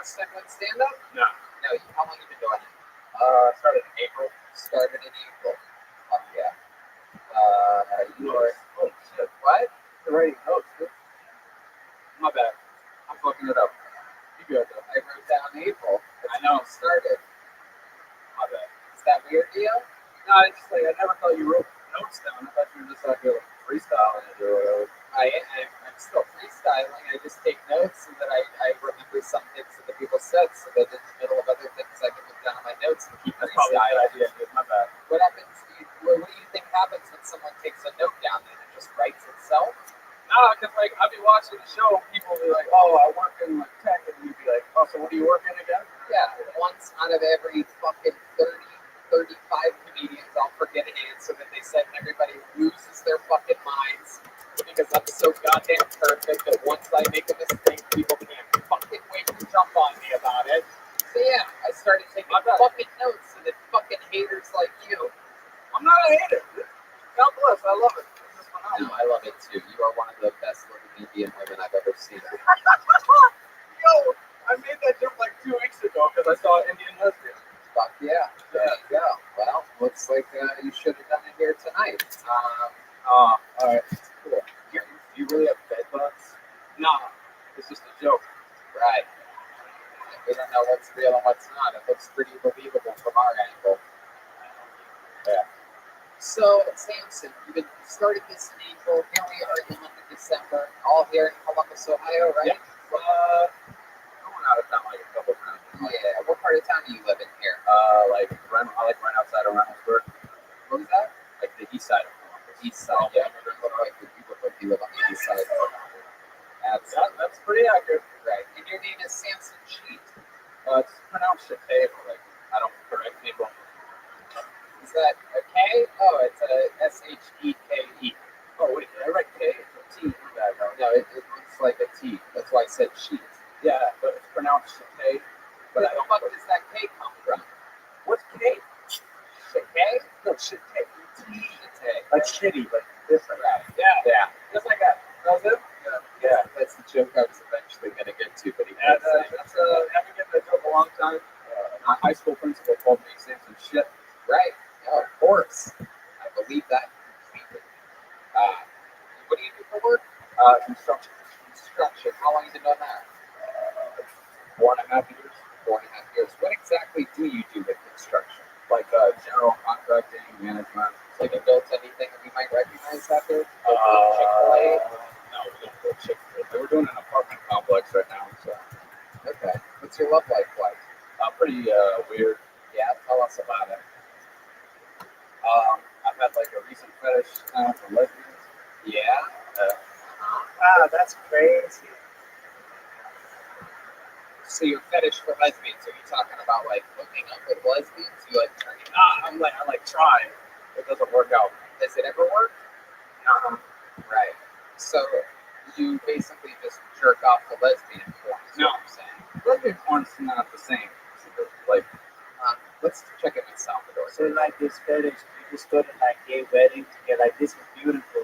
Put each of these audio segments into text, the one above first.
first time with stand-up? No. No, how long have you been doing it? Started in April. Started in April. Fuck yeah. You are... Oh, shit. What? You're writing notes, dude. My bad. I'm fucking it up. You good, though. I wrote down April. I know. Started. My bad. Is that weird to you? No, it's just like, I never thought you wrote notes down. I thought you were just like freestyling it or whatever. I'm still freestyling. I just take notes so that I remember some things that the people said, so that in the middle of other things I can look down at my notes and keep That's probably a good idea, dude. My bad. What happens? What do you think happens when someone takes a note down and it just writes itself? Nah, because like I'll be watching the show, and people will be like, "Oh, I work in like tech," and you'd be like, "Oh, so what do you work in again?" Yeah, once out of every fucking 35 comedians, I'll forget an answer that they said, and everybody loses their fucking minds because I'm so goddamn perfect that once I make a mistake, people can't fucking wait to jump on me about it. So yeah, I started taking fucking notes, and then fucking haters like you. I'm not a hater. God bless. I love it. No, I love it too. You are one of the best looking Indian women I've ever seen. Yo, I made that joke like 2 weeks ago because I saw an Indian lesbian. Fuck yeah. There you go. Well, looks like you should have done it here tonight. Alright. Cool. Do you really have bed bugs? Nah, it's just a joke. Right. We don't know what's real and what's not. It looks pretty believable from our angle. Yeah. So, Samson, you started this in April. Here we are in the month of December, all here in Columbus, Ohio, right? Yeah. Going out of town like a couple times. Yeah. What part of town do you live in here? I like right outside of Reynoldsburg. What was that? Like the east side of Columbus. East side. Yeah. You look like you live on the east side. That's pretty accurate. Right. And your name is Samson Sheet. It's pronounced Shate, but like I don't correct people. Is that a K? Oh, it's a S-H-E-K-E. Oh, wait, did I write K? It's a T. No, it looks like a T. That's why I said sheet. Yeah, but it's pronounced Shate. But Where the fuck does that K come from? What's K? Shit-K? No, shit K. Shit-K. Like shitty, like different. Right. Yeah. Just like that. That was it? Yeah. That's the joke I was eventually going to get to, but I've been getting that joke a long time. My high school principal called me Samson Shit. Right. Oh, of course. I believe that completely. What do you do for work? Construction. Construction. How long have you been doing that? 4.5 years. 4.5 years. What exactly do you do with construction? Like general contracting, management. Like you built anything that we might recognize out there? Chick-fil-A? Chick-fil-A? No, we don't do Chick-fil-A. We're doing an apartment complex right now, so. Okay. What's your love life like? Pretty weird. Yeah, tell us about it. I've had like a recent fetish for lesbians. Yeah? Wow, that's crazy. So your fetish for lesbians, are you talking about like hooking up with lesbians? You like turning I like try. It doesn't work out. Does it ever work? Right. So you basically just jerk off the lesbian porn, is what you're saying. Lesbian porn's not the same. Like, let's check it in Salvador. So like this fetish, you just go to like gay weddings and you're like, this is beautiful.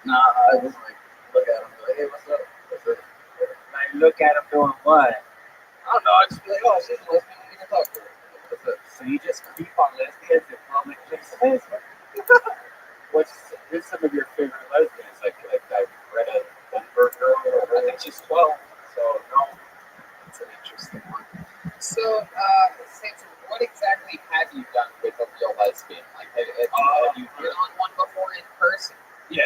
I just like look at them and be like, hey, what's up? Like look at them doing what? I don't know. I just be like, oh, she's a lesbian. You can talk to her. That's it. So you just creep on lesbians in public places? Who's some of your favorite lesbians? Like I read a Denver girl. I think she's 12. So no. That's an interesting one. So, Samson, what exactly have you done with a real lesbian? Like, have you been on one before in person? Yeah.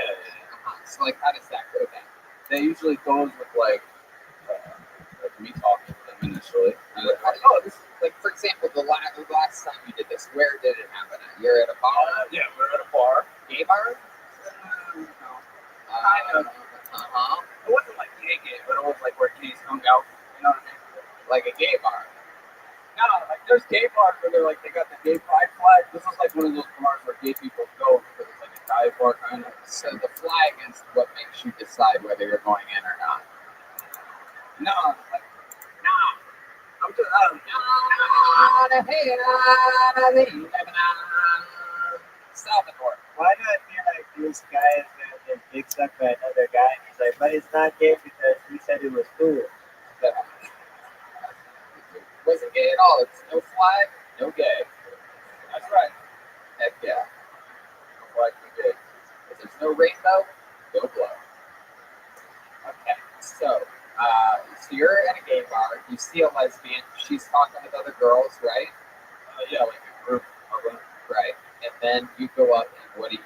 So, like, how does that go then? That usually goes with like me talking to them initially. And Like, for example, the last time you did this, where did it happen at? You're at a bar? Yeah, we're at a bar. Gay bar? No. Kind of. It wasn't like gay, but it was like where gays hung out. You know what I mean? Like a gay bar? No, like there's gay bars where they're like they got the gay pride flag. This is like one of those bars where gay people go because it's like a dive bar kind of. So the flag is what makes you decide whether you're going in or not. No, like I'm just Salvador. Why do I feel like these guys that they getting fixed up by another guy. And he's like, but it's not gay because he said it was cool. Yeah. It wasn't gay at all. It's no flag, no gay. That's right. Heck yeah. No flag for gay. If there's no rainbow, no blow. Okay, so you're at a gay bar. You see a lesbian. She's talking with other girls, right? Yeah, like a group of them. Right. And then you go up, and what do?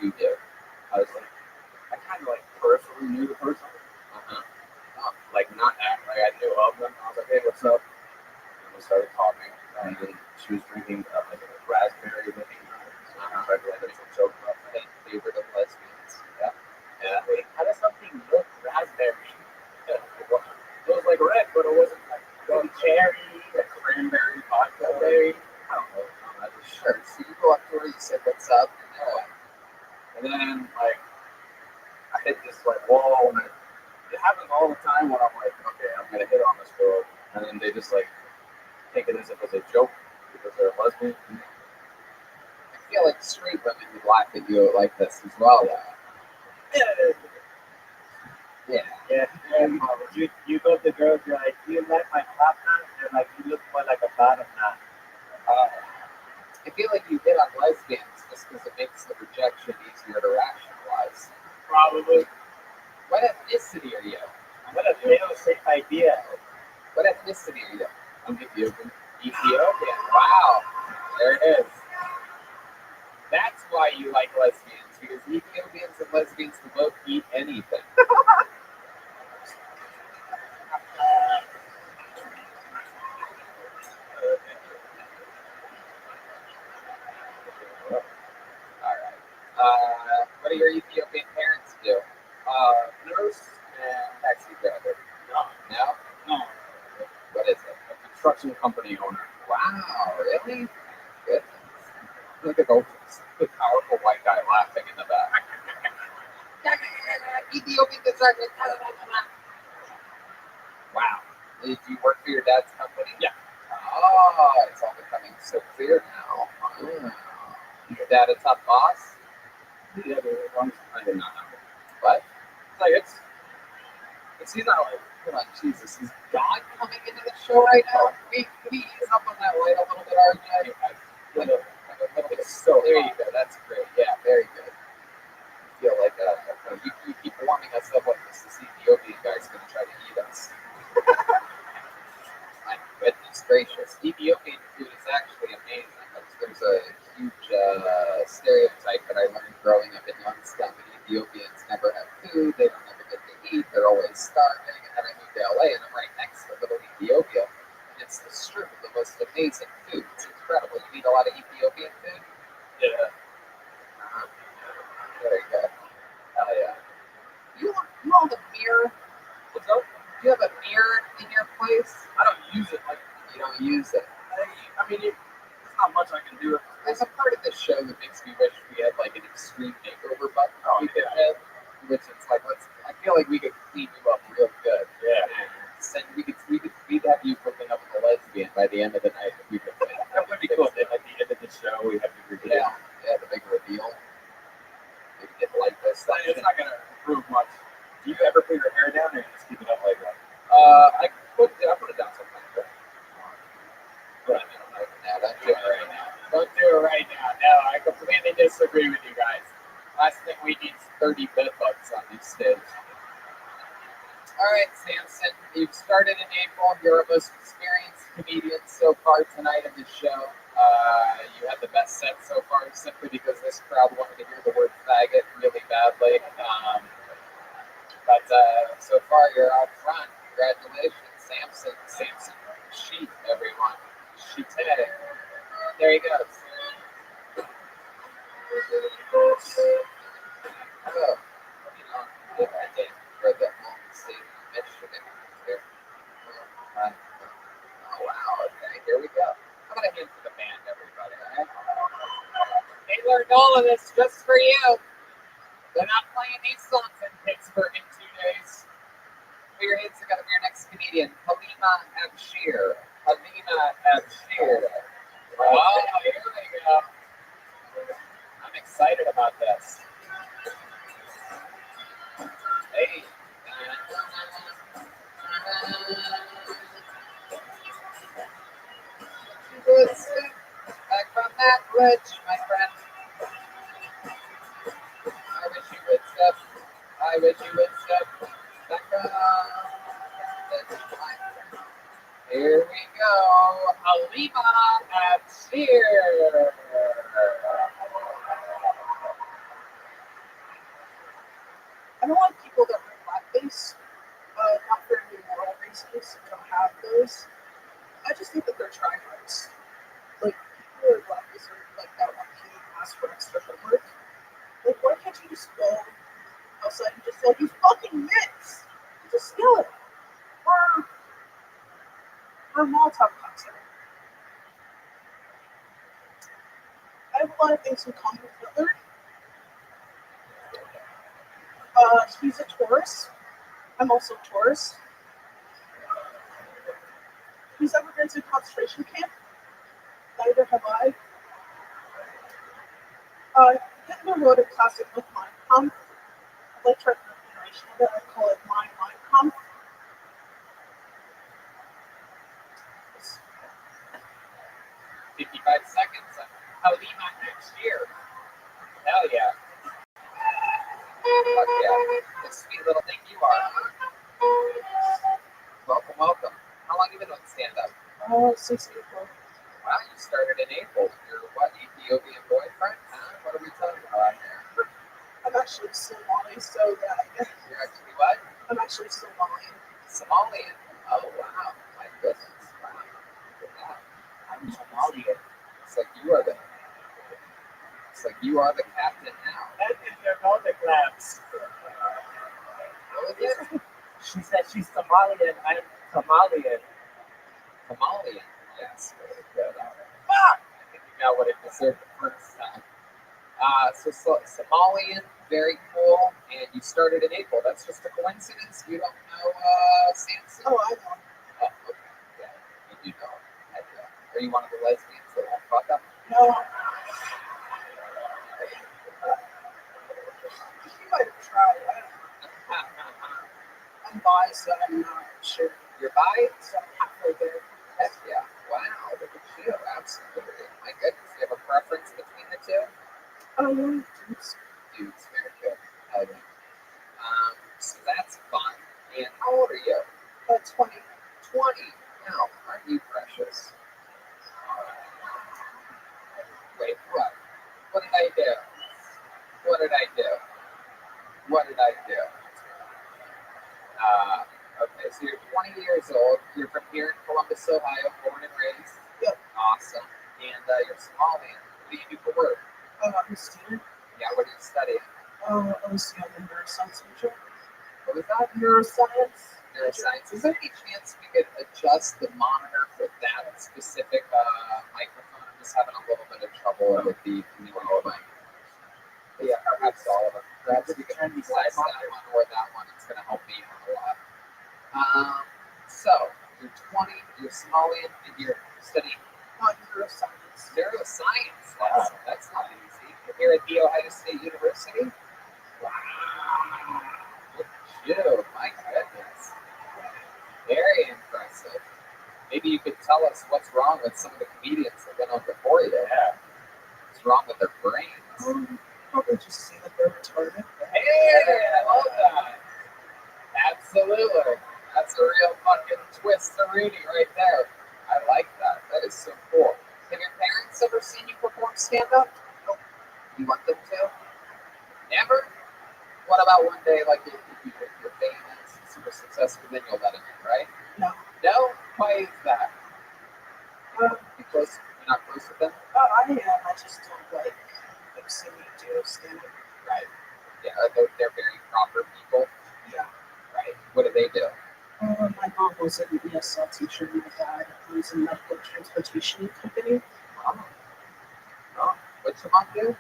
I was like, I kind of like peripherally knew the person. Uh-huh. Like not act like I knew of them. I was like, hey, what's up? And we started talking. And then she was drinking like a raspberry lemonade. So I tried to like some joke about that. Favorite of lesbians. Yeah. Yeah. Wait, how does something look raspberry? It was like red, but it wasn't like Maybe cherry, like cranberry vodka. berry. I don't know. I just Sure. So you go up to her, you say, what's up? And then what? And then like I hit this like wall, and it happens all the time when I'm like, okay, I'm gonna hit on this girl, and then they just like take it as if it's a joke because they're a lesbian. I feel like straight women would laugh at you like this as well, though. Yeah. Yeah. You go to girls, you're like, do you like my top knot? They're like, you look more like a bottom knot. I feel like you hit on lesbians just because it makes the rejection easier to rationalize. Probably. What ethnicity are you? What a fail-safe idea. What ethnicity are you? I'm Ethiopian. Ethiopian. Wow. There it is. That's why you like lesbians, because Ethiopians and lesbians can both eat anything. All right. What do your Ethiopian parents do? Nurse and Taxi driver. no, No? no, What is it? a construction company owner. Wow, really? Good. Look at those the powerful white guy laughing in the back. Ethiopian dessert. Wow. Did you work for your dad's company? Yeah. Oh, it's all becoming so clear now. Oh. Your dad a tough boss? Yeah, but as long as I did not know. What? Like it's he's not like Come on, Jesus. Is God coming into the show right now? Can we ease up on that light a little bit, RJ? so There you go. That's great. Yeah, very good. I feel like you keep warming us up like this Ethiopian guy's going to try to eat us. My goodness gracious. Ethiopian food is actually amazing. There's a huge stereotype that I learned growing up in Youngstown that Ethiopians never have food, they don't ever get to eat, they're always starving. And then I moved to LA and I'm right next to little Ethiopia. And it's the strip of the most amazing food. It's incredible. You eat a lot of Ethiopian food? yeah. Very good. Hell yeah. You own a mirror? What's up? Do you have a mirror in your place? I don't use it like You don't use it. I mean there's not much I can do. There's a part of the show that makes me wish we had like an extreme makeover button we could hit, which it's like I feel like we could clean you up real good. Yeah. And we'd have you hooking up with a lesbian by the end of the night if we could. That would be cool. At the end of the show we have to reveal. Yeah, the big reveal. Maybe get like this. It's not gonna improve much. Do you ever put your hair down or you just keep it up like that? I put it down sometimes. But don't do it right now. Don't do it right now. No, I completely disagree with you guys. Last thing we need is 30 bed bugs on this stage. All right, Samson, you've started in April. You're our most experienced comedian so far tonight in this show. You had the best set so far simply because this crowd wanted to hear the word faggot really badly. But so far, you're out front. Congratulations, Samson. Sheet, everyone. Sheet. There he goes. Oh, I did read that long state Michigan here. Oh, wow. Okay, here we go. I'm going to hand to the band, everybody. All right? They learned all of this just for you. They're not playing these songs in Pittsburgh in 2 days. Put your hands together for your next comedian, Halima Abshir. Oh, here we go. I'm excited about this. Hey. You would step back from that ledge, my friend. I wish you would step. I wish you would step back from that ledge, my friend. Here we go. Halima at cheer. I don't like people that wear blackface, not for any moral reasons. I don't have those. I just think that they're tryhards. Like, people who wear blackface are like that one kid who asks for extra homework. Like, why can't you just go outside and just like, you fucking mitts? Just steal it. Or a Molotov cocktail. I have a lot of things in common with Hitler. He's a Taurus. I'm also a Taurus. He's ever been to a concentration camp? Neither have I. Hitler wrote a classic book, Mein Kampf. I like to write the narration of it. I call it Mein Kampf. 55 seconds. Halima next year. Hell yeah. Fuck yeah. The sweet little thing you are. Welcome, welcome. How long have you been on stand-up? Since April. Wow, you started in April. Your what, Ethiopian boyfriend? Huh? What are we talking about here? I'm actually Somali, so that You're actually what? I'm actually Somali. Somalian. Oh, wow. My goodness. Wow. Look at that. I'm Somalian. It's like you are the captain now. That is your other class. What was it? She said she's Somalian. I'm Somalian. Somalian. Yes. Very good. Fuck! I think you got what it deserved the first time. So Somalian, very cool. And you started in April. That's just a coincidence. You don't know Samson? Oh, I know. Oh, okay. Yeah, you do know. Heck yeah. Are you one of the lesbians that won't fuck up? No. You might have tried. I don't know. I'm bi, so I'm not sure. You're bi? So I'm halfway there. Heck yeah. Wow, look at you. Absolutely. My goodness. Do you have a preference between the two? Oops. Dudes, very good. Hell yeah. So that's fun. And how old are you? 20. 20. Now, aren't you precious? Wait, what? What did I do? What did I do? What did I do? Okay, so you're 20 years old. You're from here in Columbus, Ohio, born and raised. Yep. Awesome. And you're Somalian. What do you do for work? I'm a student. Yeah, what do you study? Obviously, I'm a neuroscience major. What was that? Neuroscience. Neuroscience. Is there any chance we could adjust the monitor for that specific microphone? I'm just having a little bit of trouble with the mic. Yeah, perhaps all of them. Perhaps we can utilize that one or that one. It's going to help me out a lot. So, you're 20, you're Somalian, and you're studying Neuroscience. neuroscience. That's not easy. You're here at The Ohio State University? Wow. Look at you. My goodness. Very impressive. Maybe you could tell us what's wrong with some of the comedians that went on before you. Yeah. What's wrong with their brains? Probably just say that they're retarded. Hey, I love that. Absolutely. That's a real fucking twist to Rudy right there. I like that. That is so cool. Have your parents ever seen you perform stand-up? Nope. You want them to? Never? What about one day, like, if you're famous, super successful, then you'll let them in, right? No. No? Why is that? Because you're not close with them? I am. I just don't like seeing me do stand-up. Right. Yeah, they're very proper people. Yeah. Right. What do they do? My mom was an ESL teacher. My dad owns a medical transportation company. Oh. What's your mom do?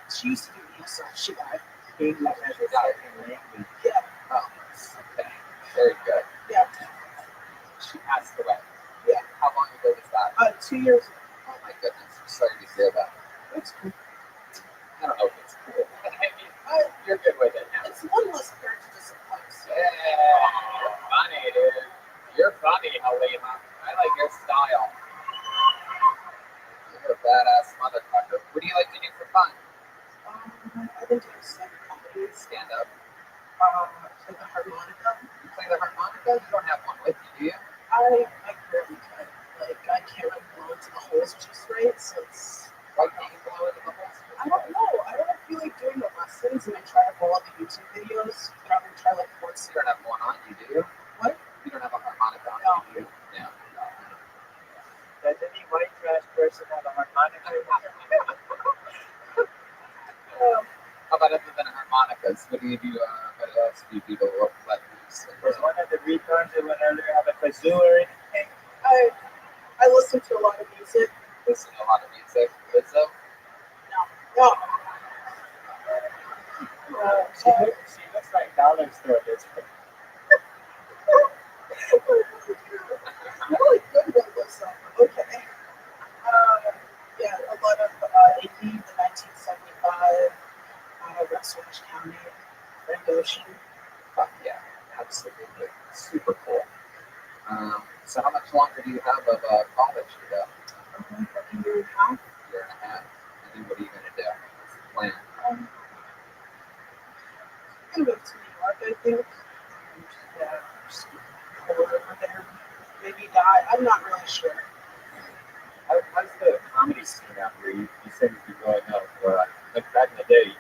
She used to do ESL. She died. English as a second language. Yeah. Oh, okay. Very good. Yeah. She passed away. Yeah. How long ago was that? 2 years ago. Oh my goodness. I'm sorry to hear that. That's cool. I don't know if it's cool. I mean, you're good with it now. It's one less parent to disappoint. harmonica? You don't have one with you, do you? I barely can. Like, I can't really blow into the holes just right, so it's. Why can't you blow into the holes? I don't know. I don't feel like doing the lessons, and I try to follow the YouTube videos, but I'm gonna try like once. You don't have one on you, do you? What? You don't have a harmonica on No. you, do you? No. Does any white trash person have a harmonica? How about other than harmonicas? What else do people let loose? Does one of the retards that went earlier have a kazoo or anything? I listen to a lot of music. Listen to a lot of music. Lizzo? No. She looks like dollar store Elizabeth. Really good one, Lisa. Okay. Yeah, a lot of 80, the 1975, Rothschild County, Grand Ocean. Fuck yeah, absolutely. Super cool. So how much longer do you have of college to go? Like a year and a half. Year and a half. And then what are you going to do? What's the plan? I'm gonna move to New York, I think. And, yeah, just hold over there. Maybe die. I'm not really sure. How's the comedy scene out here? You said you'd be going up, but like back in the day, you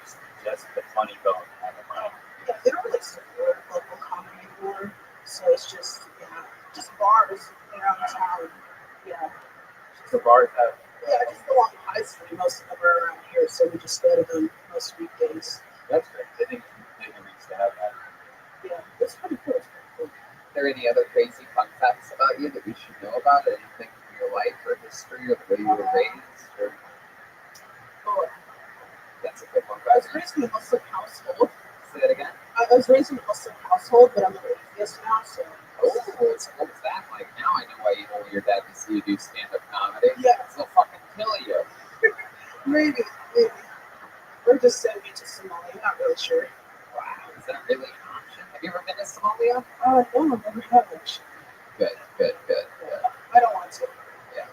just the funny bone on the mind. Yeah, they don't really support local comedy anymore. So it's just, just bars around town. Yeah. The bars have. Yeah, just along High Street. Most of them are around here, so we just go to them most weekdays. That's great. They never used to have that. Yeah, it's pretty cool. It's pretty cool. Are there any other crazy fun facts about you that we should know about? Anything from your life or history or the way you were raised? Or... Oh, That's a good one. I was raised in a Muslim household. Say that again? I was raised in a Muslim household, but I'm an atheist now, so. Oh, what was that like? Now I know why you told your dad to see you do stand-up comedy. Yeah. They'll fucking kill you. Maybe. Or just send me to Somalia. I'm not really sure. Wow, is that really an option? Have you ever been to Somalia? No, I've never had it. Good. I don't want to. Yeah.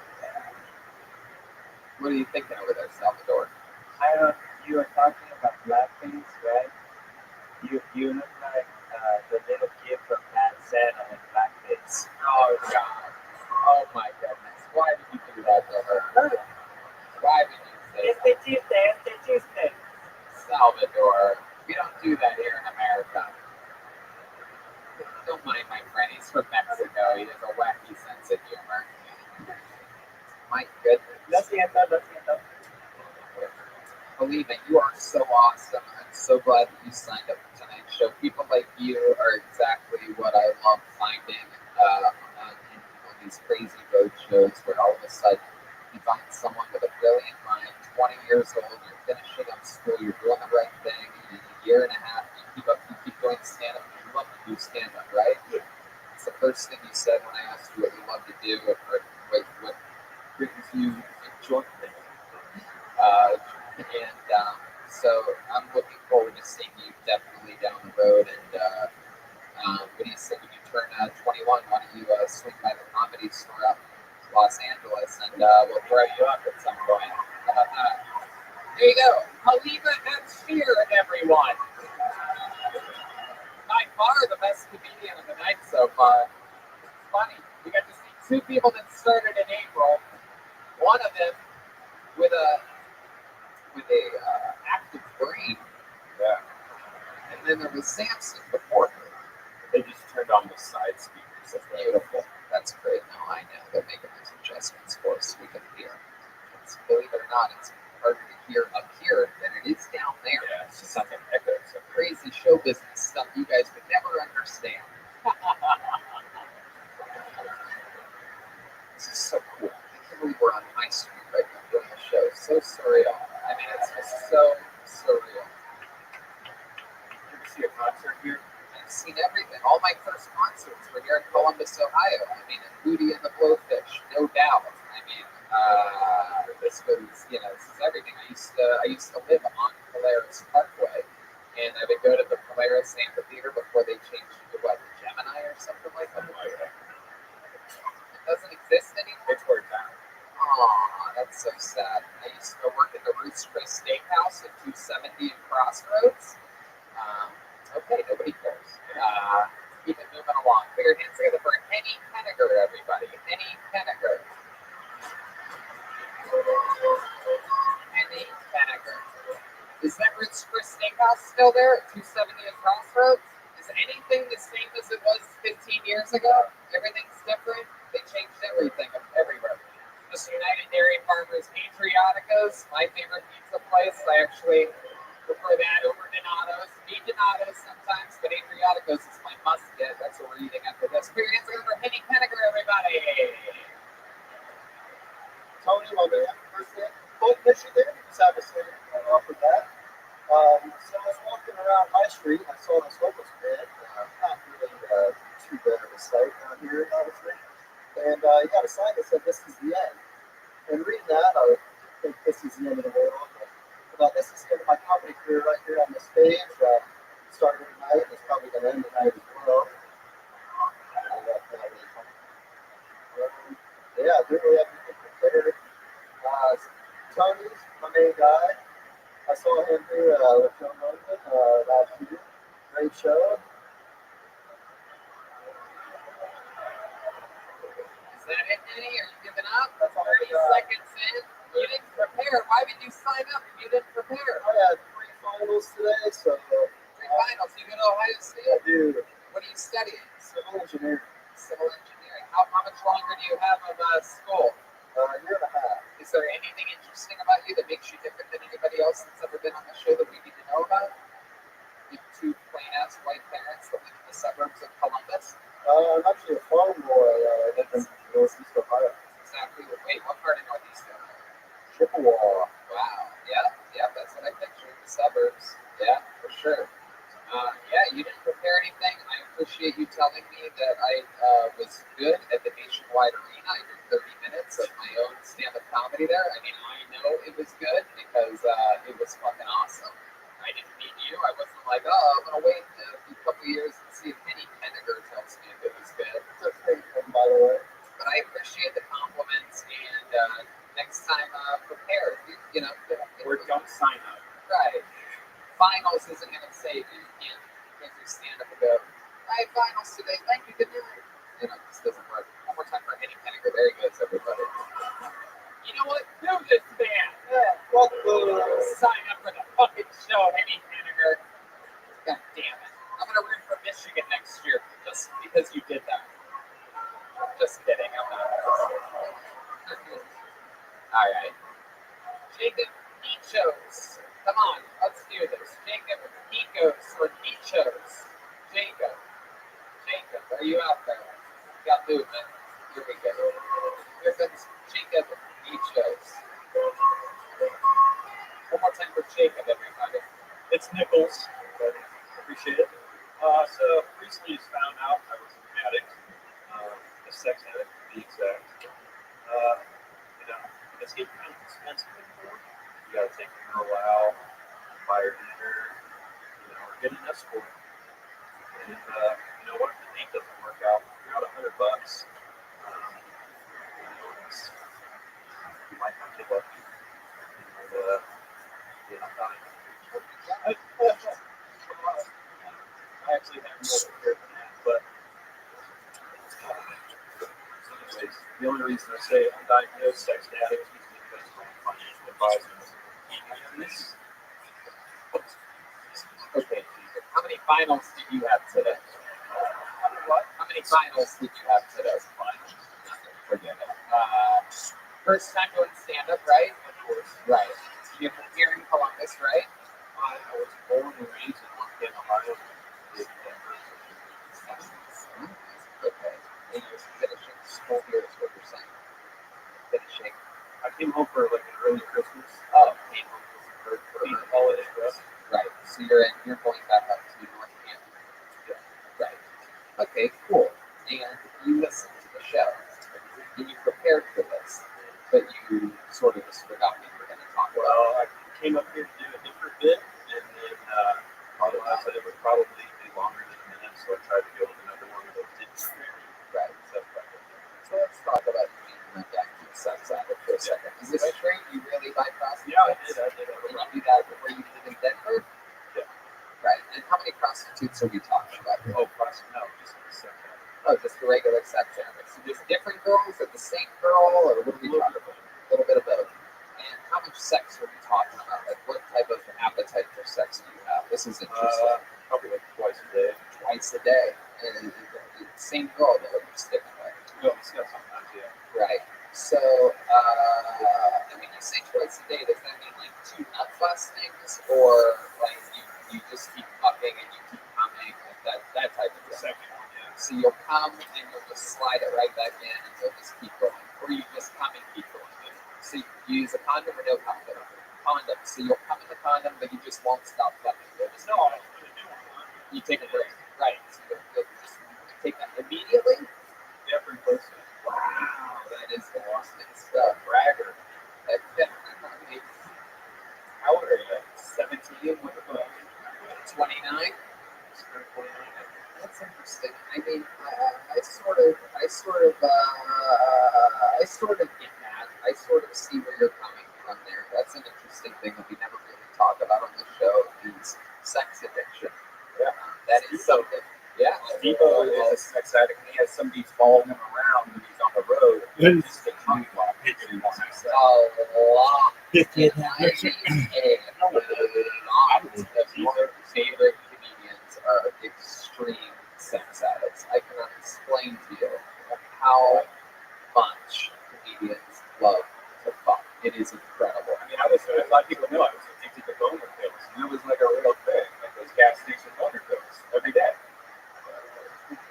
What are you thinking over there, Salvador? You were talking about blackface, right? You look like the little kid from Pat Santa in blackface. Oh, God. Oh, my goodness. Why did you do that to her? Why would you say that? Este chiste. Salvador, we don't do that here in America. Don't mind my friend. He's from Mexico. He has a wacky sense of humor. My goodness. Lo siento. Believe it, you are so awesome. I'm so glad that you signed up for tonight's show. People like you are exactly what I love finding on these crazy road shows where all of a sudden you find someone with a brilliant mind, 20 years old, you're finishing up school, you're doing the right thing, and in a year and a half you keep doing stand-up, and you love to do stand-up, right? Yeah. It's the first thing you said when I asked you what you love to do, or what brings you enjoyment. So I'm looking forward to seeing you definitely down the road. And what do you say when you turn 21? Why don't you swing by the Comedy Store up in Los Angeles, and we'll throw you up at some point. How about that? There you go. Halima and Sphere, everyone. By far the best comedian of the night so far. It's funny. We got to see two people that started in April. One of them with a active brain. Yeah. And then there was Samson before her. They just turned on the side speakers. That's beautiful. That's great. No, I know. They're making those adjustments for us. We can hear. Believe it or not, it's harder to hear up here than it is down there. Yeah, it's just something echo. It's a crazy show business stuff you guys would never understand. This is so cool. I can't believe we're on High Street right now doing the show. So surreal. I mean, it's just so surreal. You ever see a concert here? I've seen everything. All my first concerts were here in Columbus, Ohio. I mean, Booty and the Blowfish, no doubt. I mean, this was, this is everything. I used to live on Polaris Parkway, and I would go to the Polaris Amphitheater before they changed it to what, Gemini or something like that. It doesn't exist anymore. It's where it's at. Aw, that's so sad. I used to work at the Ruth's Chris Steakhouse at 270 and Crossroads. Okay, nobody cares. Keep it moving along. Put your hands together for Henny Henniger, everybody. Henny Henniger. Henny Henniger. Is that Ritz Chris Steakhouse still there at 270 at Crossroads? Is anything the same as it was 15 years ago? Everything's different? They changed everything everywhere. Just United Dairy Farmers Patrioticos, my favorite pizza place. I actually prefer that over Donato's. Need Donato's sometimes, but Adriatico's is my must get. That's what we're eating after this. Put your hands together for Henny Henniger, everybody. Tony, my man, first thing, both Michigan, just have a say off of that. So I was walking around my street, and I saw this homeless man, not really too bad of a sight down here, obviously. And he got a sign that said, "This is the end." And reading that, I would think this is the end of the world. But this is the end of my comedy career right here on the stage. Started tonight, and it's probably going to end tonight as well. Yeah, I didn't really have anything prepared. Tony's my main guy. I saw him do with Joe Rogan last year. Great show. Is that it, Henny? Are you giving up? 30 seconds in. You didn't prepare. Why would you sign up if you didn't prepare? I had 3 finals today, so 3 finals. You go to Ohio State? I do What are you studying? civil engineering. Civil engineering. How much longer do you have of school? A year and a half. Is there anything interesting about you that makes you different than anybody else that's ever been on the show that we need to know about? You have 2 plain-ass white parents that live in the suburbs of Columbus. I'm actually a farm boy. I live in Northeast Ohio. Exactly. Wait, what part of Northeast Ohio? Chippewa. Wow. Yeah, that's what I pictured. The suburbs. Yeah, for sure. Yeah, you didn't prepare anything. I appreciate you telling me that I was good at the Nationwide Arena. I did 30 minutes of my own stand-up comedy there. I mean, I know it was good because it was fucking awesome. I didn't meet you. I wasn't like, oh, I'm going to wait a couple years and see if Henny Henniger tells me if it was good. That's great, by the way. But I appreciate the compliments, and next time, prepare. You know, Or don't sign up. right. Finals isn't going to save you. You can't do stand up and go, "Hi, finals today. Thank you. Good night." You know, this doesn't work. One more time for Henny Henniger. There he goes, everybody. You know what? Do this, man. Yeah, fuck Sign up for the fucking show, Henny Henniger. God damn it. I'm going to root for Michigan next year just because you did that. Just kidding. I'm not. All right. Jacob Nichos. Come on, let's do this. Jacob Nikos or Nichos. Jacob, are you out there? Got movement. Here we go. Here comes Jacob Nichos. One more time for Jacob, everybody. It's Nichols, but appreciate it. So recently just found out I was an addict, a sex addict to be exact. It's getting kind of expensive anymore. You gotta take your Rothschild, fire heater, or get an escort. And you know what? If the date doesn't work out, you're out $100. You might not get lucky. And I'm dying. I actually have more prepared than that, but so anyways, the only reason I say undiagnosed sex addict is because my financial advisor and this. Okay, how many finals did you have today? How many finals did you have today? Finals. Forget it. First time doing stand-up, right? Of course, Right. You're here in Columbus, right? I was born and raised in Montana, Ohio. Okay. And you're finishing school here is what you're saying. Finishing. I came home for like an early Christmas. Oh, came home for Holiday dress. right. So you're going back up to North Canton. Yeah. Right. Okay, cool. And you listened to the show. And you prepared for this. But you sort of just forgot what you were going to talk about. Well, I came up here to do a different bit, and then I said it would probably be longer than a minute, so I tried to go with another one that didn't prepare me. Right. So let's talk about being an active sex addict for a second. Is this true? You really buy prostitutes? Yeah, I did. And you do that before you live in Denver? Yeah. Right. And how many prostitutes are we talking about here? Oh, no, just sex addict. Oh, just a regular sex addict. So just different girls or the same girl, or what are we talking about? A little bit of both. And how much sex are we talking about? Like, what type of appetite for sex do you have? This is interesting. Probably like twice a day. Twice a day. And the same girl that you're sticking with. No, it's not sometimes, yeah. Right. So, and when you say twice a day, does that mean like 2 nut bustings, or like you just keep fucking and you keep coming, like that type of The thing? second one, yeah. So you'll come and you'll just slide it right back in and you'll just keep going. Or you just come and keep going. So you use a condom or no condom? Condom. So you'll come in the condom, but you just won't stop fucking. You'll just No, I don't really do one. you take a break. Right. So you'll just take that immediately? Yeah, pretty close. Wow, that is interesting stuff. Bragger. How old are you? 17 with 29. That's interesting. I mean, I sort of get that. I sort of see where you're coming from there. That's an interesting thing that we never really talk about on the show is sex addiction. Yeah. That is something. Yeah. Depot is a sex addict and he has somebody following him around when he's on the road. Just get tongue blocked. A lot. 50th And I anniversary. mean, a lot of your favorite comedians are extreme sex addicts. I cannot explain to you how much comedians love to fuck. It is incredible. I mean, a lot of people know I was addicted to boner pills, and it was like a real thing. Like those gas station boner pills every day.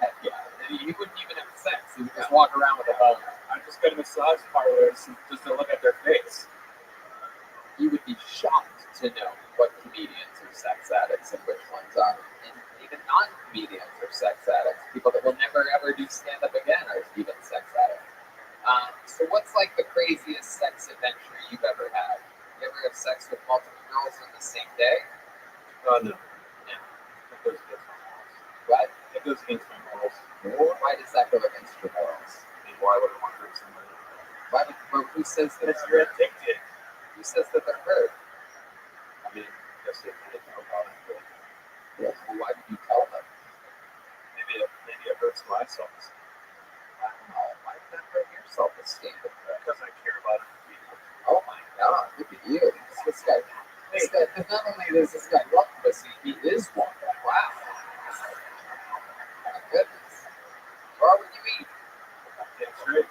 Heck yeah. He wouldn't even have sex. He would just walk around with a boner. I just go to massage parlors just to look at their face. You would be shocked to know what comedians are sex addicts and which ones aren't. And even non-comedians are sex addicts. People that will never ever do stand-up again are even sex addicts. So what's like the craziest sex adventure you've ever had? You ever have sex with multiple girls on the same day? No. No. That goes against my morals. What? It goes against my morals. Why does that go against your morals? I mean, why would I want to hurt somebody? Why would, well, who says that Because you're addicted. Who says that they're hurt? I mean, I guess they didn't know about it, but Well, why did you tell them? maybe it hurts my self. Wow, why did that hurt your self-esteem? Because I care about other people. Oh my God, look at you. This guy, not only does this guy love pussy, he is one. Wow. My goodness. Why would you eat? That's right.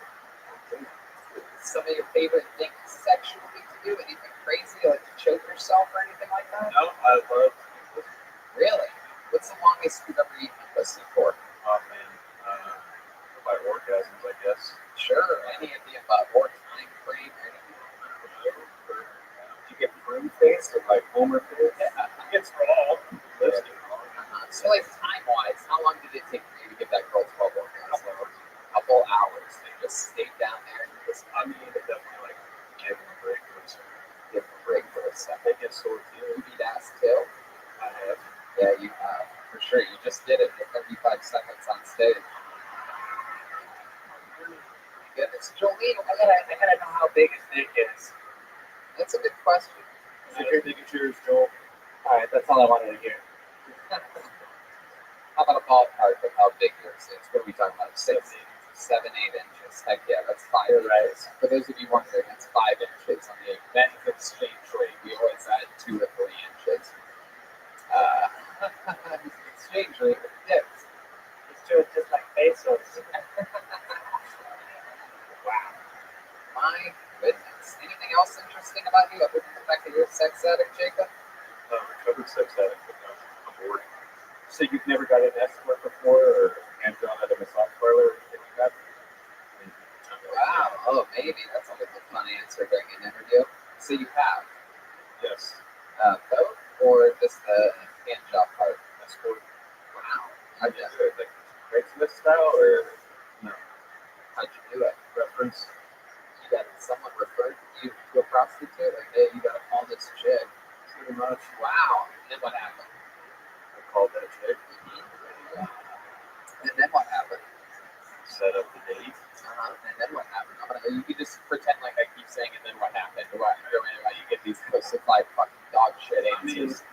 Some of your favorite things sexually to do? Anything crazy, like to choke yourself or anything like that? No, I love Really? What's the longest you've ever eaten pussy for? oh man, by orgasms, I guess. Sure, any of the above, or time frame, or anything. You get prune face or like Homer face? Yeah. It's raw. So, like time-wise, how long did it take for you to get that girl 12 orgasms? Couple hours. They just stayed down there and just I mean, it definitely like give them a break for a second. give them a break for a second. They get sore too. You eat ass too? I have. Yeah, you have. For sure. You just did it for 35 seconds on stage. Goodness. Jolene, I gotta know how big his dick is. that's a good question. Is it your big yours, Joel? Alright, that's all I wanted to hear. How about a ballpark of how big yours is? What are we talking about? 6, 7, 8 inches. Heck yeah, that's 5 inches. For those of you wondering, that's 5 inches on the event exchange rate. We always add 2 or 3 inches. Exchange rate with dicks. It's just like pesos. Wow. My goodness. Anything else interesting about you other than the fact that you're a sex addict, Jacob? Recovered sex addict, but no, I'm bored. So you've never got an escort before or hands-on at a massage parlor or anything like that? Wow. Oh, maybe. That's always a fun answer during an interview. So you have Yes. both, or just the hand job part? Escort. Wow. How'd you do it? Like Craigslist style or No. How'd you do it? Reference. You got someone referred you to a prostitute? Like, hey, you gotta call this chick. Pretty much. Wow. And then what happened? I called that chick. And then what happened? Set up the date. And then what happened? You can just pretend like I keep saying, and then what happened? Why you get these crucified fucking dog shit I mean, answers?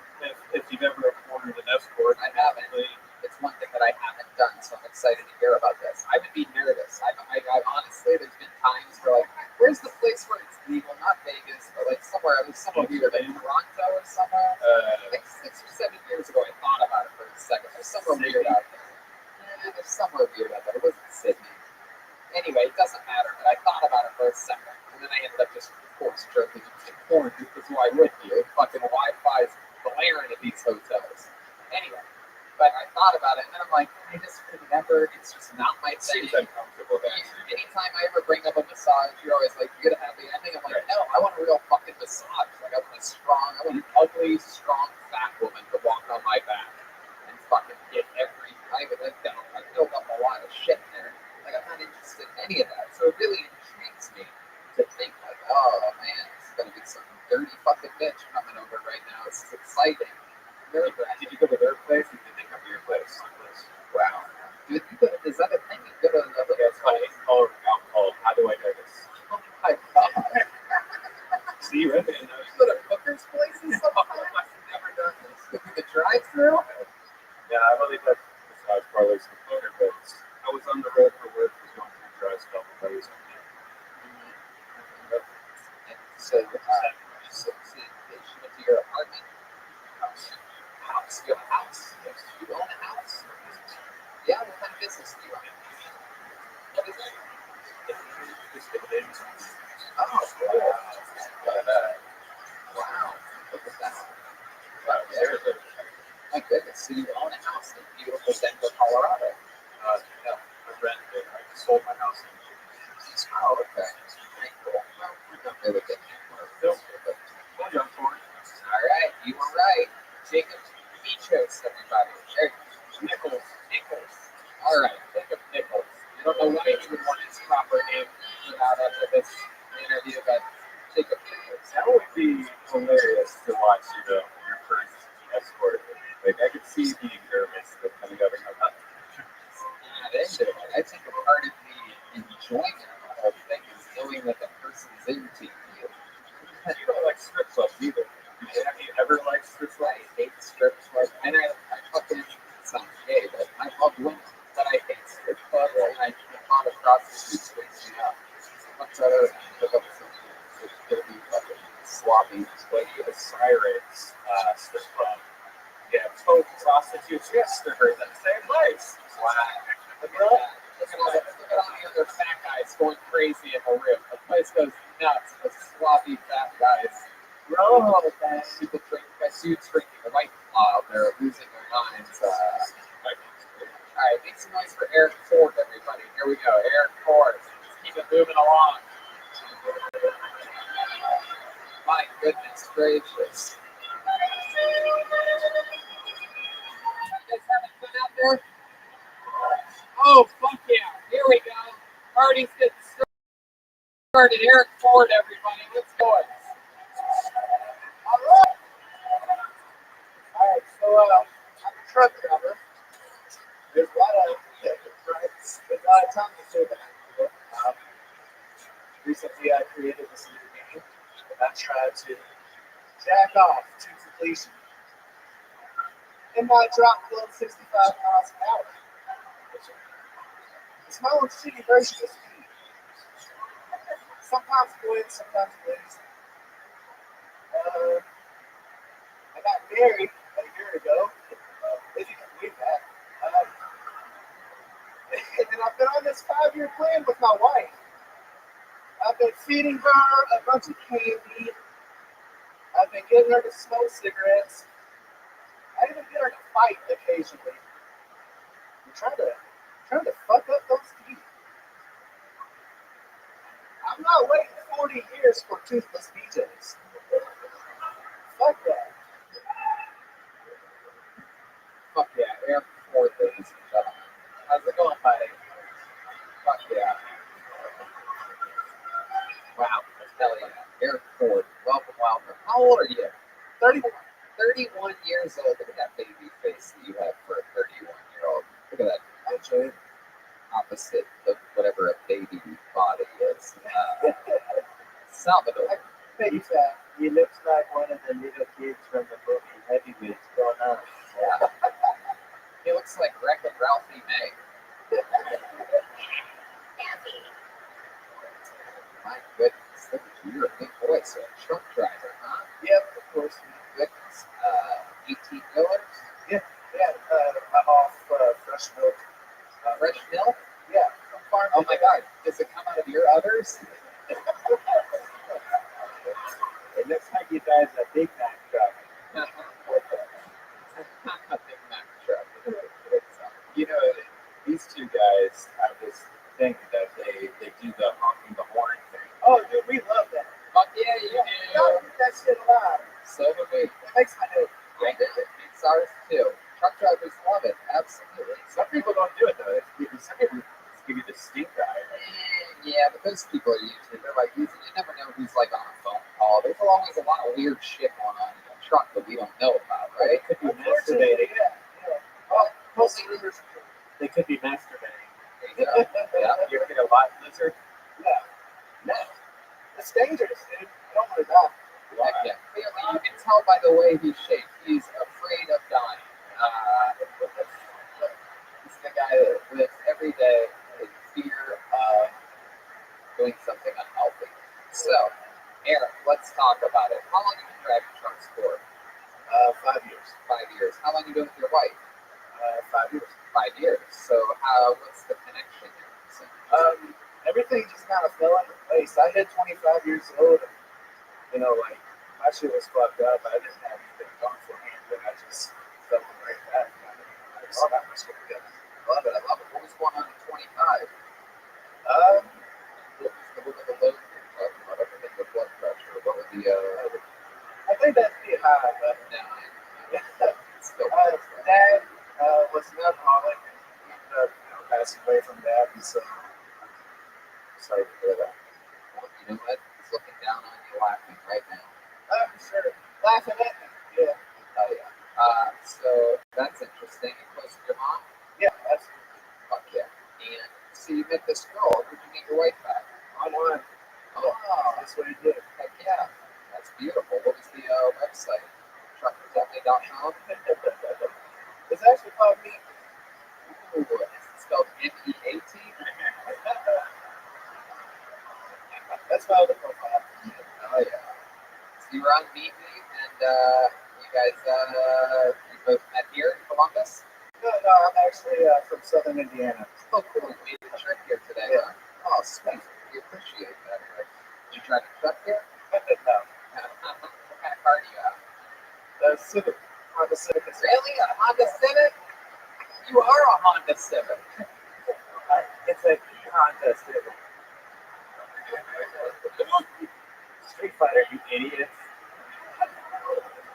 if you've ever ordered an escort, I haven't. probably It's one thing that I haven't done, so I'm excited to hear about this. I would be nervous. I honestly, there's been times where like, where's the place where it's legal? Not Vegas, but like somewhere weird, like Toronto or somewhere. Like 6 or 7 years ago, I thought about it for a second. There's somewhere weird out there. Yeah, there's somewhere weird out there. It wasn't Sydney. Anyway, it doesn't matter. But I thought about it for a second, and then I ended up just, of course, jerking into porn because who I would do. Fucking Wi-Fi's blaring at these hotels. Anyway. But I thought about it, and then I'm like, I just could never. It's just not my thing. Seems uncomfortable. Anytime I ever bring up a massage, you're always like, you're gonna have the ending. I'm like, no, I want a real fucking massage. Like, I want an ugly, strong, fat woman to walk on my back and fucking get every. I built up a lot of shit in there. Like, I'm not interested in any of that. So it really intrigues me to think like, oh man, this is gonna be some dirty fucking bitch coming over right now. This is exciting. Did you go to their place or did they come to your place? Wow. Dude, is that a thing? You go to another Yeah, it's funny. It's called alcohol. How do I know this? Oh my god. See, right there. You go to cookers' places sometimes? I've never done this. Go through the drive-thru? Yeah, I've only done massage parlors and poker, but I was on the road for work. I was going through dry spell. So, she went to your apartment? House. You have a house? You own a house? Yeah, what kind of business do you run? What is it? Just dividends. Oh, cool. Wow. Look at that. Wow, seriously. My goodness. So you own a house in beautiful Denver, Colorado? No, I rented it. I sold my house. Oh, okay. Very cool. Well, we're not really getting anywhere. Well done for it. All right, you were right. Jacob Michos, everybody. There Nichols. All right, Jacob Nichols. I don't know why he would want his proper name without after this interview, but Jacob Nichols. That would be hilarious to watch, your first escort. Like, I could see you being nervous with coming up and going, Not into it. I think a part of the enjoyment of the whole thing is knowing that the person's into you. you don't like strip clubs either. Have you ever liked strip clubs? I hate strip clubs, and I fucking sound gay, but I love women. But I hate strip clubs, and I thought a prostitute wakes me up. Much rather look up some dirty fucking sloppy Like the Sirens strip club. Yeah, both prostitutes and strippers at the same place. Wow. Look at that. Look at all the other fat guys going crazy in the room. The place goes nuts with sloppy fat guys. Bro, People dudes drinking the White Claw out there, losing their minds. All right, make some noise for Eric Ford, everybody. Here we go, Eric Ford. Just keep it moving along. My goodness gracious. You guys having fun out there? Oh, fuck yeah. Here we go. Party's getting started. Eric Ford, everybody. Let's go. Alright, so I'm a truck driver. There's a lot of time to say that. Recently I created this new game and I tried to jack off to completion. And I dropped below 65 miles an hour. It's my own shitty version of speed. Sometimes it wins, sometimes it wins. I got married a year ago. If you can believe that. And then I've been on this 5-year plan with my wife. I've been feeding her a bunch of candy. I've been getting her to smoke cigarettes. I even get her to fight occasionally. I'm trying to fuck up those teeth. I'm not waiting 40 years for toothless BJs. Fuck that. Fuck yeah, Eric Ford, ladies and gentlemen. How's it going, buddy? Fuck yeah. Wow, hell yeah. Eric Ford, welcome. How old are you? 31. 31 years old. Look at that baby face that you have for a 31-year-old. Look at that. Actually, opposite of whatever a baby body is. Salvador. Baby fat. He looks like one of the little kids from the movie Heavyweights growing up. Yeah. He looks like Wreck-It Ralphie May. My goodness, look at you. You're a big boy, so a truck driver, huh? Yep, of course. My goodness. 18 wheelers? Yeah, I'm off fresh milk. Fresh milk? Yeah, from farm. Oh my god, does it come out of your udders? It looks like you drive a Big Mac truck. A Big Mac truck. You know, these two guys have this thing that they do the honking the horn thing. Oh, dude, we love that. Fuck yeah, you Yeah, do. that shit alive. So do we. It makes my day. I do. It's ours too. Truck drivers love it. Absolutely. Some people don't do it though. Some people just give you the stink eye. Yeah, but those people are usually, they're like, you never know who's like on a phone call. There's always a lot of weird shit going on in a truck that we don't know about, right? They could be Unfortunately, masturbating. yeah. Well, mostly rumors. They could be masturbating. There you go. Yeah. You ever get a lot lizard? No. It's dangerous, dude. I don't want to die. Heck yeah. Clearly, you can tell by the way he's shaped. He's afraid of dying. He's the guy that lives every day in fear of doing something unhealthy. So, Eric, let's talk about it. How long have you been driving trucks for? 5 years. 5 years. How long have you been with your wife? 5 years. 5 years. So, what's the connection here? So, Everything just kind of fell into place. I hit 25 years old. And, you know, like, my shit was fucked up. I didn't have anything going for me. But I just fell right back. I just got my shit together. love it. I love it. What was going on in 25? Um, What were the lows you were talking about? Other than the blood pressure? What were the, I think that'd be high, but it's still Dad was an alcoholic and he ended up, passing away from that. And so, sorry to hear that. Well, you know what? He's looking down on you laughing right now. I'm sure laughing at me. Yeah. Oh, yeah. So that's interesting. You close to your mom? Yeah, that's Fuck yeah. And so you met this girl. Where'd you meet your wife at? online. Oh, That's what he did. heck yeah. That's beautiful. What was the website? Truckertellme.com? It's actually called me. Ooh, is it spelled M-E-A-T? That's my other profile. Oh, yeah. So you were on Meet Me, and you guys, you both met here in Columbus? No, I'm actually from Southern Indiana. Oh, cool. You made the trip here today, Yeah. huh? Oh, sweet. We appreciate that. Did you drive a truck here? No, What kind of car do you have? the Civic. Honda Civic. Really? A Honda Civic? You are a Honda Civic. It's a Honda Civic. Street Fighter, you idiots.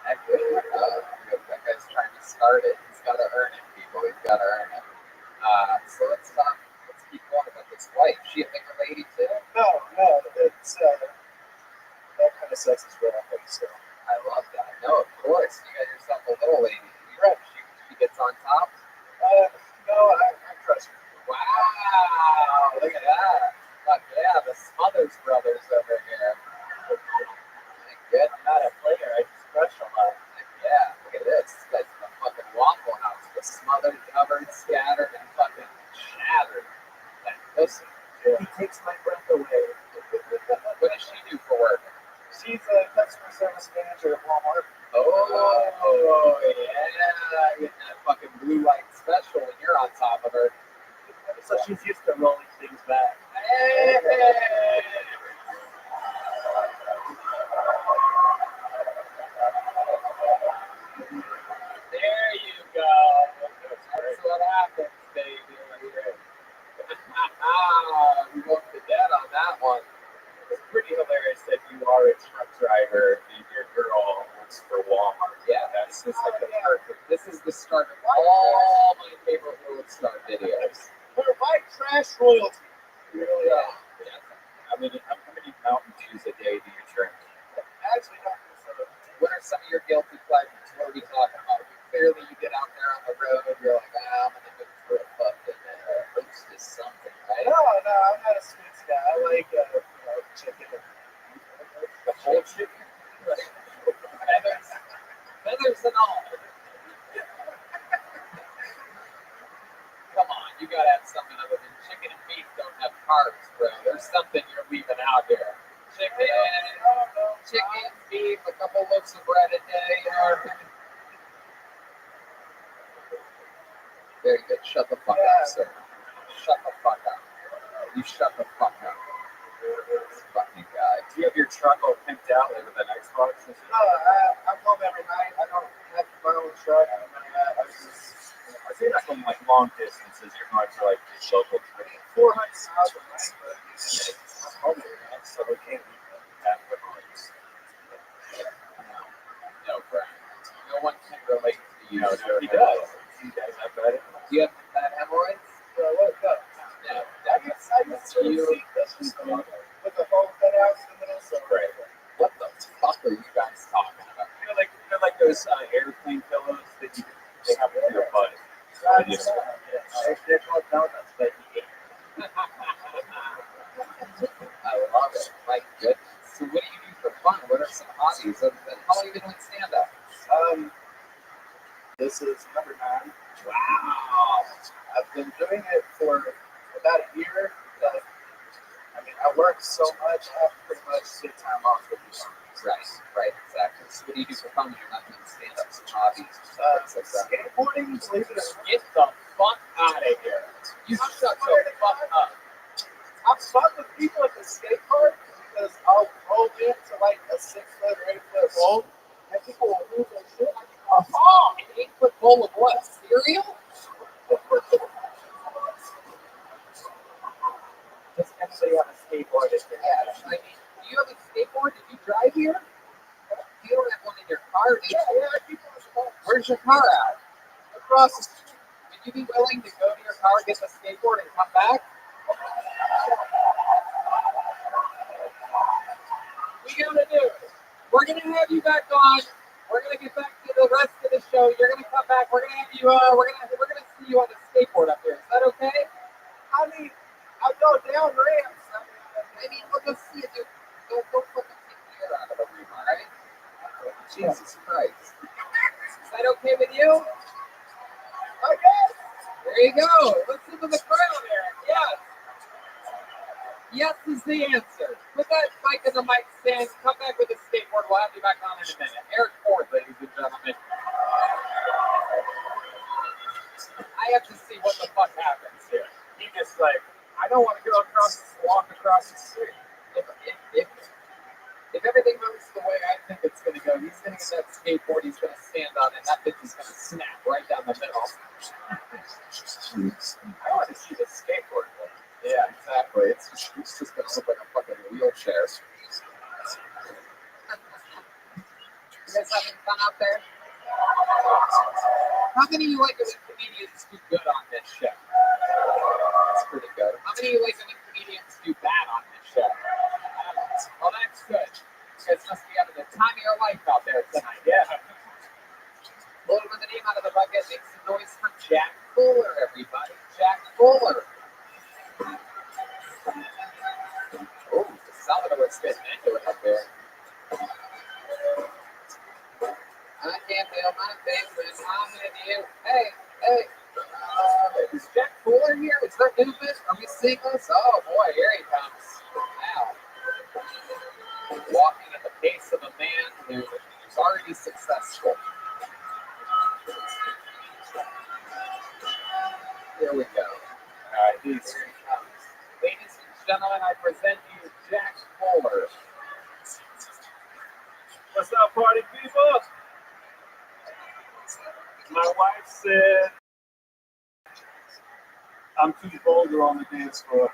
Heck yeah. That guy's trying to start it. He's got to earn it, people. He's got to earn it. So let's keep going about this wife. She a bigger lady too? No, it's that kind of sex is real. I think so. I love that. No, of course. You got yourself a little lady. Right. She gets on top. No, I crush her. Wow. Look at that. Fuck yeah. The Smothers Brothers over here. My goodness. I'm not a player, I just crush a lot. Heck yeah. Look at this. This guy's in a fucking Waffle House. The smothered, covered, scattered, and fucking shattered. Like, listen. He takes my breath away. What does she do for work? She's a customer service manager at Walmart. Oh, yeah. Getting that fucking blue light special when you're on top of her. So she's used to rolling things back. Hey! There you go. That's what happens, baby. We whooped the dead on that one. It's pretty hilarious that you are a truck driver and your girl works for Walmart. Yeah, That's just like the perfect. this is the start of all my favorite World Star videos. We're white trash royalty. We really Yeah. are. How many Mountain Dews a day do you drink? Actually, not so. What are some of your guilty pleasures? What are we talking about? Clearly, you get out there on the road, you're like, I'm gonna go for a fucking hostess something, right? No, I'm not a sweets guy. I like, chicken. The whole chicken, feathers and all. Come on, you gotta have something other than chicken and beef don't have carbs, bro. There's something you're leaving out here. Chicken, beef, a couple loaves of bread a day. Very good. Shut the fuck up, sir. Shut the fuck up. You shut the fuck up. This fucking guy. Do you have your truck all pimped out like with an Xbox and shit? No, I'm home every night. I don't have my own truck. I see that from like long distances. You're going to like just local training. 400 miles a night, but I'm home every night, so they can't be That would always- No, Brian. No one can relate to you. No, he does. He does have that. Do you have bad hemorrhoids? what's up? No. I used to see this with the whole cut out in the middle, so Right. What the fuck are you guys talking about? They're like those airplane pillows that they have in your butt. they're called donuts, but I love it. My goodness. So what do you do for fun? What are some hobbies other than how long have you been doing stand-up? this is number 9. Wow. I've been doing it for about a year, but I mean, I work so much, I have pretty much good time off with these. Right, exactly. So what do you do for fun when you're not doing stand-up? Some hobbies, things like that. Skateboarding, believe it or not, Get the fuck out of here. You shut the fuck up. I'm fun with people at the skate park because I'll roll into like a 6-foot or 8-foot roll, and people will lose their shit. Oh, an 8-foot bowl of what? Cereal? Does anybody have a skateboard? Yeah, I mean, do you have a skateboard? Did you drive here? You don't have one in your car, do you? I keep on the phone. Where's your car at? Across the street. Would you be willing to go to your car, get the skateboard, and come back? We gotta do it. We're gonna have you back on. We're gonna get back to the rest of the show. You're gonna come back. We're gonna have you. We're gonna see you on the skateboard up here. Is that okay? I mean, I go down ramps. I mean, we'll just see you do. Don't fucking take the air out of the room, all right? Jesus Christ. Is that okay with you? Okay. There you go. Listen to the crowd there. Yes. Yes is the answer. Put that mic in the mic stand. Come back with the skateboard. We'll have you back on in a minute. Eric Ford, ladies and gentlemen. I have to see what the fuck happens here. He just like, I don't want to go walk across the street. If everything moves the way I think it's going to go, he's going to get that skateboard, he's going to stand on it, and that bitch is going to snap right down the middle. I want to see the skateboard. Yeah, exactly. It's just going to look like a fucking wheelchair. You guys having fun out there? How many of you like it when comedians do good on this show? That's pretty good. How many of you like it when comedians do bad on this show? Well, that's good. You guys must be having the time of your life out there tonight. Yeah. Blow with the name out of the bucket. Make some noise for Jack Fuller, everybody. Jack Fuller. Oh, Salvador's getting into it up there. I can't feel my face when I'm with you. Hey. Is Jack Fuller here? Is there movement? Are we seamless? Oh boy, here he comes. Wow. Walking at the pace of a man who's already successful. Here we go. All right, Here he comes. Ladies and gentlemen, I present you Jack Fuller. What's up, party people? My wife said I'm too vulgar on the dance floor.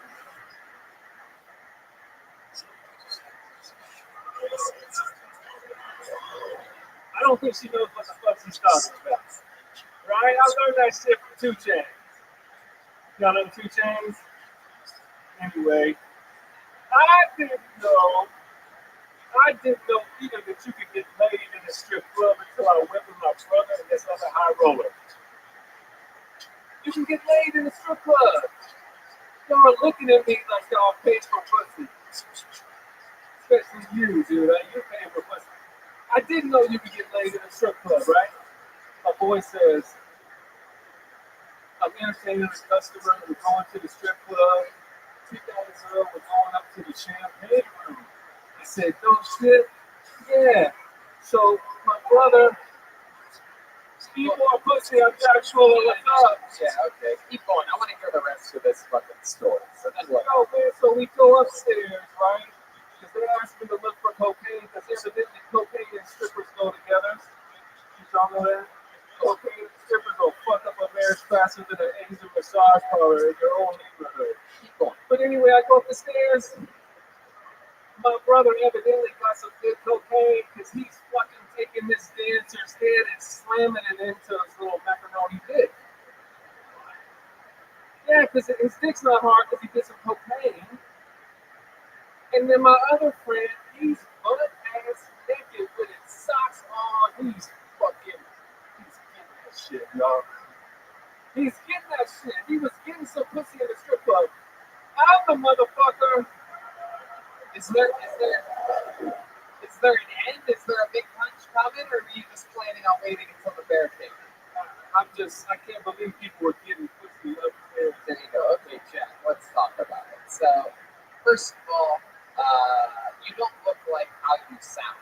I don't think she knows what the fuck she's talking about. Right? I learned that shit from 2 Chainz. Y'all know 2 Chainz? Anyway, I didn't know either that you could get laid in a strip club until I went with my brother and this other high roller. You can get laid in a strip club. Y'all are looking at me like y'all paid for pussy. Especially you, dude. You're paying for pussy. I didn't know you could get laid in a strip club, right? My boy says, I'm entertaining the customer. We're going to the strip club. Two guys up. We're going up to the champagne room. I said, no shit. Yeah. So my brother, Steve more pussy. I'm actually what's up. Yeah, okay. Keep going. I want to hear the rest of this fucking story. So then what? Oh man, so we go upstairs, right? Because they asked me to look for cocaine, because evidently cocaine and strippers go together. Did y'all know that? Cocaine and strippers will fuck up a marriage faster than an Asian massage parlor in your own neighborhood. Keep going. But anyway, I go up the stairs. My brother evidently got some good cocaine because he's fucking taking this dancer's head and slamming it into his little macaroni dick. Yeah, because his dick's not hard because he did some cocaine. And then my other friend, he's butt ass naked with his socks on. He's getting that shit, y'all. He's getting that shit. He was getting some pussy in the strip club. I'm the motherfucker. Is there an end? Is there a big punch coming, or are you just planning on waiting until the bear came? I can't believe people were getting pussy upstairs. There you go. Okay, Jack, let's talk about it. So, first of all, you don't look like how you sound.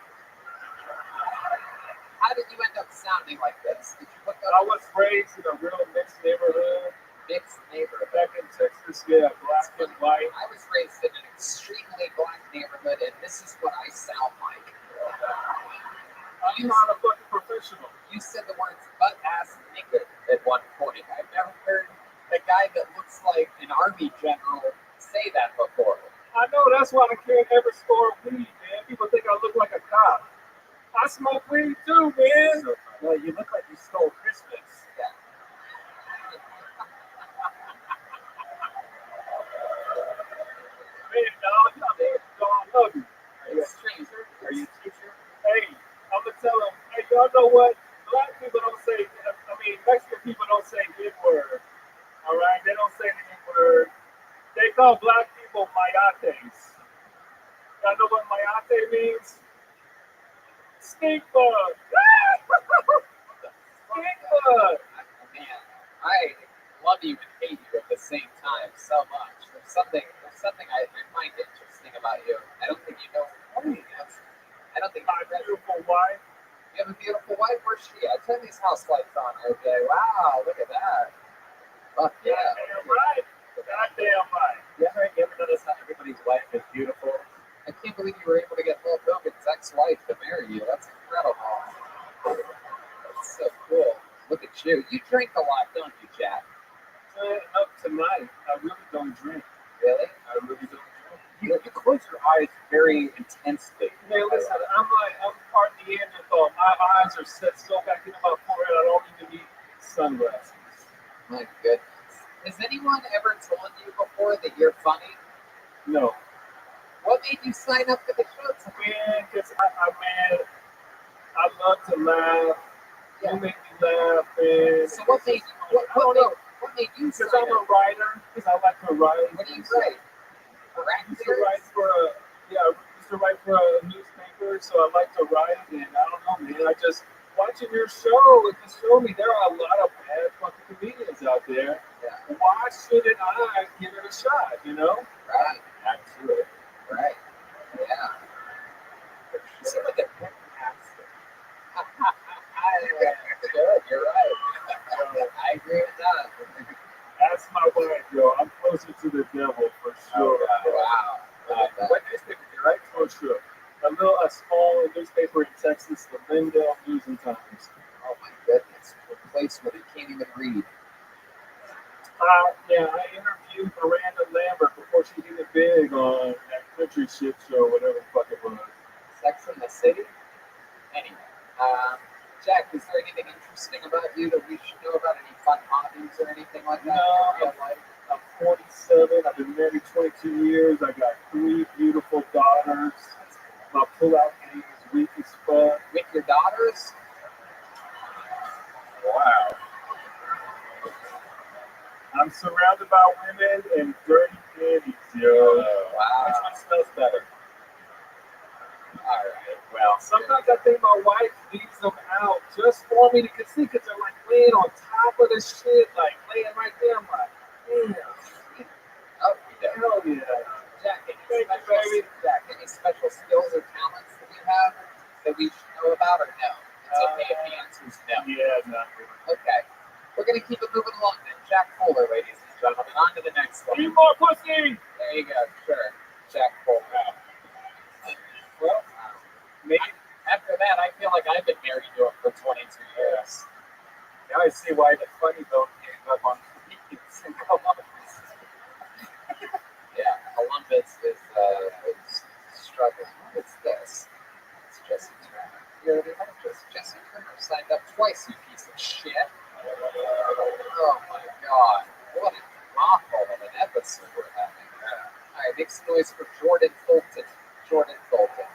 How did you end up sounding like this? Did you look I up was raised in a real mixed neighborhood. mixed neighborhood? Back in Texas, yeah, black and white. I was raised in an extremely black neighborhood, and this is what I sound like. I'm not a fucking professional. You said the words butt ass naked at one point. I've never heard a guy that looks like an army general say that before. I know, that's why I can't ever score weed, man. People think I look like a cop. I smoke weed too, man. Well, you look like you stole Christmas. Yeah. Man, dog, I love you. Are you a stranger? Are you a teacher? Hey, I'm gonna tell them, hey, y'all know what? Black people don't say, Mexican people don't say good word. All right? They don't say the good word. They call black people mayates. Y'all know what mayate means? Stink bug. Stink bug. Man, I love you and hate you at the same time so much. There's something I find interesting about you. I don't think you know what it is. I don't think My beautiful wife. you have a beautiful wife. Where's she at? Turn these house lights on, RJ. Wow, look at that. Fuck yeah. Goddamn right. Goddamn right. You ever notice how everybody's wife is beautiful? I can't believe you were able to get Hulk Hogan's ex-wife to marry you. That's incredible. That's so cool. Look at you. You drink a lot, don't you, Jack? Up tonight, I really don't drink. Really? I really don't drink. You close your eyes very intensely. Man, listen, I'm part Neanderthal. My eyes are set so back into my forehead, I don't even need sunglasses. My goodness. Has anyone ever told you before that you're funny? No. What made you sign up for the show tonight? Man, because I love to laugh. Yeah. You make me laugh, man. So what made you Because sign I'm a up? writer, because I like to write. What do you write? I used to write for a newspaper, so I like to write, and I don't know, man. I just watching your show, it just showed me there are a lot of bad fucking comedians out there. Yeah. Why shouldn't I give it a shot? You know? Right. Absolutely. Right. Yeah. You seem like a fantastic. Good. You're right. I agree with that. That's my wife, yo. I'm closer to the devil for sure. Wow. What newspaper do you write? For sure. A small newspaper in Texas, the Lindell News and Times. Oh my goodness. A place where they can't even read. Yeah, I interviewed Miranda Lambert before she did it big on that country shit show, whatever the fuck it was. Sex in the City? Anyway. Jack, is there anything interesting about you that we should know about? Any fun hobbies or anything like that? No. in real life? I'm 47. I've been married 22 years. I got 3 beautiful daughters. My pull-out game is weak as fuck. With your daughters? Wow. I'm surrounded by women and dirty panties, yo. Wow. Which one smells better? All right. Well, Sometimes I think my wife leaves them out just for me to see because they're like laying on top of the shit, like laying right there. I'm like, damn. Oh, Hell yeah. Jack, Thank you, baby. Jack, any special skills or talents that you have that we should know about or no? It's okay if the answer is no. Yeah, no. Okay. We're going to keep it moving along then. Jack Fuller, ladies and gentlemen. On to the next one. Need more pussy. There you go. Sure. Jack Fuller. Well, Maybe. after that, I feel like I've been married to him for 22 years. Now I see why the funny bone came up on Phoenix and Columbus. Yeah, Columbus is struggling. What is this? It's Jesse Turner. You already know Jesse Turner signed up twice, you piece of shit. Oh my god. What a awful of an episode we're having. Alright, make some noise for Jordan Fulton. Jordan Fulton.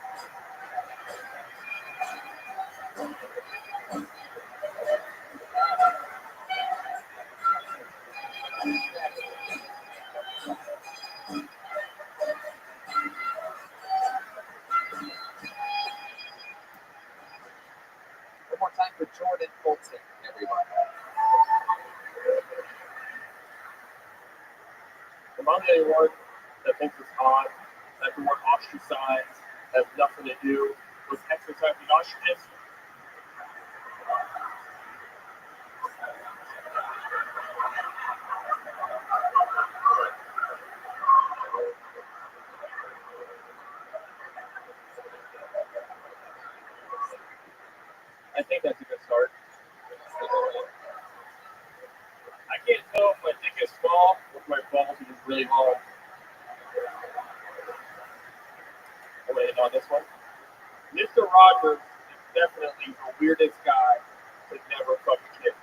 One more time for Jordan Fulton, everybody. Among anyone that thinks it's odd, everyone ostracized, has nothing to do with exercising ostriches. I think that's a good start. I can't tell if my dick is small or if my balls are just really long. I'm gonna end on this one. Mr. Rogers is definitely the weirdest guy to never fuck a kid.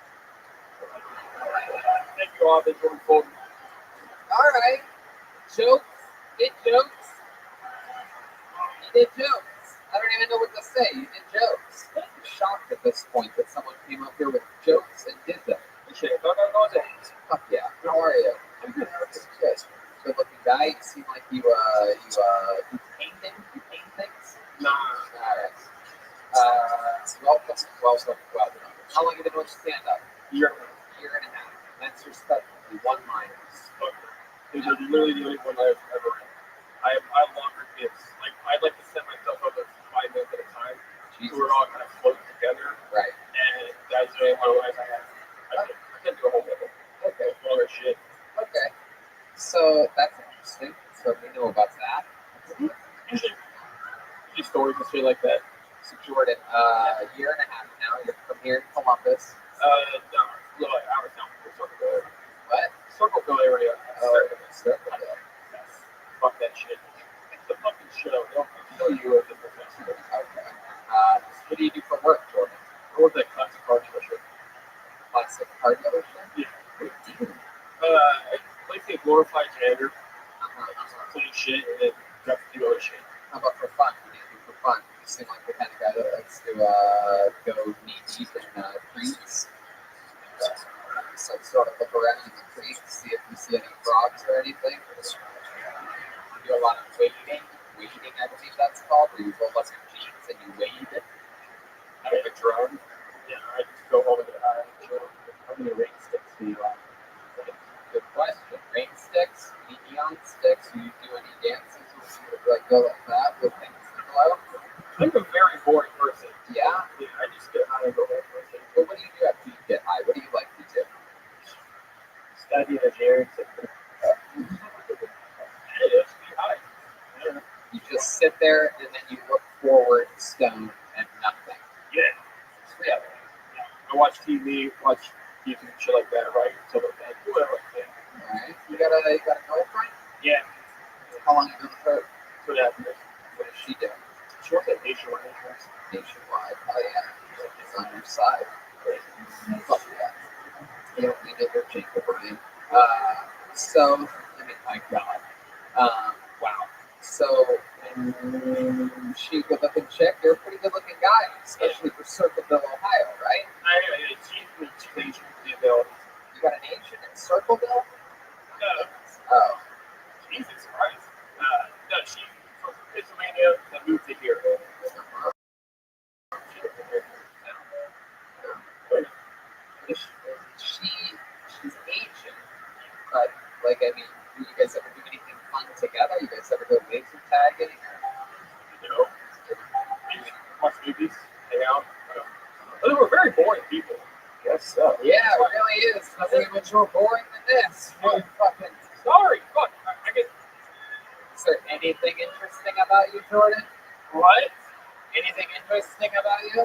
Thank you all, Jordan Fulton. Alright. Jokes. Did jokes. You did jokes. I don't even know what to say. You did jokes. I'm shocked at this point that someone came up here with jokes and did them. Fuck yeah. How are you? I'm good. Good. Good looking guy. You seem like you painting? You paint things? Nah. Alright. Welcome. How long have you been doing stand up? Year. Year and a half. That's respectfully one-liners. These are literally the only one I've ever read. I have longer bits. Like I'd like to set myself up as 5 minutes at a time. Jesus. So we're all kind of float together. Right. And that's the only one I have. I can do a whole bit. Okay. Longer shit. Okay. So that's interesting. So we know about that. Usually stories and shit like that. So Jordan, a year and a half now. You're from here in Columbus. No, little like hours down from Circleville. What? Circleville area. Circleville. Fuck that shit. It's the fucking show. They'll kill you as a professional. Okay. What do you do for work, Jordan? I work at classic car dealership. Classic car dealership? Yeah. What do you do? Placing a glorified janitor, Uh-huh. clean shit, and then got to do other shit. How about for fun? What do you do for fun? You seem like the kind of guy that likes to go knee deep in creeks. So sort of look around in the creek, see if you see any frogs or anything. You do a lot of wading. Wading, I believe that's called, where you roll up your jeans and you wade. I have a drone. Yeah, I just go over the How many rain sticks do you have? Good question. Rain sticks, any neon sticks? Do you do any dances where you like go like that with things that glow? I'm a very boring person. Yeah. I just get high and go home. Well, what do you do after you get high? What do you like to do? Study the lyrics. You just sit there and then you look forward, stone, and nothing. Yeah. Really? I watch TV, watch YouTube, shit like that, right? So like that, do whatever I can. Alright. You got a girlfriend? Yeah. How long have you been with her? So that What does she do? she works at Nationwide Insurance. Nationwide. Oh yeah. It's on your side. Fuck yeah. You don't need it or Jacob, Brian. So, I mean, my God. Wow. So, she a good looking chick. You're a pretty good looking guy, especially for Circleville, Ohio, right? She's Asian, Bill. You got an Asian in Circleville? No. Oh. Jesus Christ. No, she's from Pennsylvania that moved to here. fun together? You guys ever go laser tagging? You know, maybe watch movies, hang out. But we're very boring people. Yes, so. Yeah, it really is. Nothing much more boring than this. Really fucking. Sorry, fuck. I get Is there anything interesting about you, Jordan? what? Anything interesting about you?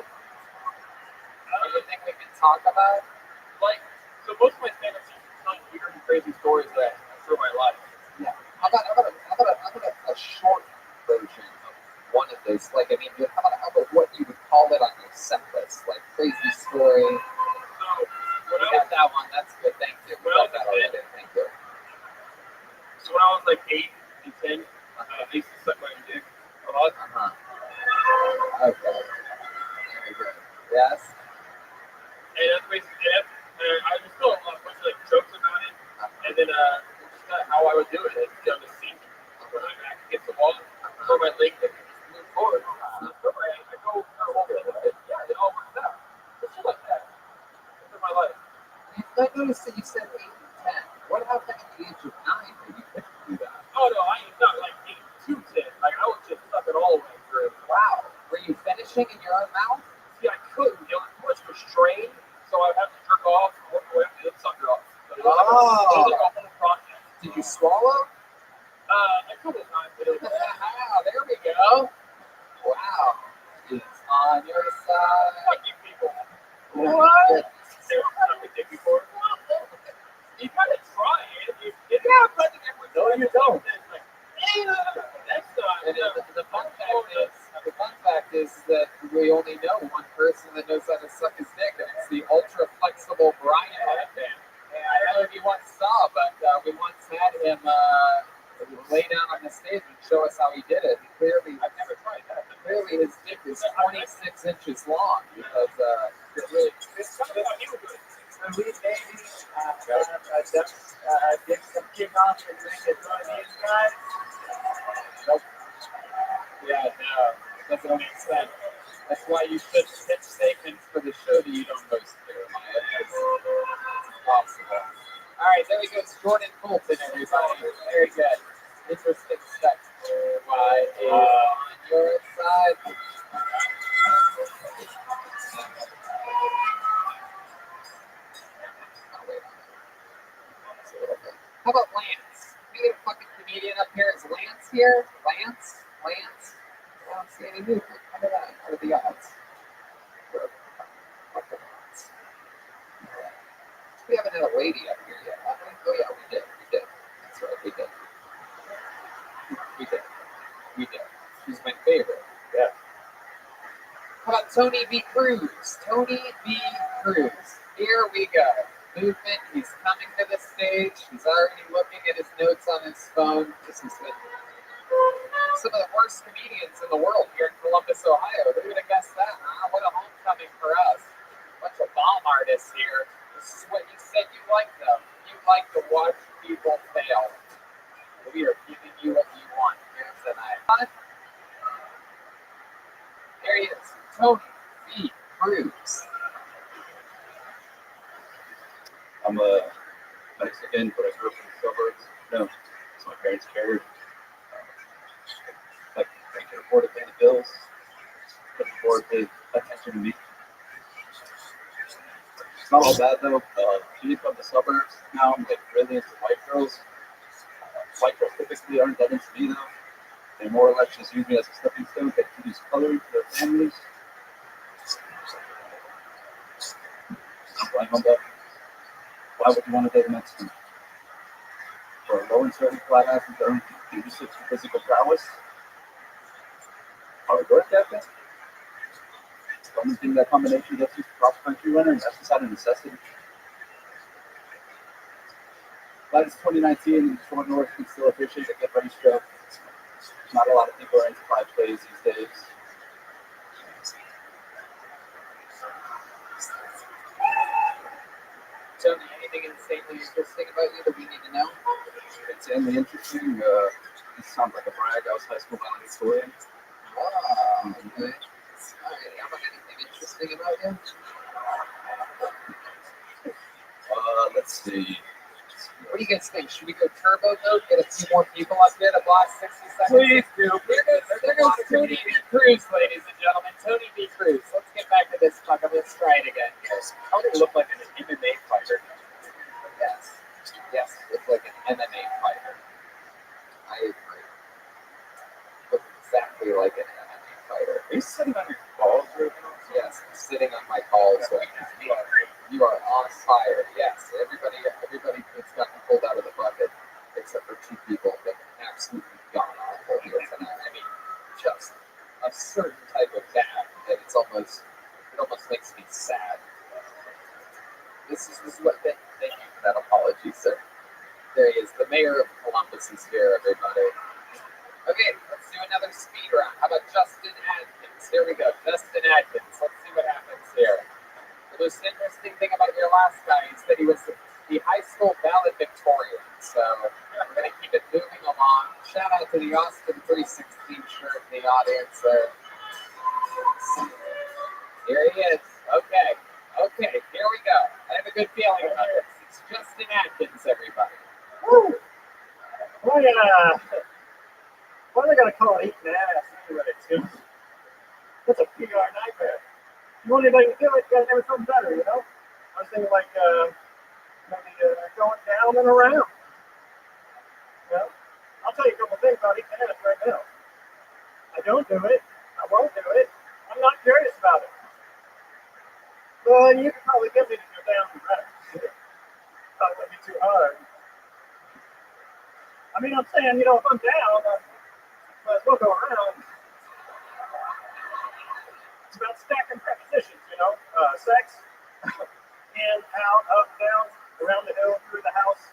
Anything we can talk about? Like, so most of my fantasies are telling weird and crazy stories that through my life. Yeah. How about a short version of one of those? Like, I mean, how about what you would call it on your set list? Like, crazy story. So, We got that one. That's good. Thank you. We got that already. Thank you. so when I was like 8 and 10, I used to suck my own dick a lot. Okay. Very good. Yes. And that's basically it. And I just told a bunch of like jokes about it. And then just how I would do it. It's the sink when I'm back against the wall, throw my legs and just move forward. I go hold it. Yeah, it all works out. It's shit like that. It's in my life. I noticed that you said 8 and 10. What happened at the age of 9 that you couldn't do that? Oh no, I am not like 8 to 10. Like I was just sucking all the way through. Wow. Were you finishing in your own mouth? See, I couldn't. It was too much restrained, so I would have to jerk off and work my way up the lip sucker off. So it was like a whole process. Did you swallow? A couple of times, but it was There we go. Wow. It's on your side. fucking people. What? They were kind of dick before. You gotta try it. Yeah, but No, you don't. Like, next And time. the fun fact is that we only know one person that knows how to suck his dick, and it's the ultra flexible Brian Headband. And I don't know if you once saw, but we once had him lay down on the stage and show us how he did it. And clearly, I've never tried that. clearly his dick is 26 inches long because it really. It's kind of how he would do it. So we maybe get some kickoff and drink it for these guys. Nope. Yeah, no, doesn't make sense. That's why you should pitch statements for the show that you don't host, Jeremiah. It's possible. All right, there we go. It's Jordan Fulton, everybody. Very good. Interesting stuff. Why is on your side? How about Lance? Can we get a fucking comedian up here? Is Lance here? Lance? I don't see any movement. How about that? What are the odds? Fucking odds. We haven't had a lady up here yet, have we? Oh yeah, we did. That's right, we did. She's my favorite. Yeah. How about Tony B. Cruz? Tony B. Cruz. Here we go. Movement. He's coming to the stage. He's already looking at his notes on his phone. This has been some of the worst comedians in the world here in Columbus, Ohio. Who would have guessed that? Huh? What a homecoming for us. Bunch of bomb artists here. This is what you said you like, though. You like to watch people fail. We are giving you what you want here tonight. There he is. Tony B. Cruz. I'm a Mexican, but I grew up in the suburbs. No, so my parents cared. Like, I can afford to pay the bills. Couldn't afford to pay attention to me. It's not all bad though. Being from the suburbs now, I'm like really into white girls. White girls typically aren't that into me though. They more or less just use me as a stepping stone to introduce color to their families. Like, why would you want to date a Mexican? For a low and sturdy flat ass and don't do such physical prowess? Are we good at that? The only thing that combination gets you to cross country runner, and that's just out of necessity. Glad it's 2019 and Short North can still appreciate a good race stroke. Not a lot of people are into 5Ks these days. Tony, anything insanely interesting about you that we need to know? Insanely interesting. This sounds like a brag. I was high school valedictorian. Oh, okay. Alright, how about anything interesting about you? Let's see. What do you guys think? Should we go turbo mode? Get a few more people up here to blast 60 seconds? Please do. There goes Tony B. Cruz, ladies and gentlemen. Tony B. Cruz. Let's get back to this fucker. Let's try it again. Tony looked like an MMA fighter. Yes. Yes, looks like an MMA fighter. I agree. Looks exactly like an MMA fighter. Are you sitting on your balls right now? Yes, I'm sitting on my balls right now. You are on fire. Yes, everybody that's gotten pulled out of the bucket, except for two people that absolutely gone awful here tonight. I mean, just a certain type of bad that it almost makes me sad. This is what. Thank you for that apology, sir. There he is. The mayor of Columbus is here, everybody. Okay, let's do another speed round. How about Justin Adkins? Here we go. Justin Adkins. Let's see what happens here. The most interesting thing about your last guy is that he was the high school valedictorian. So we're going to keep it moving along. Shout out to the Austin 316 shirt in the audience there. Here he is. Okay, here we go. I have a good feeling about this. It's Justin Adkins, everybody. Woo! Why they gotta call it eating ass anyway, too? That's a PR nightmare. You want anybody to do it, you gotta have something better, you know? I was thinking like maybe going down and around. You know? I'll tell you a couple things about eating ass right now. I don't do it. I won't do it. I'm not curious about it. But you can probably get me to go down and around. Probably wouldn't be too hard. I mean, I'm saying, you know, if I'm down, I might as well go around. It's about stacking prepositions, you know, sex, in, out, up, down, around the hill, through the house,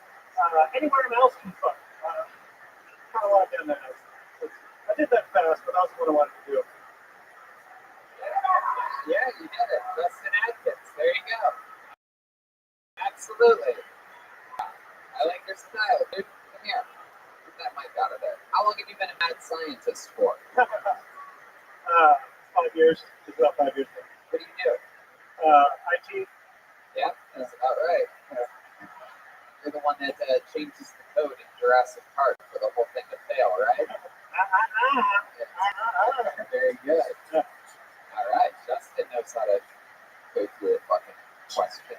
anywhere else can fuck. Kind of like doing that. I did that fast, but that was what I wanted to do. Yeah, you did it. Justin Adkins. There you go. Absolutely. I like your style, dude. Come here. Get that mic out of there. How long have you been a mad scientist for? 5 years. It's about 5 years now. What do you do? IT. Yeah, that's about right. You're the one that changes the code in Jurassic Park for the whole thing to fail, right? Very good. All right, Justin knows how to go through a fucking question.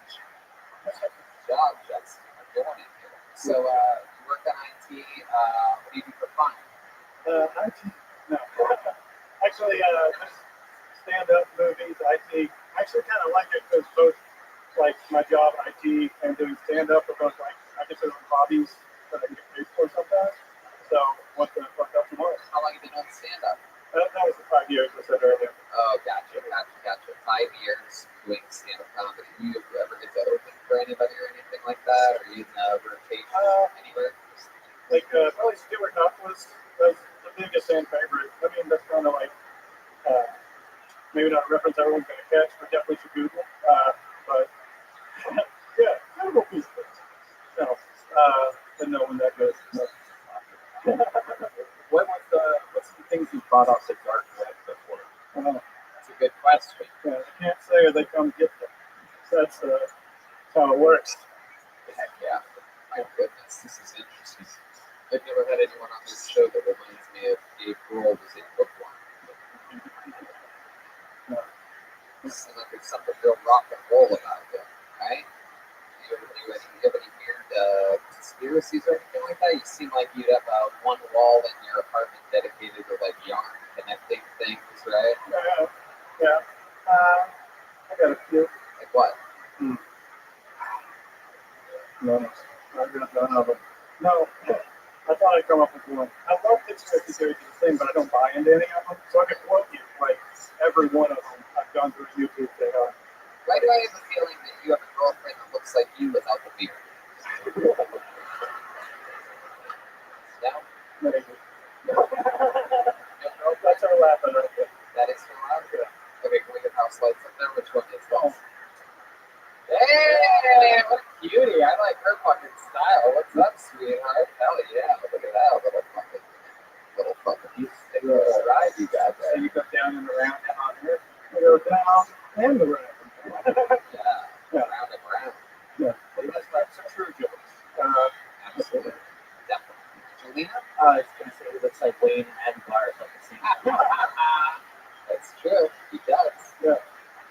Good job, Justin. We're doing it here. So, you work on IT. What do you do for fun? IT. No. Actually, just stand-up movies, IT. I actually kind of like it because both, like, my job, IT, and doing stand-up are both, like, I consider them hobbies that I can get paid for sometimes. So, what the fuck up tomorrow? How long have you been doing stand-up? That was the 5 years I said earlier. Oh, gotcha. 5 years doing stand-up comedy. Do you ever get to open for anybody or anything like that? Or are you in the rotation anywhere? Like, probably Stuart Huff was the biggest and favorite. I mean, that's kind of like, maybe not a reference everyone's going to catch, but definitely should Google. But, yeah, Google piece of it. No, didn't know when that goes. No. What's the things you brought off the dark web before? That's a good question. Yeah, they can't say or they come get them. So that's how it works. Heck yeah. My goodness, this is interesting. I've never had anyone on this show that reminds me of Dave Grohl as a bookworm. This seems like there's something real rock and roll about him, right? Do you have any weird conspiracies or anything like that? You seem like you'd have one wall in your apartment dedicated to like yarn connecting things, right? Yeah. I got a few. Like what? No, I got none of them. No, I thought I'd come up with one. I love conspiracy theories as a thing, but I don't buy into any of them. So I could quote you like every one of them I've gone through YouTube. Why do I have a feeling that you have a girlfriend that looks like you without the beard? No? Maybe. That's our laughing right there. That is for loud? Okay, can we get house lights up there? Which one is this? Hey, what a cutie. I like her fucking style. What's up, sweetheart? Hell yeah, look at that little fucking piece of ride you got there. So you go down and around and on here. You go down and around. Yeah, round and round. Yeah. That's a true joke. was going to say he looks like Wayne and Garth at the same time. That's true. He does. Yeah.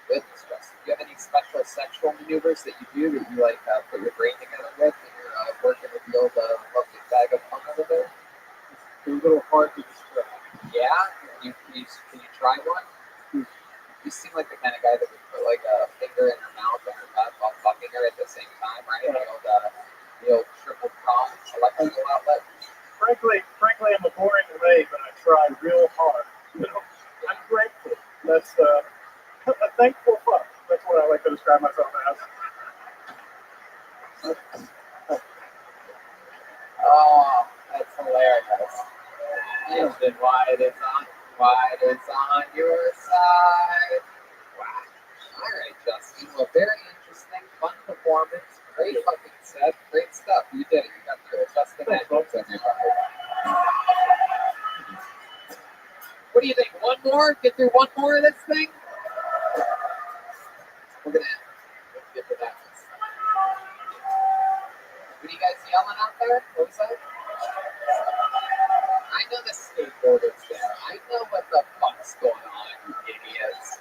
Goodness, Justin. Do you have any special sexual maneuvers that you do that you like put your brain together with when you're working with the old lovely bag of fun over there? It's a little hard to describe. Yeah? Can you try one? You seem like the kind of guy that would put like a finger in her mouth and her butt while fucking her at the same time, right? The old triple prong electrical outlet. Frankly, I'm a boring ray, but I try real hard. You know, I'm grateful. That's a thankful fuck. That's what I like to describe myself as. Oh, that's hilarious. And why it is on your side. Wow. All right, Justin. Well, very interesting, fun performance. Great fucking set. Great stuff. You did it. You got through it. Justin Edmonds, everybody. What do you think? One more? Get through one more of this thing? We're gonna get to that. What are you guys yelling out there? What was that? I know the skateboarder's there. I know what the fuck's going on, you idiots.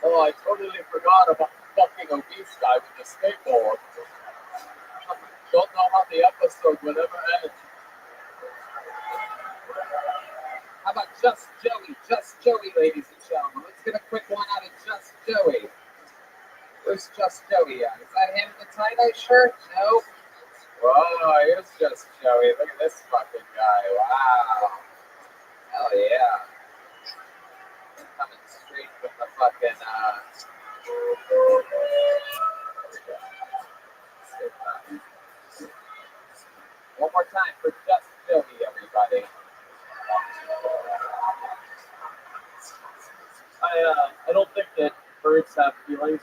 Oh, I totally forgot about the fucking obese guy with the skateboard. Don't know how the episode will ever end. How about Just Joey? Just Joey, ladies and gentlemen. Let's get a quick one out of Just Joey. Where's Just Joey at? Is that him in the tie-dye shirt? No. Whoa, here's Just Joey. Look at this fucking guy. Wow. Hell yeah. Coming straight from the fucking, one more time for Just Joey, everybody. I don't think that birds have feelings,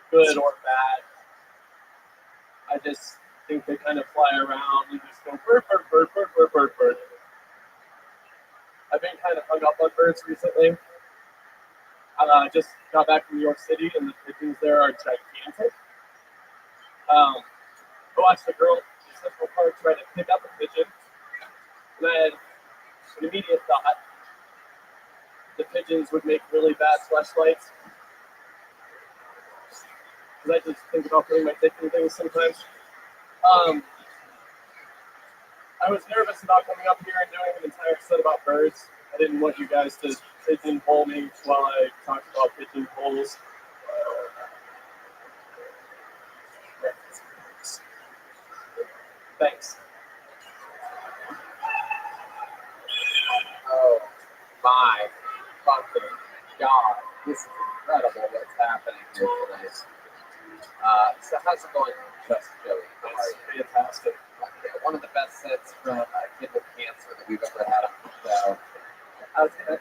good or bad. I just think they kind of fly around and just go bird, bird, bird, bird, bird, bird, bird. I've been kind of hung up on birds recently. I just got back from New York City, and the pigeons there are gigantic. I watched a girl in Central Park try to pick up a pigeon, and I had an immediate thought: the pigeons would make really bad fleshlights. Because I just think about putting my dick in things sometimes. I was nervous about coming up here and doing an entire set about birds. I didn't want you guys to pigeonhole me while I talked about pigeonholes. Thanks. Oh my fucking god. This is incredible what's happening here today. So how's it going, Just Joey? How are you? Fantastic. Okay, one of the best sets from a kid with cancer that we've ever had on the show.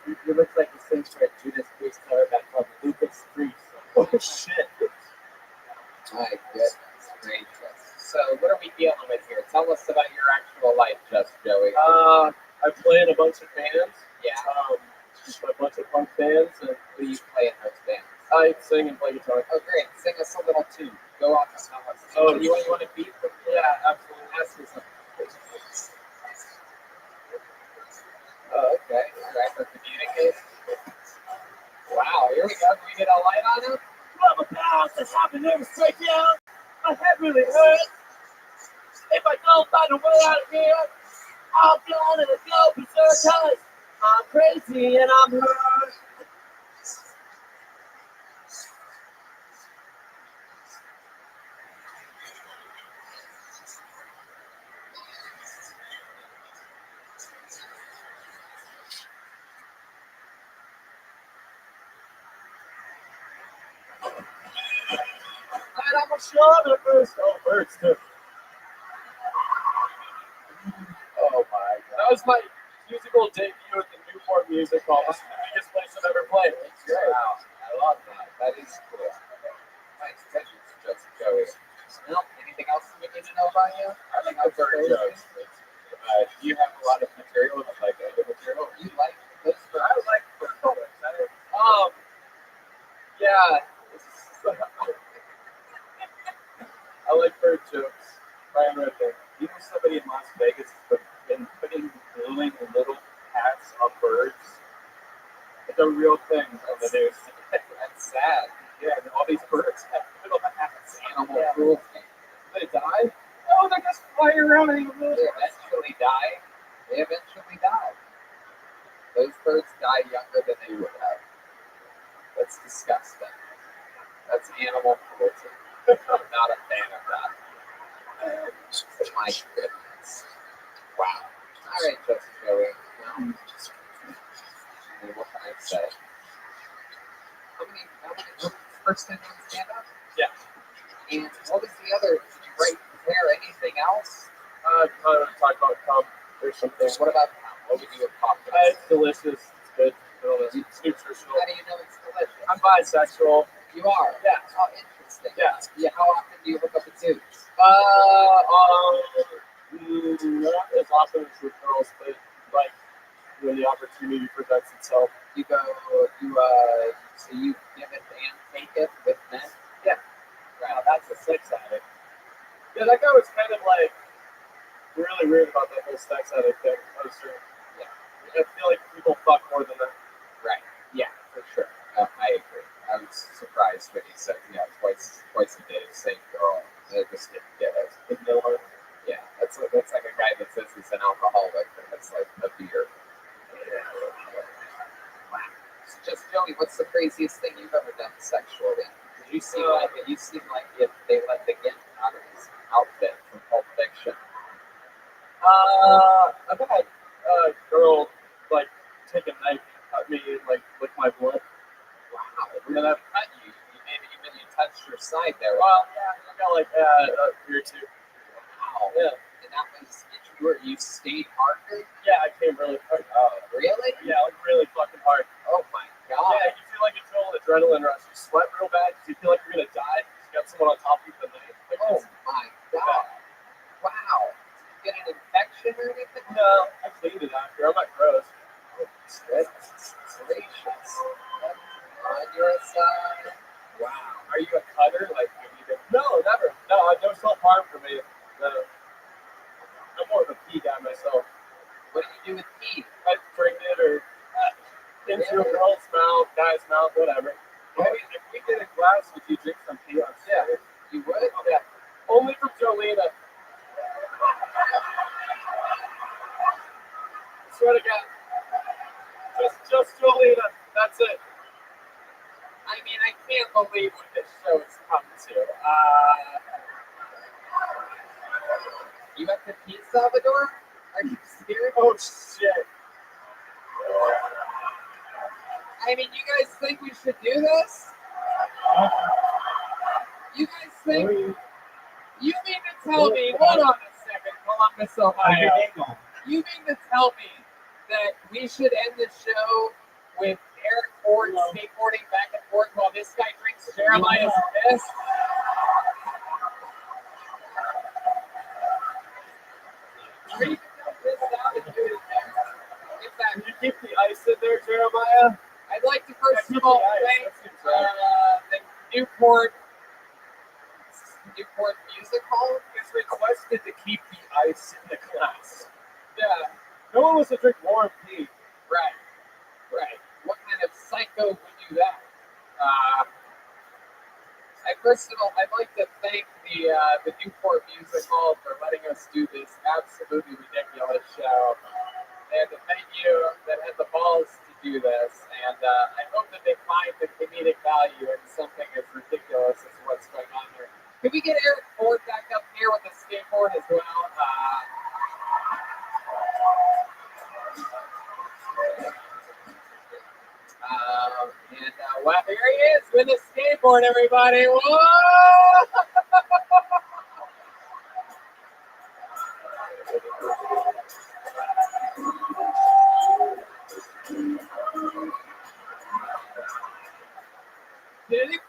You look like the same for a Judas Priest quarterback called Lucas Priest. Oh shit. My goodness gracious. So what are we dealing with here? Tell us about your actual life, Just Joey. I play in a bunch of bands. Yeah. A bunch of punk bands, and What do you play in those bands? I sing and play guitar. Oh great, sing us a little tune. Go off and tell us. Oh, you want to beat them? Yeah, absolutely. Ask me something. Oh, okay. All right, for communicate. Wow, here we go. Can we get a light on him? Rubber pounds, that's happening every straight down. My head really hurts. If I don't find a way out of here, I'll go and go berserk. I'm crazy and I'm hurt. And I'm a short birds. Oh, birds too. Oh my That god. was my musical debut at the Newport Music Hall. This is the biggest place I've ever played. Wow, I love that. That is cool. Nice attention to Just Joey. Well, anything else we need to know about you? I like the bird jokes. Do you have a lot of material that's like other material? You like those birds? I like bird jokes. Yeah. I like bird jokes. Ryan right there. You know somebody in Las Vegas has been the real thing on the news. That's sad. Yeah, and all these birds have little hats. It's animal cruelty. They die? No, they're just flying around in the They wilderness. eventually die. They eventually die. Those birds die younger than they would have. That's disgusting. That's animal cruelty. I'm not a fan of that. My goodness. Wow. All right, just Joey. Well, I mean, what can I say? How many first time on stand up? Yeah. And what was the other? Did you write there anything else? Talk about cum or something. What about what would you have talked about? It's delicious. It's good. It's nutritional. How do you know it's delicious? I'm bisexual. You are? Yeah. Oh, interesting. Yeah. How often do you hook up with dudes? Not as often as with girls, but like when the opportunity presents itself. You go, so you give it and take it with men? Yeah. Right. Wow, that's a sex addict. Yeah, that guy was kind of like really weird about that whole sex addict thing. Yeah. I feel like people fuck more than that. Right. Yeah, for sure. I agree. I was surprised when he said, twice a day, same girl. I just didn't get it. Yeah, that's like a guy that says he's an alcoholic and it's like a beer. Wow. So just Joey, what's the craziest thing you've ever done sexually? You seem like if they let the get out of his outfit from Pulp Fiction. I've had a girl like take a knife and cut me and like lick my blood. Wow, and then I've cut you. Maybe you touched your side there. Well, yeah, I got like a year or two. Wow. Yeah. And that was you stayed harder? Yeah, I came really hard. Really? Yeah, like really fucking hard. Oh my god. Yeah, you feel like you feel an adrenaline rush. You sweat real bad because you feel like you're gonna die. You got someone on top of you with a knife. Like, Oh my god. Wow. Did you get an infection or anything? no, I cleaned it after. I'm not gross. Oh, goodness gracious. On your side. Wow. Are you a cutter? Like, no, never. No, no self harm for me. No. I'm more of a pee guy myself. What do you do with pee? I drink it or into a girl's mouth, guy's mouth, whatever. If we get a glass, would you drink some pee on stage? You would? Yeah. Only from Jolena. Swear to God. Just Jolena. That's it. I mean, I can't believe what this show has come to. You went to pee, Salvador? Are you serious? Oh, shit. I mean, you guys think we should do this? You guys think? You mean to tell me, hold on a second, Columbus, Ohio. You mean to tell me that we should end the show with Eric Ford skateboarding back and forth while this guy drinks Jeremiah's piss? Are you gonna piss out and do it again? Get that. Can you keep the ice in there, Jeremiah? I'd like to first of all thank the Newport Music Hall. It's requested to keep the ice in the glass. Yeah, No one wants to drink warm pee. right. What kind of psycho would do that? First of all, I'd like to thank the Newport Music Hall for letting us do this absolutely ridiculous show. They had the venue that had the balls to do this, and I hope that they find the comedic value in something as ridiculous as what's going on here. Could we get Eric Ford back up here with the skateboard as well? Wow, here he is with a skateboard, everybody. Whoa! Did it?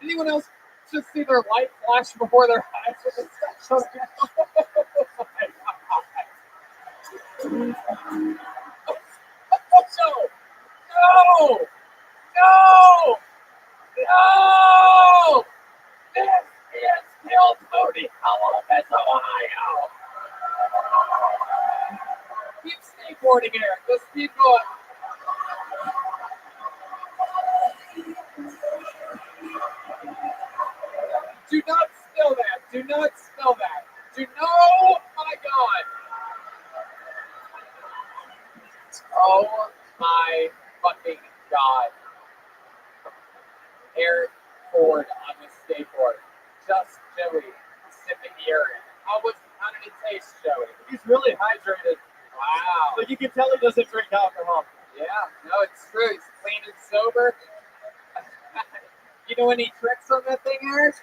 Anyone else just see their light flash before their eyes with the stuff? No! No! No! This is still Tony Columbus, Ohio! Keep skateboarding, Eric. Let's keep going. Do not spill that. Do not spill that. Do no, my God. Oh my fucking God. Eric Ford on the skateboard. Just Joey sipping the urine. How did it taste, Joey? He's really hydrated. Wow. Like you can tell he doesn't drink alcohol. Yeah, no, it's true. He's clean and sober. You know any tricks on that thing, Eric?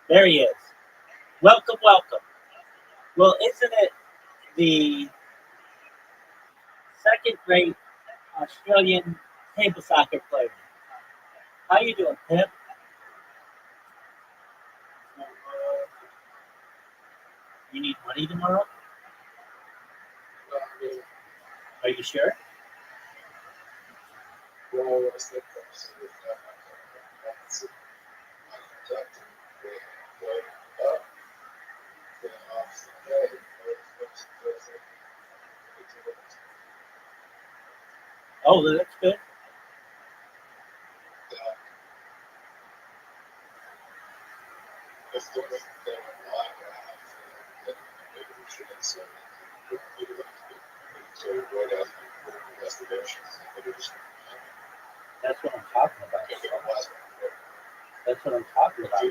There he is. Welcome, welcome. Well, isn't it the second-rate Australian table soccer player? How you doing, Pip? You need money tomorrow? Are you sure? Oh, that's good. That's what I'm talking about. That's what I'm talking about.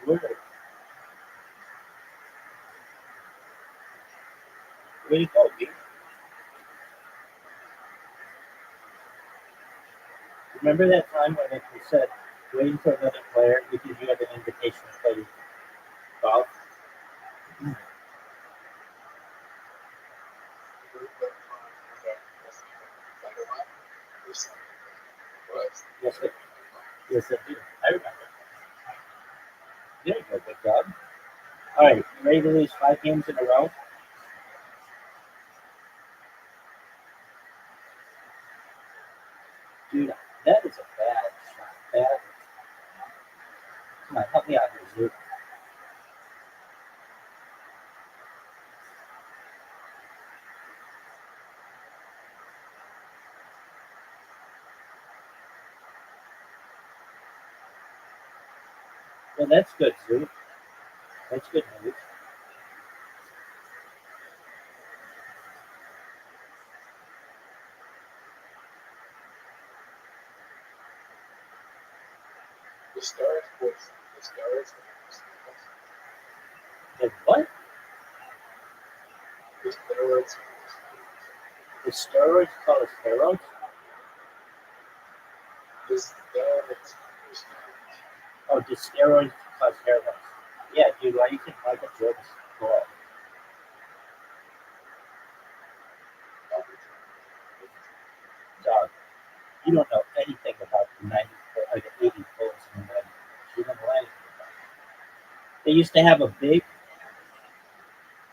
Word. Where you go, B? Remember that time when it was said, waiting for another player because you had an invitation to play golf? Yes, it, yes, it did. I remember. There you go, good job. All right, you ready to lose 5 games in a row? Dude, that is a bad shot. Bad. Come on, help me out here, dude. Well, that's good, Zoo. That's good news. The what? The steroids called steroids? Oh, the steroids cause hair loss. Yeah, dude, why do you think Michael Jordan's cool? Dog, you don't know anything about the 90s, or the 80s Bulls in the 90s. You don't know anything about it. They used to have a big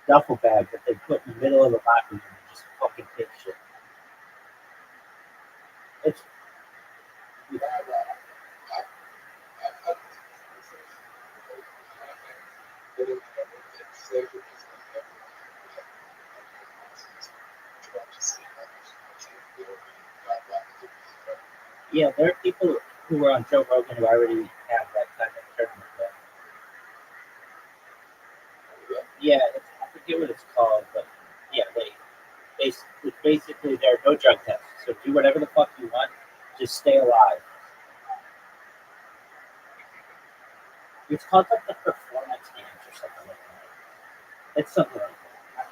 duffel bag that they put in the middle of the locker room and just fucking take shit. It's yeah, there are people who are on Joe Rogan who already have that kind of tournament. Yeah, I forget what it's called, but yeah, it's basically there are no drug tests. So do whatever the fuck you want, just stay alive. It's called like the performance games or something like that. It's something like that.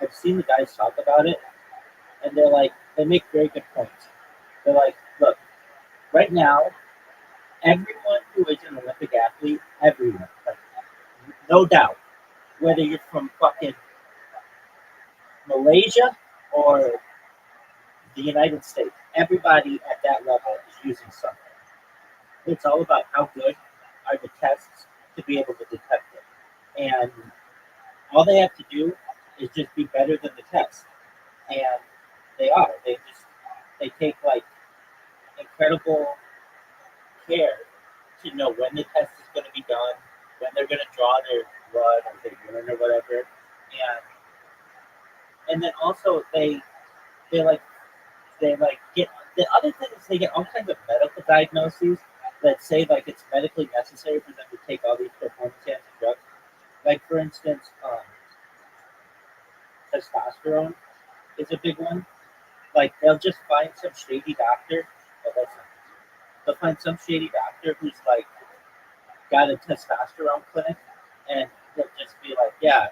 I've seen the guys talk about it, and they're like, they make very good points. They're like, look, right now, everyone who is an Olympic athlete, everyone, like, no doubt, whether you're from fucking Malaysia or the United States, everybody at that level is using something. It's all about how good are the tests to be able to detect it. And all they have to do is just be better than the test. And they are. They take like incredible care to know when the test is going to be done, when they're going to draw their blood or their urine or whatever. And then also they like get the other thing is they get all kinds of medical diagnoses that say like it's medically necessary for them to take all these performance enhancing drugs. Like for instance, testosterone is a big one. Like they'll just find some shady doctor. Oh, that's not, they'll find some shady doctor who's like got a testosterone clinic, and they'll just be like, yeah,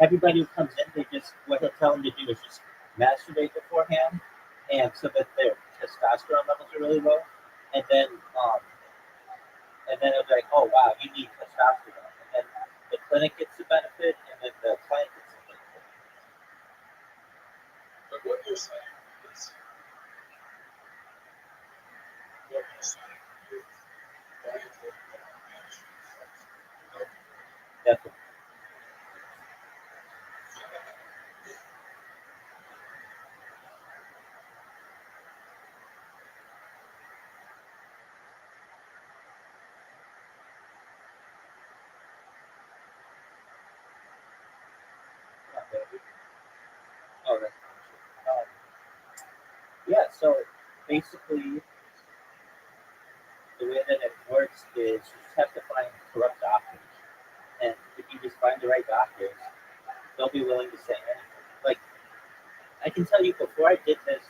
everybody who comes in, they just what he'll tell them to do is just masturbate beforehand, and so that their testosterone levels are really low, and then it'll be like, oh wow, you need testosterone, and then the clinic gets the benefit, and then the client gets the benefit. But what you're saying is, dietary management. Definitely. Oh, that's yeah. So basically, the way that it works is you just have to find corrupt doctors, and if you just find the right doctors, they'll be willing to say anything. Like I can tell you, before I did this,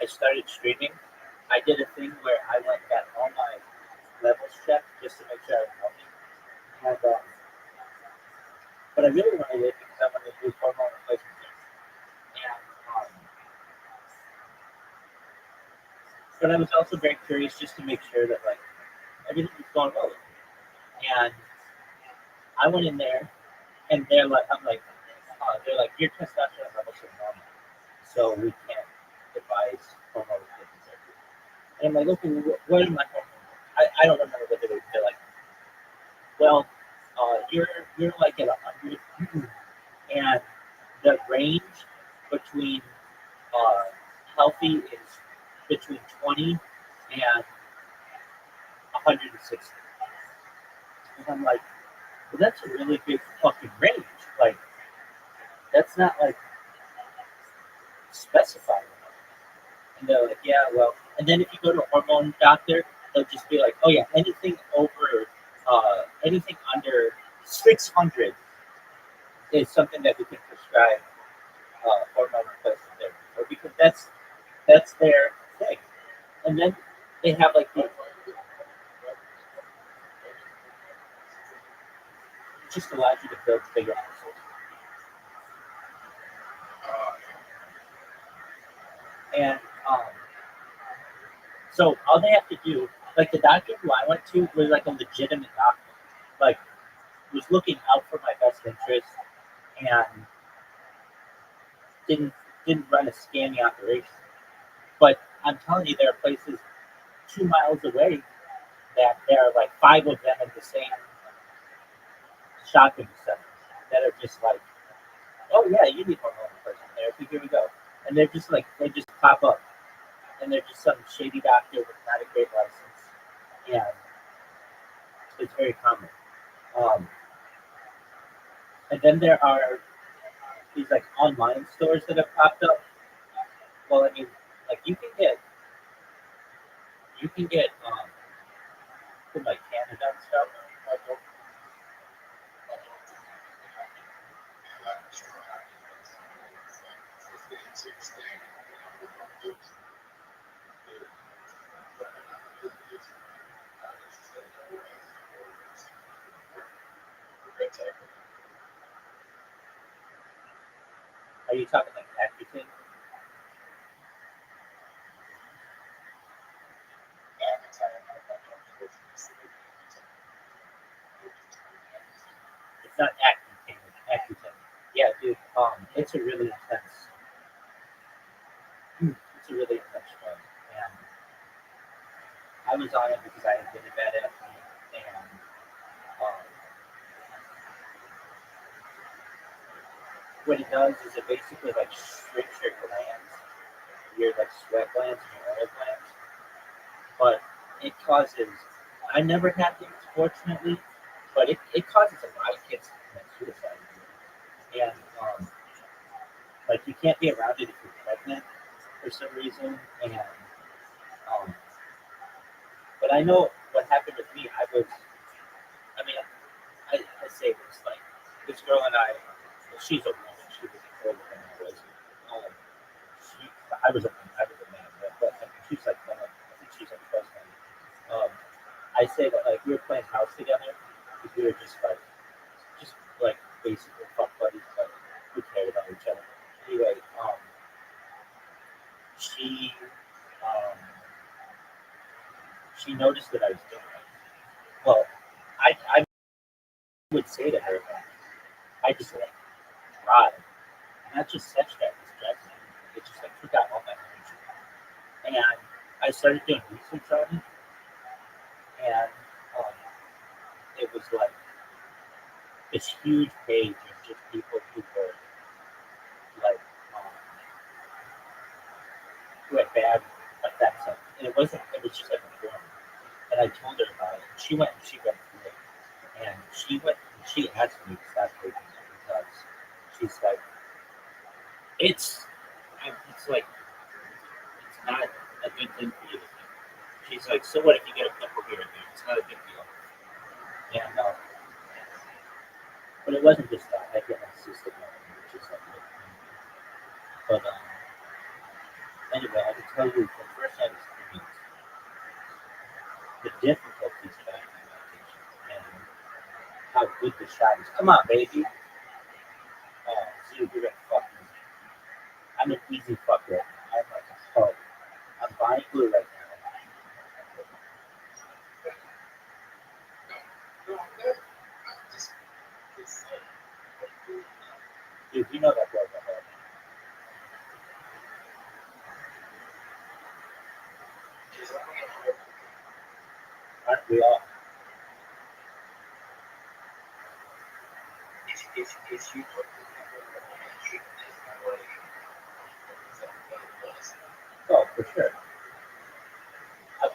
I started streaming. I did a thing where I went and got all my levels checked just to make sure I was healthy. And, but I really wanted it because I wanted to do hormone replacement therapy. And, but I was also very curious just to make sure that like everything was going well. And I went in there, and they're like, your testosterone levels are normal, so we can't advise hormone replacement therapy. And I'm like, okay, what are my hormones? I don't remember what they were. They're like, well, you're like at 100, and the range between healthy is between 20 and 160. And I'm like, well, that's a really big fucking range. Like, that's not like specified. And they're like, yeah, well, and then if you go to a hormone doctor, they'll just be like, oh yeah, anything under 600 is something that we can prescribe hormone replacement therapy for, because that's their thing. And then they have like it just allows you to build bigger muscles. And so all they have to do, like the doctor who I went to was like a legitimate doctor, like was looking out for my best interest, and didn't didn't run a scammy operation. But I'm telling you, there are places 2 miles away that there are like five of them in the same shopping center that are just like, oh yeah, you need hormone replacement therapy. Here we go, and they're just like they just pop up, and they're just some shady doctor with not a great license, and it's very common. Um, and then there are these like online stores that have popped up. Well, I mean, like you can get from like Canada and stuff. Like, are you talking like Accutane? It's not Accutane. It's Accutane. Yeah, dude. It's a really intense. It's a really intense drug, and I was on it because I had been a bad athlete, and um, what it does is it basically like shrinks your glands, your like sweat glands and your oil glands, but it causes. I never had these, fortunately, but it causes a lot of kids to commit suicide. And like you can't be around it if you're pregnant for some reason. And um, but I know what happened with me. I mean, I say this like this girl and I. She's a woman. She was older than I was. Um, I was a man, but I mean, she's like one of, I think she's like close to me. I say that like we were playing house together because we were just like basically fuck buddies, but we cared about each other. Anyway, noticed that I was doing it. Well, I would say to her, I just like drive. And that's just such that distracting. It just like took out all my energy. And I started doing research on it, and um, it was like this huge page of just people who were like who had bad effects of it. And it wasn't. It was just like a forum. And I told her about it. And she went through it, and she asked me to stop taking it because she's like, it's like it's not a good thing for you to do. She's like, so what if you get a pimple here and there? It's not a big deal. And but it wasn't just that. I get my sister which is like, but anyway, I can tell you from first-hand experience the difficulties of acting meditation and how good the shot is. Come on, baby. Dude, you're gonna fuck me. I'm an easy fuck right now. I'm like a hoe. I'm buying glue right now. Dude, you know that girl's a hoe. Aren't we all? Oh, for sure.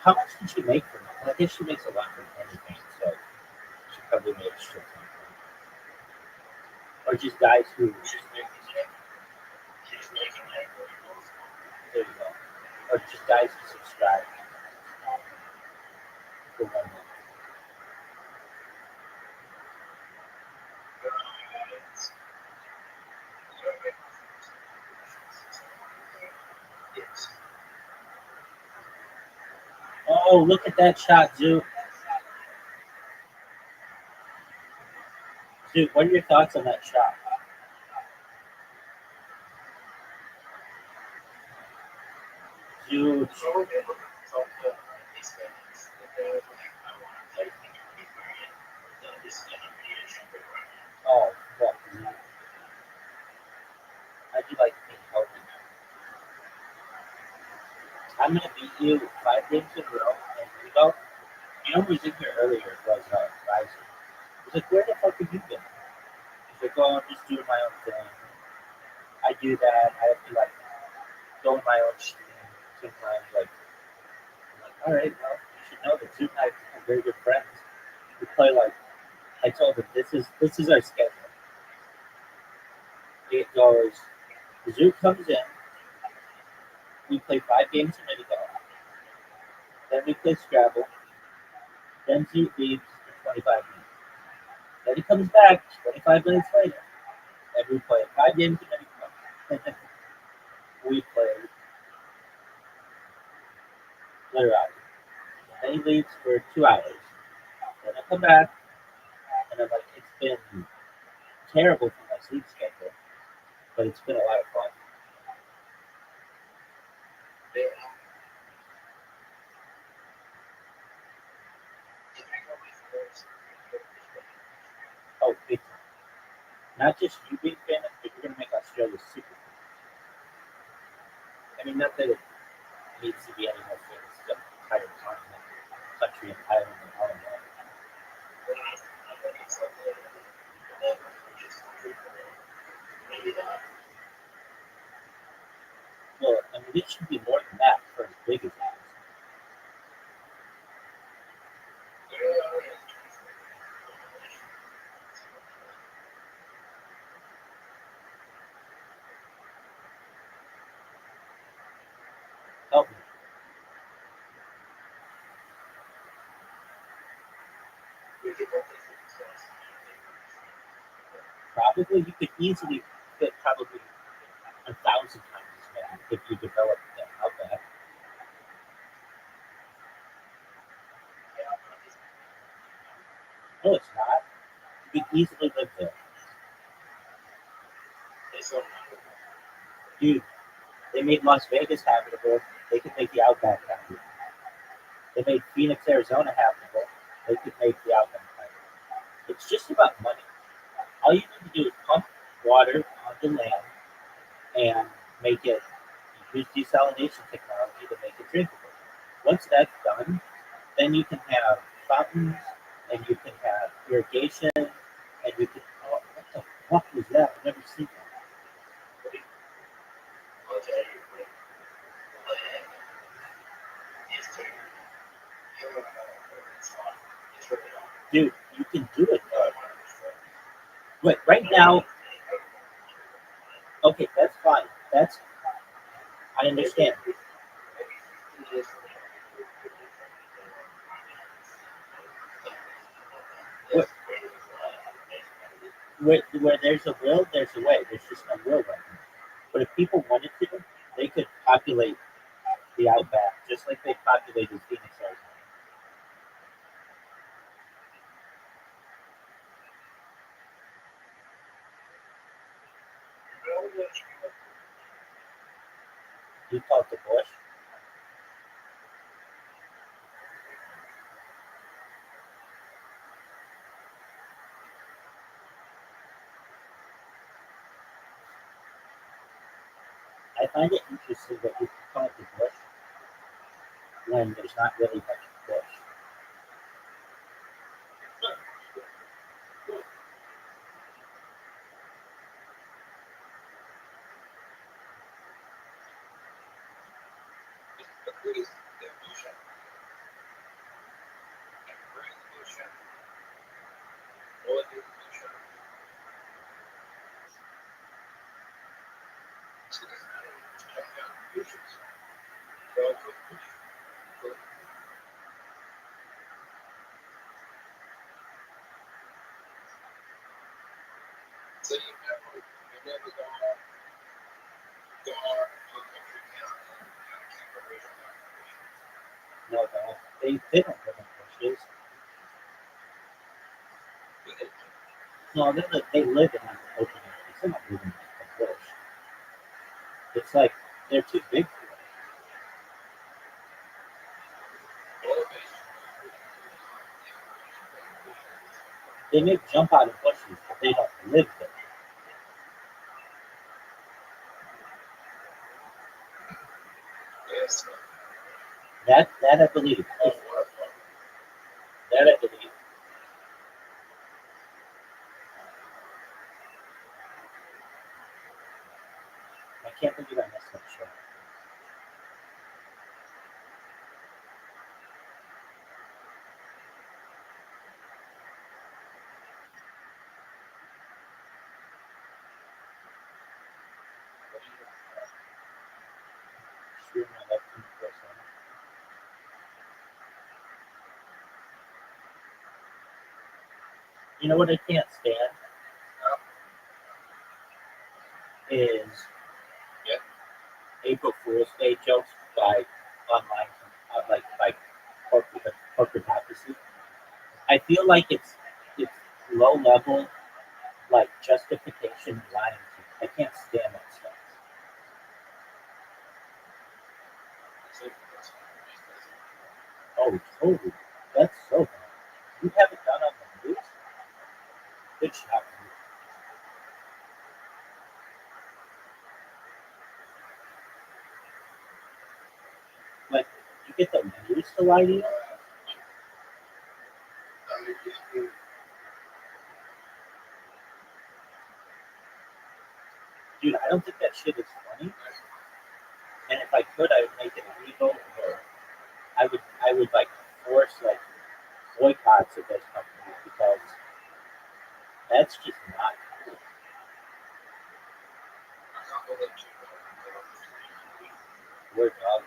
How much did she make from it? I guess she makes a lot from anything, so she probably made a shit ton. Or just guys who there you go. Or just guys who subscribe for 1 month. Oh, look at that shot, Zoo. Zoo, what are your thoughts on that shot? Zoo. Oh, fuck. How'd you like being healthy? I'm gonna beat you 5 games in a row. And you know who was in here earlier was Rising. He's like, where the fuck have you been? He's like, oh, I'm just doing my own thing. I do that. I have to like go in my own stream. Sometimes I'm like, all right, well, you should know that Zoo and I are very good friends. We play like I told him this is our schedule. It goes Zoo comes in, we play 5 games of mini golf, then we play Scrabble, then Zoo leaves for 25 minutes. Then he comes back 25 minutes later, and we play 5 games of mini golf. We play literally. Then he leaves for 2 hours. Then I come back, and I'm like, it's been terrible for my sleep schedule, but it's been a lot of fun. Oh, big time. Not just you being famous, but you're going to make Australia super famous. I mean, not that it needs to be any more famous than the entire continent, country, and island and all of that. Well, I mean, it should be more than that for as big as it is. Help me. Probably you could easily fit probably 1,000 times as many if you develop them out there. No, it's not. You could easily live there. Dude, they made Las Vegas habitable. They could make the Outback habitable. They made Phoenix, Arizona habitable. They could make the outbound fiber. It's just about money. All you need to do is pump water onto land and make it, use desalination technology to make it drinkable. Once that's done, then you can have fountains and you can have irrigation and you can, oh, what the fuck was that? I've never seen that. Dude, you can do it. Wait, right now, okay, that's fine. That's, I understand. Where there's a will, there's a way. There's just no will right now. But if people wanted to, they could populate the outback just like they populated Phoenix, Arizona. You talk to Bush. I find it interesting that you talk to Bush when there's not really much Bush. So you've never gone to a country town and keep a racial No, they don't live in bushes. No, they live in an open areas. They're not living in a bush. It's like they're too big for it. They may jump out of bushes, but they don't live there. Yes. That I believe. That I believe. I can't believe I missed that show. Screw my left feet for a second. You know what I can't stand is April Fool's Day jokes by online, like by corporatocracy. I feel like it's low level, like justification lying. I can't stand that stuff. Oh, totally. That's so bad. You haven't done on the news? Good job. Like, you get the news to lie to you? Dude, I don't think that shit is funny. And if I could, I would make it illegal, or I would like force like boycotts of those companies because that's just not cool. We're dog.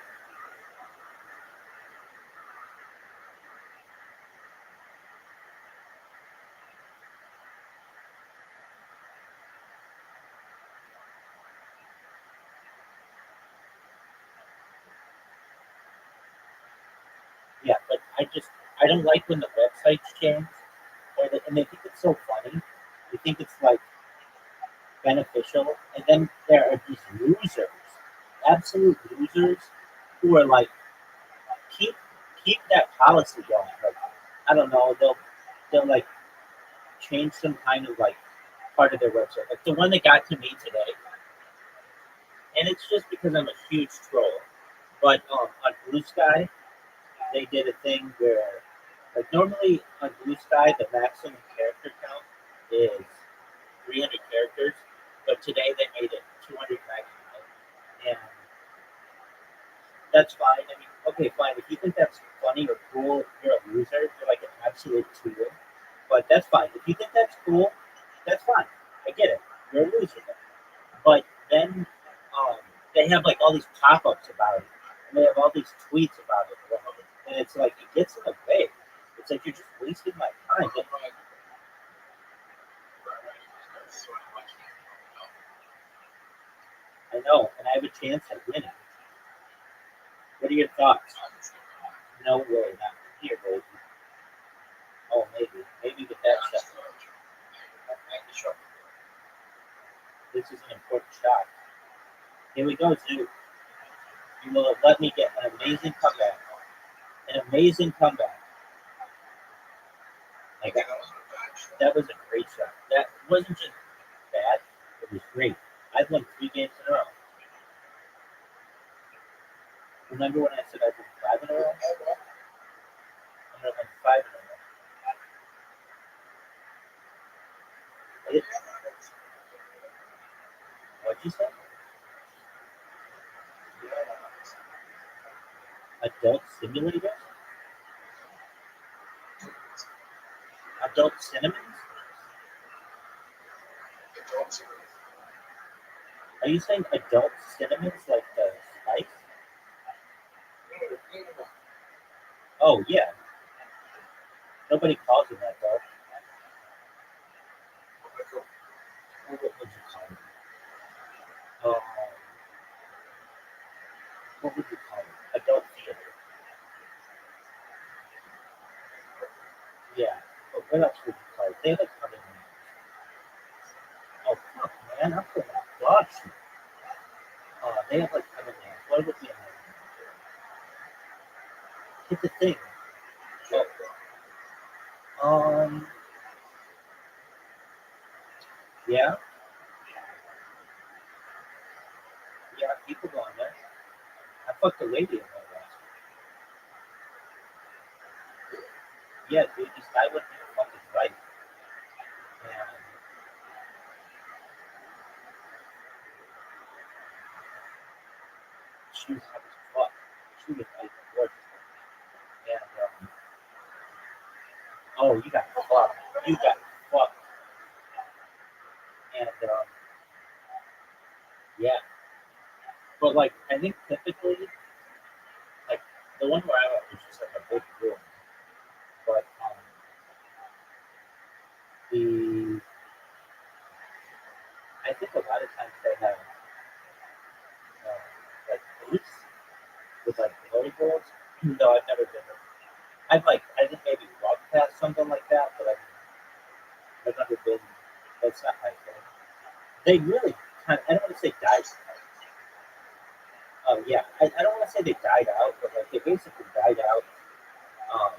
Yeah, but I don't like when the websites change, and they think it's so funny. They think it's like beneficial, and then there are these losers, absolute losers, who are like, keep keep that policy going. Like, I don't know, they'll like change some kind of like part of their website. Like the one that got to me today, and it's just because I'm a huge troll. But on Blue Sky, they did a thing where, like, normally on Blue Sky, the maximum character count is 300 characters, but today they made it 299, and that's fine. I mean, okay, fine. If you think that's funny or cool, you're a loser. You're like an absolute tool. But that's fine. If you think that's cool, that's fine. I get it. You're a loser. But then they have like all these pop-ups about it, and they have all these tweets about it, and it's like it gets in the way. It's like you're just wasting my time. But, I know, and I have a chance at winning. What are your thoughts? No way, not here, baby. Oh, maybe with that shot. This is an important shot. Here we go, Zoo. You will have let me get an amazing comeback. An amazing comeback. Like that was a great shot. That wasn't just bad, it was great. I've won 3 games in a row. Remember when I said I'd win 5 in a row? I'm gonna win 5 in a row. What'd you say? Adult simulators? Adult cinnamons? Are you saying adult cinnamons like the spice? Oh yeah. Nobody calls them that though. What would you call them? What would you call it? Adult theater. Yeah. But what else would you call it? They have like other names. Oh fuck, man! I'm putting out dog shit. They have like other names. What would be another name? Hit the thing. Oh, yeah. Yeah, people go on there. I fucked a lady in there once. Yeah, dude, this guy went to the fucking right. And she was hot as fuck. She was like gorgeous. And oh, you got fucked. You got fucked. And yeah. But like I think typically like the one where I went was just like a big room. But the I think a lot of times they have like booths with like glory holes. No, I've never been there. I think maybe walked past something like that, but I've never been. That's not my thing. They really kind of, I don't want to say died. Yeah, I don't want to say they died out, but like they basically died out um,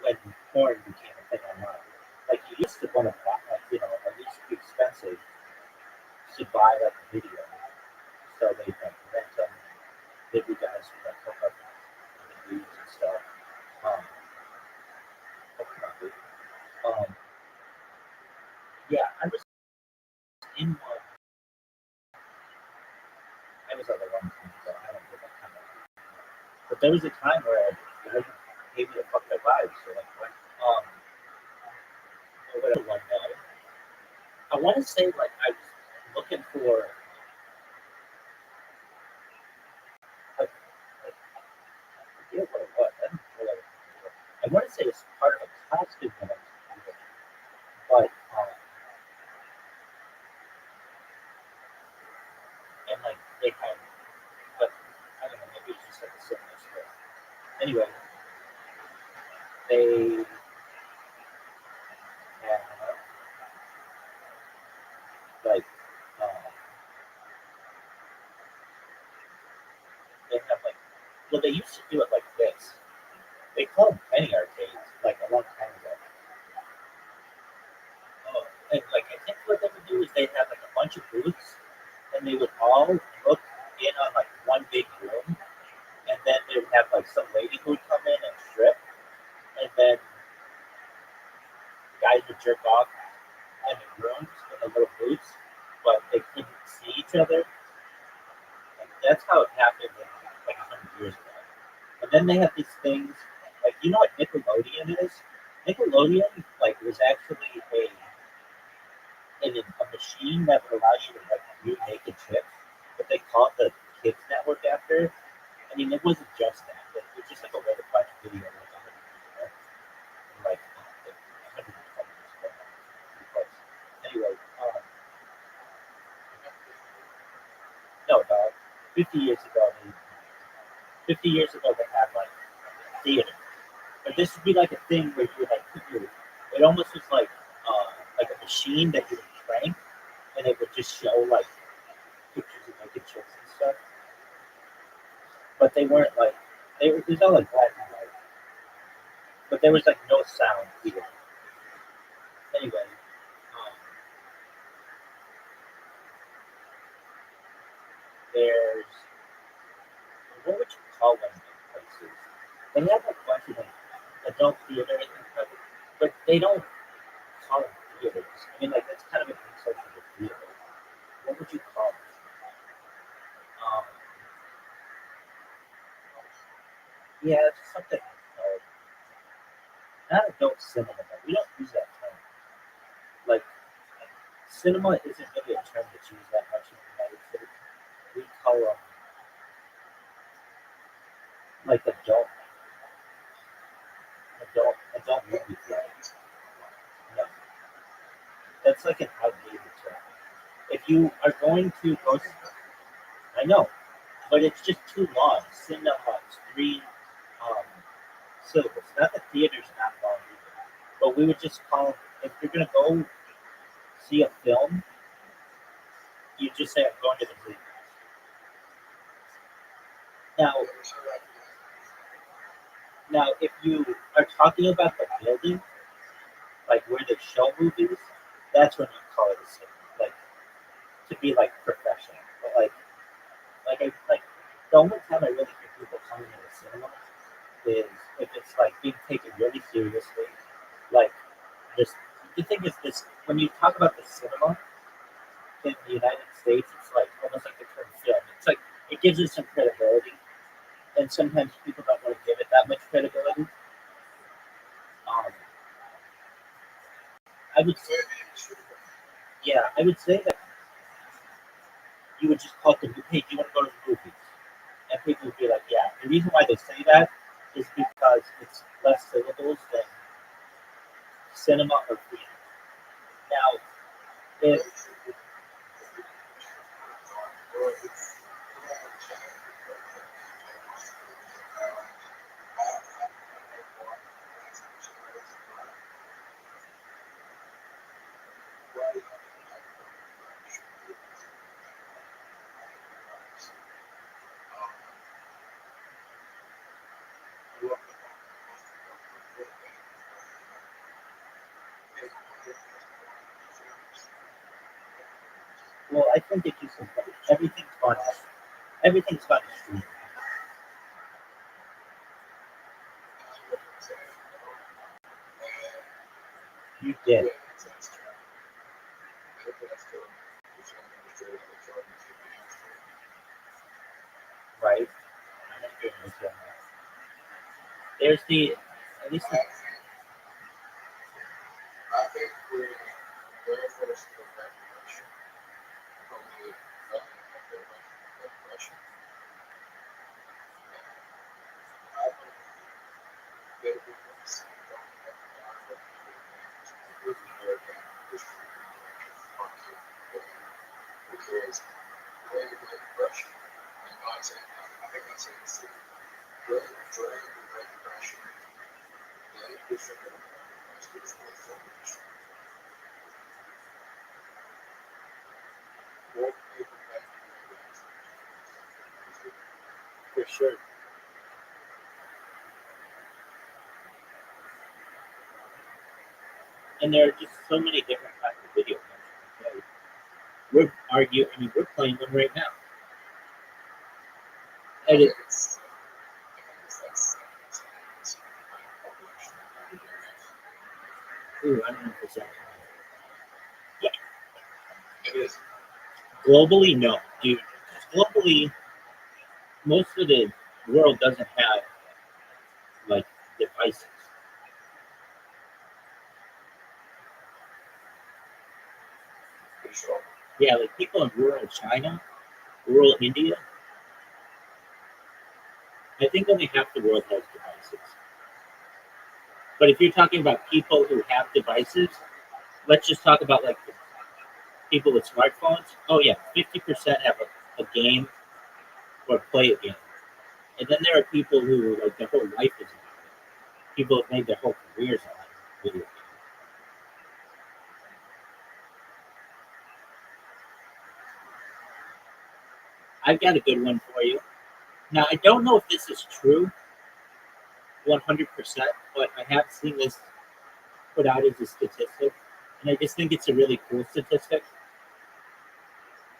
when porn became a thing online. Like you used to want to buy, like it used to be expensive to buy like a video, so they like rent them. There'd be guys who like hook up in the dudes and stuff. Um, yeah, I was in one. I was at the one time, so I don't give that kind of. But there was a time where guys gave me to fuck their vibes. So like when whatever one day, I want to say like I was looking for like I forget what it was. I don't know what it was. I want to say it's part of a costume that I was doing, but and like they had, but I don't know. Maybe it's just like a similar story. Anyway, they had like they have like well they used to do it like this. They called them penny arcades like a long time ago. And like I think what they would do is they'd have like a bunch of booths, and they would all look in on like one big room, and then they would have like some lady who would come in and strip, and then guys would jerk off in the rooms in the little booths, but they couldn't see each other. And that's how it happened like 100 years ago. And then they have these things like you know what Nickelodeon is? Nickelodeon like was actually a machine that would allow you to like view naked chicks, but they called the Kids Network after it. I mean, it wasn't just that. It was just like a way to watch video like 100 years ago. Like 120 years ago. Because, anyway, no, dog. 50 years ago, 50 years ago, they had like theater. But this would be like a thing where you would like put your, it almost was like a machine that you would crank, and it would just show like pictures of naked chicks and stuff. But they weren't like, it was all like black and white. But there was like no sound either. Anyway, there's, what would you call them places? They have like a bunch of like adult theater and stuff, but they don't call them theaters. I mean, like that's kind of an insult to the theater. What would you call it? Yeah, it's something called not adult cinema. We don't use that term. Like cinema isn't really a term that's used that much in the United States. We call them like adult movie theaters. No, that's like an outdated term. If you are going to go, I know, but it's just too long. Cinema, three syllables. Not that theater's not long either, but we would just call if you're gonna go see a film, you just say I'm going to the movie. Now, if you are talking about the building, like where they show movies, that's when you call it a cinema, like to be like professional. But like the only time I really hear people calling it a cinema is if it's like being taken really seriously. Like this, the thing is this: when you talk about the cinema in the United States, it's like almost like the term film. It's like it gives it some credibility, and sometimes people don't want to give it that much credibility. Um, I would say, yeah, I would say that you would just call it the hey, do you want to go to the movies? And people would be like, yeah. The reason why they say that is because it's less syllables than cinema or theater. Now, if well, I think it gives them everything's fun. Everything's fun to stream. You did, right? There's the at least the, for sure. And there are just so many different kinds of video games. We're playing them right now. And I don't know if it's that. Yeah. Globally, no, dude. Globally, most of the world doesn't have like devices. Yeah, like people in rural China, rural India. I think only half the world has devices. But if you're talking about people who have devices, let's just talk about like people with smartphones. Oh yeah, 50% have a game or play a game. And then there are people who like their whole life is on it. People have made their whole careers on video games. I've got a good one for you. Now I don't know if this is true 100%, but I have seen this put out as a statistic, and I just think it's a really cool statistic.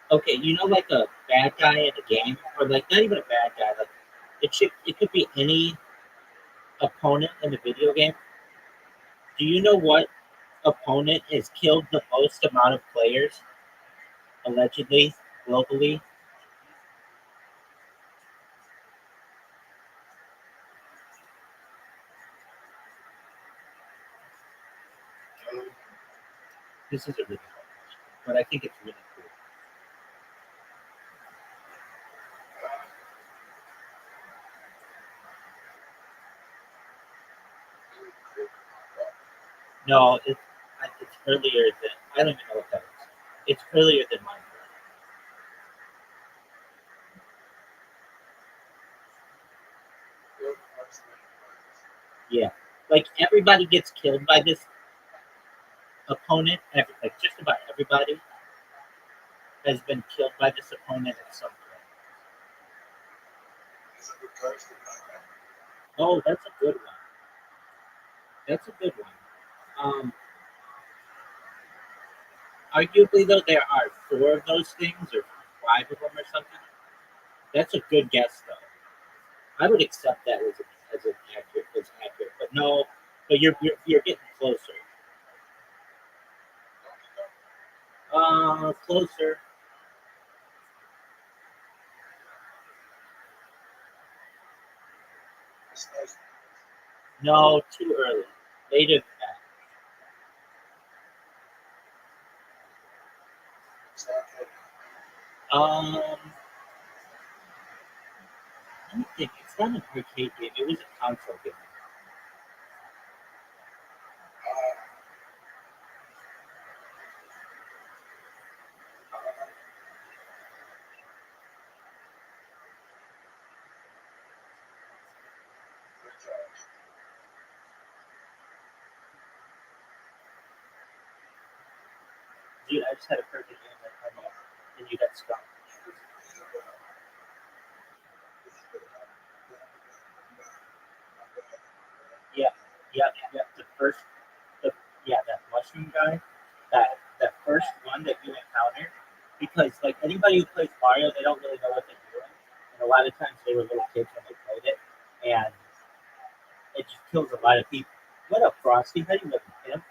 Okay, you know, like a bad guy in a game, or like not even a bad guy, like it could be any opponent in a video game. Do you know what opponent has killed the most amount of players allegedly globally? This is a really hard question, but I think it's really cool. No, it's earlier than I don't even know what that is. It's earlier than Minecraft. Yeah, like everybody gets killed by this opponent. Like just about everybody has been killed by this opponent at some point. Oh, that's a good one. That's a good one. Arguably, though, there are 4 of those things, or 5 of them, or something. That's a good guess, though. I would accept that as an accurate, but no. But you're getting closer. Closer. No, too early. Later than that. Let me think. It's not an arcade game. It was a console game. Dude, I just had a perfect game that I know, and you got stuck. Yeah, yeah. That mushroom guy, that first one that you encounter, because like anybody who plays Mario, they don't really know what they're doing, and a lot of times they were little kids when they played it, and it just kills a lot of people. What up, Frosty? How you living, Tim?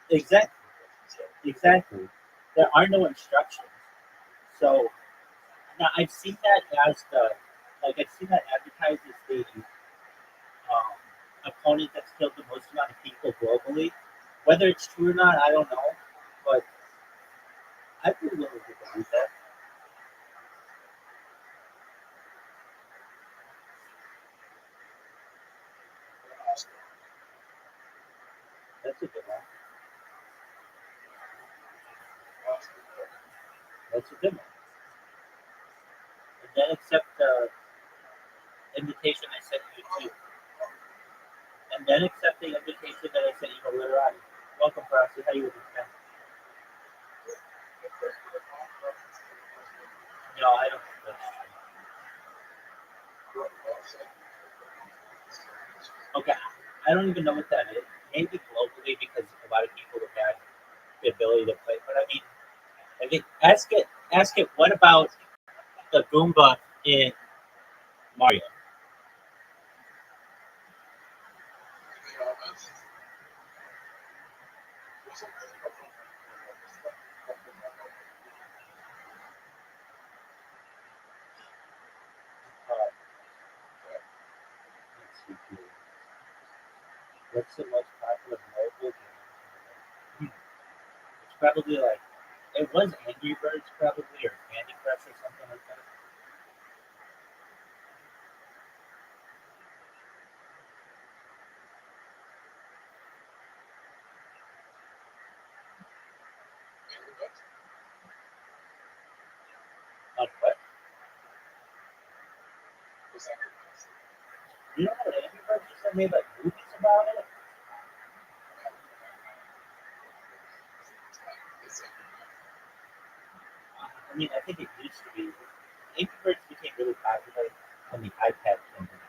Exactly, exactly. There are no instructions, so now I've seen that as I've seen that advertised as the opponent that's killed the most amount of people globally. Whether it's true or not, I don't know, but I'd be willing to believe that. That's a good one. That's a good one. And then accept the invitation I sent you to. And then accept the invitation that I sent you to Literati. Welcome, Frosty. How you doing? No, I don't think that's true. Okay, I don't even know what that is. Maybe globally because a lot of people have had the ability to play. But I mean, I think ask it. What about the Goomba in Mario? Let's see here. What's the most popular mobile game? It's probably like it was Angry Birds probably or Candy Crush or something like that. On what? You know what Angry Birds is? They made like movies about it. I mean, I think it used to be. Angry Birds became really popular when the iPad came in.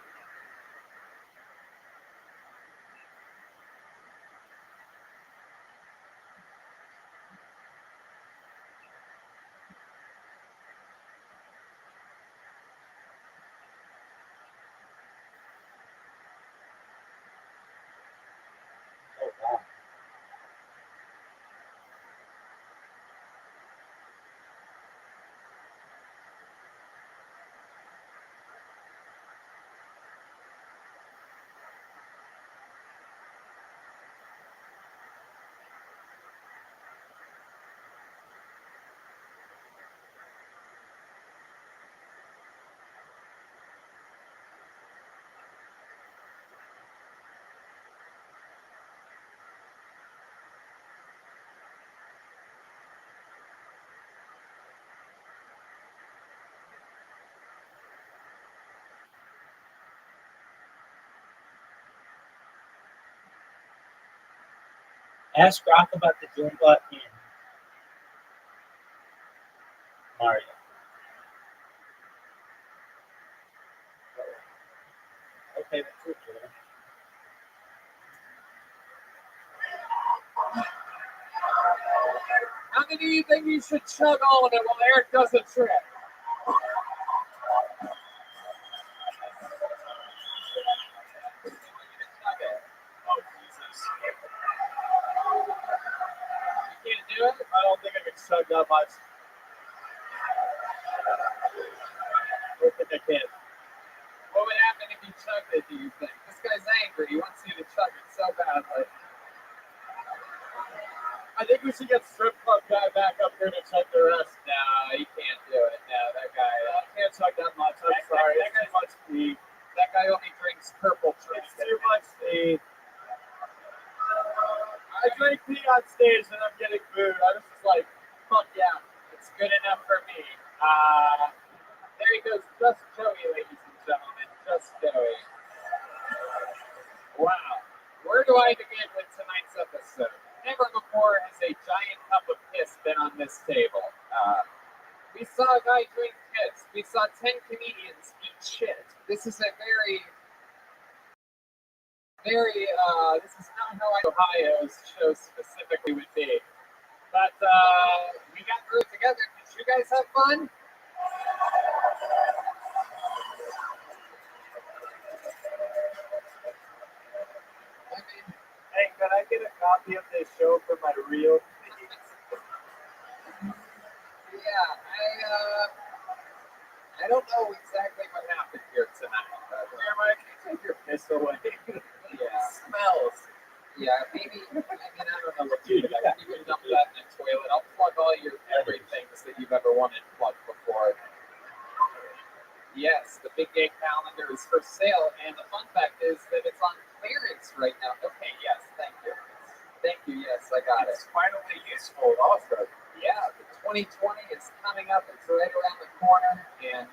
Oh wow. Ask Rock about the Goomba in Mario. Okay, that's it. How many do you think you should chug all of it while Eric does a trick? Oh, Jesus. You can't do it? I don't think I can chug that much. I don't think I can. What would happen if you chugged it, do you think? This guy's angry. He wants you to chug it so badly. I think we should get strip club guy back up here to chug the rest. No, he can't do it. No, that guy. I can't chug that much. I'm sorry. It's too much tea. That guy only drinks purple It's drink. too much tea. I drink tea on stage and I'm getting booed. I was just like, fuck yeah. It's good enough for me. There he goes. Just Joey, ladies and gentlemen. Just Joey. Wow. Where do I begin with tonight's episode? Never before has a giant cup of piss been on this table. We saw a guy drink piss. We saw 10 comedians eat shit. This is a very, this is not how Ohio's show specifically would be. But we got through it together. Did you guys have fun? I mean, Hey, can I get a copy of this show for my reel? yeah, I don't know exactly what happened here tonight. Jeremiah, can you take your piss away? Yeah. Smells. Yeah, maybe. I mean, I don't know what to do. You can dump that in the toilet. I'll plug all your everything that you've ever wanted plugged before. Yes, the Big Gay Calendar is for sale, and the fun fact is that it's on clearance right now. Okay, yes, thank you. Thank you, yes, I got it. It's finally useful also. Yeah, the 2020 is coming up. It's right around the corner, and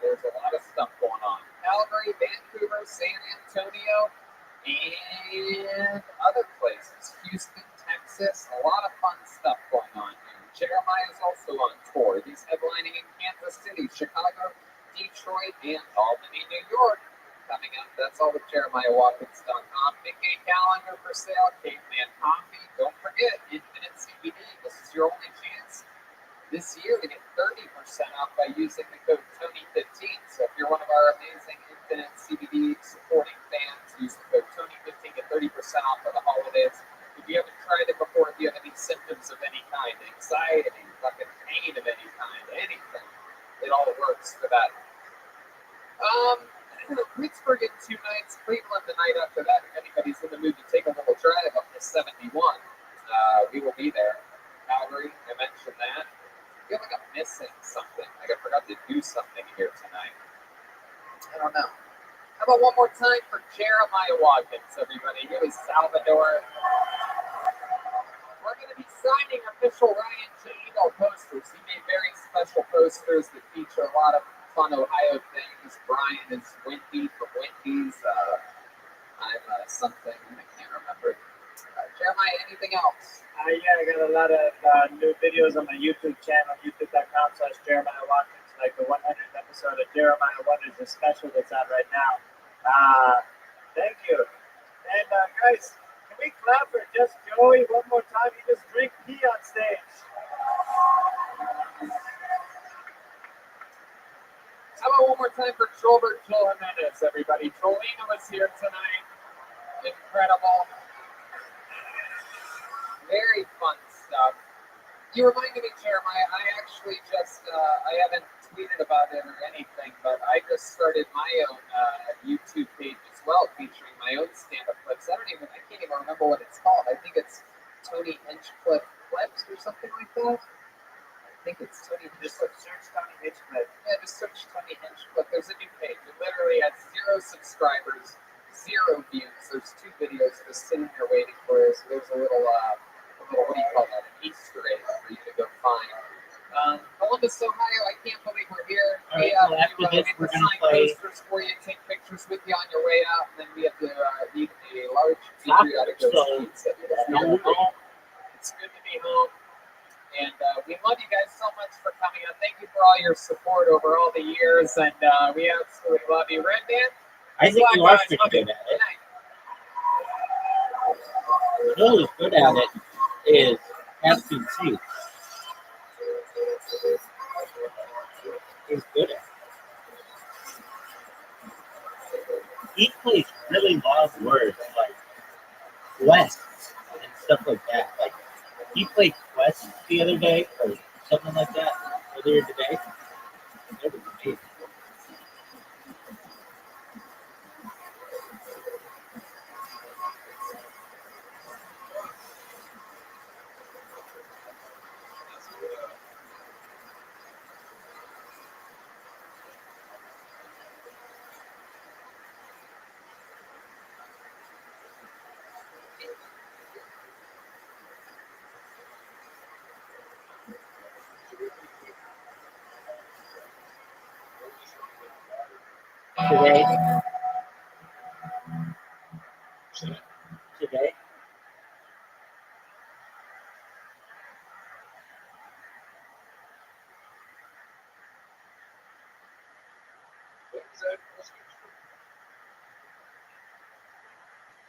there's a lot of stuff going on. Calgary, Vancouver, San Antonio, and other places. Houston, Texas, a lot of fun stuff going on here. Jeremiah is also on tour. He's headlining in Kansas City, Chicago, Detroit, and Albany, New York. That's all with JeremiahWatkins.com. Big Gay calendar for sale. Caveman Coffee. Don't forget, Infinite CBD. This is your only chance this year to get 30% off by using the code Tony15. So if you're one of our amazing Infinite CBD supporting fans, use the code Tony15, get 30% off for the holidays. If you haven't tried it before, if you have any symptoms of any kind, anxiety, fucking pain of any kind, anything, it all works for that. Pittsburgh in 2 nights, Cleveland the night after that. If anybody's in the mood to take a little drive up to 71, we will be there. Calgary, I mentioned that. I feel like I'm missing something. Like I forgot to do something here tonight. I don't know. How about one more time for Jeremiah Watkins, everybody? Here is Salvador. We're going to be signing official Ryan Chino posters. He made very special posters that feature a lot of fun Ohio things. Brian is Wendy from Wendy's. I'm something, I can't remember. Jeremiah, anything else? Yeah, I got a lot of new videos on my YouTube channel, youtube.com/Jeremiah Watkins, like the 100th episode of Jeremiah Wonders, the special that's on right now. Thank you. And guys, can we clap for Just Joey one more time? He just drank pee on stage. How about one more time for Joel Jimenez, everybody? Jolena was here tonight. Incredible. Very fun stuff. You reminded me, Jeremiah, I actually just, I haven't tweeted about it or anything, but I just started my own YouTube page as well, featuring my own stand-up clips. I can't even remember what it's called. I think it's Tony Hinchcliffe Clips or something like that. I think it's Tony Hinchcliffe. Search Tony Hinchcliffe. Yeah, just search Tony Hinchcliffe. There's a new page. It literally has 0 subscribers, 0 views. There's 2 videos just sitting there waiting for us. So there's a little, what do you call that? An Easter egg for you to go find. Columbus, Ohio, I can't believe we're here. All right, well, after this, we're going to play posters for you, take pictures with you on your way out, and then we have to eat a large patriotic pizza. It's good to be home. And we love you guys so much for coming out. Thank you for all your support over all the years, and we absolutely love you. Red Band? I think you are pretty good at it. You know who's good at it is Captain C. He's good at it. He plays really long words like quest and stuff like that. Like he played quest the other day or something like that earlier today. It was amazing. Today.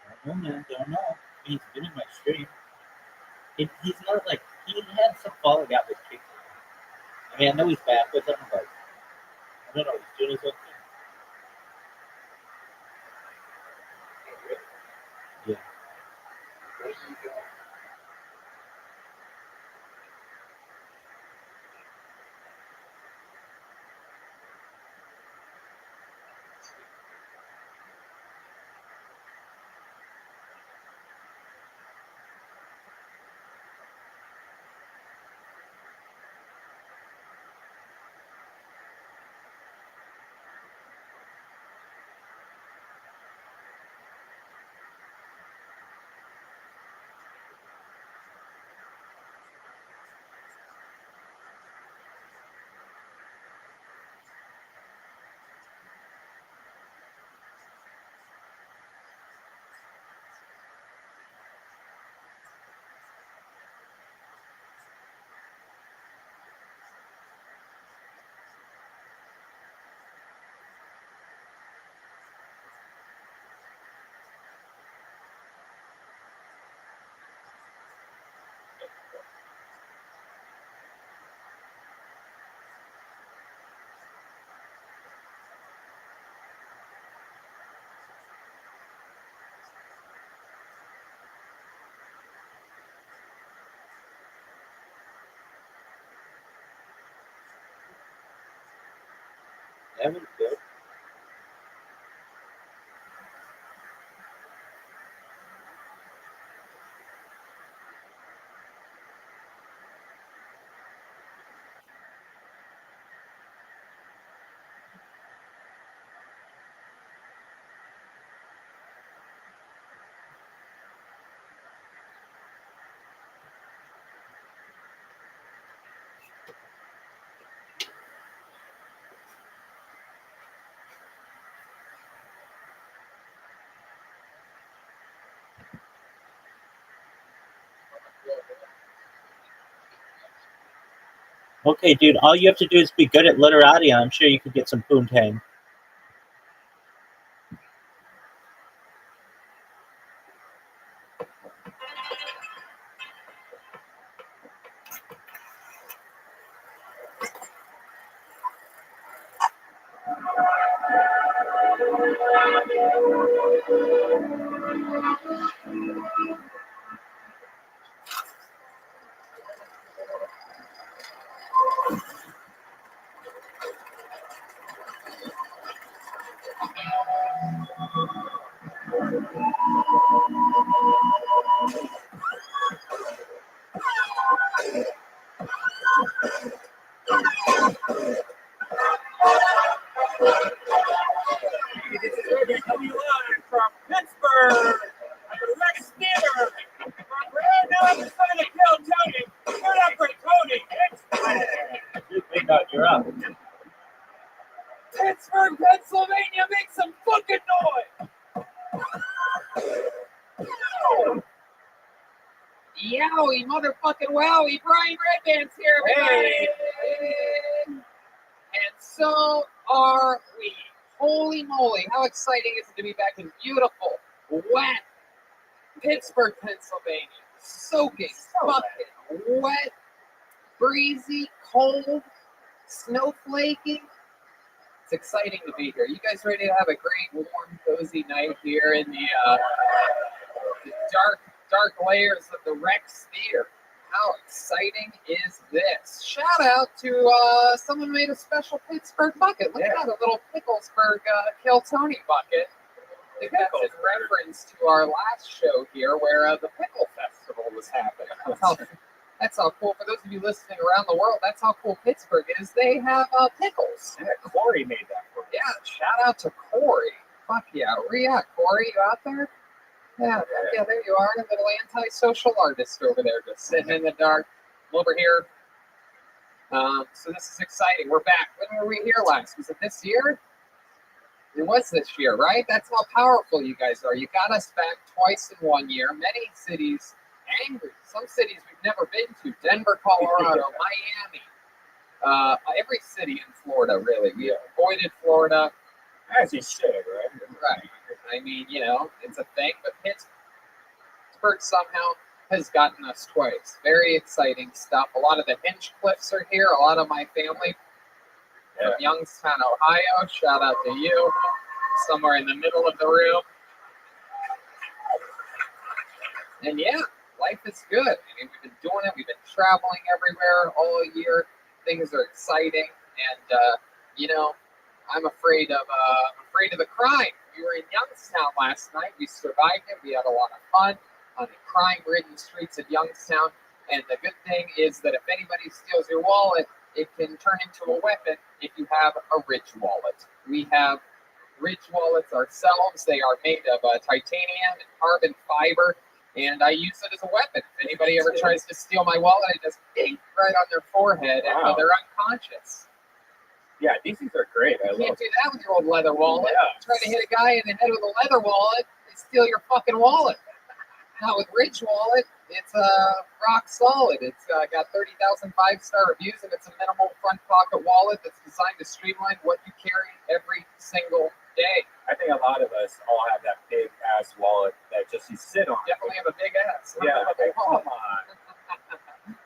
I don't know, man. Don't know. He's been in my stream. He's not like he had some falling out with kick. I mean, I know he's bad with them, but I don't know. He's doing his own thing. Yeah. That was good. Okay, dude, all you have to do is be good at literati, and I'm sure you could get some poontang. Coming live from Pittsburgh at the Lex Theater. From brand new episode of Kill Tony. Give it up for Tony. Dude, Big Dog, you're up. Pittsburgh, Pennsylvania, make some fucking noise! Yowie, motherfucking wowie, Brian Redband's here, everybody! And so are we. Holy moly, how exciting is it to be back in beautiful, wet Pittsburgh, Pennsylvania. Soaking, fucking wet, breezy, cold, snowflaking. It's exciting to be here. You guys ready to have a great, warm, cozy night here in the dark layers of the Rex Theater? How exciting is this? Shout out to someone made a special Pittsburgh bucket. Look at that, a little Picklesburg Kill Tony bucket. I think that's in reference to our last show here where the Pickle Festival was happening. That's how cool. For those of you listening around the world, that's how cool Pittsburgh is. They have pickles. Yeah, Corey made that for us. Yeah, shout out to Corey. Fuck yeah. Where you at, Corey? You out there? Yeah, there you are. A little antisocial artist over there just sitting in the dark. I'm over here. So this is exciting. We're back. When were we here last? Was it this year? It was this year, right? That's how powerful you guys are. You got us back twice in 1 year. Many cities angry. Some cities we've never been to. Denver, Colorado, Miami. Every city in Florida, really. We avoided Florida. As you should, right? Right. I mean, you know, it's a thing, but Pittsburgh somehow has gotten us twice. Very exciting stuff. A lot of the Hinchcliffs are here. A lot of my family from Youngstown, Ohio. Shout out to you. Somewhere in the middle of the room. And yeah, life is good. I mean, we've been doing it. We've been traveling everywhere all year. Things are exciting. And, you know, I'm afraid of the crime. We were in Youngstown last night. We survived it. We had a lot of fun on the crime-ridden streets of Youngstown. And the good thing is that if anybody steals your wallet, it can turn into a weapon if you have a Ridge wallet. We have Ridge wallets ourselves. They are made of titanium and carbon fiber, and I use it as a weapon. If anybody ever tries to steal my wallet, I just ding right on their forehead, and they're unconscious. Yeah, these things are great. You can't do that with your old leather wallet. Yeah. Try to hit a guy in the head with a leather wallet, they steal your fucking wallet. Now with Ridge wallet, it's rock solid. It's got 30,000 5-star reviews, and it's a minimal front pocket wallet that's designed to streamline what you carry every single day. I think a lot of us all have that big ass wallet that just you sit on. Definitely have a big ass. Yeah, come on.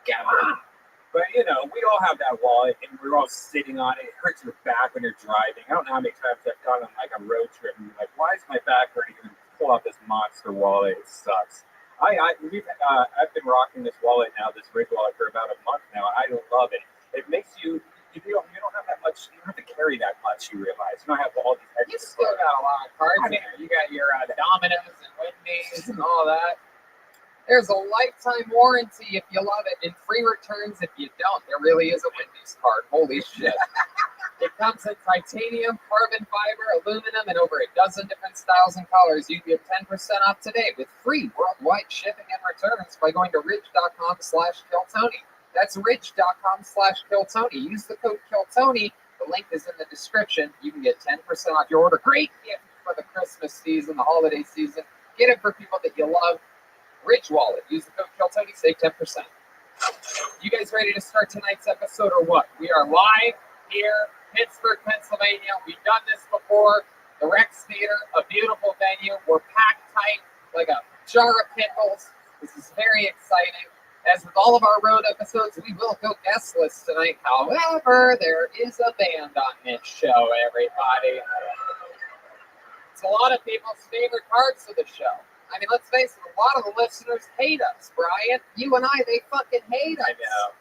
Come on. But, you know, we all have that wallet, and we're all sitting on it. It hurts your back when you're driving. I don't know how many times I've gone on, like, a road trip, and you're like, why is my back hurting? And pull out this monster wallet. It sucks. I've been rocking this wallet now, this Ridge wallet, for about a month now. I love it. It makes you, if you don't have that much, you don't have to carry that much. cards, you realize. You don't have all these You extra still cards. got a lot of cards in there. You got your Domino's and Wendy's and all that. There's a lifetime warranty if you love it, and free returns if you don't. There really is a Wendy's card. Holy shit. It comes in titanium, carbon fiber, aluminum, and over a dozen different styles and colors. You can get 10% off today with free worldwide shipping and returns by going to ridge.com/KillTony. That's ridge.com/KillTony. Use the code KillTony. The link is in the description. You can get 10% off your order. Great gift for the Christmas season, the holiday season. Get it for people that you love. Ridge Wallet. Use the code KillTony. Save 10%. You guys ready to start tonight's episode or what? We are live here, Pittsburgh, Pennsylvania. We've done this before. The Rex Theater, a beautiful venue. We're packed tight like a jar of pickles. This is very exciting. As with all of our road episodes, we will go guestless tonight. However, there is a band on this show, everybody. It's a lot of people's favorite parts of the show. I mean, let's face it, a lot of the listeners hate us, Brian. You and I, they fucking hate us. I know.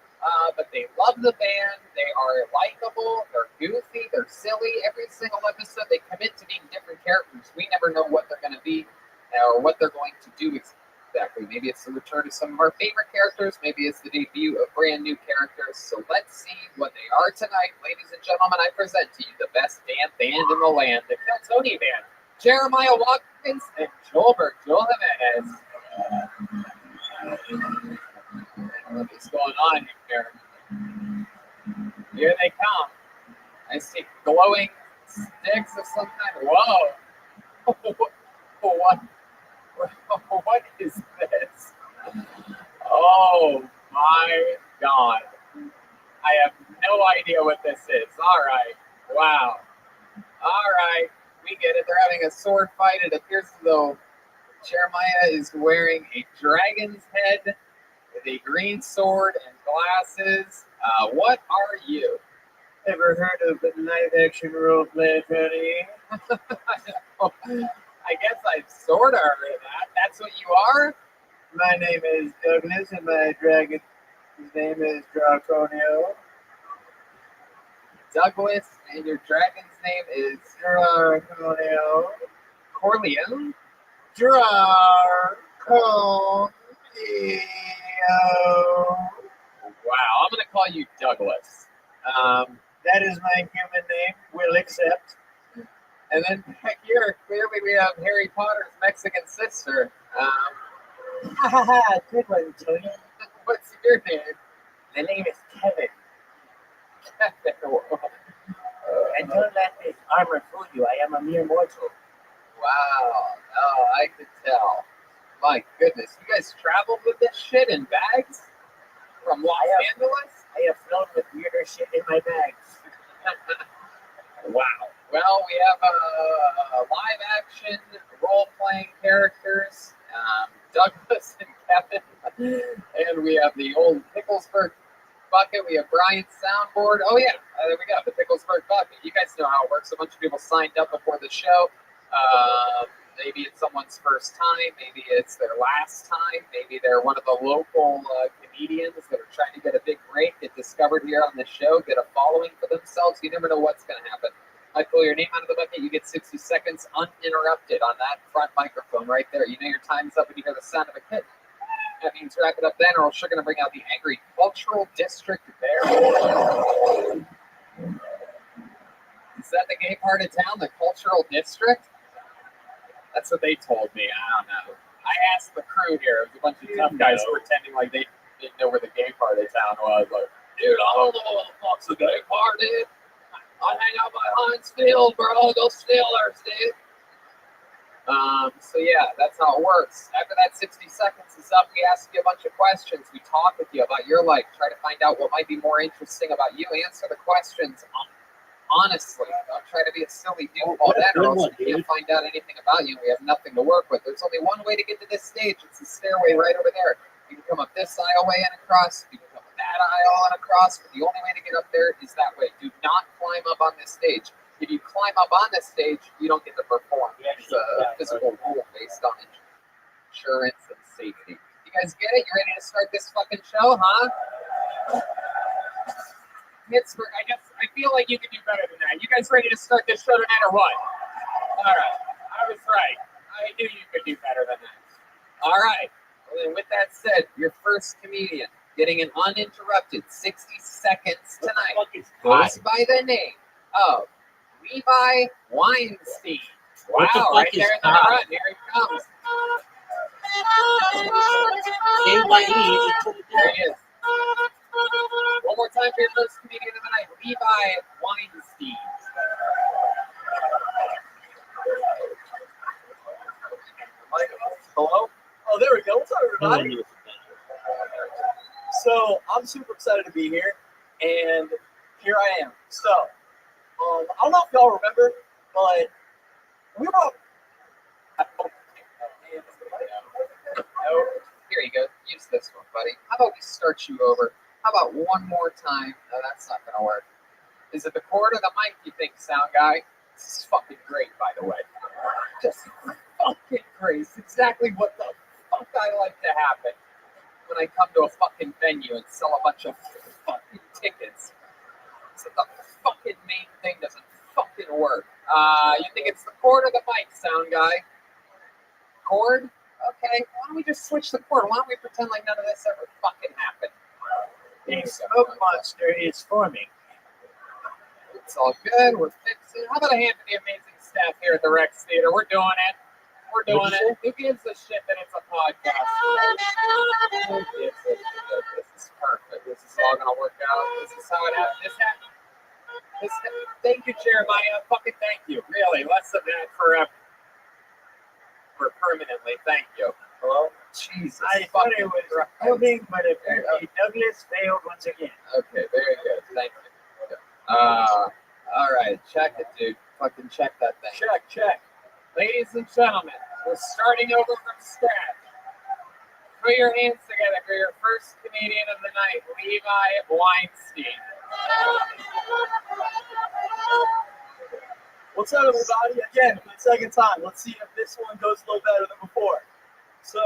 But they love the band. They are likable. They're goofy. They're silly. Every single episode, they commit to being different characters. We never know what they're going to be or what they're going to do exactly. Maybe it's the return of some of our favorite characters. Maybe it's the debut of brand new characters. So let's see what they are tonight. Ladies and gentlemen, I present to you the best damn band in the land, the KillTony Band. Jeremiah Watkins and Joel Jimenez. What is going on here? Here they come. I see glowing sticks of some kind. Whoa! What is this? Oh my God! I have no idea what this is. All right. Wow. All right. We get it. They're having a sword fight. It appears as though Jeremiah is wearing a dragon's head with a green sword and glasses. What are you? Ever heard of the live-action role-play, Tony? I guess I've sort of heard of that. That's what you are? My name is Douglas, and my dragon's name is Draconio. Douglas, and your dragon's name is Draconio. Corleone? Draconio. Wow, I'm going to call you Douglas. That is my human name. Will accept. And then back here, clearly we have Harry Potter's Mexican sister. Ha ha ha, good one, Tony. What's your name? My name is Kevin. And don't let this armor fool you. I am a mere mortal. Wow. Oh, I could tell. My goodness. You guys traveled with this shit in bags? From Los Angeles? I have flown with weirder shit in my bags. Wow. Well, we have live action role-playing characters, Douglas and Kevin. And we have the old Picklesburg bucket. We have Brian's soundboard. Oh, yeah. There we go. The Picklesburg bucket. You guys know how it works. A bunch of people signed up before the show. Maybe it's someone's first time. Maybe it's their last time. Maybe they're one of the local comedians that are trying to get a big break, get discovered here on the show, get a following for themselves. You never know what's going to happen. I pull your name out of the bucket. You get 60 seconds uninterrupted on that front microphone right there. You know your time's up when you hear the sound of a kitten. That means wrap it up then, or we're sure going to bring out the angry cultural district bear. Is that the gay part of town, the cultural district? That's what they told me. I don't know. I asked the crew here. It was a bunch of tough guys pretending like they didn't know where the gay part of town was. Like, dude, I don't know what the fuck's the gay part, dude. I hang out by Heinz Field, bro. Go Steelers, dude. So yeah, that's how it works. After that 60 seconds is up, we ask you a bunch of questions. We talk with you about your life, try to find out what might be more interesting about you. Answer the questions honestly. Don't try to be a silly doofball then, or else we can't find out anything about you. We have nothing to work with. There's only one way to get to this stage. It's the stairway right over there. You can come up this aisleway and across. You can come up that aisle and across. But the only way to get up there is that way. Do not climb up on this stage. If you climb up on this stage, you don't get to perform. It's a physical rule based on insurance and safety. You guys get it? You ready to start this fucking show, huh? Pittsburgh, I guess I feel like you can do better than that. You guys ready to start this show tonight or what? All right. I was right. I knew you could do better than that. All right. Well, then with that said, your first comedian getting an uninterrupted 60 seconds tonight goes by the name of Levi Weinstein. What the Wow, fuck right is there in the Todd? front. Here he comes. KYE. There he is. One more time for your first comedian of the night, Levi Weinstein. Hello? Oh, there we go. What's up, everybody? So, I'm super excited to be here, and here I am. So, I don't know if y'all remember, but we were up. Here you go. Use this one, buddy. How about we start you over? How about one more time? No, that's not gonna work. Is it the cord or the mic, you think, sound guy? This is fucking great, by the way. Just fucking great. It's exactly what the fuck I like to happen when I come to a fucking venue and sell a bunch of fucking tickets. So the fucking main thing doesn't fucking work. You think it's the cord or the mic, sound guy? Cord? Okay, why don't we just switch the cord? Why don't we pretend like none of this ever fucking happened? A smoke monster is forming. It's all good. We're fixing. How about a hand to the amazing staff here at the Rex Theater? We're doing it. We're doing it. Who gives a shit that it's a podcast? Who gives a shit? This is perfect. This is all gonna work out. This is how it happened. Thank you, Jeremiah. Fucking thank you. Really, less than that forever. For permanently. Thank you. Hello? Jesus. I thought it was moving, but apparently Douglas failed once again. Okay, very good. Thank you. All right, check it, dude. Fucking check that thing. Check. Ladies and gentlemen, we're starting over from scratch. Put your hands together for your first comedian of the night, Levi Weinstein. What's up, everybody? Again, for the second time. Let's see if this one goes a little better than before. So,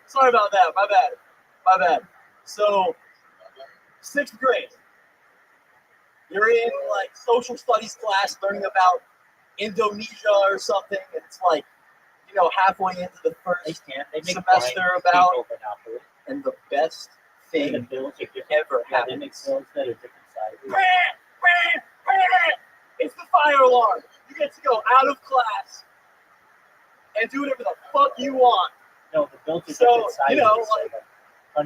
sorry about that. My bad. So, 6th grade. You're in like social studies class learning about Indonesia or something, and it's like, halfway into the first semester about, and the best thing ever happened. That are different sizes. It's the fire alarm. You get to go out of class and do whatever the fuck you want. No, the built are So, different sizes.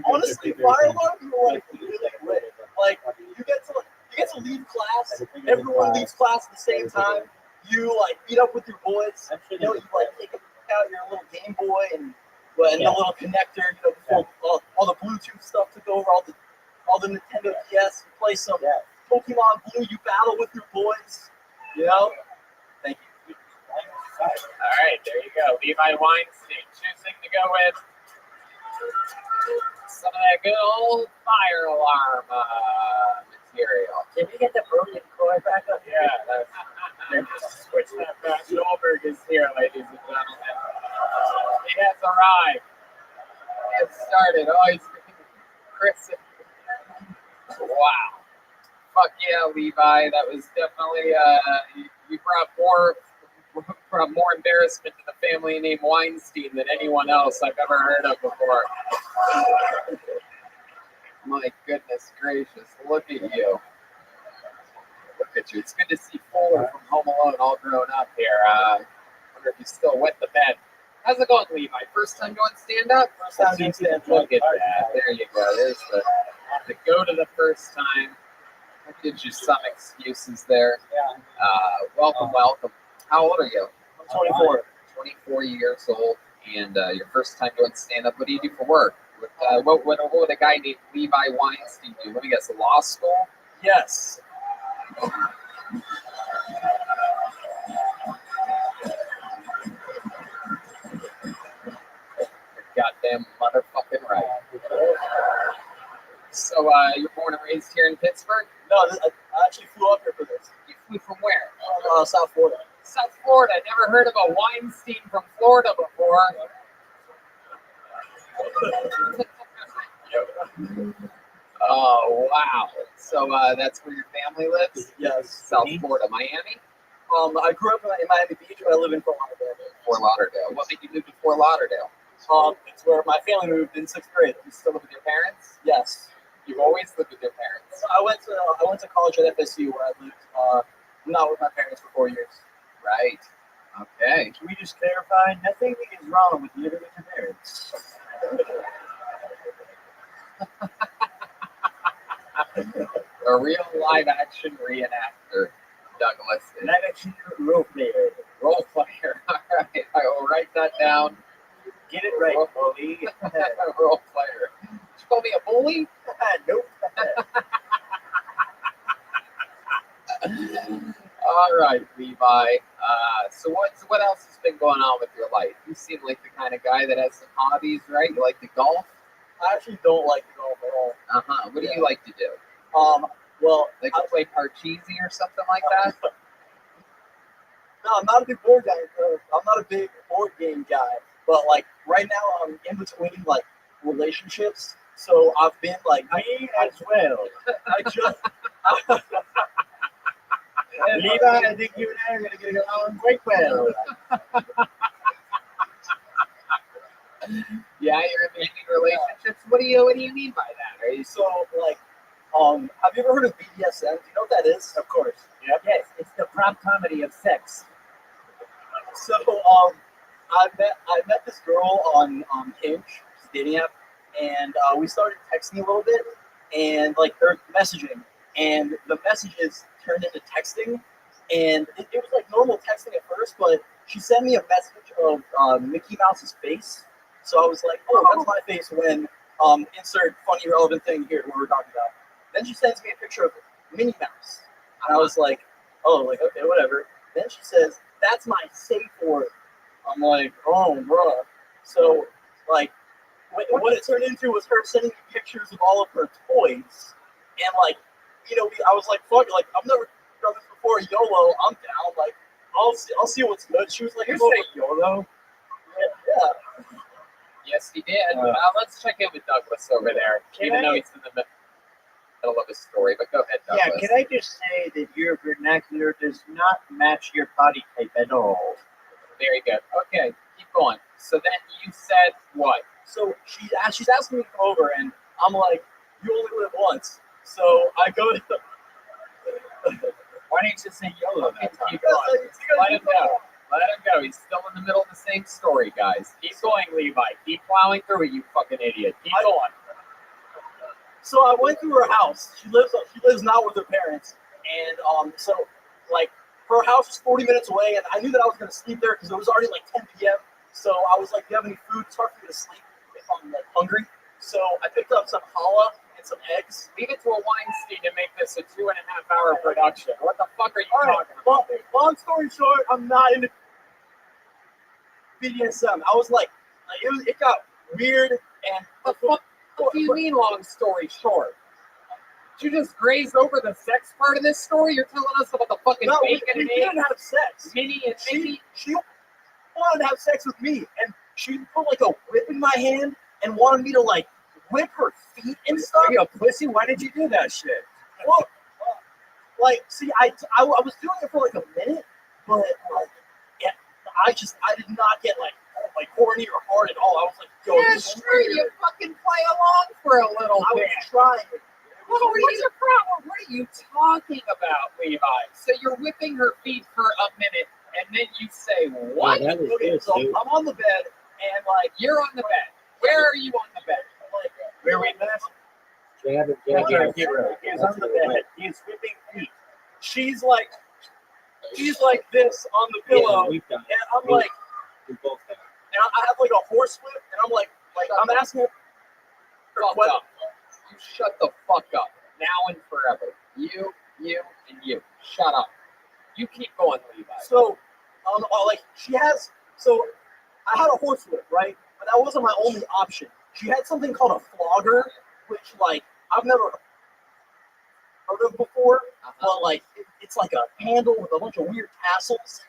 Honestly, fire alarms are like really lit. Like you get to leave class. Everyone leaves class at the same time. You like meet up with your boys. You like take out your little Game Boy and the little connector. Before all the Bluetooth stuff took over. All the Nintendo DS. You play some Pokemon Blue. You battle with your boys. Thank you. All right, there you go. Levi Weinstein choosing to go with some of that good old fire alarm material. Can we get the broken cord back up? Yeah, that's switch that back. Goldberg is here, ladies and gentlemen. He has arrived. He has started. Oh, he's Chris. Wow. Fuck yeah, Levi. That was definitely you brought more embarrassment to the family named Weinstein than anyone else I've ever heard of before. My goodness gracious, look at you. Look at you. It's good to see Fuller from Home Alone all grown up here. I wonder if he's still wet the bed. How's it going, Levi? First time doing stand-up? First time doing stand-up. Look at that. There you go. There's the go to the first time. That gives you some excuses there. Welcome. How old are you? I'm 24. 24 years old, and your first time doing stand-up. What do you do for work? What would a guy named Levi Weinstein do? Let me guess, law school? Yes. Goddamn motherfucking right. So, you're born and raised here in Pittsburgh? No, I actually flew up here for this. You flew from where? South Florida. South Florida. Never heard of a Weinstein from Florida before. Oh wow! So that's where your family lives? Yes. South Mhm. Florida, Miami, I grew up in Miami Beach, but I live in Fort Lauderdale. Fort Lauderdale. What made you move to Fort Lauderdale? It's where my family moved in 6th grade. You still live with your parents? Yes. You've always lived with your parents, I went to college at FSU where I lived not with my parents for 4 years. right? Okay. Can we just clarify? Nothing is wrong with living with your parents. A real live action reenactor, Douglas. Is Live action role player. role player. All right, I will write that down. Get it right, Molly. Role player. Did you call me a bully? Nope. All right, Levi. So what else has been going on with your life? You seem like the kind of guy that has some hobbies, right? You like to golf? I actually don't like to golf at all. Uh-huh. What do you like to do? Well, Like to play Parcheesi or something like that? no, I'm not a big board guy. I'm not a big board game guy. But like right now, I'm in between like relationships. So I've been like, Me as well. I just. Levi, I think you and I are going to get along quite well. Yeah, you're in between relationships. What do you mean by that? Are you So like, have you ever heard of BDSM? Do you know what that is? Of course. Yep. Yes, it's the prompt comedy of sex. So I met this girl on Hinge, it's a dating app, and we started texting a little bit, and like or messaging, and the messages turned into texting, and it was like normal texting at first, but she sent me a message of Mickey Mouse's face, so I was like, oh, that's my face when insert funny relevant thing here what we're talking about. Then she sends me a picture of Minnie Mouse, and I was like, oh, like okay, whatever. Then she says, that's my safe word. I'm like, oh, bruh. So, like, what it turned into was her sending me pictures of all of her toys. And, like, I was like, fuck it. Like, I've never done this before. YOLO, I'm down. Like, I'll see what's good. She was like, You oh, say YOLO? yeah. Yes, he did. Let's check in with Douglas over there, even though he's in the middle of his story. But go ahead, Douglas. Yeah, can I just say that your vernacular does not match your body type at all? Very good. Okay, keep going. So then you said what? So she's asking me to come over, and I'm like, you only live once. So I go to Why don't you just say YOLO that time? Keep going. Let him go. Let him go. He's still in the middle of the same story, guys. Keep going, Levi. Keep plowing through it, you fucking idiot. Keep going. So I went to her house. She lives not with her parents, and so like her house was 40 minutes away, and I knew that I was gonna sleep there because it was already like 10 p.m. So I was like, "Do you have any food? It's hard for me to sleep if I'm like hungry." So I picked up some challah and some eggs. Leave it to a Weinstein to make this a 2.5-hour production. What the fuck are you All right. talking about? Long story short, I'm not into BDSM. I was like it got weird and The fuck? What do you mean, long story short? Did you just graze over the sex part of this story? You're telling us about the fucking No, we bacon and didn't eggs? have sex. Minnie and Mickey? She wanted to have sex with me, and she put like a whip in my hand and wanted me to like whip her feet and stuff. Are you a pussy? Why did you do that shit? Well, like, see, I was doing it for like a minute, but like, yeah, I did not get like horny or hard at all. I was like, yo, Yeah, this is sure, weird. you fucking play along for a little I was bit. trying. What's your problem? What are you talking about, Levi? So you're whipping her feet for a minute, and then you say, what? Yeah, that was Okay, good, so dude. I'm on the bed, and like, You're on the bed. Where are you on the bed? like Where we met? He's on the bed. He's whipping feet. she's like this on the pillow, Yeah, we've done it. and I'm like, We both have. and I have like a horse whip, and I'm like I'm asking her Fuck what. up. You shut the fuck up. Now and forever. You, and you. Shut up. You keep going, Levi. So, like she has. So I had a horse whip, right? But that wasn't my only option. She had something called a flogger, which like I've never heard of before. But like it's like a handle with a bunch of weird tassels,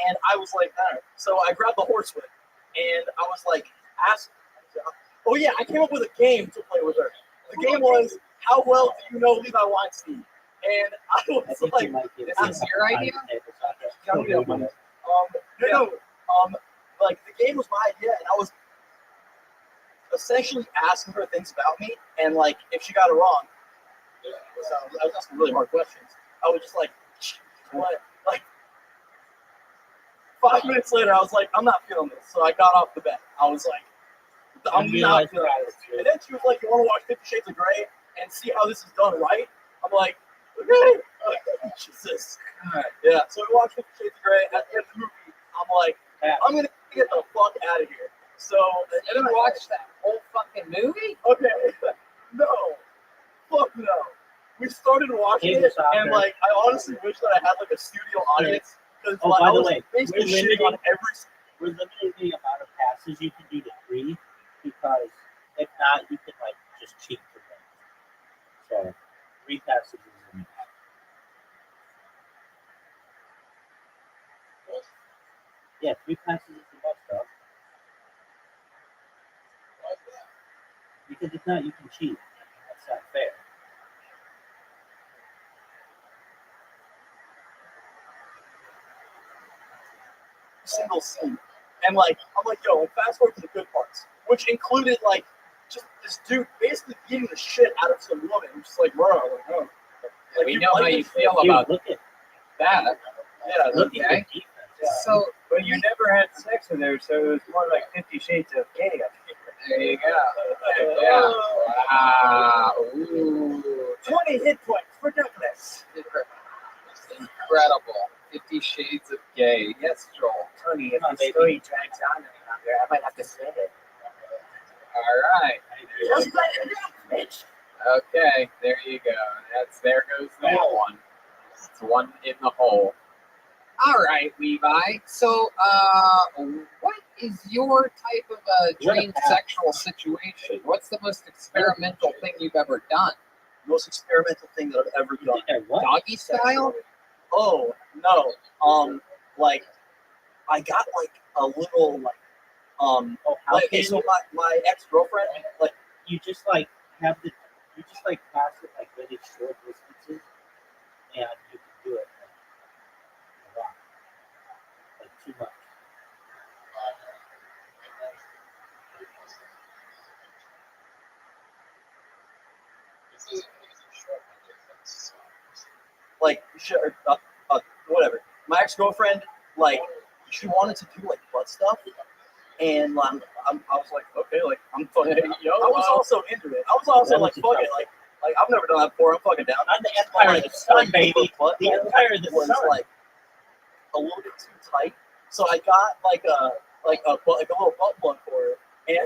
and I was like, all right. So I grabbed the horse whip, and I was like, oh yeah, I came up with a game to play with her. The game was how well do you know Levi Weinstein? And I I was think like, you might get this is your idea? Like the game was my idea, and I was essentially asking her things about me, and like if she got it wrong, I was asking really hard questions. I was just like, what? Like 5 minutes later, I was like, I'm not feeling this, so I got off the bed. I was like, I'm not feeling this. And then she was like, you want to watch 50 Shades of Grey and see how this is done right? I'm like, okay. Jesus. Yeah, so we watched 50 Shades of Grey. At the end of the movie, I'm like, I'm going to get the fuck out of here. So, And then watch that whole fucking movie? okay, no, fuck no. We started watching it, and like, I honestly wish that I had like a studio audience. Because Oh, like, by I the was way, basically shitting on every. we're limiting the amount of passes you can do to 3 because if not, you can like just cheat for things. So 3 passes is enough. Yeah, 3 passes is enough stuff. Because if not, you can cheat. That's not fair. Single scene, and like I'm like, yo, like, fast forward to the good parts, which included like just this dude basically beating the shit out of some woman, just like, bro, like, oh. Like, We you know how like you it? feel Dude, about look at that. Yeah, look Okay. at the defense. So But you never had sex with her, so it was more like 50 Shades of Gay. there you go. Yeah. Wow. Ooh. 20 hit points for Douglas. Incredible. 50 Shades of Gay. Yes, Joel. Tony, if Come on, the baby. story drags on any longer, I might have to say it. All right. Just let it out, bitch. Okay. There you go. There goes that one. It's one in the hole. All right, Levi. So, what is your type of dream sexual situation? What's the most experimental thing you've ever done? Most experimental thing that I've ever You done. think I what? Doggy style? Oh no. Like I got like a little like Oh, how like, can okay, so you? my ex-girlfriend, like You just like have the you just like pass it like really short distances, and you can do it like, a lot, like too much. like sure, whatever. My ex-girlfriend, like she wanted to do like butt stuff, and I was like, okay, like I'm fucking. I was also into it. I was also like, fuck it, like I've never done that before. I'm fucking down. I'm the Empire of the Sun, baby. Butt The Empire of the was Sun. like a little bit too tight, so I got like a little butt plug for her, and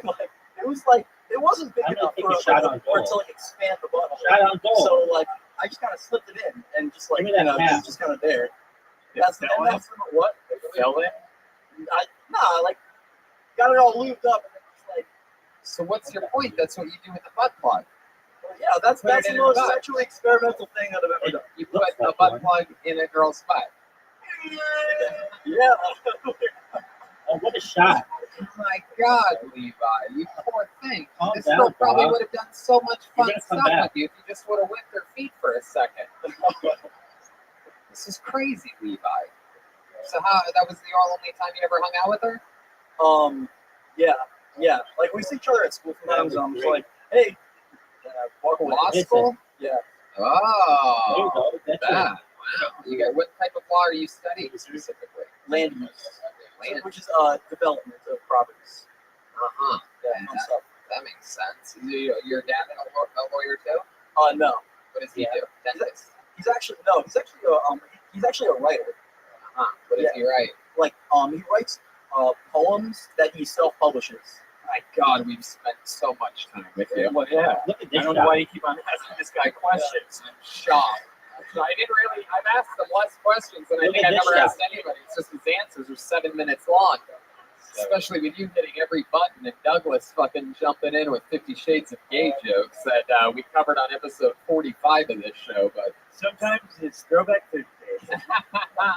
like it wasn't big I'm gonna enough take for a shot on for it to goal. like expand the butt. Shot on goal. So like I just kind of slipped it in and just like Give me that it pass. was just kind of there. That's what Fill it? like got it all lubed up and then just like So what's your point? That's what you do with the butt plug. yeah, that's Put it the in her most butt. sexually experimental thing that I've ever done. You put Looks a like butt one. plug in a girl's butt. Yeah. Oh, what a shot! Oh my God, Levi, you poor thing. Calm This down, girl probably dog. would have done so much You're fun gonna come stuff back. with you if you just would have whipped her feet for a second. This is crazy, Levi. So that was the only time you ever hung out with her? Yeah. Like we see each other at school sometimes, and I'm just like, hey, walk away. Law Listen. school? Yeah. There you Oh, go. That's that. it. Wow. You got what type of law are you studying specifically? Land use, Land. which is development of properties. Uh-huh. Yeah, And fun stuff. that makes sense. Your dad a lawyer too? No, What does he Yeah. do? Dentist? he's actually a writer. Uh-huh. What does he write? Like he writes poems that he self-publishes. My God, we've spent so much time with you. Well, yeah. Look at I this don't know shot. why you keep on asking this guy questions. I'm shocked. I've asked him less questions than I Look think at I've this ever shot. asked anybody. It's just his answers are 7 minutes long. Especially with you hitting every button and Douglas fucking jumping in with 50 Shades of Gay jokes that we covered on episode 45 of this show. But Sometimes it's throwback Thursday.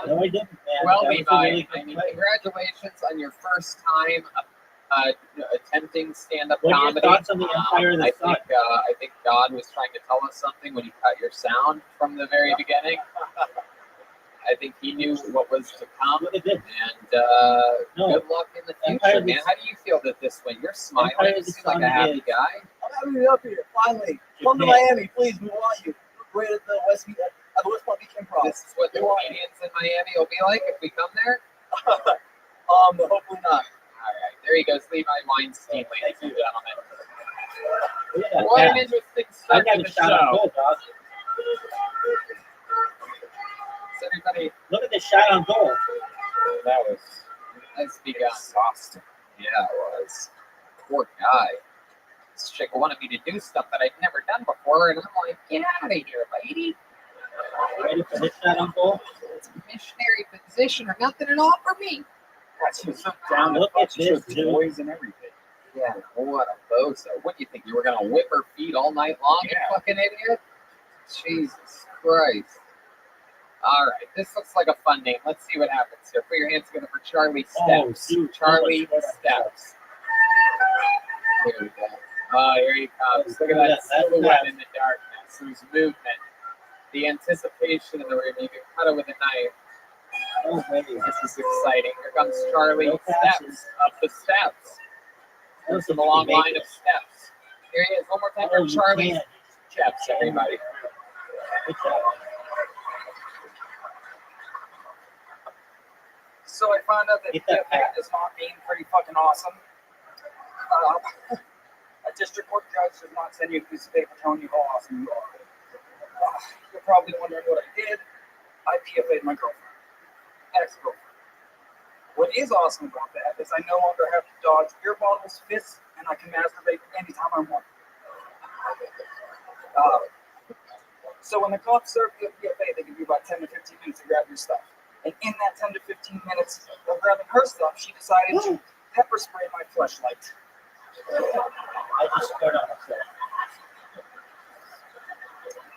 No, I didn't, man. well, That was Levi, a really I good mean, play. congratulations on your first time attempting stand-up What are your comedy. thoughts on the Empire of the Sun? I think God was trying to tell us something when he cut your sound from the very beginning. I think he knew what was to come. What they did. And No. good luck in the Empire future, of the man. How do you feel that this win? You're smiling. Empire You of the seem like Sun a happy is- guy. I'm happy to be up here. Finally, come to Japan. Miami, please. We want you. We're great at the West Palm Beach Improv. This is what the comedians in Miami will be like if we come there. Hopefully not. All right, there he goes, Levi Weinstein, ladies and gentlemen. Yeah, What an yeah. interesting I start got to a the shot on show. goal, dog. Is everybody Look at the shot on goal. That was has begun? exhausting. Yeah, it was. Poor guy. This chick wanted me to do stuff that I'd never done before, and I'm like, get out of here, lady. Ready for this shot on goal? It's a missionary position or nothing at all for me. God, she was so down to Look fuck. at She this, showed dude. toys and everything. Yeah, what a bozo. What do you think? You were going to whip her feet all night long, you Yeah. fucking idiot? Jesus Christ. All right, this looks like a fun name. Let's see what happens here. Put your hands together for Charlie Oh, Steps. dude, Charlie so much Steps. Here we go. Oh, here he comes. Look at that That's silhouette nice. in the darkness. Whose movement. The anticipation in the room. You can cut it with a knife. Oh, baby. This is exciting. Here comes Charlie No passes. Steps up the steps. There's a long line of steps. Here he is. One more time Oh, for you Charlie can't. Steps, everybody. Good job. So I found out that Get that PFA does not mean pretty fucking awesome. A district court judge does not send you a piece of paper telling you how awesome you are. You're probably wondering what I did. I PFA'd my girlfriend. Ex-girlfriend. What is awesome about that is I no longer have to dodge beer bottles, fists, and I can masturbate anytime I want. So when the cops serve you a PFA, they give you about 10 to 15 minutes to grab your stuff. And in that 10 to 15 minutes of grabbing her stuff, she decided to pepper spray my fleshlight. I just scored on myself.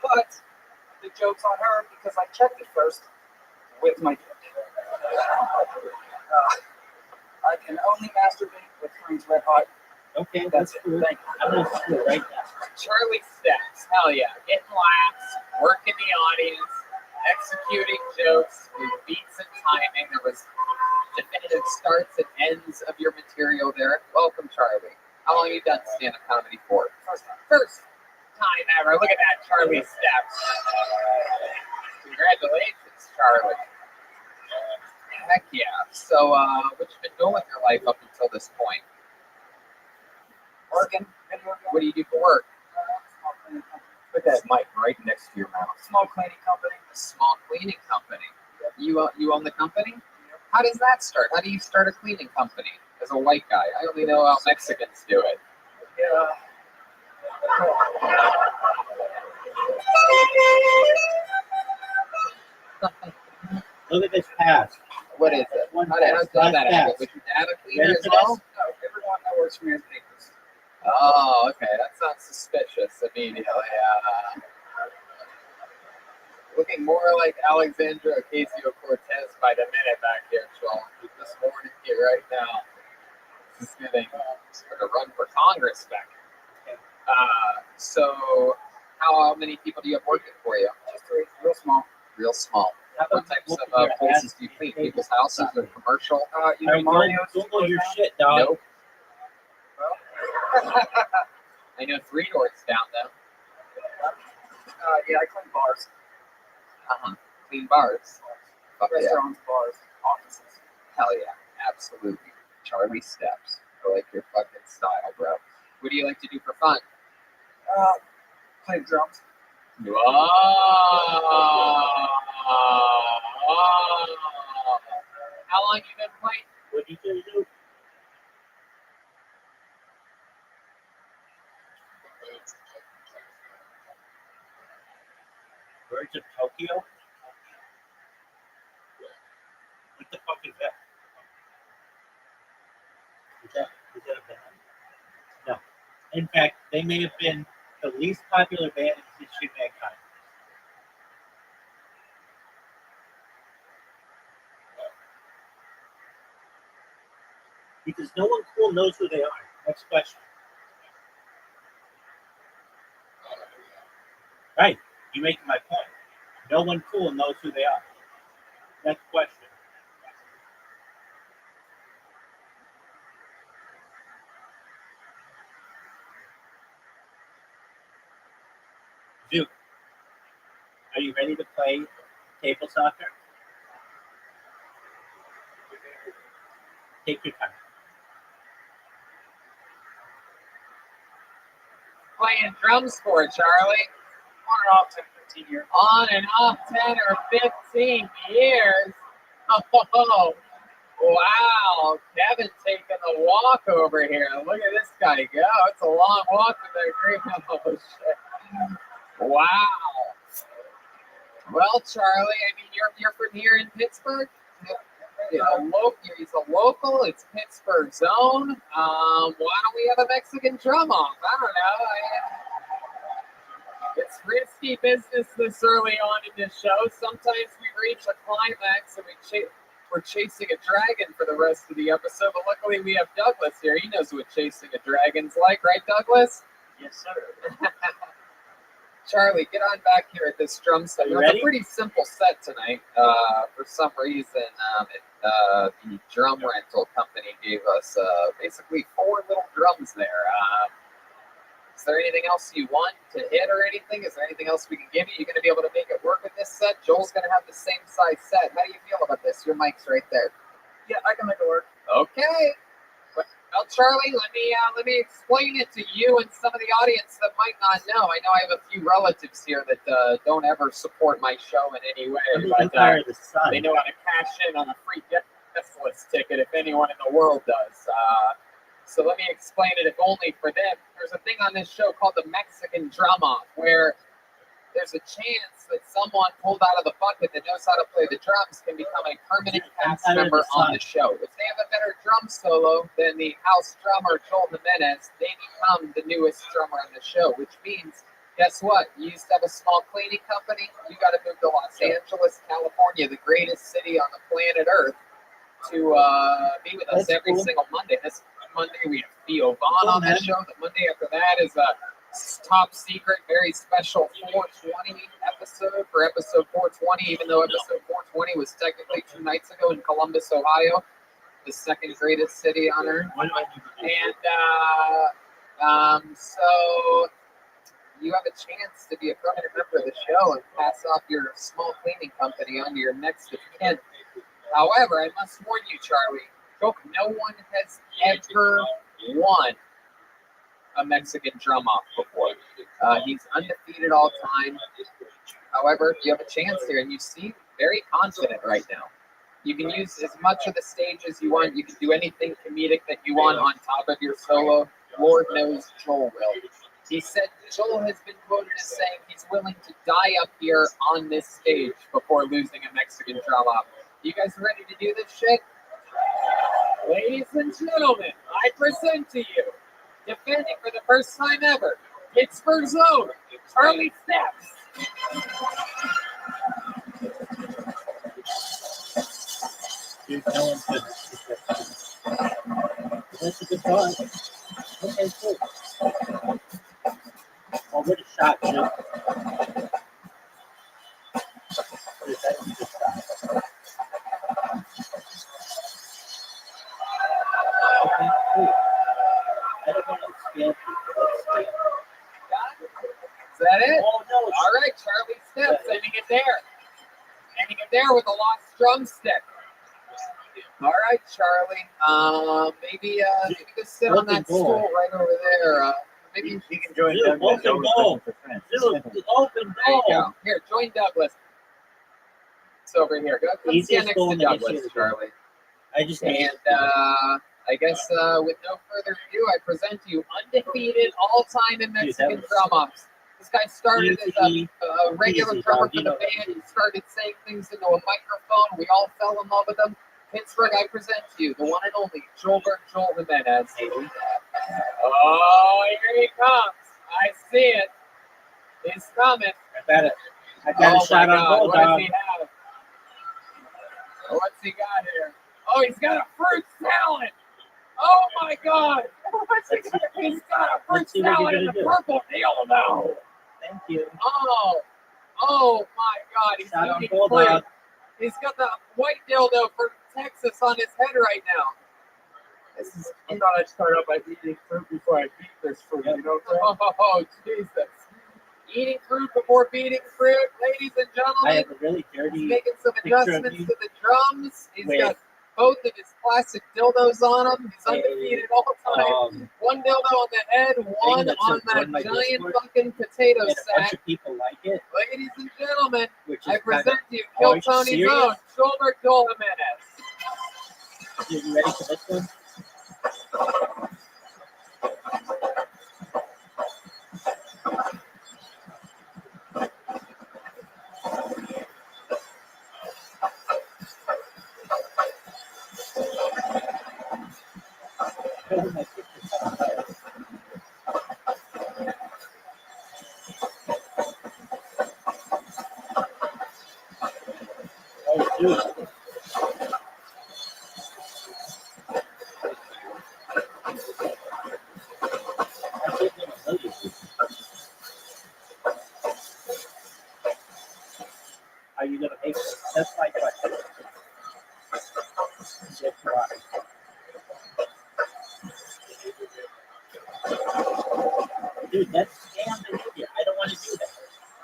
But the joke's on her because I checked it first with my dick. I can only masturbate with Frank's Red Hot. Okay, That's that's it. cool. Thank you. I'm going to score right now. Charlie Steps. Hell yeah. Getting laughs, working the audience, executing jokes with beats and timing. There was definitive starts and ends of your material there. Welcome, Charlie. How long have you done stand-up comedy for? First time ever. Look at that, Charlie Steps. Congratulations, Charlie. Heck yeah. So, what you been doing with your life up until this point? Working. What do you do for work? Small cleaning company. Put that mic right next to your mouth. Small cleaning company. A small cleaning company. You own the company? How does that start? How do you start a cleaning company as a white guy? I only know how Mexicans do it. Yeah. Look at this pass. What is it? One How did pass, that last happen? pass. Was your dad a cleaner Ready as for well? this? No, everyone that works for me has papers. Oh, okay. That sounds suspicious immediately. Looking more like Alexandra Ocasio-Cortez by the minute back here, Sean. This morning here right now. This is getting to run for Congress back here. So how many people do you have working for you? Just three. Real small. Real small. How What about types look of at your places ass? do you clean? People's houses or commercial? You All know right, Mario's. Google your shit, dog. Nope. I know 3 doors down though. Yeah, I clean bars. Clean bars. Fuck yeah. Restaurants, bars, offices. Hell yeah. Absolutely. Charlie Steps. I like your fucking style, bro. What do you like to do for fun? Play drums. How long you been playing? What did you do? Birds of Tokyo? What the fuck is that? Is that a band? No. In fact, they may have been the least popular band in the history of mankind. Because no one cool knows who they are. Next question. Right. You're making my point. No one cool knows who they are. Next question. Duke, are you ready to play table soccer? Take your time. Playing drums for it, Charlie. On and off 10, 15 years. On and off 10 or 15 years. Oh, wow. Kevin taking the walk over here. Look at this guy go. It's a long walk with that green. Oh, shit. Wow. Well, Charlie, I mean, you're from here in Pittsburgh? He's a local. It's Pittsburgh zone. Why don't we have a Mexican drum off? I don't know. It's risky business this early on in this show. Sometimes we reach a climax and we're chasing a dragon for the rest of the episode. But luckily we have Douglas here. He knows what chasing a dragon's like, right, Douglas? Yes, sir. Charlie, get on back here at this drum set. You It's ready? a pretty simple set tonight. For some reason, the drum rental company gave us basically 4 little drums there. Is there anything else you want to hit or anything? Is there anything else we can give you? You're going to be able to make it work with this set? Joel's going to have the same size set. How do you feel about this? Your mic's right there. Yeah, I can make it work. Okay. Well, Charlie, let me explain it to you and some of the audience that might not know. I know I have a few relatives here that don't ever support my show in any way, I'm the but Empire of the Sun. they know how to cash in on a free guest list ticket if anyone in the world does. So let me explain it, if only for them. There's a thing on this show called the Mexican Drum Off, where there's a chance that someone pulled out of the bucket that knows how to play the drums can become a permanent cast member on the show. If they have a better drum solo than the house drummer, Joel Jimenez, they become the newest drummer on the show, which means, guess what? You used to have a small cleaning company. You got to move to Los Angeles, California, the greatest city on the planet Earth, to be with us That's every cool. single Monday. This Monday we have Theo Vaughn on the man. show. The Monday after that is a top secret, very special 420 episode for episode 420, even though episode 420 was technically 2 nights ago in Columbus, Ohio, the second greatest city on earth. What do I need to do? And so you have a chance to be a permanent member of the show and pass off your small cleaning company onto your next of kin. However, I must warn you, Charlie, no one has ever won a Mexican drum off before. He's undefeated all time. However, you have a chance here, and you seem very confident right now. You can use as much of the stage as you want. You can do anything comedic that you want on top of your solo. Lord knows Joel will. He said Joel has been quoted as saying he's willing to die up here on this stage before losing a Mexican drum off. You guys ready to do this shit? Ladies and gentlemen, I present to you, defending for the first time ever, Pittsburgh's own Charlie Steps. Dude, no one said that's a good thought. Okay, cool. Oh, what a shot, dude. Dude, that's a good shot. Okay, cool. I don't want to scale people. Is that it? Oh, no. All right, Charlie Steps, ending it there. Ending it there with a lost drumstick. All right, Charlie. Maybe go sit on that stool right over there. Maybe You can join Dude, Douglas. open goal. For friends. Dude, open there you goal. go. Here, join Douglas. It's over here. Go come Easiest stand next goal to in the Douglas, history of the Charlie. I just need And I guess with no further ado, I present to you undefeated all-time in Mexican drum-offs. This guy started as a regular drummer for the band. He started saying things into a microphone. We all fell in love with him. Pittsburgh, I present to you the one and only Joel Jimenez. Oh, here he comes. I see it. He's coming. I got a shot on goal, What does dog. he have? What's he got here? Oh, he's got a fruit salad. Oh my God! He's got a fruit Let's see what salad you're in the gonna do. purple deal though. Thank you. Oh my God! He's Shot on eating Bulldog. fruit. He's got the white dildo from Texas on his head right now. This is. I thought I'd start out by eating fruit before I beat this fruit. You know what I'm saying? Oh Jesus! Eating fruit before beating fruit, ladies and I gentlemen. have a really He's dirty making some picture of adjustments me to the drums. He's with got both of his plastic dildos on him. He's a, undefeated all the time. One dildo on the head, one that on says that join my giant Discord, fucking potato and a bunch sack. of people like it, Ladies and gentlemen, which is I kind present to you Oh, are Kill you Tony's serious? own Shoulder Joel Jimenez. of, you ready for this one? My picture's on there. Oh, dude. I give them a million. Are you gonna make this? That's my question. Yes, you are. Dude, that's scam behavior. I don't want to do that.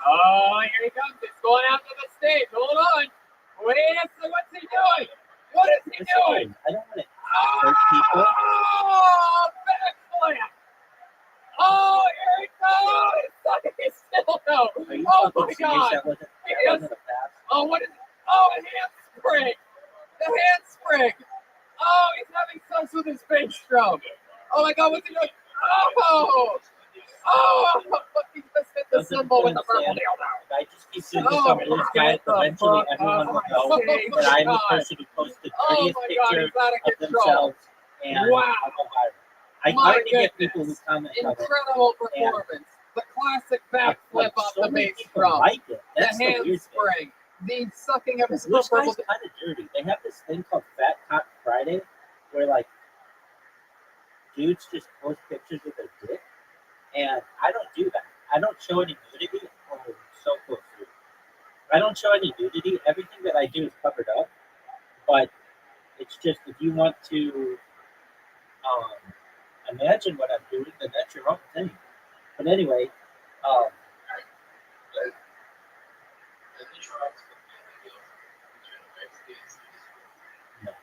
Oh, here he comes. He's going out to the stage. Hold on. Wait a second. What's he doing? What is he doing? Listen, I don't want to hurt people. Oh, backflip. Oh, here he goes. He's still no. Are you Oh fucking my serious? God. That wasn't a pass. Oh, what is it? Oh, a handspring. The handspring. Oh, he's having sex with his bass drum. Oh my God, what's he doing? Oh. Oh, he just hit the cymbal with the purple dildo. If I just keep doing this on Blue Sky, eventually everyone will know that I'm the person who posts the Oh dirtiest my God, picture he's out of of control. themselves, and Wow. I'll go viral. I My already get people who goodness. comment on it. Incredible performance. The classic backflip off so the many bass people drum. like it. The That's the weird thing. handspring. The sucking of his Blue purple. Sky's kind of dirty. They have this thing called Fat Cock Friday, where like dudes just post pictures of their dick, and I don't do that. I don't show any nudity. Oh, so close to it. I don't show any nudity. Everything that I do is covered up, but it's just if you want to imagine what I'm doing, then that's your own thing. But anyway, no, I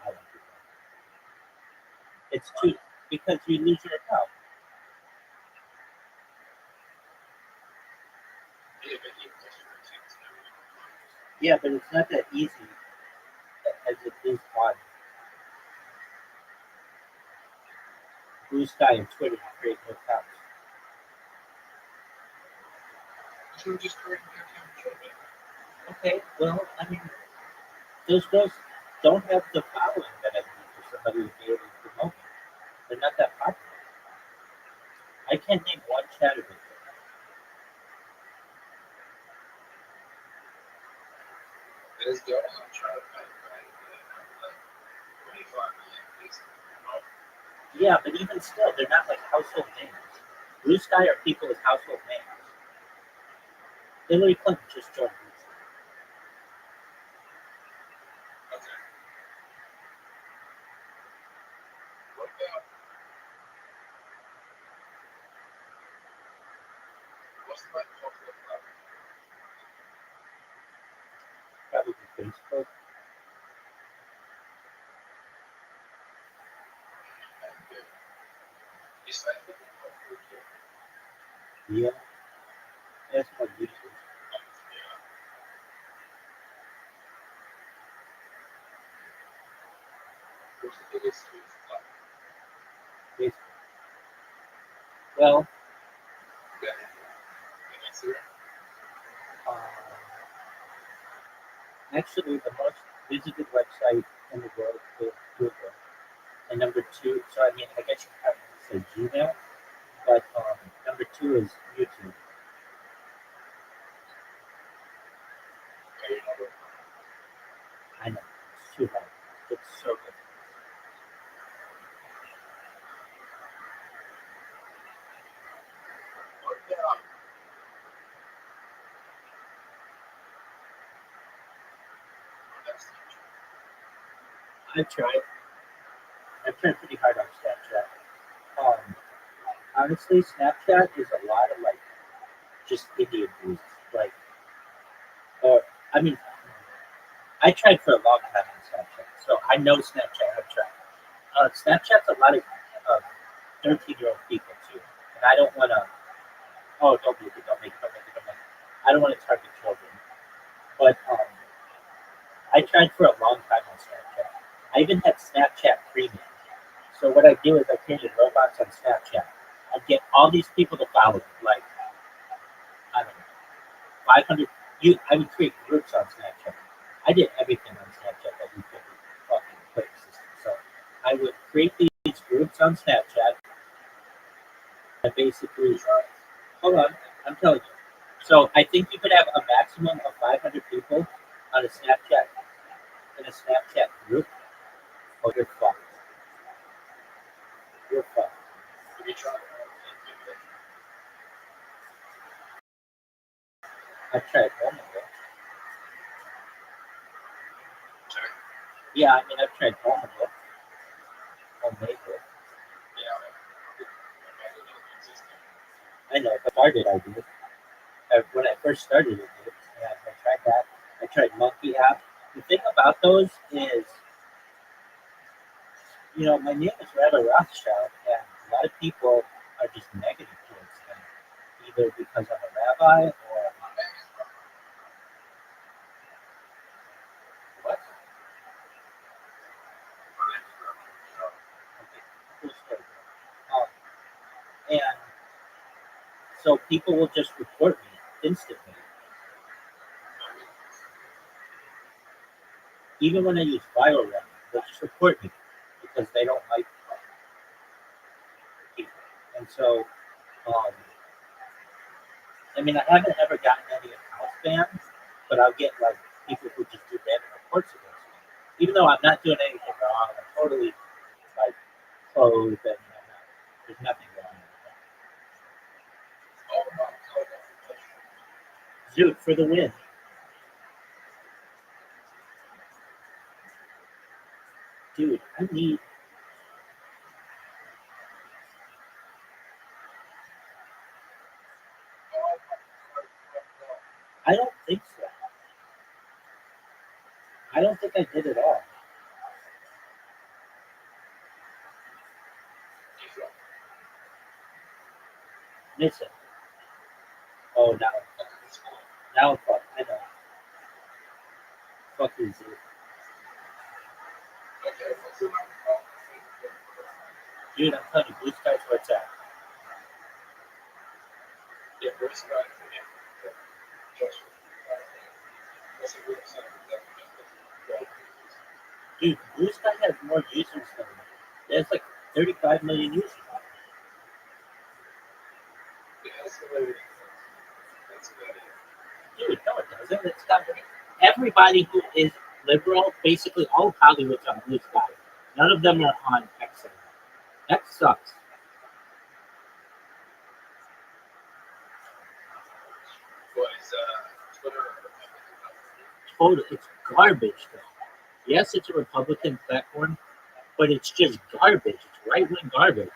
don't do that. It's too because you lose your account. Yeah, but it's not that easy as it is on Blue Sky and Twitter to create new accounts. Okay, well, I mean, those girls don't have the following that I need for somebody to be able to promote me. They're not that popular. I can't name one chatterbaiter. Yeah, but even still, they're not like household names. Blue Sky are people with household names. Hillary Clinton just joined Blue Sky. Probably Facebook. Yeah, that's my users. Facebook. Well, actually, the most visited website in the world is Google. And number two, so I mean, I guess you probably say Gmail, but number two is YouTube. I know, it's too hard. It's so good. I've tried. I've tried pretty hard on Snapchat. Honestly, Snapchat is a lot of like just Indian boosts. Like, or I mean, I tried for a long time on Snapchat, so I know Snapchat. I've tried. Snapchat's a lot of 13-year-old people too, and I don't want to. Oh, don't make it! Don't make it! Don't make it! Don't make it! I don't want to target children, but I tried for a long time on Snapchat. I even had Snapchat Premium. So what I do is I created robots on Snapchat. I get all these people to follow me, like I don't know, 500. I would create groups on Snapchat. I did everything on Snapchat that you could fucking click system. So I would create these groups on Snapchat. And basically, hold on, I'm telling you. So I think you could have a maximum of 500 people on a Snapchat in a Snapchat group. Oh, you're fucked. You're fucked. I've tried home of it. Yeah, I mean, I've tried home of it. Homemade it. I know, but started I did. When I first started it, and I tried that. I tried Monkey App. The thing about those is, my name is Rabbi Rothschild, and a lot of people are just negative towards me, either because I'm a rabbi or what? Okay, cool story. And so people will just report me instantly. Even when I use viral rap, they'll just report me because they don't like people. And so, I mean, I haven't ever gotten any account bans, but I'll get like people who just do random reports against me. Even though I'm not doing anything wrong, I'm totally like clothed and there's nothing wrong with that. Dude, for the win. Dude, I don't think so. I don't think I did at all. Listen. Oh, now fuck. I know. Fuck you, dude. Dude, I'm telling you, Blue Sky's where it's at. Yeah, Blue Sky. Dude, Blue Sky has more users than me. There's like 35 million users. Dude, no, it doesn't. It's got everybody who is liberal, basically all of Hollywood's on Blue Sky. None of them are on X. X sucks. Totally, it's garbage, though. Yes, it's a Republican platform, but it's just garbage. It's right-wing garbage.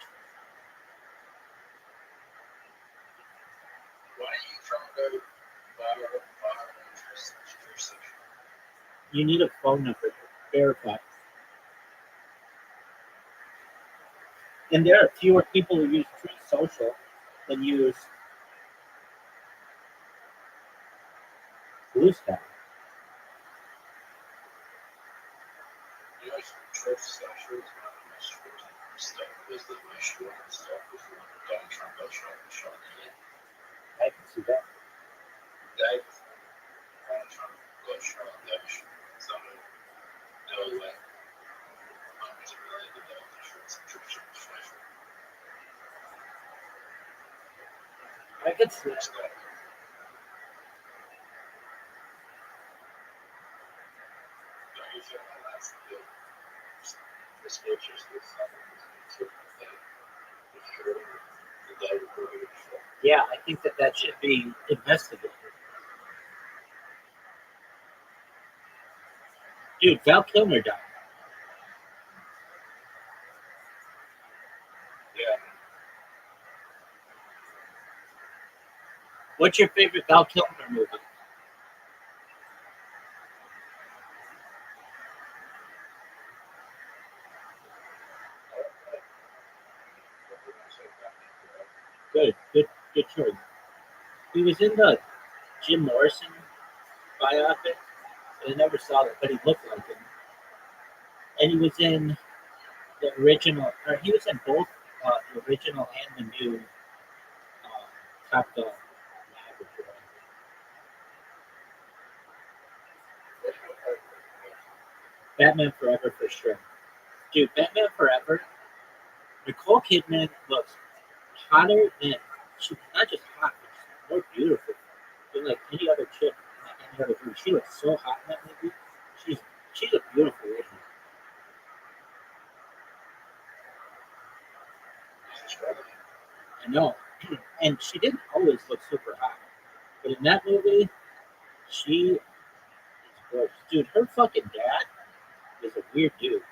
You need a phone number to verify. And there are fewer people who use True Social than use Blue Sky. I can see that. I can see that. Yeah, I think that should be investigated. Dude, Val Kilmer died. What's your favorite Val Kilmer movie? Good choice. He was in the Jim Morrison biopic, but I never saw it, but he looked like him. And he was in the original, or he was in both the original and the new Top Gun. Batman Forever for sure. Dude, Batman Forever, Nicole Kidman looks hotter than, she's not just hot, but she's more beautiful than like any other chick in like any other movie. She looks so hot in that movie. She's a beautiful lady. I know. And she didn't always look super hot. But in that movie, she is gorgeous. Dude, her fucking dad is a weird dude.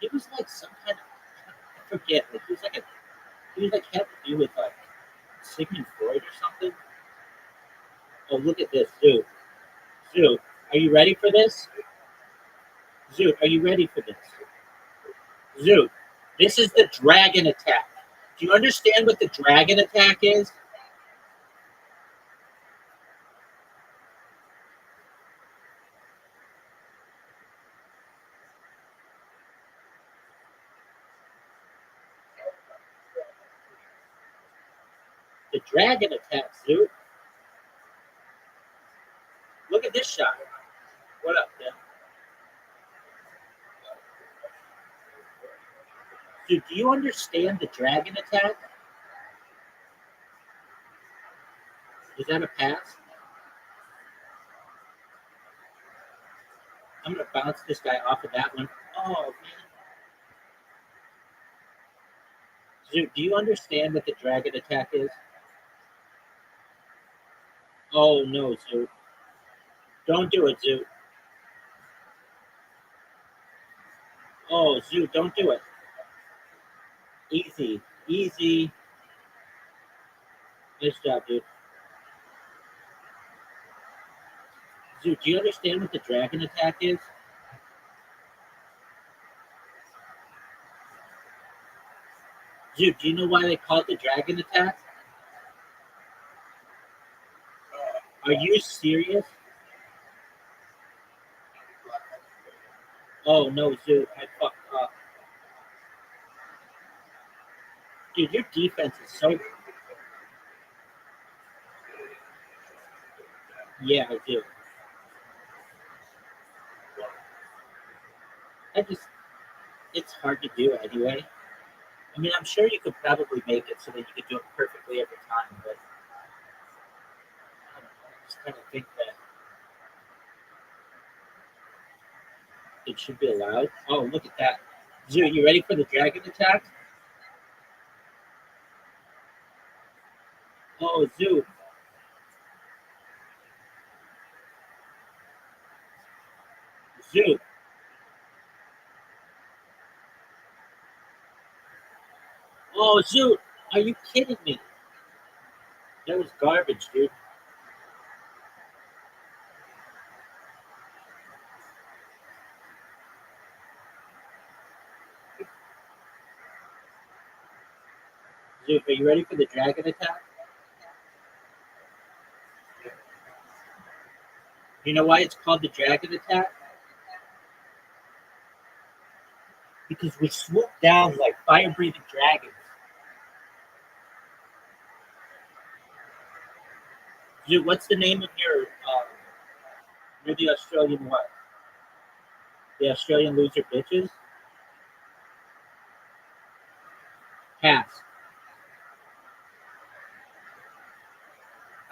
He was like some kind of, I forget, like he was like had to do with like Sigmund Freud or something. Oh, look at this, Zoo. Zoo, are you ready for this? Zoo, are you ready for this? Zoo, this is the dragon attack. Do you understand what the dragon attack is? The dragon attack, Zoo. Look at this shot. What up, man? Dude, do you understand the dragon attack? Is that a pass? I'm gonna bounce this guy off of that one. Oh man. Zoo, do you understand what the dragon attack is? Oh no, Zoo. Don't do it, Zoo. Oh, Zoo, don't do it. Easy. Easy. Nice job, dude. Zoo, do you understand what the dragon attack is? Zoo, do you know why they call it the dragon attack? Are you serious? Oh no, Zoo, I fucked up. Dude, your defense is so. Yeah, I do. It's hard to do anyway. I mean, I'm sure you could probably make it so that you could do it perfectly every time, but I don't know. I just kind of think that it should be allowed. Oh, look at that. Zoo, you ready for the dragon attack? Oh, Zoo. Zoo. Oh, Zoo. Are you kidding me? That was garbage, dude. Zoo, are you ready for the dragon attack? You know why it's called the dragon attack? Because we swoop down like fire-breathing dragons. Zoo, what's the name of you're the Australian what? The Australian loser bitches? Pass.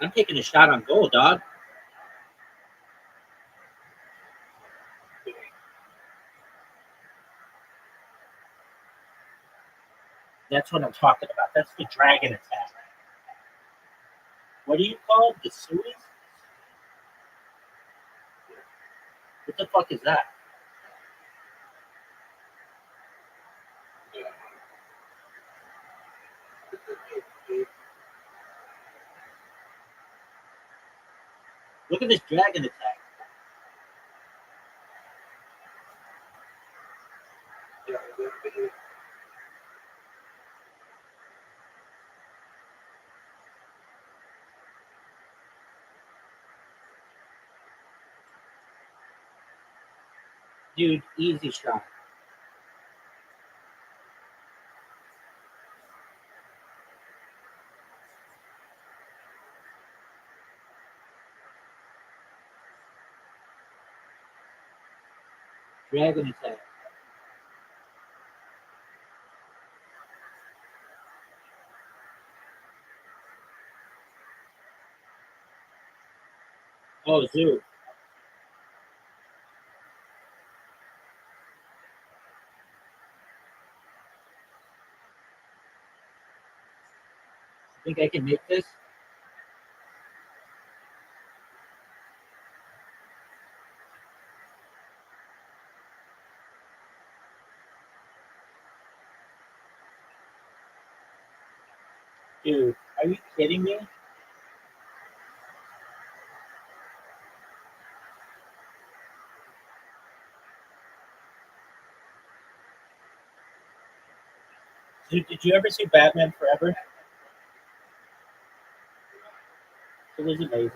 I'm taking a shot on goal, dog. That's what I'm talking about. That's the dragon attack. What do you call it? The Suez? What the fuck is that? at this dragon attack. Yeah, Dude, easy shot. Dragon attack. Oh, Zoo. Think I can make this? Dude, are you kidding me? Dude, did you ever see Batman Forever? It was amazing.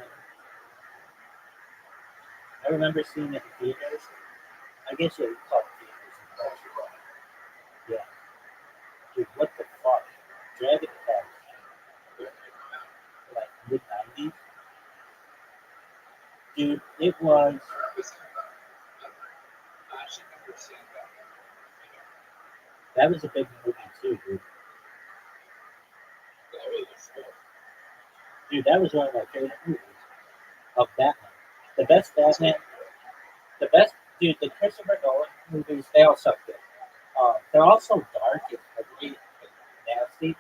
I remember seeing it in theaters. I guess you call it theaters. Yeah. Dude, what the fuck? Dragon attack. Like mid 90s. Dude, it was. That was a big movie too, dude. Dude, that was one of my favorite movies of Batman. The best Batman, the best, dude, the Christopher Nolan movies, they all suck good. They're all so dark and ugly and nasty.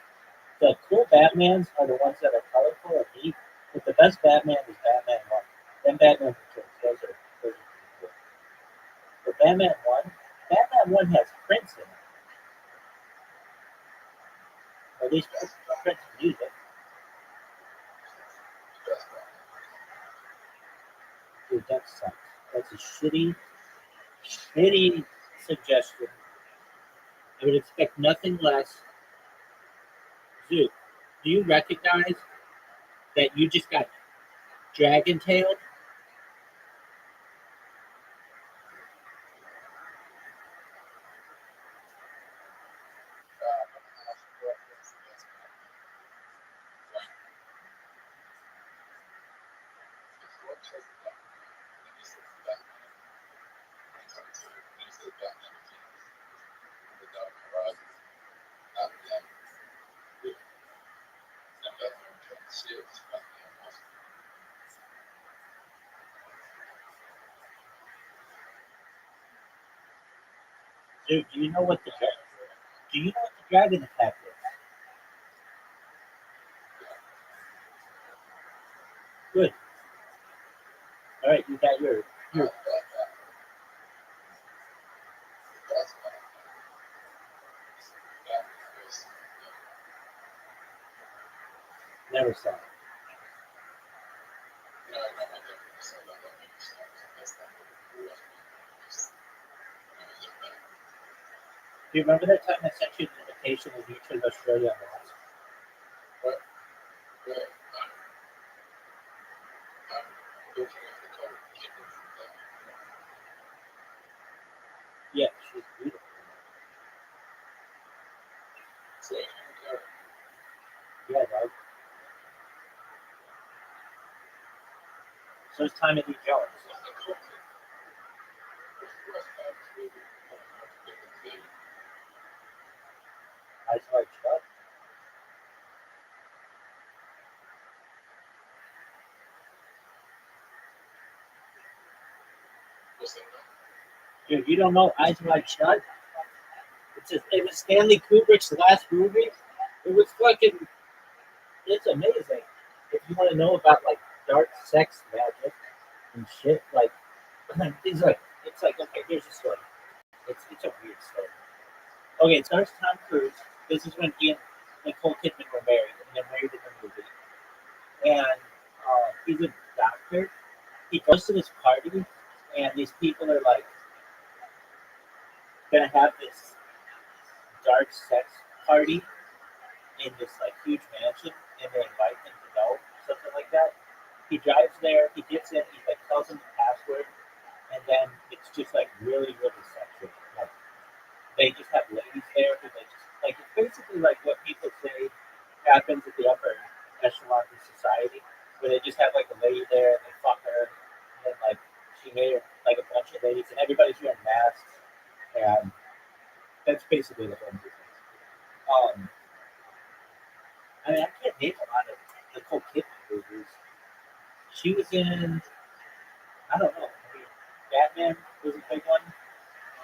The cool Batmans are the ones that are colorful and neat, but the best Batman is Batman 1. Then Batman Returns, those are cool. But Batman 1 has Prince in it. Or at least Prince music. Dude, that sucks. That's a shitty suggestion. I would expect nothing less. Dude, do you recognize that you just got dragon tailed? Dude, do you know what the dragon attack is? Good. All right, you got your never saw it. Do you remember that time I sent you an invitation when you to Australia and Lost? Yeah, she's beautiful. Yeah, dog. So it's time to be jealous. Eyes wide shut. Dude, you don't know Eyes Wide Shut? It was Stanley Kubrick's last movie. It was fucking. It's amazing. If you want to know about like dark sex magic and shit, like things like it's like okay, here's the story. It's a weird story. Okay, it stars Tom Cruise. This is when he and Nicole Kidman were married, and they're married in the movie. And he's a doctor, to this party, and these people are like gonna have this dark sex party in this like huge mansion, and they invite him to go, something like that. He drives there, he gets in, he like tells them the password, and then it's just like really, really sexual. Like they just have ladies there who they just like it's basically like what people say happens at the upper echelon of society, where they just have like a lady there and they fuck her, and then like she made like a bunch of ladies and everybody's wearing masks, and that's basically the whole movie. I mean, I can't name a lot of Nicole Kidman movies. She was in, I don't know, I mean, Batman was a big one.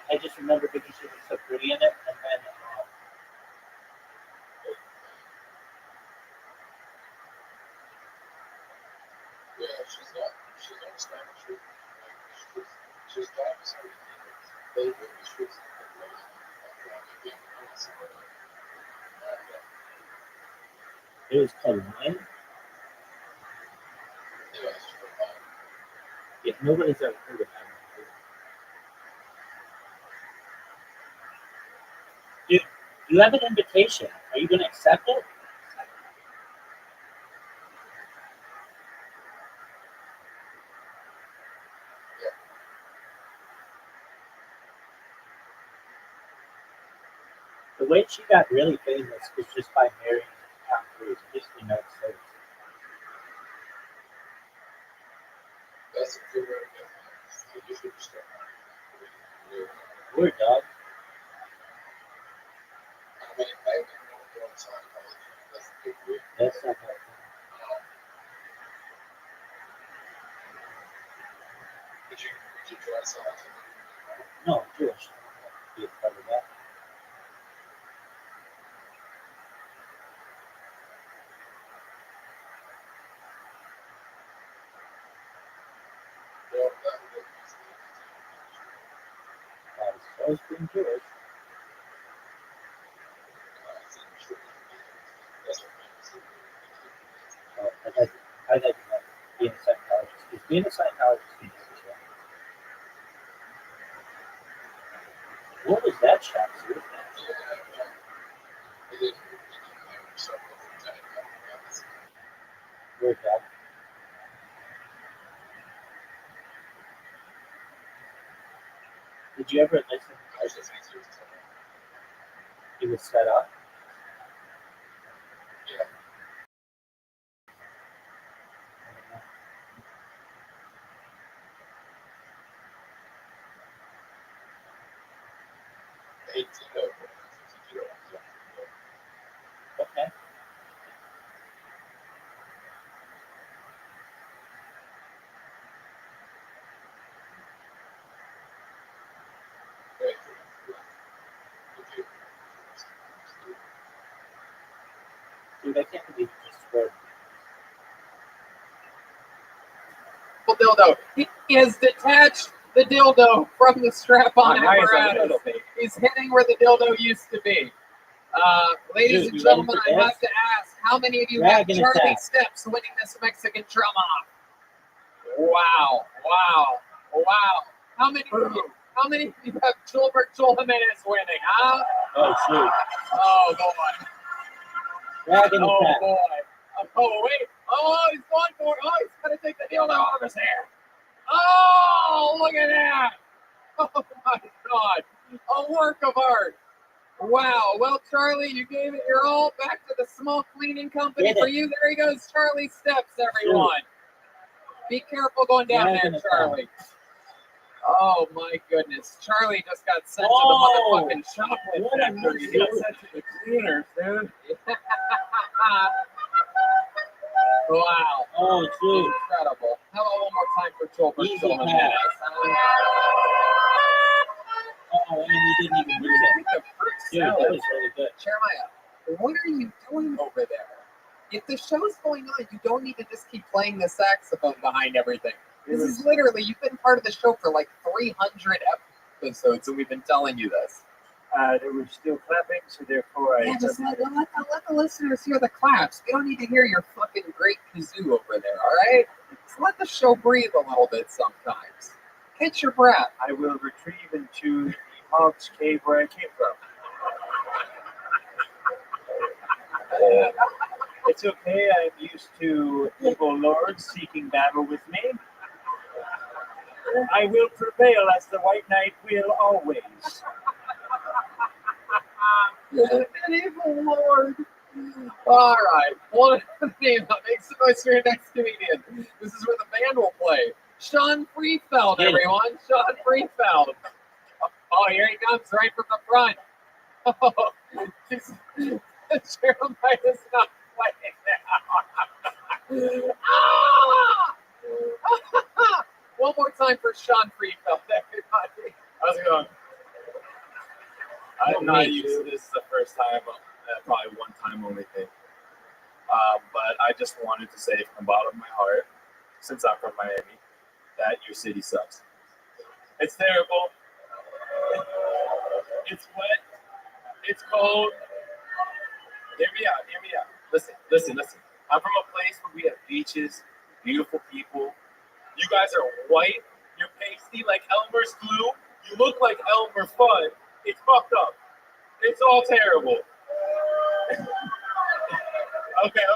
I just remember because she was so pretty in it, and then Yeah, she's on Spanish. She's got some. They really should. it was called Wine. Yeah, nobody's ever heard of that. Dude, you have an invitation. Are you going to accept it? The way she got really famous was just by marrying Tom Cruise, just the United States. That's a good way to get. You should start. Weird, dog. I mean, I don't know what you're on Scientology. That's a good way. That's not that. Would you try Scientology? No, I'm Jewish. Be a part of that. Well, that would be I've always been Jewish. I'd like to be a Scientologist. Because being a Scientologist is easy. What was that shot? Weird, dog. Did you ever listen? He was set up. Okay. Dude, I can't believe you just scored. Dildo. He has detached the dildo from the strap-on apparatus. He's hitting where the dildo used to be. Ladies Dude, and you gentlemen, ready I for have to ask, how many of you Dragon have Charlie attack. Steps winning this Mexican drum off? Wow. How many of you have Joel Jimenez winning, huh? Oh, shoot. Oh, boy. Dragon attack. Boy. Oh, wait. Oh, he's going for it. Oh, he's going to take the dildo out of his hair. Oh, look at that. Oh, my God. A work of art. Wow. Well, Charlie, you gave it your all. Back to the small cleaning company for you. There he goes, Charlie Steps, everyone. Be careful going down there, Charlie. Oh, my goodness. Charlie just got sent to the motherfucking chocolate factory. He got sent to the cleaners, dude. Wow. Oh, dude. Incredible. How about one more time for Joel Easy Jimenez? pass. Oh, and you didn't even do that. Dude, that was really good. Jeremiah, what are you doing over there? If the show's going on, you don't need to just keep playing the saxophone behind everything. This is literally, you've been part of the show for like 300 episodes, and we've been telling you this. There was still clapping, so therefore I. Yeah, just let the listeners hear the claps. We don't need to hear your fucking great kazoo over there, all right? Just let the show breathe a little bit sometimes. Catch your breath. I will retrieve into the Hobbs cave where I came from. It's okay, I'm used to evil lords seeking battle with me. I will prevail as the White Knight will always. An evil lord. All right. One name that makes the noise for your next comedian. This is where the band will play. Sean Freefeld, everyone. Sean Freefeld. Oh, here he comes right from the front. Oh, Jeremiah's not playing now. Ah! One more time for Sean Freefeld, everybody. How's it going? I'm not used to this. Is the first time, probably one time only thing. But I just wanted to say from the bottom of my heart, since I'm from Miami, that your city sucks. It's terrible. It's wet. It's cold. Hear me out. Hear me out. Listen. I'm from a place where we have beaches, beautiful people. You guys are white. You're pasty like Elmer's glue. You look like Elmer Fudd. It's fucked up. It's all terrible. Okay.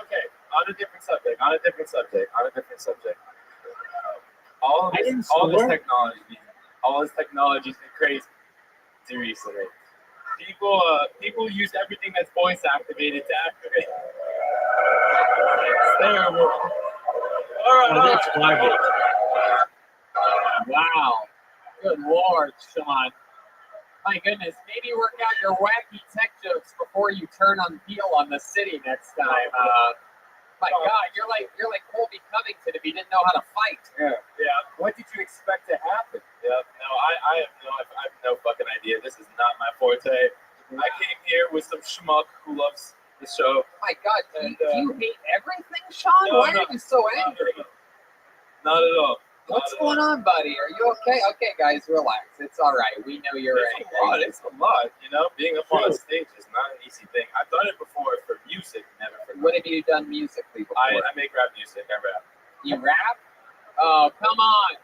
On a different subject. All this technology's been crazy recently. People use everything that's voice activated to activate. It's terrible. All right. Wow. Good Lord, Sean. My goodness, maybe work out your wacky tech jokes before you turn on Peel on the city next time. My God, you're like Colby Covington if he didn't know how to fight. Yeah. What did you expect to happen? Yeah. No, I have no fucking idea. This is not my forte. I came here with some schmuck who loves the show. My God, do you hate everything, Sean? No, Why are you so angry? Not at all. What's going on, buddy? Are you okay? Okay, guys, relax. It's all right. We know you're angry. It's a lot. You know, being up on a stage is not an easy thing. I've done it before for music, never for. What have you done musically before? I make rap music. I rap. You rap? Oh, come on.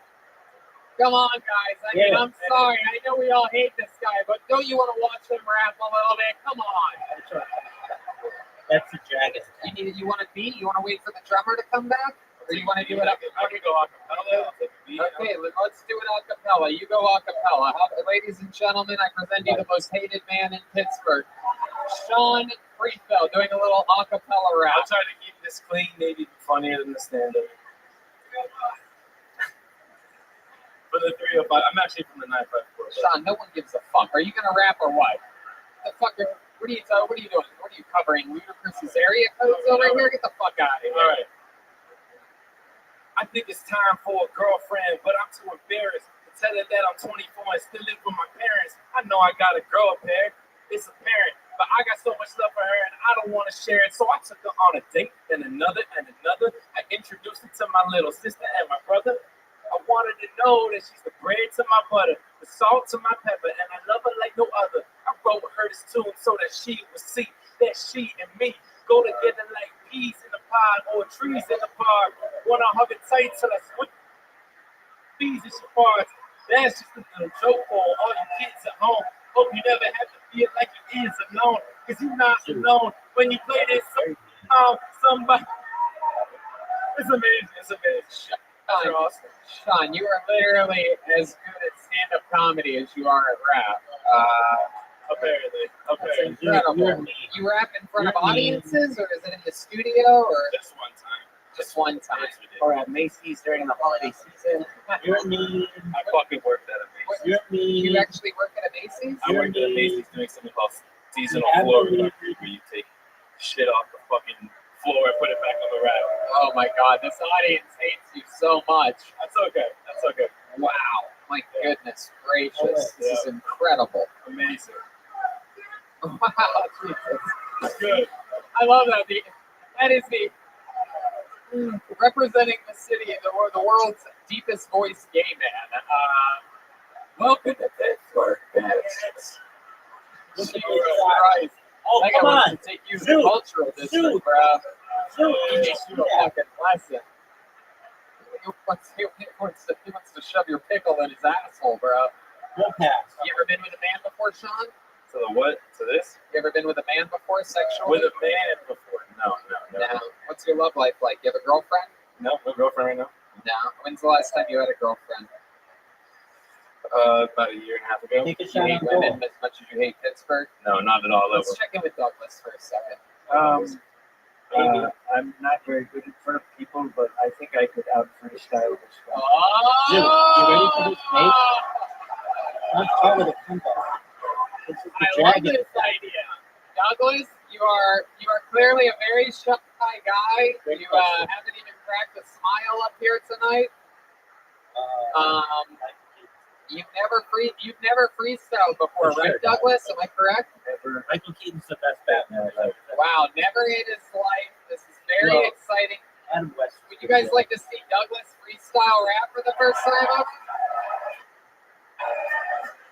Come on, guys. I mean, I'm sorry. I know we all hate this guy, but don't you want to watch him rap a little bit? Come on. That's a dragon. You want a beat? You want to wait for the drummer to come back? Or you want to do it up? I can go acapella. Okay, let's do it a cappella. You go a cappella. Ladies and gentlemen, I present you the most hated man in Pittsburgh, Sean Freefeld, doing a little a cappella rap. I'll try to keep this clean, maybe funnier than the stand-up. For the 305, I'm actually from the 954. Sean, no one gives a fuck. Are you gonna rap or what? The fuck? What are you doing? What are you covering? Ludacris's area codes over here? Get the fuck out of here. All right. I think it's time for a girlfriend, but I'm too embarrassed to tell her that I'm 24 and still live with my parents. I know I got a girl pair. It's apparent, but I got so much love for her and I don't want to share it. So I took her on a date and another. I introduced her to my little sister and my brother. I wanted to know that she's the bread to my butter, the salt to my pepper, and I love her like no other. I wrote her this tune so that she would see that she and me go together like peas in the pod or trees in the park. Wanna hug it tight till I switch bees in your parts. That's just a little joke for all you kids at home. Hope you never have to feel like you is alone, cause you're not alone when you play this song. Somebody. It's amazing. Sean, you are literally as good at stand-up comedy as you are at rap. Apparently. That's incredible. You rap in front of audiences, or is it in the studio, or just one time? Just one time. Or at Macy's during the holiday season. You're mean. I fucking worked at a Macy's. You're mean. You actually work at a Macy's? I worked at a Macy's doing something called seasonal floor recovery, where you take shit off the fucking floor and put it back on the rack. Oh my God, this audience hates you so much. That's okay. Wow, my goodness gracious, this is incredible. Amazing. Wow, Jesus. Good. I love that. That is the representing the city, the world's deepest voice gay man. Welcome to Pittsburgh, bitch. Jesus Christ. Oh, I come on. To take you to the cultural district, bro. You need to do a fucking lesson. wants to shove your pickle in his asshole, bro. We'll pass. You ever been with a man before, Sean? To the what? To this? You ever been with a man before sexually? With a man before? No. No. What's your love life like? You have a girlfriend? No girlfriend right now. No. When's the last time you had a girlfriend? About a year and a half ago. Take a You shot hate on women goal. as much as you hate Pittsburgh? No, not at all. Let's check in with Douglas for a second. I'm not very good in front of people, but I think I could out freestyle this guy. Dude, you ready for this, mate? Let's start with a tempo. This is the I love dragon. this idea. Douglas, you are clearly a very shy guy. Great You question. haven't even cracked a smile up here tonight. You've never freestyled before, For right, sure, Douglas? Am I correct? Never. Michael Keaton's the best Batman. Wow, never in his life. This is very Well, exciting. Adam West. Would you guys like to see Douglas freestyle rap for the first time ever?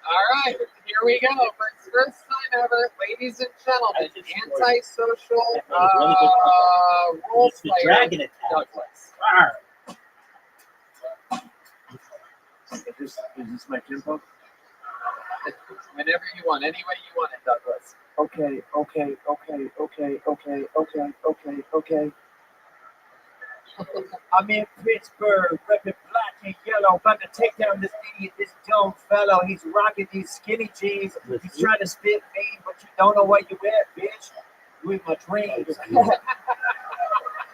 All right, here we go. For his first time ever, ladies and gentlemen, I just scored. antisocial That made a really good role It's the player dragon attack. Douglas. Arr. Is this my tempo? Whenever you want, any way you want it, Douglas. Okay. I'm in Pittsburgh, repping black and yellow, about to take down this idiot, this dumb fellow. He's rocking these skinny jeans. He's trying to spit me, but you don't know where you at, bitch. You in my dreams.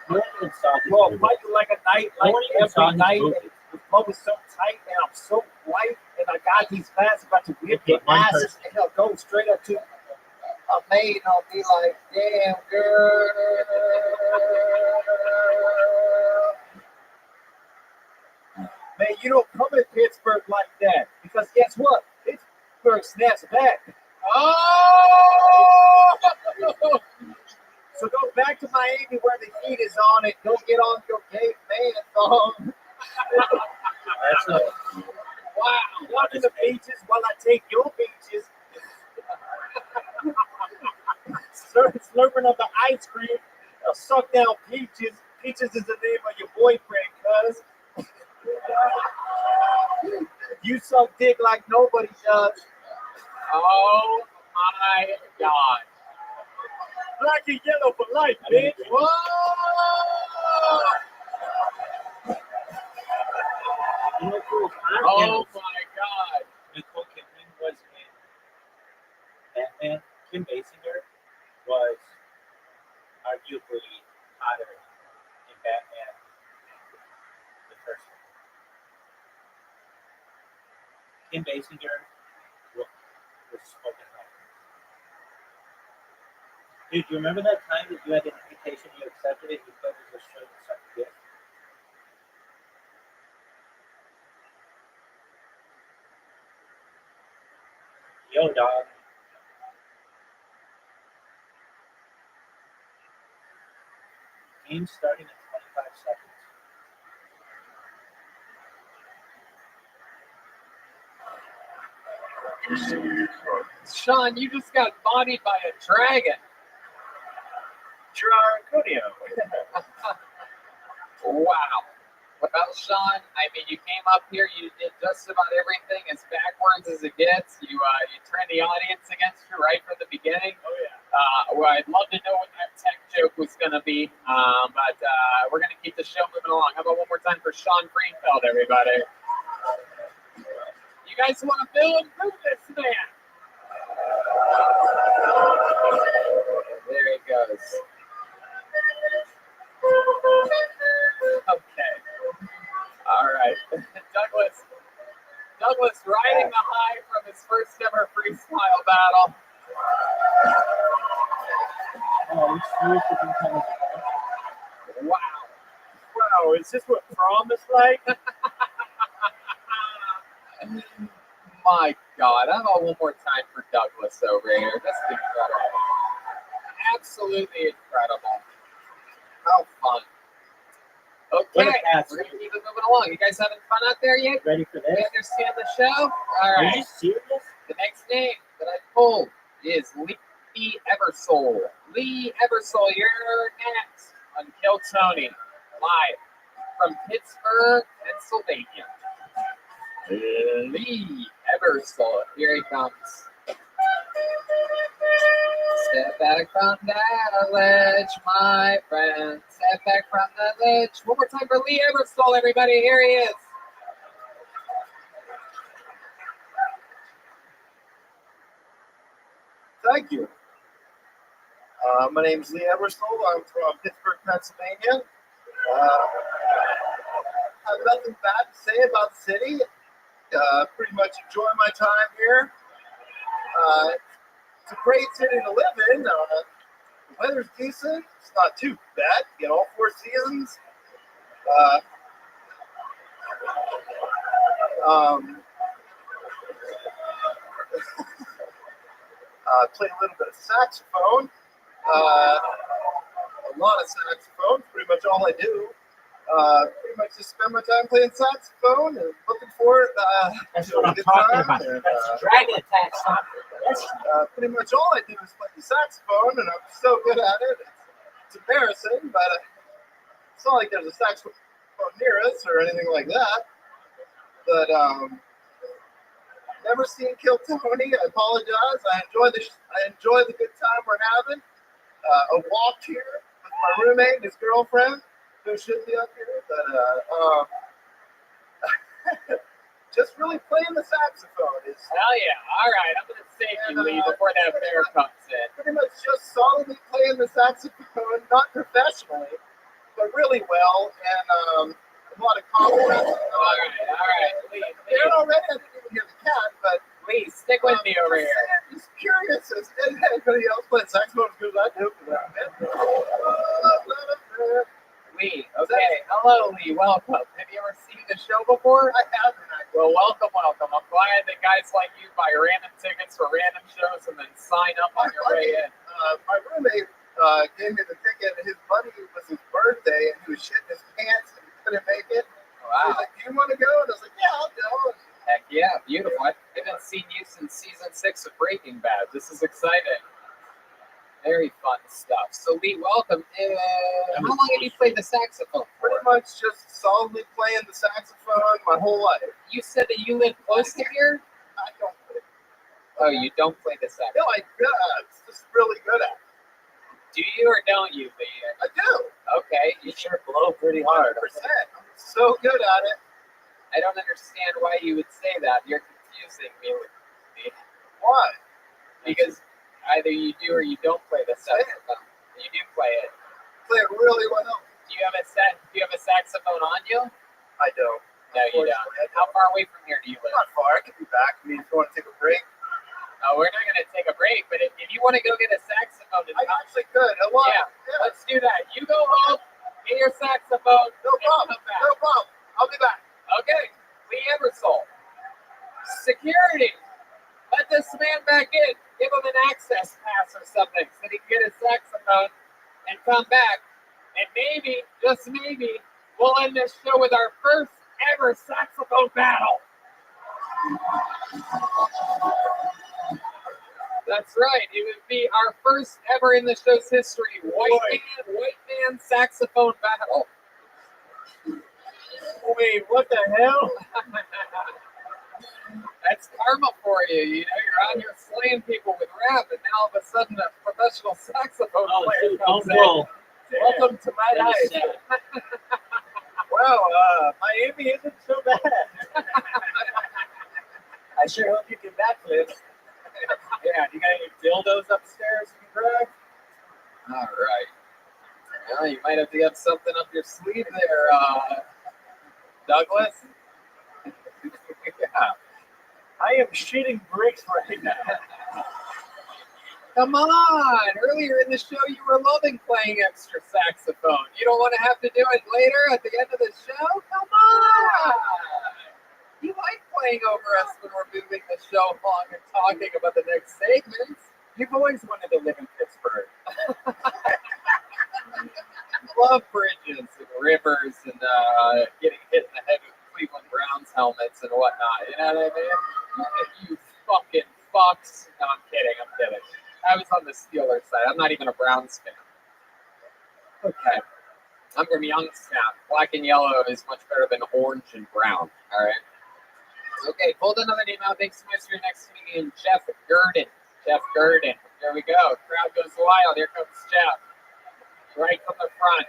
Well, fight you like a night, like every night. The flow is so tight, and I'm so white, and I got these fans about to whip your asses, and they'll go straight up to a maid, and I'll be like, damn, girl. Man, you don't come in Pittsburgh like that, because guess what? Pittsburgh snaps back. Oh! So go back to Miami where the heat is on and go get on your gay man thong. That's it. Wow, walking the beaches while I take your beaches. Slurping up the ice cream. Suck down peaches. Peaches is the name of your boyfriend, cuz. You suck dick like nobody does. Oh my God. Black and yellow for life, bitch. Whoa! You know, cool. Oh my God. Nicole Kidman was in Batman. Kim Basinger was arguably hotter in Batman, the first one. Kim Basinger was smoking hot. Dude, you remember that time that you had an invitation, you accepted it, you thought it was a show and something good? Yo, dog. Game starting in 25 seconds. Sean, you just got bodied by a dragon. Gerard Cuneo. Wow. Well, Sean, I mean, you came up here, you did just about everything as backwards as it gets. You turned the audience against you right from the beginning. Oh, yeah. Well, I'd love to know what that tech joke was going to be, but we're going to keep the show moving along. How about one more time for Sean Greenfeld, everybody? You guys want to build and prove this man? There he goes. Okay. All right. Douglas riding the high from his first ever freestyle battle. Oh, you seriously been coming? Wow. Wow, is this what prom is like? My God. How about one more time for Douglas over here? This is incredible. Absolutely incredible. How fun. Okay, What a pass. we're going to keep it moving along. You guys having fun out there yet? Ready for You this? understand the show? All Are right. you serious? The next name that I pulled is Lee Eversole. Lee Eversole, you're next on Kill Tony live. from Pittsburgh, Pennsylvania. Lee Ebersol. Here he comes. Step back from that ledge, my friend. Step back from the ledge. One more time for Lee Ebersol, everybody. Here he is. Thank you. My name's Lee Ebersol. I'm from Pittsburgh, Pennsylvania. I have nothing bad to say about the city. Pretty much enjoy my time here. It's a great city to live in. The weather's decent. It's not too bad. You get all 4 seasons. Play a little bit of saxophone. A lot of saxophone. Pretty much all I do. Pretty much just spend my time playing saxophone and looking for it. That's what I'm talking about. That's dragon attack song. Pretty much all I do is play the saxophone, and I'm so good at it. It's embarrassing, but it's not like there's a saxophone near us or anything like that. But never seen Kill Tony. I apologize. I enjoy the good time we're having. A walk here with my roommate and his girlfriend, who should be up here, but just really playing the saxophone is Hell yeah. All right. I'm going to save you, Lee, before that bear comes in. pretty much just solidly playing the saxophone, not professionally, but really well, and a lot of compliments. All right. Lee, There already, I didn't even hear the cat, but Lee, stick with me over here. I'm just curious as anybody else playing saxophone as good as I do. Lee, okay. Hello, Lee. Welcome. Have you ever seen the show before? I haven't. Well, welcome. I'm glad that guys like you buy random tickets for random shows and then sign up on your way in. My roommate gave me the ticket. His buddy, it was his birthday, and he was shitting his pants and he couldn't make it. He was Wow. like, "Do you want to go?" And I was like, "Yeah, I'll go." Heck yeah. Beautiful. I haven't seen you since season 6 of Breaking Bad. This is exciting. Very fun stuff. So, Lee, welcome. How long have you played the saxophone for? Pretty much just solidly playing the saxophone my whole life. You said that you live close to here? I don't play. Oh, you don't play the saxophone. No, it's just really good at it. Do you or don't you, Lee? I do. Okay. You sure blow pretty hard. 100%. I'm so good at it. I don't understand why you would say that. You're confusing me with Lee. Why? Because either you do or you don't play the saxophone. You do play it. Play it really well. Do you have a saxophone on you? I don't. No, you don't. Unfortunately, I How far away from here do you live? Not far. I could be back. I mean, if you want to take a break, Oh, we're not going to take a break, but if you want to go get a saxophone, I actually could. A lot. Yeah, let's do that. You go home, get your saxophone, No problem. and come back. No problem. I'll be back. Okay, Lee Ebersol. Security. Let this man back in. Give him an access pass or something so that he can get his saxophone and come back. And maybe, just maybe, we'll end this show with our first ever saxophone battle. That's right. It would be our first ever in the show's history white man saxophone battle. Wait, what the hell? That's karma for you. You know, you're out here slaying people with rap, and now all of a sudden a professional saxophone player comes in. Welcome to my life. Well, Miami isn't so bad. I sure hope you can backflip. Yeah, you got any dildos upstairs you can grab? All right. Well, you might have to have something up your sleeve there, Douglas. Yeah. I am shitting bricks right now. Come on! Earlier in the show, you were loving playing extra saxophone. You don't want to have to do it later at the end of the show? Come on! You like playing over us when we're moving the show along and talking about the next segments. You've always wanted to live in Pittsburgh. Love bridges and rivers and getting hit in the head with Cleveland Browns helmets and whatnot. You know what I mean? You fucking fucks. No, I'm kidding. I was on the Steelers side. I'm not even a Browns fan. Okay. I'm from Youngstown. Black and yellow is much better than orange and brown. All right. Okay, pulled another name out. Thanks so much for your next comedian, Jeff Gurdon. Jeff Gurdon. There we go. Crowd goes wild. Here comes Jeff. Right from the front.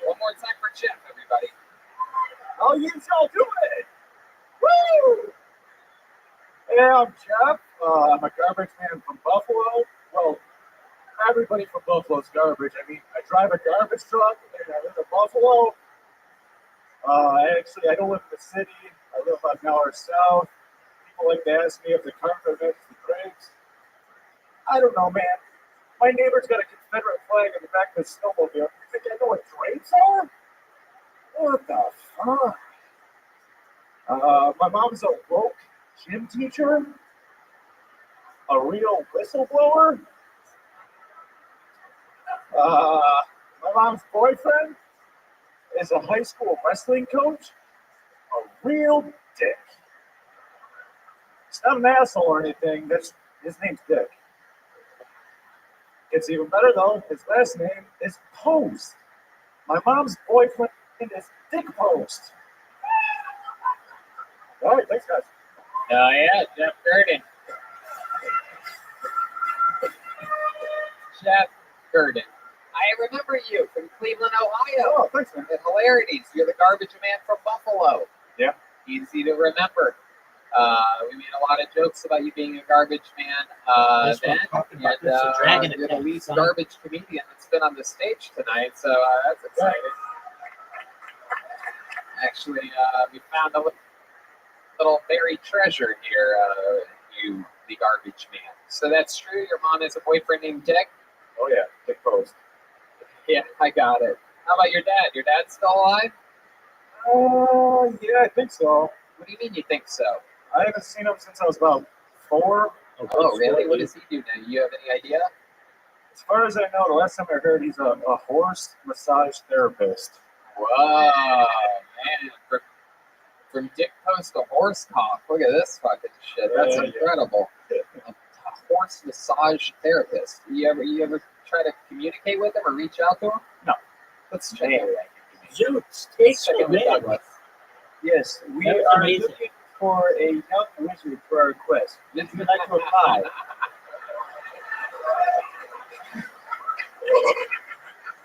One more time for Jeff, everybody. How y'all doing? Woo! Hey, I'm Jeff. I'm a garbage man from Buffalo. Well, everybody from Buffalo's garbage. I mean, I drive a garbage truck and I live in Buffalo. I don't live in the city. I live about an hour south. People like to ask me if the carpet makes the drapes. I don't know, man. My neighbor's got a Confederate flag in the back of his snowmobile. You think I know what drapes are? What the fuck? My mom's a woke gym teacher, a real whistleblower. My mom's boyfriend is a high school wrestling coach, a real dick. He's not an asshole or anything. His name's Dick. It's even better though. His last name is Post. My mom's boyfriend is Dick Post. All right, thanks, guys. Oh, yeah, Jeff Gurdon. Jeff Gurdon. I remember you from Cleveland, Ohio. Oh, thanks, man. The hilarities. You're the garbage man from Buffalo. Yeah. Easy to remember. We made a lot of jokes about you being a garbage man This one then. talking about this, a And dragon you're the attack, least son. garbage comedian that's been on the stage tonight, so that's exciting. Actually, we found a little buried treasure here, you, the garbage man. So that's true? Your mom has a boyfriend named Dick? Oh, yeah, Dick Post. Yeah, I got it. How about your dad? Your dad's still alive? Yeah, I think so. What do you mean you think so? I haven't seen him since I was about 4. Oh, really? What does he do now? You have any idea? As far as I know, the last time I heard, he's a horse massage therapist. Whoa, man. From Dick Post to horse cock. Look at this fucking shit. That's Yeah. incredible. A horse massage therapist. You ever try to communicate with him or reach out to him? No. Let's check it. Zoots, Let's takes check the it with man. Douglas. Yes, we That was are amazing. looking for a young wizard for our quest. Would you like to apply?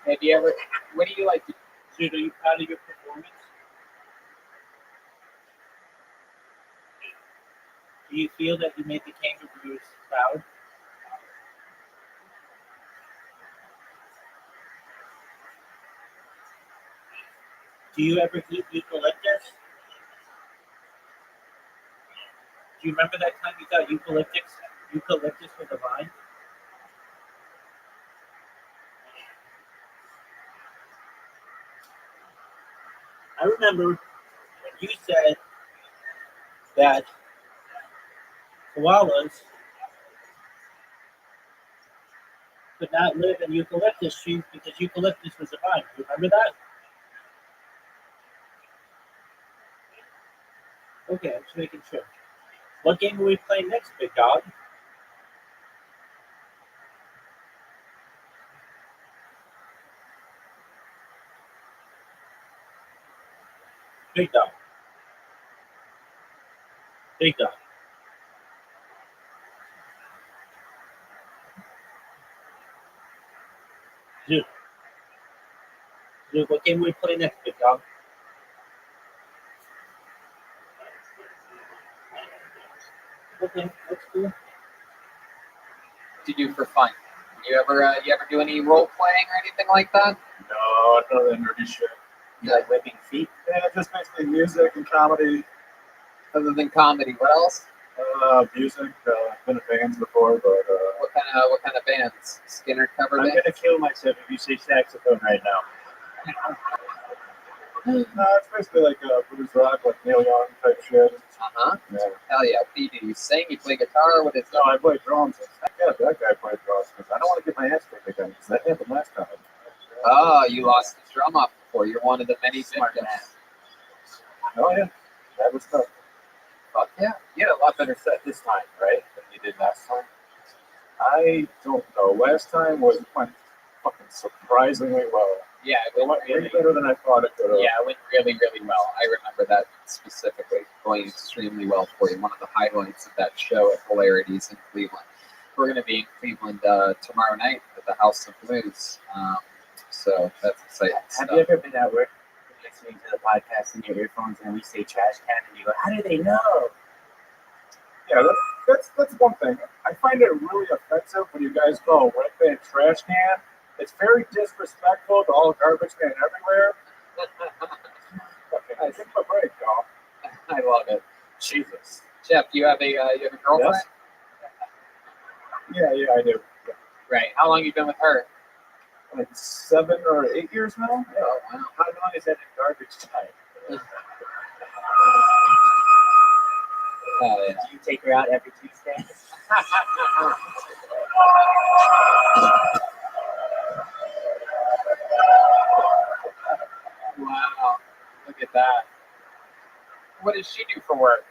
Have you ever? What do you like to? Zoot, are you proud of your performance? Do you feel that you made the kangaroos proud? Do you ever eat eucalyptus? Do you remember that time you thought eucalyptus was a vine? I remember when you said that koalas could not live in eucalyptus trees because eucalyptus was a vine. Do you remember that? Okay, I'm just making sure. What game are we playing next, big dog? Big dog. Big dog. Zoot. Zoot, what game are we playing next, big dog? Okay, that's cool. To do for fun? You ever do any role playing or anything like that? No, none of that nerdy shit. You like living feet? Yeah, just basically music and comedy. Other than comedy, what else? Music. Been in bands before, but What kind of bands? Skinner cover I'm band? gonna kill myself if you say saxophone right now. No, it's basically like blues rock, like Neil Young type shit. Uh-huh. Yeah. Hell yeah. What do you sing? You play guitar? What is No, I play drums. Thank God that guy played drums because I don't want to get my ass kicked again. Because that happened last time. Oh, you lost the drum off before. You're one of the many Smart victims. Oh yeah, that was tough. Fuck yeah. You had a lot better set this time, right? Than you did last time. I don't know. Last time went fucking surprisingly well. Yeah, it It went went way really, better than I thought it could have. yeah, it went really, really well. I remember that specifically going extremely well for you. One of the highlights of that show at Polarities in Cleveland. We're going to be in Cleveland tomorrow night at the House of Blues. So that's exciting Have stuff. you ever been at work listening to the podcast in your earphones and we say trash can and you go, how do they know? Yeah, that's one thing. I find it really offensive when you guys call Red Band trash can. It's very disrespectful to all garbage men everywhere. Okay, take a break, y'all. I love it. Jesus. Jeff, you have a girlfriend? Yes. Yeah, I do. Right. How long you been with her? Like 7 or 8 years now. Yeah. Oh, wow. How long is that in garbage time? Oh, yeah. Do you take her out every Tuesday? Wow. Look at that. What does she do for work?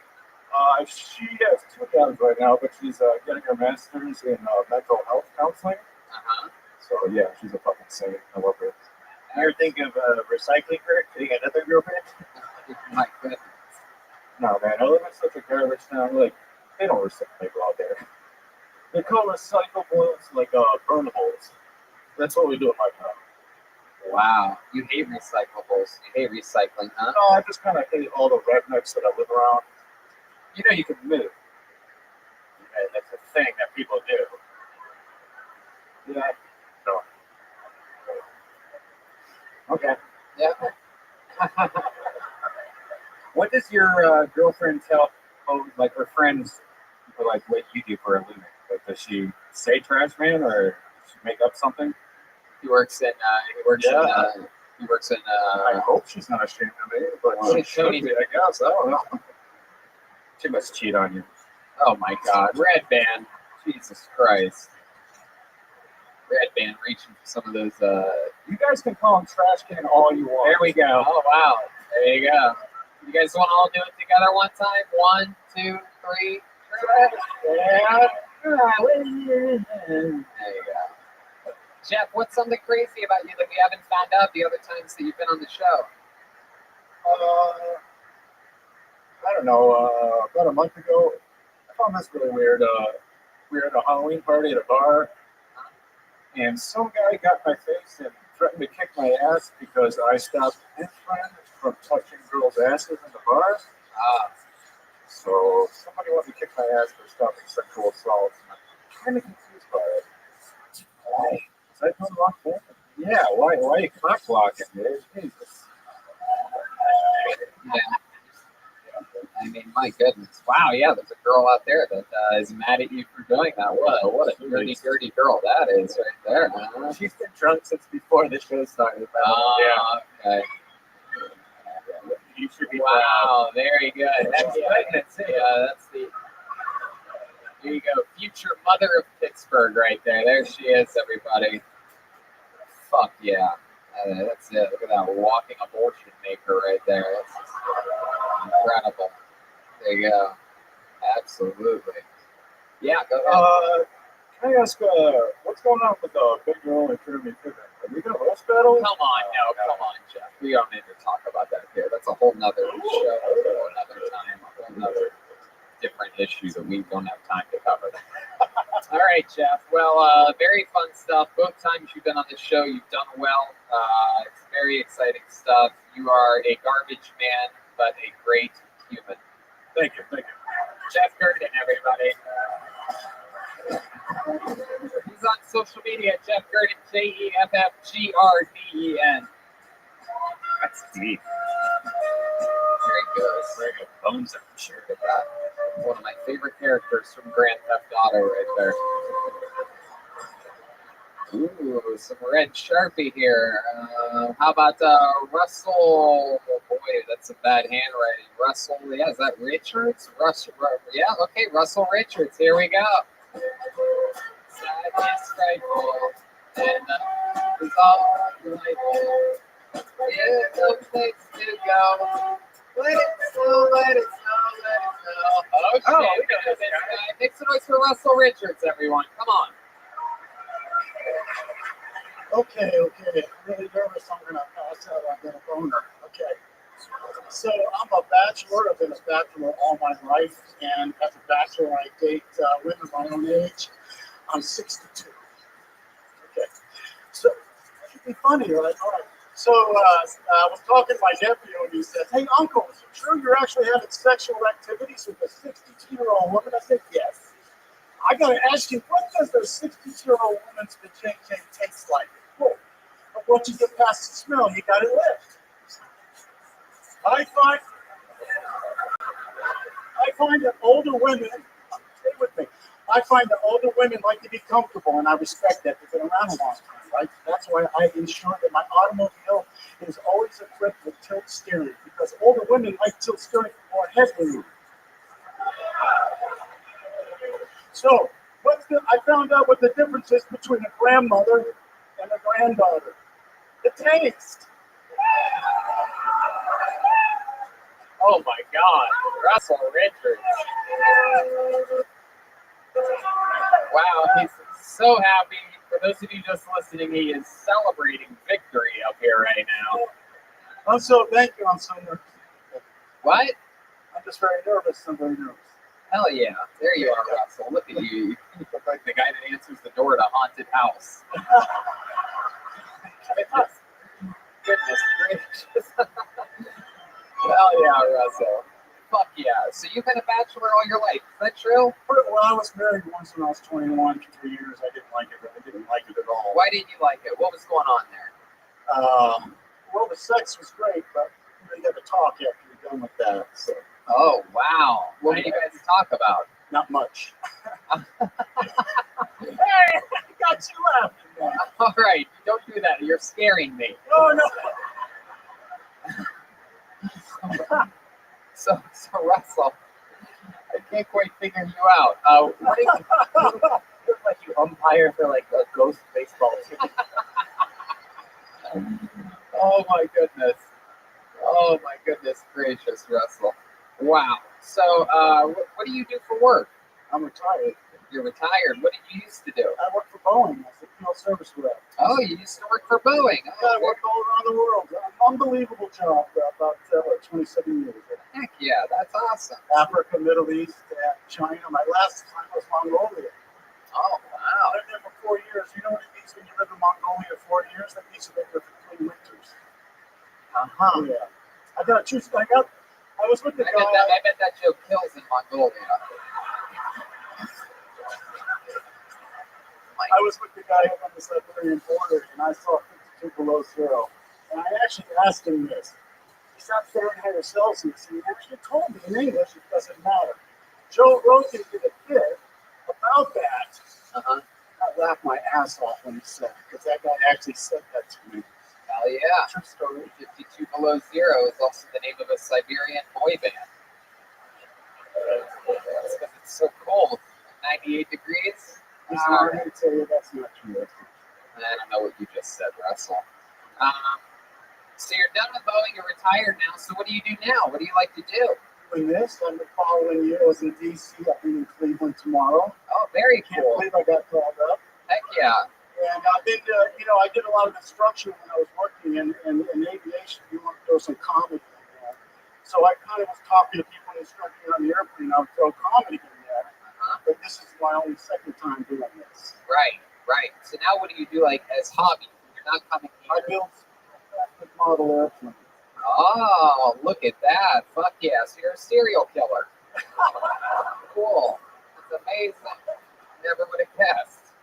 She has 2 jobs right now, but she's getting her master's in mental health counseling. Uh-huh. So yeah, she's a fucking saint. I love her. You ever think of recycling her, getting another girlfriend? My goodness. No, man, I live in such a garbage town. Like, they don't recycle people out there. They call recyclables like burnables. That's what we do in my town. Wow. You hate recyclables. You hate recycling, huh? No, I just kind of hate all the rednecks that I live around. You know you can move. And that's a thing that people do. Yeah. No. Okay. Yeah. What does your girlfriend tell, like her friends, for like what you do for a living? Like, does she say trash man or does she make up something? He works in I hope she's not ashamed of me, but she should be, I guess. I don't know. She must cheat on you. oh my god, Red Band. Jesus Christ. Red Band reaching for some of those You guys can call him trash can all you want. there we go. Oh wow. There you go. You guys want to all do it together one time? 1, 2, 3. Yeah. There you go. Jeff, what's something crazy about you that we haven't found out the other times that you've been on the show? I don't know. About a month ago, I found this really weird. We were at a Halloween party at a bar, and some guy got in my face and threatened to kick my ass because I stopped his friend from touching girls' asses in the bar. So somebody wanted to kick my ass for stopping sexual assault. I'm kind of confused by it. Why? Was I doing the wrong thing? Yeah, why are you cock blocking, dude? Jesus. Yeah. I mean, my goodness. Wow, yeah, there's a girl out there that is mad at you for doing that. What a dirty, dirty girl that is right there. Huh? She's been drunk since before the show started. Okay. You should be Wow, very good. That's Yeah. that's the there you go. Future mother of Pittsburgh right there. There she is, everybody. Fuck yeah. That's it. Look at that walking abortion maker right there. That's just incredible. There you go. Absolutely. Yeah, go ahead. Can I ask, what's going on with Big Girl and Jeremy Piven? Are we going to roast battle? Come on, Jeff. We don't need to talk about that here. That's a whole nother show, a whole nother time, a whole nother different issue that we don't have time to cover. All right, Jeff. Well, very fun stuff. Both times you've been on the show, you've done well. It's very exciting stuff. You are a garbage man, but a great human. Thank you. Jeff Gurdon, everybody. He's on social media, Jeff Gurdon, JEFFGRDEN. That's deep. Very good. Very good. Bones up. Sure at that. One of my favorite characters from Grand Theft Auto right there. Ooh, some red Sharpie here. How about Russell? Oh boy, that's a bad handwriting. Russell, yeah, is that Richards? Yeah, okay, Russell Richards. Here we go. Sadness frightful, and is all delightful. Yeah, no place to go. Let it snow, let it snow, let it snow. Oh, shit, we got this guy. Make some noise for Russell Richards, everyone. Come on. Okay. I'm really nervous. I'm gonna pass out. I'm gonna boner. Okay. So I'm a bachelor. I've been a bachelor all my life, and as a bachelor, I date women my own age. I'm 62. Okay. So it should be funny, right? All right. So I was talking to my nephew, and he said, "Hey, Uncle, is it true you're actually having sexual activities with a 62-year-old woman?" I said, "Yes." I got to ask you, what does a 62-year-old woman's vagina taste like? Well, but once you get past the smell, you got it licked. I find that older women, stay with me. I find that older women like to be comfortable, and I respect that. They've been around a long time, right? That's why I ensure that my automobile is always equipped with tilt steering, because older women like tilt steering more heavily. So, I found out what the difference is between a grandmother and a granddaughter. The taste. Oh my God, Russell Richards. Wow, he's so happy. For those of you just listening, he is celebrating victory up here right now. Thank you. I'm so nervous. What? I'm just very nervous. I'm very nervous. Hell yeah. There you are, Russell. Look at you. You look like the guy that answers the door at a haunted house. Goodness gracious. Hell yeah, Russell. Fuck yeah. So you've been a bachelor all your life. Is that true? Well, I was married once when I was 21 for 3 years. I didn't like it. I didn't like it at all. Why didn't you like it? What was going on there? Well, the sex was great, but you got to talk after you're done with that. So. Oh, wow. What did you guys talk about? Not much. Hey, I got you laughing, man. All right. Don't do that. You're scaring me. No. So Russell, I can't quite figure you out. What is it? Look like you umpire for like a ghost baseball team. Oh my goodness. Oh my goodness gracious, Russell. Wow. So, what do you do for work? I'm retired. You're retired. What did you used to do? I work for Boeing as a field service rep. Oh, you used to work for Boeing. Yeah, Oh, I worked all around the world. Unbelievable job for about 27 years. heck yeah, that's awesome. Africa, Middle East, and China. My last time was Mongolia. Oh, I wow. lived there for 4 years. You know what it means when you live in Mongolia 4 years? That means you live there for 3 winters. Uh-huh. Yeah. I was with the guy. I bet that joke kills in Mongolia. I was with the guy on the Siberian border, and I saw 52 below zero. And I actually asked him this. He said Fahrenheit or Celsius, and he actually told me in English it doesn't matter. Joe Rogan did a bit about that. Uh-huh. I laughed my ass off when he said it, because that guy actually said that to me. Hell yeah. True story. 52 Below Zero is also the name of a Siberian boy band. That's because it's so cold. 98 degrees. He's not going to tell you that's not true. I don't know what you just said, Russell. So you're done with Boeing, you're retired now, so what do you do now? What do you like to do? Doing this, I've been following you. I was in D.C., I'll be in Cleveland tomorrow. Oh, very Can't cool. believe I got called up. Heck yeah. And I've been, I did a lot of instruction when I was working in aviation. You want to throw some comedy in there. So I kind of was talking to people and instructing on the airplane. I would throw comedy in there. But this is my only second time doing this. Right. So now what do you do, like, as hobby? You're not coming here. I built plastic model airplanes. Oh, look at that. Fuck yeah. So you're a serial killer. Cool. That's amazing. Never would have guessed.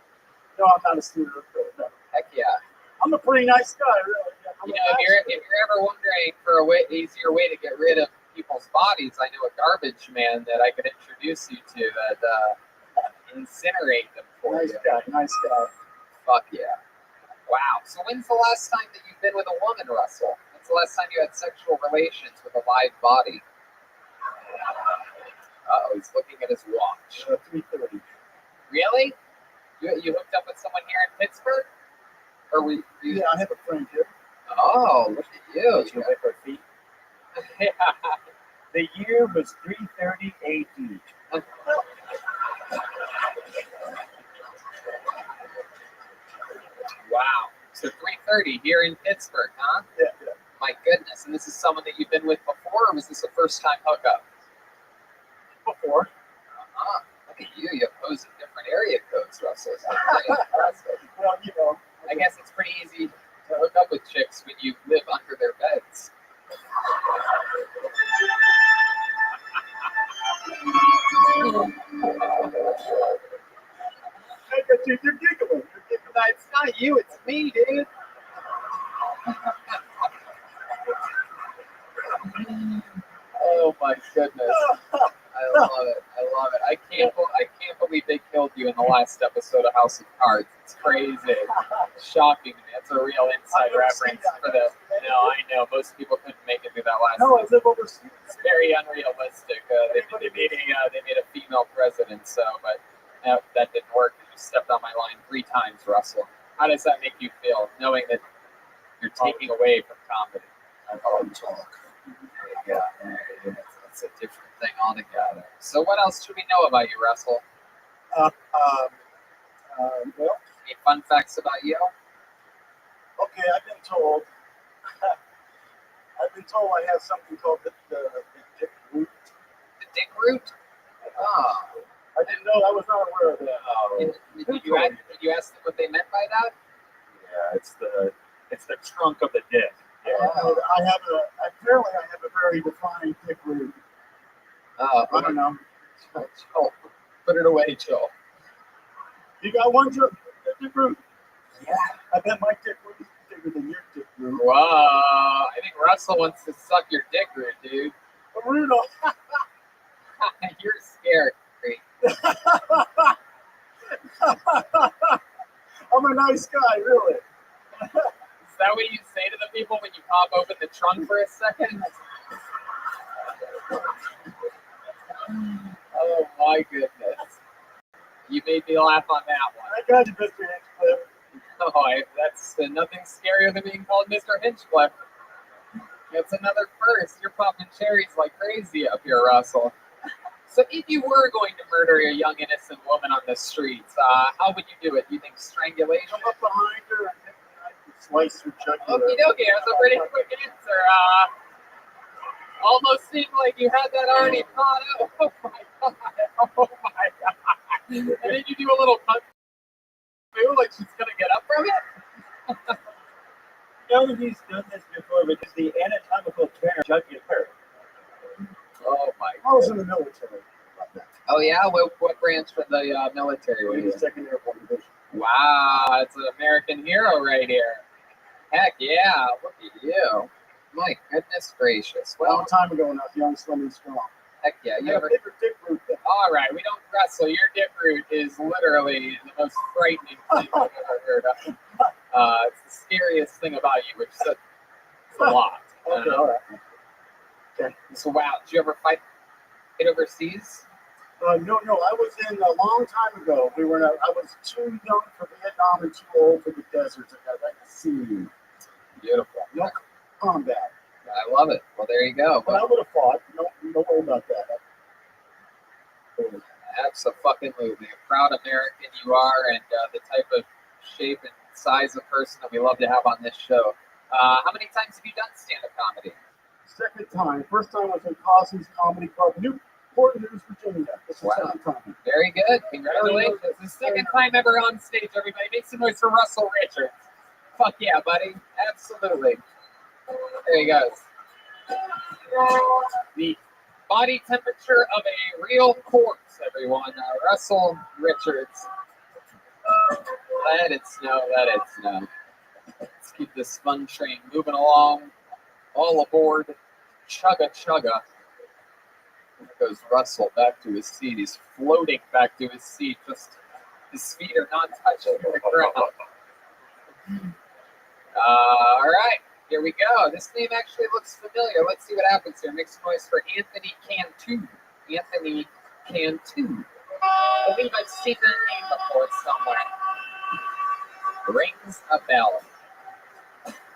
No, I'm not a serial killer. No. Heck yeah. I'm a pretty nice guy, really. You know, if you're ever wondering for easier way to get rid of people's bodies, I know a garbage man that I could introduce you to that incinerate them for you. Nice guy. Fuck yeah. Wow. So when's the last time that you've been with a woman, Russell? When's the last time you had sexual relations with a live body? Uh-oh, he's looking at his watch. 3:30. Really? You hooked up with someone here in Pittsburgh? Or Yeah, I have a friend here. Oh, look at you. Did you wipe her feet? Yeah. The year was 330 AD. Wow. So 3:30 here in Pittsburgh, huh? Yeah. My goodness. And this is someone that you've been with before, or was this a first-time hookup? Before. Uh-huh. Look at you. You pose in different area codes, Russell. It's pretty impressive. Well, you know. I guess it's pretty easy to hook up with chicks when you live under their beds. You're giggling. It's not you, it's me, dude. Oh my goodness. I love it. I can't believe they killed you in the last episode of House of Cards. It's crazy. Shocking to me. That's a real inside reference for the. No, I know. Most people couldn't make it through that last. No, I live overseas. It's very unrealistic. They made a female president, but that didn't work. You stepped on my line 3 times, Russell. How does that make you feel, knowing that you're taking away from comedy? Yeah, it's a different thing altogether. So what else should we know about you, Russell? Well, Any fun facts about you? okay, I've been told I have something called the dick root. The dick root? Oh. I didn't know. I was not aware of that. Did you ask them what they meant by that? Yeah, it's the trunk of the dick. Apparently I have a very defined dick root. I don't know. Joel, put it away, Joel. You got one dick root? Yeah. I bet my dick root is bigger than your dick root. Whoa. I think Russell wants to suck your dick root, dude. Rudolph. You're scary. I'm a nice guy, really. Is that what you say to the people when you pop open the trunk for a second? Oh my goodness. You made me laugh on that one. I got you, Mr. Hinchcliffe. Oh, that's nothing scarier than being called Mr. Hinchcliffe. It's another first. You're popping cherries like crazy up here, Russell. So if you were going to murder a young innocent woman on the streets, how would you do it? Do you think strangulation? Come up behind her and take the knife and slice her jugular. Okie dokie, that's a pretty quick answer. Almost seemed like you had that already thought out. Oh my god. Oh my god. And then you do a little cut move like she's gonna get up from it. know he's done this before, but it's the anatomical term jugular. Oh my I was in the military. Oh yeah, what branch for the military were you in? Second Airborne Division. Wow, it's an American hero right here. Heck yeah, look at you. My goodness gracious. A long Well, time ago when I was young, slim, and strong. heck yeah. You You have ever? a bigger dick root than All right, we don't wrestle. Your dick root is literally the most frightening thing I've ever heard of. It's the scariest thing about you, which is a lot. Okay, all right. Okay. So wow, did you ever fight overseas? No, I was in a long time ago. I was too young for Vietnam and too old for the deserts. I got to see. Beautiful. No combat. I love it. Well, there you go. But I would have fought. No worry about that. Absolutely. A proud American you are, and the type of shape and size of person that we love to have on this show. How many times have you done stand-up comedy? Second time. First time was in Cosby's Comedy Club, Newport News, Virginia. This is Wow. second time. Very good. Congratulations. It's the second time ever on stage, everybody. Make some noise for Russell Richards. Fuck yeah, buddy. Absolutely. There he goes. The body temperature of a real corpse, everyone. Russell Richards. Let it snow, let it snow. Let's keep this fun train moving along. All aboard. Chugga chugga. There goes Russell back to his seat. He's floating back to his seat. Just his feet are not touching the ground. All right, here we go. This name actually looks familiar. Let's see what happens here. Make some noise for Anthony Cantu. Anthony Cantu. I believe I've seen that name before somewhere. Rings a bell.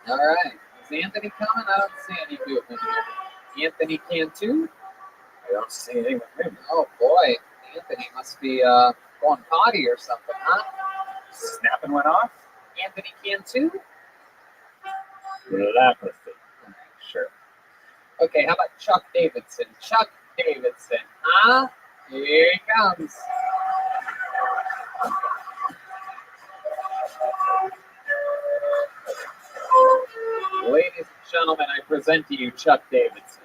All right. Is Anthony coming? I don't see any movement here. Anthony Cantu? I don't see anything with him. Oh, boy. Anthony must be going potty or something, huh? Snapping went off. Anthony Cantu? Leprosy. Sure. Okay, how about Chuck Davidson? Chuck Davidson, huh? Here he comes. Ladies and gentlemen, I present to you Chuck Davidson.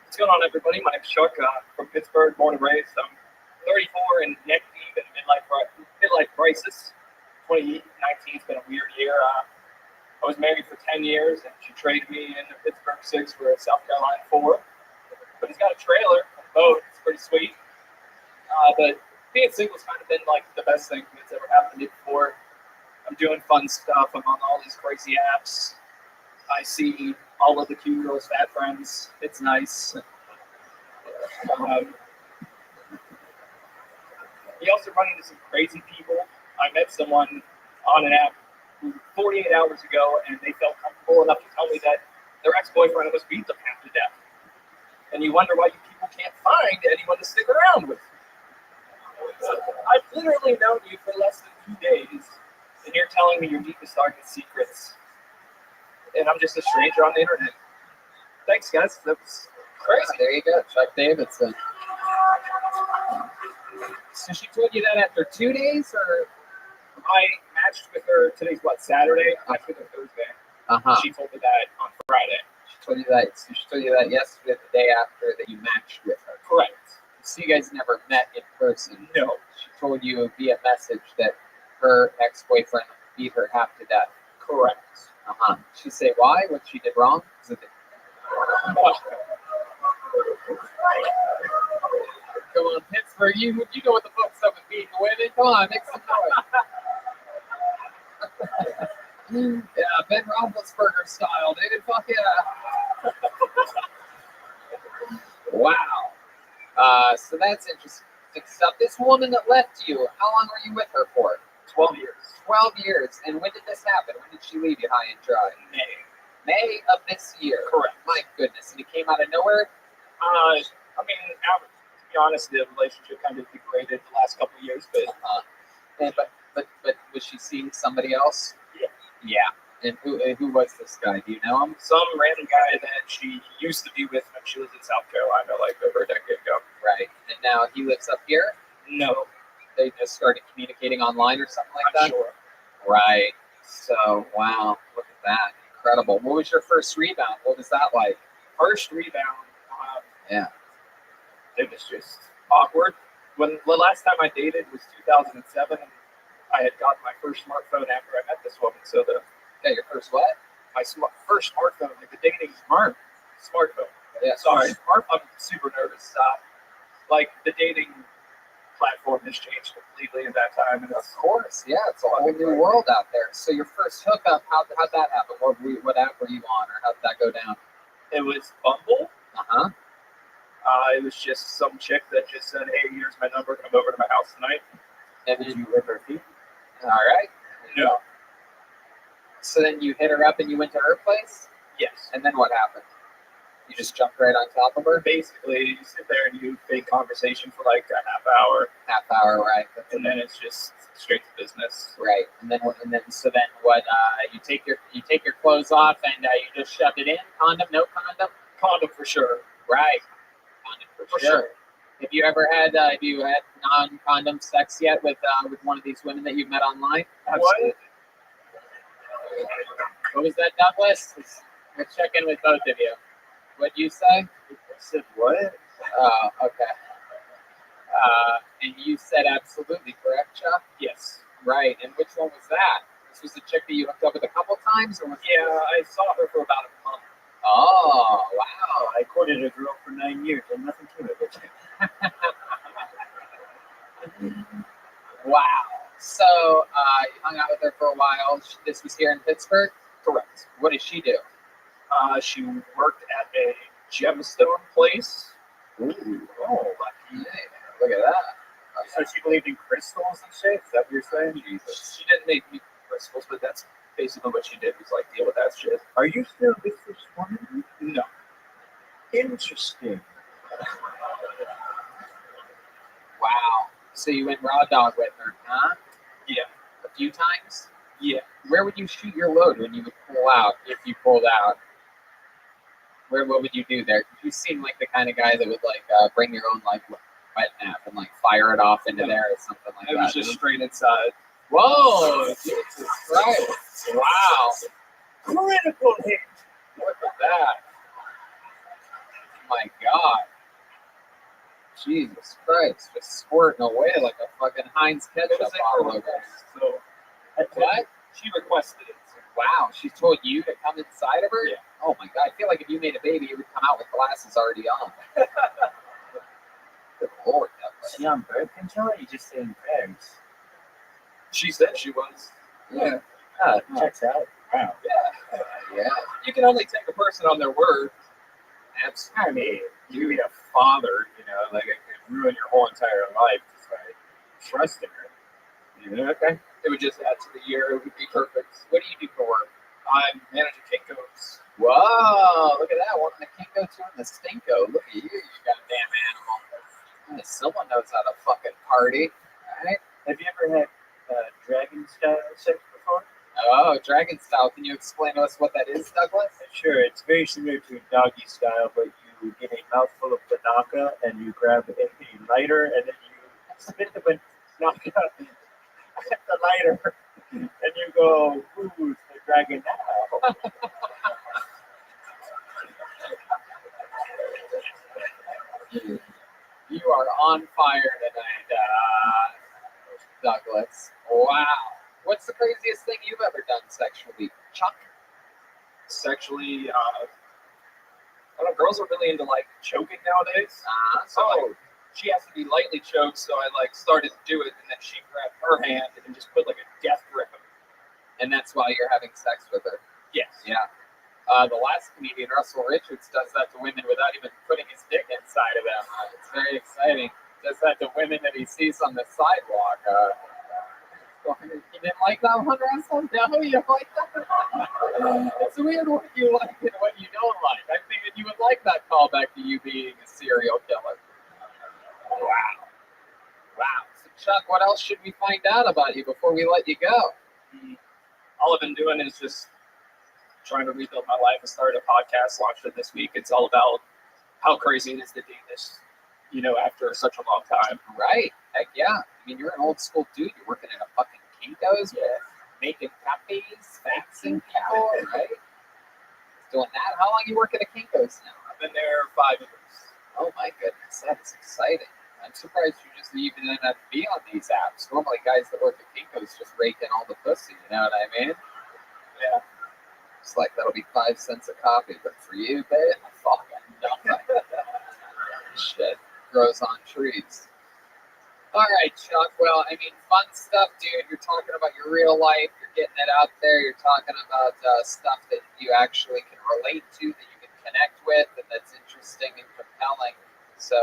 What's going on, everybody? My name's Chuck, from Pittsburgh, born and raised. I'm 34 and neck deep in a midlife crisis. 2019's been a weird year. I was married for 10 years, and she traded me in the Pittsburgh 6 for a South Carolina 4. But he's got a trailer, a boat. It's pretty sweet. But being single's kind of been like the best thing that's ever happened to me before. I'm doing fun stuff. I'm on all these crazy apps. I see all of the cute girls' fat friends. It's nice. You also run into some crazy people. I met someone on an app 48 hours ago, and they felt comfortable enough to tell me that their ex-boyfriend almost beat them half to death. And you wonder why you people can't find anyone to stick around with. I've literally known you for less than 2 days, and you're telling me your deepest, darkest secrets. And I'm just a stranger on the internet. Thanks, guys. That was crazy. There you go, Chuck Davidson. So she told you that after 2 days, or? I matched with her. Today's what, Saturday? I matched with her Thursday. She told me that on Friday. She told you that yesterday, the day after that you matched with her. Correct. So you guys never met in person. No. She told you via message that her ex-boyfriend beat her half to death. Correct. She say why? What she did wrong? Come on, Pittsburgh, you know what the fuck's up with beating women. Come on, make some noise. Yeah, Ben Roethlisberger style, dude. Fuck yeah. Wow. So that's interesting stuff. This woman that left you, how long were you with her for? 12 years. 12 years. And when did this happen? When did she leave you high and dry? May of this year. Correct. My goodness. And it came out of nowhere? I mean, to be honest, the relationship kind of degraded the last couple of years, but But was she seeing somebody else? Yeah. Yeah. And who was this guy? Do you know him? Some random guy that she used to be with when she was in South Carolina, like over a decade ago. Right. And now he lives up here? No. They just started communicating online or something like I'm that? sure. Right. So, wow. Look at that. Incredible. What was your first rebound? What was that like? First rebound. Yeah. It was just awkward. When the last time I dated was 2007, and I had gotten my first smartphone after I met this woman. So Your first what? my first smartphone, like the dating smartphone. Yeah. Sorry, I'm super nervous. Like the dating platform has changed completely in that time, and Of course. Yeah, it's a whole new world out there. So your first hookup, how'd that happen? What app were you on, or how'd that go down? it was Bumble. Uh-huh. It was just some chick that just said, "Hey, here's my number. Come over to my house tonight." And did you rip her feet? All right. No. So then you hit her up and you went to her place? Yes. And then what happened? You just jumped right on top of her? Basically, you sit there and you fake conversation for like a half hour, Half hour, right? and then it's just straight to business. Right. And then what? You take your clothes off and you just shoved it in. Condom? No condom? Condom for sure. Right. Condom for For sure. sure. Have you had non-condom sex yet with one of these women that you've met online? What? What was that, Douglas? We're checking with both of you. What'd you say? I said what? Oh, okay. And you said absolutely, correct, Chuck? Yes. Right. And which one was that? This was the chick that you hooked up with a couple times, or was Yeah, I saw her for about a month. Oh, wow. I courted a girl for 9 years and nothing came of it. Wow. So you hung out with her for a while. This was here in Pittsburgh? Correct. What did she do? She worked at a gemstone place. Ooh. Oh, lucky. Look at that. So she believed in crystals and shit? Is that what you're saying? Jesus. She didn't make me crystals, but that's basically what she did, was like deal with that shit. Are you still with this woman? No. Interesting. Wow. So you went raw dog with her, huh? Yeah. Of few times? Yeah. Where would you shoot your load when you would pull out, if you pulled out? What would you do there? You seem like the kind of guy that would like bring your own like wet nap and like fire it off into there or something like It that. was just straight inside. Whoa, Jesus Christ! Wow, Critical hit. look at that! My God, Jesus Christ! Just squirting away like a fucking Heinz ketchup all over. So What? she requested it. Wow, she told you to come inside of her? Yeah. Oh my God, I feel like if you made a baby, it would come out with glasses already on. Good Lord, Is she on birth control or you just saying prayers? She said she was. yeah. Checks out. Wow. Yeah. You can only take a person on their word. Absolutely. I mean, you be a father, you know, like it could ruin your whole entire life just by trusting her. You know, okay. It would just add to the year. It would be perfect. What do you do for work? I'm managing Kinko's. Whoa, look at that. One in the Kinko, two in the Stinko. Look at you, you goddamn animal. Yeah, someone knows how to fucking party. Right? Have you ever had dragon style sex before? Oh, dragon style. Can you explain to us what that is, Douglas? Sure, it's very similar to doggy style, but you get a mouthful of banaka and you grab a lighter and then you spit the banaka at the lighter and you go, who's the dragon now? You are on fire tonight, Douglas. Wow. What's the craziest thing you've ever done sexually, Chuck? Sexually, I don't know, girls are really into like choking nowadays. So like, she has to be lightly choked, so I like started to do it, and then she grabbed her hand and just put like a death grip on it. And that's why you're having sex with her. Yes. Yeah. The last comedian, Russell Richards, does that to women without even putting his dick inside of them. It's very exciting. Does that to women that he sees on the sidewalk. You didn't like that one, Russell? No, you don't like that one? It's weird what you like and what you don't like. I think that you would like that callback to you being a serial killer. Wow. Wow. So, Chuck, what else should we find out about you before we let you go? All I've been doing is just trying to rebuild my life. I started a podcast, launched it this week. It's all about how crazy it is to do this, you know, after such a long time. Right. Heck yeah. I mean, you're an old school dude. You're working in a fucking Kinko's, making copies, faxing people, right? Doing that. How long you work at a Kinko's now? I've been there 5 years. Oh my goodness, that's exciting. I'm surprised you just even ended up being on these apps. Normally, guys that work at Kinko's just rake in all the pussy. You know what I mean? Yeah. It's like that'll be 5 cents a copy, but for you, babe, fucking nothing. Shit grows on trees. All right, Chuck. Well, I mean, fun stuff, dude. You're talking about your real life. You're getting it out there. You're talking about stuff that you actually can relate to, that you can connect with, and that's interesting and compelling. So,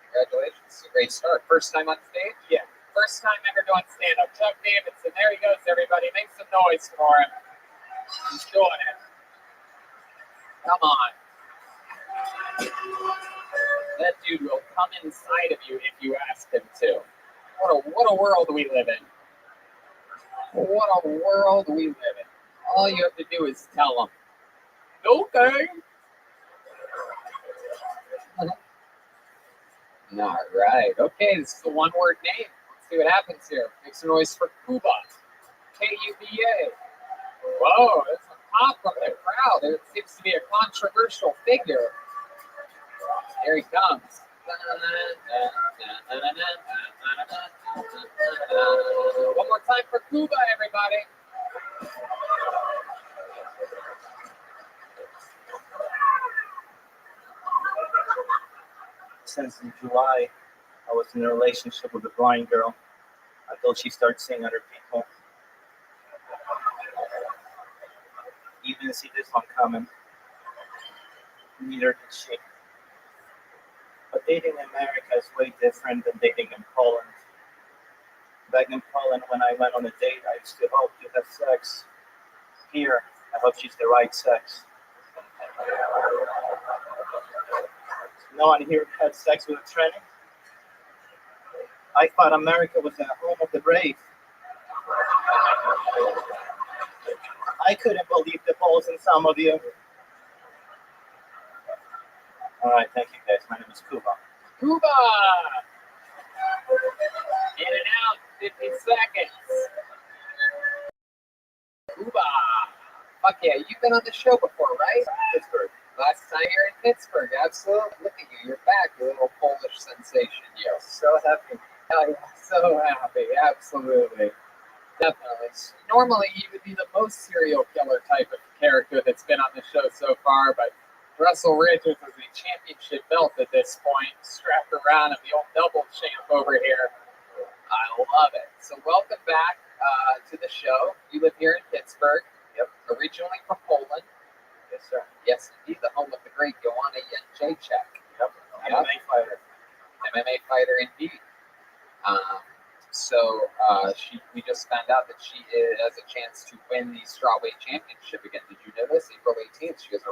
congratulations. It's a great start. First time on stage? Yeah. First time ever doing stand-up. Chuck Davidson. There he goes, everybody. Make some noise for him. He's doing it. Come on. That dude will come inside of you if you ask him to. What a world we live in. What a world we live in. All you have to do is tell him, okay. All right. Okay, this is a one-word name. Let's see what happens here. Make some noise for Cuba. Kuba. Whoa, that's a pop from the crowd. There seems to be a controversial figure. Here he comes. One more time for Cuba, everybody. Since in July, I was in a relationship with a blind girl until she started seeing other people. You didn't see this one coming. Neither did she. But dating in America is way different than dating in Poland. Back in Poland, when I went on a date, I used to hope to have sex. Here, I hope she's the right sex. No one here had sex with a tranny. I thought America was the home of the brave. I couldn't believe the balls in some of you. All right, thank you guys. My name is Kuba. Cuba! In and out, 50 seconds. Cuba! Fuck yeah, you've been on the show before, right? Pittsburgh. Last time you're in Pittsburgh, absolutely. Look at you, you're back, you little Polish sensation. Yes, so happy. Hell yeah, so happy, absolutely. Definitely. Normally, you would be the most serial killer type of character that's been on the show so far, but Russell Richards has a championship belt at this point, strapped around him, the old double champ over here. I love it. So welcome back to the show. You live here in Pittsburgh. Yep. Originally from Poland. Yes, sir. Yes, indeed, the home of the great Joanna Jędrzejczyk. Yep. MMA fighter. MMA fighter indeed. We just found out that she has a chance to win the strawweight championship again. Did you know this? April 18th, she has a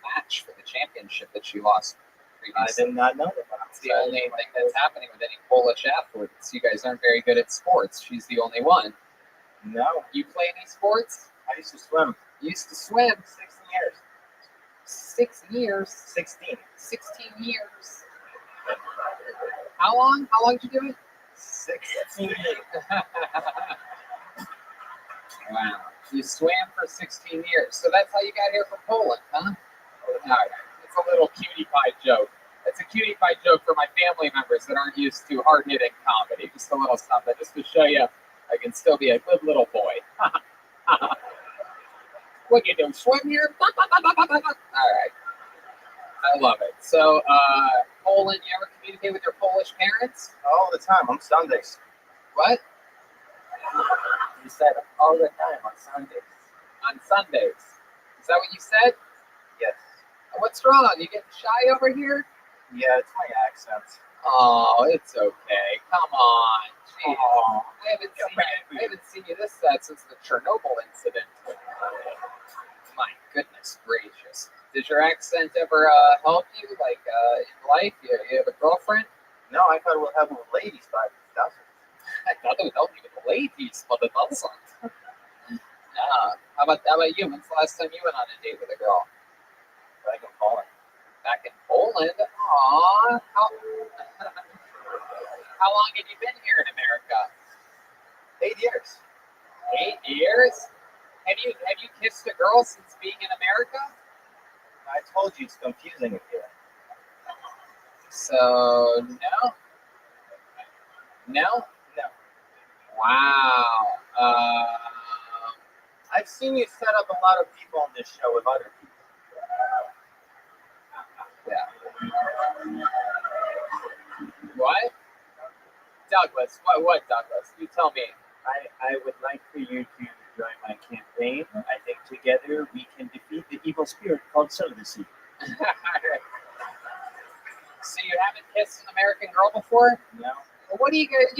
match for the championship that she lost I previously. did not know that. It's the only thing that's happening with any Polish athletes. You guys aren't very good at sports. She's the only one. No. You play any sports? I used to swim. You used to swim 16 years. 6 years. 16. 16 years. How long? How long did you do it? 16 years. Wow. You swam for 16 years. So that's how you got here from Poland, huh? All right. It's a little cutie pie joke. It's a cutie pie joke for my family members that aren't used to hard-hitting comedy. Just a little something just to show you I can still be a good little boy. What you do? Swim here? All right. I love it. So, Poland, you ever communicate with your Polish parents? All the time. On Sundays. What? You said all the time on Sundays. On Sundays. Is that what you said? Yes. What's wrong? You getting shy over here? Yeah, it's my accent. Oh, it's okay. Come on. Jeez. Oh, I haven't seen you this sad since the Chernobyl incident. My goodness gracious. Does your accent ever help you, like, in life? You have a girlfriend? no, I thought we'll have ladies, but it doesn't. I thought it would help you with the ladies, but it doesn't. How about you? When's the last time you went on a date with a girl? Back in Poland. Back in Poland? Aw. How long have you been here in America? 8 years. 8 years? Have you kissed a girl since being in America? I told you it's confusing up here. So, no? No? No. Wow. I've seen you set up a lot of people on this show with other people. Yeah. What? Douglas, what Douglas? You tell me. I would like for you to join my campaign. I think together we can defeat the evil spirit called celibacy. So you haven't kissed an American girl before? No. Well, what do you guys,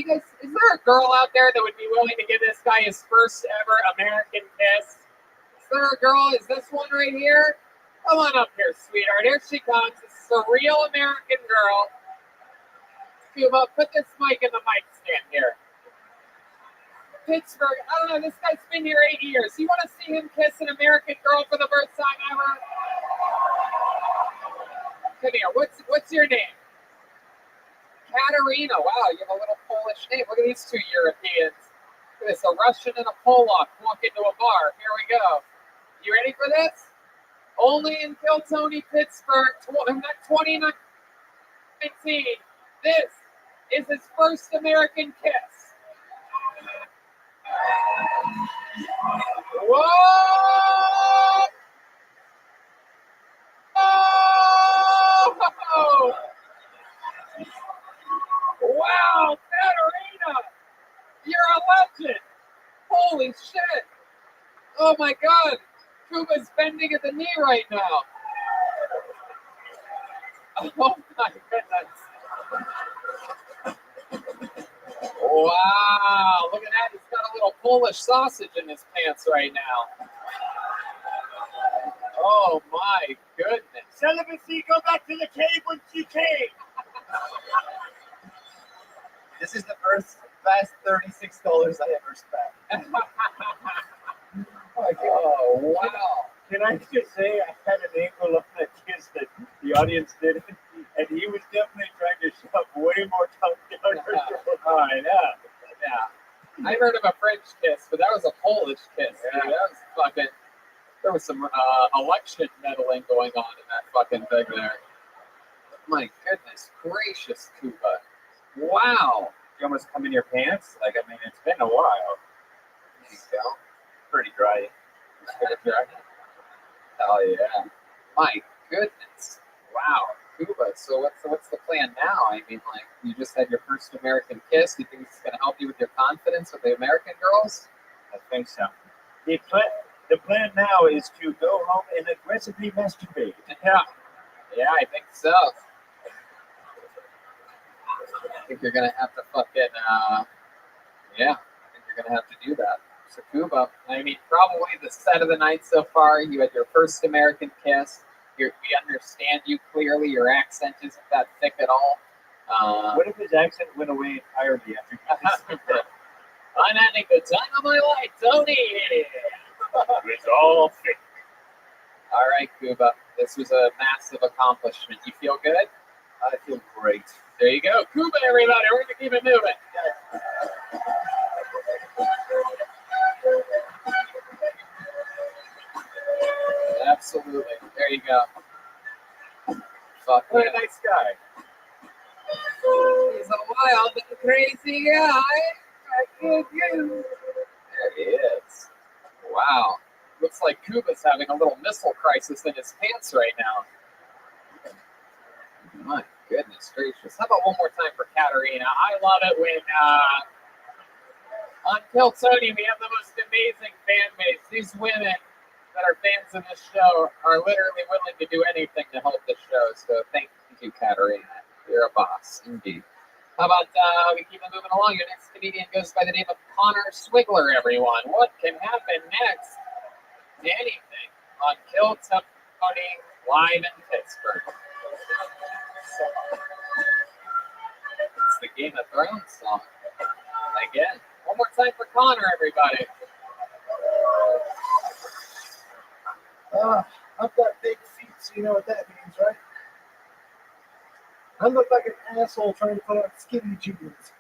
is there a girl out there that would be willing to give this guy his first ever American kiss? Is there a girl? Is this one right here? Come on up here, sweetheart. Here she comes. This is a real American girl. Cuba, put this mic in the mic stand here. Pittsburgh, I don't know, this guy's been here 8 years. You want to see him kiss an American girl for the first time ever? Come here, what's your name? Katerina. Wow, you have a little Polish name. Look at these two Europeans. Look at this, a Russian and a Polak walk into a bar. Here we go. You ready for this? Only in Kiltony, Pittsburgh, 2019. This is his first American kiss. Whoa! Oh! Wow, Katerina! You're a legend! Holy shit! Oh my god! Kuba's bending at the knee right now. Oh my goodness. Wow, look at that. He's got a little Polish sausage in his pants right now. Oh my goodness. Celibacy, go back to the cave when you came. This is the first last $36 I ever spent. Oh, wow. Can I just say I had an angle on that kiss that the audience didn't, and he was definitely trying to shove way more tongue down her throat. Oh, yeah. I heard of a French kiss, but that was a Polish kiss. Yeah. Dude. That was fucking. There was some election meddling going on in that fucking thing there. My goodness gracious, Cuba. Wow. You almost come in your pants. Like, I mean, it's been a while. There you go. Pretty dry. Hell yeah. My goodness. Wow. Cuba. So what's the plan now? I mean, like, you just had your first American kiss. Do you think it's going to help you with your confidence with the American girls? I think so. The plan now is to go home and aggressively masturbate. Yeah. Yeah, I think so. I think you're going to have to fucking, yeah. I think you're going to have to do that. So Cuba, I mean, probably the set of the night so far. You had your first American kiss. We understand you clearly. Your accent isn't that thick at all. What if his accent went away entirely after you kissed him? I'm having the time of my life, Tony. It's all fake. All right, Cuba. This was a massive accomplishment. You feel good? I feel great. There you go. Cuba, everybody. We're going to keep it moving. Absolutely. There you go. Fuck What yeah. a nice guy. He's a wild and crazy guy. I get you. There he is. Wow. Looks like Cuba's having a little missile crisis in his pants right now. My goodness gracious. How about one more time for Katerina? I love it when on Kill Tony we have the most amazing fan base. These women that are fans of this show are literally willing to do anything to help the show. So thank you, Katerina. You're a boss, indeed. How about we keep it moving along? Your next comedian goes by the name of Connor Swigler, everyone. What can happen next? Anything on Kill Tony live in Pittsburgh. It's the Game of Thrones song. Again. One more time for Connor, everybody. I've got big feet, so you know what that means, right? I look like an asshole trying to put on skinny jeans.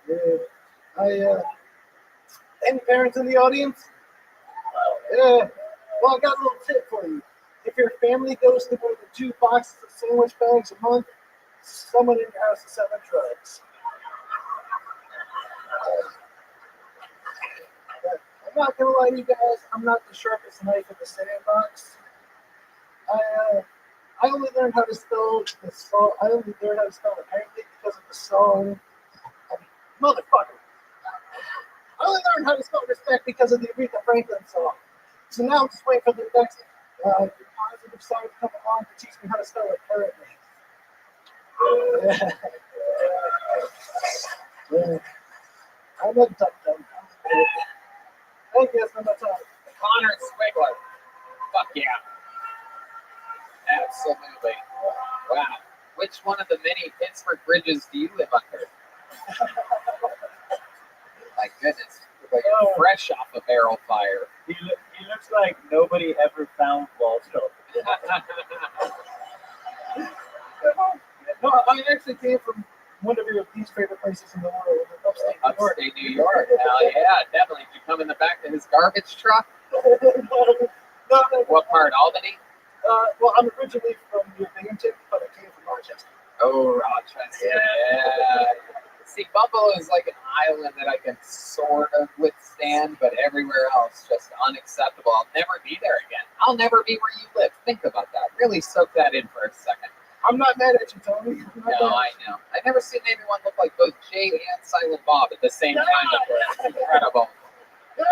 Yeah. Any parents in the audience? Yeah. Well, I got a little tip for you. If your family goes to more than 2 boxes of sandwich bags a month, someone in your house is selling drugs. I'm not gonna lie to you guys, I'm not the sharpest knife in the sandbox. I only learned how to spell the song. I only learned how to spell apparently because of the song. Motherfucker. I only learned how to spell respect because of the Aretha Franklin song. So now I'm just waiting for the next positive song to come along to teach me how to spell it currently. Yeah. I'm a dum-dum. I guess I'm a time. Connor Swigler. Fuck yeah. Absolutely. Wow. Which one of the many Pittsburgh bridges do you live under? My goodness. Like you're fresh off a barrel fire. He looks like nobody ever found Waldo. No, I actually came from one of your least favorite places in the world, Upstate New York. Hell yeah, definitely. Did you come in the back of his garbage truck? No. What part? Albany? Well, I'm originally from New Binghamton, but I came from Rochester. Oh, Rochester. Yeah. See, Buffalo is like an island that I can sort of withstand, but everywhere else just unacceptable. I'll never be there again. I'll never be where you live. Think about that. Really soak that in for a second. I'm not mad at you, Tony. No, I know. I've never seen anyone look like both Jay and Silent Bob at the same time before. It's incredible. No.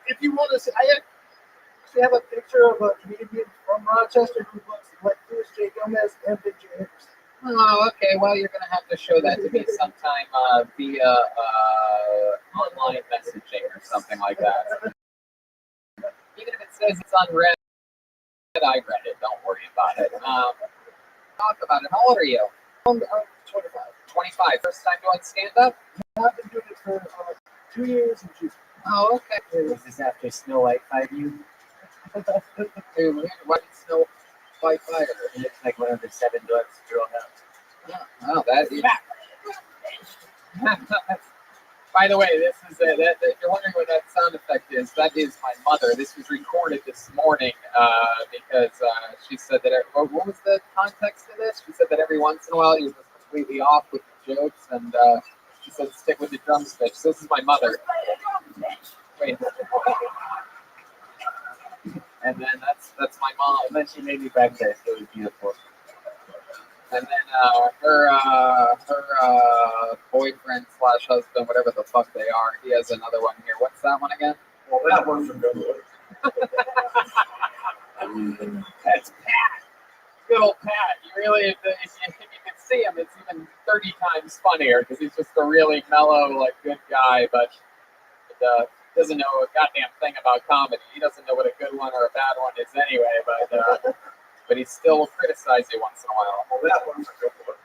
If you want to see, I actually have a picture of a comedian from Rochester who looks like Louis J. Gomez and Big J. Anderson. Oh, okay. Well, you're going to have to show that to me sometime via online messaging or something like that. Even if it says it's unread, I read it. Don't worry about it. Talk about it. How old are you? I'm 25. 25. First time doing stand-up? I've been doing it for 2 years and June. Oh, okay. Was this after Snow White fired you? Dude, what is Snow White Fire? It looks like one of the 7 dwarfs girl house. Oh, that is. By the way, this is if you're wondering what that sound effect is, that is my mother. This was recorded this morning because she said that. What was the context of this? She said that every once in a while you was completely off with the jokes, and she said stick with the drumstick. So this is my mother. Wait. And then that's my mom. And then she made me breakfast. It was beautiful. And then her boyfriend / husband, whatever the fuck they are, he has another one here. What's that one again? Well, that one's a good one. That's Pat. Good old Pat. You really, if you can see him, it's even 30 times funnier because he's just a really mellow, like, good guy, but doesn't know a goddamn thing about comedy. He doesn't know what a good one or a bad one is anyway, but he still will criticize you once in a while. Well, that one's a good one.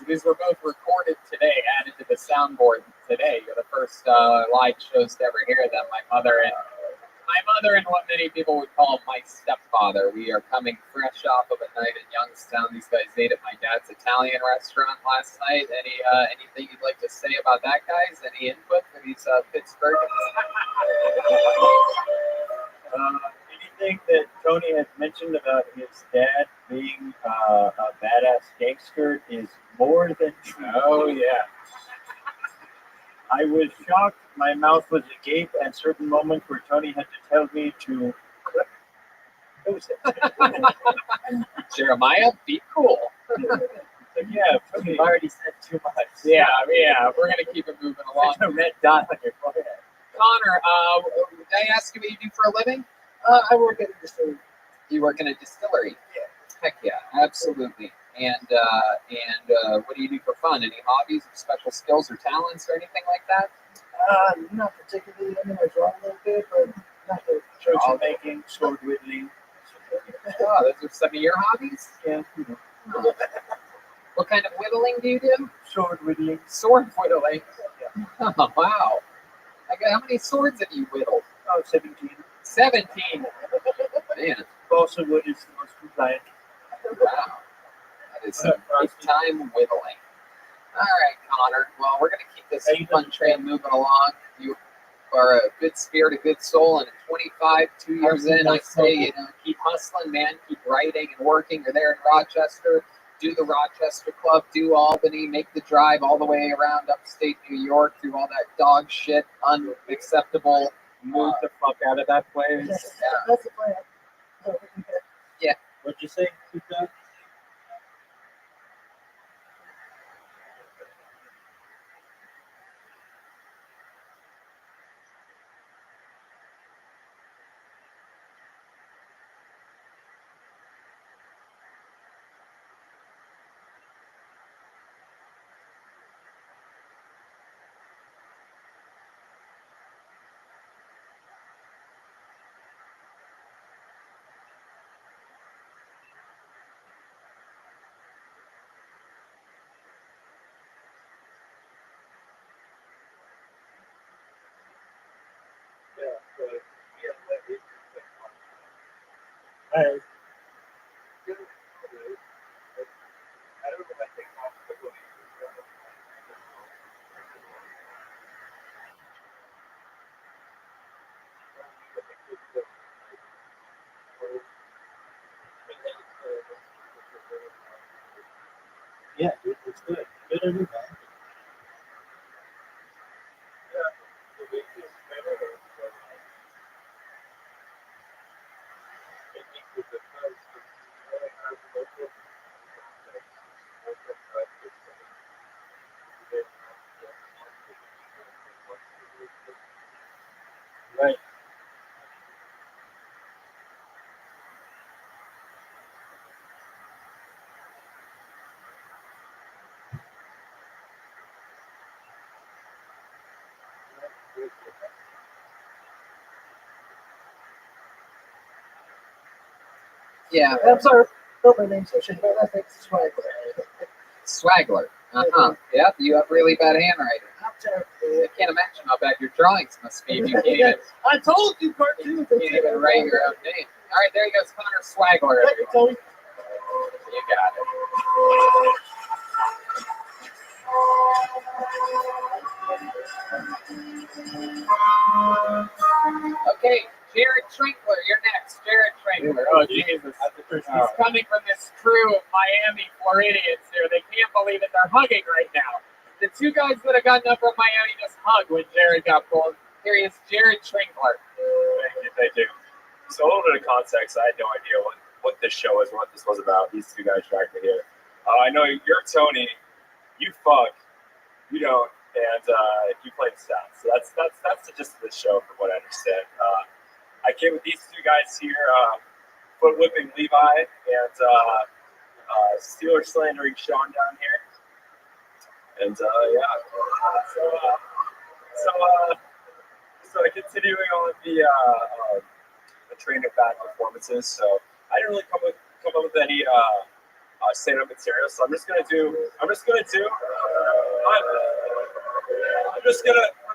These were both recorded today, added to the soundboard today. You're the first live shows to ever hear them. My mother and what many people would call my stepfather. We are coming fresh off of a night in Youngstown. These guys ate at my dad's Italian restaurant last night. Anything you'd like to say about that, guys? Any input for these Pittsburgh? Anything that Tony has mentioned about his dad being a badass gangster is more than true. Oh yeah. I was shocked. My mouth was agape at certain moments where Tony had to tell me to clip. Jeremiah, be cool. Like, yeah, Tony already said too much. Yeah, we're gonna keep it moving along. A red dot on your forehead. Connor, did I ask you what you do for a living? I work at a distillery. You work in a distillery? Yeah. Heck yeah, absolutely. And what do you do for fun? Any hobbies, special skills or talents or anything like that? Not particularly. I mean, I draw a little bit, but not the Potion making, sword whittling. Oh, those are some of your hobbies? Yeah. Oh. What kind of whittling do you do? Sword whittling. Sword whittling? Oh, wow. How many swords have you whittled? Oh, 17. 17. Man, Balsa wood is the most compliant. wow. That is some big time whittling. All right, Connor. Well, we're going to keep this fun train moving along. You are a good spirit, a good soul, and at 25, 2 years in, I say, keep hustling, man. Keep writing and working. You're there in Rochester. Do the Rochester Club, do Albany, make the drive all the way around upstate New York, through all that dog shit, unacceptable. Move the fuck out of that place. That's the plan. What'd you say? Keep that? Alright. Yeah, dude, it's good. Good or bad. Right. Yeah. I'm sorry. No, my name's Ocean, but I think it's Swaggler. Swaggler. Uh-huh. Yep, you have really bad handwriting. I'm terrible. I can't imagine how bad your drawings must be if you can't even, I told you, cartoons. can't even write your own name. All right, there he goes, Connor Swaggler. Thank you, Tony. You got it. Okay, Jared Trinkler, you're next. Jared Trinkler. Oh, Jesus. He's coming from this crew of Miami Floridians here. They can't believe it. They're hugging right now. The two guys that have gotten up from Miami just hugged when Jared got pulled. Here he is, Jared Trinkler. Thank you. So a little bit of context. I had no idea what this show was, what this was about. These two guys dragged me here. I know you're Tony. You fuck. You don't. And you play the stats. So that's the gist of this show, from what I understand. I came with these two guys here, foot whipping Levi and Steeler slandering Sean down here. And so continuing on the train of bad performances. So I didn't really come up with any stand-up material. So I'm just gonna for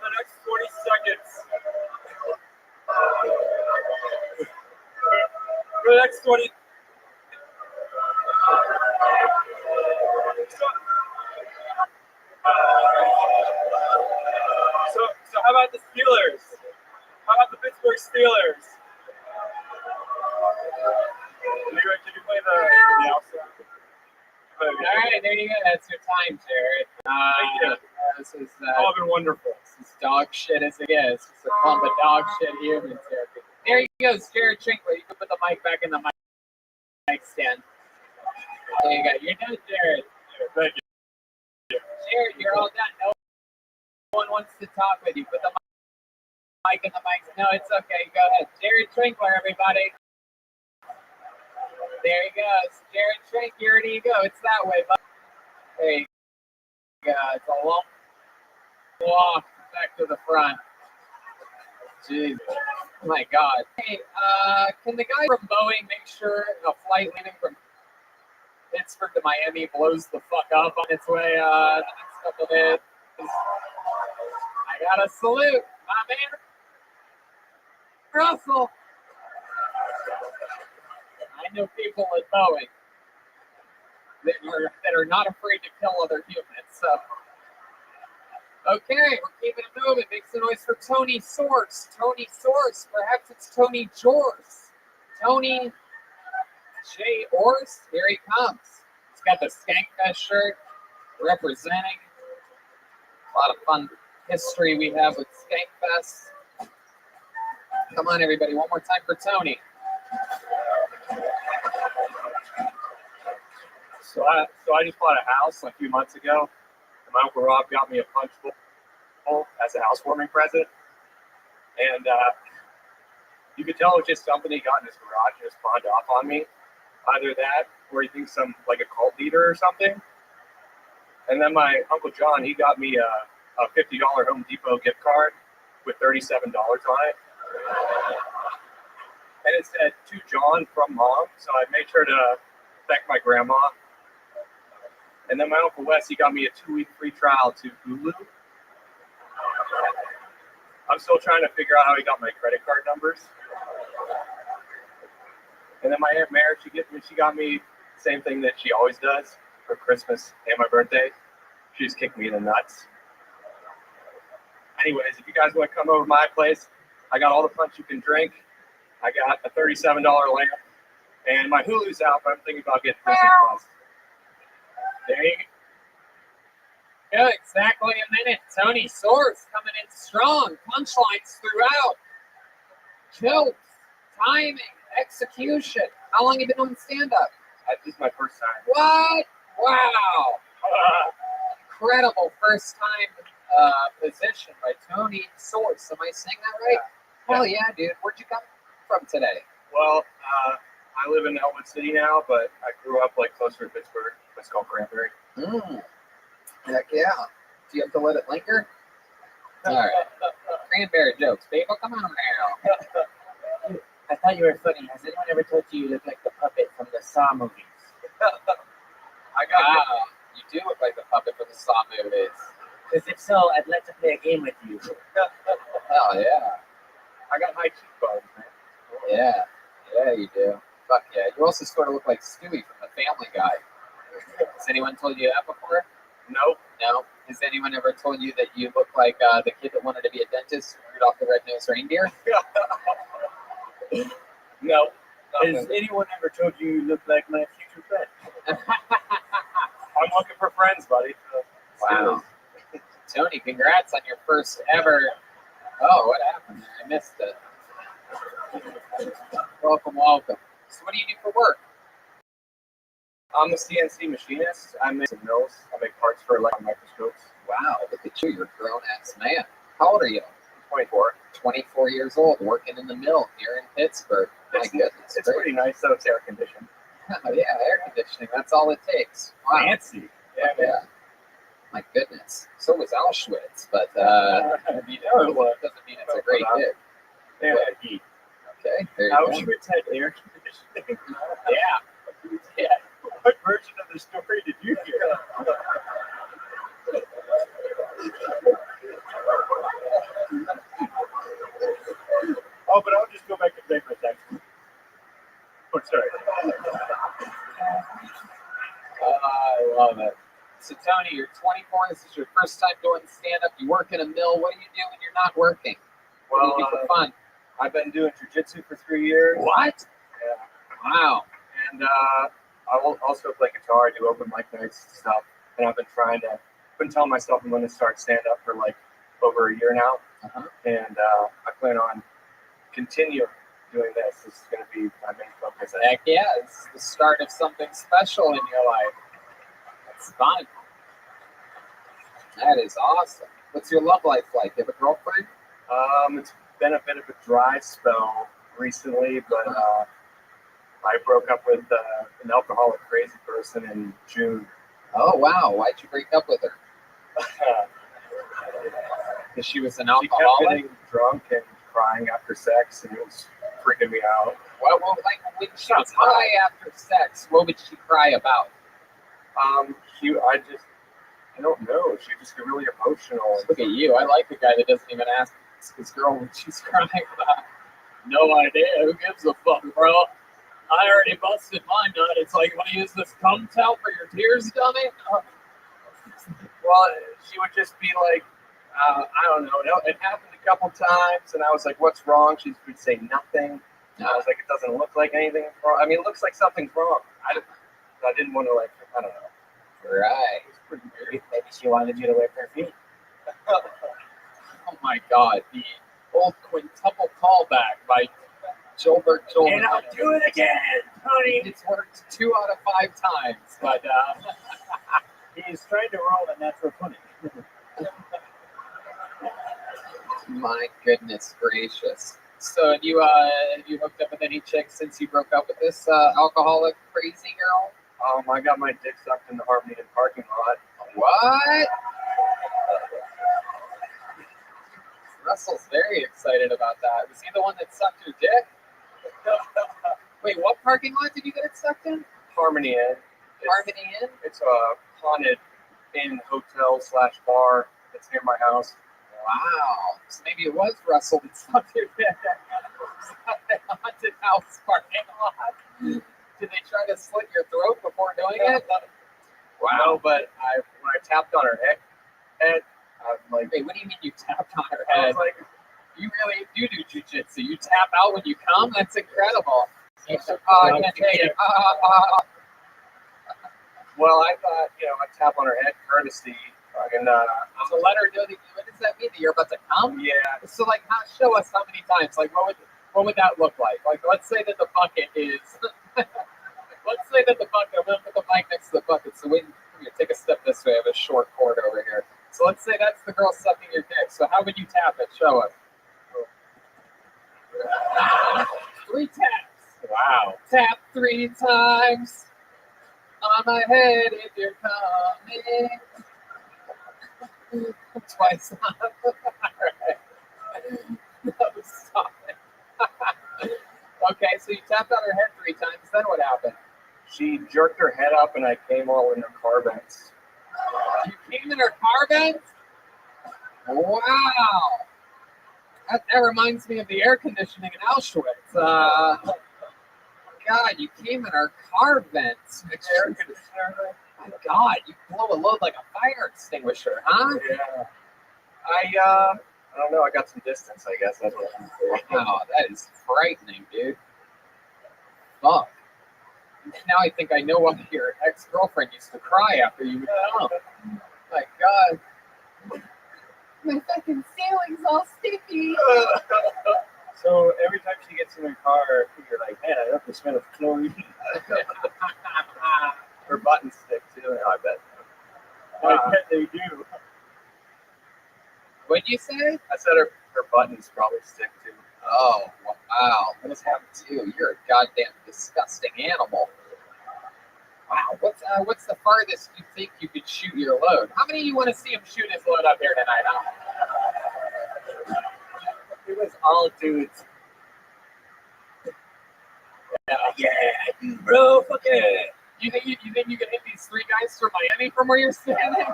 the next 20 seconds. For the next 20. So how about the Steelers? How about the Pittsburgh Steelers? Can you play the outside? All right, there you go. That's your time, Jared. Thank you. This is Oh, been wonderful. this is dog shit as it gets. It's a clump of dog shit humans here. There he goes, Jared Trinkler. You can put the mic back in the mic stand. There you go. You're done, Jared. Thank you. Jared, you're all done. No one wants to talk with you. Put the mic in the mic. No, it's okay. Go ahead. Jared Trinkler, everybody. There he goes. Jared Trinkler, here you go. It's that way, bud. There you go. It's a long walk back to the front. Jeez. Oh my God. Hey, can the guy from Boeing make sure a flight leaving from Pittsburgh to Miami blows the fuck up on its way the next couple days? I gotta salute my man, Russell. I know people at Boeing that are not afraid to kill other humans. So, okay, we're keeping it moving. Make some noise for Tony Source. Tony Source. Perhaps it's Tony Jors. Tony J. Ors. Here he comes. He's got the Skankfest shirt representing a lot of fun history we have with Skankfest. Come on, everybody. One more time for Tony. So I just bought a house like a few months ago, and my Uncle Rob got me a punch bowl as a housewarming present. And you could tell it was just something he got in his garage and just pawned off on me. Either that, or he thinks I'm like a cult leader or something. And then my Uncle John, he got me a $50 Home Depot gift card with $37 on it. And it said, to John from Mom. So I made sure to thank my grandma. And then my Uncle Wes, he got me a 2-week free trial to Hulu. I'm still trying to figure out how he got my credit card numbers. And then my Aunt Mary, she got me the same thing that she always does for Christmas and my birthday. She just kicked me in the nuts. Anyways, if you guys want to come over to my place, I got all the punch you can drink. I got a $37 lamp. And my Hulu's out, but I'm thinking about getting Disney Plus. There you go. Exactly a minute. Tony Source coming in strong. Punchlines throughout. Jokes, timing, execution. How long have you been doing stand-up? This is my first time. What? Wow. Incredible first-time position by Tony Source. Am I saying that right? Yeah. Hell yeah, dude. Where'd you come from today? Well, I live in Elwood City now, but I grew up like closer to Pittsburgh. It's called Cranberry. Heck yeah. Do you have to let it linger? All right. Cranberry jokes, people. Come on now. I thought you were funny. Has anyone ever told you you look like the puppet from the Saw movies? I got Wow, you do look like the puppet from the Saw movies. Because if so, I'd like to play a game with you. Oh yeah, I got high cheekbones, man. yeah, yeah, you do. Fuck yeah. You also sort of look like Stewie from The Family Guy. Has anyone told you that before? Nope. No. Has anyone ever told you that you look like the kid that wanted to be a dentist, Rudolph the Red-Nosed Reindeer? No. Has anyone ever told you you look like my future friend? I'm looking for friends, buddy. Wow. Tony, congrats on your first ever. Oh, what happened there? I missed it. Welcome, welcome. So, what do you do for work? I'm a CNC machinist. I make mills. I make parts for electron microscopes. Wow, look at you. You're a grown ass man. How old are you? 24. 24 years old, working in the mill here in Pittsburgh. My goodness. It's pretty nice, though. It's air conditioned. Oh, yeah, air conditioning. That's all it takes. Wow. Fancy. Yeah. My goodness. So was Auschwitz, but You know it was. doesn't mean it's a great hit. They had heat. Okay, there you go. Auschwitz had air conditioning. Yeah. Yeah. What version of the story did you hear? Oh, but I'll just go back and take my text. Oh, sorry. I love it. So, Tony, you're 24. This is your first time doing stand-up. You work in a mill. What do you do when you're not working? What do you do for fun? I've been doing jiu-jitsu for 3 years. What? Yeah. Wow. And I will also play guitar. I do open mic nights and stuff. And I've been telling myself I'm going to start stand-up for like over a year now. Uh-huh. And I plan on continue doing this. This is going to be my main focus. Heck yeah, it's the start of something special in your life. That's fun. That is awesome. What's your love life like? You have a girlfriend? It's been a bit of a dry spell recently, but I broke up with an alcoholic crazy person in June. Oh, wow. Why'd you break up with her? Because she was an She kept alcoholic? getting drunk and crying after sex, and it was freaking me out. Well, like, when she cry after sex, what would she cry about? I don't know. She just get really emotional. Look at you. I like the guy that doesn't even ask his girl when she's crying about. No idea. Who gives a fuck, bro? I already busted my nut. It's like, want to use this cum towel for your tears, dummy? Well, she would just be like, I don't know. It happened a couple times, and I was like, "What's wrong?" She would say nothing. And I was like, "It doesn't look like anything's wrong. I mean, it looks like something's wrong." I didn't want to I don't know. Right. It was pretty weird. Maybe she wanted you to whip her feet. Oh my God. The old quintuple callback by Gilbert Joel. And I'll do it again, honey. It's worked 2 out of 5 times, but He's trying to roll a natural 20. my goodness gracious. So have you hooked up with any chicks since you broke up with this alcoholic crazy girl? I got my dick sucked in the Harmony parking lot. What? Russell's very excited about that. Was he the one that sucked your dick? Wait, what parking lot did you get it sucked in? Harmony Inn. Harmony Inn? It's a haunted inn hotel / bar that's near my house. Wow. So maybe it was Russell that sucked your dick. At the haunted house parking lot. Did they try to slit your throat before doing it? Wow, but when I tapped on her head, I'm like, Wait, what do you mean you tapped on her I head? was like, You really do jujitsu. You tap out when you come? That's incredible. I can't take it. well, I thought, I tap on her head, courtesy, and So let her know that. What does that mean? That you're about to come? yeah, So like, show us how many times. Like, what would that look like? Like, let's say that the bucket is. Let's say that the bucket. I'm gonna put the mic next to the bucket. So wait, here, take a step this way. I have a short cord over here. So let's say that's the girl sucking your dick. So how would you tap it? Show us. 3 taps. wow. Tap 3 times on my head if you're coming. Twice on. Alright. No, stop it. Okay, so you tapped on her head 3 times, then what happened? She jerked her head up, and I came all in her car vents. You came in her car vents? Wow. That reminds me of the air conditioning in Auschwitz. God, you came in our car vents. Air conditioner. My God, you blow a load like a fire extinguisher, huh? Yeah. I don't know. I got some distance, I guess. That's what I'm saying. Wow, that is frightening, dude. Fuck. Now I think I know why your ex-girlfriend used to cry after you would come. My God. My fucking ceiling's all sticky. So every time she gets in her car, you're like, man, I love the smell of chlorine. Her buttons stick too. I bet. I bet they do. What'd you say? I said her buttons probably stick too. Oh, wow. What happened to you? You're a goddamn disgusting animal. Wow. What's the farthest you think you could shoot your load? How many of you want to see him shoot his load up here tonight, huh? It was all dudes. Yeah, bro, fuck it. You think you can hit these three guys from Miami from where you're standing? I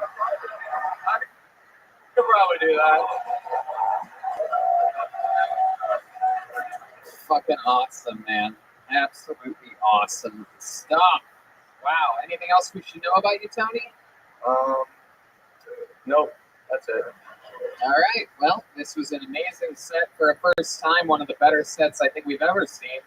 could probably do that. Fucking awesome, man. Absolutely awesome stuff. Wow. Anything else we should know about you, Tony? Nope. That's it. All right. Well, this was an amazing set for a first time. One of the better sets I think we've ever seen.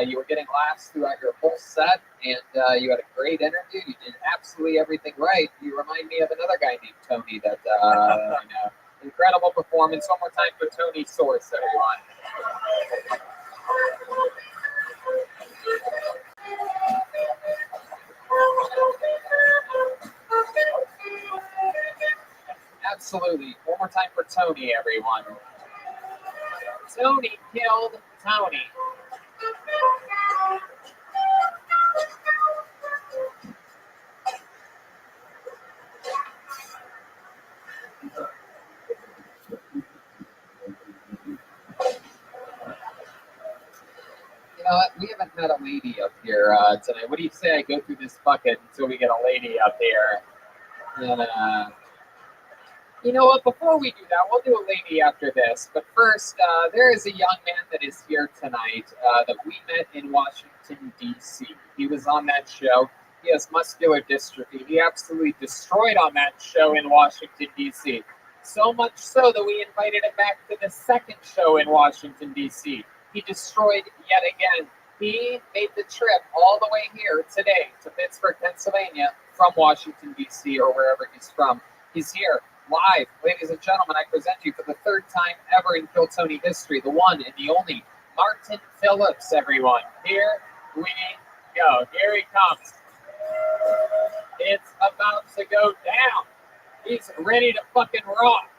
You were getting laughs throughout your whole set, and you had a great interview. You did absolutely everything right. You remind me of another guy named Tony that, you know, incredible performance. One more time for Tony Source, everyone. Absolutely. One more time for Tony, everyone. Tony killed Tony. You know what? We haven't had a lady up here tonight. What do you say I go through this bucket until we get a lady up here? And, you know what? Before we do that, we'll do a lady after this. But first, there is a young man that is here tonight that we met in Washington, D.C. He was on that show. He has muscular dystrophy. He absolutely destroyed on that show in Washington, D.C. So much so that we invited him back to the second show in Washington, D.C. He destroyed yet again. He made the trip all the way here today to Pittsburgh, Pennsylvania from Washington, D.C. or wherever he's from. He's here live. Ladies and gentlemen, I present you for the third time ever in Kill Tony history, the one and the only Martin Phillips, everyone. Here we go. Here he comes. It's about to go down. He's ready to fucking rock.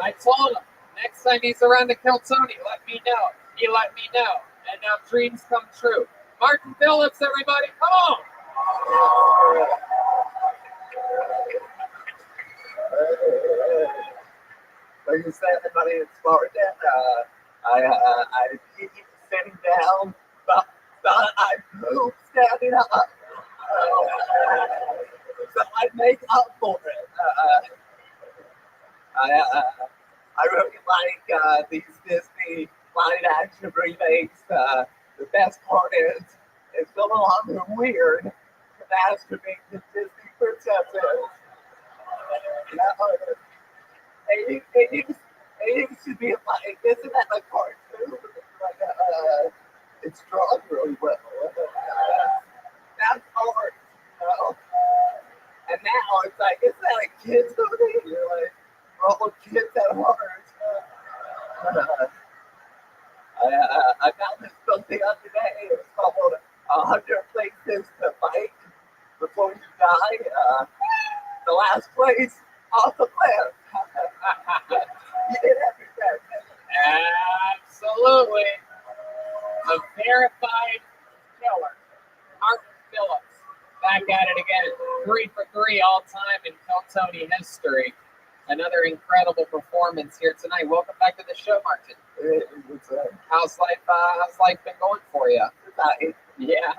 I told him, next time he's around to Kill Tony, let me know. He let me know. And now dreams come true. Martin Phillips, everybody, come on. Like you said, everybody in Florida, I keep sitting down, but I move standing up. So I make up for it. I really like these Disney live action remakes. The best part is it's no longer weird to masturbate the Disney princesses. It used to be like, isn't that a cartoon? Like, it's drawn really well. That's art, you know? And now it's like, isn't that a kid's movie? You're like, we're all kids at heart. I found this book the other day. It's called 100 Places to Fight Before You Die. The last place off the cliff. You did everything. Absolutely. A verified killer. Martin Phillips. Back at it again. 3 for 3 all time in Kill Tony history. Another incredible performance here tonight. Welcome back to the show, Martin. Hey, what's up? How's life been going for you? Yeah.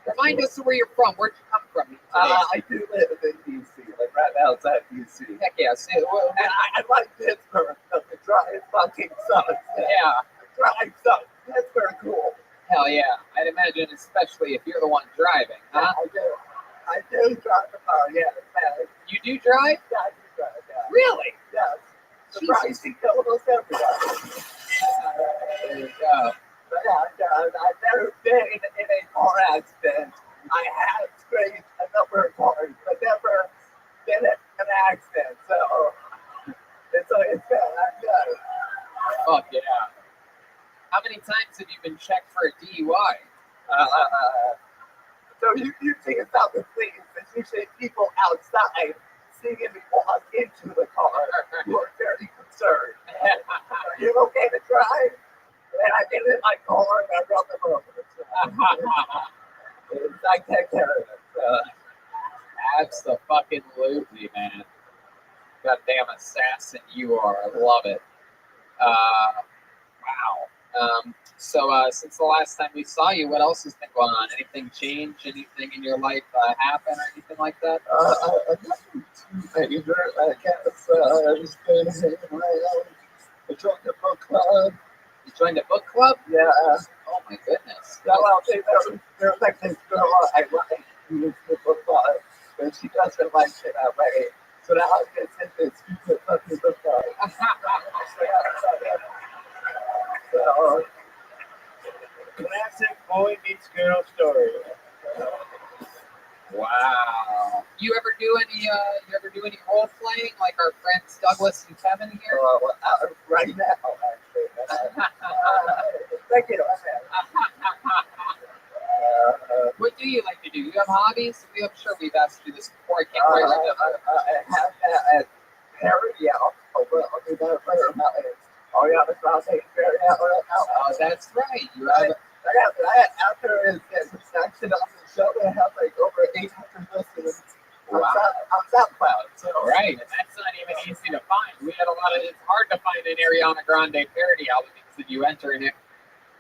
Remind us of where you're from. Where'd you come from? I do live in D.C., like right outside D.C. Heck yeah. And I like Pittsburgh, but the drive fucking sucks. Yeah. The drive sucks. Pittsburgh cool. Hell yeah. I'd imagine, especially if you're the one driving, huh? I do drive a car, yeah. You do drive? Yeah, I do drive, yeah. Really? Yes. Surprising, almost everybody. There you go. But yeah, I've never been in a car accident. I have scraped a number of cars, but never been in an accident. So it's good. I'm good. Fuck yeah. How many times have you been checked for a DUI? So you think about the things that usually people outside seeing me walk into the car who are very concerned. Are you okay to drive? And I get in my car and I run them over. I take care of it. Abso-fucking-lutely, man. Goddamn assassin you are. I love it. Wow. So since the last time we saw you, what else has been going on? Anything change? Anything in your life happen or anything like that? Nothing too major, I guess. Just been hanging around. I joined the book club. You joined a book club? Yeah. Oh my goodness. Yeah, well, there's like this girl I like who is the book club, but she doesn't like it that way. So now I get sent this stupid fucking book club. So, Classic boy meets girl story. Wow. You ever do any role playing like our friends Douglas and Kevin here? right now, actually. Thank you. What do you like to do? You have hobbies? I'm sure we've asked you this before. I can't quite remember. I have that at Harry out. Oh, yeah, the cross ain't very out. Oh, that's right. You have After it's section on the show, they have like over 800 listeners. Wow. On SoundCloud. So. Right, and that's not even easy to find. We had it's hard to find an Ariana Grande parody album because if you enter in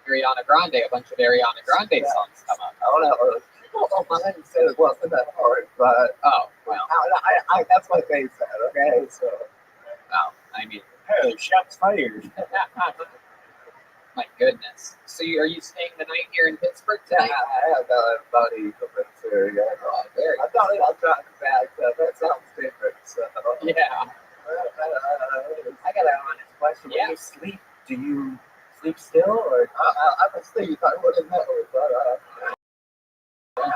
Ariana Grande, a bunch of Ariana Grande songs come up. I don't know. People don't mind said it wasn't that hard, but oh, well. I that's what they said, okay? So. Oh, I mean. Oh, shots fired. My goodness. So are you staying the night here in Pittsburgh Yeah, tonight? I have a buddy from Pittsburgh. Oh, very I thought I'll drive back. That sounds different. So. Yeah. I got an honest question. Yeah. When you sleep, do you sleep still or? I'm asleep. I wouldn't know, but go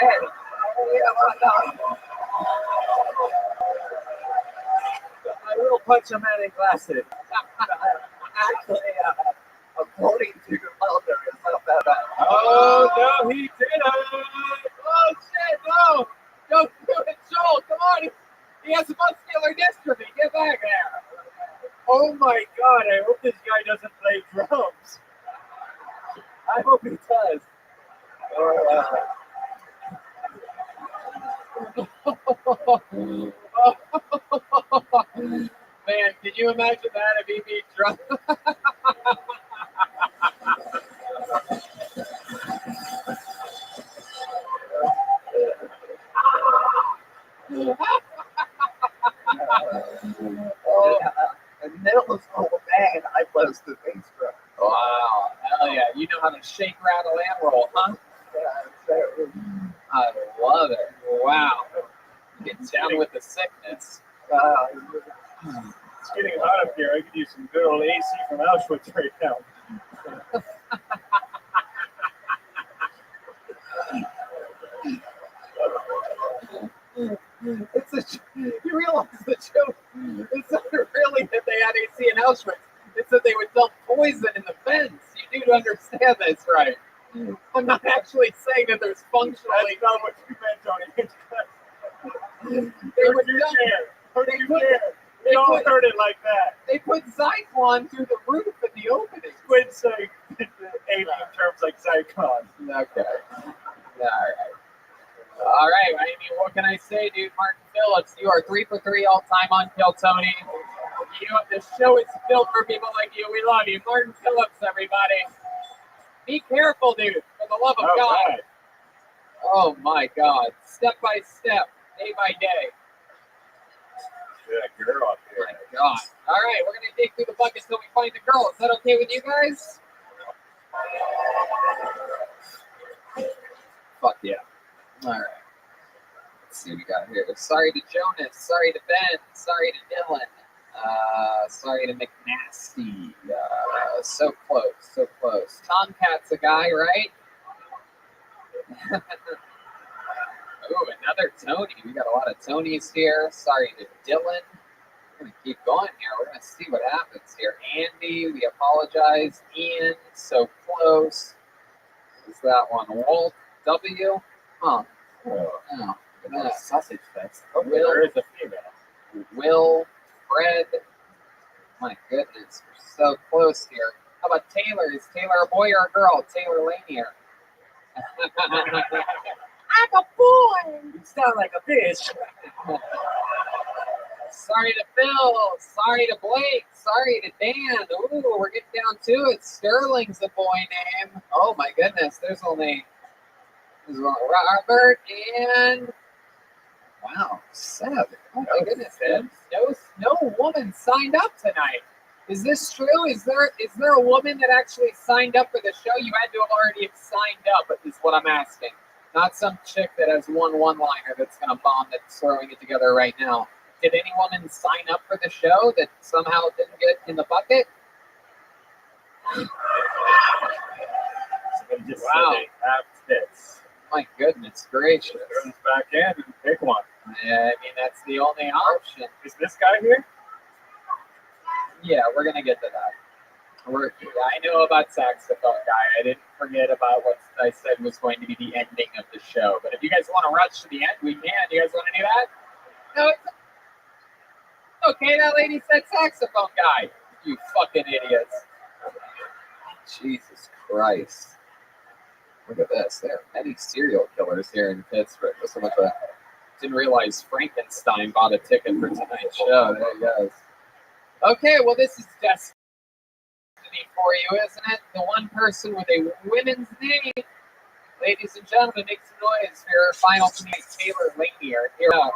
ahead. I will punch a man in glasses. Actually, according to your mother, it's not that bad. Oh no, he didn't. Oh, shit, no. Don't do it, Joel. Come on. He has muscular dystrophy. Get back there. Oh my God! I hope this guy doesn't play drums. I hope he does. Man, can you imagine that if he beat drunk? And middle school man, I was the bass drum. Wow. Hell yeah. You know how to shake, rattle, and roll, huh? Yeah, I love it. Wow. Get down with the sickness. It's getting hot up here. I could use some good old AC from Auschwitz right now. You realize the joke? It's not really that they had AC in Auschwitz. It's that they would dump poison in the vents. You do understand this, right? I'm not actually saying that there's functionally. That's not what you meant, Tony. They would dump. They don't heard it like that. They put Zyklon through the roof in the opening. Quit saying alien terms like Zyklon. Okay. All right. All right, I mean, what can I say, dude? Martin Phillips, you are 3 for 3 all time on Kill Tony. You know, this show is filled for people like you. We love you. Martin Phillips, everybody. Be careful, dude, for the love of God. Right. Oh, my God. Step by step, day by day. Yeah, girl up here. My God. All right, we're going to dig through the buckets till we find the girl. Is that okay with you guys? Fuck yeah. All right. Let's see what we got here. Sorry to Jonas. Sorry to Ben. Sorry to Dylan. Sorry to McNasty. So close. So close. Tomcat's a guy, right? Ooh, another Tony. We got a lot of Tonys here. Sorry to Dylan. We're going to keep going here. We're going to see what happens here. Andy, we apologize. Ian, so close. Is that one Walt W? Huh. Oh, no. Sausage fest. Will, There is a female. Will, Fred. My goodness, we're so close here. How about Taylor? Is Taylor a boy or a girl? Taylor Lanier. I'm a boy. You sound like a fish. Sorry to Phil. Sorry to Blake. Sorry to Dan. Ooh, we're getting down to it. Sterling's a boy name. Oh my goodness, there's Robert and wow, Seb. Oh my goodness, man. No woman signed up tonight. Is this true? Is there a woman that actually signed up for the show? You had to have already signed up, is what I'm asking. Not some chick that has one-liner that's gonna bomb that's throwing it together right now. Did any woman sign up for the show that somehow didn't get in the bucket? Somebody just Wow. said they have tits. My goodness gracious. Throw this back in and pick one. Yeah, I mean, that's the only option. Is this guy here? Yeah, we're going to get to that. I know about Saxophone Guy. I didn't forget about what I said was going to be the ending of the show. But if you guys want to rush to the end, we can. You guys want to do that? No, it's okay. That lady said Saxophone Guy. You fucking idiots. Jesus Christ. Look at this. There are many serial killers here in Pittsburgh. Listen what the... Didn't realize Frankenstein bought a ticket for tonight's show. There he goes. Okay, well, this is destiny for you, isn't it? The one person with a women's name. Ladies and gentlemen, make some noise for your final tonight, Taylor Lanier. Here we go.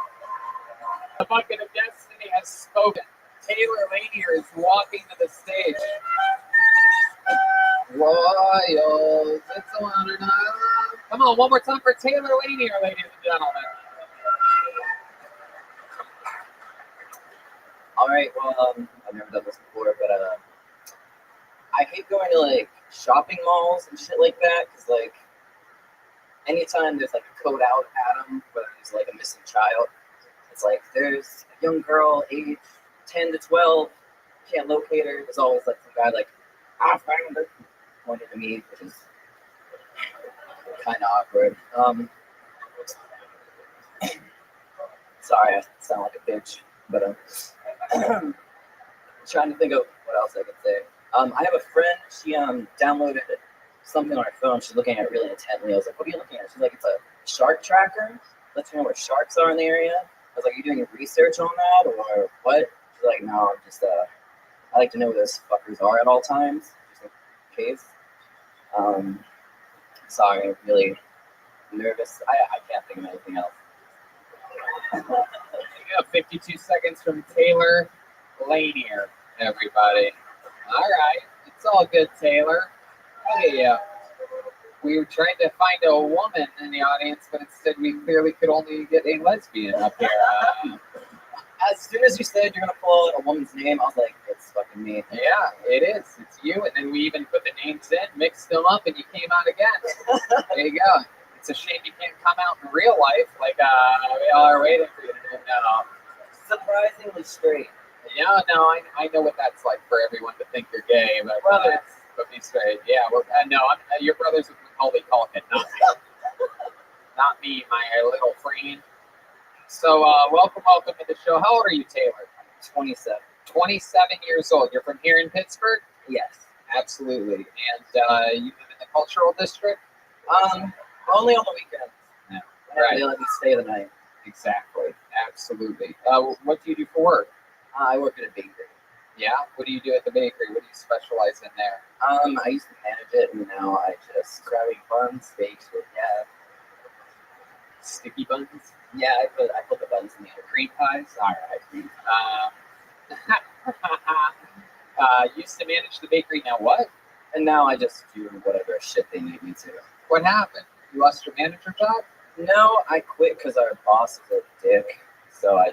The bucket of destiny has spoken. Taylor Lanier is walking to the stage. Royals, it's a wonder night. Come on, one more time for Taylor Lanier, ladies and gentlemen. All right, well, I've never done this before, but I hate going to like shopping malls and shit like that because like anytime there's like a code out at them, whether there's like a missing child, it's like there's a young girl age 10 to 12, can't locate her. There's always like some guy like, I found her, pointing to me, which is kind of awkward. Sorry, I sound like a bitch, but trying to think of what else I could say. I have a friend, she downloaded something on her phone. She's looking at it really intently. I was like, what are you looking at? She's like, it's a shark tracker. Lets you know where sharks are in the area. I was like, are you doing research on that or what? She's like, no, I'm just, I like to know where those fuckers are at all times, just in case. Sorry, I'm really nervous. I can't think of anything else. You got 52 seconds from Taylor Lanier, everybody. All right, it's all good, Taylor. Hey, we were trying to find a woman in the audience, but instead we clearly could only get a lesbian up here. As soon as you said you're gonna pull a woman's name, I was like, it's fucking me. Yeah, it is. It's you. And then we even put the names in, mixed them up, and you came out again. There you go. It's a shame you can't come out in real life. Like, we all are waiting for you to do that. Surprisingly straight. Yeah, no, I know what that's like for everyone to think you're gay, but be straight. Yeah, well, no, your brother's with Macaulay Culkin, not me. Not me, my little friend. So, welcome to the show. How old are you, Taylor? 27. 27 years old. You're from here in Pittsburgh? Yes. Absolutely. And you live in the cultural district? Only on the weekends. Yeah. And they let me stay the night. Exactly. Absolutely. What do you do for work? I work at a bakery. Yeah. What do you do at the bakery? What do you specialize in there? I used to manage it, and now I just grabbing buns, bakes with Sticky buns? yeah. I put the buns in the Cream pies? All right. Used to manage the bakery. Now what? and now I just do whatever shit they need me to. What happened? You lost your manager job? No, I quit because our boss is a dick. So I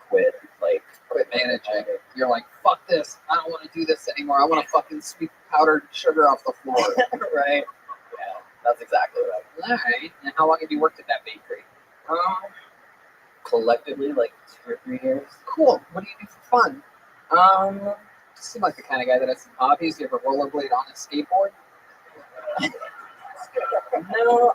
quit. Like, Quit managing. You're like, fuck this. I don't want to do this anymore. I want to fucking sweep powdered sugar off the floor. right? Yeah, that's exactly right. All right. And how long have you worked at that bakery? Collectively, like 2 or 3 years. Cool. What do you do for fun? Um, You seem like the kind of guy that has some hobbies. You ever rollerblade on a skateboard? no,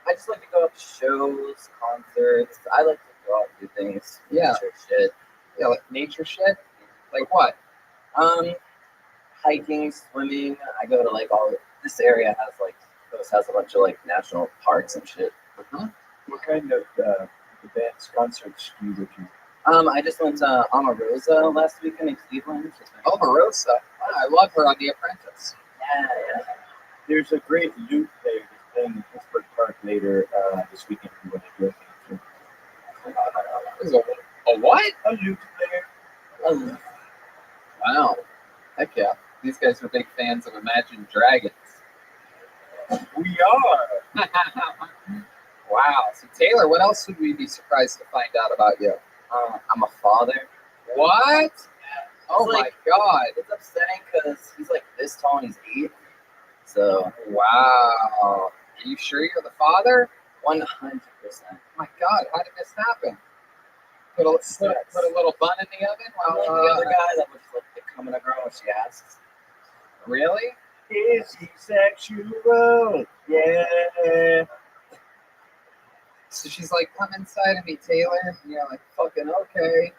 I just like to go up to shows, concerts. I like to go out and do things. Yeah. Nature shit. Yeah, like nature shit? Like what? Hiking, swimming. I go to like this area has a bunch of like national parks and shit. What kind of events, concerts do you go to? I just went to Omarosa last weekend in Cleveland. Omarosa. Oh, I love her on The Apprentice. Yeah. There's a great loop there that's playing in Pittsburgh Park later this weekend. If you want to go There's a what? a loop there. Wow. Heck yeah. These guys are big fans of Imagine Dragons. We are. Wow. So, Taylor, what else would we be surprised to find out about you? I'm a father. What? Oh It's my like- God. It's upsetting because he's like this tall and he's 8. So Wow. Are you sure you're the father? 100%. My God, how did this happen? Put a little bun in the oven? I'm like the other guy that would like come in a girl when she asks. Really? Is he sexual? Yeah. So she's like, come inside of me, Taylor. And you're like, fucking okay.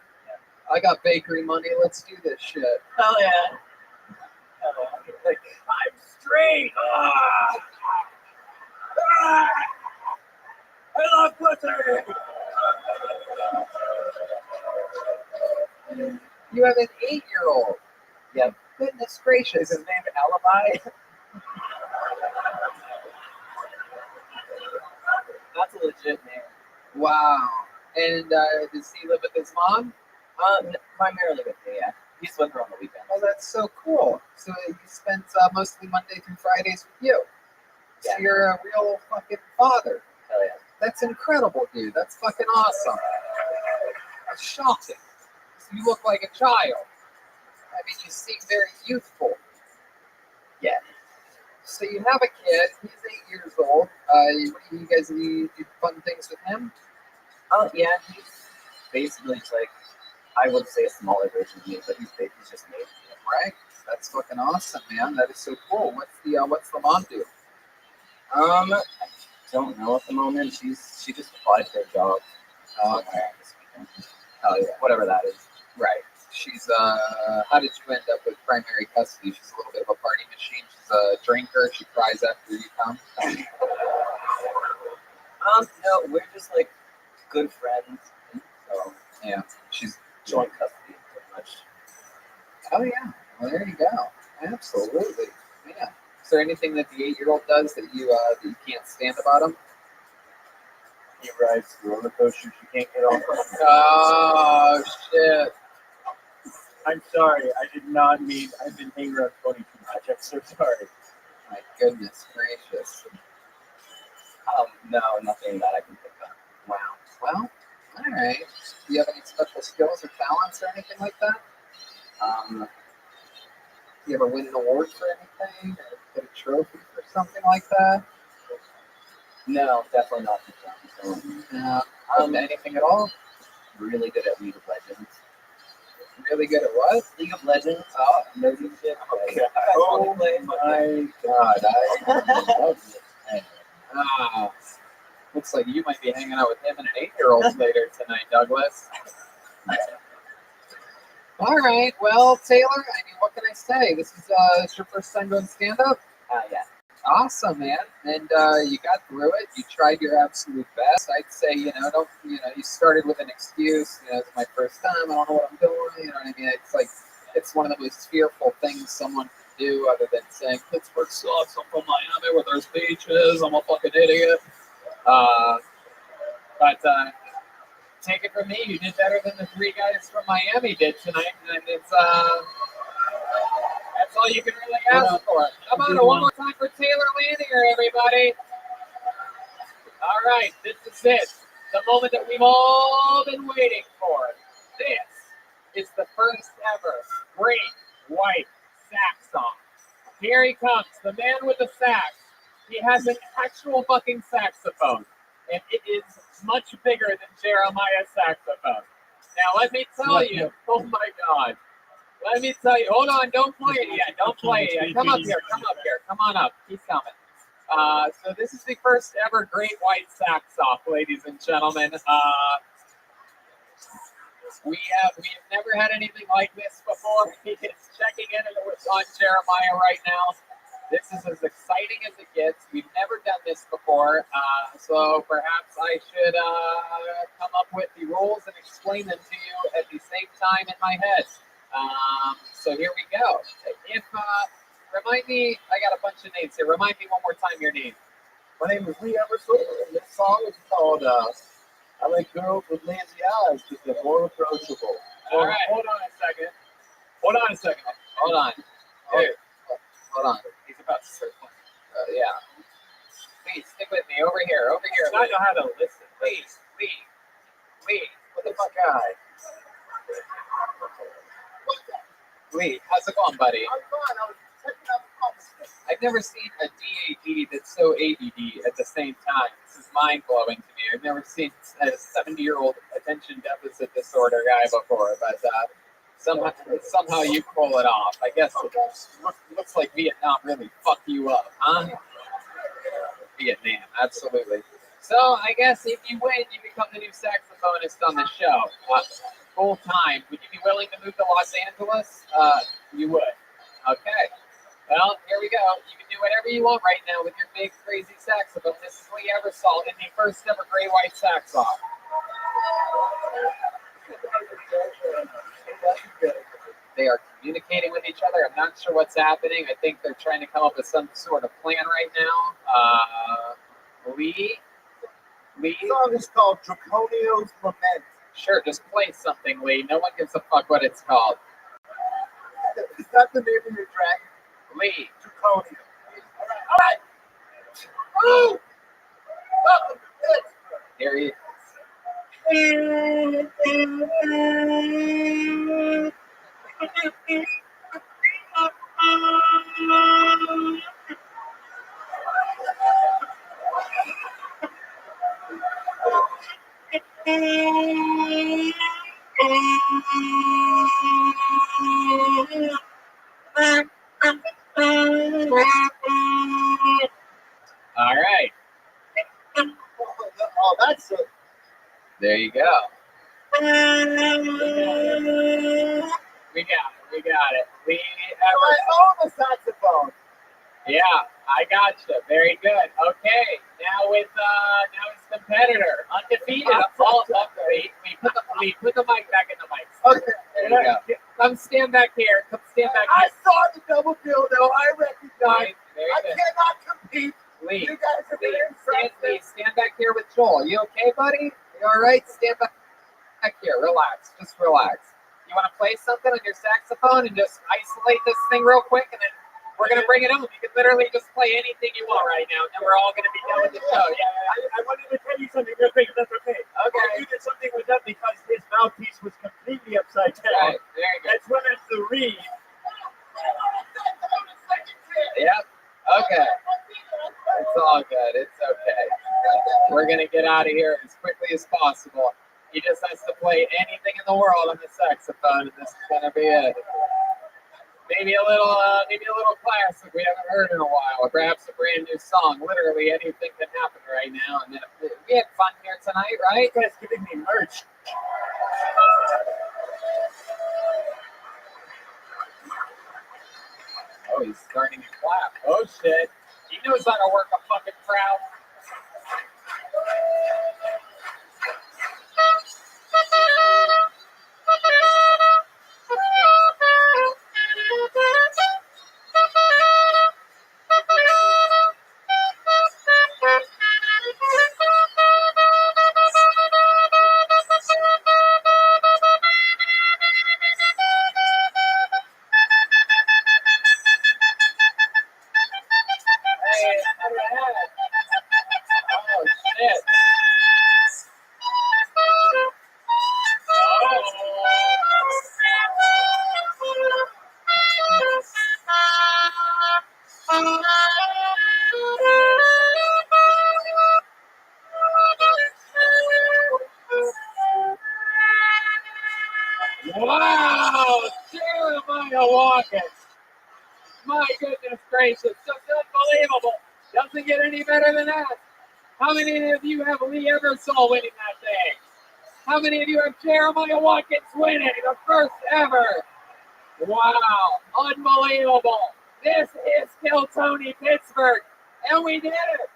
I got bakery money. Let's do this shit. Hell yeah. Like, I'm straight. I love pussy. You have an 8-year-old. Yep. Goodness gracious. Is his name Alibi? That's a legit name. Wow. And does he live with his mom? Primarily with me, yeah. He's with her on the weekends. Oh, that's so cool. So he spends mostly Monday through Fridays with you. So Yeah. you're a real fucking father. Hell yeah. That's incredible, dude. That's fucking awesome. That's shocking. So you look like a child. I mean, you seem very youthful. Yeah. So you have a kid. He's 8 years old. You guys do fun things with him? Yeah, he's basically just like, I would say a smaller version of me, but he's just me. Right? That's fucking awesome, man. That is so cool. What's the mom do? I don't know at the moment. She just applied for a job. Okay. This weekend. Oh yeah, whatever that is. Right. She's how did you end up with primary custody? She's a little bit of a party machine. She's a drinker. She cries after you come. No, we're just like good friends. So Yeah. She's joint custody, pretty much. oh yeah. Well, there you go. Absolutely. Yeah. Is there anything that the 8-year-old does that you can't stand about him? He rides the roller coasters you can't get off of. Oh shit. I'm sorry, I did not mean. I've been hanging around Tony too much. I'm so sorry. My goodness gracious. No, nothing that I can think of. Wow. Well, all right. Do you have any special skills or talents or anything like that? Um, You ever win an award for anything or get a trophy for something like that? no, definitely not the film. So, No. Anything at all? really good at League of Legends. Really good at what? League of Legends. Oh, Nosy shit. Okay. You guys want Oh to play? my God, I love this man. Ah. Looks like you might be hanging out with him and an 8-year-old later tonight, Douglas. All right. Well, Taylor, I mean, what can I say? This is your first time doing stand-up? Yeah. Awesome, man. And you got through it. You tried your absolute best. I'd say, you started with an excuse. It's my first time. I don't know what I'm doing. You know what I mean? It's like, it's one of the most fearful things someone can do other than saying, Pittsburgh sucks. I'm from Miami where there's beaches. I'm a fucking idiot. But take it from me, you did better than the three guys from Miami did tonight. And it's, that's all you can really ask for. Come on, one more time for Taylor Landier, everybody. All right, this is it. The moment that we've all been waiting for. This is the first ever Great White Sax song. Here he comes, the man with the sax. He has an actual fucking saxophone, and it is much bigger than Jeremiah's saxophone. Now, let me tell you, oh my God. Let me tell you, hold on, don't play it yet. Don't play it yet. Come up here, come on up. He's coming. So this is the first ever Great White Sax off, ladies and gentlemen. We've never had anything like this before. He is checking in on Jeremiah right now. This is as exciting as it gets. We've never done this before, so perhaps I should come up with the rules and explain them to you at the same time in my head. So here we go. Remind me, I got a bunch of names here. Remind me one more time your name. My name is Lee Emerson, and this song is called I Like Girls with Lazy Eyes because they're more approachable. All right. Hold on a second. Hold on. Here. Hold on. He's about to start playing. Yeah. Please, stick with me. Over here. I don't know how to listen. Please. What the fuck, guy? Lee, how's it going, buddy? I'm fine. I was checking out the conversation. I've never seen a DAD that's so ADD at the same time. This is mind-blowing to me. I've never seen a 70-year-old attention deficit disorder guy before, but somehow you pull it off. I guess it looks like Vietnam really fucked you up, huh? Vietnam, absolutely. So I guess if you win, you become the new saxophonist on the show. Full time. Would you be willing to move to Los Angeles? You would. Okay. Well, here we go. You can do whatever you want right now with your big, crazy saxophone. This is Lee Eversole in the first ever Great White Sax off. They are communicating with each other. I'm not sure what's happening. I think they're trying to come up with some sort of plan right now. Lee? The song is called Draconio's Lament. Sure, just play something, Lee. No one gives a fuck what it's called. Is that the name of your dragon? Lee. Draconio. All right. Woo! Welcome to Pittsburgh. Here he is. All right. Oh, that's it. There you go. We got it. Lee I own the saxophone. Yeah, I gotcha. Very good. Okay, now with his competitor, undefeated. All up. We put the mic back in the mic. Okay. There you go. Come stand back here. I saw the double dildo. I recognize. Very I good. cannot compete. Lee, You guys are very impressive. stand back here with Joel. You okay, buddy? You all right? Stand back here. Relax. Just relax. You want to play something on your saxophone and just isolate this thing real quick, and then we're going to bring it home. You can literally just play anything you want right now, and then we're all going to be done with the show. Yeah. I wanted to tell you something real quick, if that's okay. Okay. You did something with that because his mouthpiece was completely upside down. Right. Very good. As well as the reed. Yep. Okay. It's all good. It's okay. We're going to get out of here as quickly as possible. He just has to play anything in the world on the saxophone, and this is going to be it. Maybe a little classic we haven't heard in a while, or perhaps a brand new song. Literally anything can happen right now. And then we had fun here tonight, right? You guys giving me merch. Oh, he's starting to clap. Oh shit! He knows how to work a fucking crowd. Hey, look at that. Oh, shit. Wow, Jeremiah Watkins. My goodness gracious, just unbelievable. Doesn't get any better than that. How many of you have Lee Eversole winning that day? How many of you have Jeremiah Watkins winning the first ever? Wow, unbelievable. This is Kill Tony Pittsburgh, and we did it.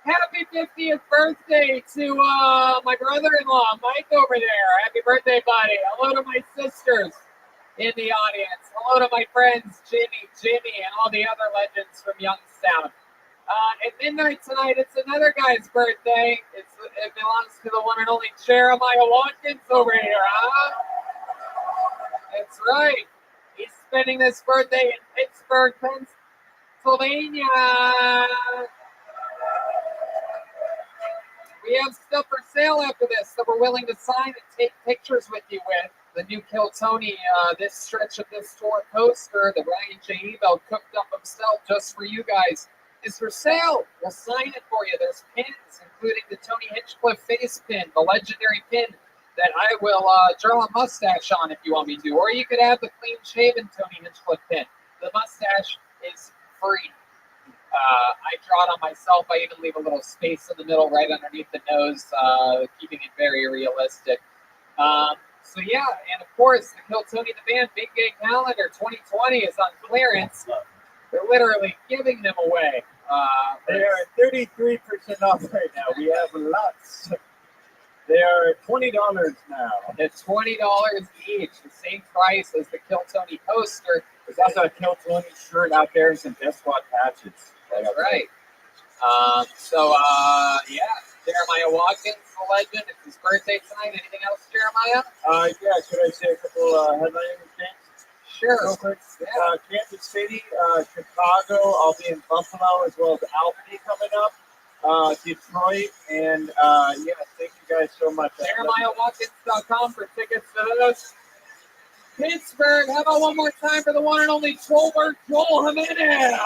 Happy 50th birthday to my brother-in-law, Mike, over there. Happy birthday, buddy. Hello to my sisters in the audience. Hello to my friends, Jimmy, and all the other legends from Youngstown. At midnight tonight, it's another guy's birthday. It belongs to the one and only Jeremiah Watkins over here, huh? That's right. He's spending this birthday in Pittsburgh, Pennsylvania. We have stuff for sale after this that we're willing to sign and take pictures with you with. The new Kill Tony, this stretch of this tour poster that Ryan J. Ebel cooked up himself just for you guys is for sale. We'll sign it for you. There's pins, including the Tony Hinchcliffe face pin, the legendary pin that I will draw a mustache on if you want me to. Or you could have the clean-shaven Tony Hinchcliffe pin. The mustache is free. I draw it on myself. I even leave a little space in the middle right underneath the nose, keeping it very realistic. So yeah, and of course, the Kill Tony the Band Big Gay Calendar 2020 is on clearance. They're literally giving them away. They are 33% off right now. We have lots. They are $20 now. It's $20 each, the same price as the Kill Tony poster. There's also a Kill Tony shirt out there and some Death Squad patches. That's right. Yeah, Jeremiah Watkins, the legend. It's his birthday tonight. Anything else, Jeremiah? Yeah, should I say a couple headlining things? Sure. Real quick. Yeah. Kansas City, Chicago, I'll be in Buffalo, as well as Albany coming up. Detroit, and yeah, thank you guys so much. JeremiahWatkins.com for tickets to those. Pittsburgh, how about one more time for the one and only Trollberg, Joel Jimenez?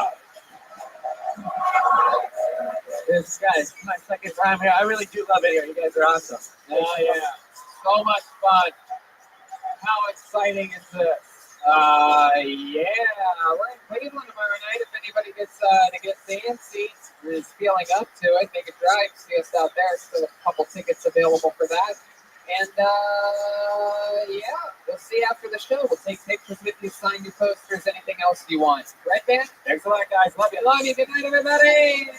This guys, my second time here. I really do love it here. You guys are awesome. Oh yeah, so much fun. How exciting is this? Yeah, we're in Cleveland tomorrow night. If anybody gets fancy and is feeling up to it, they can drive. See us out there. Still a couple tickets available for that. And yeah, we'll see you after the show. We'll take pictures with you, sign your posters, anything else you want. Right, man? Thanks a lot, guys. Love you. Love you. Good night, everybody.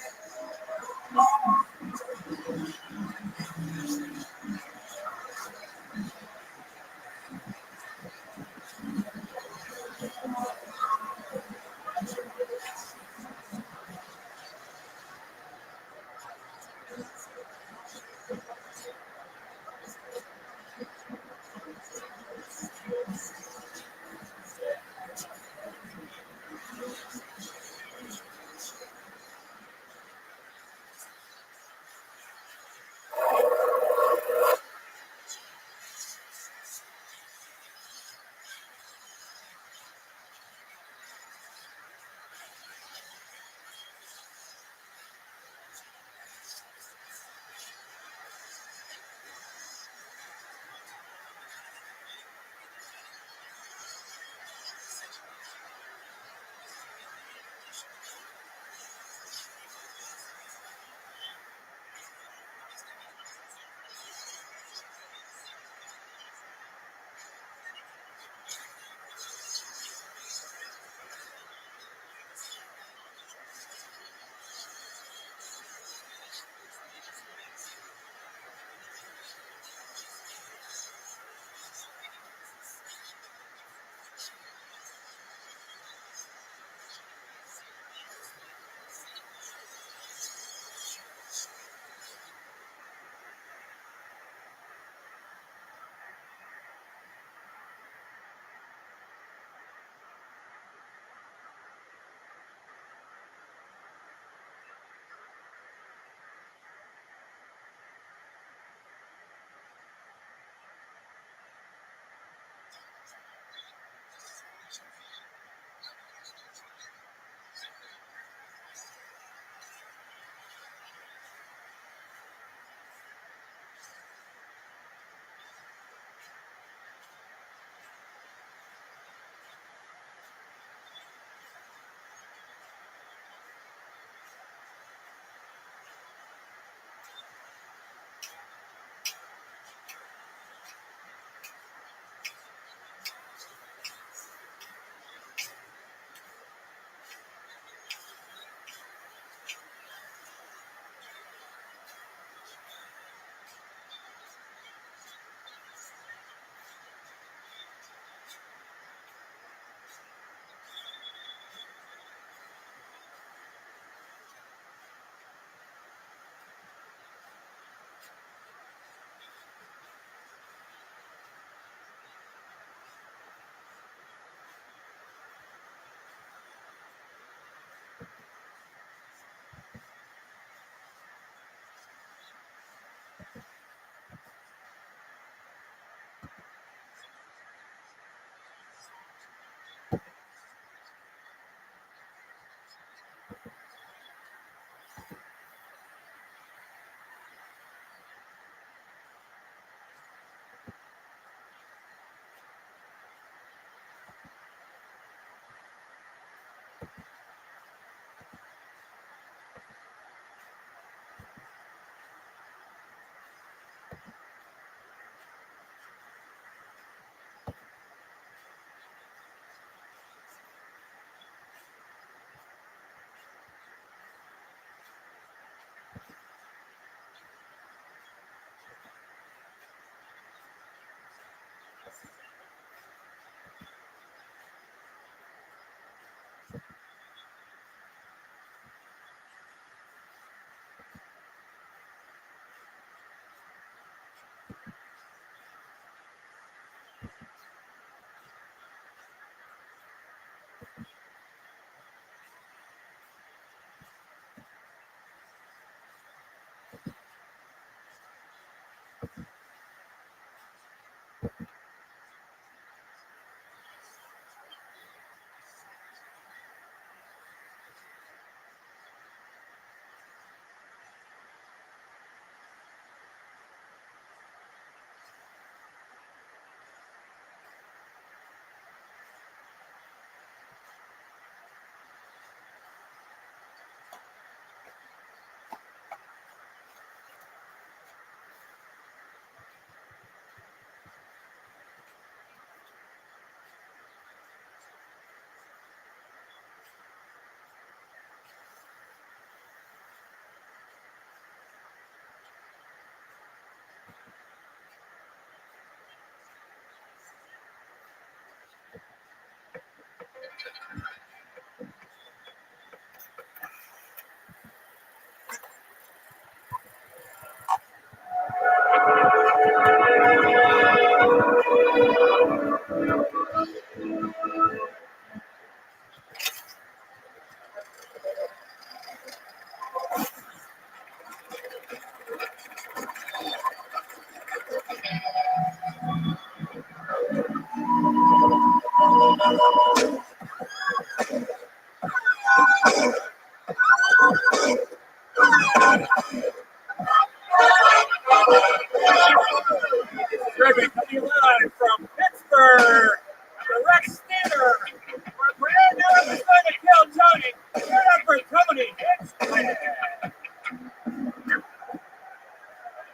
Rabbi coming live from Pittsburgh at the Rex Theater. Where brand new is going to kill Tony. Get up for Tony. It's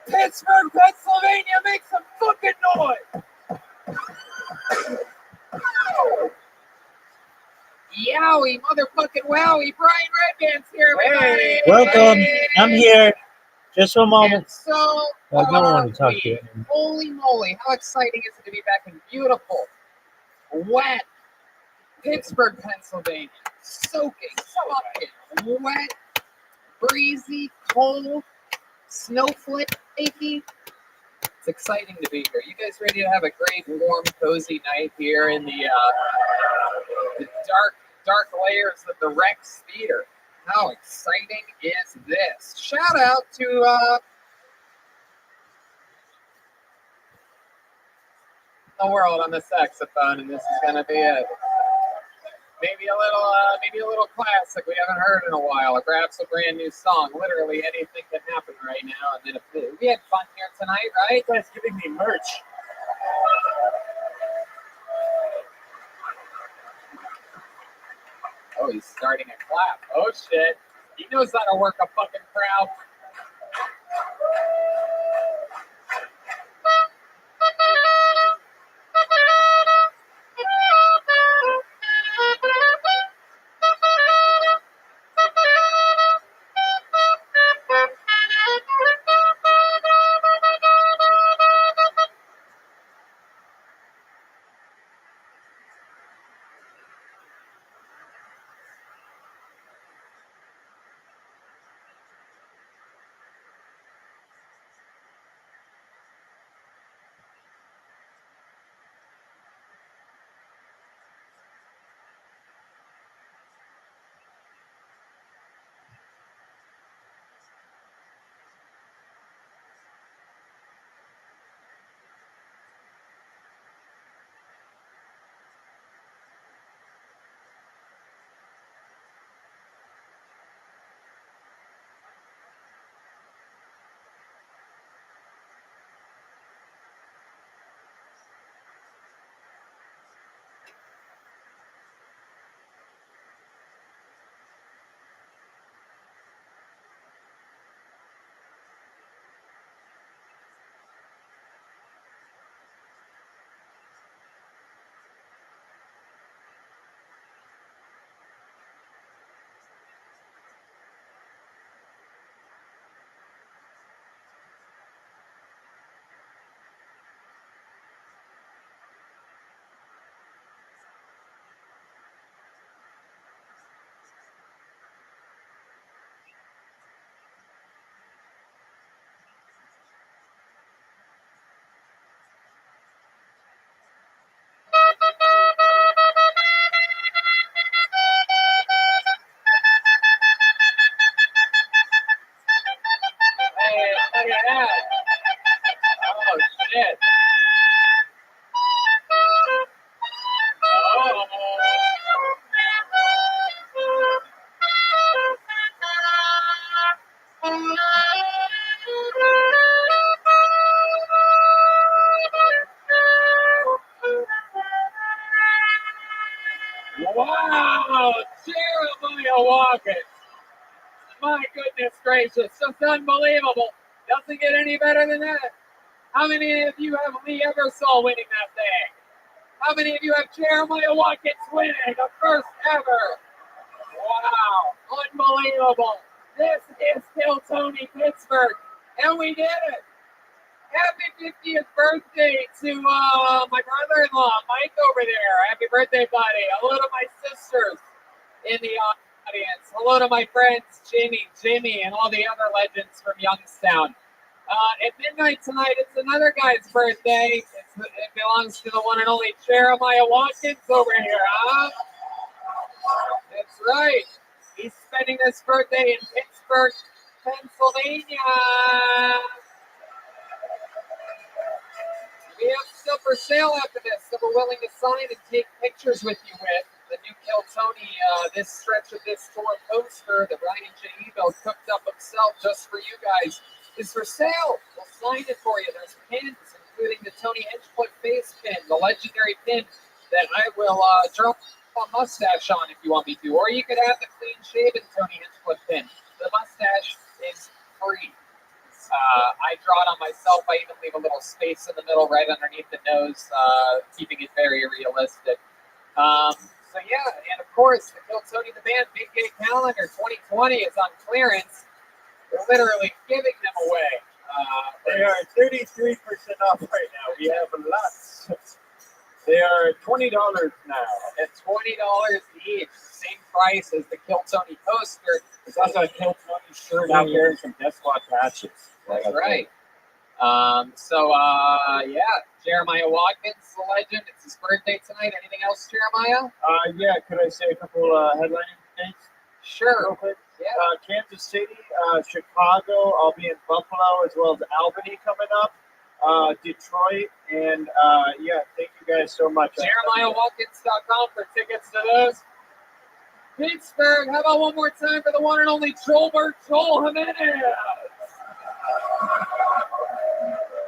Pittsburgh, Pennsylvania, make some fucking noise. Yowie, motherfucking wowie. Brian Redband's here, everybody. Welcome. I'm here. Just for a moment. And so I don't want to talk we. to you. Holy moly, how exciting is it to be back in beautiful, wet Pittsburgh, Pennsylvania? Soaking, fucking wet, breezy, cold, snowflake achy. It's exciting to be here. You guys ready to have a great, warm, cozy night here in the dark layers of the Rex Theater? How exciting is this? Shout out to the world on the saxophone, and this is gonna be it. Maybe a little classic we haven't heard in a while, or perhaps a brand new song. Literally anything can happen right now. And then we had fun here tonight, right? You guys giving me merch. Oh, he's starting a clap. Oh shit, he knows how to work a fucking crowd. Hey, look at that. Oh shit. Oh. Wow, Jeremiah Watkins. My goodness gracious, just unbelievable. Doesn't get any better than that. How many of you have Lee Eversole winning that thing? How many of you have Jeremiah Watkins winning the first ever? Wow, unbelievable. This is Kill Tony Pittsburgh, and we did it. Happy 50th birthday to my brother-in-law, Mike, over there. Happy birthday, buddy. Hello to my sisters in the audience. Hello to my friends, Jimmy, and all the other legends from Youngstown. At midnight tonight, it's another guy's birthday. It belongs to the one and only Jeremiah Watkins over here, huh? That's right. He's spending his birthday in Pittsburgh, Pennsylvania. we have stuff for sale after this that we're willing to sign and take pictures with you with. The new Kill Tony, this stretch of this tour poster that Ryan J. Ebel cooked up himself just for you guys is for sale. We'll sign it for you. There's pins, including the Tony Hinchcliffe face pin, the legendary pin that I will drop a mustache on if you want me to. Or you could have the clean-shaven Tony Hinchcliffe pin. The mustache is free. I draw it on myself. I even leave a little space in the middle right underneath the nose, keeping it very realistic. So yeah, and of course, the Kill Tony the Band Big Gay Calendar 2020 is on clearance. We're literally giving them away. They are 33% off right now. We have lots. They are $20 now. At $20 each, same price as the Kill Tony poster. There's also a Kill Tony shirt out there and some Death Squad patches. That's right. Yeah, Jeremiah Watkins, the legend. It's his birthday tonight. Anything else, Jeremiah? Yeah, could I say a couple headlining dates? Sure. Real quick. Yeah. Kansas City, Chicago. I'll be in Buffalo as well as Albany coming up. Detroit, and yeah, thank you guys so much. JeremiahWatkins.com for tickets to those. Pittsburgh, how about one more time for the one and only Joel Jimenez?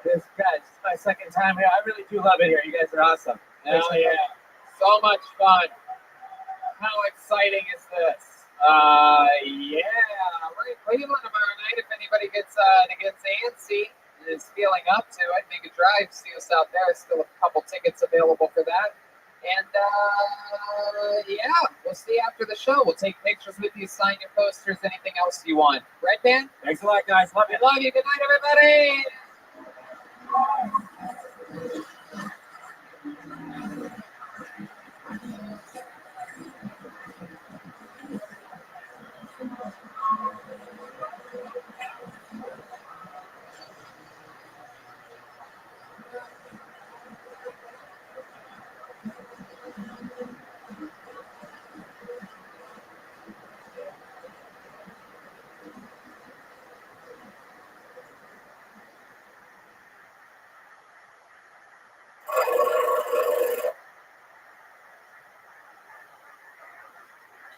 This is my second time here. I really do love it here. You guys are awesome. Hell yeah. So much fun. How exciting is this? Yeah. We're in Cleveland tomorrow night. If anybody gets antsy and is feeling up to it, make a drive, see us out there. Still a couple tickets available for that. And yeah, we'll see you after the show. We'll take pictures with you, sign your posters, anything else you want. Right, Dan? Thanks a lot, guys. Love you. Love you. Good night, everybody.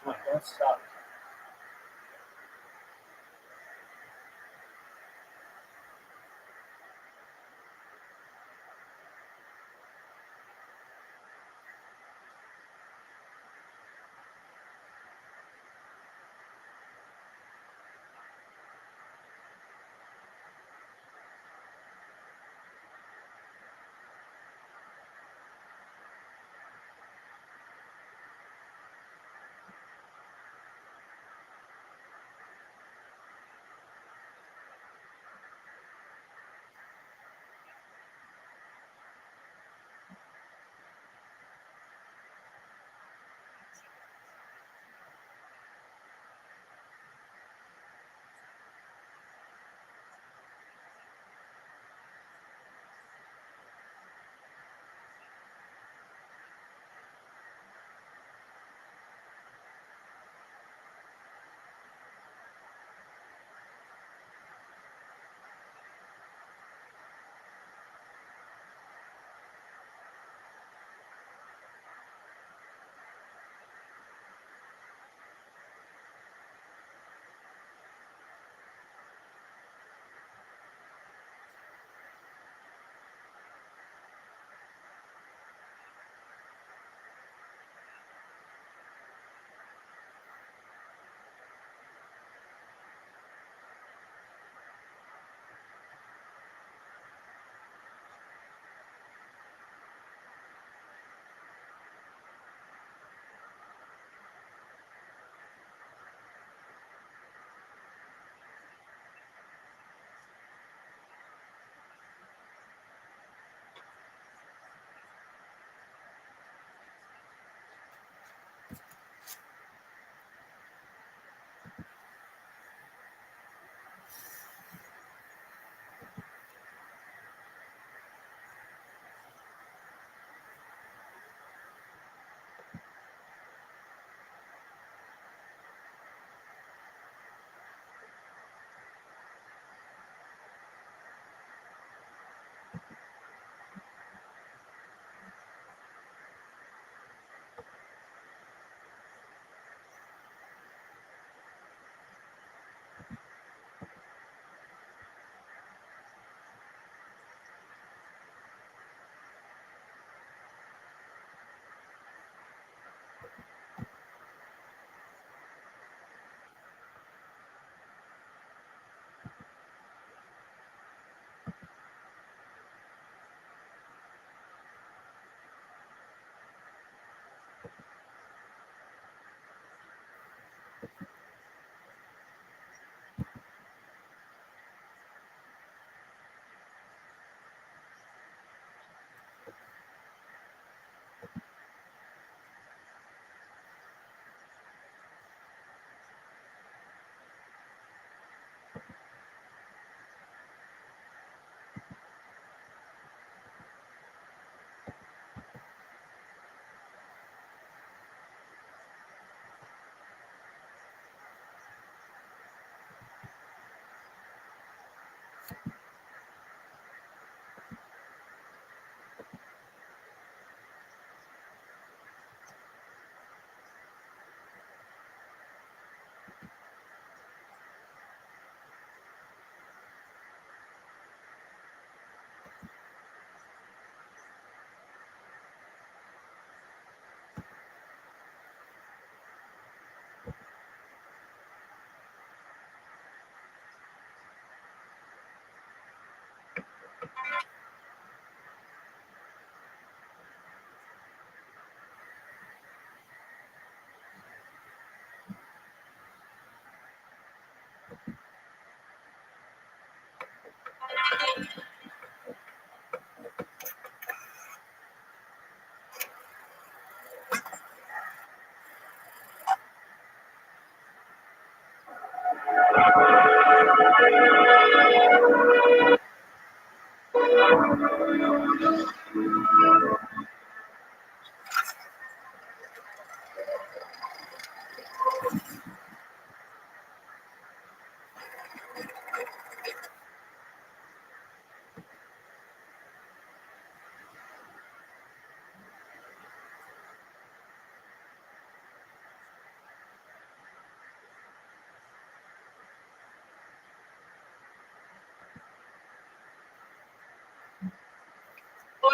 Come on, don't stop.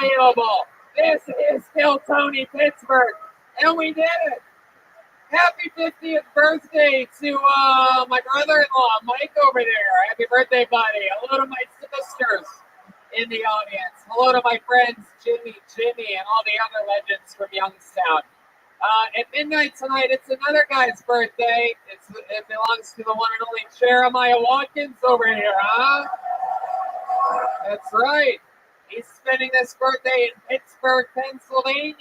Unbelievable. This is Kill Tony Pittsburgh. And we did it. Happy 50th birthday to my brother-in-law, Mike, over there. Happy birthday, buddy. Hello to my sisters in the audience. Hello to my friends, Jimmy, and all the other legends from Youngstown. At midnight tonight, it's another guy's birthday. It belongs to the one and only Jeremiah Watkins over here, huh? That's right. He's spending this birthday in Pittsburgh, Pennsylvania.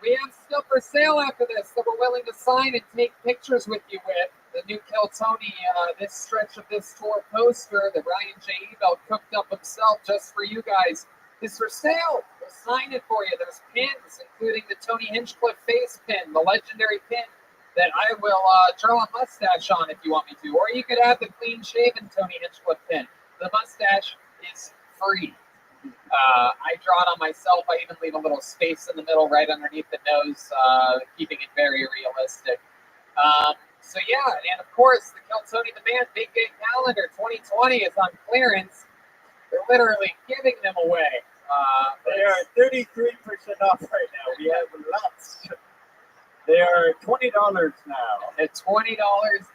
We have stuff for sale after this that we're willing to sign and take pictures with you with. The new Kill Tony, this stretch of this tour poster that Ryan J. Ebel cooked up himself just for you guys is for sale. We'll sign it for you. There's pins, including the Tony Hinchcliffe face pin, the legendary pin that I will draw a mustache on if you want me to. Or you could have the clean-shaven Tony Hinchcliffe pin. The mustache is free. I draw it on myself. I even leave a little space in the middle right underneath the nose, keeping it very realistic. So yeah, and of course, the Kill Tony the Man Big Game Calendar 2020 is on clearance. They're literally giving them away. They are 33% off right now. We have lots. They are $20 now. At $20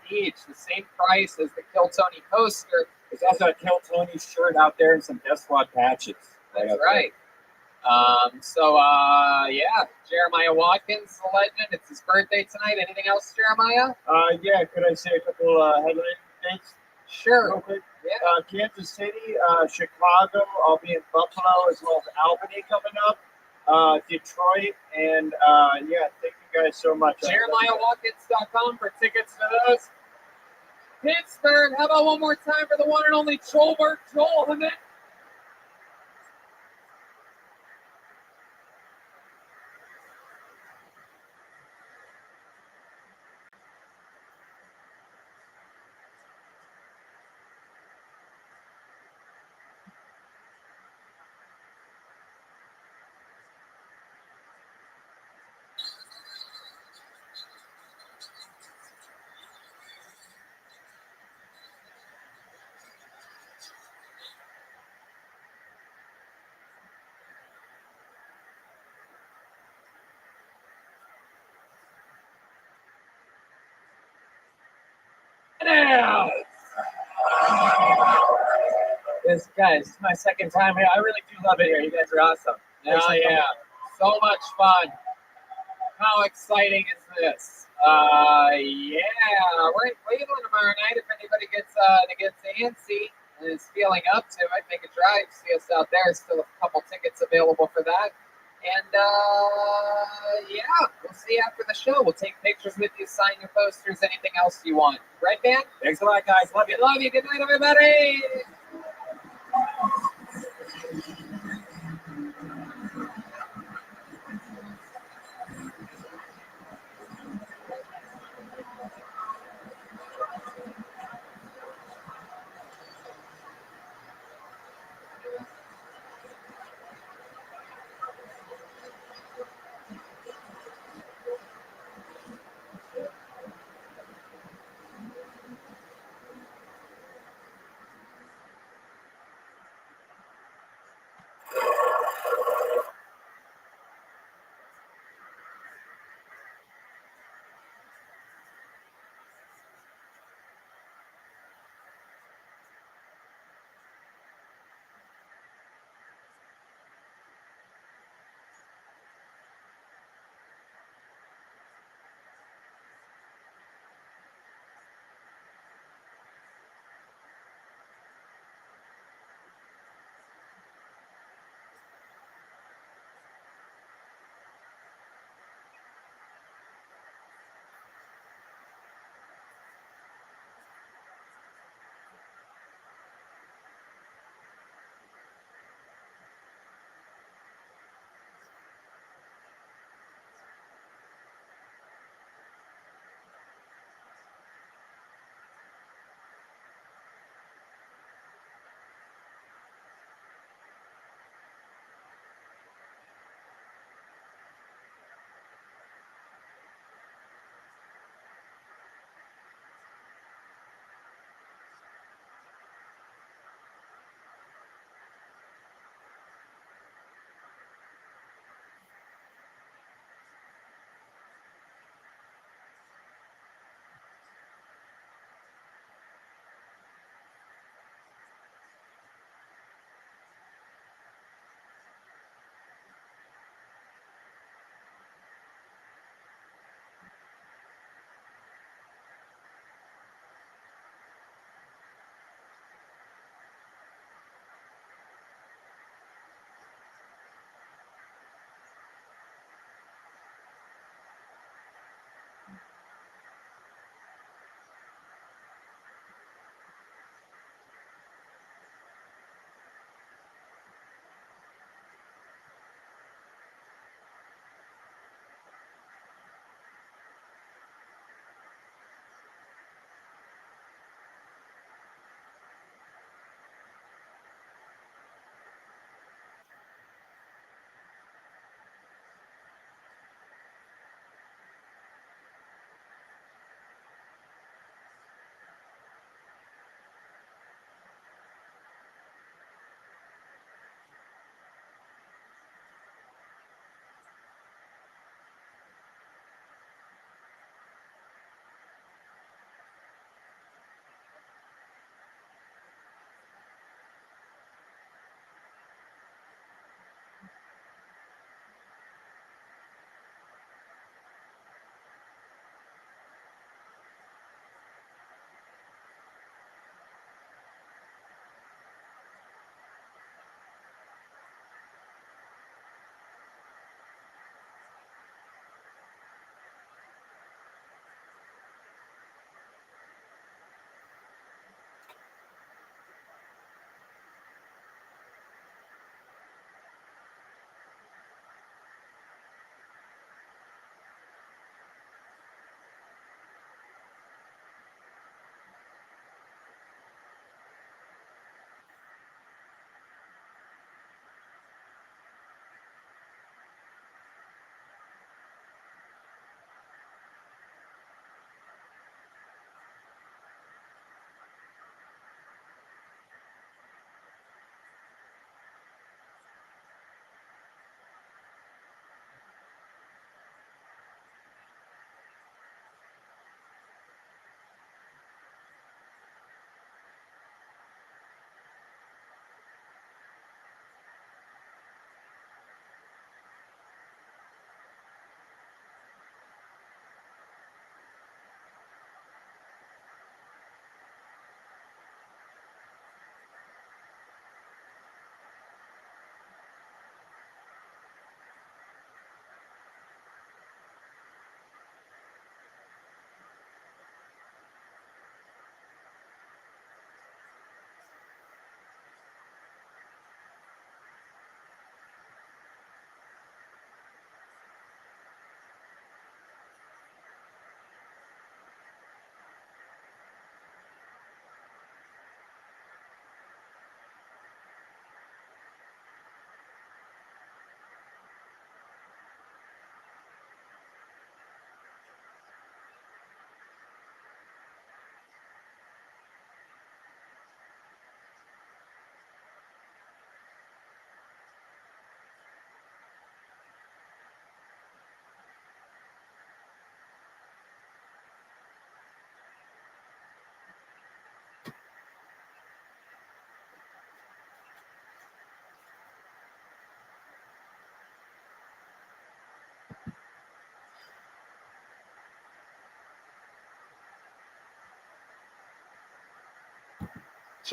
each, the same price as the Kill Tony poster. There's also a Kill Tony shirt out there and some Death Squad patches. That's right. Yeah, Jeremiah Watkins, the legend. It's his birthday tonight. Anything else, Jeremiah? Yeah, could I say a couple headline dates? Sure. Real quick? Yeah. Kansas City, Chicago, I'll be in Buffalo, as well as Albany coming up. Detroit, and yeah, thank you guys so much. JeremiahWatkins.com for tickets to those. Pittsburgh, how about one more time for the one and only Joel Hammett? Now, this guys, my second time here. I really do love it here. You guys are awesome. Oh yeah, so much fun. How exciting is this? Yeah, we're in Cleveland tomorrow night. If anybody gets antsy and is feeling up to it, make a drive. See us out there. Still a couple tickets available for that. And yeah, we'll see you after the show. We'll take pictures with you, sign your posters, anything else you want. Right, man? Thanks a lot, guys. Love you. Love you. Good night, everybody.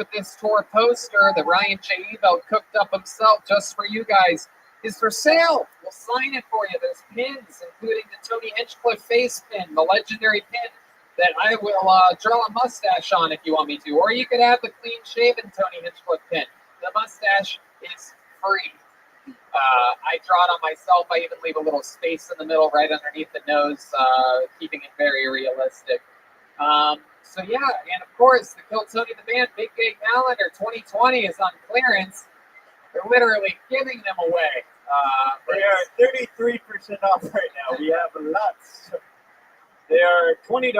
of this tour poster that Ryan J. Evo cooked up himself just for you guys is for sale. We'll sign it for you. There's pins, including the Tony Hinchcliffe face pin, the legendary pin that I will draw a mustache on if you want me to. Or you could have the clean-shaven Tony Hinchcliffe pin. The mustache is free. I draw it on myself. I even leave a little space in the middle right underneath the nose, keeping it very realistic. So yeah, and of course, the Kill Tony the Man Big Gay Calendar 2020 is on clearance. They're literally giving them away. They are 33% off right now. We have lots. They are $20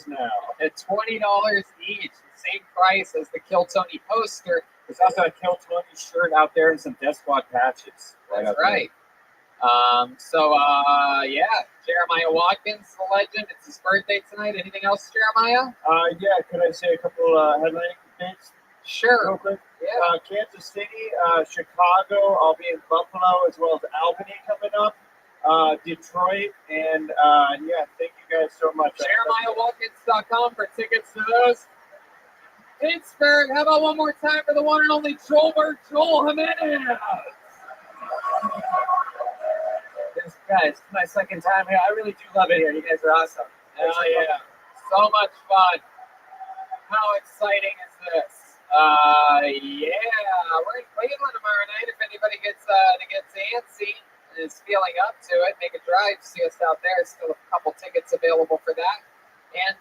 now. At $20 each, the same price as the Kill Tony poster. There's also a Kill Tony shirt out there and some Death Squad patches. That's right. Yeah, Jeremiah Watkins, the legend. It's his birthday tonight. Anything else, Jeremiah? Yeah, could I say a couple headlining dates? Sure. Real quick. Yeah. Kansas City, Chicago, I'll be in Buffalo, as well as Albany coming up. Detroit, and yeah, thank you guys so much. JeremiahWatkins.com for tickets to those. Pittsburgh, how about one more time for the one and only Joel Jimenez? This, guys, it's my second time here. I really do love it here. You guys are awesome. Oh yeah, so much fun. How exciting is this? Yeah, we're in Cleveland tomorrow night. If anybody gets antsy and is feeling up to it, make a drive. See us out there. Still a couple tickets available for that. And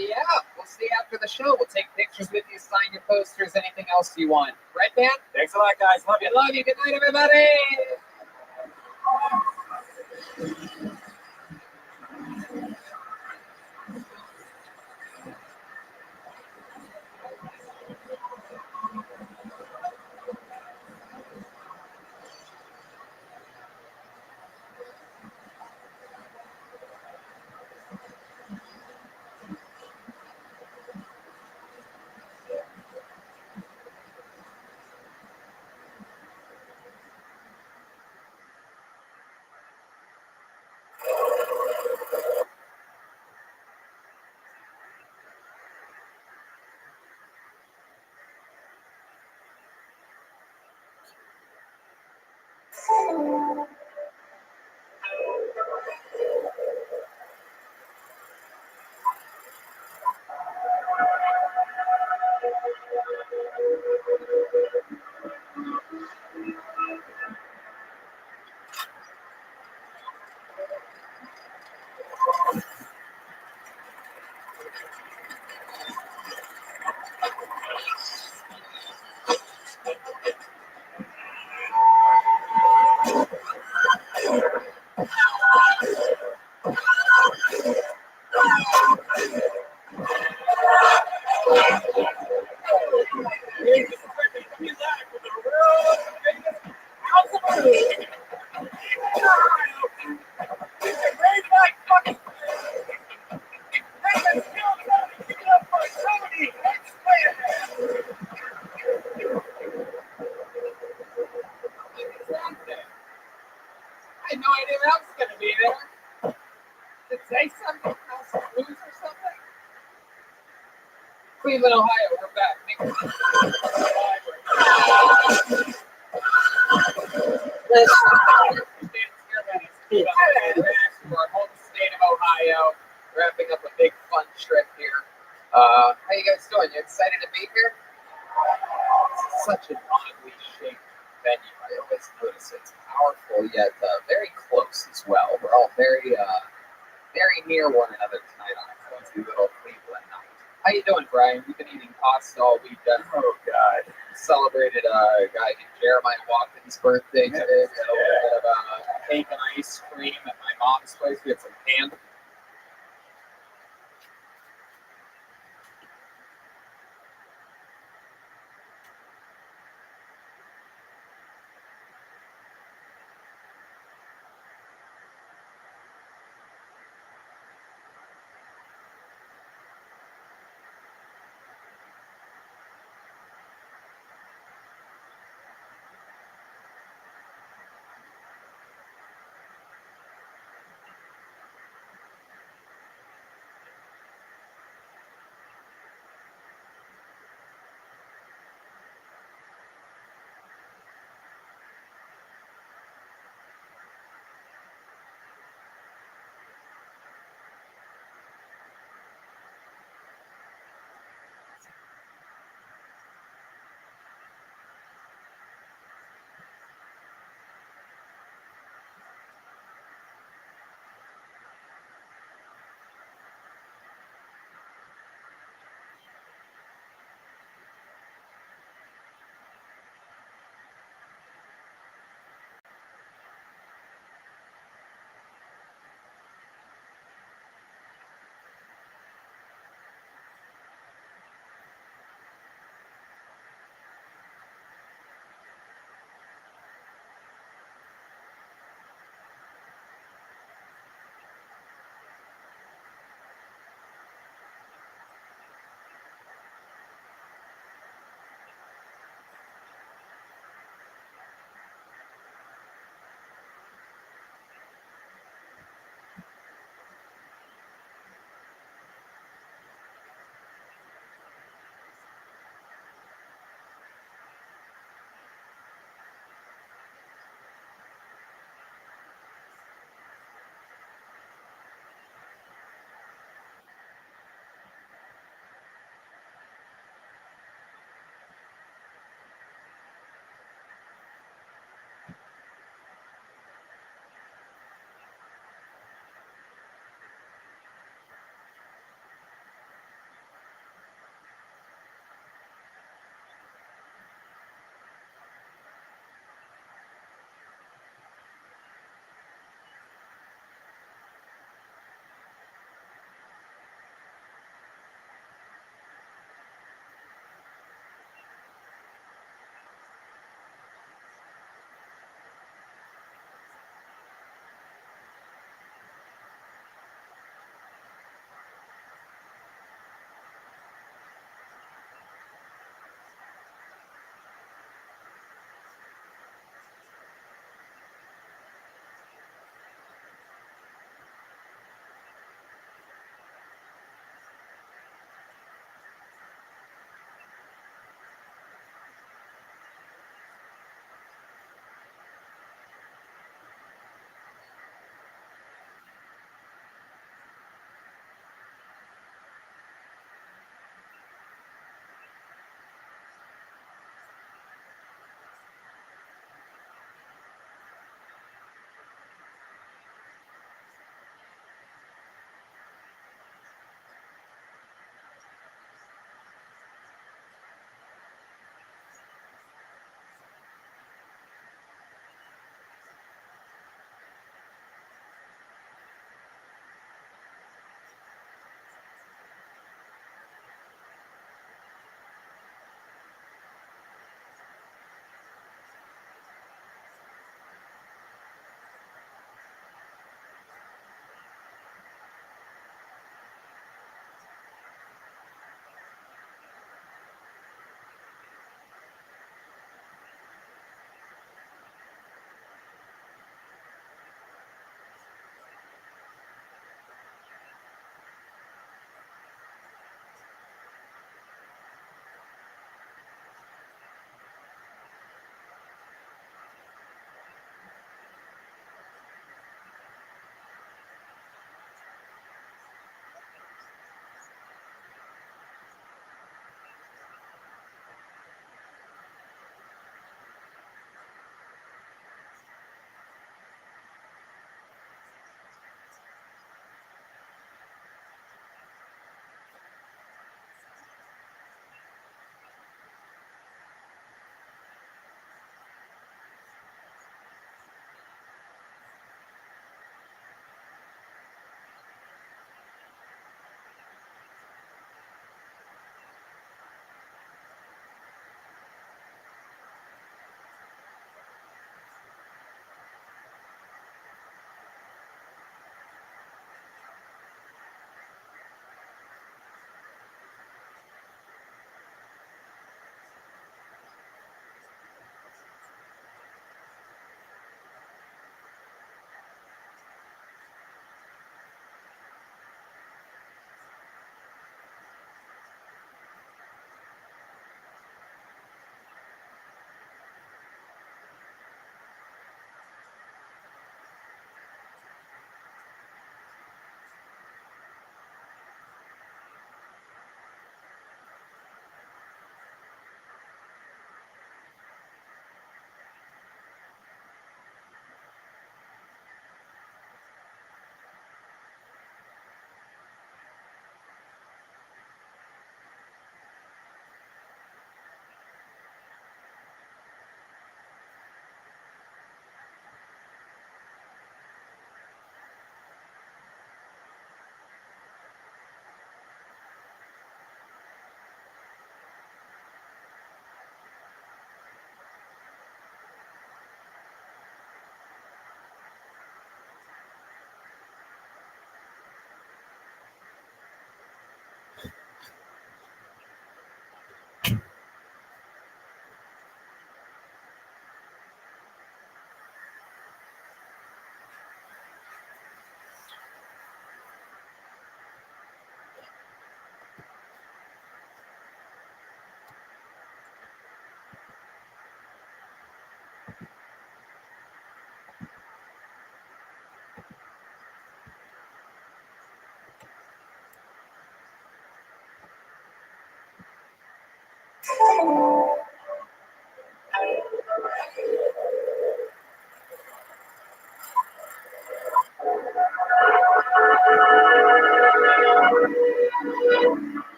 yeah, we'll see you after the show. We'll take pictures with you, sign your posters, anything else you want. Right, Dan? Thanks a lot, guys. Love you. Love you. Good night, everybody. I had no idea that was going to be there. Did it say something? House of Blues or something? Cleveland, Ohio, we're back. Our home state of Ohio, wrapping up a big fun trip here. How you guys doing? You excited to be here? It's such an oddly shaped venue. I always notice it's powerful yet very close as well. We're all very near one another tonight on a cozy little Cleveland night. How you doing, Brian? We've been eating pasta all weekend. Oh God! Celebrated a guy named Jeremiah Watkins' birthday today. We had a little bit of cake and ice cream at my mom's place. We had some ham.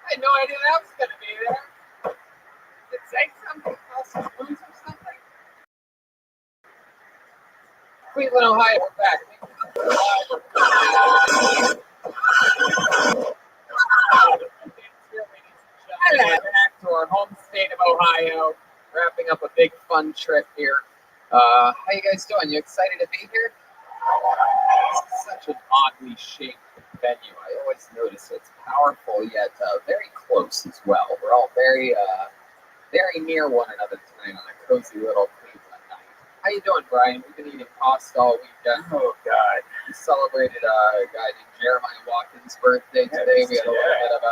I had no idea that was going to be there. Did it say something? Some booze or something? Cleveland, Ohio, we're back. Hello, back to our home state of Ohio. Wrapping up a big fun trip here. How you guys doing? You excited to be here? This is such an oddly shaped venue. I always notice it's powerful yet very close as well. We're all very near one another tonight on a cozy little Cleveland night. How you doing, Brian? We've been eating pasta all weekend. Oh God. We celebrated a guy named Jeremiah Watkins' birthday today. We had a little bit of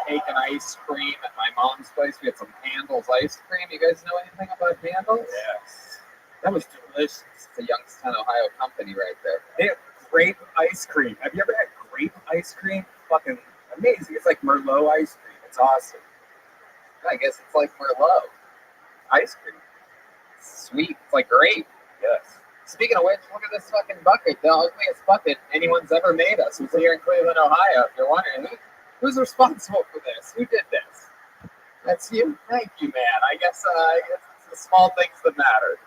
cake and ice cream at my mom's place. We had some Handel's ice cream. You guys know anything about Handel's? Yes. That was delicious. It's a Youngstown, Ohio company right there. They have grape ice cream. Have you ever had grape ice cream? Fucking amazing. It's like Merlot ice cream. It's awesome. I guess it's like Merlot. Ice cream. Sweet. It's like grape. Yes. Speaking of which, look at this fucking bucket. The ugliest bucket anyone's ever made us. It's here in Cleveland, Ohio. If you're wondering, who's responsible for this? Who did this? That's you? Thank you, man. I guess it's the small things that matter.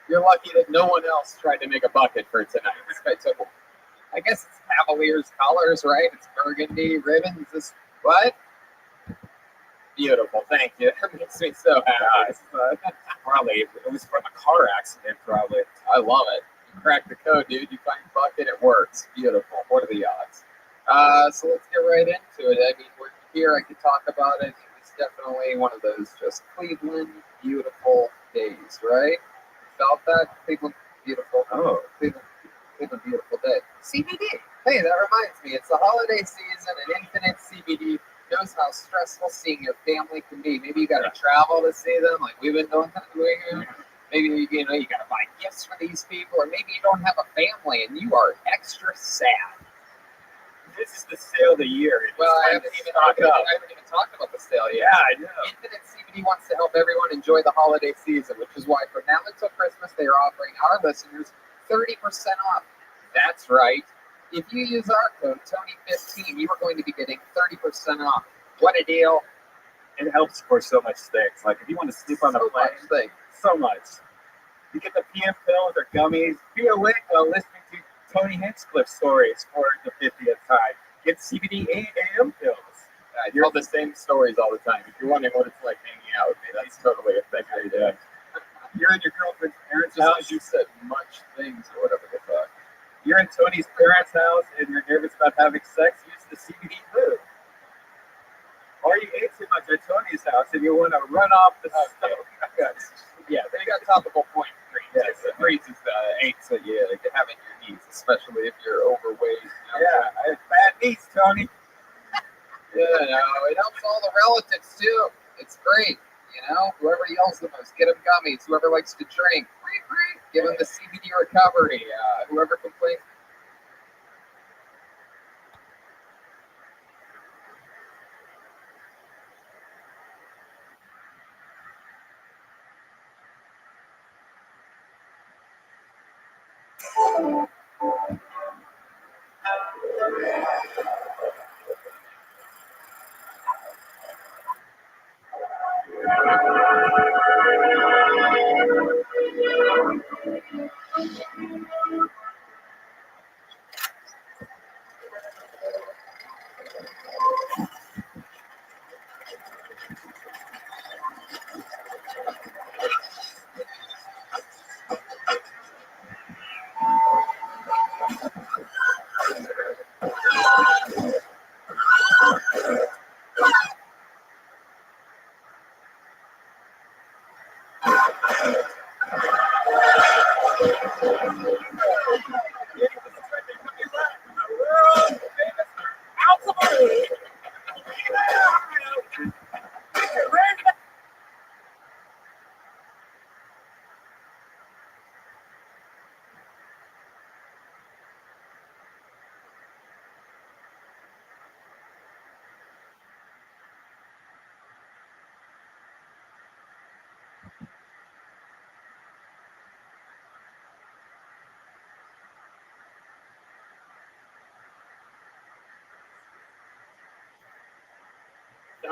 You're lucky that no one else tried to make a bucket for tonight. This guy took, I guess it's Cavaliers colors, right? It's burgundy ribbons. This what? Beautiful. Thank you. That makes me so happy. Probably it was from a car accident. Probably. I love it. You crack the code, dude. You find a bucket, it works. Beautiful. What are the odds? So let's get right into it. I mean, we're here. I could talk about it. It's definitely one of those just Cleveland beautiful days, right? Felt that? Cleveland beautiful. Oh. Cleveland beautiful day. CBD. Hey, that reminds me. It's the holiday season, and Infinite CBD knows how stressful seeing your family can be. Maybe you got to travel to see them, like we've been doing. Maybe you got to buy gifts for these people, or maybe you don't have a family and you are extra sad. This is the sale of the year. Well, I haven't even talked about the sale yet. Yeah, I know. Infinite CBD wants to help everyone enjoy the holiday season, which is why from now until Christmas they are offering our listeners 30% off. That's right. If you use our code Tony15, you are going to be getting 30% off. What a deal! It helps for so much things. Like if you want to sleep on the plane, so much. You get the PM pills or gummies. Be awake while listening to Tony Hinchcliffe's stories for the 50th time. Get CBD AM pills. You tell the same stories all the time. If you're wondering what it's like hanging out with me, that's totally a thing I do. You're in your girlfriend's parents' Just house. as you said, much things or whatever the fuck. You're in Tony's parents' house and you're nervous about having sex. Use the CBD lube. Or you ate too much at Tony's house and you want to run off the stove. Yeah, they got topical point cream. Yes. It freezes the aches that you have in your knees, especially if you're overweight. Yeah, I have bad knees, Tony. It helps all the relatives too. It's great. Whoever yells the most, get them gummies. Whoever likes to drink, give them the CBD recovery. Whoever complains.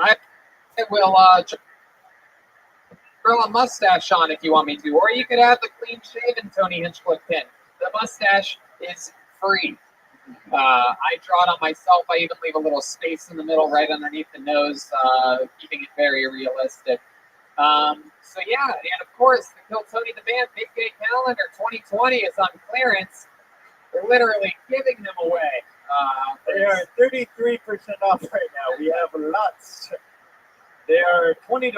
I will grow a mustache on if you want me to, or you could have the clean-shaven Tony Hinchcliffe pin. The mustache is free. I draw it on myself. I even leave a little space in the middle right underneath the nose, keeping it very realistic. So yeah, and of course, the Kill Tony the Band Big Day Calendar 2020 is on clearance. We're literally giving them away. They are 33% off right now. We have lots. They are $20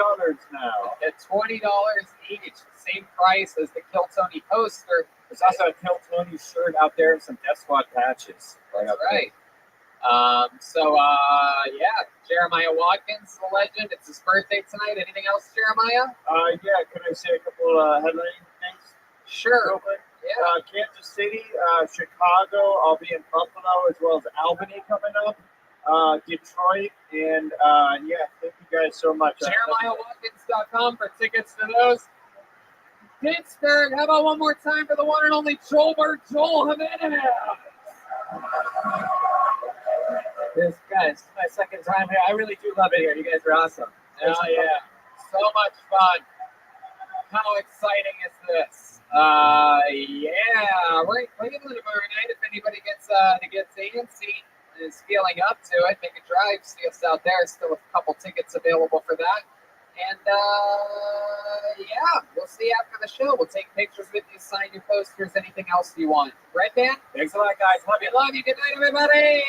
now. At $20 each, same price as the Kill Tony poster. There's also a Kill Tony shirt out there and some Death Squad patches. That's right. Yeah, Jeremiah Watkins, the legend. It's his birthday tonight. Anything else, Jeremiah? Yeah, can I say a couple headlining things? Sure. Real quick? Yeah. Kansas City, Chicago, I'll be in Buffalo, as well as Albany coming up. Detroit, and yeah, thank you guys so much. JeremiahWatkins.com for tickets to those. Pittsburgh, how about one more time for the one and only Joel Jimenez? This guys, my second time here. I really do love it here. You guys are awesome. Hell yeah, so much fun. How exciting is this? Yeah, we're in Cleveland tomorrow night. If anybody gets antsy and is feeling up to it, make a drive, see us out there. Still a couple tickets available for that. And yeah, we'll see you after the show. We'll take pictures with you, sign your posters, anything else you want. Right, Dan? Thanks a lot, guys. Love you, love you. Good night, everybody.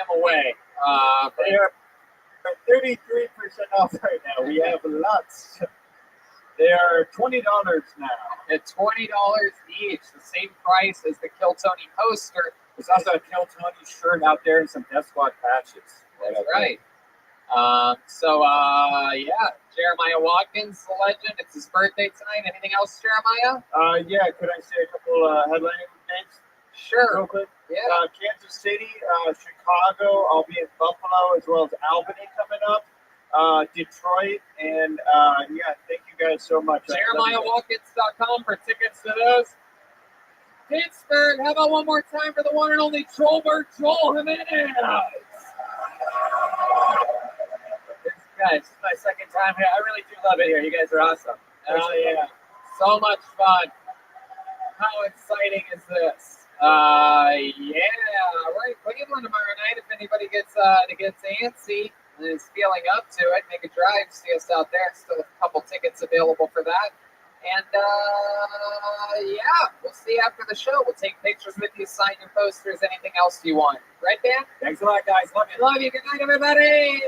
them away. They are 33% off right now. We have lots. They are $20 now. At $20 each, the same price as the Kill Tony poster. There's also a Kill Tony shirt out there and some Death Squad patches. That's right. Yeah, Jeremiah Watkins, the legend. It's his birthday tonight. Anything else, Jeremiah? Yeah, could I say a couple headlining names? Sure. Real quick. Yeah. Kansas City, Chicago, I'll be in Buffalo, as well as Albany coming up. Detroit, and yeah, thank you guys so much. JeremiahWatkins.com for tickets to those. Pittsburgh, how about one more time for the one and only Trollberg Joel Jimenez? Guys, this is my second time here. I really do love it here. You guys are awesome. Oh yeah, so much fun. How exciting is this? Yeah, we're in Cleveland tomorrow night. If anybody gets antsy and is feeling up to it, make a drive, see us out there. Still a couple tickets available for that. And yeah, we'll see you after the show. We'll take pictures with you, sign your posters, anything else you want. Right, Dan? Thanks a lot, guys. Love you. Love you. Good night, everybody.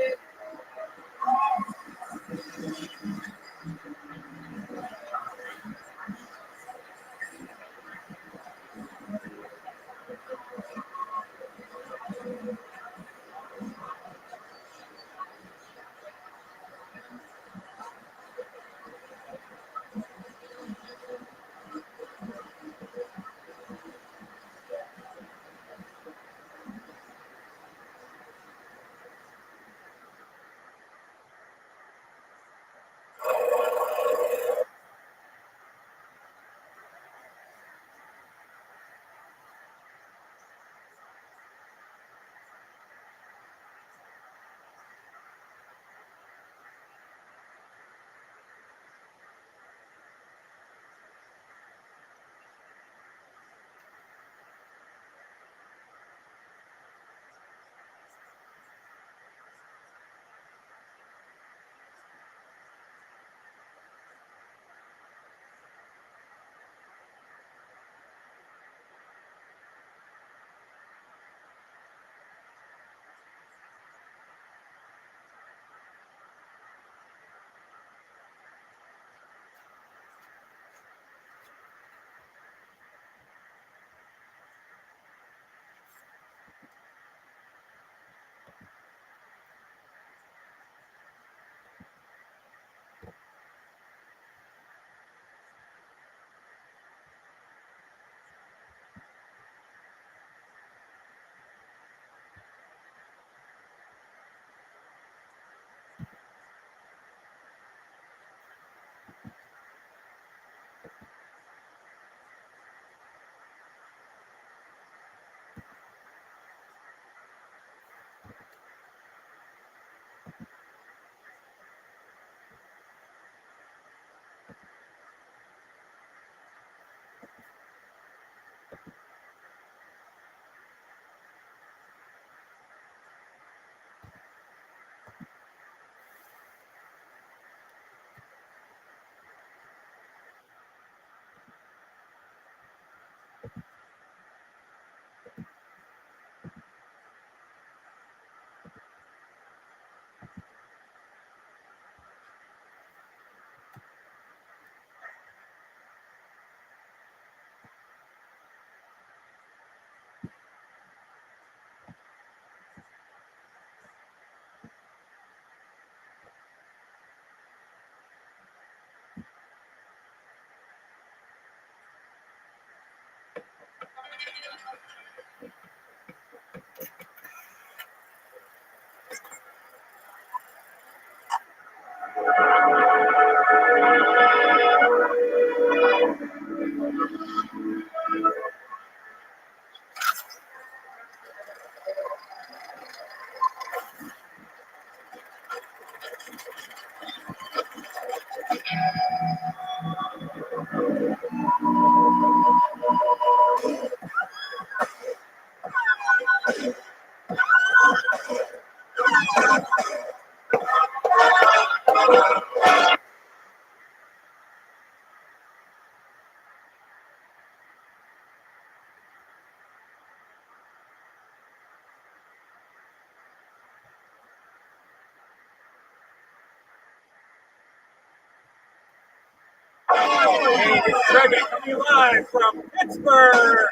Segment coming live from Pittsburgh,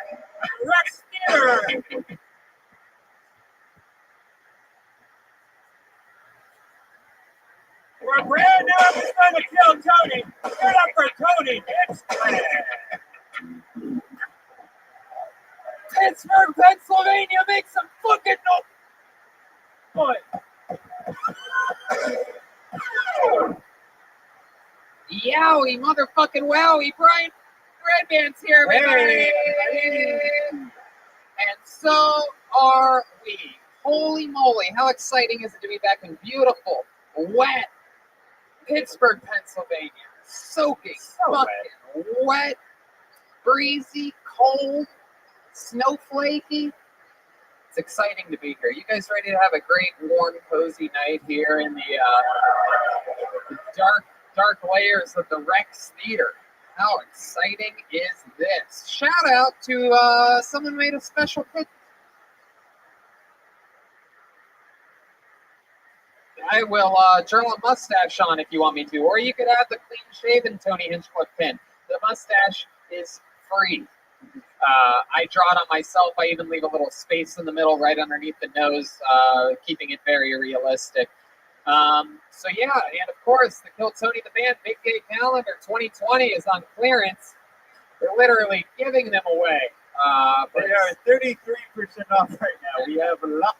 Rex Theater. For a brand new episode of Kill Tony. Give it up for Tony Pittsburgh. Pittsburgh, Pennsylvania, make some fucking noise. Yowie, motherfucking wowie, Brian Redman's here, everybody. And so are we. Holy moly, how exciting is it to be back in beautiful, wet Pittsburgh, Pennsylvania. Soaking, fucking wet, breezy, cold, snowflakey. It's exciting to be here. You guys ready to have a great, warm, cozy night here in the dark layers of the Rex Theater? How exciting is this? Shout out to someone made a special picture. I will draw a mustache on if you want me to, or you could have the clean-shaven Tony Hinchcliffe pin. The mustache is free. I draw it on myself. I even leave a little space in the middle right underneath the nose, keeping it very realistic. So yeah, and of course, the Kill Tony the Band Big Gay Calendar 2020 is on clearance. They're literally giving them away. They are 33% off right now. We have a lot.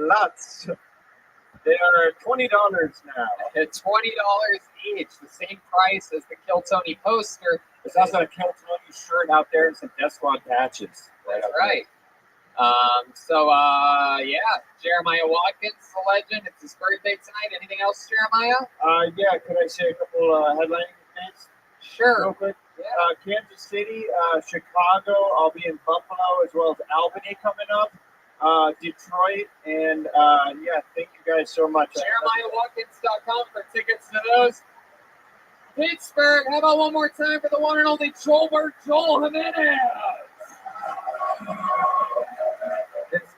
Lots. They are $20 now. At $20 each, the same price as the Kill Tony poster. There's also a Kill Tony shirt out there and some Death Squad patches. That's right. Yeah, Jeremiah Watkins, the legend. It's his birthday tonight. Anything else, Jeremiah? Yeah, could I say a couple headlining things? Sure. Real quick. Yeah. Kansas City, Chicago, I'll be in Buffalo, as well as Albany coming up. Detroit, and yeah, thank you guys so much. JeremiahWatkins.com for tickets to those. Pittsburgh, how about one more time for the one and only Joel Jimenez?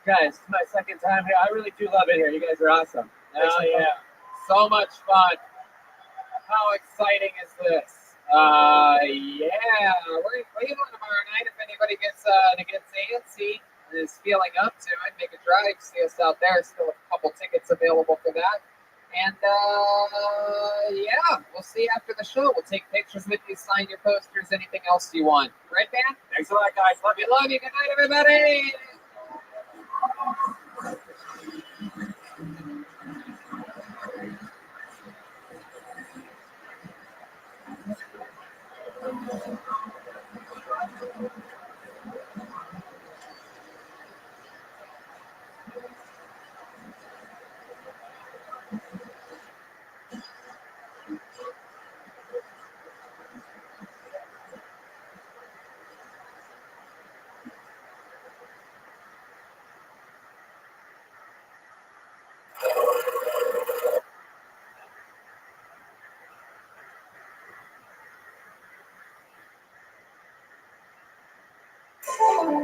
Guys, it's my second time here. I really do love it here. You guys are awesome. Oh yeah, so much fun. How exciting is this? Yeah, we're in Cleveland tomorrow night. If anybody gets antsy and is feeling up to it, make a drive. See us out there. Still a couple tickets available for that. And yeah, we'll see you after the show. We'll take pictures with you, sign your posters, anything else you want. Right, man? Thanks a lot, guys. Love you. Good night, everybody. I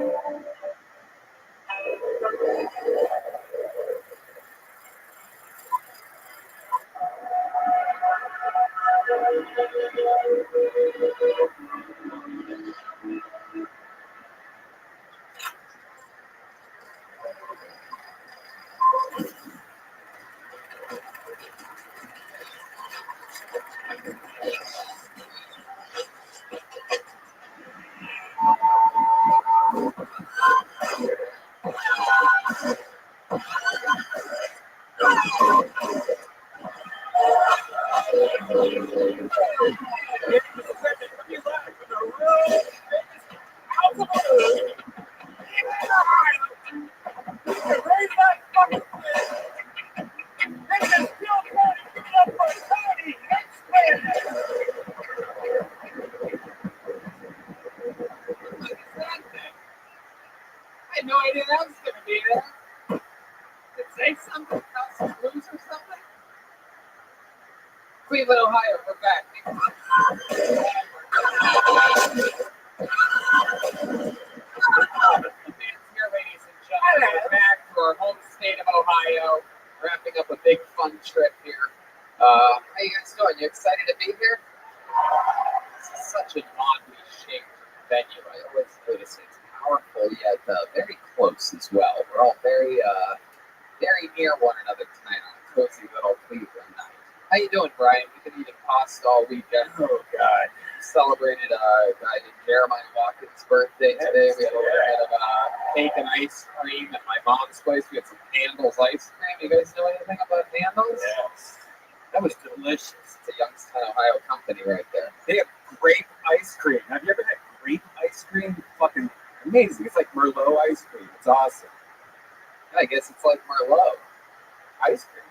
had no idea that was going to be there. Did it say something about some blues or something? Cleveland, Ohio, we're back. Here, ladies and gentlemen, we're back to our home state of Ohio, wrapping up a big fun trip here. How you guys doing? You excited to be here? This is such an oddly shaped venue. I always notice it's powerful yet very close as well. We're all very near one another tonight on a cozy little Cleveland night. How you doing, Brian? We've been eating pasta all weekend. Oh God! Celebrated a guy named Jeremiah Watkins' birthday today. We had a little bit of cake and ice cream at my mom's place. We had some Handel's ice cream. You guys know anything about Handel's? Yes. That was delicious. It's a Youngstown, Ohio company right there. They have grape ice cream. Have you ever had grape ice cream? Fucking amazing. It's like Merlot ice cream. It's awesome. I guess it's like Merlot Ice cream.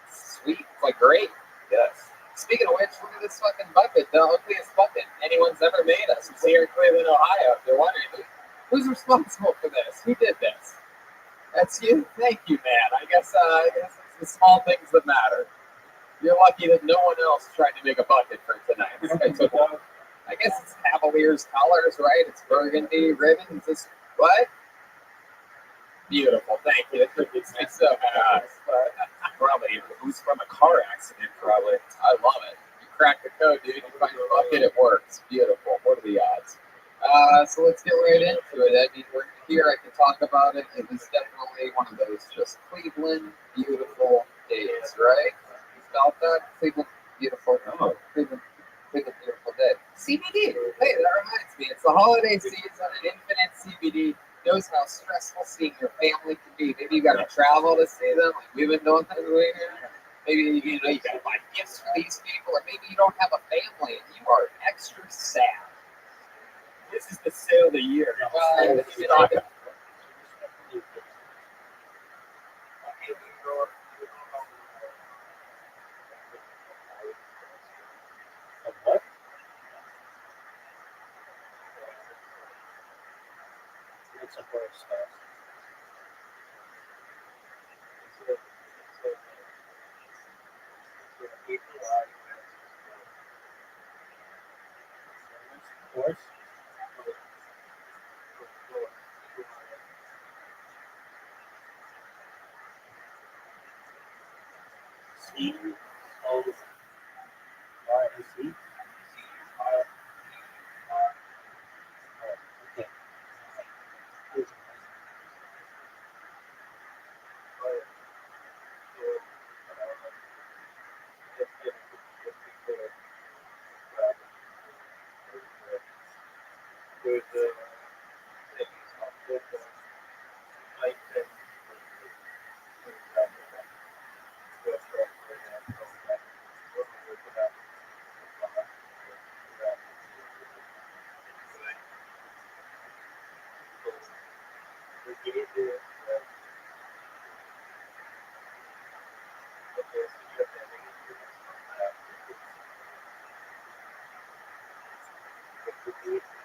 It's sweet. It's like grape. Yes. Speaking of which, look at this fucking bucket. The ugliest bucket anyone's ever made us. It's here in Cleveland, Ohio. If you're wondering, who's responsible for this? Who did this? That's you? Thank you, man. I guess it's the small things that matter. You're lucky that no one else tried to make a bucket for tonight. I guess it's Cavaliers colors, right? It's burgundy ribbons. This what? Beautiful. Thank you. That could be so fast. Probably. It was from a car accident, probably. I love it. You crack the code, dude. You find a bucket, it works. Beautiful. What are the odds? So let's get right into it. I mean, we're here. I can talk about it. It was definitely one of those just Cleveland beautiful days, right? You felt that? Cleveland beautiful. Oh, Cleveland beautiful day. CBD. Hey, that reminds me. It's the holiday season and Infinite CBD knows how stressful seeing your family can be. Maybe you got to travel to see them, like we've been doing this week. Maybe you got to buy gifts for these people, or maybe you don't have a family and you are extra sad. This is the sale of the year. Well, you know, What? It's a horse stuff. Horse? C-O-R-S-E? Okay.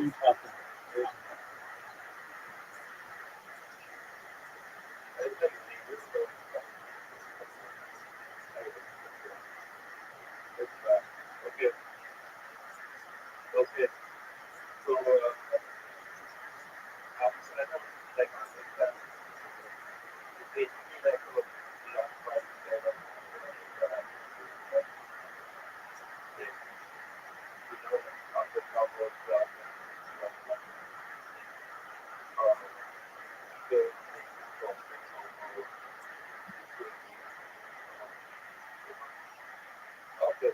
are you talking about? Okay. So, after that, like, basically, like, long fight there, after Cowboys, okay. Okay.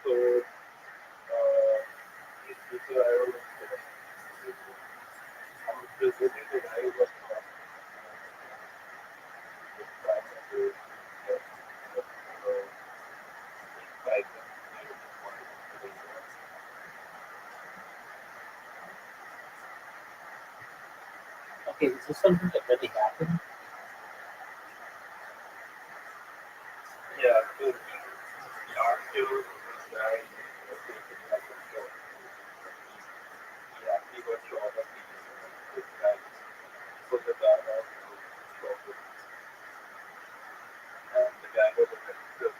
So, this is I was visiting the guy who was like, Okay, is this something that really happened? yeah, so he argued with this guy, yeah, he was short of this guy. So the guy was and the guy was arrested.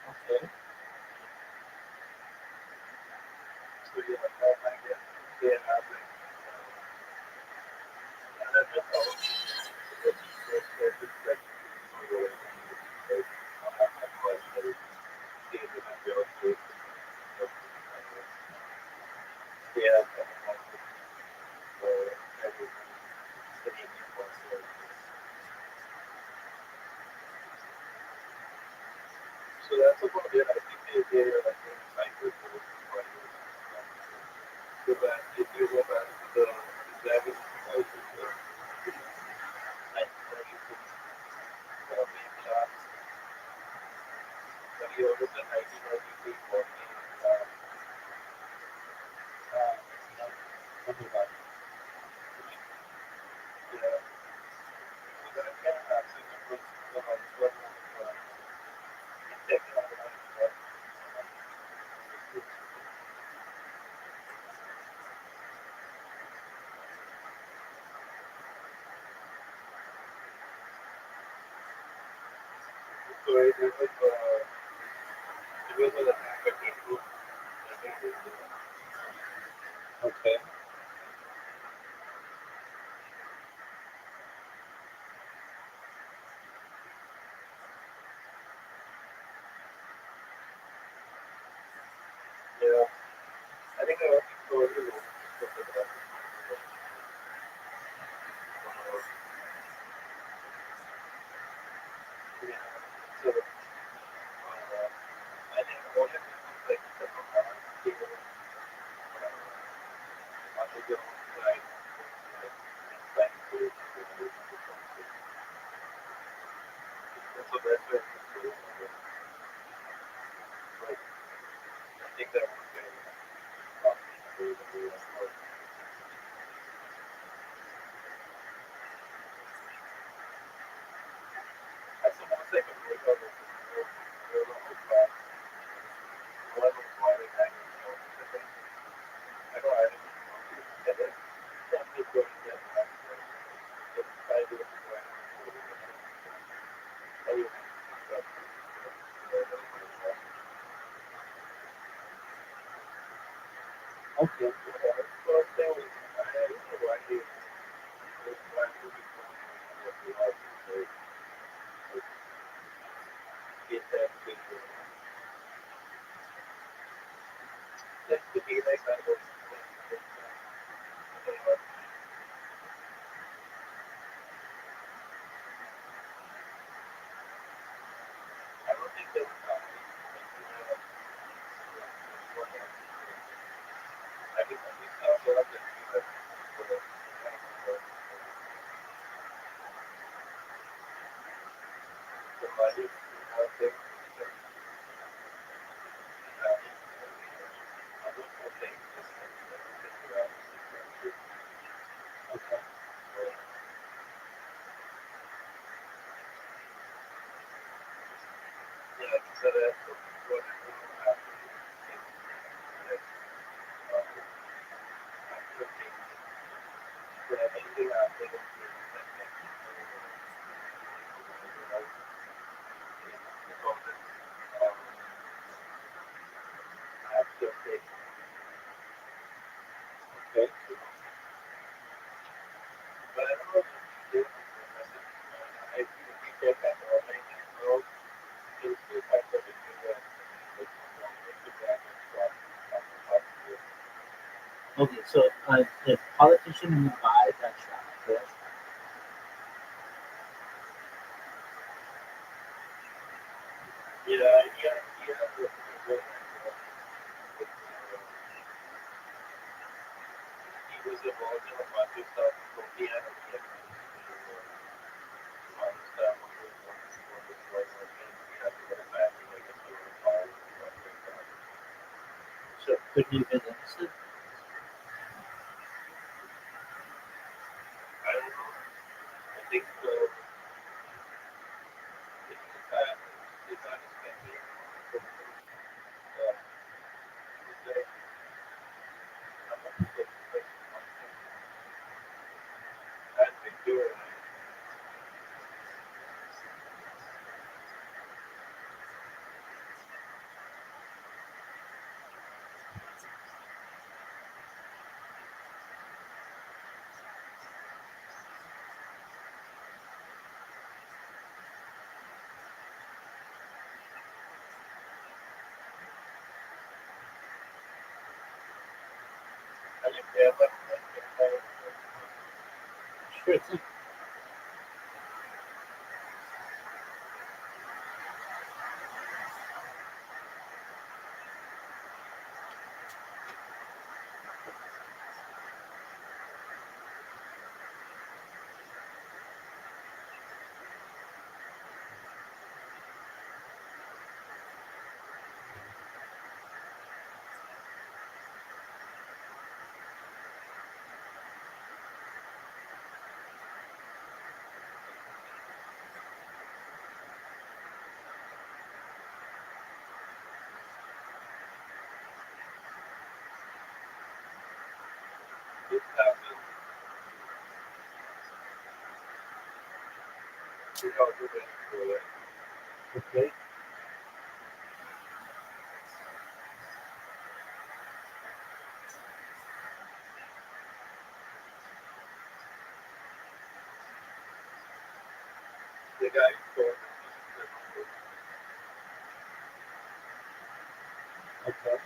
Okay. So yeah, I guess they have like so that's about it. I think they are like in cycle so that if you go back to the Dragon like main class, then you look at 1993 for me, No, tell me about it. yeah, so that can happen because the housework taken out of so it was a packaging group. Okay. Yeah, I think I was totally low. Yeah, so I think all of it was like the the side, like, so that's where like, I think that was that's almost like a breakup of one of why they kind of I know I didn't get it. Some people get that. But I do it Okay. Okay, so the politician who buys that shot, correct? So could he have been innocent? Sure thing. Okay. Okay.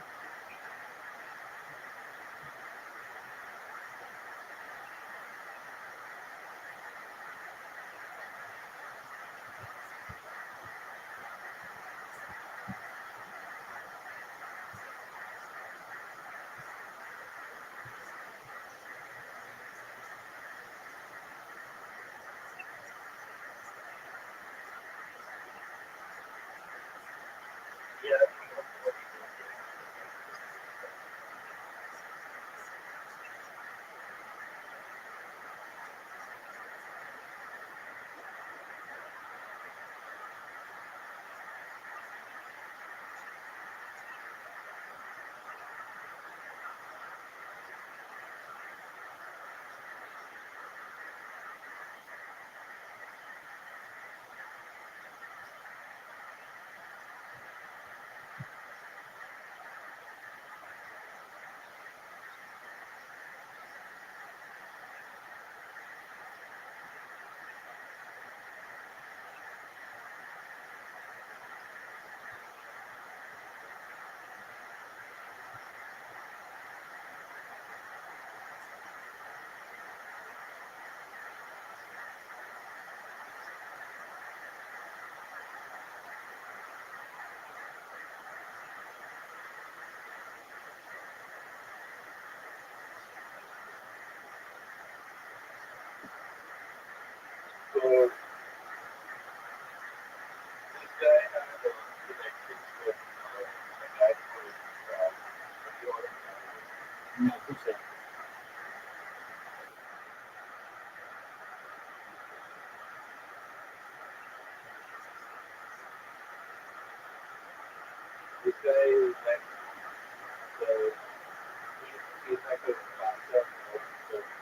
No, who's that? They say that the effect of the concept of the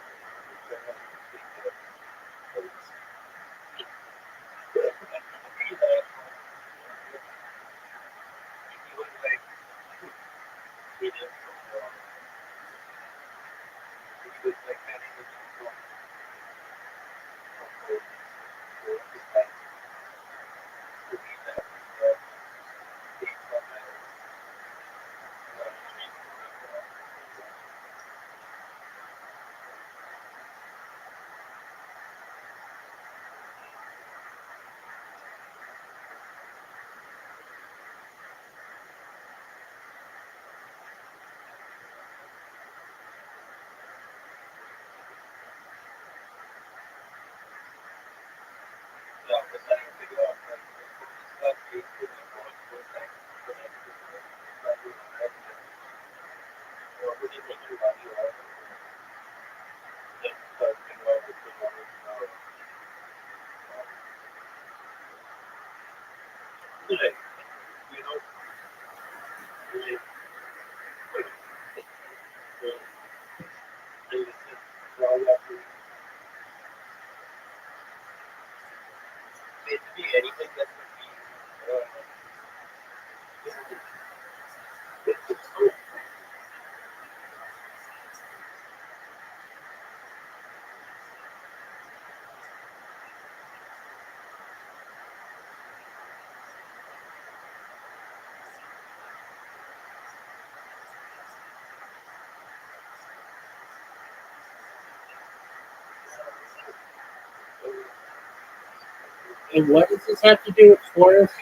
And what does this have to do with Forrest?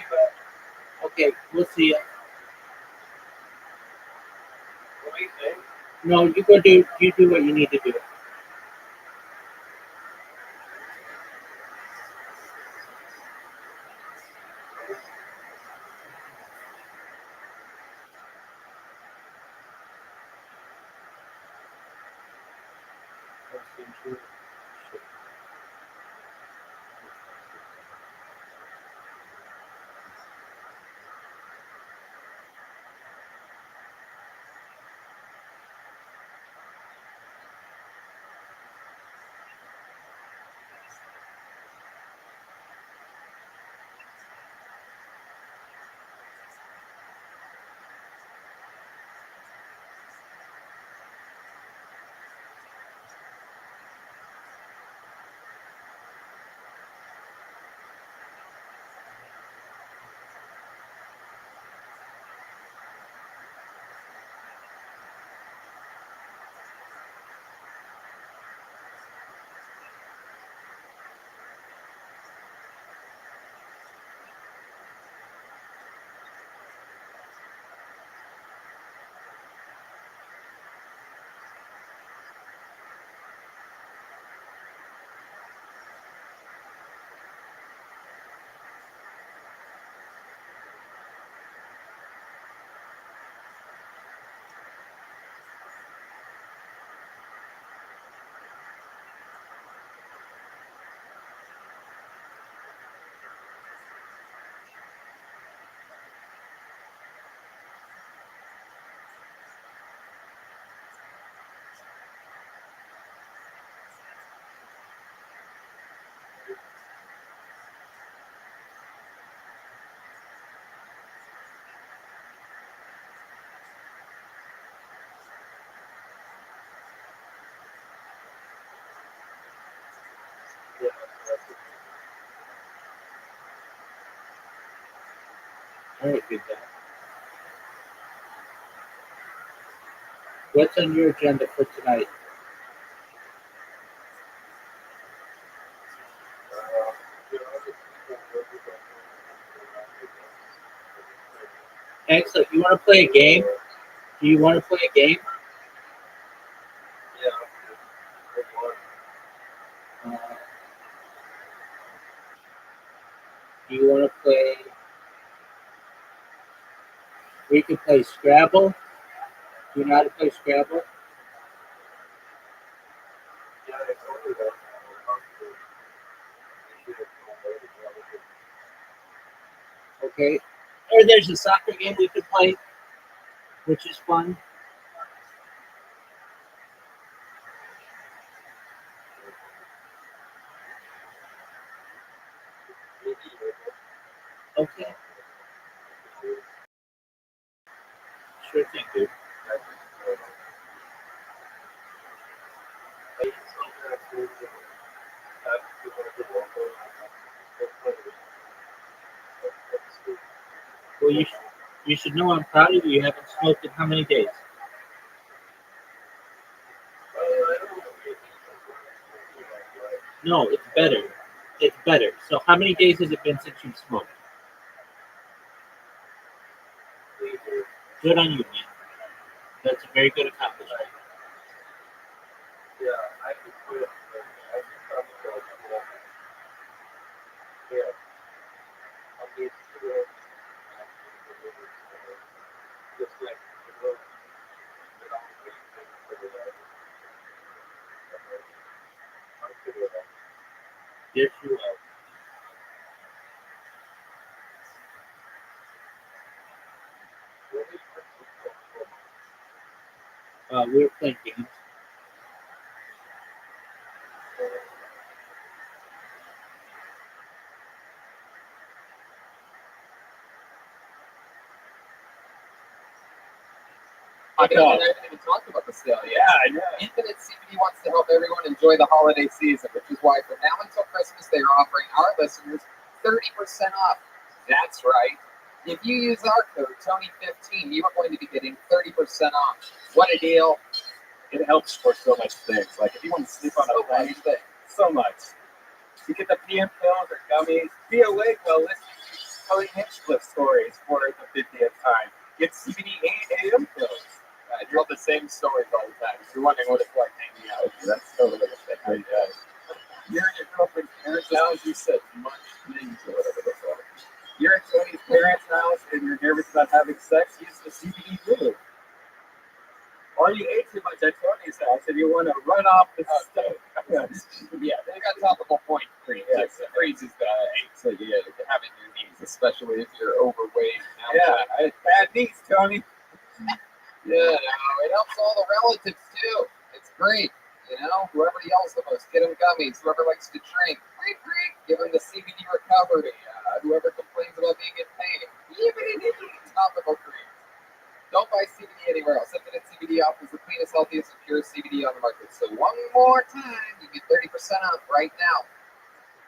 Okay, we'll see it. No, you go do what you need to do. All right, good guy. What's on your agenda for tonight? Excellent. You want to play a game? Do you want to play a game? Uh, do you want to play? We can play Scrabble. Do you know how to play Scrabble? Okay. Or there's a soccer game we could play, which is fun. Okay. Sure thing, dude. Well, you should know I'm proud of you. You haven't smoked in how many days? No, it's better. It's better. So how many days has it been since you smoked? Good on you, man. That's a very good accomplishment. Yeah, I could quit. I could probably go. Yeah, I'll be sure. Just like the road. Yes, you are. We're playing games. I haven't even talked about the sale yet. Yeah, I know. Infinite CBD wants to help everyone enjoy the holiday season, which is why from now until Christmas they are offering our listeners 30% off. That's right. If you use our code Tony15, you are going to be getting 30% off. What a deal! It helps for so much things. Like if you want to sleep on a plane, so much. You get the PM pills or gummies. Be awake while listening to Tony Hinchcliffe stories for the 50th time. Get CBD and AM pills. I tell the same stories all the time. If you're wondering what it's like hanging out with you, that's totally the thing I do. You're at your girlfriend's parents' house. You said much things or whatever the fuck. You're at Tony's parents' house and you're nervous about having sex. Use the CBD glue. Or you ate too much at Tony's house and you want to run off the stove. Yeah, they got topical point cream. Yes. It freezes the aches that you have in your knees, especially if you're overweight. Yeah, I had bad knees, Tony. Yeah, no, it helps all the relatives too. It's great. You know, whoever yells the most, get them gummies. Whoever likes to drink, give them the CBD recovery. Whoever complains about being in pain, topical cream. Don't buy CBD anywhere else. Infinite CBD offers the cleanest, healthiest, and purest CBD on the market. So one more time, you get 30% off right now.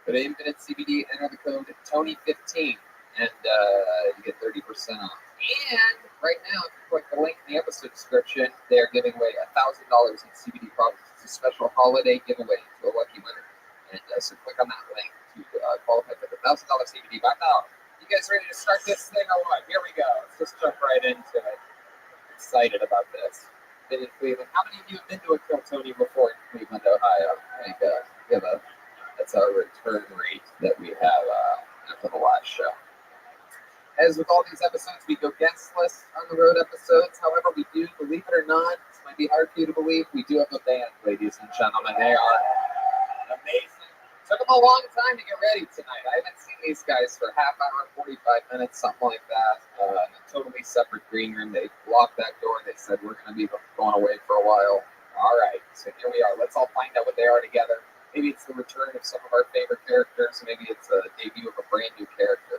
Go to Infinite CBD, enter the code Tony15, and you get 30% off. And right now, if you click the link in the episode description, they are giving away $1,000 in CBD products. It's a special holiday giveaway to a lucky winner. And so click on that link to qualify for the $1,000 CBD by now. You guys ready to start this thing or what? Here we go. Let's just jump right into it. Excited about this. Been in Cleveland. How many of you have been to a Kill Tony before in Cleveland, Ohio? I think that's our return rate that we have after the last show. As with all these episodes, we go guestless on the road episodes. However, we do, believe it or not, this might be hard for you to believe, we do have a band, ladies and gentlemen. They are amazing. Took them a long time to get ready tonight. I haven't seen these guys for half hour, 45 minutes, something like that. In a totally separate green room. They locked that door. They said, we're going to be going away for a while. All right, so here we are. Let's all find out what they are together. Maybe it's the return of some of our favorite characters. Maybe it's a debut of a brand new character.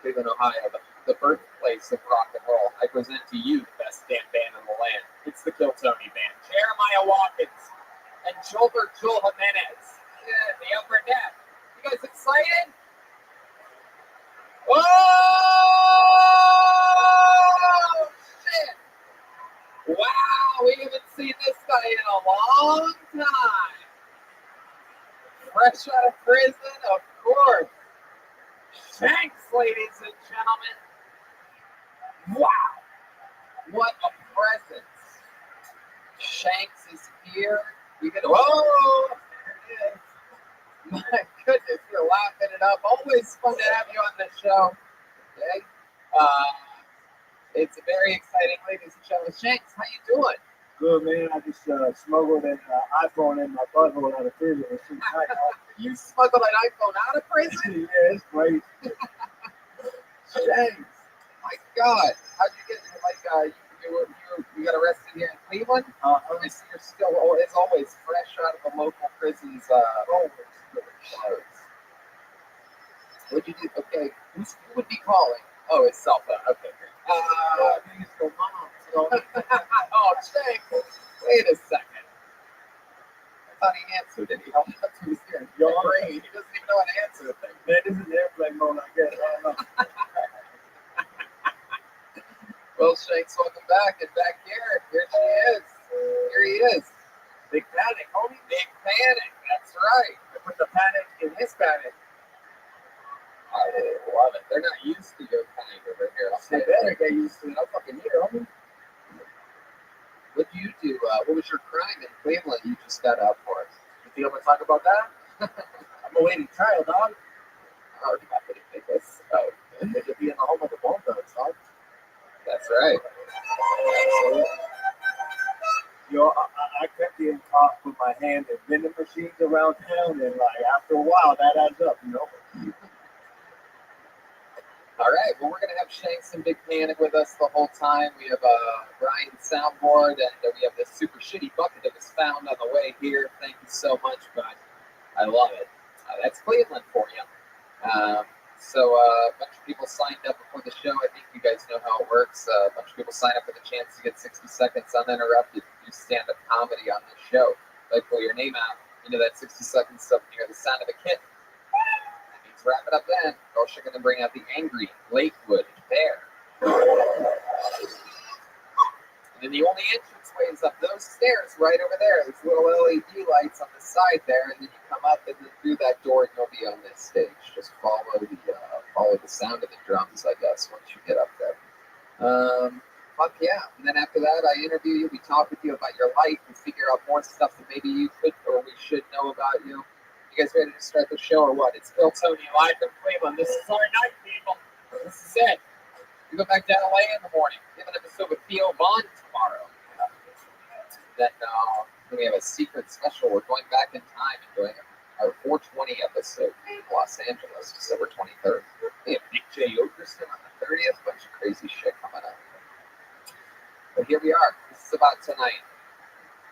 Cleveland, Ohio, the birthplace of rock and roll. I present to you the best damn band in the land. It's the Kill Tony Band. Jeremiah Watkins and Joel Jimenez. Yeah, the upper deck. You guys excited? Oh, shit. Wow, we haven't seen this guy in a long time. Fresh out of prison, of course. Shanks, ladies and gentlemen. Wow. What a presence. Shanks is here. We get, whoa, there it is. My goodness, you're laughing it up. Always fun to have you on the show. Okay. It's very exciting, ladies and gentlemen. Shanks, how you doing? Good, man. I just smuggled an iPhone in my butthole out of prison. You smuggled an iPhone out of prison? Yeah, it's great. Shanks, my God. How'd you get, like, you got arrested here in Cleveland? I see you're still, as always, fresh out of the local prison's, clothes. What'd you do? Okay, who would be calling? Oh, it's cell phone. Okay, great. Oh, Jake, wait a second. I thought he answered it. He held it up to his ear. Your brain, he doesn't even know how to answer the thing. Man, this is airplane mode, I guess. I don't know. Well, Shanks, welcome back. And back here she is. Here he is. Big panic, homie. Big panic. That's right. I put the panic in his panic. I love it. They're not used to your kind over here. They better get used to it. I'm fucking here, homie. What do you do? What was your crime in Cleveland you just got out for? You think I'm gonna talk about that? I'm awaiting trial, dog. Oh, you're not going to make us. Oh, They could be in the home of the Bone Thugs, dog. that's right. Yo, I kept getting caught with my hand in vending machines around town, and like after a while, that adds up, you know. All right. Well, we're going to have Shanks and Big Panic with us the whole time. We have Brian's soundboard, and we have this super shitty bucket that was found on the way here. Thank you so much, bud. I love it. That's Cleveland for you. So a bunch of people signed up before the show. I think you guys know how it works. A bunch of people sign up for the chance to get 60 seconds uninterrupted to do stand-up comedy on this show. Like, pull your name out. You know that 60 seconds stuff when you hear the sound of a kitten. That means wrap it up then. Or you're going to bring out the angry Lakewood bear. And then the only entrance way is up those stairs right over there. There's little LED lights on the side there, and then you come up and then through that door and you'll be on this stage. Just follow the sound of the drums, I guess, once you get up there. Fuck yeah. And then after that, I interview you. We talk with you about your life and figure out more stuff that maybe you could or we should know about you. You guys ready to start the show or what? It's Bill Tony live from Cleveland. This is our night, people. This is it. We go back to LA in the morning. We have an episode with Theo Vaughn tomorrow. Then we have a secret special. We're going back in time and doing our 420 episode in Los Angeles, December 23rd. We have Nick J. Okerson on the 30th. Bunch of crazy shit coming up. But here we are. This is about tonight.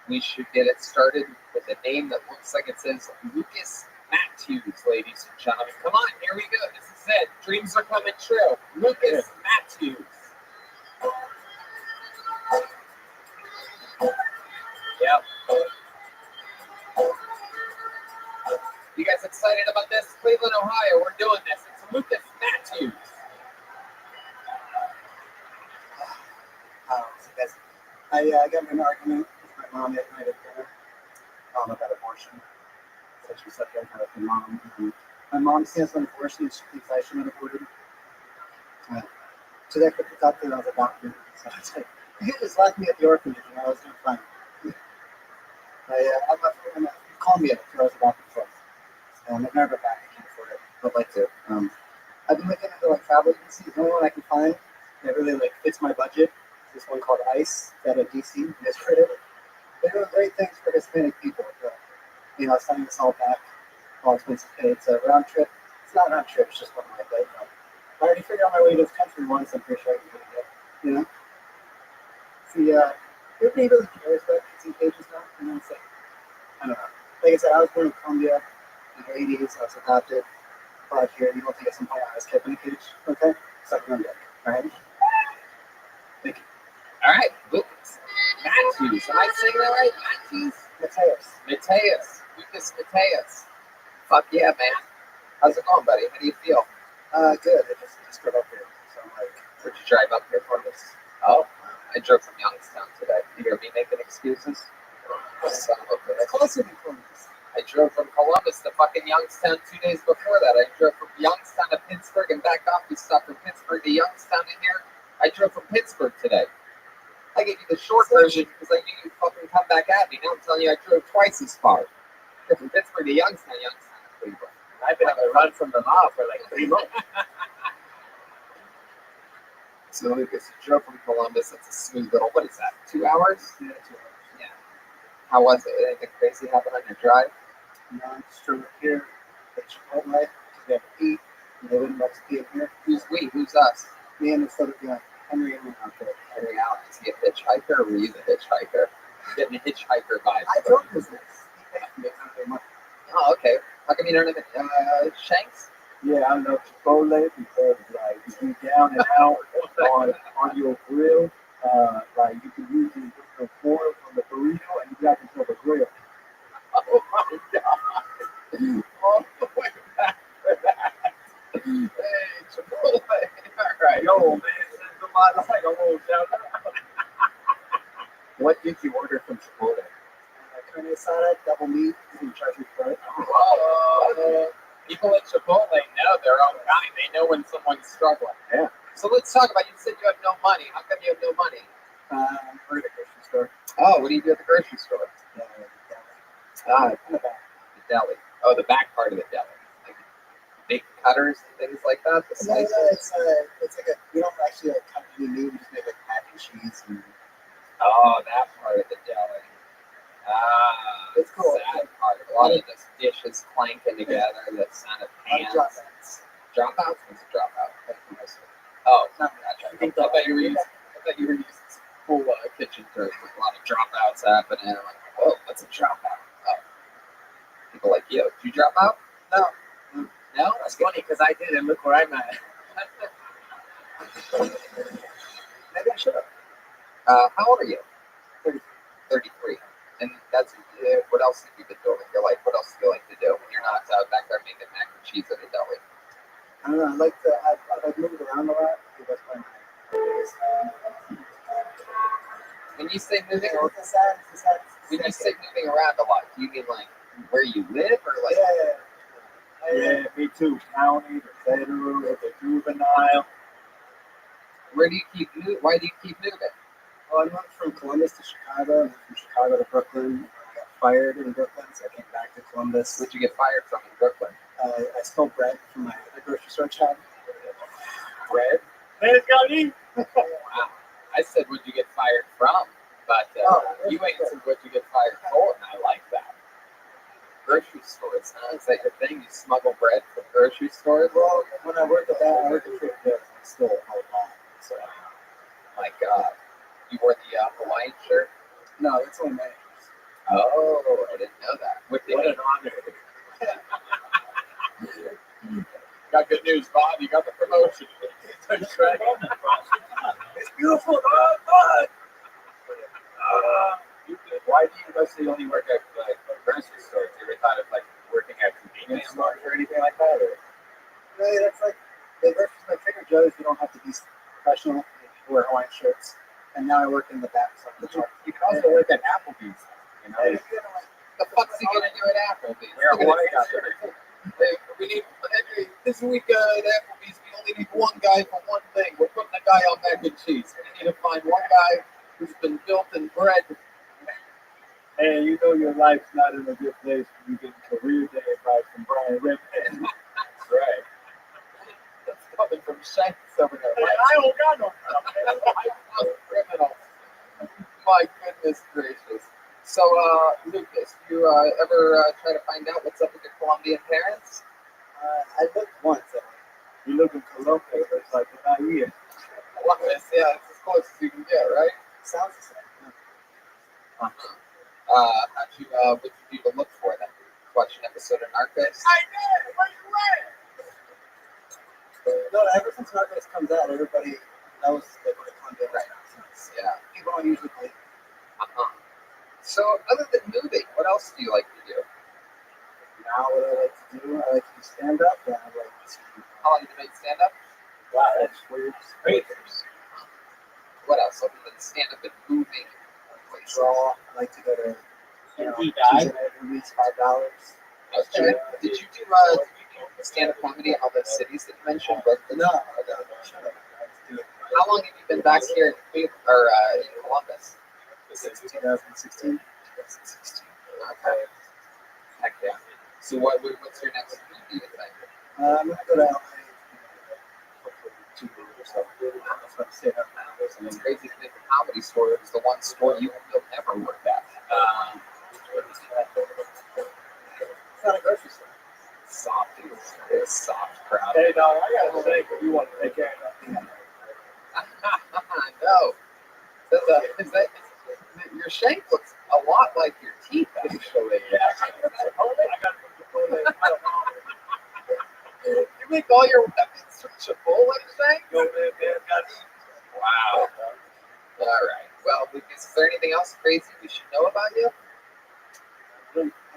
We should get it started with a name that looks like it says Lucas Matthews, ladies and gentlemen. Come on, here we go. This is it. Dreams are coming true. Lucas Matthews. Yep. You guys excited about this? Cleveland, Ohio, we're doing this. It's Lucas Matthews. I got in an argument with my mom at night at dinner about abortion. So she said that with my mom. My mom stands on abortion and she thinks I should have aborted. So that quickly thought that I was a doctor. So I was like, you just left me at the orphanage and I was doing fine. I'm at Columbia where I was a doctor before. I've never been back. I can't afford it. I'd like to. I've been looking into like travel agencies. The only one I can find that really like fits my budget is this one called ICE out of DC. It's pretty. They're doing great things for Hispanic people. You know, sending us all back, all expenses paid. It's a round trip. It's not a round trip. It's just one way. But I already figured out my way to this country once. I'm pretty sure I can do it. You know. See, everybody really cares about kids pages now. You know, it's like, I don't know. Like I said, I was born in Colombia in the 80s. I was adopted. Brought here. You don't think it's some point I was kept in a cage? Okay? Suck it on deck. All right? Thank you. All right, Lucas Matthews. Am I saying that right? Matthews? Mateus. Lucas Mateus. Fuck yeah, man. How's it going, buddy? How do you feel? Good. I just drove up here. So I'm like, Where'd you drive up here for this? Oh, I drove from Youngstown today. You hear me making excuses? Son of a bitch. closer than Columbus. I drove from Columbus to fucking Youngstown 2 days before that. I drove from Youngstown to Pittsburgh and back off. We stopped from Pittsburgh to Youngstown in here. I drove from Pittsburgh today. I gave you the short version because I knew you'd fucking come back at me. Now I'm telling you I drove twice as far. I drove from Pittsburgh to Youngstown to Cleveland. I've been on the run from the law for like 3 months. So Lucas, you drove from Columbus. That's a smooth little, what is that, 2 hours? Yeah, 2 hours. Yeah. How was it? Anything crazy happened on your drive? You know, I just drove up here. They Chipotle because we have to eat. And they wouldn't let us be in here. Who's we? Who's us? Me and this other guy, Henry Allen out there. Henry Allen, is he a hitchhiker or were you the hitchhiker? Getting a hitchhiker vibe. I drove this next. He paid me $100 money. Oh, okay. How come you don't have Shanks? Yeah, I love Chipotle because like if you down and out on your grill, like you can use the fork from the burrito and you got yourself a grill. Oh my god. All the way back for that. Hey, Chipotle. Alright. Yo, man, send somebody like a little shout out. What did you order from Chipotle? Carne asada, double meat, and charcuterie fry. People at Chipotle know their own kind. They know when someone's struggling. Yeah. So let's talk about, you said you have no money. How come you have no money? We're at a grocery store. Oh, what do you do at the grocery store? In the back. The deli. Oh, the back part of the deli. Like big cutters and things like that? The No, slices? it's like we don't actually like cut any meat. We just make like mac and cheese. And Oh, that part of the deli. Ah, It's cool. sad part. A lot of just dishes clanking together, the sound of pans. Dropouts? What's a dropout? Oh, No, gotcha. I thought you were using full kitchen dirt with a lot of dropouts happening. I'm like, whoa, what's a dropout? Oh. People like, yo, did you drop out? No. No? That's funny because I did, and look where I'm at. Maybe I should have. How old are you? 33. 33. And that's, what else have you been doing with your life? What else do you like to do when you're not back there making mac and cheese at a deli? I don't know. I've like moved around a lot. I think that's probably my biggest. When you say moving, when you say Yeah. moving around a lot, do you mean like where you live or like? Yeah, me too. County, the federal, the juvenile. Where do you keep moving? Why do you keep moving? Well, I moved from Columbus to Chicago, and from Chicago to Brooklyn. I got fired in Brooklyn, so I came back to Columbus. Where'd you get fired from in Brooklyn? I stole bread from my other grocery store job. Bread? Let's go eat. Wow. I said, where'd you get fired from? But you answered, what'd you get fired for? And I like that. Grocery stores, huh? Is that your thing? You smuggle bread from grocery stores? Well, when I worked at that, I worked at Trader Joe's, and I stole a whole lot. So, My God. You wore the Hawaiian shirt? no, that's only my. Oh, I didn't know that. What an honor. Got good news, Bob. You got the promotion. It's beautiful, dog. Why do you mostly only work at like grocery stores? You ever thought of like working at convenience stores or anything like that? Or? Really, that's like the versus like Trader Joe's. You don't have to be professional. You wear Hawaiian shirts. And now I work in the back of the truck. You can also work at Applebee's. You know, Hey, The fuck's he gonna do at Applebee's? wear a Look at Hawaiian this shirt. guy. Hey, we need this week at Applebee's. We only need one guy for one thing. We're putting a guy on mac and cheese. We need to find one guy who's been built in bread. Hey, you know your life's not in a good place when you get career day advice from Brian Redman. That's right. That's coming from Shanks over there. I don't got no. Criminal. My goodness gracious. So, Lucas, you ever try to find out what's up with your Colombian parents? I looked once at it. You look in Colombia, but it's like they're not here. Columbus, yeah, it's as close as you can get, right? Sounds the same. How'd you, what'd you do to look for them? Watch an episode of Narcos? No, ever since Narcos comes out, everybody knows that we're Colombian right now. Yeah. People don't usually believe. So, other than moving, what else do you like to do? Now, what I like to do, I like to do stand up, and I like to How long have you made stand up? wow, that's weird. What else other than stand up and moving? Draw. I like to go to He died. movies, $5. Okay. Did you do stand up comedy in all those cities that you mentioned? Brooklyn? No, shut up. I just do it. How long have you been back here in Cleveland, or in Columbus? Since 2016. Okay. Heck yeah. So what's your next movie, you think? I'm gonna go to LA. Hopefully 2 years or so. That's what I'm saying. And it's crazy to think the Comedy Store is the one store you'll never work at. It's not a grocery store. Soft, dude. It's soft crowd. Hey, dog, I gotta say, you want to take care of that. Is that your shank looks a lot like your teeth, actually. You make all your weapons from Chipotle shank? Yo, man, Wow. All right. Well, is there anything else crazy we should know about you?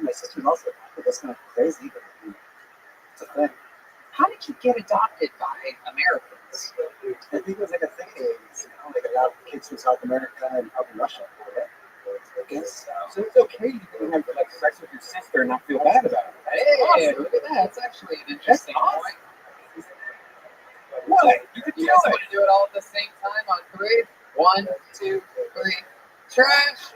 My sister's also adopted. That's kind of crazy, but it's a thing. How did you get adopted by Americans? I think it was like a thing in the 80s, like a lot of kids from South America and up in Russia. I guess. So it's okay. You can have like sex with your sister and not feel bad about it. Hey, look at that. That's actually an interesting point. What? You could do You guys it. want to do it all at the same time on 3? 1, 2, 3. Trash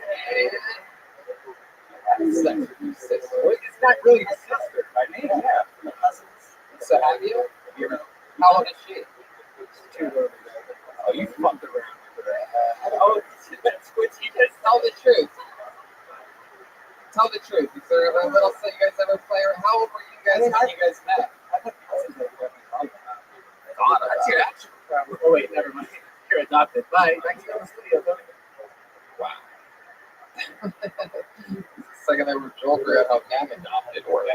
and sex with your sister. Well, it's not really your sister by name, yeah. My cousins. So have you? How old is she? Oh, you fucked around with her. Oh, that's what you just tell the truth. Tell the truth. Is there a little so you guys ever play around? How old were you guys when you guys met? I've had cousins that have been That's your actual problem. Oh wait, never mind. You're adopted. Bye. Back to the studio. Wow. Second they were Joker at how gang adopted or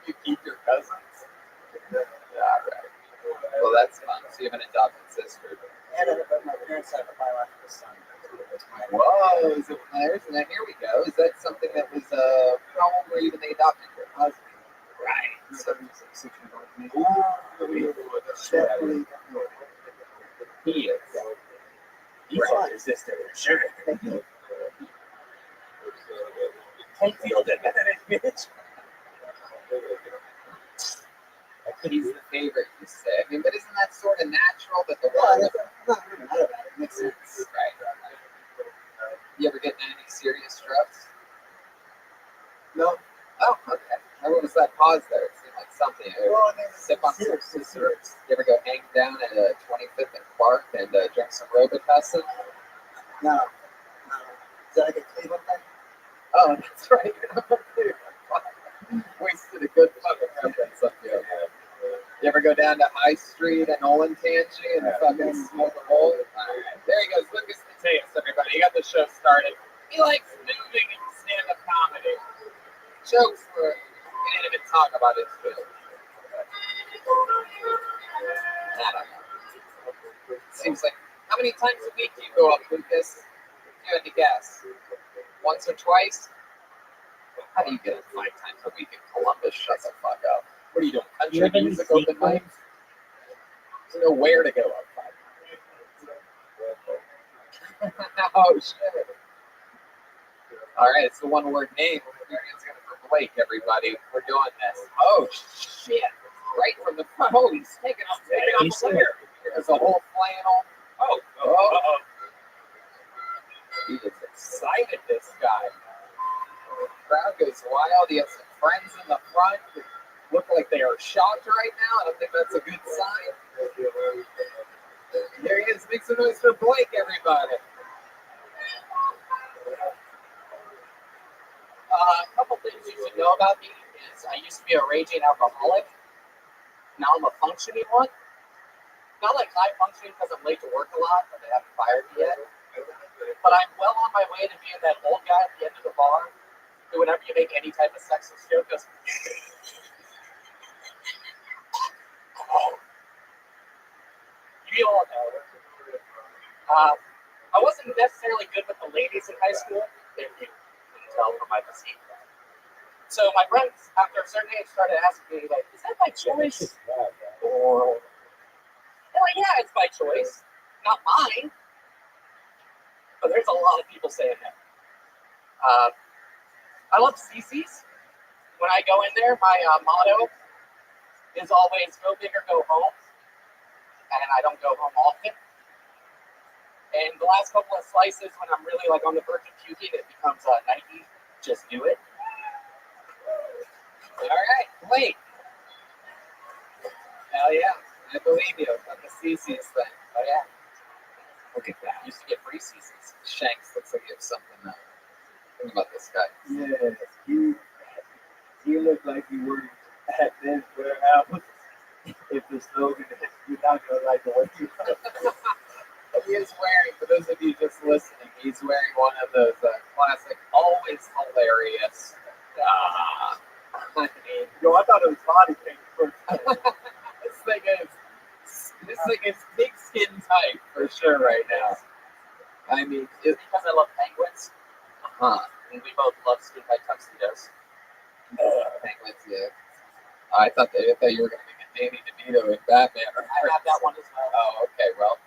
you keep your cousins. Yeah, right. Well, that's fun. So you have an adopted sister. And my parents have a biological son. Whoa, is it players? And then here we go. Is that something that was how old were you when they adopted your husband? Right. So, Definitely. he is. He's not your sister, for sure. Can't feel that bitch. He's the favorite, you say. I mean, but isn't that sort of natural that the Yeah, one? I'm not really mad about it. It makes sense. Right. You ever get any serious drugs? No. Oh, okay. What was that pause there? It seemed like something. Well, I mean, Sip on some serious, syrups. You ever go hang down at 25th and Clark and drink some Robitussin? No. Is that like a Cleveland thing? Oh, that's right. Wasted a good fucking reference up here. You ever go down to High Street and Olentangy and fucking smoke a bowl? Right. There he goes. Lucas Mateus, everybody. He got the show started. He likes moving and stand-up comedy. Jokes were, we didn't even talk about his food. I don't know. Seems like, how many times a week do you go up, Lucas? If you had to guess. Once or twice? How do you get it 5 times a week in Columbus? Shut the fuck up. What are you doing? You Country have any music open mic? sequels? There's nowhere to go up 5 times. Oh, shit. All right, it's the one-word name. It's going to Blake, everybody. We're doing this. Oh, shit. Right from the front. Holy, he's taking off He's the player. There's a whole flannel. Oh. He is excited, this guy. The crowd goes wild. He has some friends in the front who look like they are shocked right now. I don't think that's a good sign. There he is. Make some noise for Blake, everybody. A couple things you should know about me is I used to be a raging alcoholic. Now I'm a functioning one. Not like high functioning because I'm late to work a lot, but they haven't fired me yet. But I'm well on my way to being that old guy at the end of the bar who, whenever you make any type of sexist joke, goes, you all know. I wasn't necessarily good with the ladies in high school, if you couldn't tell from my physique. So my friends, after a certain age, started asking me, like, is that by choice? Or, they're like, yeah, it's by choice. Not mine. But there's a lot of people saying that. I love CC's. When I go in there, my motto is always go big or go home. And I don't go home often. And the last couple of slices, when I'm really like on the verge of puking, it becomes Nike. Just do it. All right, wait. Hell yeah, I believe you on the CC's thing. Oh yeah. Look at that. Used to get free CC's. Shanks looks like you have something. Think about this guy. Yes, you look like you were at this warehouse. If the slogan is, you're not going to like the way you look. He is wearing he's wearing one of those classic, always hilarious. I mean, Yo, I thought it was body paint first. this thing is pigskin tight for sure right now. I mean, It's because I love penguins, and we both love skin tight tuxedos. penguins, yeah. I thought you were going to make a Danny DeVito in Batman. I have that one as well. Oh, okay. Well,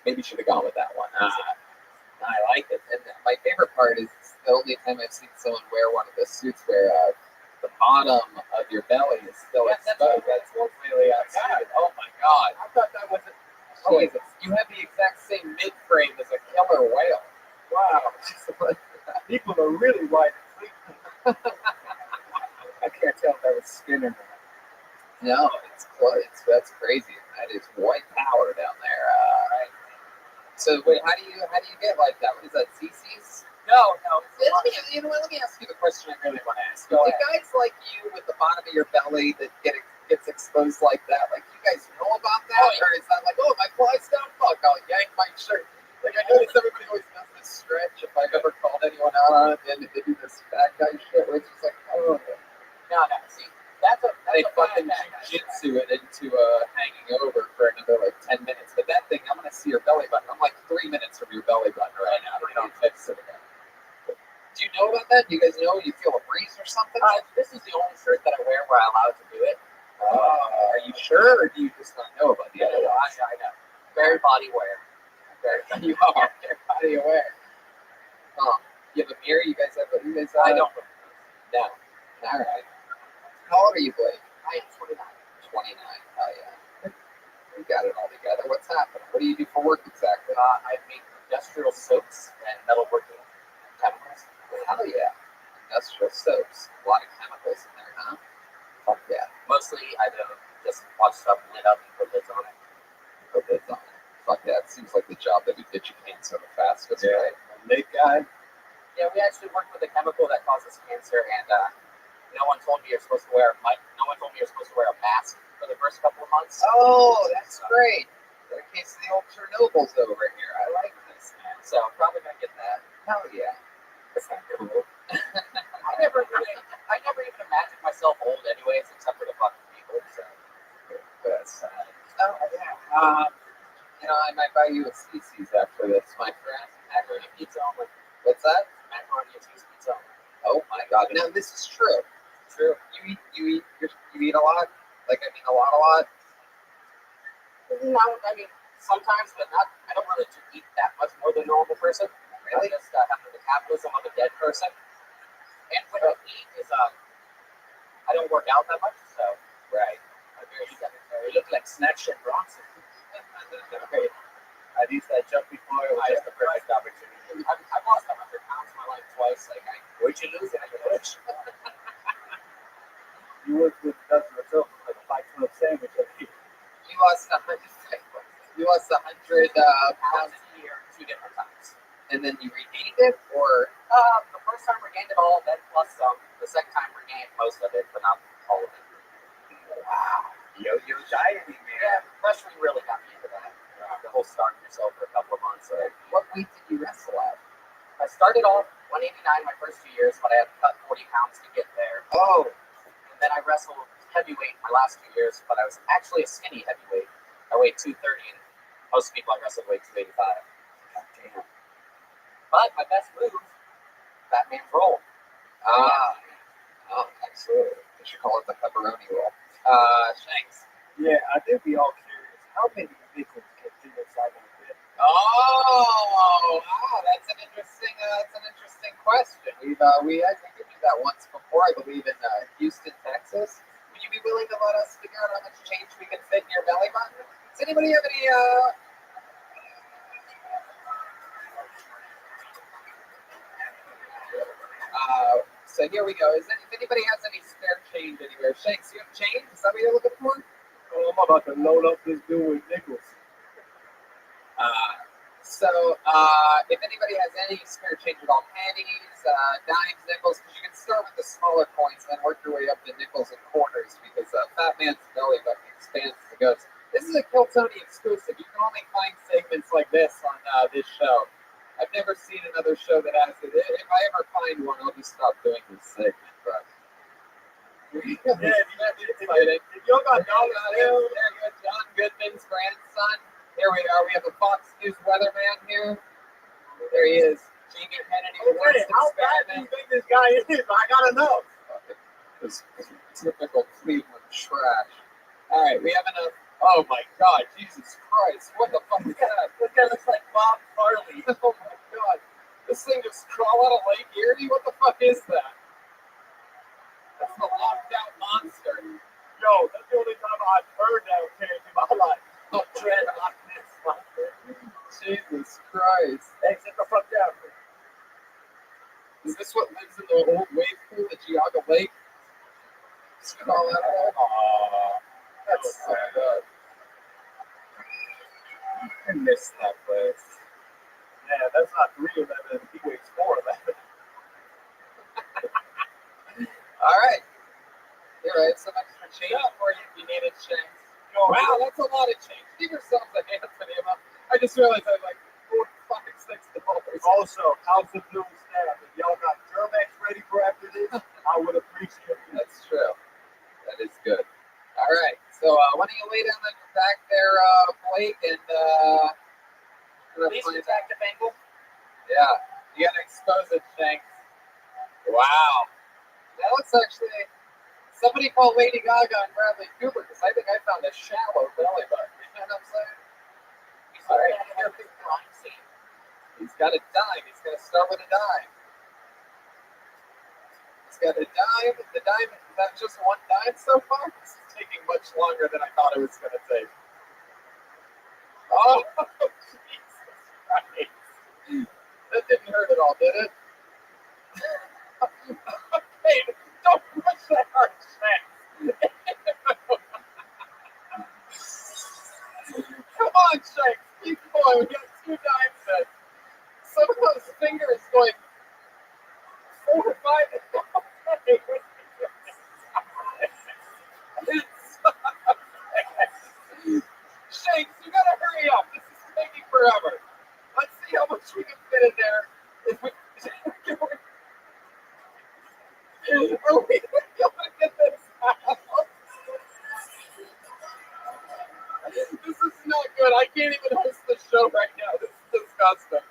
maybe you should have gone with that one. I like it. And my favorite part is the only time I've seen someone wear one of the suits where the bottom of your belly is still exposed. That's really outside. Oh my God. I thought that was Jesus. You have the exact same mid frame as a killer whale. wow. People are really white. I can't tell if that was skin or not. No, it's close. That's crazy. That is white power down there. So wait, how do you get like that? What is that? CC's? No. Let me ask you the question I really want to ask. Do guys like you with the bottom of your belly that gets exposed like that? Like you guys know about that, or is that like, oh, my flies down? Fuck, I'll yank my shirt. Like I notice everybody always does this stretch. If I've ever called anyone out on it, and they do this fat guy shit, where it's just like, oh, No. See, that's they a fucking bad guy. jujitsu it into hanging over for another like 10 minutes. But that thing, I'm gonna see your belly button. I'm like 3 minutes from your belly button right now. You don't fix it again. Do you know about that? Do you guys know? You feel a breeze or something? This is the only shirt that I wear where I'm allowed to do it. Are you sure, or do you just not know about the other ones? I know. Very body wear. You are very body aware. You have a mirror? You guys have a I don't. No. All right. How old are you, Blake? I am 29. 29. Oh, yeah. We got it all together. What's happening? What do you do for work exactly? I make industrial soaps and metalworking chemicals. Hell yeah. Industrial soaps. A lot of chemicals in there, huh? Fuck yeah. Mostly, I just want stuff lit up and put lids on it. Put lids on it. Fuck yeah. It seems like the job that we did you can so the fastest, right? Late guy. Yeah, we actually worked with a chemical that causes cancer, and no one told me you're supposed to wear a mask for the first couple of months. Oh, that's great. In case the old Chernobyl's over here. I like this, man. So I'm probably gonna get that. Hell yeah. That's not cool. I never even imagined myself old, anyways, except for the fucking people. So That's oh yeah. I might buy you a species after this, my friend. macaroni and pizza only. What's that? Macaroni and cheese pizza only. Oh my God! Now this is true. True. You eat a lot. Like I mean, a lot. No, I mean sometimes, but not. I don't really eat that much more than a normal person. Really? I just have the metabolism of a dead person. And what I eat is I don't work out that much, so Right. I'm very sedentary. Look like Snatch and Bronson. At least that jump before it was just the perfect opportunity. I've lost 100 pounds in my life twice. Like, where'd you lose it? I go, "Bitch." You worked with Dustin Rosell for like a 5-12 sandwich. You lost 100. You lost 100 pounds a year 2 different times. and then you regained it, or The first time regained it all, then plus some. The second time regained most of it, but not all of it. wow, yo dieting, man. Yeah, wrestling really got me into that. The whole starving yourself for a couple of months. What weight did you wrestle at? I started off 189 my first 2 years, but I had to cut 40 pounds to get there. Oh, And then I wrestled heavyweight my last 2 years, but I was actually a skinny heavyweight. I weighed 230, and most people I wrestled weighed 285. God damn. But my best move, Batman's roll. Oh, absolutely. We should call it the pepperoni roll. Shanks. Yeah, I think we all curious. How many nickels can fit inside of a bit? Oh, that's an interesting question. We actually did do that once before, I believe, in Houston, Texas. Would you be willing to let us figure out how much change we can fit in your belly button? Does anybody have any? So here we go. If anybody has any spare change anywhere, Shanks, you have change? Is that what you're looking for? Oh, I'm about to load up this dude with nickels. If anybody has any spare change at all, pennies, dimes, nickels, because you can start with the smaller coins and then work your way up to nickels and quarters, because Fat Man's belly button expands as it goes. This is a Kill Tony exclusive. You can only find segments like this on this show. I've never seen another You got John Goodman's grandson. Here we are. We have a Fox News weatherman here. There he is. Jamie Kennedy. Okay, how bad do you think this guy is? I gotta know. This typical Cleveland trash. All right, we have enough. Oh my God, Jesus Christ! What the fuck is that? This guy looks like Bob Marley. Oh my God, this thing just crawl out of Lake Erie. What the fuck is that? That's the locked out monster. Yo, that's the only time I've heard that change in my life. Oh, Dread Loch Ness monster. Jesus Christ! Hey, sit the fuck down. Is this what lives in the old wave pool at Geauga Lake? Just crawl out of there. Aww, that's so good. I miss that place. Yeah, that's not 311. He weighs 411. All right. You're right. Some extra change for you if you needed change. Wow, that's a lot of change. Give yourselves a hand for the amount. I just realized I was like $46. Also, how's the blue staff? If y'all got Germex ready for after this, I would appreciate it. That's true. That is good. All right. So why don't you lay down on your back there, Blake, and Please attack the Bengal. yeah, you gotta expose it, Shanks. Wow. That looks actually. Somebody called Lady Gaga and Bradley Cooper because I think I found a shallow belly button. You know what I'm saying? All right. He's got a dime. He's going to start with a dime. He's got a dime. The dime is not just one dime so far. This is taking much longer than I thought it was going to take. Oh, Jesus Christ. That didn't hurt at all, did it? Okay, don't push that hard, Shanks. Come on, Shanks. Keep going. We got 2 dimes in. Some of those fingers going 4 or 5. Shanks, you gotta hurry up. This is taking forever. Let's see how much we can fit in there. If we are we gonna get this out? This is not good. I can't even host the show right now. This is disgusting.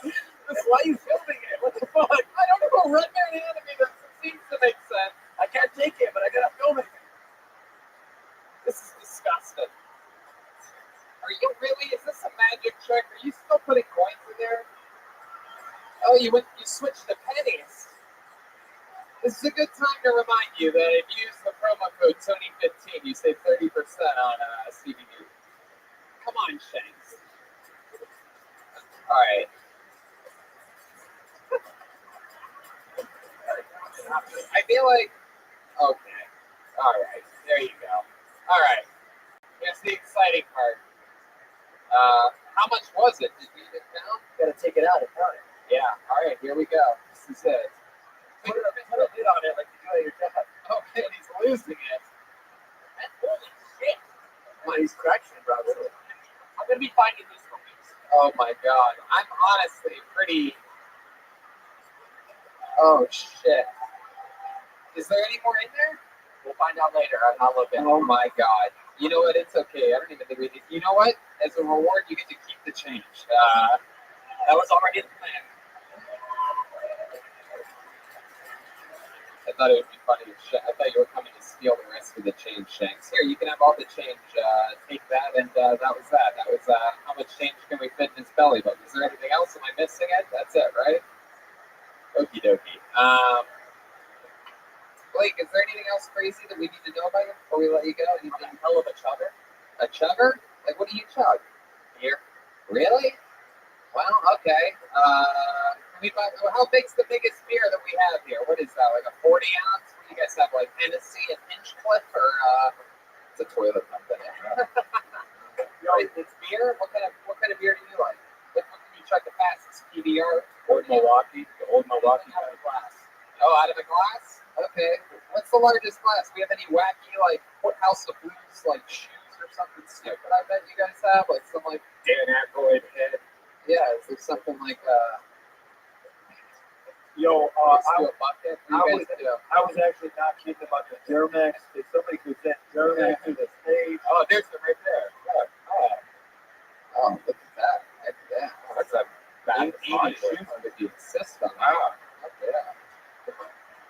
Why are you filming it? What the fuck? I don't know. Redman handed me this. It seems to make sense. I can't take it, but I gotta film it. This is disgusting. Are you really? Is this a magic trick? Are you still putting coins in there? Oh, you switched to pennies. This is a good time to remind you that if you use the promo code Tony15, you save 30% on CBD. Come on, Shanks. All right. I feel like, okay. All right. There you go. All right. Here's the exciting part. How much was it? Did you even count? Gotta take it out and count it. Yeah. All right. Here we go. This is it. Put a lid on it like you do at your job. Okay, and he's losing it. And holy shit. Well, he's cracking, bro. I'm gonna be finding these for weeks. Oh my God. I'm honestly pretty. Oh shit. Is there any more in there? We'll find out later. I'm not looking. Oh my God. You know what? It's okay. I don't even think we need. You know what? As a reward, you get to keep the change. That was already the plan. I thought it would be funny. I thought you were coming to steal the rest of the change, Shanks. Here, you can have all the change. Take that, and that was that. That was how much change can we fit in his belly button? Is there anything else? Am I missing it? That's it, right? Okie dokie. Blake, is there anything else crazy that we need to know about you before we let you go? Anything hell of a chugger? A chugger? Like, what do you chug? Beer. Really? Well, okay. How big's the biggest beer that we have here? What is that, like a 40 ounce? What do you guys have, like Hennessy and Hinchcliffe, or it's a toilet company? It's beer? What kind of beer do you like? What can you chug the fastest? PBR? Old Milwaukee, the old Milwaukee. Out of a glass. Oh, out of a glass? Okay. What's the largest glass? Do we have any wacky, like, House of Blues, like, shoes or something stupid I bet you guys have? Like, some, like, Dan Aykroyd head. yeah, is there something like, Yo, Let's do a bucket. What do you guys do? I was actually not kidding about the Duramax. If somebody could send Duramax to the stage. Oh, there's the right there. Look. Oh, look at that. Heck yeah. Oh, that's a bad shoes with the assist on that. Heck yeah.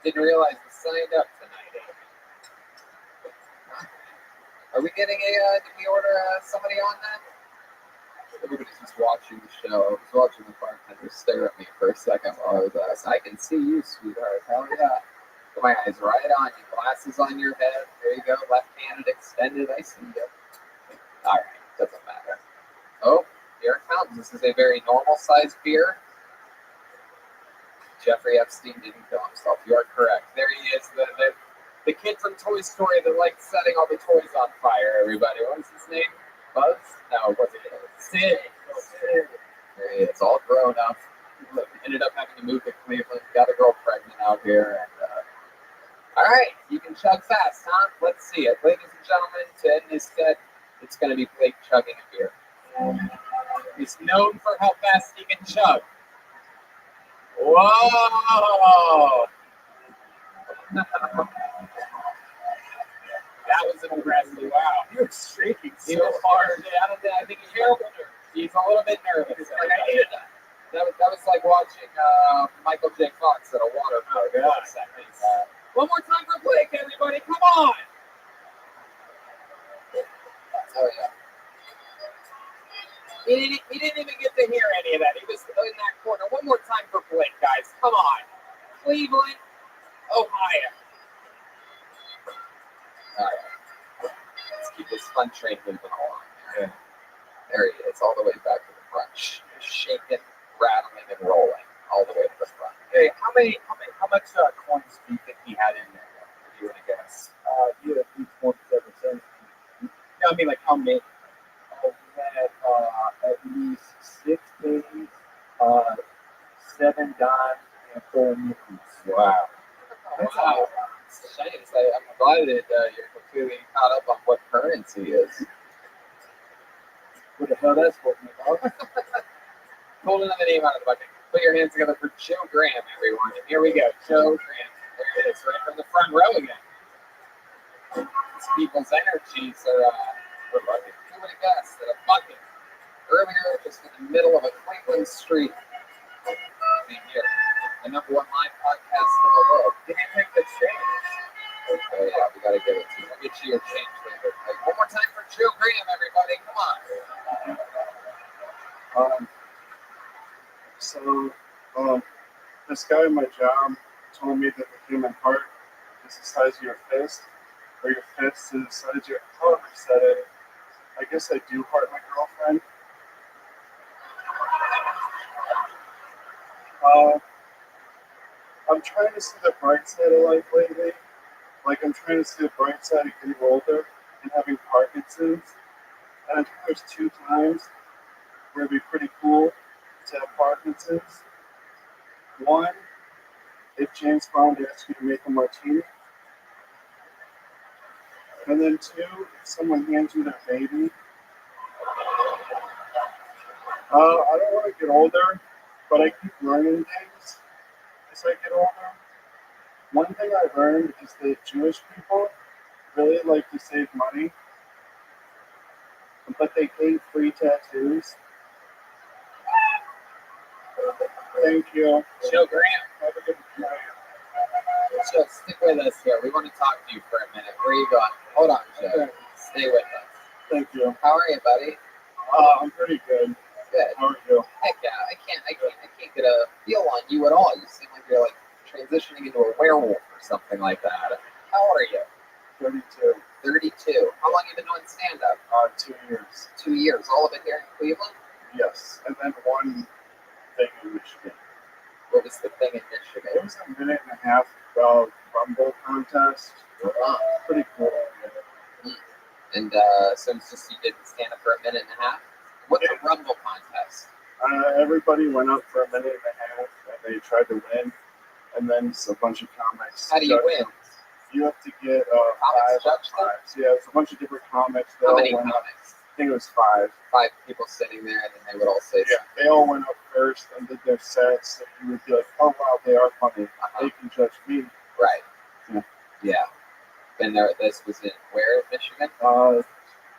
Didn't realize you signed up tonight, Amy. Are we getting a, did we order somebody on that? Everybody's just watching the show. I was watching the bartender stare at me for a second while I was asked. I can see you, sweetheart. Hell yeah. Put my eyes right on you. Glasses on your head. There you go. Left-handed extended. I see you. All right. Doesn't matter. Oh, here it comes. This is a very normal-sized beer. Jeffrey Epstein didn't kill himself. You are correct. There he is. The kid from Toy Story that liked setting all the toys on fire, everybody. What was his name? Buzz? No, what's it? Sid. There he is, all grown up. Ended up having to move to Cleveland. Got a girl pregnant out here. And all right, you can chug fast, huh? Let's see it. Ladies and gentlemen, to end this set, it's going to be Blake chugging a beer. He's known for how fast he can chug. Whoa! That was impressive. Wow. You're shaking He so was hard. hard. I think he's nervous. He's a little bit nervous. Like, I needed that. That was like watching Michael J. Fox at a water park. One more time for Blake, everybody. Come on. Oh, yeah. He didn't even get to hear any of that. He was in that corner. One more time for Blake, guys. Come on. Cleveland, Ohio. All right. Let's keep this fun train moving along. Yeah. There he is, all the way back to the front. Shaking, rattling, and rolling all the way to the front. Hey, how much coins do you think he had in there? If you were to guess. You had each 1.7 cents. No, I mean, like how many? We had at least 6 pennies, 7 dimes, and 4 nickels. Wow. Wow. It's a shame. I'm glad that you're completely caught up on what currency is. What the hell that's supposed to mean? Pull another name out of the bucket. Put your hands together for Joe Graham, everyone. And here we go. Joe Graham. There it is, right from the front row again. These people's energies are bucket. Who would have guessed that a bucket earlier just in the middle of a Cleveland street being here. The #1 live podcast in the world. Didn't take the change. Oh yeah, we gotta give it to you. We'll get you your change later. One more time for Joe Graham, everybody. Come on. This guy at my job told me that the human heart is the size of your fist, or your fist is the size of your. However, said it. I guess I do heart my girlfriend. I'm trying to see the bright side of life lately. Like, I'm trying to see the bright side of getting older and having Parkinson's. And I think there's 2 times where it'd be pretty cool to have Parkinson's. One, if James Bond asks you to make a martini. And then 2, if someone hands you their baby. I don't want to get older, but I keep learning things as I get older. One thing I learned is that Jewish people really like to save money, but they hate free tattoos. Thank you. Joe Graham. Have a good night. Joe, stick with us here. We want to talk to you for a minute. Where are you going? Hold on, Joe. Stay with us. Thank you. How are you, buddy? I'm pretty good. Good. How are you? Heck yeah, I can't get a feel on you at all. You seem like you're like transitioning into a werewolf or something like that. How old are you? 32. 32. How long have you been doing stand-up? 2 years. 2 years. All of it here in Cleveland? Yes. And then one thing in Michigan. What was the thing in It Michigan? was a minute and a half Rumble contest. Pretty cool. And so it's just you did stand up for a minute and a half? What's a Rumble contest? Everybody went up for a minute and a half, and they tried to win. And then a bunch of comics. How do you win? You have to get Comics 5 judged them? times. Yeah, it's a bunch of different comics. How many went up. comics? think it was 5. 5 people sitting there, and then they would all say, Yeah, they all went up first and did their sets, and you would be like, oh wow, they are funny. They can judge me. right. Yeah. Yeah. And this was in where, Michigan?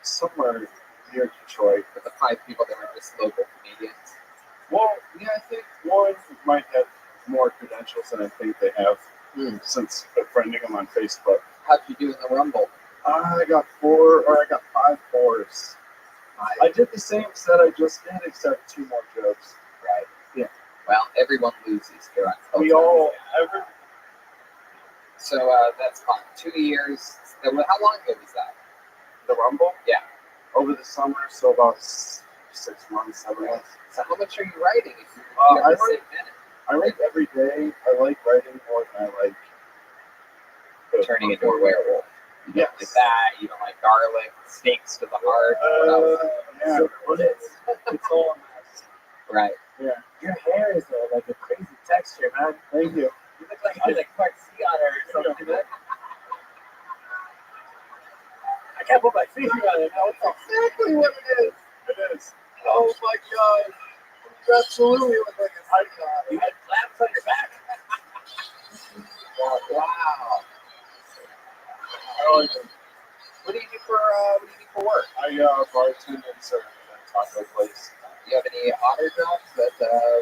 Somewhere near Detroit. With the 5 people that were just local comedians. Well, yeah, I think one might have more credentials than I think they have since befriending them on Facebook. How'd you do in the Rumble? I got 5 fours. I did the same set I just did, except 2 more jokes. Right. Yeah. Well, everyone loses here on Culture. We all, So that's fun. 2 years. How long ago was that? the Rumble? Yeah. Over the summer, so about 6 months, 7 months. So how much are you writing? If you I ever say write- I write every day. I like writing more than I like turning into a werewolf. You don't Yes. like that. You don't like garlic, stakes to the heart. What else? Yeah, it's all a mess. Right. Yeah. Your hair is like a crazy texture, man. Thank you. You look like you like Clark Sea on her or something. Man. I can't put my finger on it. Now it's Exactly what it is. It is. Oh my god. You absolutely look like an icon. you had flaps on your back. Wow. I like it. What do you do for work? I bartend and serve at a taco place. Do you have any otter jobs that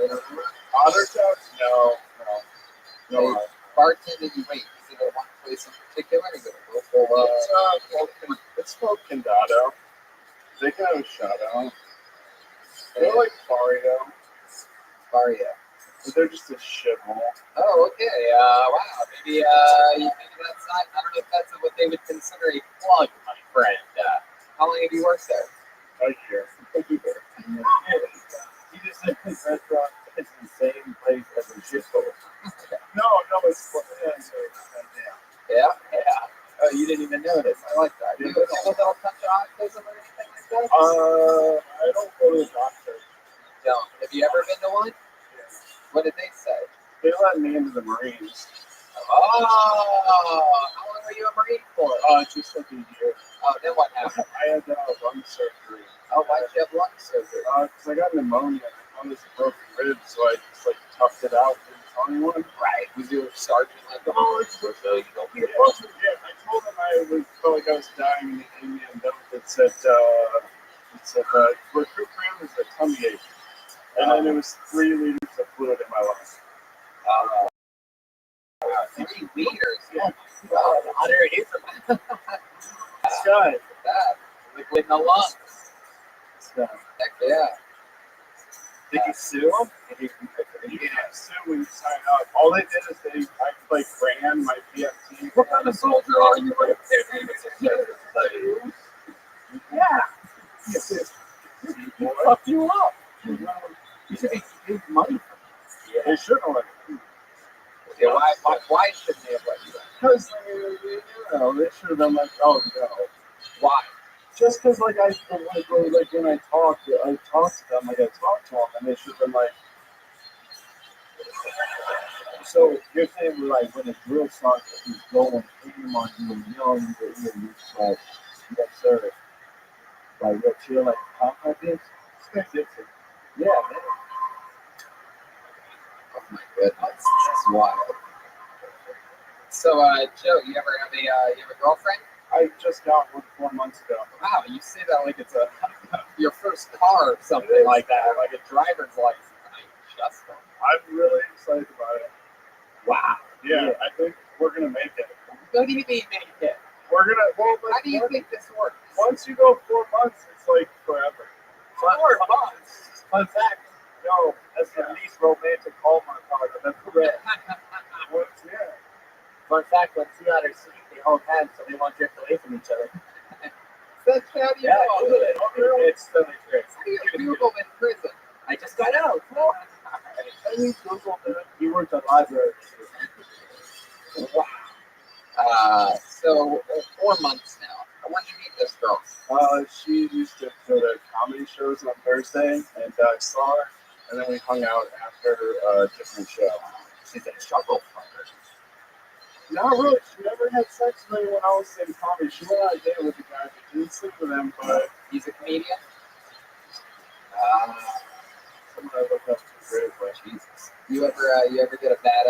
we don't know? Otter jobs? No. Hey, bartending, you wait. Is it at one place in particular? Is it a local? It's called Condado. They can have a shout out. They're like Fario, Barrio. but they're just a shithole. Oh, okay. Wow. Maybe that's not. I don't know if that's what they would consider a plug, my friend. How long have you worked there? Right here. You just said this restaurant is the same place as a shithole. No, it's Yeah. Oh, you didn't even notice. I like that. You don't touch autism or anything like that? I don't go to the doctor. Don't. Have you ever been to one? What did they say? They let me into the Marines. Oh, how long were you a Marine for? Just like a year. Oh, then what happened? I had lung surgery. Oh, why'd you have lung surgery? Because I got pneumonia. I was a broken rib, so I just toughed it out. Didn't tell anyone. Right. Was your sergeant like, oh, it's so you don't be a Yeah, I told them felt like I was dying, and they gave me a note that said, recruit for is a tummy ache. And then it was 3 liters of fluid in my lungs. 3 liters. Yeah. Wow, 100 is This guy. that. Liquid in the lungs. Heck yeah. Did you sue him? You can't sue when you sign up. All they did is I ran my PFT. What kind of soldier are you? Yeah. Yes. Fuck you up. You should be paid money for that. They shouldn't have let me. Yeah, why shouldn't they have let you? Because, they should have been like, oh, no. Why? Just because, when I talk to them, I talk to them, and they should have been like, so you're saying, when a drill sergeant is going in on you and yelling in your ear, you're like, yes, sir. You're chill, talk like this? This guy's it. Yeah, man. Oh my goodness, that's wild. So, Joe, you have a girlfriend? I just got one 4 months ago. Wow, you say that like it's your first car or something like that, like a driver's license. I'm really excited about it. Wow. Yeah, I think we're gonna make it. What do you mean make it? We're gonna. How do you think this works? Once you go 4 months, it's like forever. 4 months. Fun fact. No, that's the least romantic Hallmark card I've ever read. Yeah. Fun fact, when 2 otters sleep, they hold hands so they won't drift away from each other. That's how do you know? Google it. It's totally true. How do you Google in prison? I just got out. He worked at library. Wow. So 4 months now. When did you meet this girl? She used to go to comedy shows on Thursday, and I saw her, and then we hung out after a different show. She's a chuckle fucker. Not really. She never had sex with me when I was in comedy. She went on a date with a guy, but didn't sleep with him. But He's a comedian. Someone I look up to very much. Jesus. You ever get a bad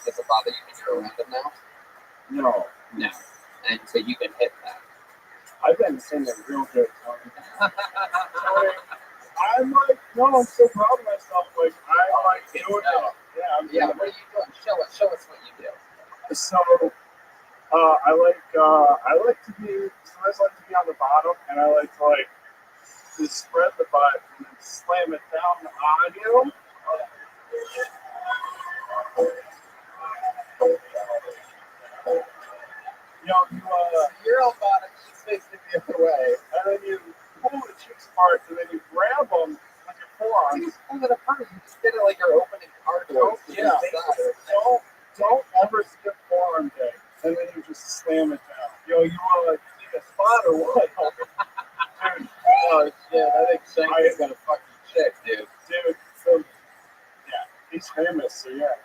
does it bother you when you're around him now? No, No. And so you've been hitting that. I've been saying that real good. I'm like, no, I'm so proud of myself. Like, I'm like doing it. Yeah, what are you doing? Show us what you do. So, I like to be. Sometimes I like to be on the bottom, and I like to spread the butt and then slam it down on you. You're on bottom, she's facing the other way. And then you pull the cheeks apart, and then you grab them with your forearms. You just pull it apart. You just get it like you're opening car doors. Yeah. Don't ever skip forearm day, and then you just slam it down. You want to take a spot or what? Dude, Oh shit! I think Shank's got a fucking chick, dude. Dude, so yeah, he's famous. So yeah,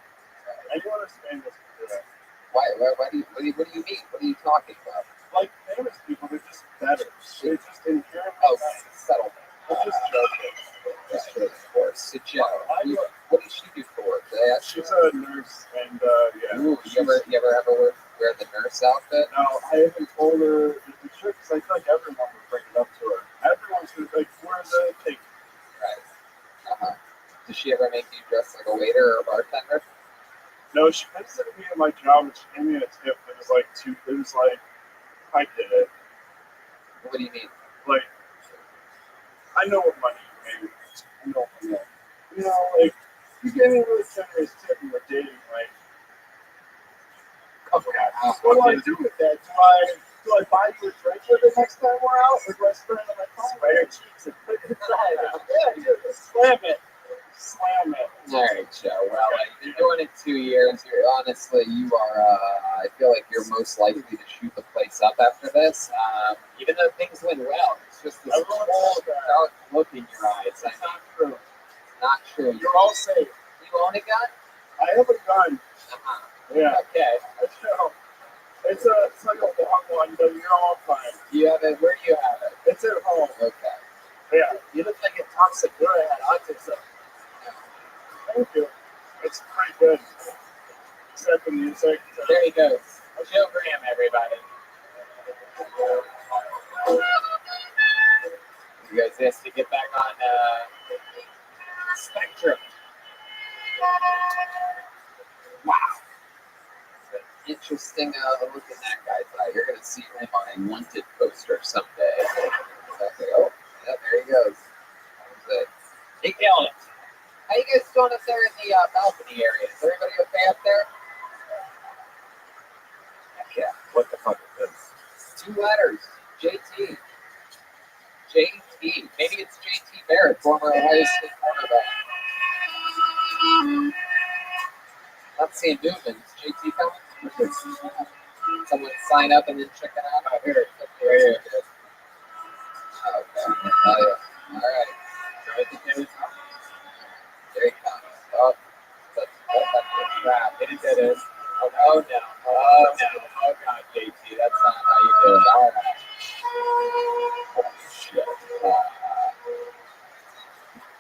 anyone who's famous can do it. Why what do you mean? What are you talking about? Like famous people, they're just better. They're just inherently better. Settlement. I'm just joking. That's true, of course. So Joe, what does she do for work? Did I ask you? She's a nurse, and yeah. Ooh, you ever wear the nurse outfit? No, I haven't told her the trick because I feel like everyone would bring it up to her. Everyone's like, where's the thing? Right. Does she ever make you dress like a waiter or a bartender? No, she visited me at my job and she gave me a tip that was like I did it. What do you mean? Like, I know what money you made. I know what money. Like, you gave me a really generous tip and we're dating, like, Oh God. what do I do with that? Do I buy you a drink with it next time we're out? Or do I spray it on my phone? Spray your cheeks and put it inside. Yeah, just slam it. Slam it. All right, Joe. Well, you're doing it 2 years. You are. I feel like you're most likely to shoot the place up after this. Even though things went well, it's just this cold, dark look in your eyes. It's not true. Not true. You're all safe. You own a gun? I have a gun. Yeah. Okay. It's like a long one, but you're all fine. Do you have it? Where do you have it? It's at home. Okay. Yeah. You look like a toxic girl had autism. Thank you. It's pretty good. Except the music. There he goes. Joe Graham, everybody. You guys has to get back on Spectrum. Wow. Interesting look in that guy's eye. You're going to see him on a wanted poster someday. Exactly. Oh, yeah, there he goes. He killed it. How you guys doing up there in the balcony area? Is everybody okay up there? Yeah. What the fuck is this? 2 letters. JT. JT. Maybe it's JT Barrett, former Ohio State quarterback. Not seeing movement. Is JT coming? Someone sign up and then check it out? Oh, here. Right here. Oh, okay. Oh, yeah. All right. There he comes. Oh, that's a trap. It is. Oh, no. Oh, no. Oh, God, JT. That's not how you do it. All right. Holy shit.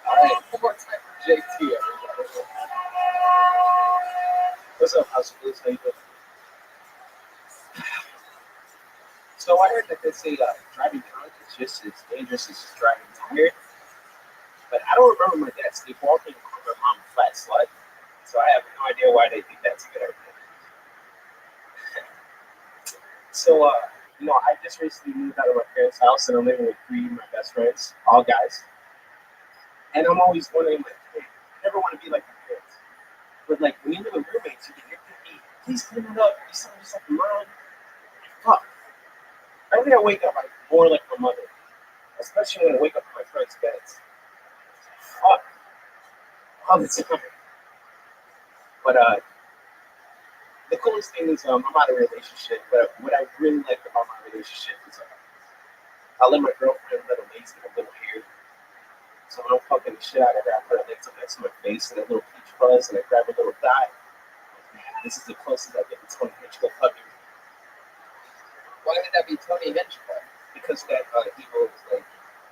All right. One more time for JT, everybody. What's up, House of Blues? How you doing? So I heard that they say driving drunk is just as dangerous as driving tired. But I don't remember my dad sleepwalking or my mom a flat slut. So I have no idea why they think that's a good idea. So, I just recently moved out of my parents' house and I'm living with 3 of my best friends, all guys. And I'm always wondering, like, hey, I never want to be like my parents. But, like, when you live with roommates, you can hear, hey, please clean it up. You sound just like mom. Fuck. I think I wake up like more like my mother, especially when I wake up in my friends' beds. Fuck. All the time. But, the coolest thing is I'm out of a relationship, but what I really like about my relationship is I let my girlfriend let her legs get a little hair. So when I'm fucking the shit out of her, I put her legs up next to my face and a little peach fuzz and I grab a little thigh. This is the closest I get to Tony Hitchcock hugging. Why would that be Tony Hinchcliffe? because that evil is like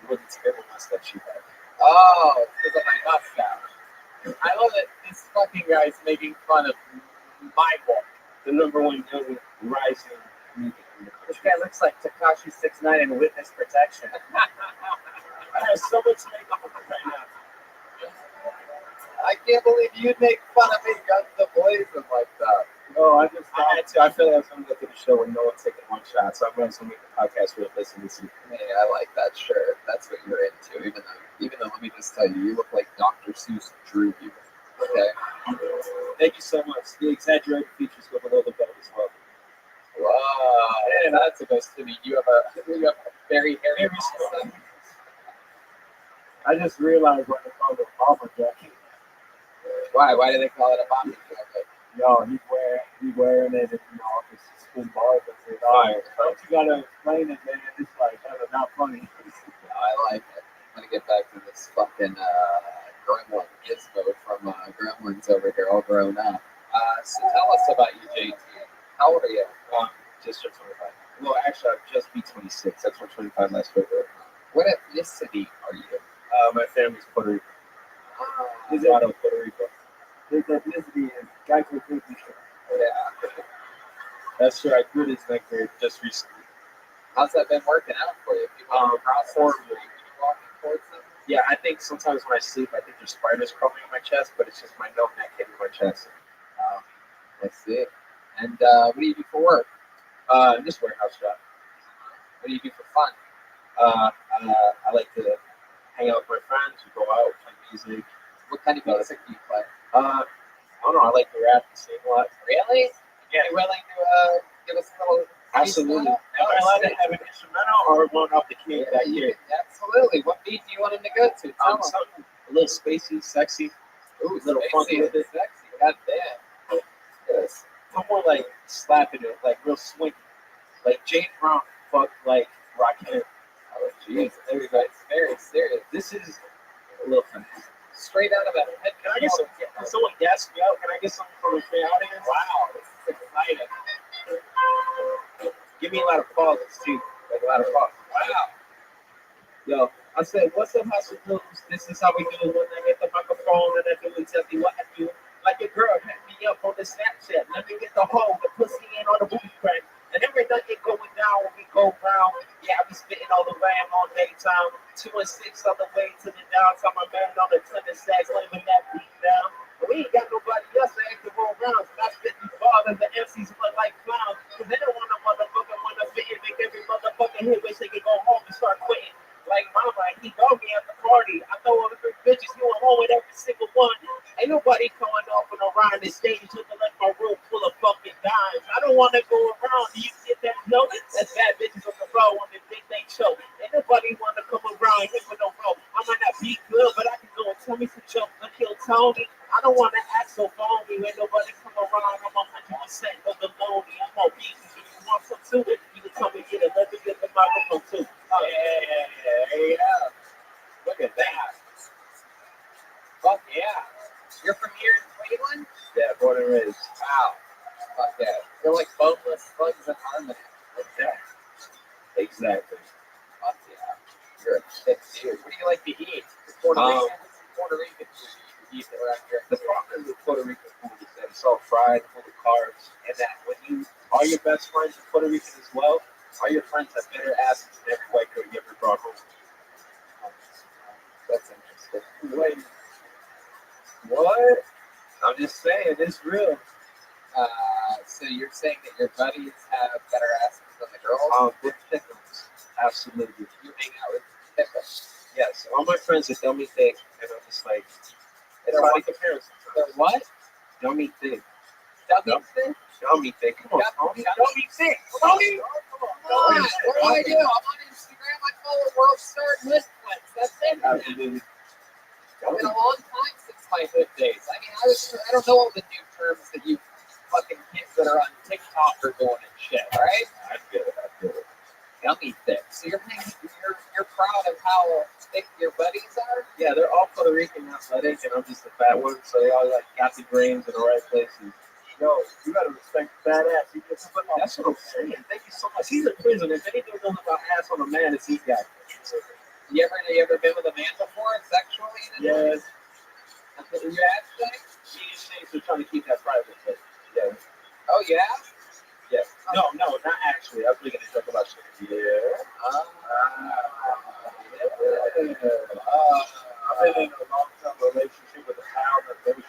wouldn't terrible mustache she had. Oh, because of my mustache. I love that this fucking guy's making fun of my walk. The number one young rising comedian in the This country. guy looks like Tekashi 6ix9ine in Witness Protection. I have so much makeup on right now. I can't believe you'd make fun of me guns blazing like that. No, I had to. I feel like I was going to go to the show and no one's taking one shot, so I'm going to make the podcast real listen to see. Hey, I like that shirt. That's what you're into. Even though, let me just tell you, you look like Dr. Seuss drew you. Okay. Thank you so much. The exaggerated features go below the belt as well. Wow. Yeah, that's supposed to be. You have a very hairy mustache. I just realized what they call the bomber jacket. Why? Why do they call it a bomber jacket? No, he's wearing it in the office school bar, but they but you gotta explain it, man. It's like that's not funny. No, I like it. I'm gonna get back to this fucking gremlin gizmo from Gremlins over here, all grown up. So tell us about you, JT. How old are you? Just turned 25. Well, actually, I've just be 26. That's what 25 last February. What ethnicity are you? My family's Puerto Rico. He's Yeah. out of Puerto Rico. His ethnicity is Geico Grocery Store. That's right. I grew his neck there just recently. How's that been working out for you? People across the street, you walking towards them? Yeah, I think sometimes when I sleep, I think there's spiders crawling on my chest, but it's just my no neck hitting my chest. I see. And what do you do for work? Just warehouse job. What do you do for fun? I like to hang out with my friends. We go out, play music. What kind of music do you play? I don't know. I like to rap and sing a lot. Really? Yeah. Are you willing to give us a little? Absolutely. piece Am I allowed to have an instrumental or one off the key back here? Absolutely. What beat do you want him to go to? Tell us. Something a little spacey, sexy. Ooh, a little funky with it. Sexy. God damn. Yes. I'm more like slapping it, like real swing. Like Jane Brown fucked like Rockhead. Oh, jeez. There we go. It's very serious. This is a little funny. Straight out of a head. Can I get some? Can someone gas me out? Can I get something from the audience? Wow, this is exciting. Give me a lot of pauses too, like a lot of pauses. Wow. Yo, I said, what's up, House of Blues? This is how we do it when I hit the microphone and I do exactly what I do. Like a girl hit me up on the Snapchat. Let me get the hoe, the pussy in on the booty crack. And every night it going down when we go round. Yeah, I be spitting all the ram all daytime. 2 and 6 on the way to the downtown. My man on the tennis sacks, laying that beat down. But we ain't got nobody else to act the roll rounds. And I spit these bars and the MCs look like clowns. Cause they don't want a motherfucker want to fit and make every motherfucker hit wish they could go home and start quitting. Like mama, he called me at the party. I throw all the big bitches, you went home with every single one. Ain't nobody coming off and around the stage looking like my room full of fucking dimes. I don't want to go around. Do you get that note? That's bad bitches on the road on the big thing show. Ain't nobody want to come around here with no rope. I might not be good, but I can go and tell me some jokes and kill Tony. I don't want to act so phony. Ain't nobody come around. I'm 100% of the lonely. I'm on beat. If you want some too, you can come and get it. Let me get the microphone too. Yeah. Look at that. Fuck yeah. You're from here in Cleveland? Yeah, born and raised. Wow. Fuck yeah. You're like boneless bugs in harmony. Exactly. Fuck yeah. You're a thick dude. What do you like to eat? Puerto Rican food you eat around here. The problem with Puerto Rican food is that it's all fried, full of carbs, and that when you are your best friends in Puerto Rican as well, all your friends have better asses than every white girl you ever brought home. That's interesting. Wait. What? I'm just saying, it's real. So you're saying that your buddies have better asses than the girls? With pickles. Absolutely. You hang out with pickles. Yes, all my friends are dummy thick, and I'm just like, it's hard to compare them They're sometimes. what? Dummy thick. Dummy thick? Dummy thick. Come on, Tony. Dummy thick. Tony? Come on. What do I do? I'm on Instagram. I follow World Star List Flex. That's it. Absolutely. It's been a long time since my hood days. I mean, I don't know all the new terms that you fucking kids that are on TikTok are doing and shit, right? I feel it. Dummy thick. So you're proud of how thick your buddies are? Yeah, they're all Puerto Rican athletic, and I'm just a fat one, so they all like got the grains in the right places. Yo, you gotta respect the fat ass. That's what I'm saying. Thank you so much. He's a prison. If anything knows about ass on a man, it's these guys. You ever been with a man before, sexually? Yes. You had sex? These things are trying to keep that private. But yeah. Oh, yeah? Yeah. No, not actually. I was making a joke about shit. Yeah. I've been in a long-term relationship with a pal that goes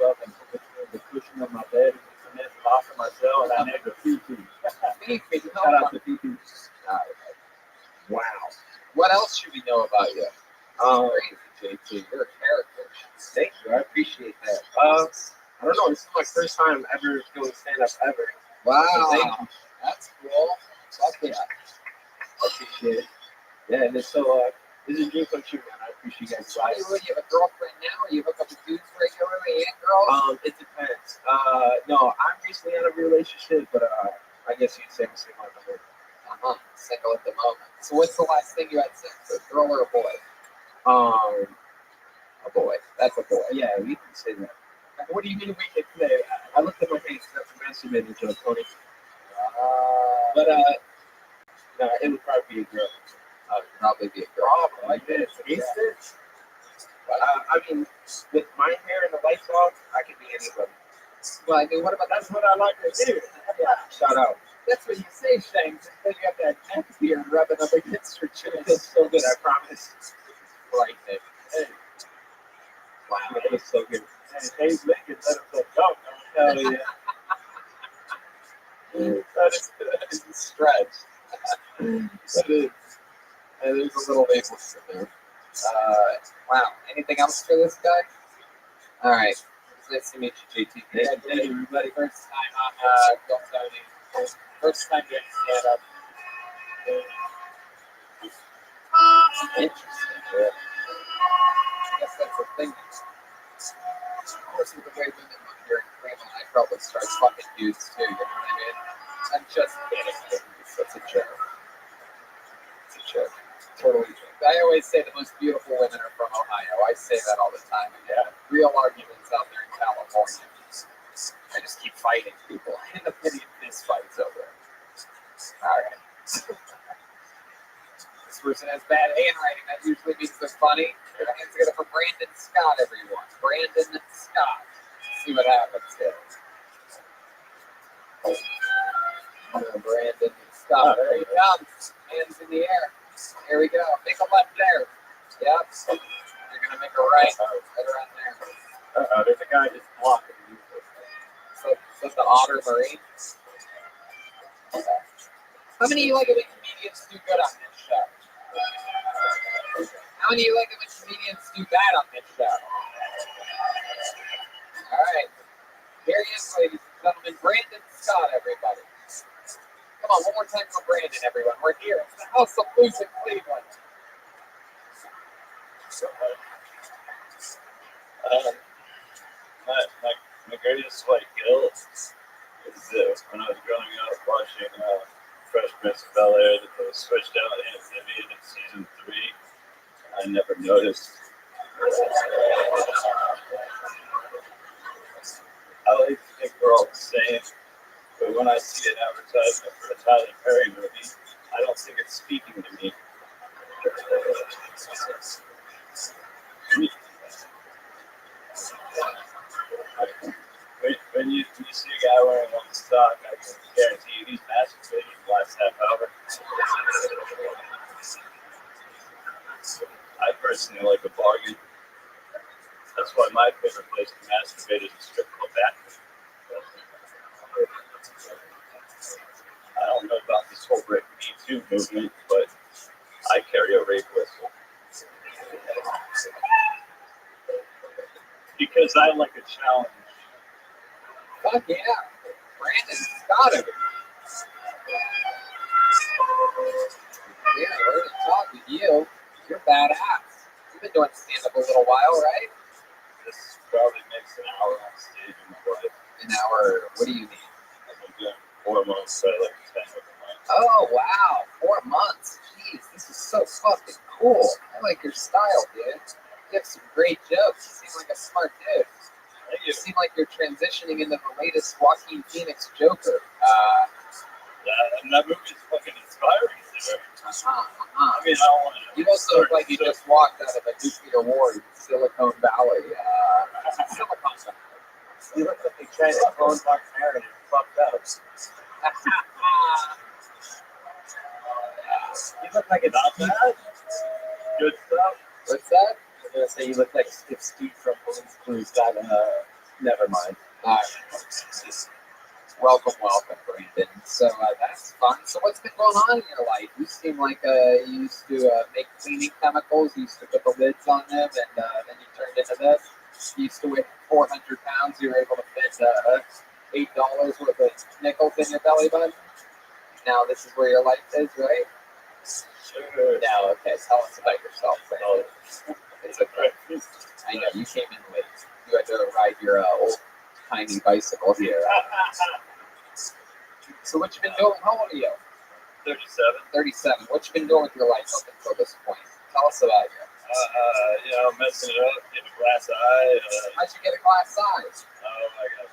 up and put between the cushion of my bed and the cement box of my cell, and I named her Fifi. Shout out to Fifi. Wow. What else should we know about you? Crazy, JT. You're a character. Thank you. I appreciate that. I don't know. This is my first time ever doing stand-up ever. Wow. So thank you. That's cool. Fuck yeah. I appreciate it. Yeah, and so this is a dream come true, man. I appreciate you guys. So you have a girlfriend now, or you hook up with dudes regularly and girls? It depends. No, I'm recently out of a relationship, but I guess you'd say I'm single at the moment. Single at the moment. So what's the last thing you had sex with, girl or a boy? A boy. That's a boy. Yeah, we can say that. What do you mean we can say? I looked at my face. That's a masturbating joke, Tony. But no, it would probably be a girl. Probably be a girl. Probably. Like this. I mean, with my hair and the lights off, I could be anybody. Well, I mean, what about That's what I like to do. Shout out. That's what you say, Shanks. Until you have that neck beard rubbing up against your chin. It feels so good, I promise. Right, Nick. Hey. Wow. It feels so good. Hey, Lincoln, let him go. Hell yeah. That is a stretch. That is. And there's a little labels in there. Wow. Anything else for this guy? All right. It's nice to meet you, JT. Hey, everybody. First time on Gulf County. First time doing stand up. Interesting. Yeah. I guess that's the thing. Of course, with the way women look here in Cleveland, I probably start fucking dudes too. You know what I mean? I'm just kidding. That's a joke. It's a joke. Totally joke. I always say the most beautiful women are from Ohio. I say that all the time. And yeah, real arguments out there in California. I just keep fighting people. I end up getting fist fights over it. All right. This person has bad handwriting. That usually means they're funny. Hands together for Brandon Scott, everyone. Brandon Scott. Let's see what happens here. Brandon Scott. There he comes. Hands in the air. Here we go. Make a left there. Yep. You're going to make a right. Right around there. There's a guy just blocking you. So the Otter Marine. How many of you like it when comedians do good on this show? How many of you like it when comedians do bad on this show? All right. Here he is, ladies and gentlemen. Brandon Scott, everybody. Come on, one more time for Brandon, everyone. We're here. It's the House of Blues in Cleveland. My greatest guilt is when I was growing up watching Fresh Prince of Bel-Air that they switched out Aunt Vivian in season 3. I never noticed. I like to think we're all the same, but when I see an advertisement for a Tyler Perry movie, I don't think it's speaking to me. When you see a guy wearing one sock, I can guarantee you he's masturbating the last half hour. I personally like a bargain. That's why my favorite place to masturbate is a strip club bathroom. I don't know about this whole Me Too movement, but I carry a rape whistle. Because I like a challenge. Fuck yeah. Brandon Scott, everybody. Yeah, we're going to talk with you. You're badass. You've been doing stand-up a little while, right? This probably makes an hour on stage in my life. An hour. What do you need? I've been doing 4 months, so I like 10 of them. Oh, wow. 4 months. Jeez, this is so fucking cool. I like your style, dude. You have some great jokes. You seem like a smart dude. You seem like you're transitioning into the latest Joaquin Phoenix Joker. And that movie is fucking inspiring. Dude. I mean, I don't want to. You also look like you just walked out of a nuclear war in Silicon Valley. Silicon Valley. You look like they tried to clone Mark Maron and fucked up. You look like it's Not bad. Good stuff. What's that? I was gonna say you look like Steve from Blue's Clues got never mind. Welcome, Brandon. So that's fun. So what's been going on in your life? You seem like you used to make cleaning chemicals. You used to put the lids on them, and then you turned into this. You used to weigh 400 pounds. You were able to fit $8 worth of nickels in your belly button. Now this is where your life is, right? Sure. Now, okay. Tell us about yourself, Brandon. It's okay. I know you came in late. You had to ride your old tiny bicycle here. So what you been doing? How old are you? 37. 37. What you been doing with your life up until this point? Tell us about you. Messing it up, getting a glass eye. How'd you get a glass eye? I got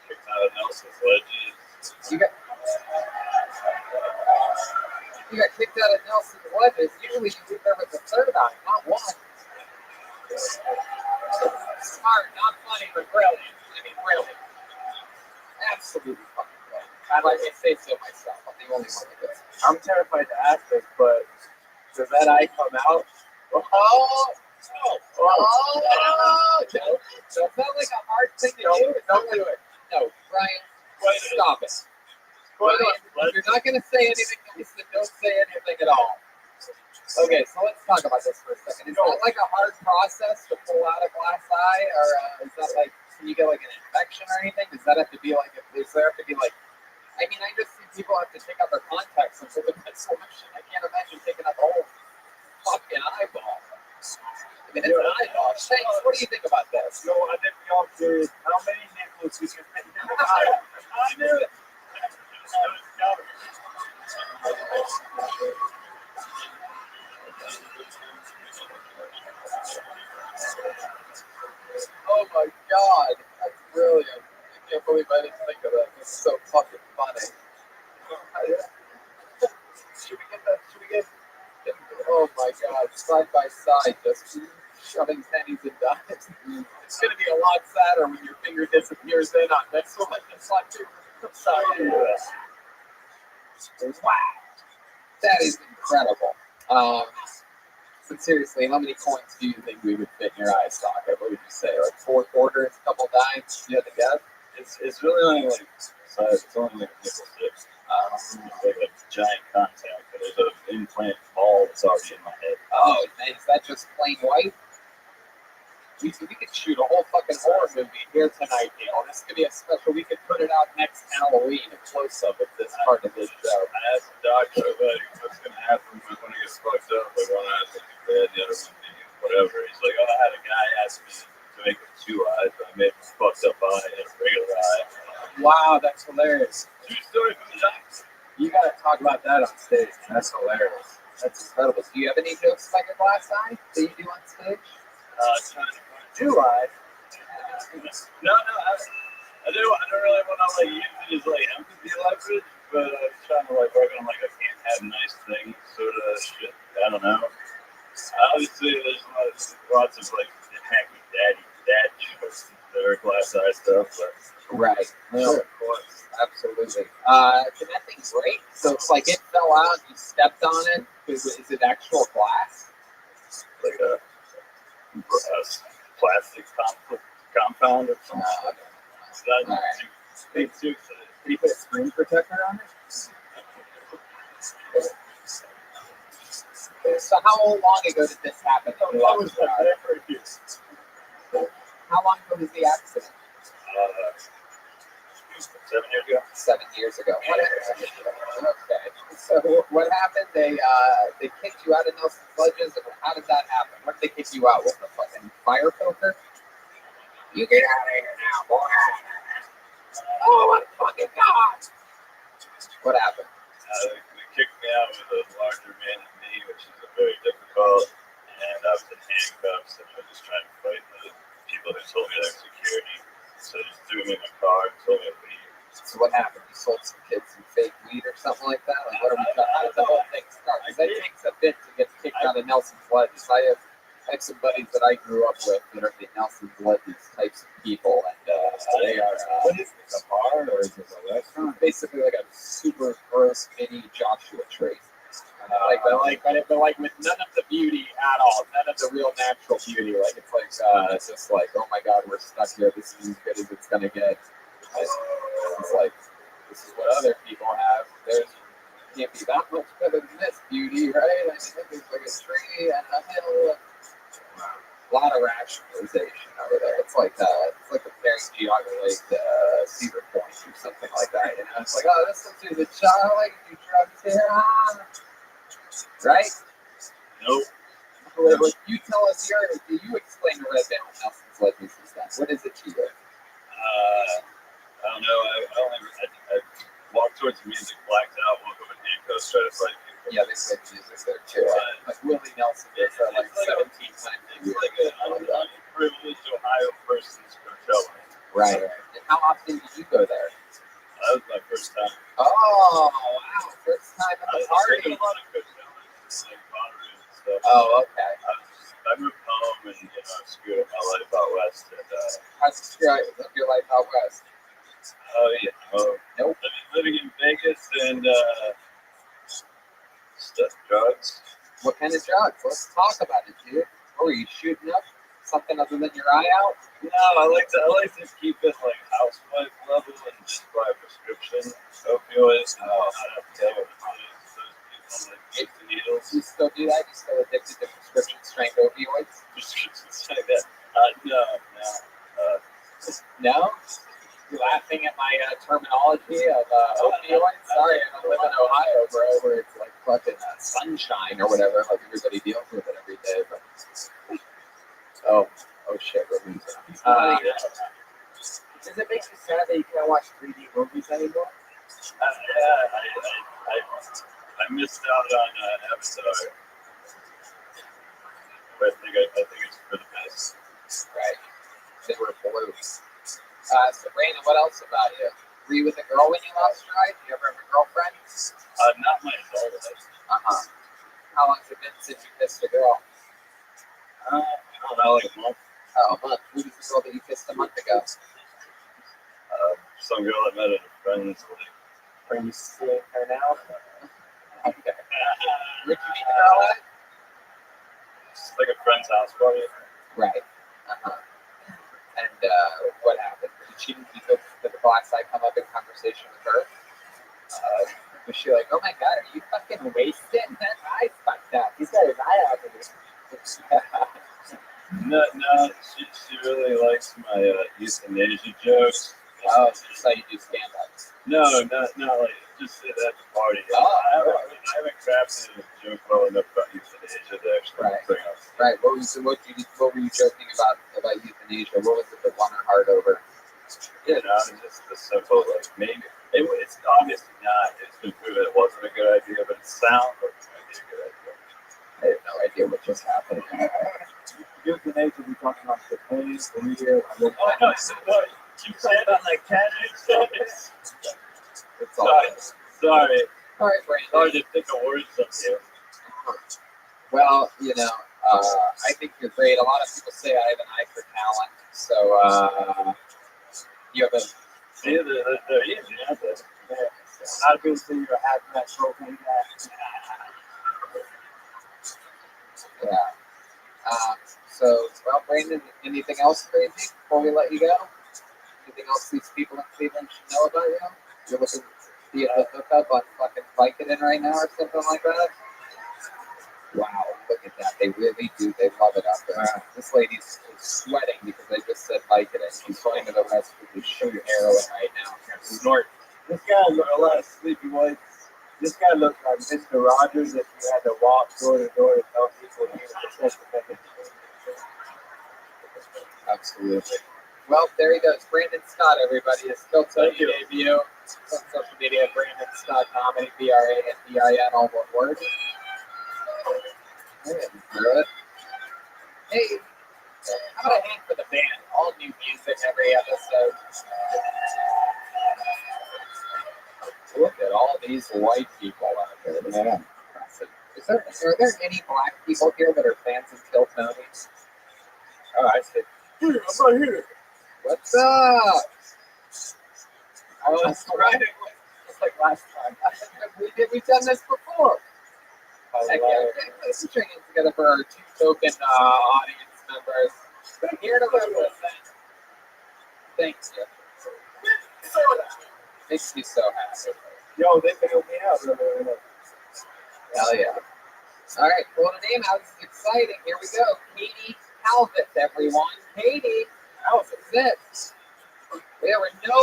kicked out of Nelson's Ledges. You got kicked out of Nelson's Ledges. Usually you leave there with the third eye, not one. Smart, not funny, but brilliant. I mean, really. Absolutely fucking brilliant. I'd like to say so myself. I'm the only one that does. I'm terrified to ask this, but does that eye come out? No. So it's not like a hard thing to do. Don't do it. No, Brian, stop it. Brian, if you're not going to say anything, don't say anything at all. Okay, so let's talk about this for a second. Is that like a hard process to pull out a glass eye, or is that like, can you get like an infection or anything? Does that have to be like, does there have to be like, I mean, I just see people have to take out their contacts and put them in solution. I can't imagine taking out the whole fucking eyeball. I mean, it's an eyeball. Shanks, what do you think about this? So I think we all did. How many nickels you can fit in the eye? I knew it. Oh my god, that's brilliant. I can't believe I didn't think of that. That's so fucking funny. Should we get that? Oh my god, side by side, just shoving pennies and dimes. It's gonna be a lot sadder when your finger disappears in on this one. It's like, I'm sorry. Wow, that is incredible. But seriously, how many coins do you think we would fit in your eye socket? What would you say? Like 4 quarters, a couple dimes? You had to guess? It's really only like size. It's only like a nickel chip. It's like a giant contact, but there's an implant ball that's already in my head. Oh, man, is that just plain white? We could shoot a whole fucking horror movie here tonight, Neil. This could be a special. We could put it out next Halloween, a close-up of this part of this show. I asked the doctor, like, what's going to happen when I get fucked up? Like, one eye's going to be red, the other one being whatever. He's like, I had a guy ask me to make him 2 eyes, but I made him a fucked up eye and a regular eye. Wow, that's hilarious. True story from the doctor. You gotta talk about that on stage. That's hilarious. That's incredible. Do you have any jokes about your glass eye that you do on stage? Trying to find 2 eyes. No, I don't really want to like use it as like empathy leverage, but I was trying to like work on like a can't have nice things sort of shit. I don't know. Obviously, there's lots of like hacky dad jokes that are glass eye stuff, but Right. No, of course. Absolutely. Can that thing break? So it's like it fell out, you stepped on it. Is it actual glass? like a plastic compound or something. It's not All right. too excited. Did you put a screen protector on it? So how long ago did this happen? That was like that for years. How long ago was the accident? 7 years ago. 7 years ago. Okay. So what happened? They kicked you out of Nelson's Ledges, and how did that happen? What did they kick you out with? A fucking fire poker? You get out of here now, boy! Oh my fucking god! What happened? They kicked me out with a larger man than me, which is very difficult. And I was in handcuffs, and I was just trying to fight the people who told me their security. So they just threw me in my car and told me to leave. So what happened? You sold some kids some fake weed or something like that? Like, what are we talking? How did the whole thing start? Because it takes a bit to get kicked out of Nelson's Ledges. I have some buddies that I grew up with that are the Nelson's Ledges types of people, and they are. What is this, a bar or is this a restaurant? Basically like a super gross mini Joshua tree. But with none of the beauty at all, none of the real natural beauty. Like it's like just like, oh my god, we're stuck here. This is as good as it's gonna get. It's like this is what other people have. There's can't be that much better than this beauty, right? I think there's like a tree and a hill. A lot of rationalization over there. It's like a comparing Geauga Lake to Cedar Point or something like that. You know, it's like, oh, this looks like the child like you drugs here, right? Nope. Well, you tell us here. Do you explain to Red Band what Nelson's Ledges is that? What is it to you? I don't know. I walked towards the music, blacked out, woke up in handcuffs, tried to fight people. Yeah, they play music there too. Like Willie Nelson is like 17 times a year. Like an unprivileged Ohio person's Coachella. Right. And how often did you go there? That was my first time. Oh, wow. First time at the I party. did a lot of Coachellas, like Bonnaroo and stuff. Oh, okay. I moved home and screwed up my life out west. And, how's the screw up your life out west? Nope. Living in Vegas and drugs. What kind of drugs? Let's talk about it, dude. What were you shooting up? Something other than your eye out? No, I like to keep it like housewife level and just buy prescription opioids. I don't tell those people like take the needles. You still do that? You still addicted to prescription strength opioids? Prescriptions like that. No. No? You're laughing at my terminology of opioids? Sorry, I don't live in Ohio, bro, where it's like fucking sunshine or whatever. Like everybody deals with it every day. But oh shit, we're losing. Does it make you sad that you can't watch 3D movies anymore? I missed out on Avatar. But I think it's for the best. Right. They were blue. So Brandon, what else about you? Were you with a girl when you lost your eye? Do you ever have a girlfriend? Not my adult life. How long has it been since you kissed a girl? I don't know, like a month. Oh, a month. Who was the girl that you kissed a month ago? Some girl I met at a friend's like. Are you seeing her now? Okay. Where'd you meet the girl at? It's like a friend's house party. Right. And what happened? Did the glass eye come up in conversation with her? Was she like, oh my god, are you fucking wasted? That eye's fucked up. He's got his eye out of his. No, she really likes my euthanasia jokes. Oh, so you do stand-ups? No, not like just at the party. I haven't crafted a joke well enough about euthanasia to actually bring up. Right. What were you joking about euthanasia? What was it that won her heart over? Just the simple like maybe it's obviously not. It's been proven it wasn't a good idea, but it sounds like it might be a good idea. I have no idea what just happened. Euthanasia, we're talking about the pains, the media. I know. You said it like 10 seconds. It's all good. Sorry. All right, Brandon. Hard to think of words up here. Well, I think you're great. A lot of people say I have an eye for talent. So, you have a... See, they're easy, aren't they? A lot of people say you're a hazmat trophy. Well, Brandon, anything else crazy before we let you go? Anything else these people in Cleveland should know about you? You're looking to be able to hook up on fucking Vicodin right now or something like that? Wow, look at that. They really do. They love it out there. This lady's sweating because I just said Vicodin. She's going to the rest of the shoot heroin right now. Snort. This guy got a lot of sleepy whites. This guy looks like Mr. Rogers if you had to walk door to door to tell people he was a Absolutely. Well, there he goes. Brandon Scott, everybody. His Still Tony debut. On social media, Brandon Scott Comedy, BRANDIN, all one word. Hey, how about a hand for the band? All new music every episode. Look at all these white people out here. This is impressive. Are there any black people here that are fans of Kill Tony? Oh, I see. Here, I'm right here. What's up? Oh, that's right. Just like last time. We've done this before. Heck yeah. Let's string it together for our two token audience members. Here to represent. Thanks, you. Makes me so happy. Yo, they bailed me out. Hell yeah. All right, well, the name out is exciting. Here we go. Katie Calvert, everyone. Katie, how is it? There were no,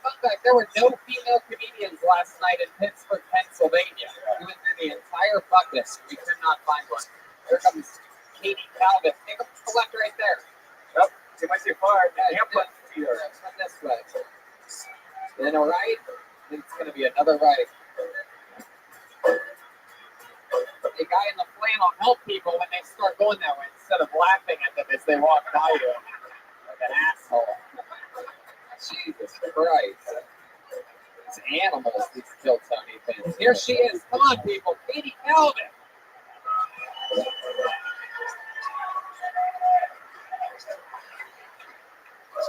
fun fact, there were no female comedians last night in Pittsburgh, Pennsylvania. We went through the entire bucket. We could not find one. Here comes Katie Calvert. Pick up the left right there. Yep, you might see far. Yeah, Yep, here. come this way. Then a right. Then it's going to be another right. The guy in the flannel help people when they start going that way instead of laughing at them as they walk by you like an asshole. Jesus Christ. These animals, these Kill Tony fans. Here she is. Come on, people. Katie Calvin.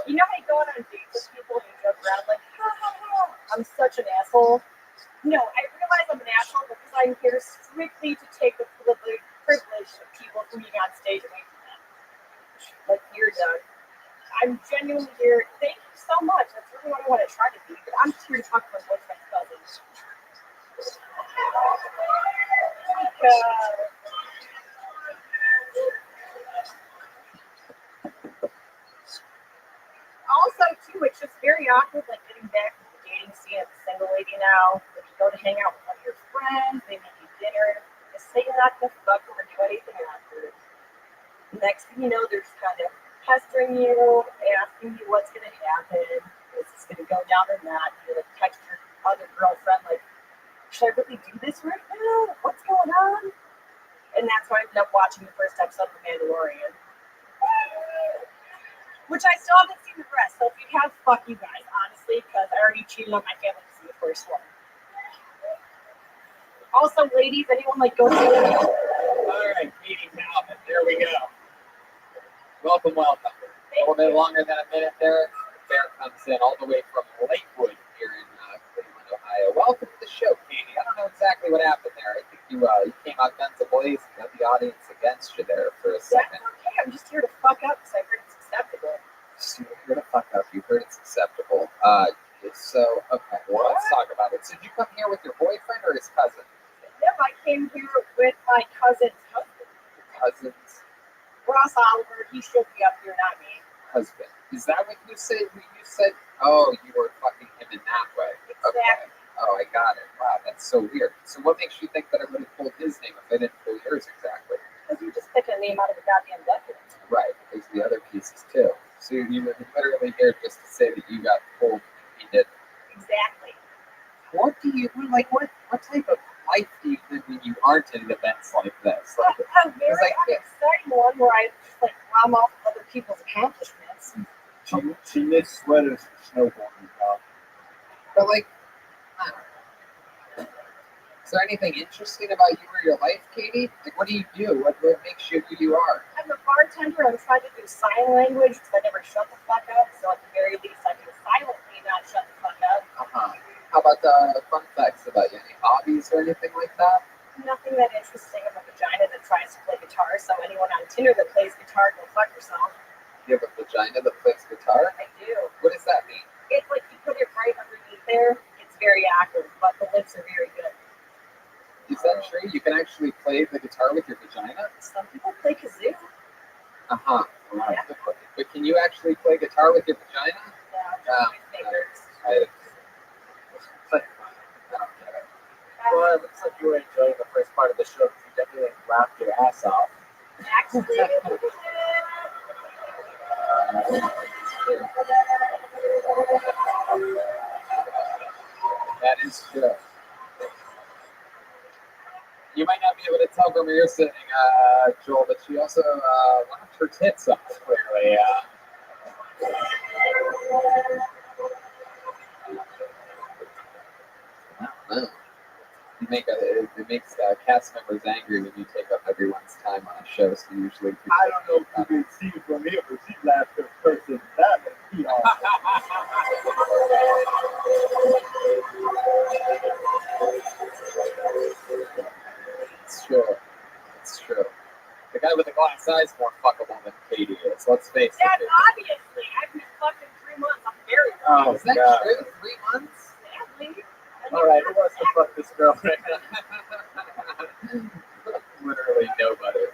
You know how you go on dates with people and you joke around like, ha, ha, ha, I'm such an asshole? No, I realize I'm an asshole because I'm here strictly to take the privilege of people from being on stage away from them. Like, you're done. I'm genuinely here. Thank you so much. That's really what I want to try to be. But I'm just here to talk to my boyfriend's cousins. Also, too, it's just very awkward, like getting back to the dating scene as a single lady now. If you go to hang out with one of your friends, they make you dinner, just say you're not gonna fuck them or do anything after. Next thing you know, they're just kind of pestering you, asking you what's gonna happen, is this gonna go down or not? You like text your other girlfriend like, should I really do this right now? What's going on? And that's why I ended up watching the first episode of The Mandalorian. Which I still haven't seen the rest, so if you have, fuck you guys, honestly, because I already cheated on my family to see the first one. Also, ladies, anyone like go see it? All right, Katie Calvin. There we go. Welcome. A little bit longer than a minute there. Bear comes in all the way from Lakewood here in Cleveland, Ohio. Welcome to the show, Katie. I don't know exactly what happened there. I think you came out guns a-blazing. You got the audience against you there for a second. That's okay. I'm just here to fuck up because I heard it's acceptable. So you're here to fuck up. You heard it's acceptable. Okay, well, let's talk about it. So did you come here with your boyfriend or his cousin? No, I came here with my cousin's husband. Your cousin's Ross Oliver, he should be up here, not me. husband. Is that what you said? You said, oh, you were fucking him in that way. Exactly. Okay. Oh, I got it. Wow, that's so weird. So what makes you think that I would have pulled his name if I didn't pull yours exactly? Because you just picked a name out of the goddamn bucket. Right, there's the other pieces too. So you were literally here just to say that you got pulled and he did. Exactly. What do you like? What type of life do you live when you aren't in events like this? Like, A very exciting one where I just like glom off other people's accomplishments. She knits sweaters for snowboarding, y'all. but like, I don't know. Is there anything interesting about you or your life, Katie? Like, what do you do? What makes you who you are? I'm a bartender. I'm trying to do sign language because I never shut the fuck up. So at the very least, I can silently not shut the fuck up. How about fun facts about you? Any hobbies or anything like that? Nothing that interesting. I'm a vagina that tries to play guitar. So anyone on Tinder that plays guitar, go fuck yourself. You have a vagina that plays guitar? I do. What does that mean? It's like you put it right underneath there. It's very awkward, but the lips are very good. Is that true? You can actually play the guitar with your vagina? Some people play kazoo. Right. Yeah. But can you actually play guitar with your vagina? Yeah, my fingers. I don't get it. Well, it looks like you were enjoying the first part of the show because you definitely laughed your ass off. Actually, That is true. You might not be able to tell from where you're sitting, Joel, but she also laughed her tits up, clearly. No. It makes cast members angry when you take up everyone's time on a show, so usually people I don't know if you can see from here, but she laughed her person that and he It's true. It's true. The guy with the glass eye is more fuckable than Katie is. Let's face it. That's obviously. I've been fucking 3 months. I'm very Oh, Is that God. true? 3 months? sadly. All right, who wants to fuck this girl right now? Literally nobody.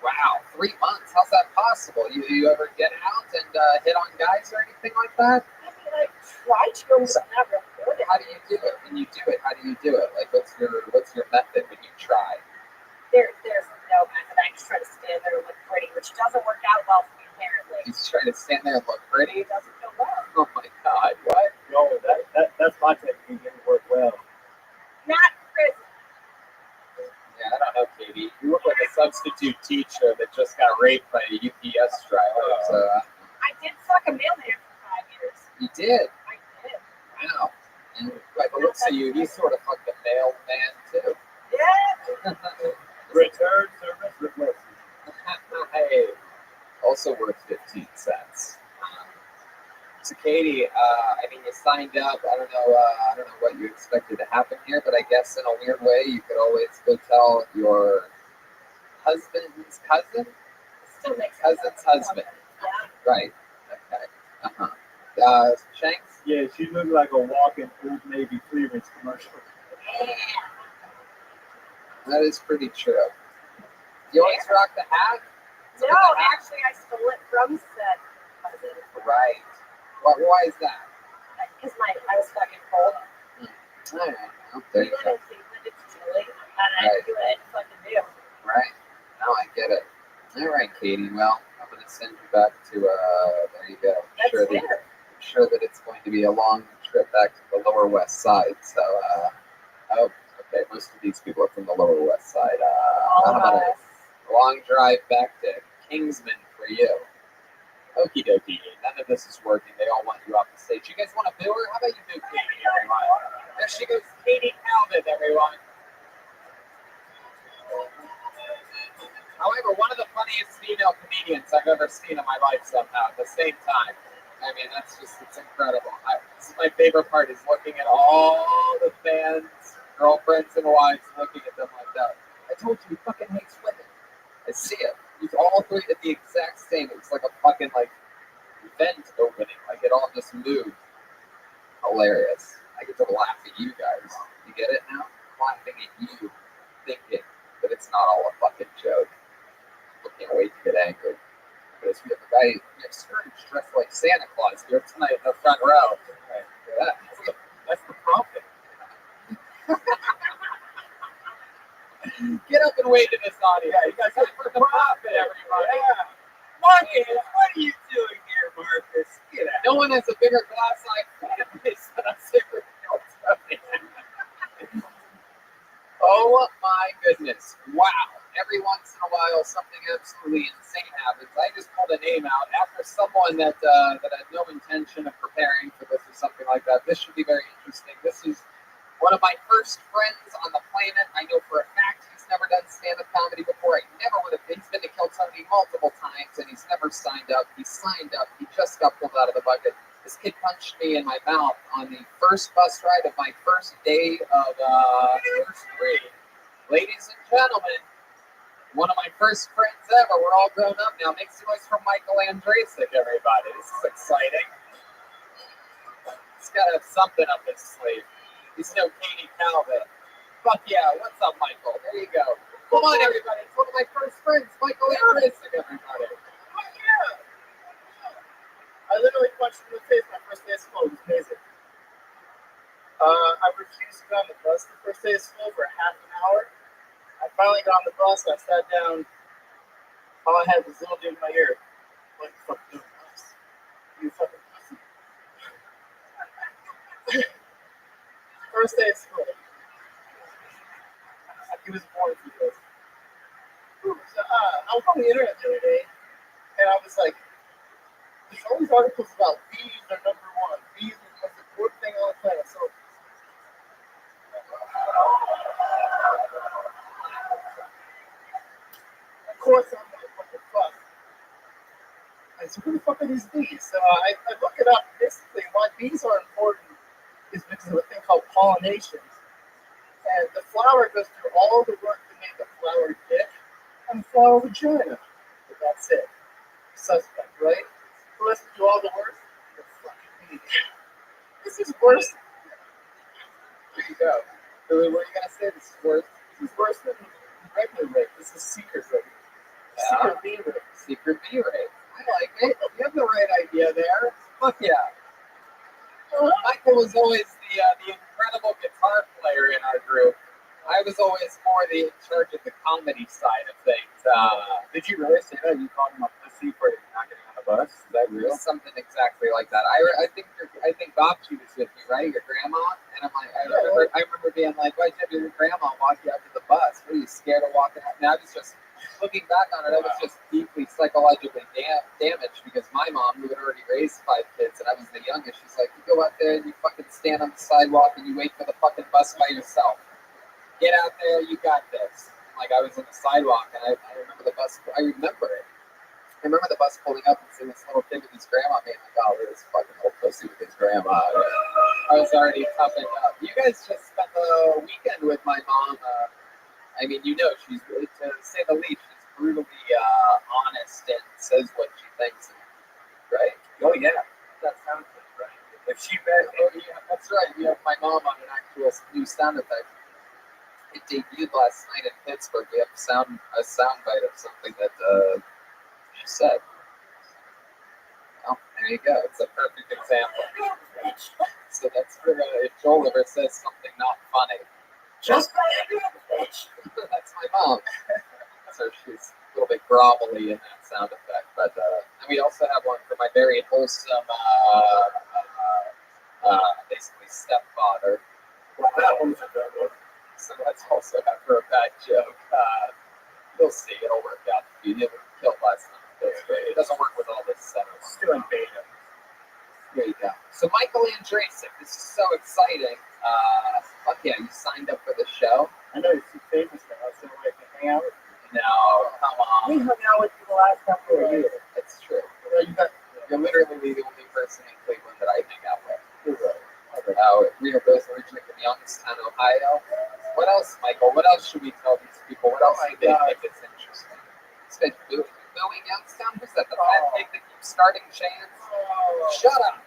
Wow, 3 months. How's that possible? You ever get out and hit on guys or anything like that? I mean, I tried to go, but never good. How do you do it? When you do it, how do you do it? Like, what's your method when you try? There's no method. I just try to stand there and look pretty, which doesn't work out well for me, apparently. You just try to stand there and look pretty? It doesn't go well. Oh my god, what? No, that's my technique. It worked well. Not prison. Yeah, I don't know, Katie. You look like a substitute teacher that just got raped by a UPS driver. So, I did suck a mailman for 5 years. you did. I did. Wow. And by the looks of you, you sort of fucked a mailman too. Yeah. Return service request. Hey, also worth 15 cents. So Katie, I mean, you signed up. I don't know what you expected to happen here, but I guess in a weird way, you could always go tell your husband's cousin, Still makes cousin's husband. Yeah. Right. Okay. Shanks. Yeah, she looked like a walking Old Navy clearance commercial. Yeah. That is pretty true. You always rock the hat. No, actually, I stole it from said cousin. Right. Why is that? Because I was fucking cold. All right. Well, there We you live go. in Cleveland, it's chilly, and I do what I fucking do. Right. Now I get it. All right, Katie. Well, I'm going to send you back to, there you go. That's I'm fair. sure that it's going to be a long trip back to the Lower West Side. So, okay, most of these people are from the Lower West Side. All how of about us. a long drive back to Kingsman for you? Okie dokie. None of this is working. They all want you off the stage. You guys want to boo her? How about you boo Katie, everyone? There she goes, Katie Calvin, everyone. However, one of the funniest female comedians I've ever seen in my life somehow at the same time. I mean, it's incredible. This is my favorite part is looking at all the fans, girlfriends and wives, looking at them like that. I told you, he fucking hates women. I see it. He's all three at the exact same. It's like a fucking, like, vent opening. Like, it all just moved. Hilarious. I get to laugh at you guys. You get it now? I'm laughing at you, thinking that it's not all a fucking joke. I can't wait to get angry. Because we have a guy, we have Scrooge dressed like Santa Claus here tonight in the front row. Right. Yeah, that's the prophet. Get up and wave to this audience. Yeah, you guys have for the prophet, everybody. Yeah. Marcus, what are you doing here, Marcus? Get out. No one has a bigger glass-eyed fan base than us here. Oh my goodness. Wow. Every once in a while, something absolutely insane happens. I just pulled a name out after someone that had no intention of preparing for this or something like that. This should be very interesting. This is one of my first friends on the planet. I know for a fact he's never done stand-up comedy before. I never would have. He's been to Kill Tony multiple times, and he's never signed up. He signed up. He just got pulled out of the bucket. This kid punched me in my mouth on the first bus ride of my first day of first grade. Ladies and gentlemen, one of my first friends ever. We're all grown up now. Make some noise for Michael Andrasic, everybody. This is exciting. He's got to have something up his sleeve. He's no Katie Calvin. Fuck yeah. What's up, Michael? There you go. Come on, everybody. It's one of my first friends, Michael Andrasic, everybody. Fuck yeah! I literally punched him in the face my first day of school. It was amazing. I refused to go on the bus the first day of school for half an hour. I finally got on the bus. I sat down. All I had was a little dude in my ear. What the fuck doing bus? You fucking pussy. First day of school. He was born for this. So, I was on the internet the other day, and I was like, there's all these articles about bees are number one. Bees are the most important thing on the planet. So, of course, I'm gonna fucking fuck. I said, who the fuck are these bees? So I look it up. Basically, why bees are important is because of a thing called pollination. And the flower goes through all the work to make the flower dick and the flower vagina. But that's it. Suspect, right? Who has to do all the work? The fucking bee. This is worse. Here you go. So what are you gonna say? This is worse. This is worse than regular rape. This is secret rape. Secret bee rape. Secret bee rape. I like it. You have the right idea there. Fuck yeah. Michael was always the incredible guitar player in our group. I was always more in charge of the comedy side of things. Did you really say that? You called him a pussy for not getting on the bus? Is that real? Something exactly like that. I think Bobchi was with you, right? Your grandma, and I'm like, I remember being like, why'd you have your grandma walk you out to the bus? What are you scared of walking out? And I was just looking back on it. I was just deeply psychologically damaged because my mom, who had already raised 5 kids, and I was the youngest, she's like, you go out there and you fucking stand on the sidewalk and you wait for the fucking bus by yourself. Get out there, you got this. Like I was on the sidewalk, and I remember the bus. I remember it. I remember the bus pulling up and seeing this little kid with his grandma being like, oh, look at this fucking old pussy with his grandma. I was already toughened up. You guys just spent the weekend with my mom. I mean, you know, she's, to say the least, she's brutally honest and says what she thinks, right? Oh, yeah. That sounds good, right? If she met, Yeah, that's right. We have my mom on an actual new sound effect. It debuted last night in Pittsburgh. We have a sound bite of something that she said. Oh, there you go. It's a perfect example. So that's for if Joel ever says something not funny. Just bitch. That's my mom. So she's a little bit grovelly in that sound effect. But and we also have one for my very wholesome, basically stepfather. That one's a good one. So let's also have her a bad joke. You'll see, it'll work out. You didn't kill last time. That's great. It doesn't work with all this stuff. It's still in beta. There you go. So Michael Andrasic, this is so exciting. Fuck yeah, you signed up for the show. I know you're too famous now, so I can hang out with you. No, come We on. hung out with you the last couple of years. It's true. You're You're literally the only person in Cleveland that I hang out with. right. We are both originally from Youngstown, Ohio. What else, Michael? What else should we tell these people? What else do they think it's interesting? It's been booing Youngstown? Who's that? The fat pig that keeps starting chants? Shut up.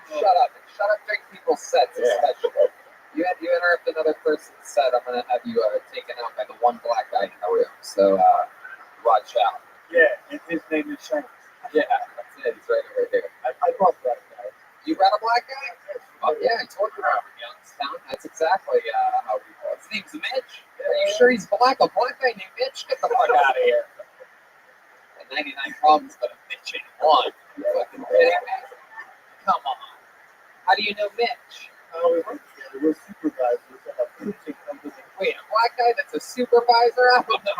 Shut up. And shut up during people's sets, especially. You interrupt another person's set, I'm going to have you taken out by the one black guy in the room. So watch out. Yeah, and his name is Shane. Yeah, that's it. He's right over here. I brought that guy. You brought a black guy? Oh, yeah, I told you we're from Youngstown. That's exactly how he was. His name's Mitch. Are you sure he's black? A black guy named Mitch? Get the fuck out of here. And 99 problems, but a Mitch ain't one. You fucking kidding me? Come on. How do you know Mitch? We worked together. We're supervisors at a printing company. Wait, a black guy that's a supervisor? I don't know.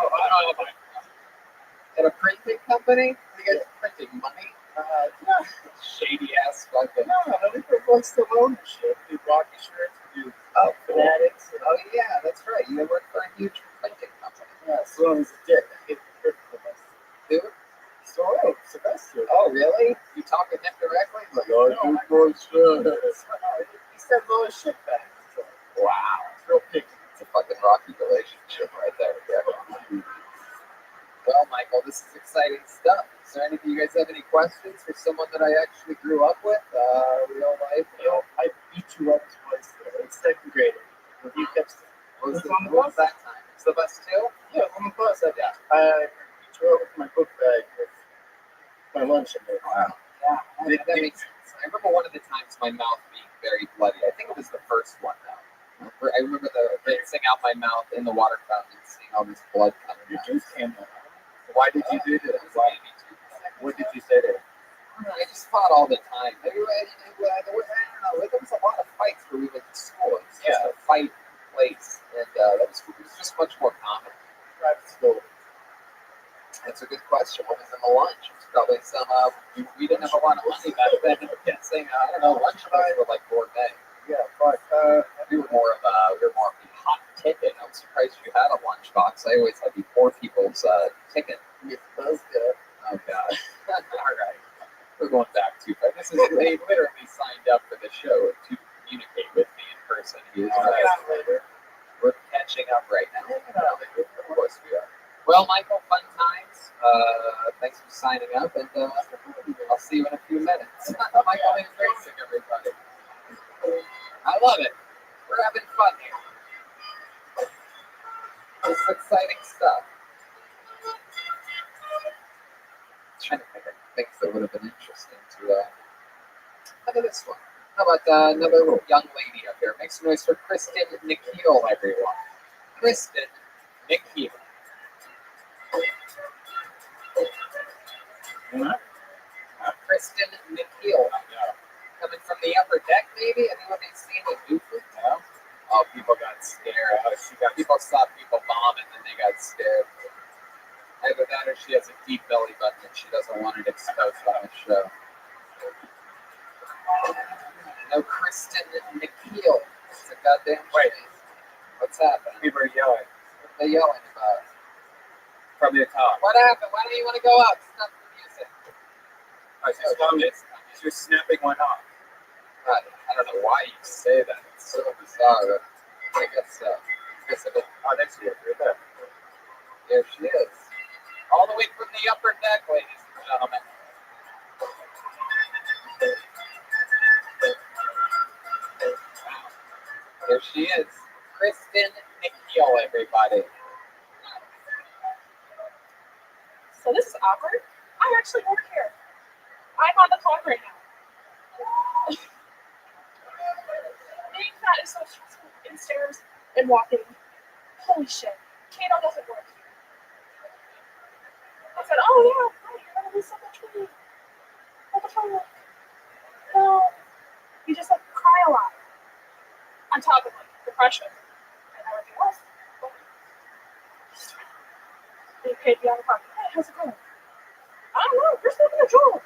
At a printing company? You guys printing money? Shady ass fucking. No, they put books to ownership. Do Rocky shirts, do fanatics. Oh yeah, that's right. You work for a huge printing company. Yeah, as long as a dick. I hate the print the best. Dude? So, Sylvester. Oh really? You talk with him directly? Like, No, he said low as shit back. So, wow. it's real picky. It's a fucking rocky relationship right there. Yeah. Well, Michael, this is exciting stuff. Is there anything you guys have any questions for someone that I actually grew up with? Real life? You know, I beat you up twice there. It's second grade. You kept What was that time? Was the bus too? Yeah, on the bus. I beat you up with my book bag with my lunch in there. Wow. Yeah, that makes sense. I remember one of the times my mouth being very bloody. I think it was the first one, though. I remember the rinsing out my mouth in the water fountain and seeing all this blood coming Your out. juice came out. why did you do this? Why? What did you say to him? I just fought all the time. There was a lot of fights where we went to school. It was just a fight place, and it was just much more common. Private school. That's a good question. What was in the lunch? It was Probably some, we didn't have a lot of money back then. I'm guessing, I don't know, lunchbox were like gourmet. Yeah, but We were more of the hot ticket. I'm surprised you had a lunchbox. I always had the poor people's ticket. You're supposed to. Oh God. All right. We're going back too far. This is they literally signed up for the show to communicate with me in person. We're catching up right now. Of course we are. Well, Michael, fun times. Thanks for signing up, and I'll see you in a few minutes. Michael is racing, everybody. I love it. We're having fun here. This is exciting stuff. Trying to think of things that would have been interesting to. How about this one? How about another little young lady up here? Make some noise for Kristen Nikhil, everyone. Kristen Nikhil. Kristen Nikhil. Coming from the upper deck, maybe? Anyone been seen it movement? No? Oh, people got scared. People saw people bomb and then they got scared. Either that or she has a deep belly button and she doesn't want it exposed on the show. No Kristen Nikhil. It's a goddamn shame. What's happening? People are yelling What are they yelling about? from the top. What happened? Why don't you want to go out? Stop the music. She's coming. She's snapping one off. I don't know why you say that. It's so bizarre. But I guess so. Oh, there she is. Right there. There she is. All the way from the upper deck, ladies and gentlemen. Wow. There she is. Kristen Nikhil, everybody. So this is awkward. I actually work here. I'm on the clock right now. Being fat is so stressful. In stairs and walking. Holy shit. Keto doesn't work here. I said, oh yeah, right, you're gonna lose so much weight. What the fuck? No. You just like cry a lot. On top of like depression and everything else. They paid me on the clock. Hey, how's it going? I don't know. You're smoking a joint.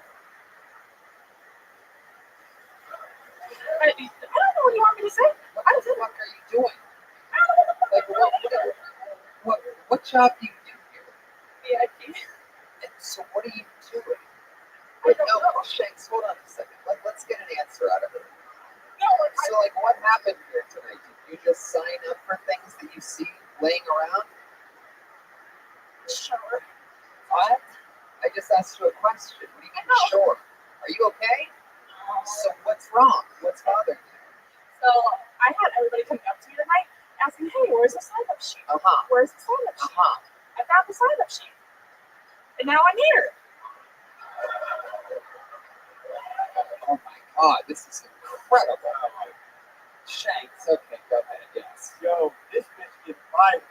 I don't know what you want me to say. What the fuck are you doing? I don't know what the fuck. Like, what job do you do here? VIP. And so what are you doing? I don't know. Shanks, hold on a second. Let's get an answer out of it. No, So, what happened here tonight? Did you just sign up for things that you see laying around? Sure. What? I just asked you a question. What do you mean, sure? Are you okay? So what's wrong? What's bothering you? So I had everybody coming up to me tonight asking, hey, where's the sign-up sheet? Uh-huh. Where's the sign-up sheet? Uh-huh. I found the sign-up sheet. And now I'm here. Oh my God, this is incredible. Shanks, okay, go ahead, yes. Yo, this bitch is violent.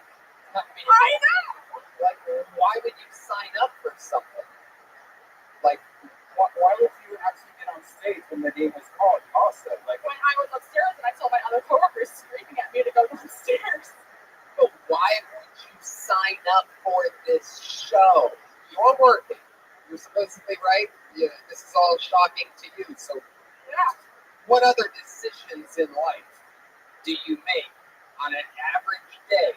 I mean, I know. like, why would you sign up for something? Like, Why would you actually get on stage when the name was called? Also, like, When I was upstairs and I saw my other coworkers screaming at me to go downstairs. but why would you sign up for this show? You're working. You're supposedly right. Yeah, this is all shocking to you. So, Yeah. what other decisions in life do you make on an average day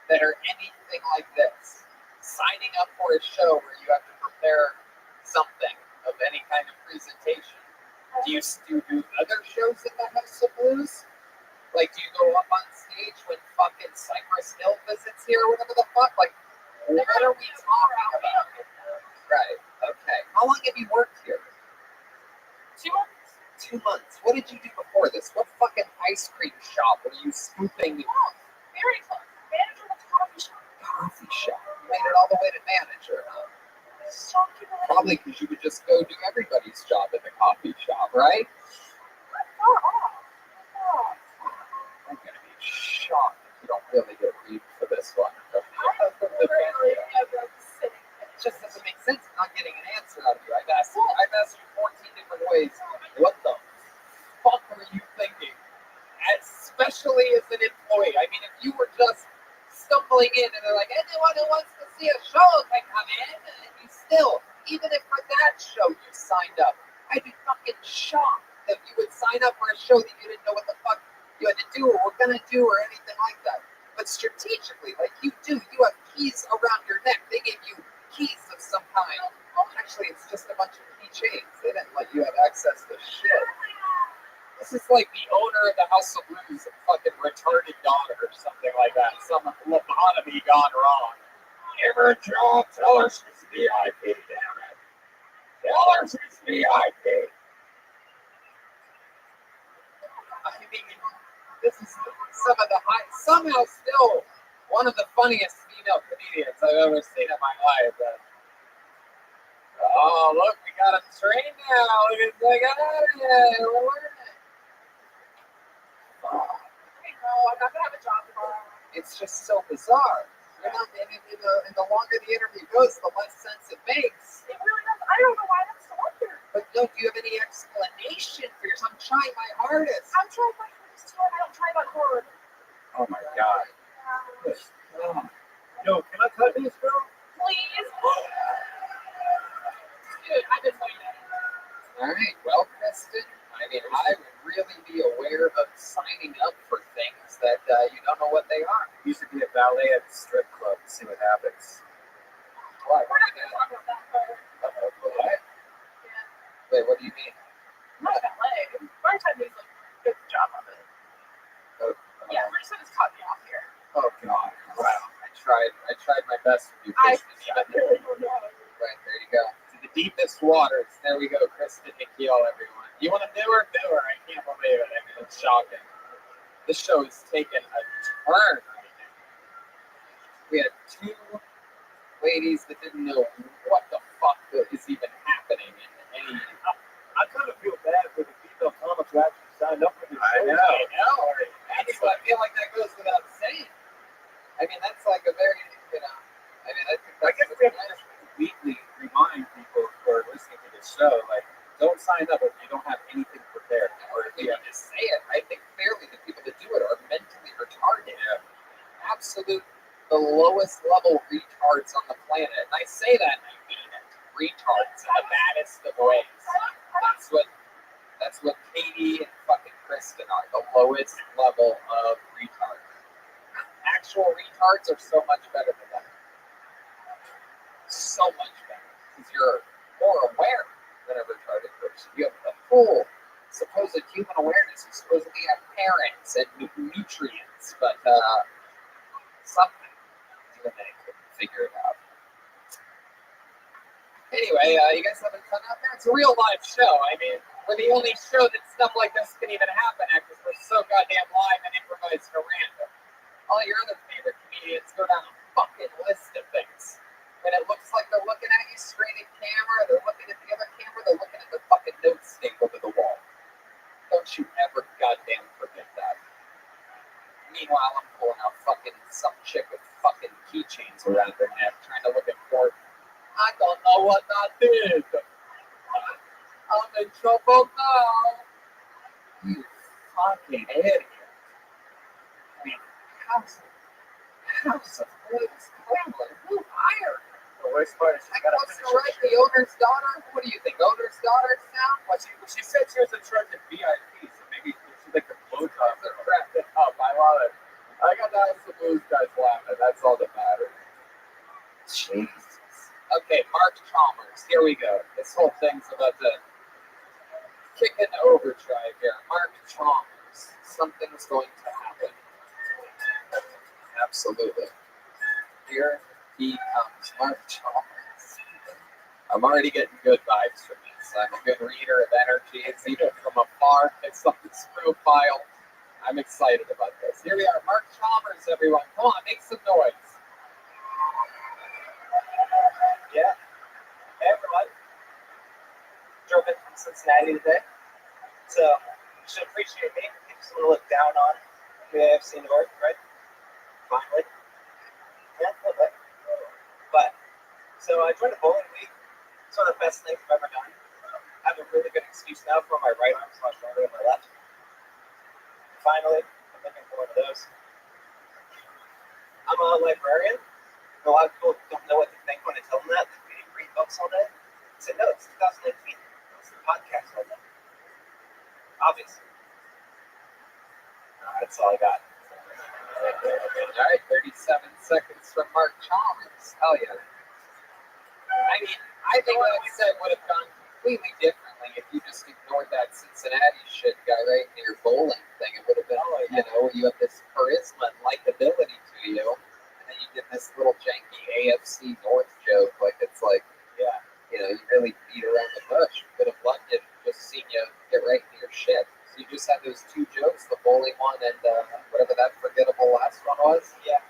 that are anything like this? Signing up for a show where you have to prepare something of any kind of presentation. Do you do other shows at the House of Blues? Like, do you go up on stage when fucking Cypress Hill visits here or whatever the fuck? Like, what are we talking about? Right, okay. How long have you worked here? 2 months. 2 months. What did you do before this? What fucking ice cream shop were you scooping? Oh, very close. Manager of the coffee shop. Coffee shop. You made it all the way to manager, huh? Shopkeeper. Probably because you would just go do everybody's job at the coffee shop, right? Not far off. Oh. I'm gonna be shocked if you don't really get read for this one. I'm literally ever sitting there. It just doesn't make sense. I'm not getting an answer out of you. I've asked you 14 different ways. What the fuck were you thinking? Especially as an employee. I mean, if you were just stumbling in and they're like, anyone who wants to see a show can come in, and you still, even if for that that show you signed up. I'd be fucking shocked that you would sign up for a show that you didn't know what the fuck you had to do or were gonna do or anything like that. But strategically, like you do, you have keys around your neck. They gave you keys of some kind. Actually, it's just a bunch of keychains. They didn't let you have access to shit. This is like the owner of the House of Blues' fucking retarded daughter or something like that. Some lobotomy gone wrong. Give her a job. Tell her she's VIP. Damn it. Tell her she's VIP. I mean, this is some of the somehow still one of the funniest female comedians I've ever seen in my life. Oh, look, we got a train now. Look at that. We're learning. I'm not gonna have a job tomorrow. It's just so bizarre. You know, and the longer the interview goes, the less sense it makes. It really does. I don't know why I'm still up here. But do you have any explanation for yours? I'm trying my hardest. I'm trying my hardest too, and I don't try that hard. Oh my god. Yo, can I cut this, bro? Please. Dude, I've been waiting. All right, well, Kristen, I mean, I would really be aware of signing up for things that you don't know what they are. You should be a valet at the strip club and see what happens. What? We're not gonna talk about that part. What? Wait, what do you mean? I'm not gonna lie. Bartime needs like a good job of it. Yeah, Lisa just cut me off here. Oh God! Wow, I tried my best with you, I Kristen. really don't know. Right, there you go. To the deepest waters. There we go, Kristen Nikhil, everyone. You want to do her? Do her. I can't believe it. I mean, it's shocking. This show has taken a turn right now. We had two ladies that didn't know what the fuck is even happening in any. I kind of feel bad for the female comics who actually signed up for this show. I know. I feel like that goes without saying. I mean, that's like a very, I mean, I think I that's guess we have to just weekly remind people who are listening to this show, like, don't sign up if you don't have anything prepared. or if you just say it. I think fairly the people that do it are mentally retarded. Absolute, the lowest level retards on the planet. And I say that and I mean it. Retards in the baddest of ways. That's what Katie and fucking Kristen are. The lowest level of retards. Actual retards are so much better than that. So much better. Because you're more aware than a retarded person. You have a full supposed human awareness. You supposedly have parents and nutrients, but something even they couldn't figure it out. Anyway, you guys having fun out there? It's a real live show. I mean, we're the only show that stuff like this can even happen at because we're so goddamn live and improvised and random. All your other favorite comedians go down a fucking list of things. And it looks like they're looking at you straight in camera, they're looking at the other camera, they're looking at the fucking notes stapled to the wall. Don't you ever goddamn forget that. Meanwhile, I'm pulling out fucking some chick with fucking keychains around her neck, trying to look at porn. I don't know what that did. I'm in trouble now. You fucking idiot. I mean, how's the police family? Who hired her? The worst part is I gotta write the owner's daughter. What do you think? Owner's daughter now? Well, she said she was in charge of VIP, so maybe she's like the blowjob. They're wrapped it up. I love it. I got the House of Blues guys laughing. That's all that matters. Jesus. Okay, Mark Chalmers. Here we go. This whole thing's about to kick in overdrive here. Mark Chalmers. Something's going to happen. Absolutely. Here he comes. Mark Chalmers. I'm already getting good vibes from this. I'm a good reader of energies, even from afar. It's on this profile. I'm excited about this. Here we are. Mark Chalmers, everyone. Come on, make some noise. Yeah. Hey, everyone. Drove in from Cincinnati today. So, you should appreciate me. If you want to look down on the AFC North, right? Finally. Yeah, a little bit. But, so I joined a bowling league. It's one of the best things I've ever done. I have a really good excuse now for my right arm / shoulder and my left. Finally, I'm looking for one of those. I'm a librarian. A lot of people don't know what to think when I tell them that. They read books all day. said, no, it's 2018. It's the podcast hold up. Obviously. That's all I got. All right, 37 seconds from Mark Chalmers. Hell yeah. I mean, I think what I said would have gone completely differently if you just ignored that Cincinnati shit guy right in your bowling thing. It would have been, you know, you have this charisma and likability to you, and then you get this little janky AFC North joke. Like, it's like, Yeah. you know, you really beat around the bush. Could have loved it, just seen you get right into your shit. So you just had those two jokes, the bowling one and whatever that forgettable last one was. Yeah.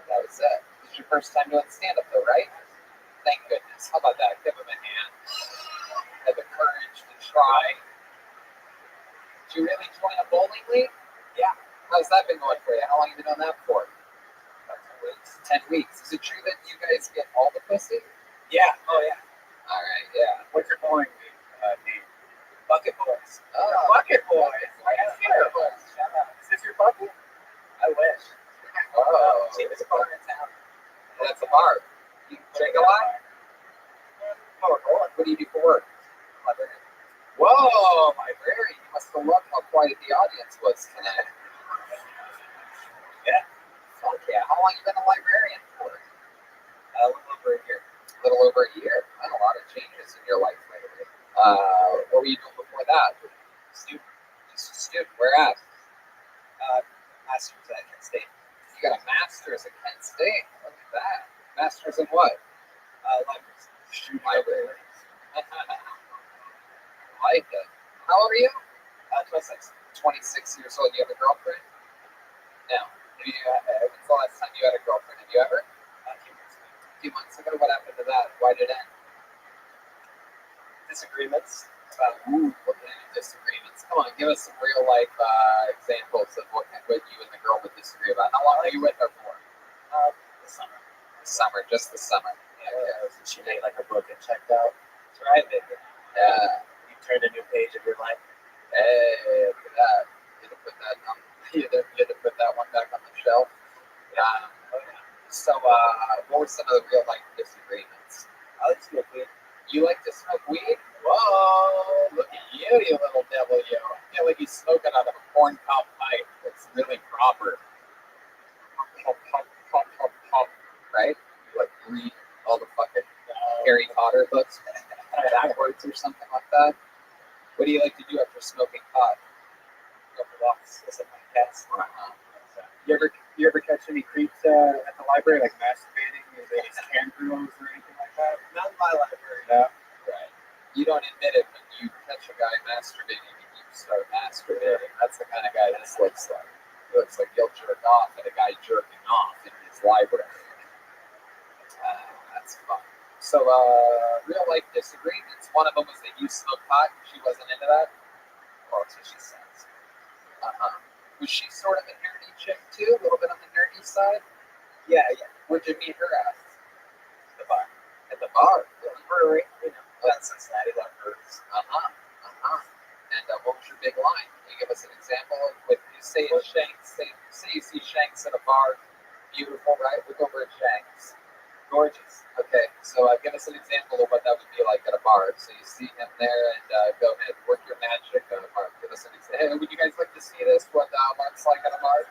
That was it. This is your first time doing stand-up though, right? Thank goodness. How about that? Give him a hand. Had the courage to try. Did you really join a bowling league? Yeah. How's that been going for you? How long have you been on that for? About 2 weeks. 10 weeks. Is it true that you guys get all the pussy? Yeah. Oh, yeah. All right, yeah. What's your bowling name? Bucket Boys. Oh, Bucket Boys. Bucket Boys. Shout out. Is this your bucket? I wish. Oh, Cheapest bar in town. that's a bar. You drink a lot? Oh, cool. What do you do for work? Librarian. Whoa, librarian. You must have loved how quiet the audience was tonight. Yeah. Fuck yeah. How long you been a librarian for? A little over a year. A little over a year. Been a lot of changes in your life lately. What were you doing before that? Student. Just a student. Where at? Masters at Kent State. You got a master's at Kent State. Look at that. Master's in what? Libraries. Shoot, library. Like it. How old are you? 26. 26 years old. You have a girlfriend? No. Have you, when's the last time you had a girlfriend? Have you ever? A few months ago. A few months ago. What happened to that? Why did it end? Disagreements. What kind of disagreements? Come on, give us some real life examples of what you and the girl would disagree about. How long were you with her for? The summer. The summer, just the summer. Yeah. She made like a book and checked out. That's right, baby. Yeah. You turned a new page of your life. Hey, look at that. You had to put that on. You had to put that one back on the shelf. So, what were some of the real life disagreements? I like to smoke weed. You like to smoke weed? Whoa, look at you, you little devil, you. I feel like he's smoking out of a corn cob pipe. It's really proper. Right? You like read all the fucking Harry Potter books backwards or something like that. What do you like to do after smoking pot? Go for walks. Listen to podcasts. You ever catch any creeps at the library, like masturbating? Is there any scan girls or anything like that? Not in my library. No. Right. You don't admit it when you catch a guy masturbating and you start masturbating. That's the kind of guy this looks like. He looks like he'll jerk off at a guy jerking off in his library. That's fun. So, real life disagreements. One of them was that you smoked pot and she wasn't into that. Well, that's what she says. Was she sort of a nerdy chick too? A little bit on the nerdy side? Yeah. Where'd you meet her at? The bar. At the bar. The brewery. You know. That's Cincinnati. That hurts. And what was your big line? Can you give us an example of what you say at Shanks? Say you see Shanks at a bar. Beautiful, right? Look over at Shanks. Gorgeous. Okay, so give us an example of what that would be like at a bar. So you see him there, and go ahead, work your magic at a bar. Give us an example. Hey, would you guys like to see this? What Mark's like at a bar?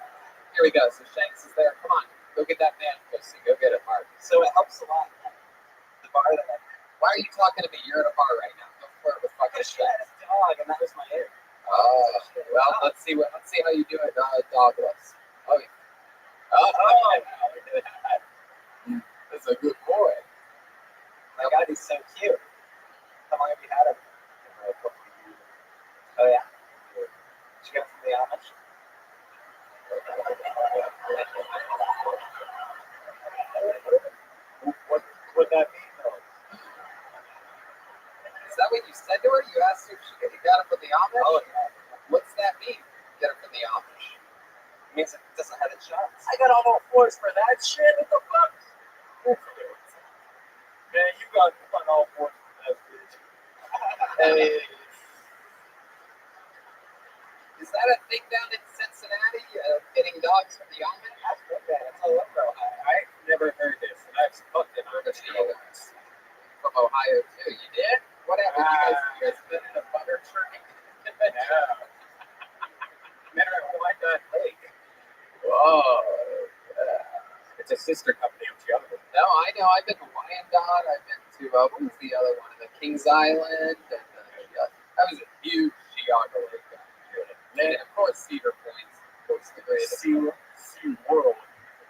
Here we go. So Shanks is there. Come on, go get that man pussy. Go get it, Mark. So it helps a lot. The bar that I Why are you talking to me? You're at a bar right now. Don't flirt with fucking she had Shanks. a dog, and that was my ear. Oh, well, let's see how you do it dogless. Oh, yeah. That's a good boy. My God, he's so cute. How long have you had him? Oh, yeah. Did you get him from the Amish? What would that mean, though? Is that what you said to her? You asked her if she got it from the Amish? Oh, yeah. What's that mean? Get it from the Amish. It means it doesn't have insurance. I got all fours for that shit. What the fuck? Man, you got all four from that bitch. Hey. Is that a thing down in Cincinnati? Getting dogs from the Amish? That's good, man. It's all over Ohio. I never heard this, and I've fucked an Amish. From Ohio. Ohio too. You did? What happened? You guys been in a butter churning convention? Yeah. Met her at Wyandotte Lake. Whoa. It's a sister company of the other one. No, I know. I've been to Wyandotte. I've been to, what was the other one? The Kings Island. And, that was a huge Geauga Lake. And of course, Cedar Point. Of course, the greatest. Sea World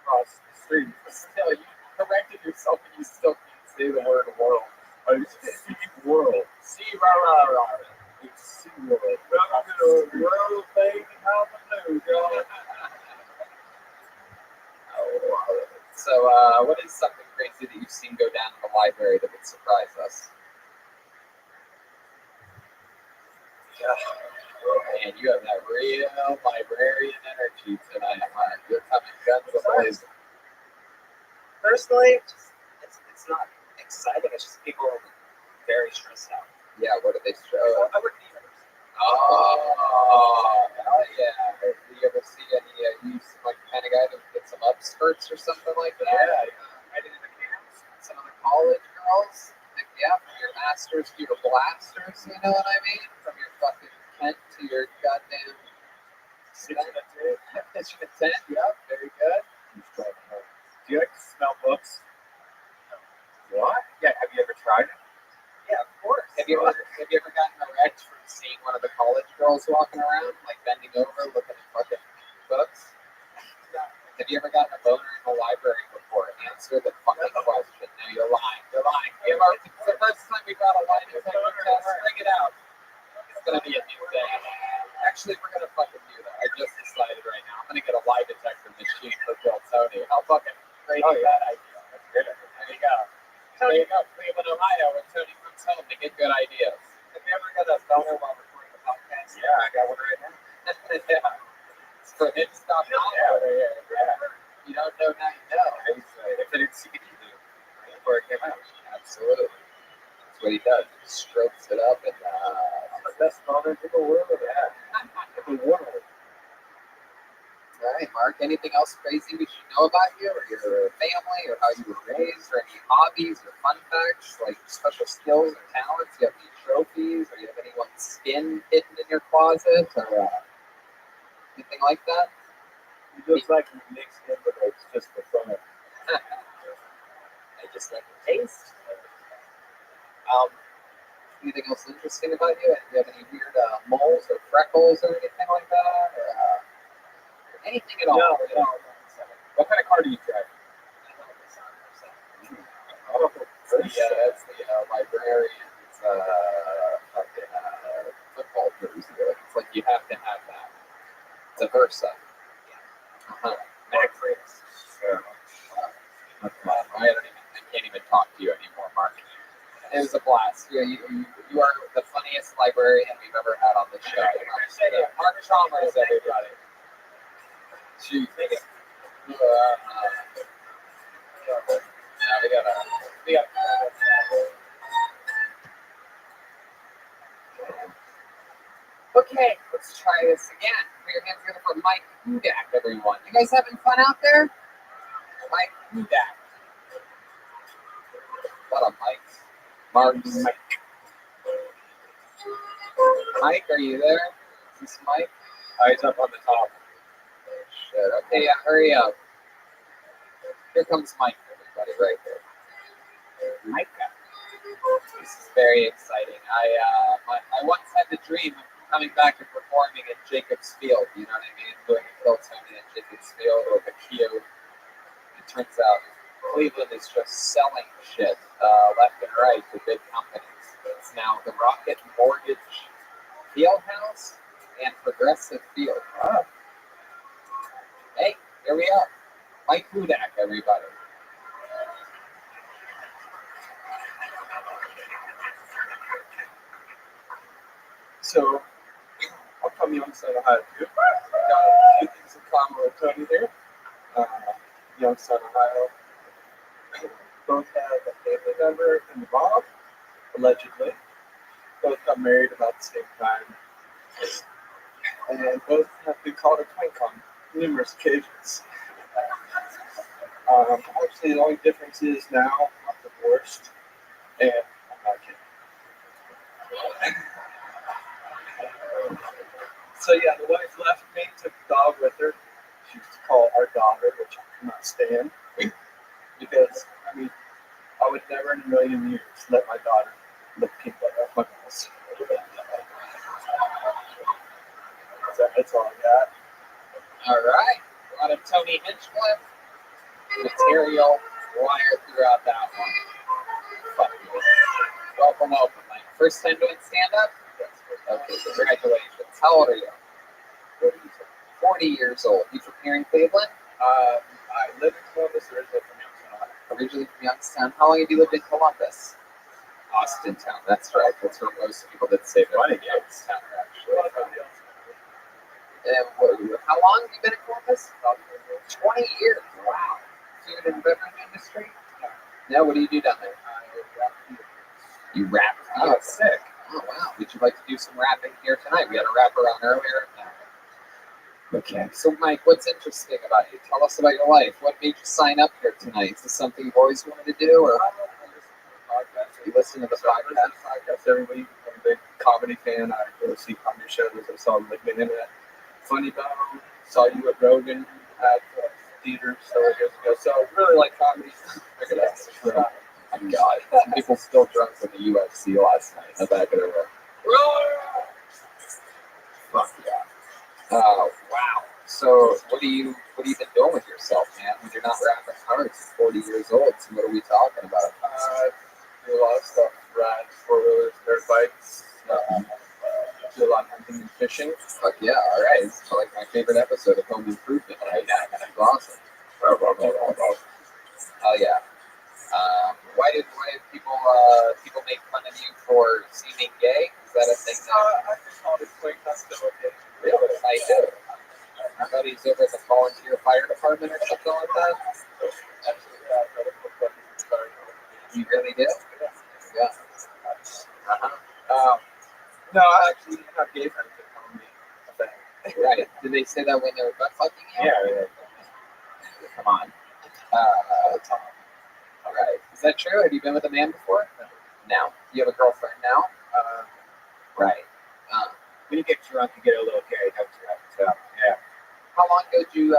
across the street. Still, you corrected yourself and you still can't say the word world. Sea World. Sea rah. It's Sea World. Welcome to the world thing out the news, y'all. So, what is something crazy that you've seen go down in the library that would surprise us? Man, you have that real librarian energy tonight. You're coming guns blazing. Personally, it's not exciting. It's just people are very stressed out. Yeah, what do they show? I work in the universe. Oh, hell yeah. Do you ever see any, you seem like the kind of guy that would get some upskirts or something like that? Yeah, right into the camps. Some of the college girls? Heck yeah, from your masters to your blasters, you know what I mean? From your fucking Kent to your goddamn Kitchen at 2. kitchen at 10. Yeah, very good. Do you like to smell books? What? Yeah, have you ever tried it? Yeah, of course. Have you ever gotten erect from seeing one of the college girls walking around, like bending over, looking at fucking books? Have you ever gotten a boner in the library before? Answer the fucking question. No, you're lying. You're lying. It's the first time we got a lie detector test. Bring it out. It's gonna be a new thing. Actually, we're gonna fucking do that. I just decided right now. I'm gonna get a lie detector machine for Bill Tony. How fucking crazy is that idea? That's good. There you go. There you go. Cleveland, Ohio, where Tony comes home to get good ideas. Have you ever got a boner while recording a podcast? Yeah, I got one right now. Yeah. It's for him to stop over here. Yeah. You don't know now you know. If it didn't see it before it came out. Absolutely. That's what he does. He strokes it up and I'm the best boner in the world. Yeah. In the world. all right, Mark. Anything else crazy we should know about you or your family or how you were raised or any hobbies or fun facts like special skills or talents? Do you have any trophies or do you have anyone's skin hidden in your closet or anything like that? He looks like he mixed in, but it's just for fun. I just like the taste. Anything else interesting about you? Do you have any weird moles or freckles or anything like that? Or anything at all? No. What kind of car do you drive? Oh, That's the librarian's fucking football jersey. It's like you have to have that. It's a Versa. Matrix. I can't even talk to you anymore, Mark. It was a blast. You are the funniest librarian we've ever had on the show. Mark Chalmers, everybody. Jeez. We got. Okay, let's try this again. Put your hands together for Mike Hudak, everyone. You guys having fun out there? Mike Hudak. A lot of Mikes. Marks. Mike, are you there? Is this Mike? He's up on the top. Shit. Okay, yeah, hurry up. Here comes Mike, everybody, right there. Mike. This is very exciting. I once had the dream of coming back and performing at Jacobs Field. You know what I mean? Doing a Bill Tony at Jacobs Field or the Q. It turns out Cleveland is just selling shit left and right to big companies. It's now the Rocket Mortgage Fieldhouse and Progressive Field. Wow. Hey, here we are. Mike Hudak, everybody. So, how come Youngstown, Ohio? Got a few things in common with Tony here. Youngstown, Ohio. Both have a family member involved, allegedly. Both got married about the same time. And both have been called a twink on numerous occasions. Actually, the only difference is now I'm divorced and I'm So yeah, the wife left me, took the dog with her. She used to call our daughter, which I cannot stand. Because, I mean, I would never in a million years let my daughter lick people off my balls. So that's all I got. All right. A lot of Tony Hinchcliffe material wired throughout that one. Fuck you. Welcome, welcome. Like, first time doing stand-up? Okay, congratulations. How old are you? 40 years old. You from here in Cleveland? I live in Columbus, originally from Youngstown. Originally from Youngstown. How long have you lived in Columbus? Austintown. That's right. That's where most people that say they're in Youngstown are actually from. How long have you been in Columbus? 20 years. Wow. Food and beverage industry? No. What do you do down there? You rap. Oh, sick. Oh, wow. Would you like to do some rapping here tonight? We had a rapper on earlier. No. Okay. So, Mike, what's interesting about you? Tell us about your life. What made you sign up here tonight? Is this something you've always wanted to do, or you listen to the podcast every week? I'm a big comedy fan. I go see comedy shows. I saw like the internet. Funny Bone. Saw you at Rogan at theater several years ago. So I really like comedy. Oh my God. Some people still drunk with the UFC last night in the back of their room. Fuck yeah. Wow. So what have you been doing with yourself, man? When you're not rapping hard, 40 years old. So what are we talking about? Do a lot of stuff. Rides, four-wheelers, dirt bikes. Do a lot of hunting and fishing. Fuck yeah. All right. It's like my favorite episode of Home Improvement right now. That's awesome. Oh yeah. Why did people make fun of you for seeming gay? Is that a thing? I just called it quick. That's still okay. Really? I do. Our buddies over at the volunteer fire department or something like that? You really do? Yeah. Uh-huh. No, I actually have gay friends that call me a thing. Right. Did they say that when they were butt fucking you? Yeah. Come on. All right. Is that true? Have you been with a man before? No. You have a girlfriend now? Right. When you get drunk, you get a little carried up. So, yeah. How long ago did you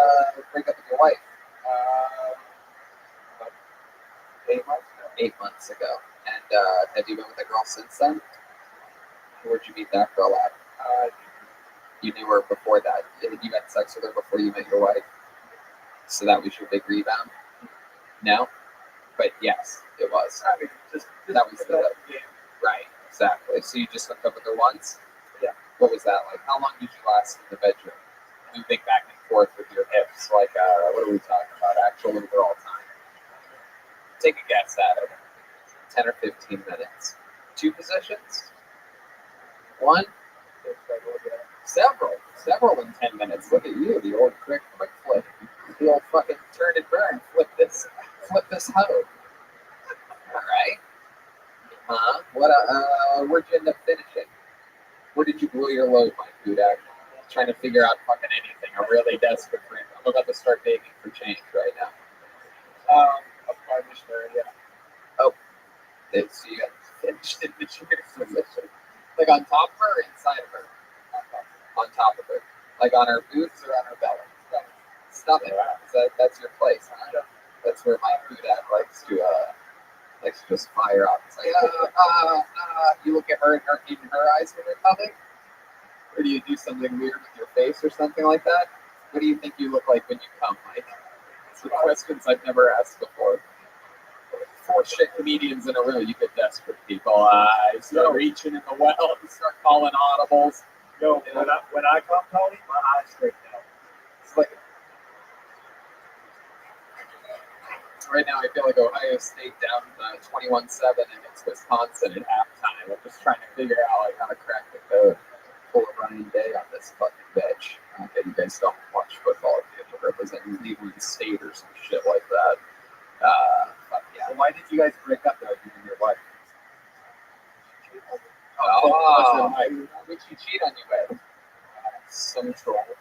break up with your wife? About 8 months ago. 8 months ago. And have you been with a girl since then? Where'd you meet that girl at? You knew her before that. You had sex with her before you met your wife? So that was your big rebound? No? But yes, it was. I mean, just that was the game. Right, exactly. So you just hooked up with her once? Yeah. What was that like? How long did you last in the bedroom? Moving back and forth with your hips, like what are we talking about? Actual overall time? Take a guess at it. 10 or 15 minutes. 2 positions? 1? Several in 10 minutes. Look at you, the old quick flip. The old fucking turn and burn. Flip this hoe. All right. Where'd you end up finishing? Where did you blow your load, Mike Budak? Trying to figure out fucking anything. I'm really desperate for it. I'm about to start begging for change right now. A prime missionary, yeah. Oh, so you got finished in missionary position. Like on top of her or inside of her? On top of her. Like on her boobs or on her belly? Stop it. That's your place, huh? That's where Mike Budak likes to just fire up. It's like, you look at her and in her eyes when you're coming? Or do you do something weird with your face or something like that? What do you think you look like when you come, Mike? It's the questions I've never asked before. 4 shit comedians in a row, you get desperate people. You start reaching in the well, you start calling audibles. Yo, when I come, Tony, my eyes straighten out. It's like, right now I feel like Ohio State down 21-7 against Wisconsin at halftime. I'm just trying to figure out how to crack the code. Pull a Ryan Day on this fucking bitch. Okay, you guys don't watch football if you have to represent Cleveland State or some shit like that. But yeah. So why did you guys break up though, you and your wife? What'd she cheat on you with? Some troll.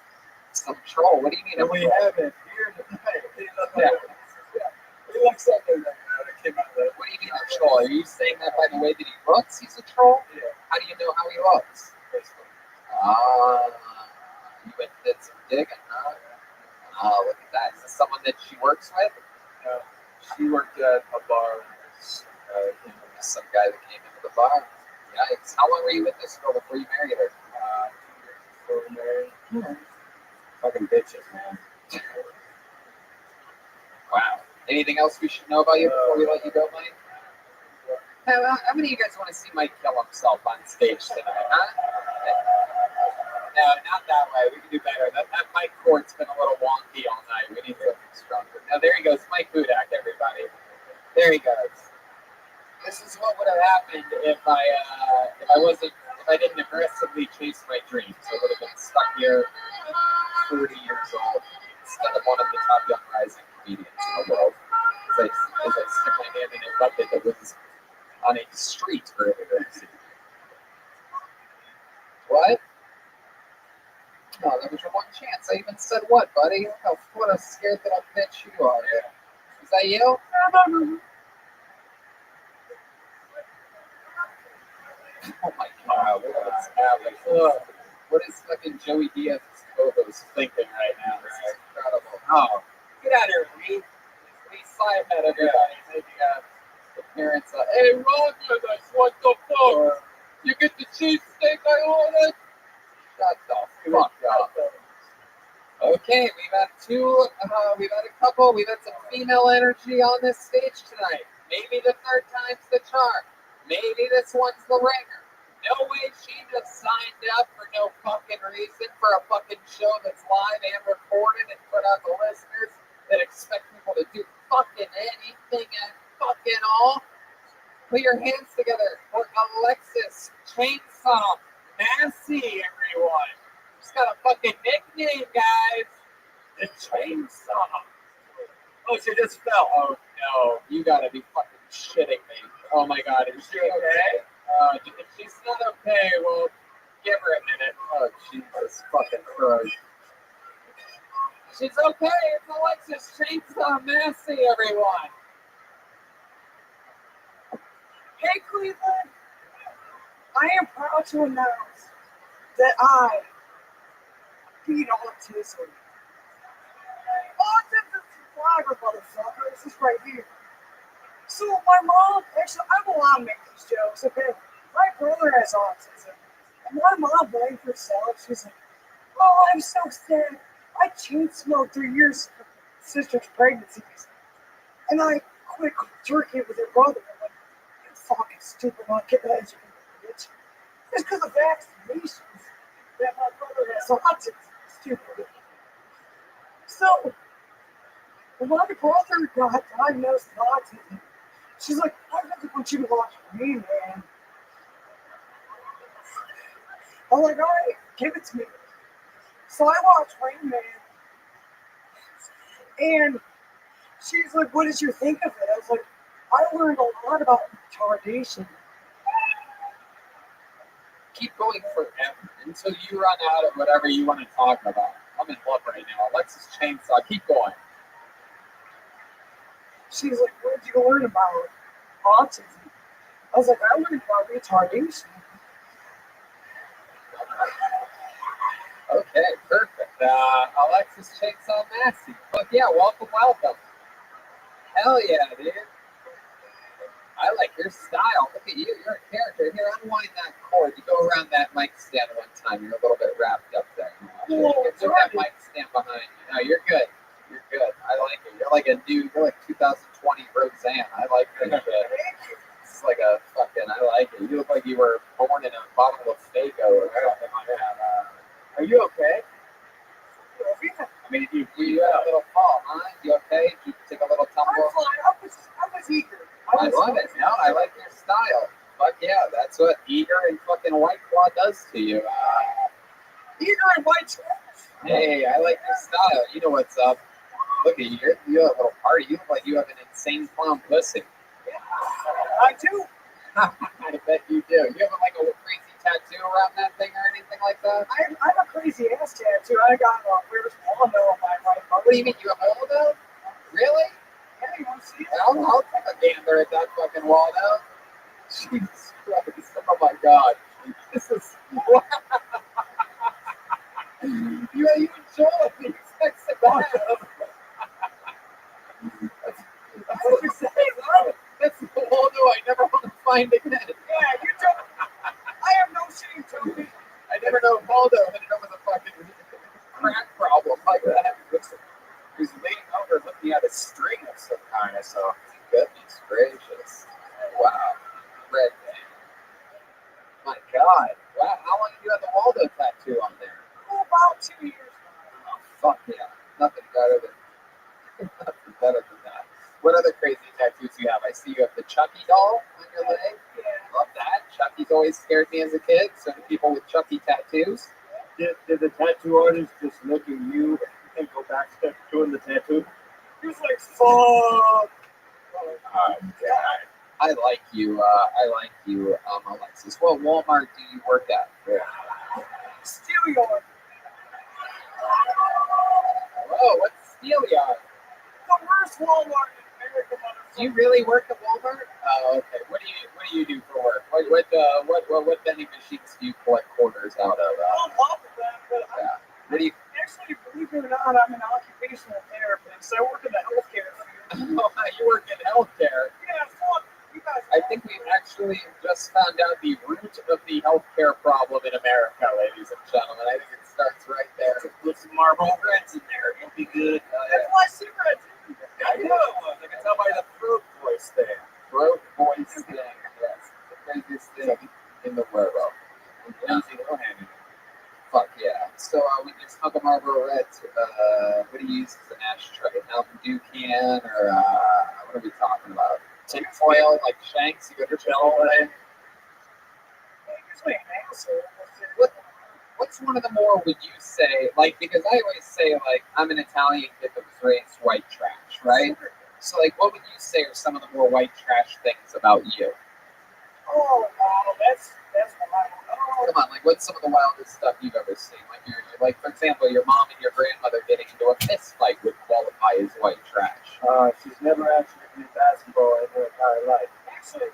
Some troll? What do you mean? And we have it here tonight. He looks something that came out of that. What do you mean a troll? Are you saying that by the way that he looks, he's a troll? Yeah. How do you books? You went and did some digging, huh? Oh, look at that. Is this someone that she works with? She worked at a bar. Some guy that came into the bar. Yikes. How long were you with this girl before you married her? 2 years before we married. Fucking bitches, man. Wow. Anything else we should know about you before we let you go, Mike? How many of you guys want to see Mike kill himself on stage tonight, huh? No, not that way. We can do better. That Mike Court's been a little wonky all night. We need something stronger. Now, there he goes. Mike Hudak, everybody. There he goes. This is what would have happened if I didn't aggressively chase my dreams. I would have been stuck here 30 years old instead of one of the top young rising comedians in the world. As I stick my hand in a bucket that was on a street earlier this evening. What? Oh, that was your one chance. I even said what, buddy? What a scared little bitch you are. Is that you? Oh my god, what's happening? What is fucking Joey Diaz's co-host thinking right now? This is incredible. Oh, get out of here, Lee. Lee Syed, everybody. Maybe the parents. Hey, Romulus, what the fuck? You get the cheesesteak I ordered? Shut the fuck up. Okay, we've had a couple, we've had some female energy on this stage tonight. Maybe the third time's the charm. Maybe this one's the ringer. No way she just signed up for no fucking reason for a fucking show that's live and recorded and put out to listeners that expect people to do fucking anything and fucking all. Put your hands together for Alexis Chainsaw Massey, everyone. She's got a fucking nickname, guys. The Chainsaw. Oh, she just fell. Oh, no. You gotta be fucking shitting me. Oh, my God. Is she okay? If she's not okay, well, give her a minute. Oh, Jesus fucking Christ. She's okay. It's Alexis Chainsaw Massey, everyone. Hey, Cleveland. I am proud to announce that I beat autism. Autism's survivor, motherfucker. This is right here. So my mom, actually, I will not make these jokes, okay? My brother has autism. And my mom blamed herself. She's like, oh, I'm so sad. I chain smoked 3 years of my sister's pregnancies. And I quit drinking with her brother. I'm like, you fucking stupid monkey bitch. It's because of vaccinations that my brother has autism. Stupid. So, when my brother got diagnosed with autism, she's like, I really want you to watch Rain Man. I'm like, all right, give it to me. So I watched Rain Man. And she's like, what did you think of it? I was like, I learned a lot about retardation. Keep going forever until you run out of whatever you want to talk about. I'm in love right now. Alexis Chainsaw, keep going. She's like, what did you learn about autism? I was like, I learned about retardation. Okay, perfect. Alexis Chainsaw Massey. Fuck yeah, welcome. Hell yeah, dude. I like your style. Look at you. You're a character. Here, unwind that cord. You go around that mic stand one time. You're a little bit wrapped up there. Get that mic stand behind you. No, you're good. You're good. I like it. You're like 2020 Roseanne. I like that shit. It's like a fucking, I like it. You look like you were born in a bottle of Faygo or something like that. Are you okay? I mean, you had a little fall, huh? You okay? Did you take a little tumble? I'm fine. I was eager. I love it. No, I like your style. Fuck yeah, that's what Eager and fucking White Claw does to you. Eager and White Claw. Hey, I like your style. You know what's up. Look at you. You have a little party. You look like you have an insane clown pussy. I do. I bet you do. You have like a crazy tattoo around that thing or anything like that? I have a crazy ass tattoo. I got a weird Waldo on my right. What do you mean? You have Waldo? Really? Yeah, you want to see it? I'll take a gander at that fucking Waldo. Jesus Christ. Oh my God. This is wow. You enjoy the sex about That's what you're saying. That's the Waldo I never want to find again. Yeah, you don't. I have no shame, Toby. I never know Waldo ended up with a fucking crack problem like that. He's leaning over looking at a string of some kind. I saw, goodness gracious. Wow. Red man. My God. Wow. How long have you had the Waldo tattoo on there? Oh, about 2 years. Oh, fuck yeah. Nothing better than that. What other crazy tattoos do you have? I see you have the Chucky doll on your leg. Yeah. Love that. Chucky's always scared me as a kid. So do people with Chucky tattoos. Did the tattoo artist just look at you and go back to doing the tattoo? He was like, fuck. Oh, God. I like you, Alexis. What Walmart do you work at? Steel yard. Whoa, what's Steelyard? The worst Walmart in America, motherfucker. Do you really work at Walmart? Oh, okay. What do you do for work? What vending machines do you collect quarters out of? I'm off of that, but Yeah. What do you? actually, believe it or not, I'm an occupational therapist. I work in the healthcare field. Oh, you work in healthcare. Yeah, fuck. You guys. I think we actually just found out the root of the healthcare problem in America, ladies and gentlemen. I think it starts right there. Put some Marlboro Reds in there. It'll be good. That's my cigarette, too. I know it was. I can tell by the throat voice thing. Throat voice thing. Yes. The craziest thing in the world. Easy no-handed. Fuck yeah. So we just hung a Marlboro Red. What do you use as an ashtray? Mountain Dew can or what are we talking about? Tin foil like Shanks? You go to Chipotle? Usually an asshole. What's one of the more would you say, like, because I always say, like, I'm an Italian kid that was raised white trash, right? So, like, what would you say are some of the more white trash things about you? Oh, wow. That's what I don't know. Come on, like, what's some of the wildest stuff you've ever seen? Like, like, for example, your mom and your grandmother getting into a fist fight would qualify as white trash. She's never actually played basketball in her entire life. Actually,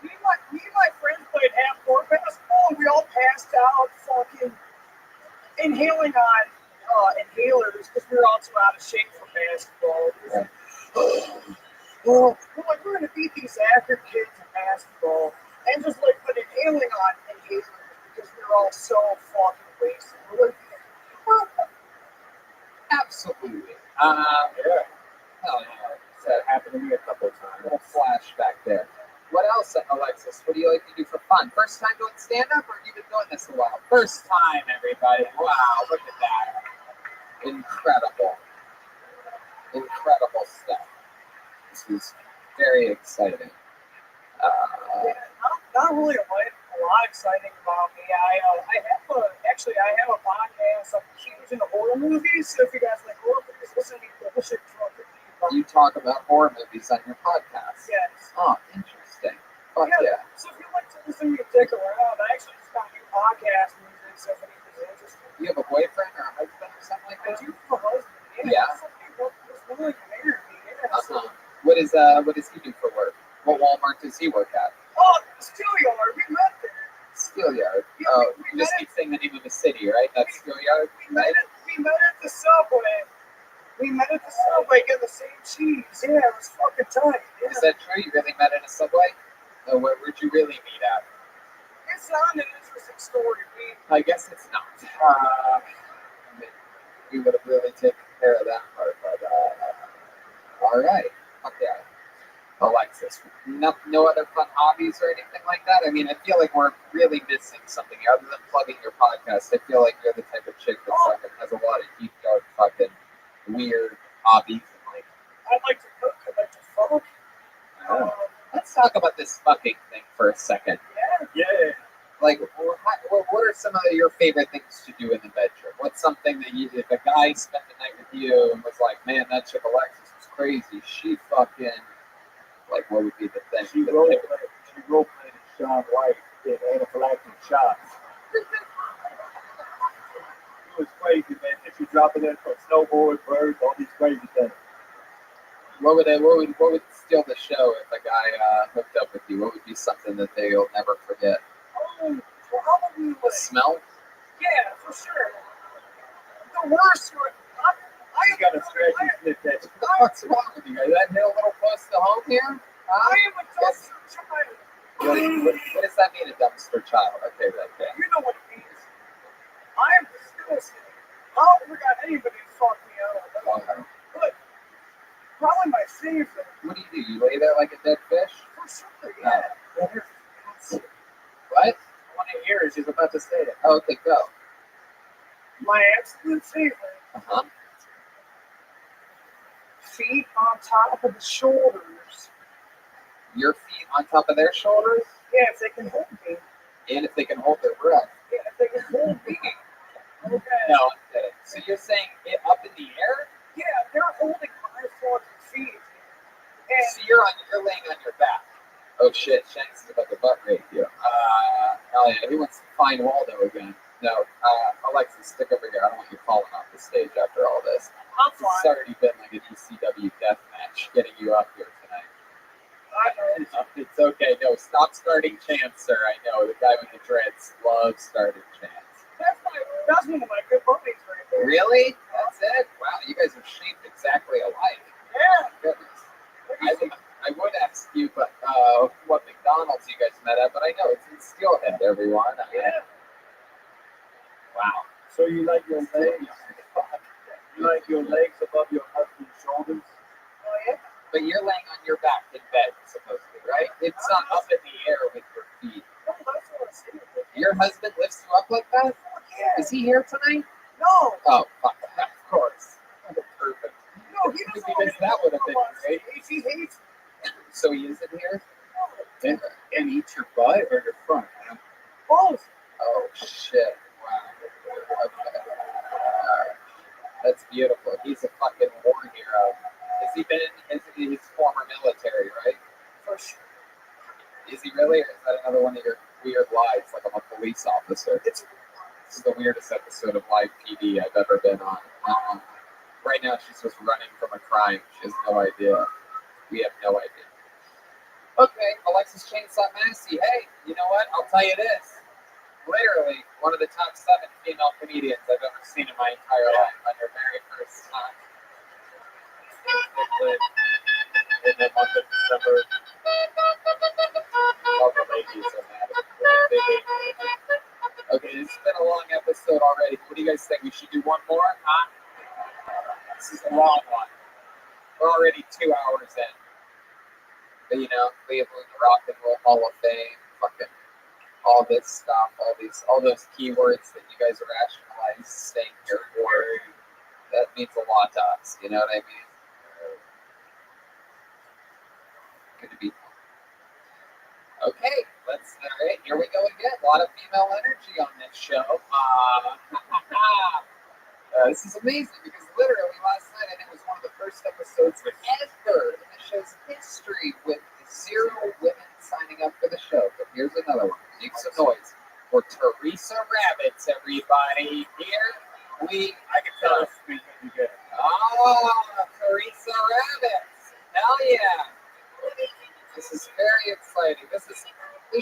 me and my friends played half-court basketball, and we all passed out fucking inhaling on inhalers because we were all too out of shape for basketball. Well, we're like, we're going to beat these African kids in basketball, and just like put inhaling on inhalers because we were all so fucking wasted. We're like, Absolutely. Yeah, Hell yeah. that happened to me a couple of times. Little flashback there. What else, Alexis? What do you like to do for fun? First time doing stand-up, or have you been doing this a while? First time, everybody. Wow, look at that. Incredible. Incredible stuff. This is very exciting. not really a lot exciting about me. I have a podcast. I'm huge into horror movies. So if you guys like horror movies, listen to me bullshit drunk with me about. You talk about horror movies on your podcast. Yes. Oh, interesting. Fuck yeah. So if you like to listen to me dick around, I actually just got new podcast music. So if anything's interesting, You have a boyfriend or a husband or something like I that? do have a husband. Yeah. Somebody was willing to marry me. Yeah. So, What does he do for work? What Walmart does he work at? oh, Steelyard. We met there. Steelyard. Yeah, Oh, we you just met keep saying the name of the city, right? That's Steelyard, We met right? at the subway. We met at the subway, get the same cheese. Yeah, it was fucking tight. Yeah. Is that true? You really met in a subway? Or where'd you really meet at? It's not an interesting story. I guess it's not. I mean, we would have really taken care of that part, but all right. Fuck yeah. Alexis, no other fun hobbies or anything like that? I mean, I feel like we're really missing something here. Other than plugging your podcast, I feel like you're the type of chick that fucking has a lot of deep dark fucking weird hobbies. And like, I like to cook. I like to fuck. let's talk about this fucking thing for a second. Yeah. Like, what are some of your favorite things to do in the bedroom? What's something that if a guy spent the night with you and was like, man, that chick Alexis was crazy. She fucking, like, what would be the thing? She role played Sean White in Anaphylactic Shots. It was crazy, man. And she dropping in from snowboard, birds, all these crazy things. What would steal the show if a guy hooked up with you? What would be something that they'll never forget? Oh, probably The smell? yeah, for sure. The worst one. He's got a scratchy sniff that. What's wrong with you guys? That hit a little close to home here? I am a dumpster child. What does that mean, a dumpster child? Okay, okay. You know what it means. I am disgusting. I don't forgot anybody to fuck me out. But probably my favorite. What do? You lay there like a dead fish? For sure, yeah. What? I want to hear her. She's about to say it. Oh, okay, go. My absolute favorite. Uh-huh. Feet on top of the shoulders. Your feet on top of their shoulders? Yeah, if they can hold me. And if they can hold their breath. Yeah, if they can hold me. Okay. No, I'm kidding. So you're saying it up in the air? Yeah, they're holding my fucking feet. And So you're laying on your back. Oh shit, Shanks is about to butt rape you. Oh yeah, he wants to find Waldo again. No, Alexis, stick over here. I don't want you falling off the stage after all this. I'm It's fine. already been like a ECW death match getting you up here tonight. I know. It's okay. No, stop starting chants, sir. I know the guy with the dreads loves starting chants. That's one of my good buddies right there. Really? That's it? Wow, you guys are shaped exactly alike. Yeah. Goodness. I would ask you, but what McDonald's you guys met at, but I know it's in Steelhead, everyone. Yeah. Wow. So you like your legs? You like your legs above your husband's shoulders? Oh, yeah. But you're laying on your back in bed, supposedly, right? It's not up in the air with your feet. No, that's what I said. Your husband lifts you up like that? Yeah. Is he here tonight? No. Oh, fuck. Of course. Perfect. No, he doesn't Because that would have been great. He hates So he isn't here? And eat your butt or your front? both. Oh, shit. Wow. Okay. Alright. That's beautiful. He's a fucking war hero. Has he been in his former military, right? For sure. Is he really? Or is that another one of your weird lies, like I'm a police officer? It's This is the weirdest episode of Live PD I've ever been on. Right now, she's just running from a crime. She has no idea. We have no idea. Okay, Alexis Chainsaw Massey. Hey, you know what? I'll tell you this. Literally, one of the top 7 female comedians I've ever seen in my entire life on your very first time. In the month of December. All the ladies are mad at me. Okay, this has been a long episode already. What do you guys think? We should do one more? Huh? This is a long one. We're already 2 hours in. But you know, Cleveland Rock and Roll Hall of Fame, fucking all this stuff, all those keywords that you guys are rationalizing, staying here for. That means a lot to us. You know what I mean? Good to be. Okay, all right, here we go again. A lot of female energy on this show. This is amazing because literally last night I think it was one of the first episodes ever in the show's history with 0 women signing up for the show. But here's another one. Make some noise for Teresa Rabbits, everybody. Here I can tell it's pretty good. Oh, Teresa Rabbits. Hell yeah. This is very exciting. This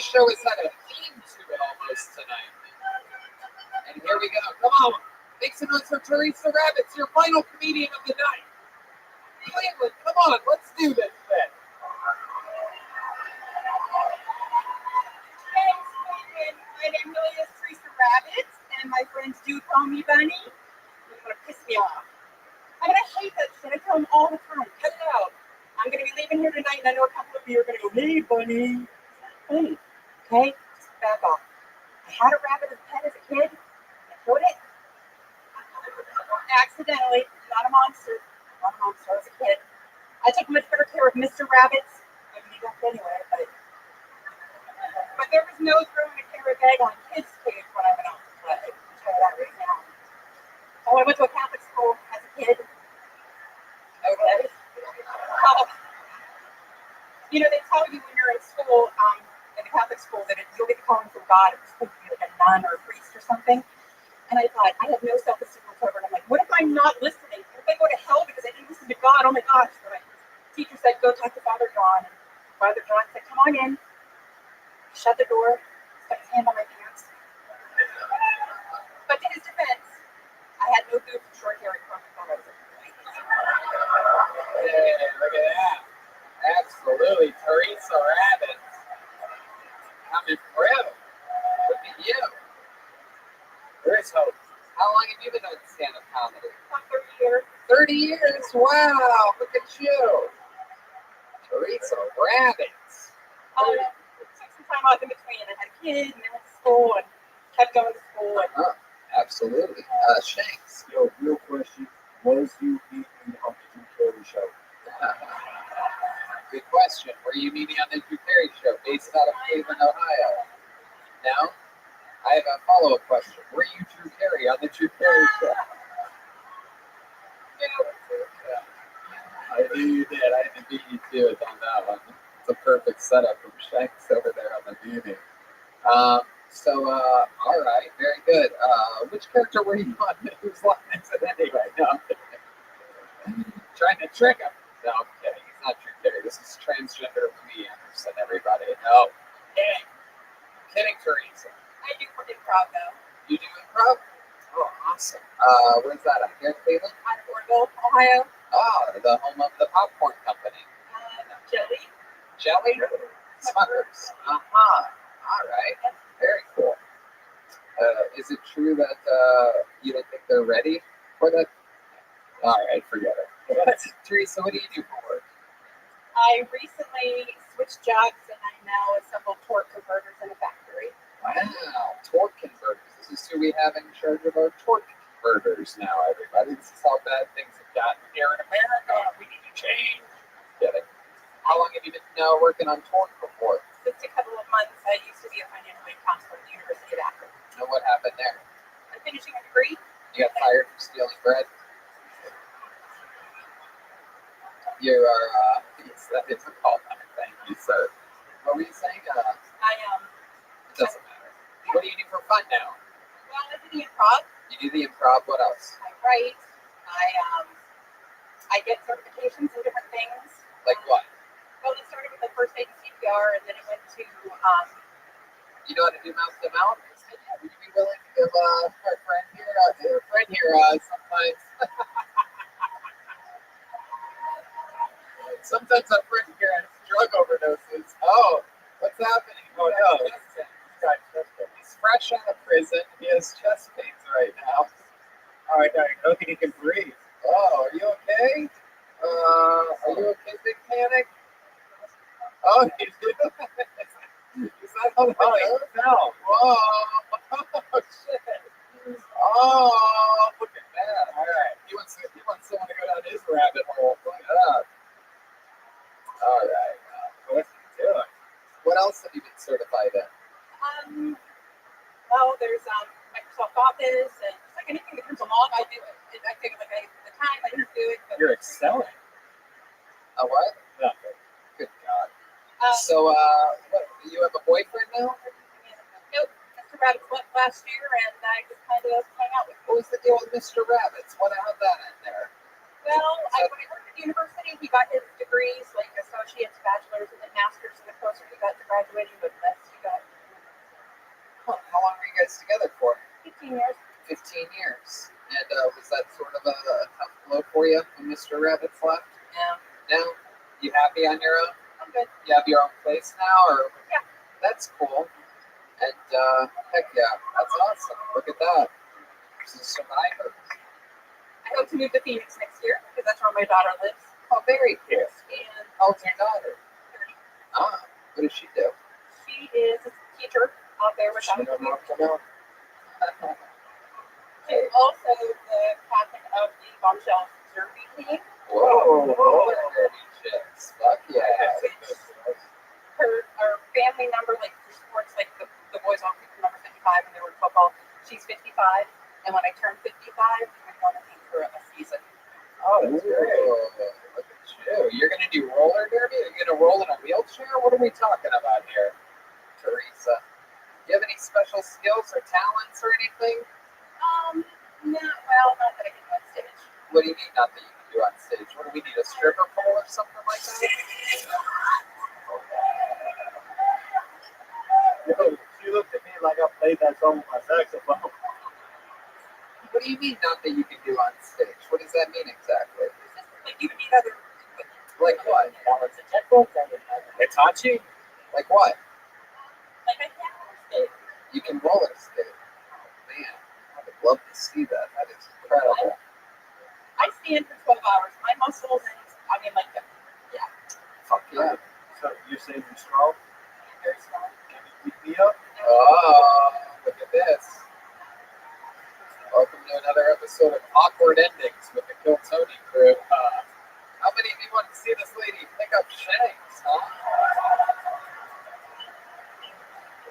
show has had a theme to it almost tonight. And here we go. Come on. Make some noise for Teresa Rabbits, your final comedian of the night. Cleveland, come on. Let's do this then. Thanks, Megan. My name really is Teresa Rabbit, and my friends do call me Bunny. You're gonna piss me off. I mean, I hate that shit. I tell them all the time. Cut it out. I'm gonna be leaving here tonight, and I know a couple of you are gonna go, "Hey, Bunny." Bunny, okay? Just back off. I had a rabbit as a pet as a kid. I killed it. Accidentally. Not a monster. Not a monster as a kid. I took much better care of Mr. Rabbits. I mean, he left anyway, but there was no throwing a carrot bag on kids' cage when I went out to play. I'll tell you that right now. Oh, I went to a Catholic school as a kid. Okay. You know, they tell you when you're in school, in a Catholic school, that you'll get calling from God. It's supposed to be like a nun or a priest or something. And I thought, I have no self-esteem whatsoever. And I'm like, what if I'm not listening? What if I go to hell because I didn't listen to God? Oh my gosh. So my teacher said, go talk to Father John. And Father John said, come on in. Shut the door. Stuck his hand on my pants. But to his defense, I had no food for short hair from photos. Hey, look at that. Absolutely, Teresa Rabbit. Coming through. Look at you. There is hope. How long have you been doing stand-up comedy? About 30 years. 30 years. Wow, look at you. Teresa Rabbit. Took some time off in between. I had a kid and I went to school and kept going to school. And Absolutely. Shanks. Yo, real question. Was you eating on the Drew Carey show? Good question. Were you meeting on the Drew Carey show based out of Cleveland, Ohio? No? I have a follow-up question. Were you Drew Carey on the Drew Carey show? I knew you did. I had to beat you to it on that one. It's a perfect setup from Shanks over there on the meeting. All right, very good. Which character were you on? Whose line is it anyway? No, I'm kidding. Trying to trick him. No, I'm kidding. He's not Drew Carey. This is transgender Lee Anderson, everybody. No, kidding. Kidding, Teresa. I do improv though. You do improv? Oh, awesome. Where's that at? Here in Cleveland? Out of Orville, Ohio. Oh, the home of the popcorn company. Jelly. Jelly? Smuckers. All right. Very cool. Is it true that you don't think they're ready for that? All right, forget it. Teresa, what do you do for work? I recently switched jobs and I now assemble torque converters in a factory. Wow, torque converters. This is who we have in charge of our torque converters now, everybody. This is how bad things have gotten here in America. We need to change. Get it? How long have you been working on torque before? Just a couple of months. I used to be a financial aid counselor at the University of Akron. And what happened there? I'm finishing a degree. You got fired for stealing bread? You are, yes, that is a call back. Thank you, sir. What were you saying? It doesn't matter. What do you do for fun now? Well, I do the improv. You do the improv, what else? I write. I get certifications in different things. Like what? Well, it started with the first aid and CPR, and then it went to You know how to do mouth to mouth? Would you be willing to give our friend here, sometimes? Sometimes our friend here has drug overdoses. Oh, what's happening? Oh no. He's fresh out of prison. He has chest pains right now. All right, I don't think he can breathe. Oh, are you okay? Are you okay, Big Panic? Oh, you do? Is that how that goes? No. Whoa. Oh, shit. Oh, look at that. All right. He wants someone to go down his rabbit hole. Look at that. All right. What's he doing? What else have you been certified in? Well, there's Microsoft Office and like anything that comes along, I do it. I take like the time, I just do it. But You're excelling. A what? Nothing. Good God. So, what, you have a boyfriend now? Nope. Mr. Rabbit left last year, and I just kind of hang out with him. What was the deal with Mr. Rabbits? How'd that end there? Well, when I worked at the university, he got his degrees, like associates, bachelor's, and then master's. And the closer he got to graduating, the less he got. Huh. How long were you guys together for? 15 years. 15 years. And was that sort of a tough blow for you when Mr. Rabbits left? Yeah. No? You happy on your own? I'm good. You have your own place now? Or? Yeah. That's cool. And heck yeah, that's awesome. Look at that. She's a survivor. I hope to move to Phoenix next year because that's where my daughter lives. Oh, very cool. And How's your daughter? 30. What does she do? She is a teacher out there with She don't know to know. She's also the captain of the Bombshell Derby team. Whoa, roller derby chicks. Fuck yeah. Her family number, like for sports, like the boys all picked number 55 when they were in football. She's 55, and when I turn 55, I'm going to be for a season. Oh, that's great. Look at you. You're going to do roller derby? Are you going to roll in a wheelchair? What are we talking about here, Teresa? Do you have any special skills or talents or anything? Not that I can do on stage. What do you mean not that you can do on stage? What do we need, a stripper pole or something like that? Yo, she looked at me like I played that song with my saxophone. do you mean not that you can do on stage? What does that mean exactly? Like you need other Like what? Balance a checkbook. Hitachi? Like what? like I can't understand. You can roller skate. Oh, man, I would love to see that. That is incredible. I stand for 12 hours. My muscles, I mean, like, yeah, Fuck yeah. So you're saying you're strong? very strong. Can you beat me up? Oh, look at this. Welcome to another episode of Awkward Endings with the Kill Tony crew. How many of you want to see this lady pick up shanks, huh?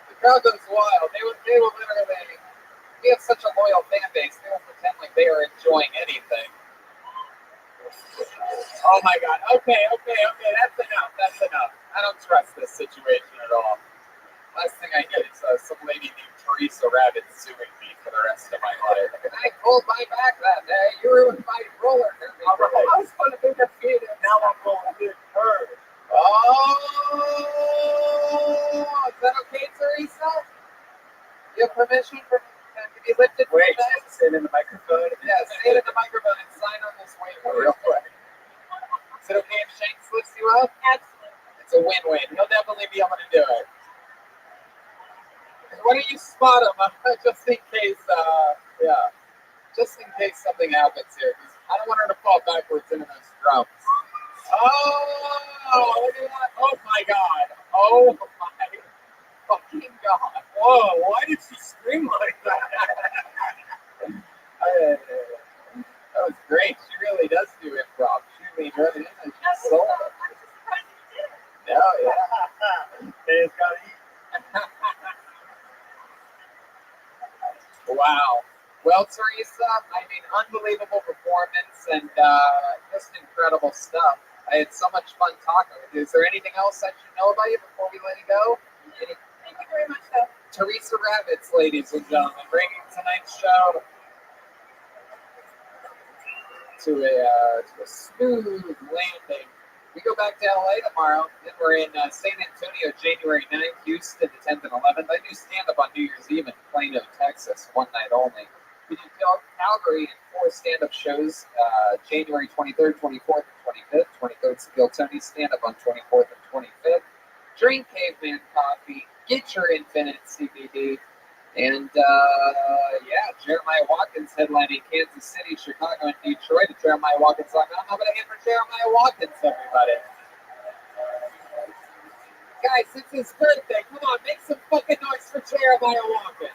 The crowd goes wild. They will literally, we have such a loyal fan base, they will pretend like they are enjoying anything. Oh my god, okay, that's enough. I don't trust this situation at all. Last thing I get is some lady named Teresa Rabbit suing me for the rest of my life. I pulled my back that day. You ruined my roller derby. I was going to be defeated. Now I'm going to get hurt. Oh, is that okay, Teresa? You have permission to be lifted? Wait, say it in the microphone. Yeah, say it in the microphone and sign on this waiver real quick. Is it okay if Shanks lifts you up? Absolutely. It's a win-win. He'll definitely be able to do it. Why don't you spot him just in case, just in case something happens here. 'Cause I don't want her to fall backwards into those drums. Oh, look at that. Oh my god. Oh my fucking god. Whoa, why did she scream like that? That was great. She really does do improv. She leaned right in and she sold it. I'm just surprised you did. Yeah, yeah. Hey, it's gotta eat. Wow. Well, Teresa, I mean, unbelievable performance and just incredible stuff. I had so much fun talking with you. Is there anything else I should know about you before we let you go? Thank you very much, though. Teresa Rabbits, ladies and gentlemen, bringing tonight's show to a smooth landing. We go back to LA tomorrow, then we're in San Antonio January 9th, Houston the 10th and 11th. I do stand-up on New Year's Eve in Plano, Texas, one night only. We do Calgary and 4 stand-up shows, January 23rd, 24th, and 25th. 23rd, Skill Tony stand-up on 24th and 25th. Drink Caveman Coffee, get your Infinite CBD, and Jeremiah Watkins headlining Kansas City, Chicago, and Detroit at JeremiahWatkins.com. How about a hand for Jeremiah Watkins, everybody? Guys, it's his birthday. Come on, make some fucking noise for Jeremiah Watkins.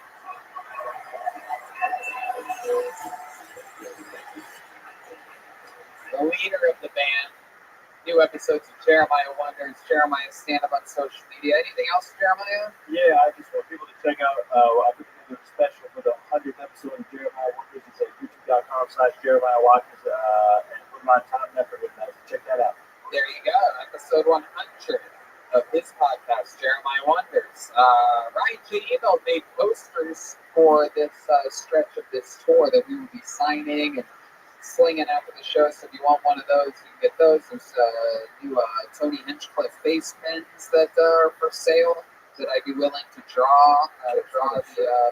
The leader of the band. New episodes of Jeremiah Wonders, Jeremiah's stand-up on social media. Anything else, Jeremiah? Yeah, I just want people to check out, I put together a special for the 100th episode of Jeremiah Watkins. It's at youtube.com/Jeremiah Watkins, and put my time and effort in that. So check that out. There you go, episode 100 of his podcast, Jeremiah Wonders. Ryan G. Eno made posters for this stretch of this tour that we will be signing and slinging after the show. So if you want one of those, you can get those. There's new Tony Hinchcliffe face pins that are for sale that I'd be willing to draw the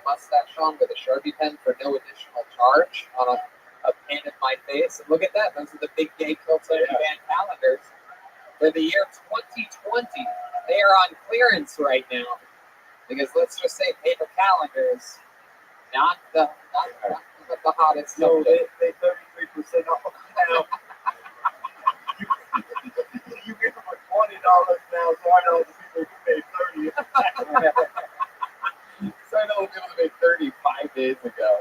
mustache on with a Sharpie pen for no additional charge on a pin in my face. And look at that, those are the big gay Kill Tony band calendars for the year 2020. They are on clearance right now because let's just say paper calendars, not the hottest. No, they 33% off now. You get them for $20 now, so I know the people who pay $30. So I know the people who paid 35 days ago.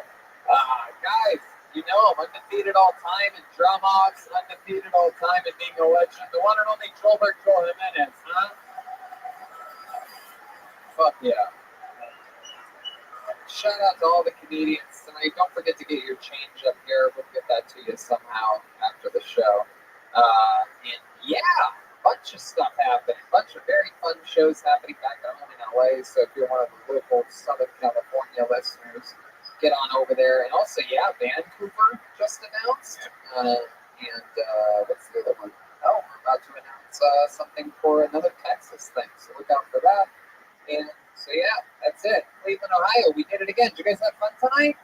Guys, you know I'm undefeated all time in drum offs, undefeated all time in being a legend. The one and only Joelberg Joel Jimenez, huh? Fuck yeah. Shout out to all the comedians tonight. Don't forget to get your change up here. We'll get that to you somehow after the show. And yeah, bunch of stuff happening. Bunch of very fun shows happening back at home in LA. So if you're one of the local Southern California listeners, get on over there. And also, yeah, Vancouver just announced. What's the other one? Oh, we're about to announce something for another Texas thing. So look out for that. And so yeah, that's it. Cleveland, Ohio, we did it again. Did you guys have fun tonight?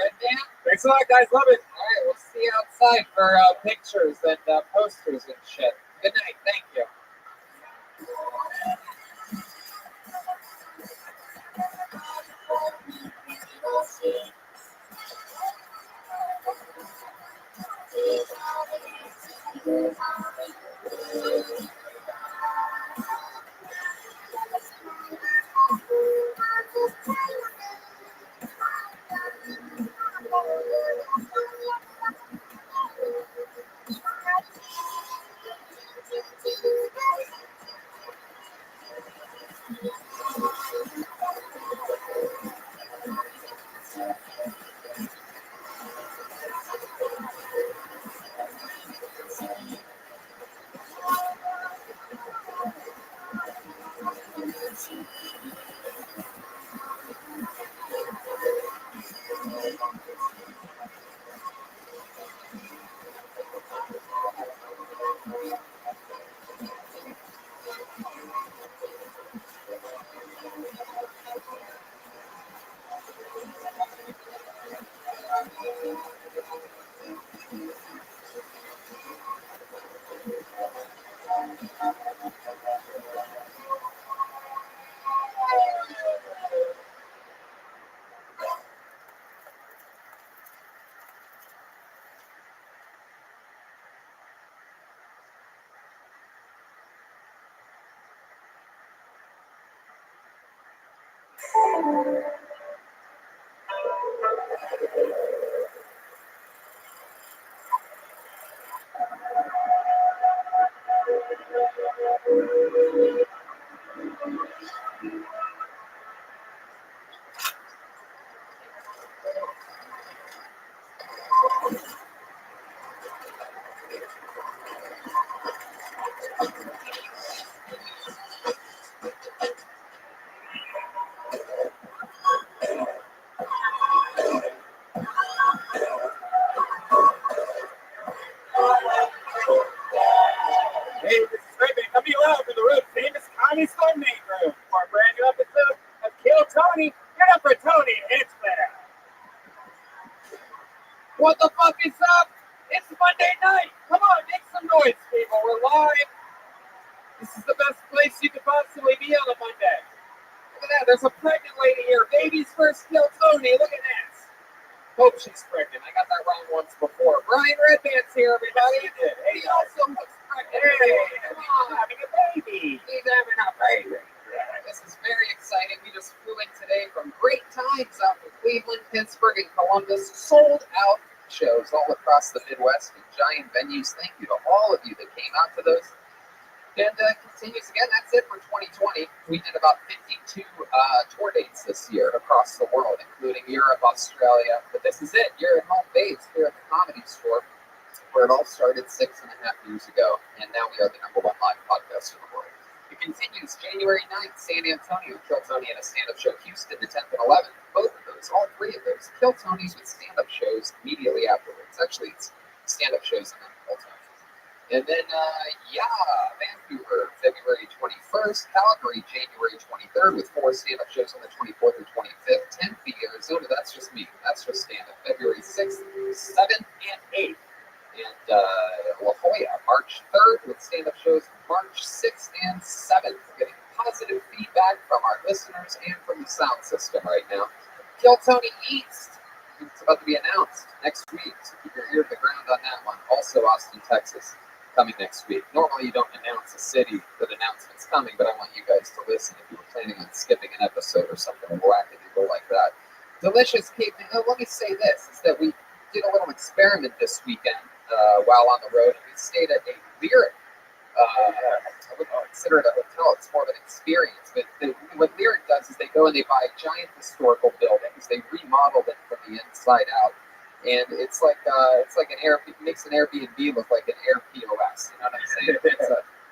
Red Band. Thanks a lot, guys. Love it. All right, we'll see you outside for pictures and posters and shit. Good night. Thank you. Hey, this is Rabbi coming live from the road famous Connie Storm Name Room for a brand new episode of Kill Tony. Get up for Tony and it's there. What the fuck is up? It's Monday night. Come on, make some noise, people. We're live. This is the best place you could possibly be on a Monday. Look at that. There's a pregnant lady here. Baby's first Kill Tony. Look at that. Hope she's pregnant. I got that wrong once before. Brian Redband's here, everybody. Hey, he also looks pregnant. Hey, come on. Having a baby. He's having a baby. This is very exciting. We just flew in today from great times out in Cleveland, Pittsburgh, and Columbus. Sold out shows all across the Midwest in giant venues. Thank you to all of you that came out to those. And continues again. That's it for 2020. We did about 52 tour dates this year across the world, including Europe, Australia. But this is it. You're at home base here at the Comedy Store, where it all started 6.5 years ago. And now we are the #1 live podcast in the world. It continues January 9th, San Antonio, Kill Tony and a stand-up show. Houston, the 10th and 11th. Both of those, all three of those, Kill Tonys with stand-up shows immediately afterwards. Actually, it's stand-up shows and then Kill Tonys. And then, Vancouver, February 21st, Calgary, January 23rd, with 4 stand-up shows on the 24th and 25th. Tempe, Arizona, that's just me. That's just stand-up. February 6th, 7th, and 8th. And La Jolla, March 3rd, with stand-up shows March 6th and 7th. We're getting positive feedback from our listeners and from the sound system right now. Kill Tony East. It's about to be announced next week, so keep your ear to the ground on that one. Also, Austin, Texas, coming next week. Normally, you don't announce a city that announcement's coming, but I want you guys to listen if you were planning on skipping an episode or something wackadoodle like that. Delicious Cake. Let me say this, is that we did a little experiment this weekend while on the road, and we stayed at a Lyric. I wouldn't consider it a hotel, it's more of an experience. But what Lyric does is they go and they buy giant historical buildings, they remodel them from the inside out, and it's like an Airbnb. It makes an Airbnb look like an Airbnb. You know what I'm saying?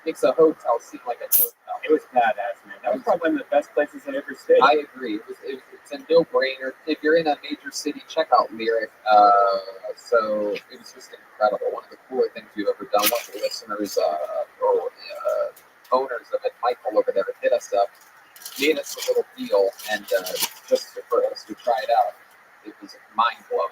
Makes a hotel seem like a hotel. It was badass, man. That was probably one of the best places I ever stayed. I agree. It's a no-brainer. If you're in a major city, check out Lyric. So it was just incredible. One of the cooler things we've ever done. One of the listeners or owners of it, Michael over there, hit us up, made us a little deal, and just for us to try it out. It was mind-blowing.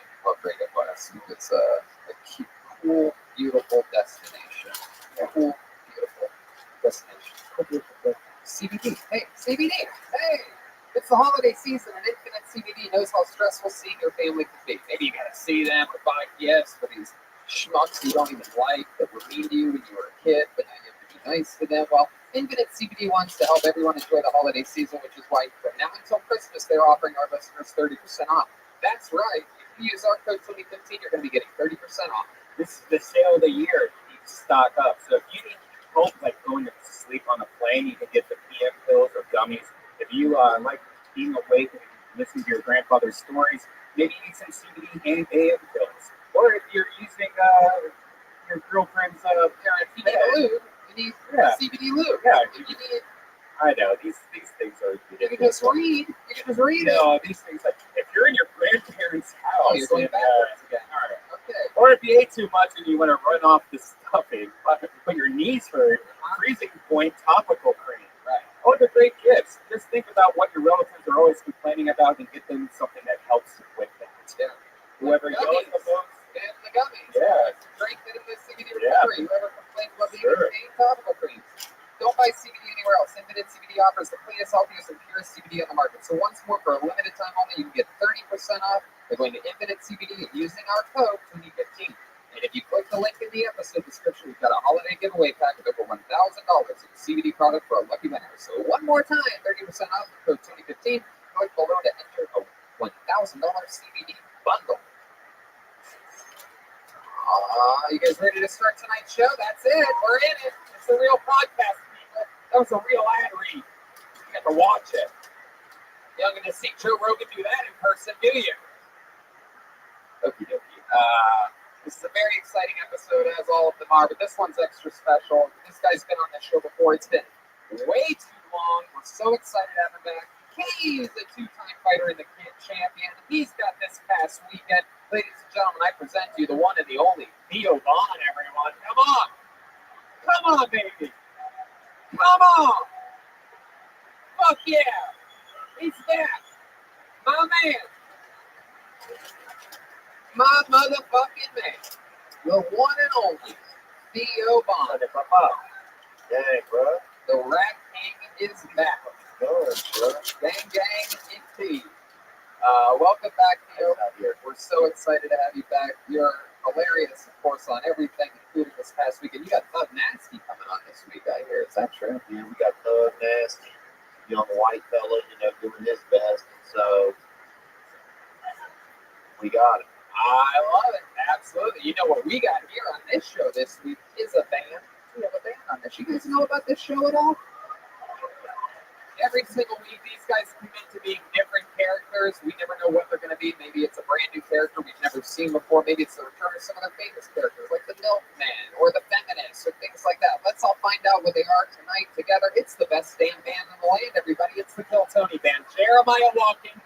It's the holiday season, and Infinite CBD knows how stressful seeing your family can be. Maybe you gotta see them or buy gifts for these schmucks you don't even like that were mean to you when you were a kid, but now you have to be nice to them. Well, Infinite CBD wants to help everyone enjoy the holiday season, which is why from now until Christmas they're offering our listeners 30% off. That's right. If you use our code 2015, you're going to be getting 30% off. This is the sale of the year. You stock up. So if you need help like going to sleep on a plane, you can get the PM pills or gummies. If you like being awake and listening to your grandfather's stories, maybe you need some CBD and AM pills. Or if you're using your girlfriend's parent, If you need a lube, you need CBD lube. Yeah. If you need, I know these things are you can just read. You can just read it. No, these things like if you're in your grandparents' house, You're going and, backwards again. all right. Okay. Or if you ate too much and you want to run off the stuffing, but your knees hurt, freezing point topical cream. Right. All the great gifts. Just think about what your relatives are always complaining about and get them something that helps with that. Yeah. Whoever Gummies. yells the most. And the gummies. Yeah. Drink that in the CBD Yeah. recovery. Whoever complains about being Sure. in topical creams. Don't buy CBD anywhere else. Infinite CBD offers the cleanest, healthiest, and purest CBD on the market. So once more, for a limited time only, you can get 30% off by going to Infinite CBD and using our code 2015. And if you click the link in the episode description, we've got a holiday giveaway pack with over $1,000 in CBD product for a lucky winner. So one more time, 30% off with code 2015. Click below to enter a $1,000 CBD bundle. You guys ready to start tonight's show? That's it. We're in it. It's a real podcast, people. That was a real ad read. You got to watch it. You're not going to see Joe Rogan do that in person, do you? Okie dokie. This is a very exciting episode, as all of them are, but this one's extra special. This guy's been on this show before. It's been way too long. We're so excited to have him back. He's a two-time fighter and the champion. He's got this past weekend. Ladies and gentlemen, I present to you the one and the only Theo Vaughn, everyone. Come on. Come on, baby. Come on. Fuck yeah. He's back. My man. My motherfucking man. The one and only Theo Vaughn. Dang, bro. The Rat King is back. Good, bro. Gang, indeed. Welcome back, Theo. We're so excited to have you back. You're hilarious, of course, on everything, including this past weekend. You got Thug Nasty coming on this week, I hear. Is that true? Yeah, we got Thug Nasty, young white fella, doing his best. So we got it. I love it. Absolutely. You know what we got here on this show this week is a band. We have a band on this. You guys know about this show at all? Every single week, these guys commit to being different characters. We never know what they're going to be. Maybe it's a brand new character we've never seen before. Maybe it's the return of some of their famous characters, like the Milkman or the Feminist or things like that. Let's all find out what they are tonight together. It's the best damn band in the land, everybody. It's the Kill Tony Band. Jeremiah Watkins,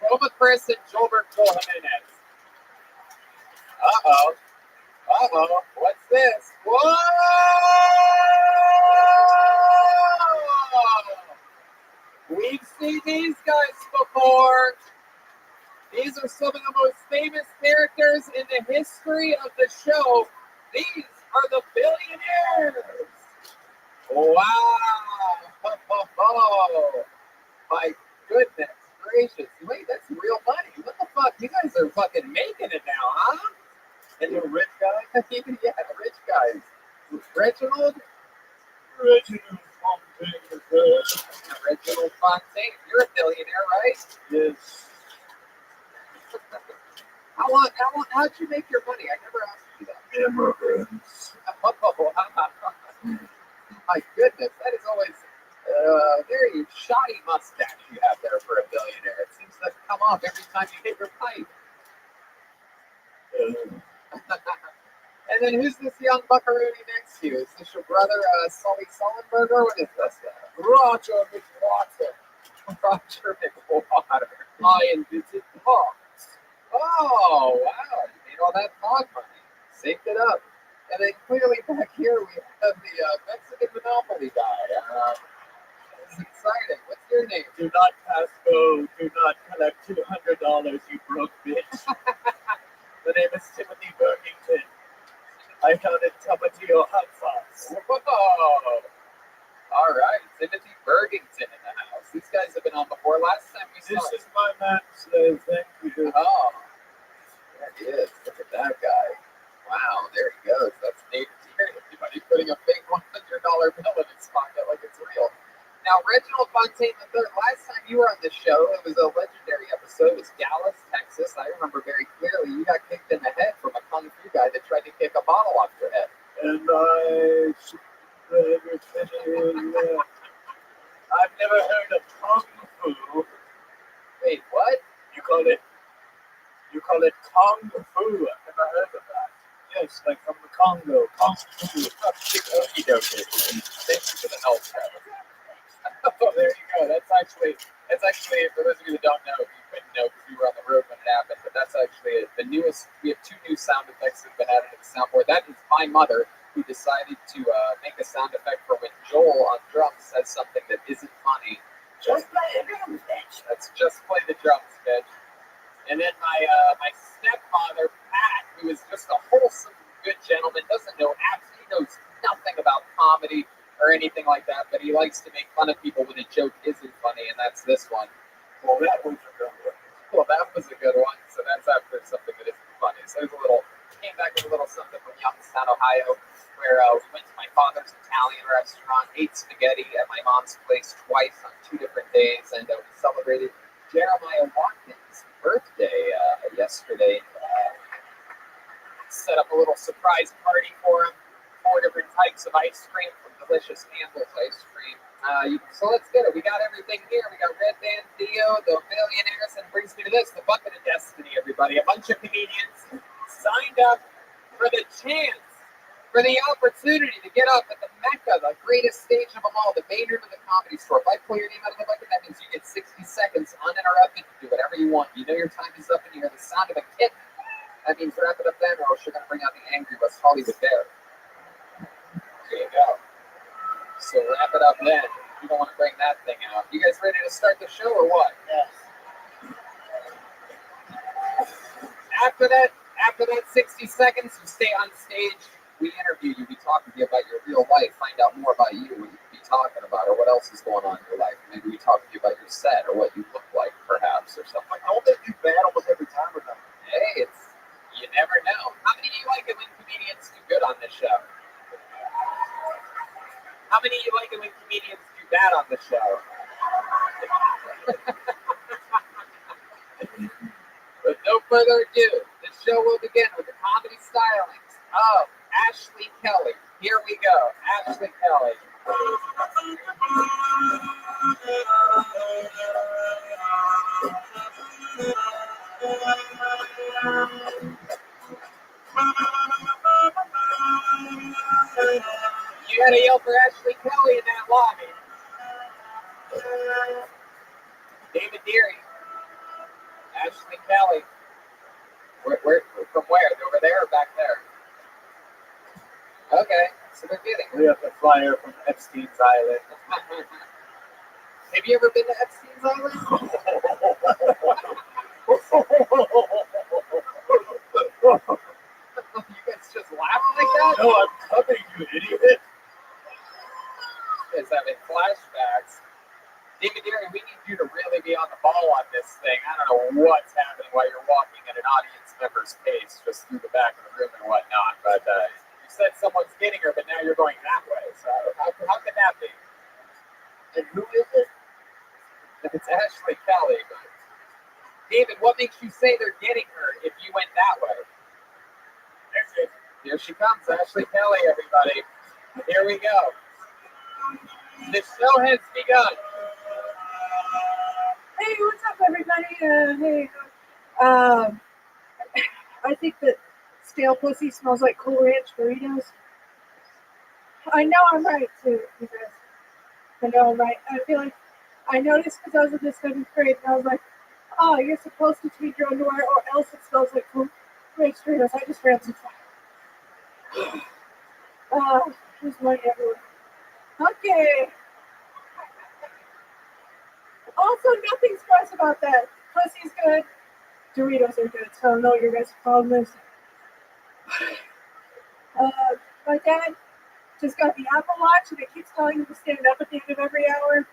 Roma Chris, and Gilbert Joel Jimenez. Uh-oh. What's this? Whoa! We've seen these guys before. These are some of the most famous characters in the history of the show. These are the Billionaires. Wow. Oh, my goodness gracious. Wait, that's real money. What the fuck? You guys are fucking making it now, huh? And the rich guy? Yeah, the rich guys. Reginald Fontaine. You're a billionaire, right? Yes. How'd you make your money? I never asked you that. Immigrants. My goodness, that is always a very shoddy mustache you have there for a billionaire. It seems to come off every time you hit your pipe. And then who's this young buckaroonie next to you? Is this your brother, Sully Sullenberger? What is this? Roger McWater. Roger McWater. Lion Visit Hawks. Oh, wow. You made all that hog money. Saved it up. And then clearly back here we have the Mexican Monopoly guy. It's exciting. What's your name? Do not pass go. Do not collect $200, you broke bitch. The name is Timothy Burkington. I found it Tapatio hot sauce. Whoa. All right, Timothy Bergington in the house. These guys have been on before. Last time we saw. This is my man today. Thank you. Oh, there he is. Look at that guy. Wow, there he goes. That's David Terry. Everybody putting a big $100 bill in his pocket like it's real. Now, Reginald Fontaine III, last time you were on the show, it was a legendary episode. It was Dallas, Texas. I remember very clearly you got kicked in the head from a kung fu guy that tried to kick a bottle off your head. And I've never heard of kung fu. Wait, what? You call it kung fu. I've never heard of that. Yes, like from the Congo. Kung fu. Okie dokie. Thank you for the help, Travis. Oh, there you go. That's actually, for those of you that don't know, if you couldn't know because you were on the road when it happened, but that's actually the newest. We have 2 new sound effects that have been added to the soundboard. That is my mother, who decided to make a sound effect for when Joel on drums says something that isn't funny. Just play the drums, bitch. That's just play the drums, bitch. And then my stepfather, Pat, who is just a wholesome, good gentleman, doesn't know, absolutely knows nothing about comedy or anything like that, but he likes to make fun of people when a joke isn't funny, and that's this one. Well, that was a good one. Well, that was a good one, so that's after something that isn't funny. So there's came back with a little something from Youngstown, Ohio, where we went to my father's Italian restaurant, ate spaghetti at my mom's place twice on 2 different days, and we celebrated Jeremiah Watkins' birthday yesterday. Set up a little surprise party for him. 4 different types of ice cream from delicious Campbell's ice cream. So let's get it. We got everything here. We got Red Band Theo, the Millionaires, and brings me to this, the Bucket of Destiny, everybody. A bunch of comedians signed up for the chance, for the opportunity to get up at the Mecca, the greatest stage of them all, the main room of the Comedy Store. If I pull your name out of the bucket, that means you get 60 seconds uninterrupted to do whatever you want. You know your time is up and you hear the sound of a kitten. That means wrap it up then, or else you're going to bring out the Angry West Hollywood Bear. There you go. So wrap it up then. You don't want to bring that thing out. You guys ready to start the show or what? Yes. After that 60 seconds, you stay on stage. We interview you. We talk with you about your real life. Find out more about you, what you could be talking about, or what else is going on in your life. Maybe we talk with you about your set or what you look like, perhaps, or something. Don't they do bad almost every time or not? Hey, you never know. How many of you like it when comedians do good on this show? How many of you like it when comedians do bad on the show? But no further ado, the show will begin with the comedy stylings of Ashley Kelly. Here we go, Ashley Kelly. You gotta yell for Ashley Kelly in that lobby. David Deary. Ashley Kelly. Where, from where? Over there or back there? Okay, so we're getting. We have the flyer from Epstein's Island. Have you ever been to Epstein's Island? You guys just laugh like that? No, I'm coming, you idiot. You guys having flashbacks. David Deary, we need you to really be on the ball on this thing. I don't know what's happening while you're walking at an audience member's pace just through the back of the room and whatnot. But you said someone's getting her, but now you're going that way. So how can that be? And who is it? It's Ashley Kelly. But David, what makes you say they're getting her if you went that way? Here she comes, Ashley Kelly, everybody. Here we go. The show has begun. Hey, what's up, everybody? I think that stale pussy smells like Cool Ranch burritos. I know I'm right, too, you guys. I know I'm right. I feel like I noticed because I was in the 7th grade, and I was like, oh, you're supposed to change your underwear, or else it smells like Cool Ranch burritos. I just ran too far. There's money everywhere. Okay. Also, nothing's gross about that. Pussy's good. Doritos are good. So I don't know what your guys' problem is. My dad just got the Apple Watch and it keeps telling you to stand up at the end of every hour.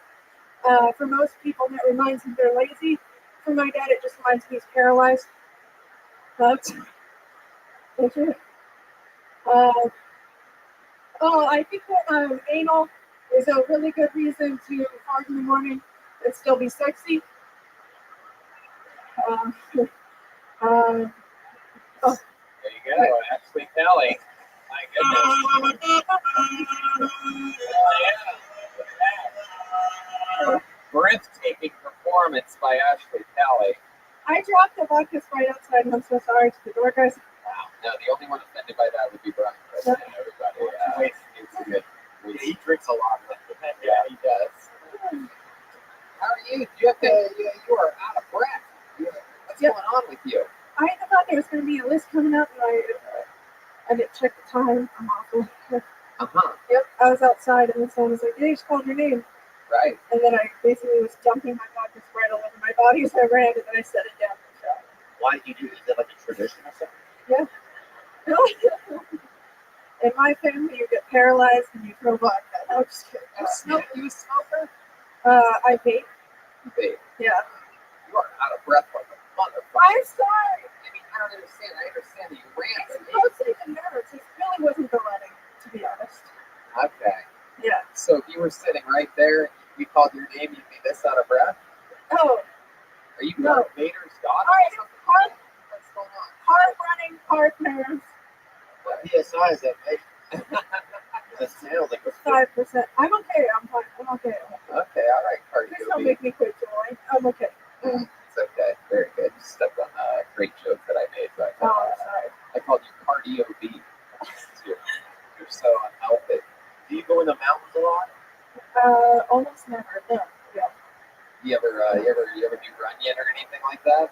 For most people, that reminds them they're lazy. For my dad, it just reminds me he's paralyzed. Thank you. I think that anal is a really good reason to fart in the morning and still be sexy. Oh, There you go, Ashley Kelly. My goodness. Breathtaking performance by Ashley Kelly. I dropped the vodka right outside, and I'm so sorry to the door guys. Wow. No, the only one offended by that would be Brian. But everybody. It's a good. Yeah, he drinks a lot. Yeah, he does. How are you? You are out of breath. What's going on with you? I thought there was going to be a list coming up, and I didn't check the time. I'm awful. Yep, I was outside, and then someone was like, "Hey, just called your name." Right. And then I basically was dumping my vodka right all over my body, so I ran, and then I set it down in the shower. Why did you do it? Is that like a tradition or something? Yeah. In my family, you get paralyzed and you throw vodka. No, I'm just kidding. You a smoker? I vape. You vape. Yeah. You are out of breath like a motherfucker. I'm sorry. I mean, I don't understand. I understand that you ran. It's mostly the nerves. It really wasn't the running, to be honest. Okay. Yeah. So if you were sitting right there, we called your name, you'd be this out of breath? Oh. Are you No. Darth Vader's daughter? What's going on? Hard running, hard nerves. What PSI is that, mate? That sounds like a 5%. I'm okay. I'm fine. I'm okay. Okay, all right, Cardi Please don't make me quit, Joy. I'm okay. It's okay. Very good. You stepped on a great joke that I made. But, Oh, I'm sorry. I called you Cardio B. You're so unhealthy. Do you go in the mountains a lot? Almost never. No. Yeah. You ever do Runyon or anything like that?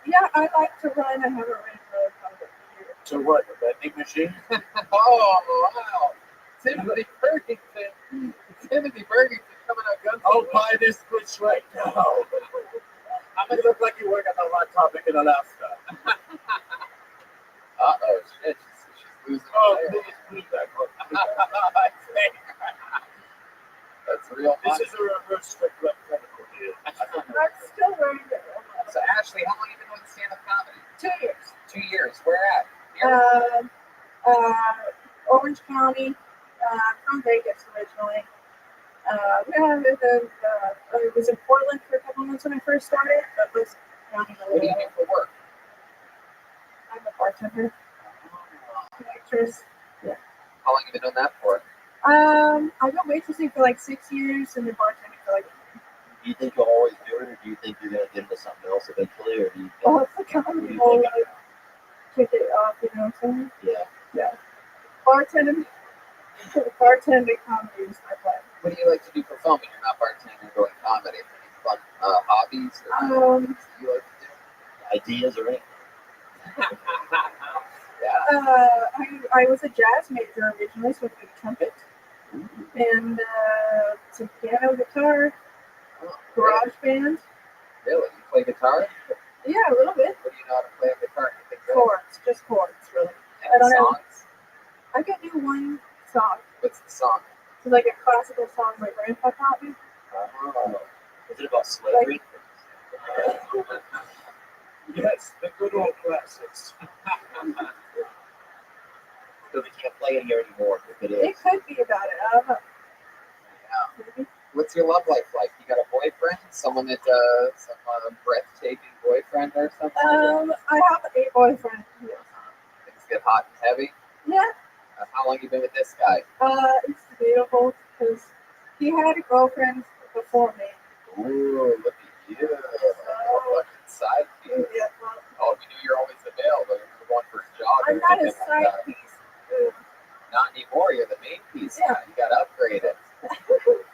Yeah, I like to run. I haven't ran for a couple of years. So what? The vending machine? Oh, wow. Timothy Ferguson. Timothy Ferguson coming out guns. I'll buy this switch right now. I'm gonna look like you work at the Hot Topic in Alaska. Uh-oh, shit. She's losing. Oh, her please that one. That's real This money. is a reverse strict left clinical deal. I'm still wearing it. So, Ashley, how long have you been doing stand-up comedy? 2 years. 2 years. Where at? Here? Orange County. From Vegas originally. I was in Portland for a couple months when I first started, but was county. What do you do for work? I'm a bartender. Actress. Yeah. How long have you been doing that for? I've been waitressing for like 6 years and then bartending for like. Do you think you'll always do it, or do you think you're gonna get into something else eventually, or do you think? Oh, it's the comedy whole like kick it off, you know what I'm saying? Yeah. Yeah. Bartending comedy is my plan. What do you like to do for fun when you're not bartending or doing comedy? Any fun hobbies or things that you like to do? Ideas or anything? Yeah. I was a jazz major originally, so I played trumpet and some piano, guitar, Oh, garage band. really? You play guitar? Yeah, a little bit. What do you know how to play a guitar? Anything good? Chords, just chords, really. Any I don't know. songs? I could do one song. What's the song? It's like a classical song my grandpa taught me. Oh. Is it about slavery? Yes, the good old classics. So they can't play it here anymore. If it It is. could be about it. I don't know. Yeah. Maybe. What's your love life like? You got a boyfriend? Someone that some breathtaking boyfriend or something? I have a boyfriend. Yes. Things get hot and heavy. Yeah. How long you been with this guy? It's debatable because he had a girlfriend before me. Ooh, look at you. Fucking side piece. Yeah, well, Oh, we knew you're always available. You're going for a jog. I'm or not a anything like side that. piece. Ugh. Not anymore. You're the main piece. Yeah. Now. You got upgraded.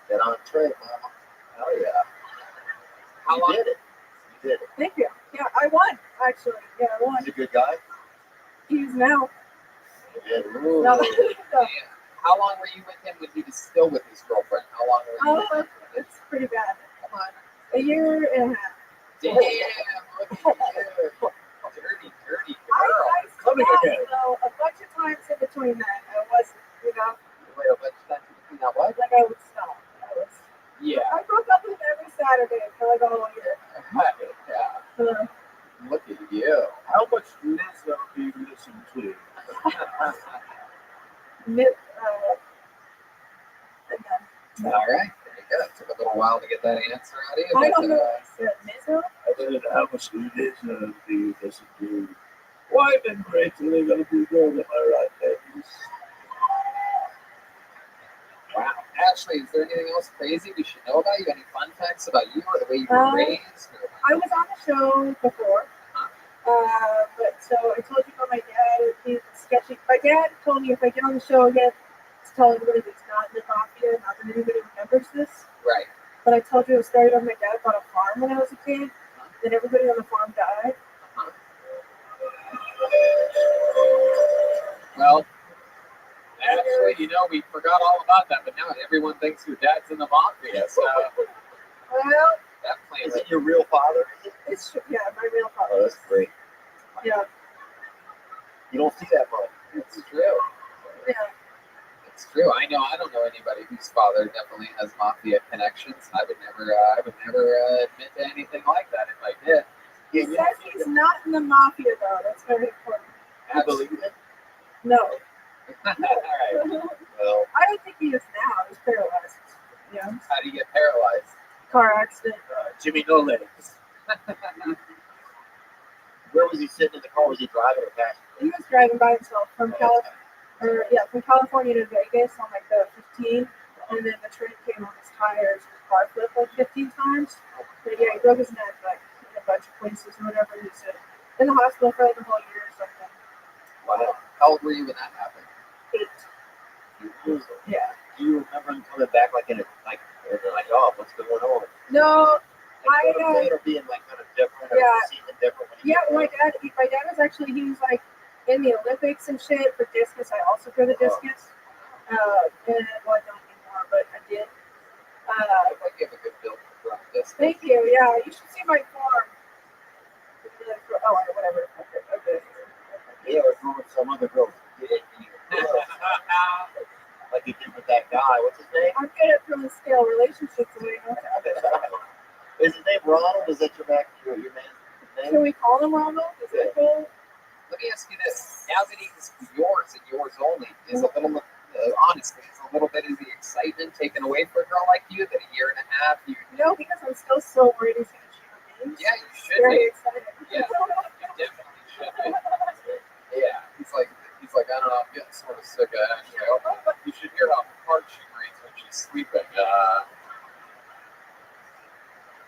Get on trade, mama. Hell yeah. How You long? did it. You did it. Thank you. Yeah, I won, actually. Yeah, I won. He's a good guy. He's now. Yeah. Ooh. No, no. Yeah. How long were you with him when he was still with his girlfriend? How long were you with him? It's pretty bad. Come on. A year and a half. Damn, look at you. Dirty, dirty girl. I Coming survived, again. though, a bunch of times in between that. I wasn't, you know. and then All right, very good. Took a little while to get that answer out of you. I but, don't know what I said. Mizzo? I don't know how much it is to be disagree. Why then great to live on the road, am I right, ladies? Wow. Ashley, is there anything else crazy we should know about you? Any fun facts about you or the way you were raised? Or... I was on the show before. But so I told you about my dad. He's sketchy. My dad told me if I get on the show again, to tell everybody that he's not in the mafia. Not that anybody remembers this. Right. But I told you a story about my dad bought a farm when I was a kid. Then everybody on the farm died. Well, actually, you know, we forgot all about that, but now everyone thinks your dad's in the mafia. So Well, that plan Is it your real father? it's yeah, my real father. Oh, that's great. Yeah, You don't see that much. It's true. yeah. It's true. I know. I don't know anybody whose father definitely has mafia connections. I would never admit to anything like that if I did. He says he's not in the mafia though. That's very important. I believe it. No. All right. Well, I don't think he is now. He's paralyzed. Yeah. How do you get paralyzed? Car accident. Jimmy No Legs. where was he sitting in the car? Was he driving or passing? He was driving by himself from California to Vegas on like the 15, and then the train came on his tires. His car flipped like 15 times. But yeah, he broke his neck like in a bunch of places or whatever. He's in the hospital for like a whole year or something. Wow. How old were you when that happened? 8. Yeah. Do you remember him coming back like in a they're like, oh, what's going on? No, Like, or being like kind of different, or Yeah. seeing different. When he yeah, came my back? dad was actually, he was like in the Olympics and shit for discus. I also threw the discus. And well, I don't anymore, but I did. I look like you have a good build for this. Thank you. Yeah, you should see my farm. Oh, whatever. Okay. Yeah, or throwing some other girls. Like he did with that guy. What's his name? I'm good at throwing scale relationships away. Is his name Ronald? Is that your man's name? Can we call him Ronald? Is that cool? Let me ask you this: now that he's yours and yours only, is a little, honestly, is a little bit of the excitement taken away for a girl like you that a year and a half you? No, because I'm still so worried he's going to shoot me. Yeah, you should Very be. excited. Yeah, you definitely should be. Yeah, he's like, I don't know, I'm getting sort of sick of Ashley. You should hear how hard she breathes when she's sleeping.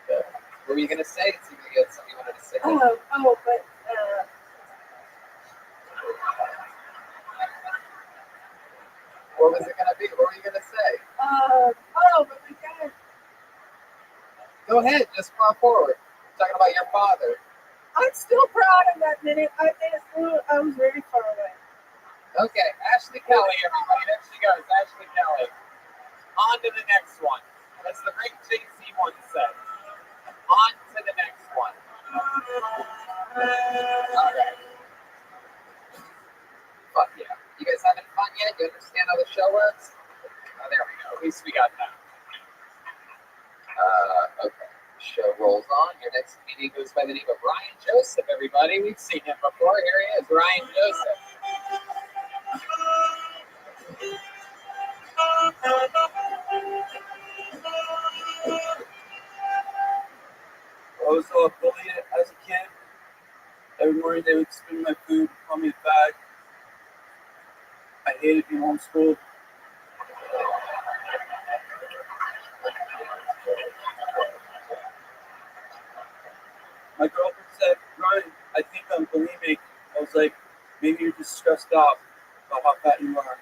What were you gonna say? It seemed like you had something you wanted to say. But what was it gonna be? What were you gonna say? but my dad. Go ahead, just pop forward. Talking about your father. I'm still proud of that minute. I was very far away. Okay, Ashley Kelly, everybody. There she goes, Ashley Kelly. On to the next one. That's the great Jay-Z one said. On to the next one. All right. Fuck yeah. You guys having fun yet? You understand how the show works? Oh, there we go. At least we got that. Okay. Show rolls on. Your next comedian goes by the name of Ryan Joseph, everybody. We've seen him before. Here he is, Ryan Joseph. I was bullied as a kid. Every morning they would spin my food, call me a fag. I hated being homeschooled. My girlfriend said, Ryan, I think I'm bulimic. I was like, maybe you're just stressed out about how fat you are.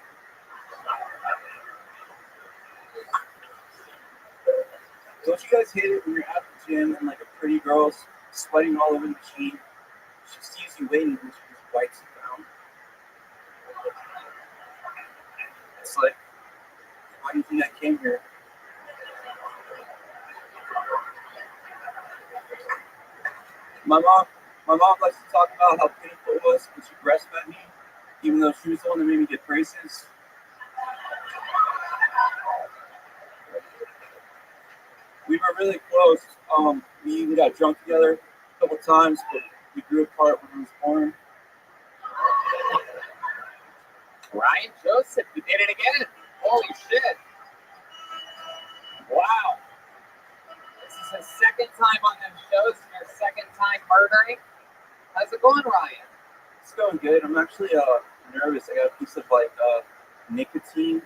Don't you guys hate it when you're at the gym and like a pretty girl's sweating all over the machine? She sees you waiting and she just wipes it down. It's like, why do you think I came here? My mom likes to talk about how painful it was when she breastfed me, even though she was the one that made me get braces. We were really close. We even got drunk together a couple times, but we grew apart when I was born. Ryan Joseph, you did it again. Holy shit. Wow. This is his second time on them shows and your second time murdering. How's it going, Ryan? It's going good. I'm actually nervous. I got a piece of like nicotine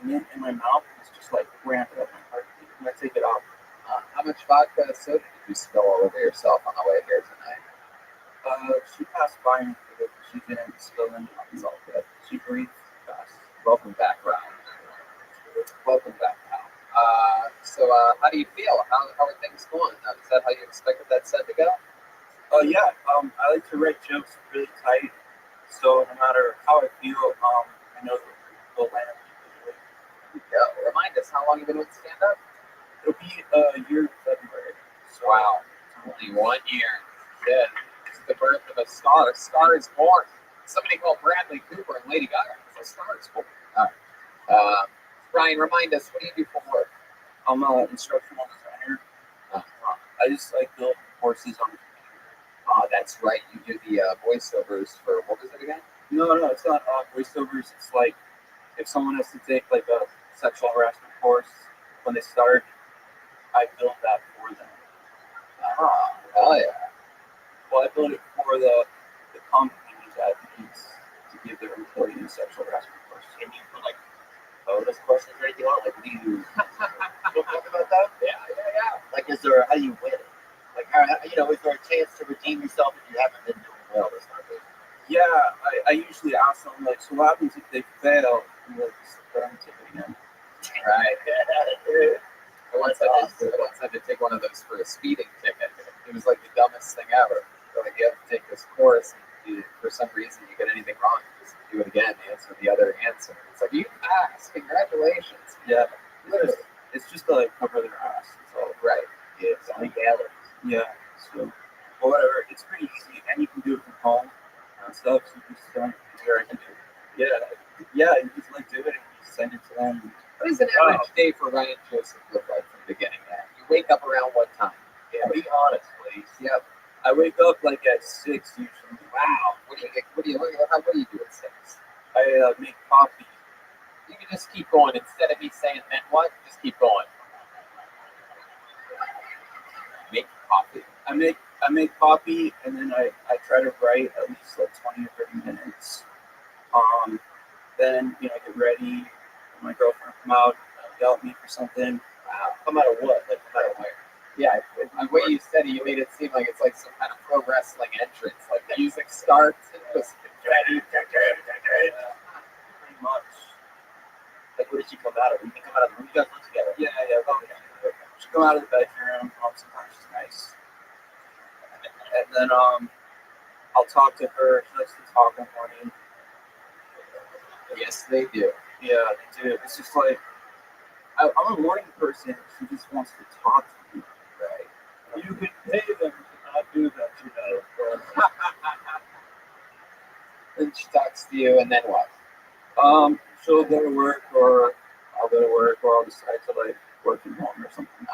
mint in my mouth. It's just like ramping up my heartbeat. I'm gonna take it off. How much vodka soda did you spill all over yourself on the way here tonight? She passed by me. She didn't spill any. It's all good. She breathed fast. Welcome back, Ryan. Welcome back, pal. How do you feel? How are things going? Is that how you expected that set to go? Yeah. I like to write jokes really tight, so no matter how I feel, I know they'll land. Yeah. Remind us, how long you been with stand-up? It'll be a year in February. So, Wow. Only 1 year. Yeah. It's the birth of a star. A star is born. Somebody called Bradley Cooper and Lady Gaga. A star is born. All right. Ryan, remind us, what do you do for work? I'm an instructional designer. I just like build courses on. That's right. You do the voiceovers for, what was it again? No, it's not voiceovers. It's like if someone has to take like a sexual harassment course when they start, I build that for them. Oh yeah. Well, I build it for the companies that needs to give their employees sexual harassment course. Can you put like bonus questions or anything on? Like, what do you talk about that? Yeah. Like, how do you win it? Like, is there a chance to redeem yourself if you haven't been doing well? That's not good. Yeah, I usually ask them like, so what happens if they fail? And like, put on the ticket again. Right. I once had to take one of those for a speeding ticket. It was like the dumbest thing ever. So, like, you have to take this course, and for some reason you get anything wrong, you just do it again, answer the other answer. It's like, you passed, congratulations. Yeah, Literally. it's just to like cover their ass. That's all. Right. Yeah, it's legality. Yeah. So, well, whatever. It's pretty easy, and you can do it from home and stuff. So you just don't here I can do. Yeah. You just like do it and you send it to them. What does an average day for Ryan Joseph look like from the beginning? You wake up around what time? Yeah, be honest, please. Yep. I wake up like at 6 usually. Wow. What do you do at 6? I make coffee. You can just keep going instead of me saying then what? Just keep going. Make coffee. I make coffee and then I try to write at least like 20 or 30 minutes. Then I get ready. My girlfriend come out, yell at me for something. Wow. Come out of what? Like, come out of where? Yeah, the way you said it, you made it seem like it's like some kind of pro wrestling entrance. Like the music starts and just Pretty much. Like, where did she come out of? You can come out of the room. You guys live together. Yeah. She come out of the bedroom. Sometimes she's nice. And then I'll talk to her. She likes to talk in the morning. yes, they do. Yeah, they do. It's just like I'm a morning person. She just wants to talk to me. Right. You can pay them to not do that, Then she talks to you, and then what? She'll go to work, or I'll go to work, or I'll decide to like work from home or something.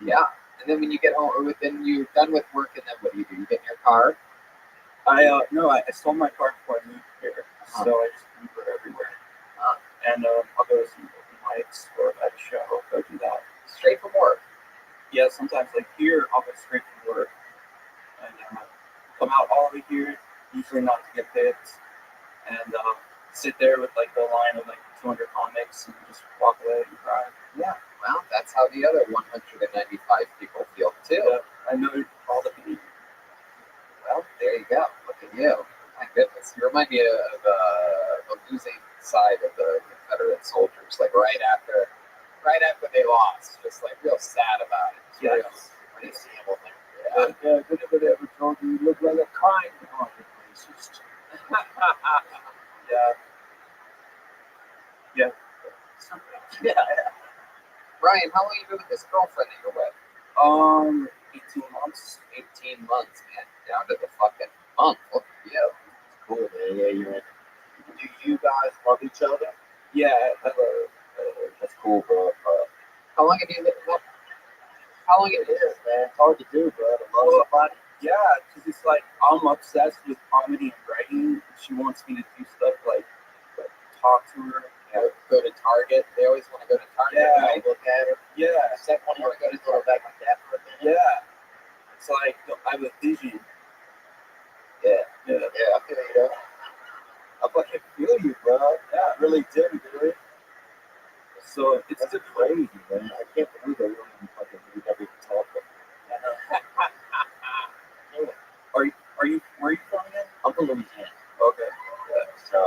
Yeah. And then when you get home, or then you're done with work, and then what do? You get in your car? I sold my car before I moved here, so I just Uber everywhere. And I'll go to some open mics or at a show. Go do that. Straight from work. Yeah, sometimes like here, I'll go straight from work and come out all the way here, usually not to get picked, and sit there with like the line of like 200 comics and just walk away and cry. Yeah. Well, that's how the other 195 people feel too. Yeah, I know all the people. Well, there you go. Look at you. My goodness. You remind me of the losing side of the Confederate soldiers, like right after they lost, just like real sad about it. Yes. Pretty simple thing. Yeah, if anybody ever told you look like a kind-hearted racist. Yeah. Ryan, how long have you been with this girlfriend that you're with? 18 months. 18 months, man. Down to the fucking month. Look at you. Cool, man. Yeah, you're in. Do you guys love each other? Yeah, That's cool, bro. How long have you been? How long have It is, man. It's hard to do, bro. To love somebody. yeah, because it's like I'm obsessed with comedy and writing. She wants me to do stuff like talk to her. Go to Target. They always want to go to Target. Yeah. Right? Look at her. Yeah. Second one, you want to go to throw back like that for a minute. Yeah. It's like I have a vision. Yeah. Yeah. Yeah. Okay, you know. I fucking feel you, bro. Yeah, I really do, dude. So it's That's just crazy, man. I can't believe that we don't even fucking never even talk about Are you where are you from again? I'm from Louisiana. Okay. Yeah. So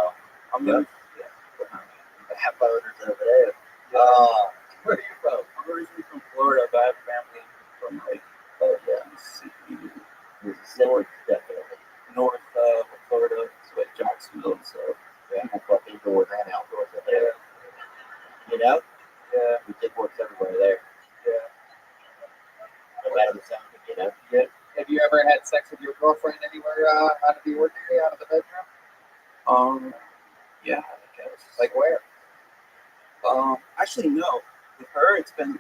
I'm gonna the half owners over there. Where are you from? I'm originally from Florida, but I have family from like Mississippi, Mississippi, definitely. North Florida, so like Jacksonville. So People fuck indoors and outdoors up there. yeah, You know? yeah, We get works everywhere there. yeah. No matter the sound, you know? Yeah. Have you ever had sex with your girlfriend anywhere out of the ordinary, out of the bedroom? Yeah, I guess. Like where? Actually, no. With her, it's been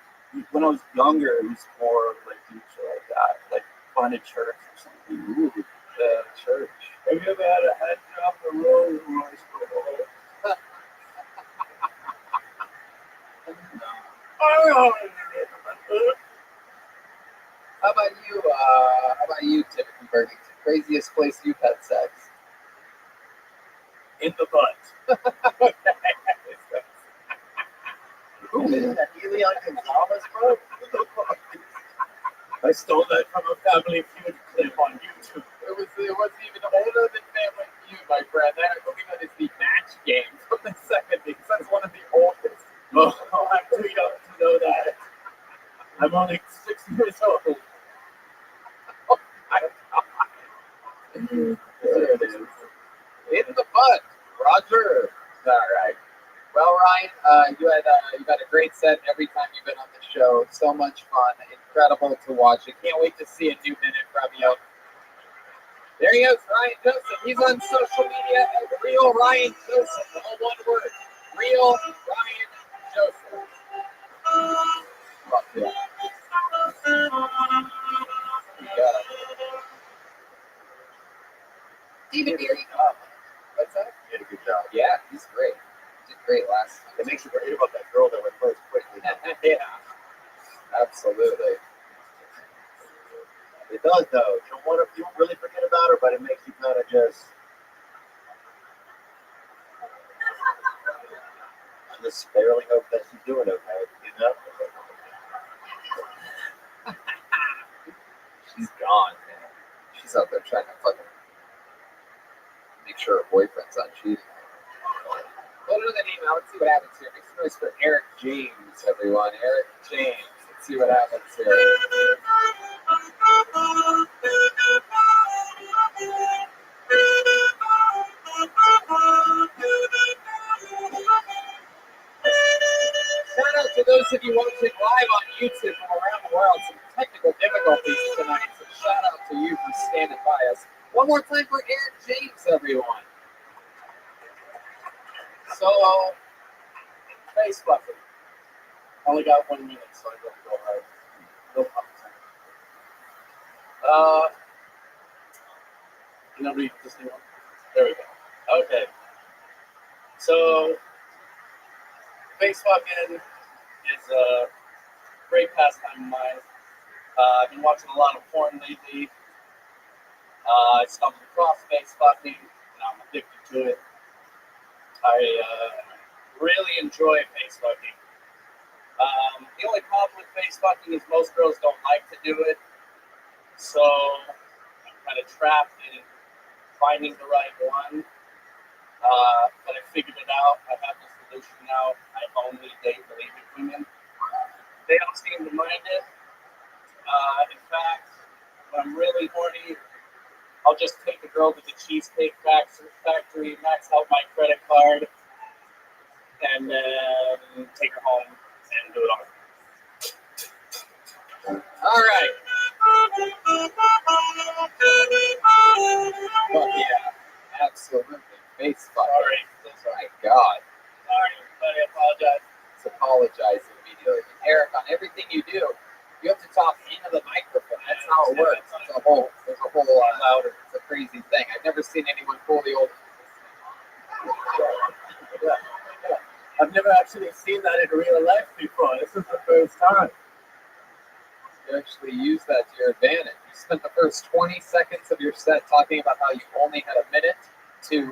when I was younger. It was more like do shit like that, like fun at church or something. Ooh, the church. Have you ever had a head job in the Rolls Royce? How about you, Timothy Bergen? Craziest place you've had sex? In the butt. Who is that? Elion Gonzalez, bro? I stole that from a Family Feud clip on YouTube. It wasn't even older than Family Feud, my friend. I believe that is the match game from the 70s. That's one of the oldest. Oh, I'm too young to know that. I'm only 6 years old. Oh my God. In the butt, Roger. All right. Well, Ryan, you had a great set every time you've been on the show. So much fun, incredible to watch. I can't wait to see a new minute from you. There he is, Ryan Joseph. He's on social media at Real Ryan Joseph. All one word. Real Ryan Joseph. Fuck yeah. Yeah. Steven Deary. What's that? You did a good job. Yeah, he's great. Did great last time. It makes you forget about that girl that went first quickly. Yeah, absolutely. It does, though. You don't really forget about her, but it makes you kind of just barely hope that she's doing okay, you know? She's gone, man. She's out there trying to fucking make sure her boyfriend's not cheating. What are the name? Let's see what happens here. Make some noise for Eric James, everyone. Eric James. Let's see what happens here. Shout out to those of you watching live on YouTube from around the world. Some technical difficulties tonight, so shout out to you for standing by us. One more time for Eric James, everyone. So, Facebook. Only got 1 minute, so I don't go hard. No problem. You know, read this thing. There we go. Okay. So, Facebooking is a great pastime of mine. I've been watching a lot of porn lately. I stumbled across Facebooking, and I'm addicted to it. I really enjoy Facebooking. The only problem with Facebooking is most girls don't like to do it. So I'm kind of trapped in finding the right one. But I figured it out. I have the solution now. I only date believing women. They don't seem to mind it. In fact, when I'm really horny, I'll just take the girl to the Cheesecake Factory, max out my credit card, and then take her home and do it all. All right. Fuck yeah. Absolutely. Facebook. Sorry. Oh my God. Sorry, everybody. I apologize. Let's apologize immediately. Eric, on everything you do, you have to talk into the microphone. That's how it works. There's a whole louder. It's a crazy thing. I've never seen anyone pull the old. I've never actually seen that in real life before. This is the first time. You actually use that to your advantage. You spent the first 20 seconds of your set talking about how you only had a minute to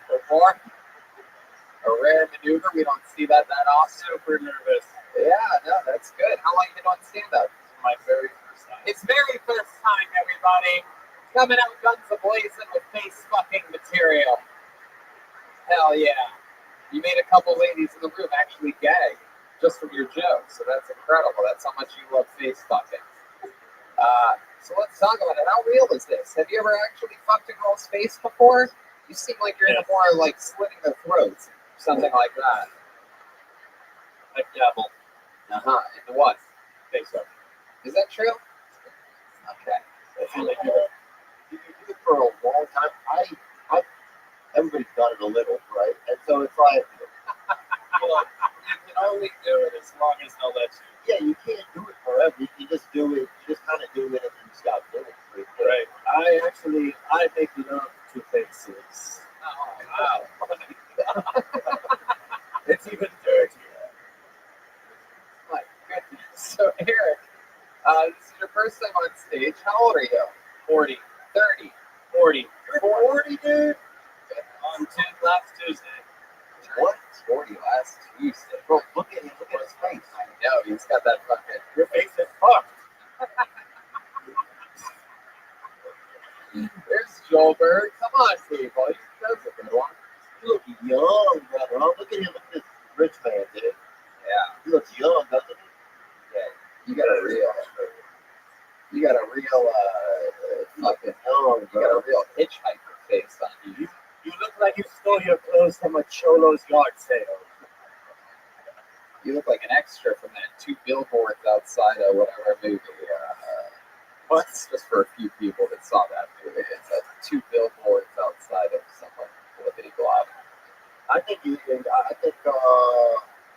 perform. A rare maneuver. We don't see that often. Super nervous. Yeah, no, that's good. How long have you been on stand-up? My very first time. It's very first time, everybody. Coming out guns a-blazing with face fucking material. Hell yeah. You made a couple ladies in the room actually gag just from your jokes, so that's incredible. That's how much you love face fucking. So let's talk about it. How real is this? Have you ever actually fucked a girl's face before? You seem like you're into more like slitting their throats, something like that. I dabble. Into what? Face up. Is that true? Okay. I feel like you do it for a long time. Everybody's done it a little, right? And so it's like, Well, you can only do it as long as they'll let you. yeah, you can't do it forever. You just do it. You just kind of do it and then you stop doing it. Right. I make love to faces. Oh, wow. It's even dirtier. My goodness. So, Eric, this is your first time on stage. How old are you? 40. 30. 40. You're 40, dude. On last Tuesday. What? 40 last Tuesday. Bro, look at him. Look at his face. I know, he's got that fucking... Your face is fucked. There's Joelberg. Come on, people. That's a good one. You look young, brother. Oh, look at him. Look at this rich man, dude. Yeah. He looks young, doesn't he? Yeah. You got a real fucking... Young, You got a real hitchhiker face on you. You look like you stole your clothes from a Cholo's yard sale. You look like an extra from that 2 billboards outside of whatever movie. What's just for a few people that saw that movie? It's 2 billboards outside of someone flippity blob. I think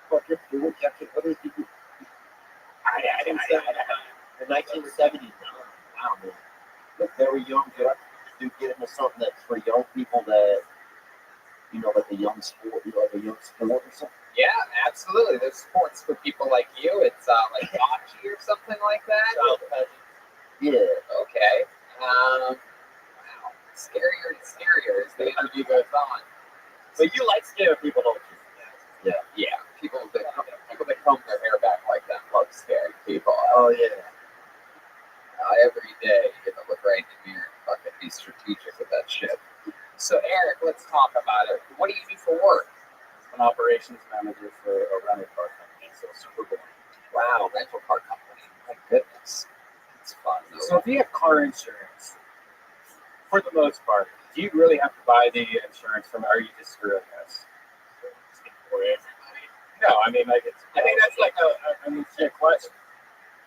fucking dude, what is he? In 1979. Wow, man. Look, very young. Do get into something that's for young people that, you know, like a young sport, like a young sport or something. Yeah, absolutely. There's sports for people like you. It's like bocce or something like that. Yeah. Okay. Wow. Scarier and scarier as the interview goes on. But you like scary people, don't you? Yeah. People that comb their hair back like that love scary people. Oh yeah. Every day you get to look right in the mirror and fucking be strategic with that shit. So Eric, let's talk about it. What do you do for work? I'm an operations manager for a rental car company, so super cool. Wow, rental car company. My goodness. It's fun though. So if you have car insurance, for the most part, do you really have to buy the insurance from, or are you just screwing us? For everybody? No, I mean, like, I think that's like a legit question.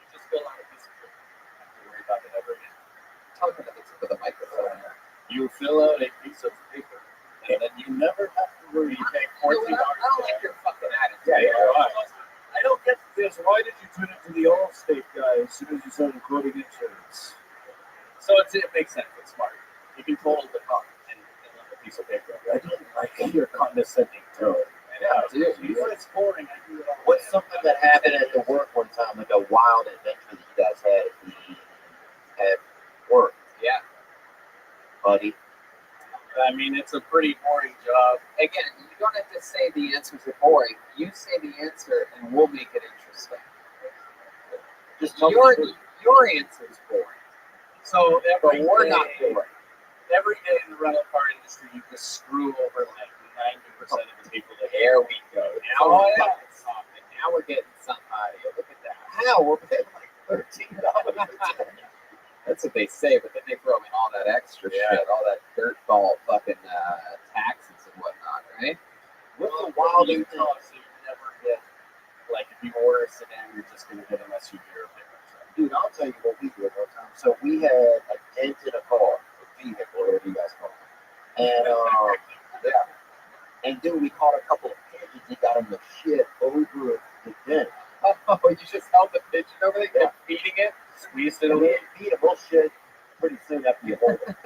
You just fill out a piece of paper. You don't have to worry about it ever again. Talk to the microphone. You fill out a piece of paper, and then you never have to worry. You pay $14. I don't like your fucking attitude. Yeah, I don't get this. Why did you turn it to the Allstate guy as soon as you started quoting insurance? So it makes sense. It's smart. You can total the car and fill out a piece of paper. I don't like your condescending tone. Yeah, dude. You know, it's boring. I do it all. What's something that happened at the work one time, like a wild adventure that you guys had work, Yeah. buddy? I mean, it's a pretty boring job. Again, you don't have to say the answers are boring. You say the answer and we'll make it interesting. Just tell Your me. answer is boring. So But we're not boring. Every day in the rental car industry, you just screw over like 90% of the people that There we go. Now Oh, we're yeah. fucking talking. Now we're getting somebody. Look at that. How? We're paying like $13. That's what they say, but then they throw in all that extra shit, all that dirtball fucking taxes and whatnot, right? What's the wild you thing? so you never get, like, if you order a sedan, you're just going to get an SUV or a pickup truck. Dude, I'll tell you what we did one time. So we had a dent in a car, a vehicle, whatever you guys call it. And and dude, we caught a couple of pigeons that got in the shit over the dent. Oh, you just held the pigeon over there, kept feeding it, squeezed it a And little. we beat a bullshit pretty soon after you hold it.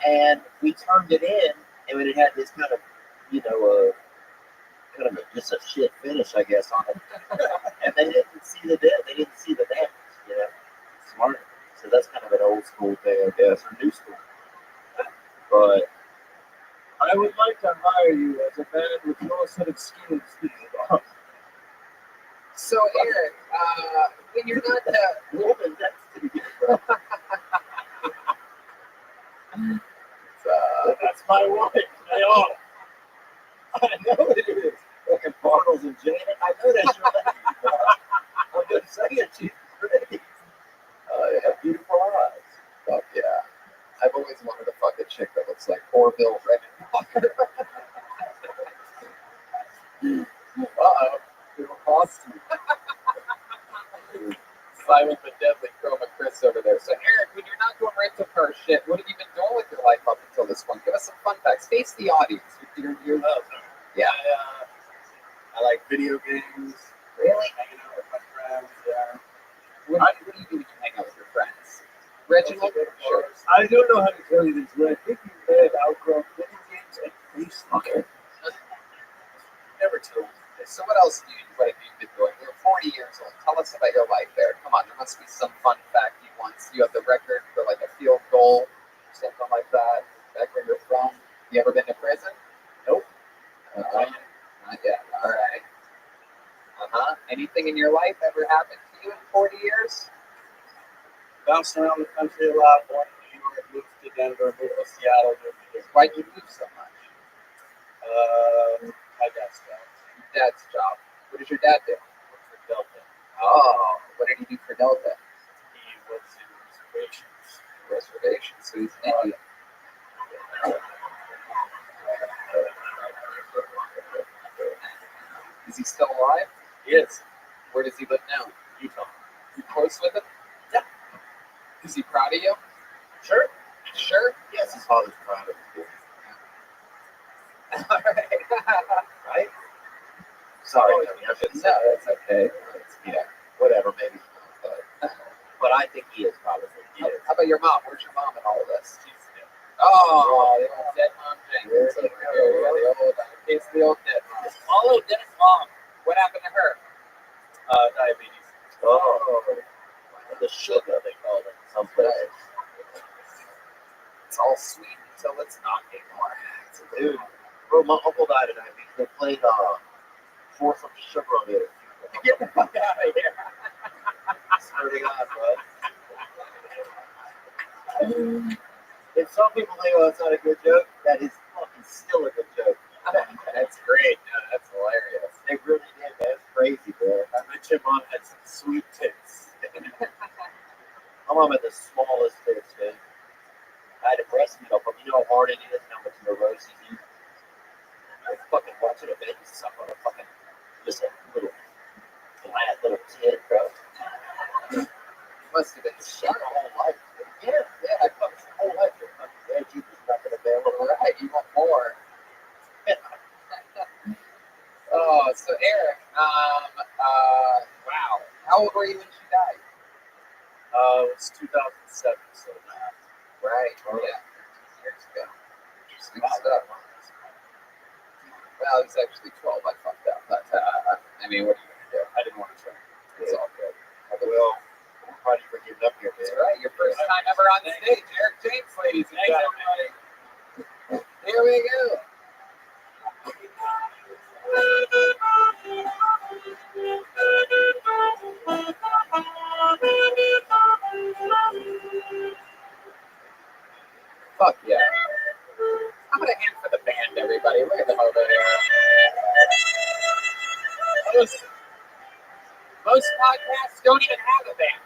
And we turned it in, and it had this kind of, let shit finish, I guess, on them. And they didn't see the damage, you know. Smart. So that's kind of an old school thing, I guess, or new school. But I would like to hire you as a man with no set of skills. So Eric, when you're not woman, that's to be That's my wife. They are. I know it is. Fucking Bartles and Janet. I know that's your lady. I'm just saying she's pretty. they have beautiful eyes. Fuck yeah. I've always wanted to fuck a chick that looks like Orville Redenbacher. Uh-oh. Little costume. Simon the Deadly Chroma Chris over there. So Eric, when you're not doing rental car shit, what have you been doing with your life up until this point? Give us some fun facts. Face the audience. Yeah. I like video games. Really? Hanging out with my friends. Yeah. What do you do when you hang out with your friends? Reginald? Sure. I don't know how to tell you this, but I think you may have outgrown video games and Facebook. Okay. Never told me. So what else what have you been doing? You're 40 years old. Tell us about your life there. Come on, there must be some fun fact you have the record for like a field goal, something like that. Back where you're from. You ever been to prison? Nope. Not yet. All right. Anything in your life ever happened to you in 40 years? Bounced around the country a lot. Born in New York, moved to Denver, moved to Seattle. Why'd you move so much? My dad's job. Dad's job. What does your dad do? Worked for Delta. Oh, what did he do for Delta? He was in reservations. Reservations. So he's an Indian. Is he still alive? He is. Where does he live now? Utah. You close with him? Yeah. Is he proud of you? Sure. Sure. Yes, his father's proud of him. All right. Right? Sorry, No, that's okay. Yeah, whatever, maybe. but I think he is proud of him. He is. How about your mom? Where's your mom in all of this? Oh, the old dead mom Jenkins over here. Yeah, the old dead mom. Oh, dead mom. What happened to her? Diabetes. Oh, the sugar they call it. Some places. It's all sweet until it's not anymore. Dude, bro, my uncle died of diabetes. They played pour some sugar on it. Get the fuck out of here. Swear to God, bro. If some people think, oh, it's not a good joke, that is fucking still a good joke. That's great. No, that's hilarious. They really did, man. It's crazy, bro. I bet your mom had some sweet tits. My mom had the smallest tits, man. I had to breast milk, but you know how hard it is, how much neurosis you. I was fucking watching a baby suck on a fucking, just a little flat little kid, bro. Must have been Shut my whole life. Yeah, I fucking my whole life. You're fucking dead. You just nothing available. right. You want more? Oh, so Eric, wow. How old were you when she died? It was 2007, so Right. Oh, yeah. 15 years ago. Sweet stuff. Well, it was actually 12. I fucked up. But, I mean, what are you going to do? I didn't want to try. It's all good. Well, I'm probably for giving up here, man. That's right. Your first time ever on stage. Eric James, ladies and gentlemen. Here we go. Fuck yeah. I'm going to hand for the band, everybody. Look at them over there. Most podcasts don't even have a band.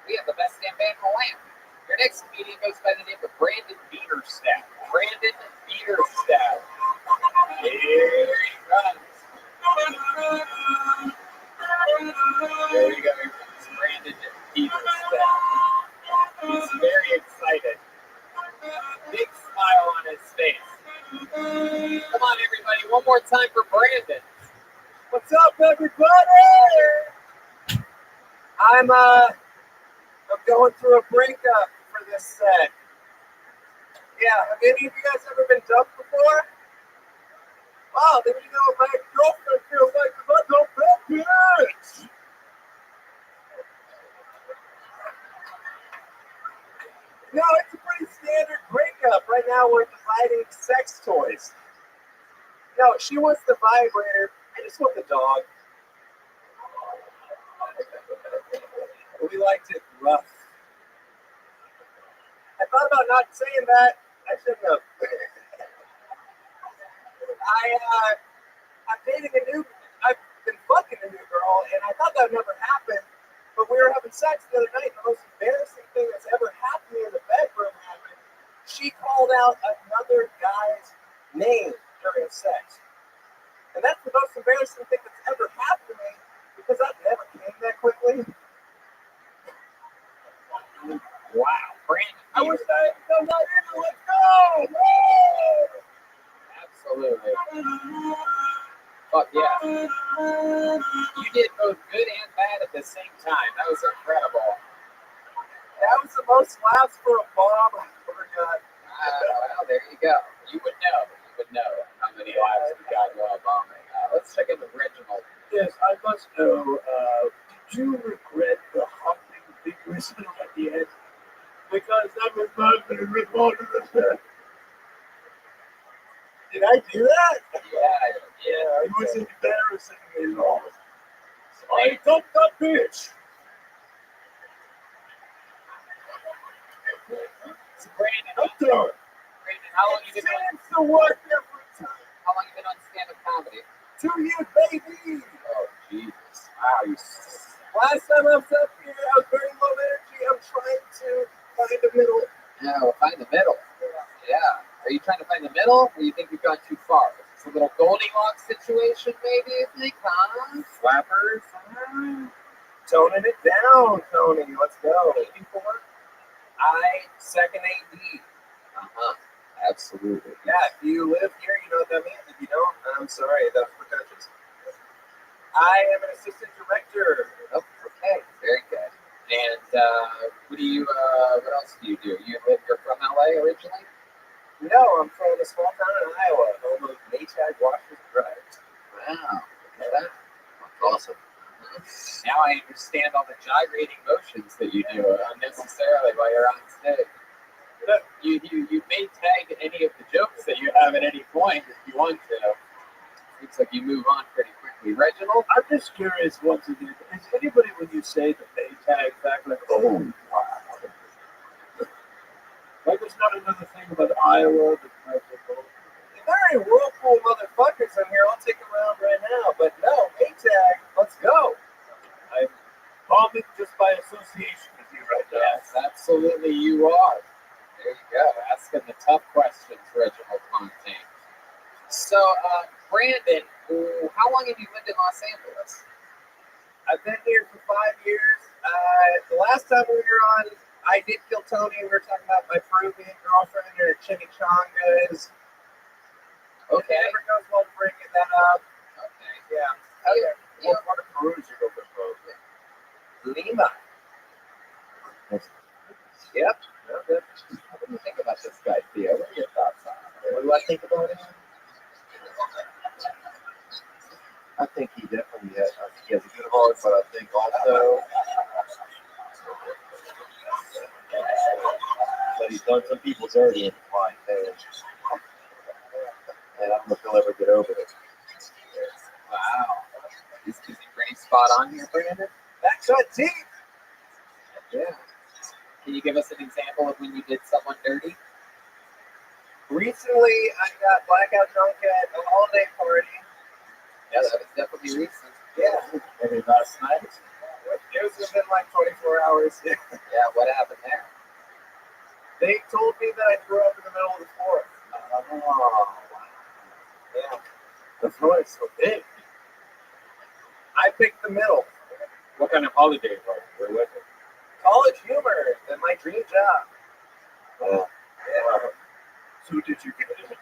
We have the best damn band in the land. Your next comedian goes by the name of Brandon Bieterstadt. Brandon Bieterstadt. Here he comes. There you go. It's Brandon Bieterstadt. He's very excited. Big smile on his face. Come on, everybody. One more time for Brandon. what's up, everybody? I'm going through a breakup for this set. Yeah, have any of you guys ever been dumped before? Wow, did you know my girlfriend feels like a little bitch? No, it's a pretty standard breakup. Right now, we're dividing sex toys. No, she wants the vibrator. I just want the dog. We liked it rough. I thought about not saying that. I shouldn't have. I'm dating I've been fucking a new girl, and I thought that would never happen. But we were having sex the other night, and the most embarrassing thing that's ever happened in the bedroom happened. She called out another guy's name during sex. And that's the most embarrassing thing that's ever happened to me, because that never came that quickly. Wow, Brandon. I wish I had done that either. Let's go! Woo! Absolutely. Fuck yeah. You did both good and bad at the same time. That was incredible. That was the most laughs for a bomb I ever got. Well, there you go. You would know. You would know how many laughs we got while bombing. Let's check in with Reginald. Yes, I must know, did you regret the humping big whistle at the end? Because that was my favorite part of the set. Did I do that? Yeah, it was embarrassing at all. I dumped that bitch. So Brandon, Up there. Brandon, how long you been on? It's the work every time. How long you been on stand-up comedy? 2 years, baby. Oh Jesus! Wow, you. Last time I was up here, I was very low energy. I'm trying to find the middle. No, find the middle. Yeah. Are you trying to find the middle, or you think you've gone too far? It's a little Goldilocks situation, maybe. You think, huh? Flappers. Toning it down, Tony. Let's go. I second AD. Absolutely. Yeah, if you live here, you know what that means. If you don't, I'm sorry, that's pretentious. I am an assistant director. Oh, okay. Very good. And what else do? You're from LA originally? No, I'm from a small town in Iowa, home of Maytag Washers Drive. Wow. Look at that. That's awesome. Now I understand all the gyrating motions that you do unnecessarily while you're on stage. You may tag any of the jokes that you have at any point if you want to. Looks like you move on pretty quickly. Reginald? I'm just curious once again, is anybody when you say the Maytag back like, oh, wow. Like there's not another thing about Iowa that Very whirlpool motherfuckers in here. I'll take them around right now. But no, Maytag, let's go. I'm bombing just by association with you right now. Yes, absolutely you are. There you go. Asking the tough questions, Reginald Fontaine. So, Brandon, how long have you lived in Los Angeles? I've been here for 5 years. The last time we were on I Did Kill Tony, we were talking about my Peruvian girlfriend and her chimichangas. Okay. It never goes well bringing that up. Okay. Yeah. Okay. What part of Peru did you go from? Lima. Yep. What do you think about this guy, Theo? What are your thoughts on him? What do I think about him? I think he definitely has a good heart, but I think also that he's done some people dirty in the flying page. And I don't know if he'll ever get over it. Wow. Is he pretty spot on here, Brandon? That cut deep. Yeah. Can you give us an example of when you did someone dirty? Recently, I got blackout drunk at a holiday party. Yeah, that was definitely recent. Yeah. Maybe last night. It was within like 24 hours. Yeah, what happened there? They told me that I threw up in the middle of the floor. Oh, wow. Yeah. The floor is so big. I picked the middle. What kind of holiday were with it? College humor and my dream job. Yeah. So did you get it?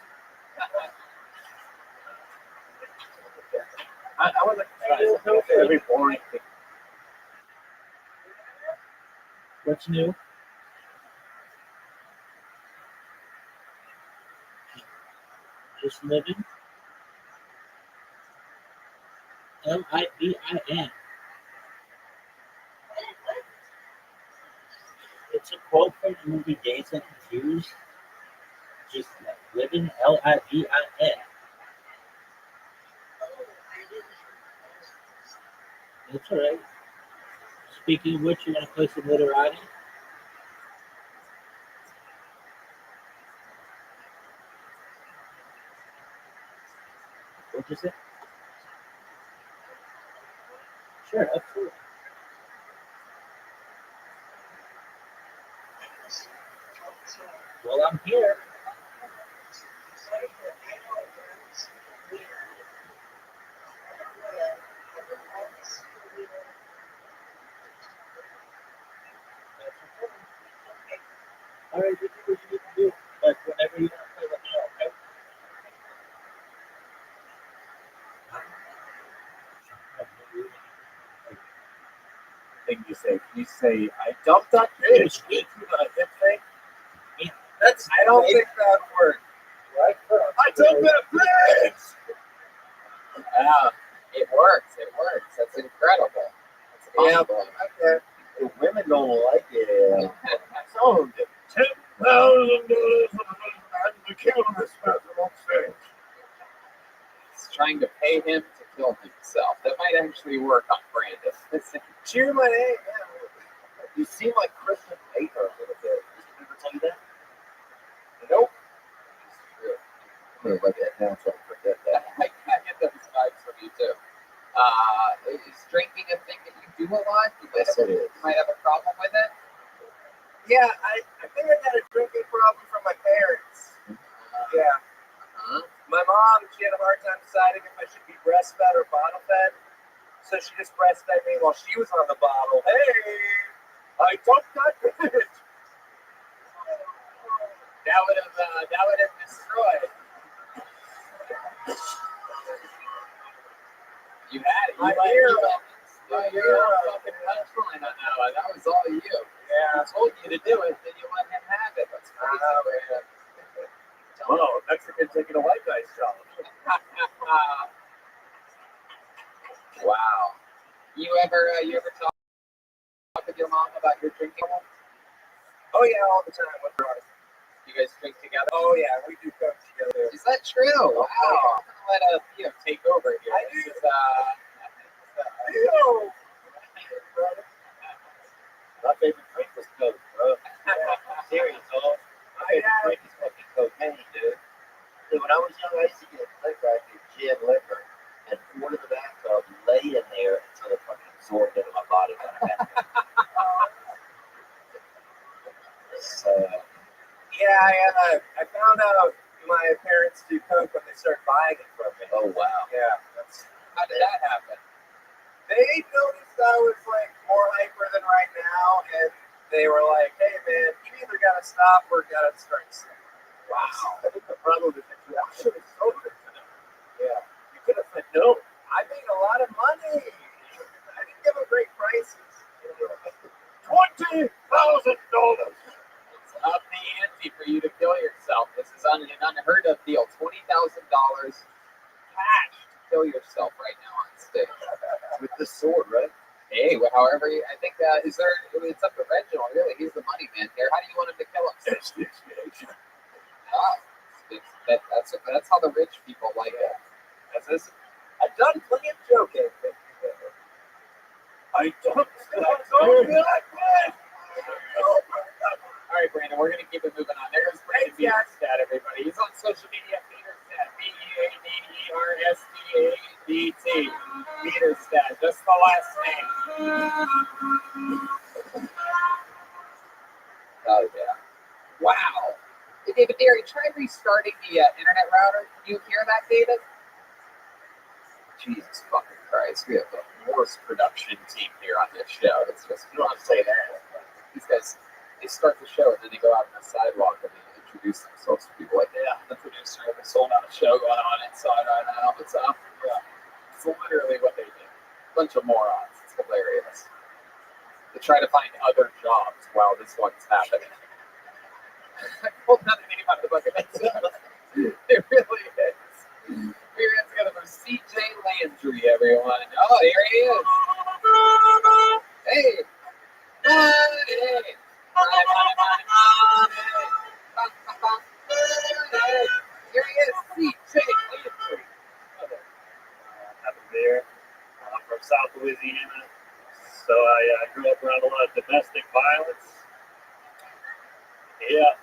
I would like to try Every boring thing. What's new? Just living. Libin. It's a quote from the movie Days and Confused. Just like Libin, Libin. That's all right. Speaking of which, you want to play some literati? What'd you say? Sure, absolutely. Well, I'm here. All right, you do what you need to do. But whenever you want to play, let me know, okay? Thing you say? Can you say, I dumped that bitch into the hip thing? That's. I don't think that would work. I dumped that bitch! Yeah, it works. It works. That's incredible. That's Yeah, awesome. okay. The women don't like it. Some of them do. $10,000 to kill this person on stage. He's trying to pay him to kill himself. That might actually work on Brandon. Cheer my name. Yeah. You seem like Kristen Baker a little bit. Did you ever tell you that? Nope. I'm gonna write that down so I don't forget that. I get those vibes from you too. Is drinking a thing that you do a lot? Yes, it is. You might have a problem with it. Yeah, I think I got a drinking problem from my parents. Yeah. My mom, she had a hard time deciding if I should be breastfed or bottle fed. So she just breastfed me while she was on the bottle. Hey, I dumped that bitch. That would have destroyed. You had it. You're a fucking punchline on that one. That was all you. Yeah. I told you to do it, then you let him have it. That's crazy. Oh, Mexican taking a white guy's job. Wow. You ever talk with your mom about your drinking? Oh yeah, all the time with her. You guys drink together? Oh yeah, we do coke together. Is that true? Wow. I'm gonna let take over here. This is My favorite drink was Coke, bro. Serious, dog. My favorite drink is fucking cocaine, dude. Dude, when I was young, I used to get liquor. I get gin liquor and pour it in the bathtub, lay in there until it fucking absorbed into my body. So, Yeah, I found out my parents do coke when they start buying it from me. oh wow. Yeah, how did that happen? they noticed I was like more hyper than right now, and they were like, "Hey man, you either gotta stop or gotta start sick." Wow. I think the problem is that you actually sold it to them. Yeah, You could have said no. I made a lot of money. I didn't give them great prices. $20,000. It's up the ante for you to kill yourself. This is an unheard of deal. $20,000 cash to kill yourself right now on stage. With the sword, right? Hey, however, I think it's up to Reginald, really. He's the money man here. How do you want him to kill himself? That's how the rich people like it. I've done plenty of joking. I don't. All right, Brandon, we're going to keep it moving on. There's Brandon Beaterstad, everybody. He's on social media, Beaterstad, Beaderstadt. Beaterstad, just the last name. Oh, yeah. Wow. Hey, David Derry, try restarting the internet router. Can you hear that, David? Jesus fucking Christ. We have the worst production team here on this show. It's just, you don't have to say that. These guys, they start the show and then they go out on the sidewalk and they introduce themselves to people like, yeah, I'm the producer of this whole other show going on inside right now. What's up? Yeah. It's literally what they do. Bunch of morons. It's hilarious. They try to find other jobs while this one's happening. I pulled another name out of the bucket. It really is. Put your hands together for CJ Landry, everyone. Oh, here he is. Hey. Money. Here he is, CJ Landry. Happy to be here. I'm from South Louisiana, so I grew up around a lot of domestic violence. Yeah.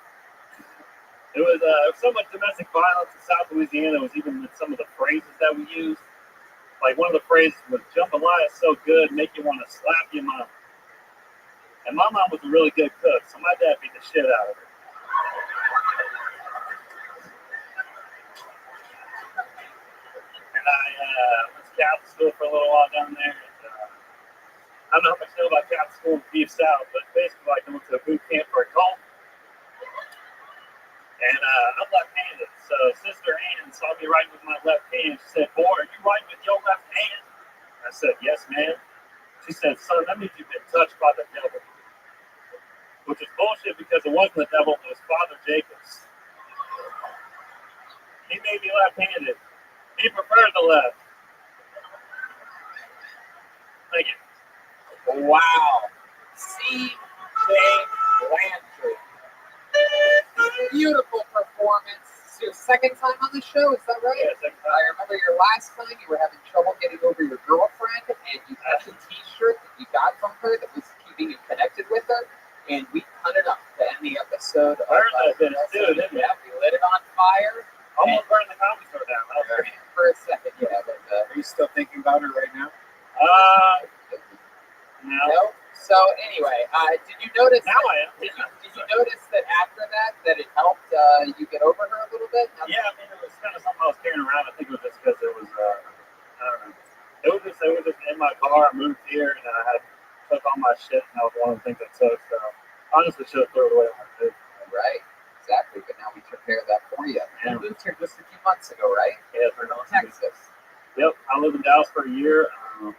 It was so much domestic violence in South Louisiana. It was even with some of the phrases that we used. Like one of the phrases was "jambalaya is so good, make you want to slap your mom." And my mom was a really good cook, so my dad beat the shit out of her. And I went to Catholic school for a little while down there. And, I don't know how much you know about Catholic school in Deep South, but basically like I went to a boot camp for a cult. And I'm left-handed, so Sister Ann saw me writing with my left hand. She said, "Boy, are you writing with your left hand?" I said, "Yes, ma'am." She said, "Son, that means you've been touched by the devil." Which is bullshit because it wasn't the devil, it was Father Jacobs. He made me left-handed. He preferred the left. Thank you. Wow. CJ Landry. Beautiful performance. It's your second time on the show, is that right? Yeah, second time. I remember your last time you were having trouble getting over your girlfriend, and you got a t-shirt that you got from her that was keeping you connected with her, and we cut it up to end the episode. Burned that bitch too, didn't we? Yeah, we lit it on fire. Almost burned the comedy store down. That was great. For a second, yeah, but Are you still thinking about her right now? No. no. So anyway, did you notice? Now I am. Did you notice that after that it helped you get over her a little bit? Yeah, I mean, it was kind of something I was carrying around. I think it was just because it was, I don't know. It was just in my car. I moved here and I had took all my shit, and that was one of the things I took. So honestly, should have thrown it away on my food. Right, exactly. But now we took care of that for you. Yeah. You moved here just a few months ago, right? Yeah, for Texas. Yep, I lived in Dallas for a year. I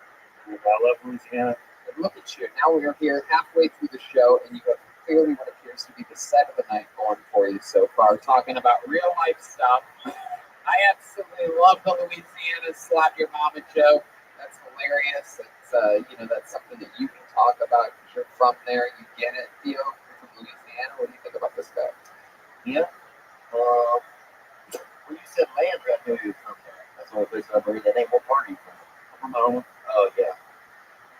love Louisiana. And look at you. Now we are here halfway through the show, and you have clearly what appears to be the set of the night going for you so far, talking about real life stuff. I absolutely love the Louisiana slap your mama joke. That's hilarious. It's that's something that you can talk about because you're from there. You get it, Theo. You're from Louisiana. What do you think about this guy? Yeah. When you said Landry, I knew you were from there. That's the only place I believe that name. What part are you from? I'm from Omaha. Oh, yeah.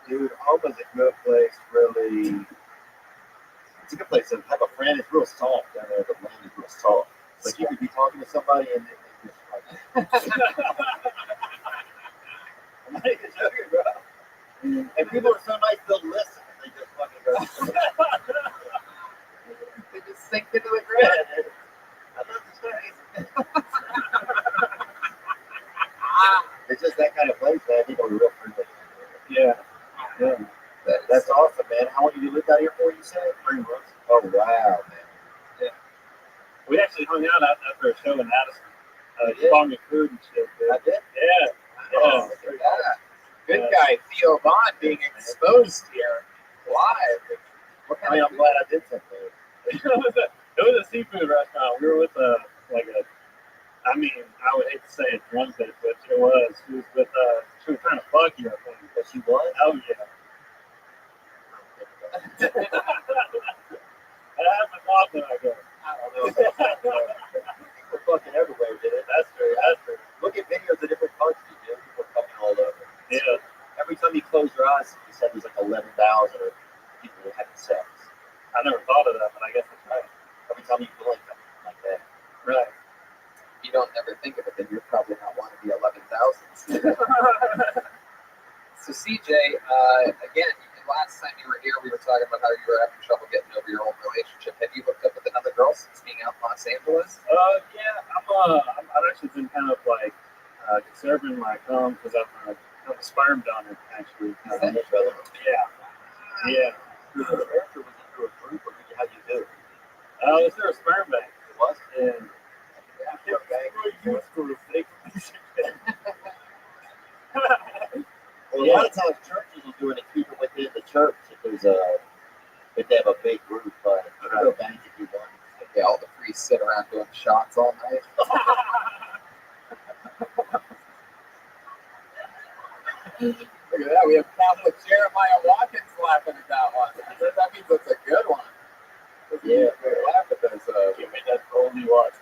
Dude, Omaha's a good place, really. It's a good place to have a friend. It's real soft down there. The land is real soft. Like, you could be talking to somebody and they just like, I'm not even joking, bro. And people are so nice, they'll listen. And they just fucking go, They just sink into the ground. I love this place. It's just that kind of place, man. People are real friendly. Yeah. Yeah. That's awesome, man. How long have you lived out here for, you said? 3 months. Oh, wow, man. We actually hung out after a show in Addison. did? Bought me food and shit. Dude. I did? Yeah. Oh, look at that. Good guy, Theo Vaughn, being exposed here live. I mean, I'm glad I did something. It was a seafood restaurant. We were with I would hate to say a drunk bitch, but it was. She was trying to fuck you, I think. But she was? Oh, yeah. That happens often, I guess. I don't know. People are fucking everywhere, dude. That's true. Look at videos of different countries, dude. People are fucking all over. Yeah. Every time you close your eyes, you said there's like 11,000 of people having sex. I never thought of that, but I guess that's right. Every time you blink, like that. Right. You don't ever think of it, then you're probably not one of the 11,000. So CJ, again, last time you were here, we were talking about how you were having trouble getting over your old relationship. Have you hooked up with another girl since being out in Los Angeles? Yeah. I've actually been kind of like conserving my cum because I'm a sperm donor, actually. Brother. Yeah. Yeah. Was it a or was it through a group, or how you do it? Is there a sperm bank? It was? Yeah. Well, a lot of times churches will do it and keep it within the church if they have a big group, but you can go bank if you want. Yeah, all the priests sit around doing shots all night. Look at that. We have Catholic Jeremiah Watkins laughing at that one. That means it's a good one. Yeah. Laugh at those. Give me that only water.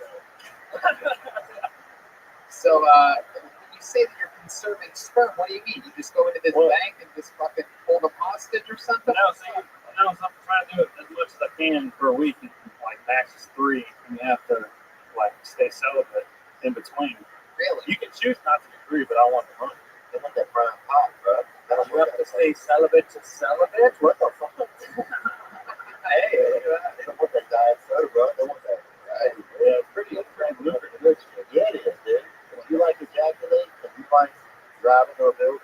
So, when you say that you're conserving sperm, what do you mean? You just go into this Well- bank and just fucking hold a hostage or something? No, see, no, so I'm trying to do it as much as I can per week. Like max is 3, and you have to like stay celibate in between. Really? You can choose not to do 3, but I want the money. They want that prime pop, bro. You have to stay celibate to celibate? What the fuck? Hey, they don't want that diet soda, bro. They want that. Right. Yeah, it's pretty lucrative. Yeah, it is, dude. If you like ejaculate and you like driving to a building,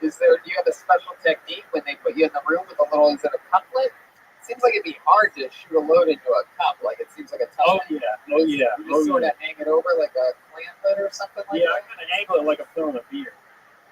Do you have a special technique when they put you in the room with a little, is it a cuplet? It seems like it'd be hard to shoot a load into a cup. Like, it seems like a tough Oh thing. yeah, oh yeah, You just sort of hang it over like a clam lid or something like yeah. I that? kind of angle it like I'm filling a beer.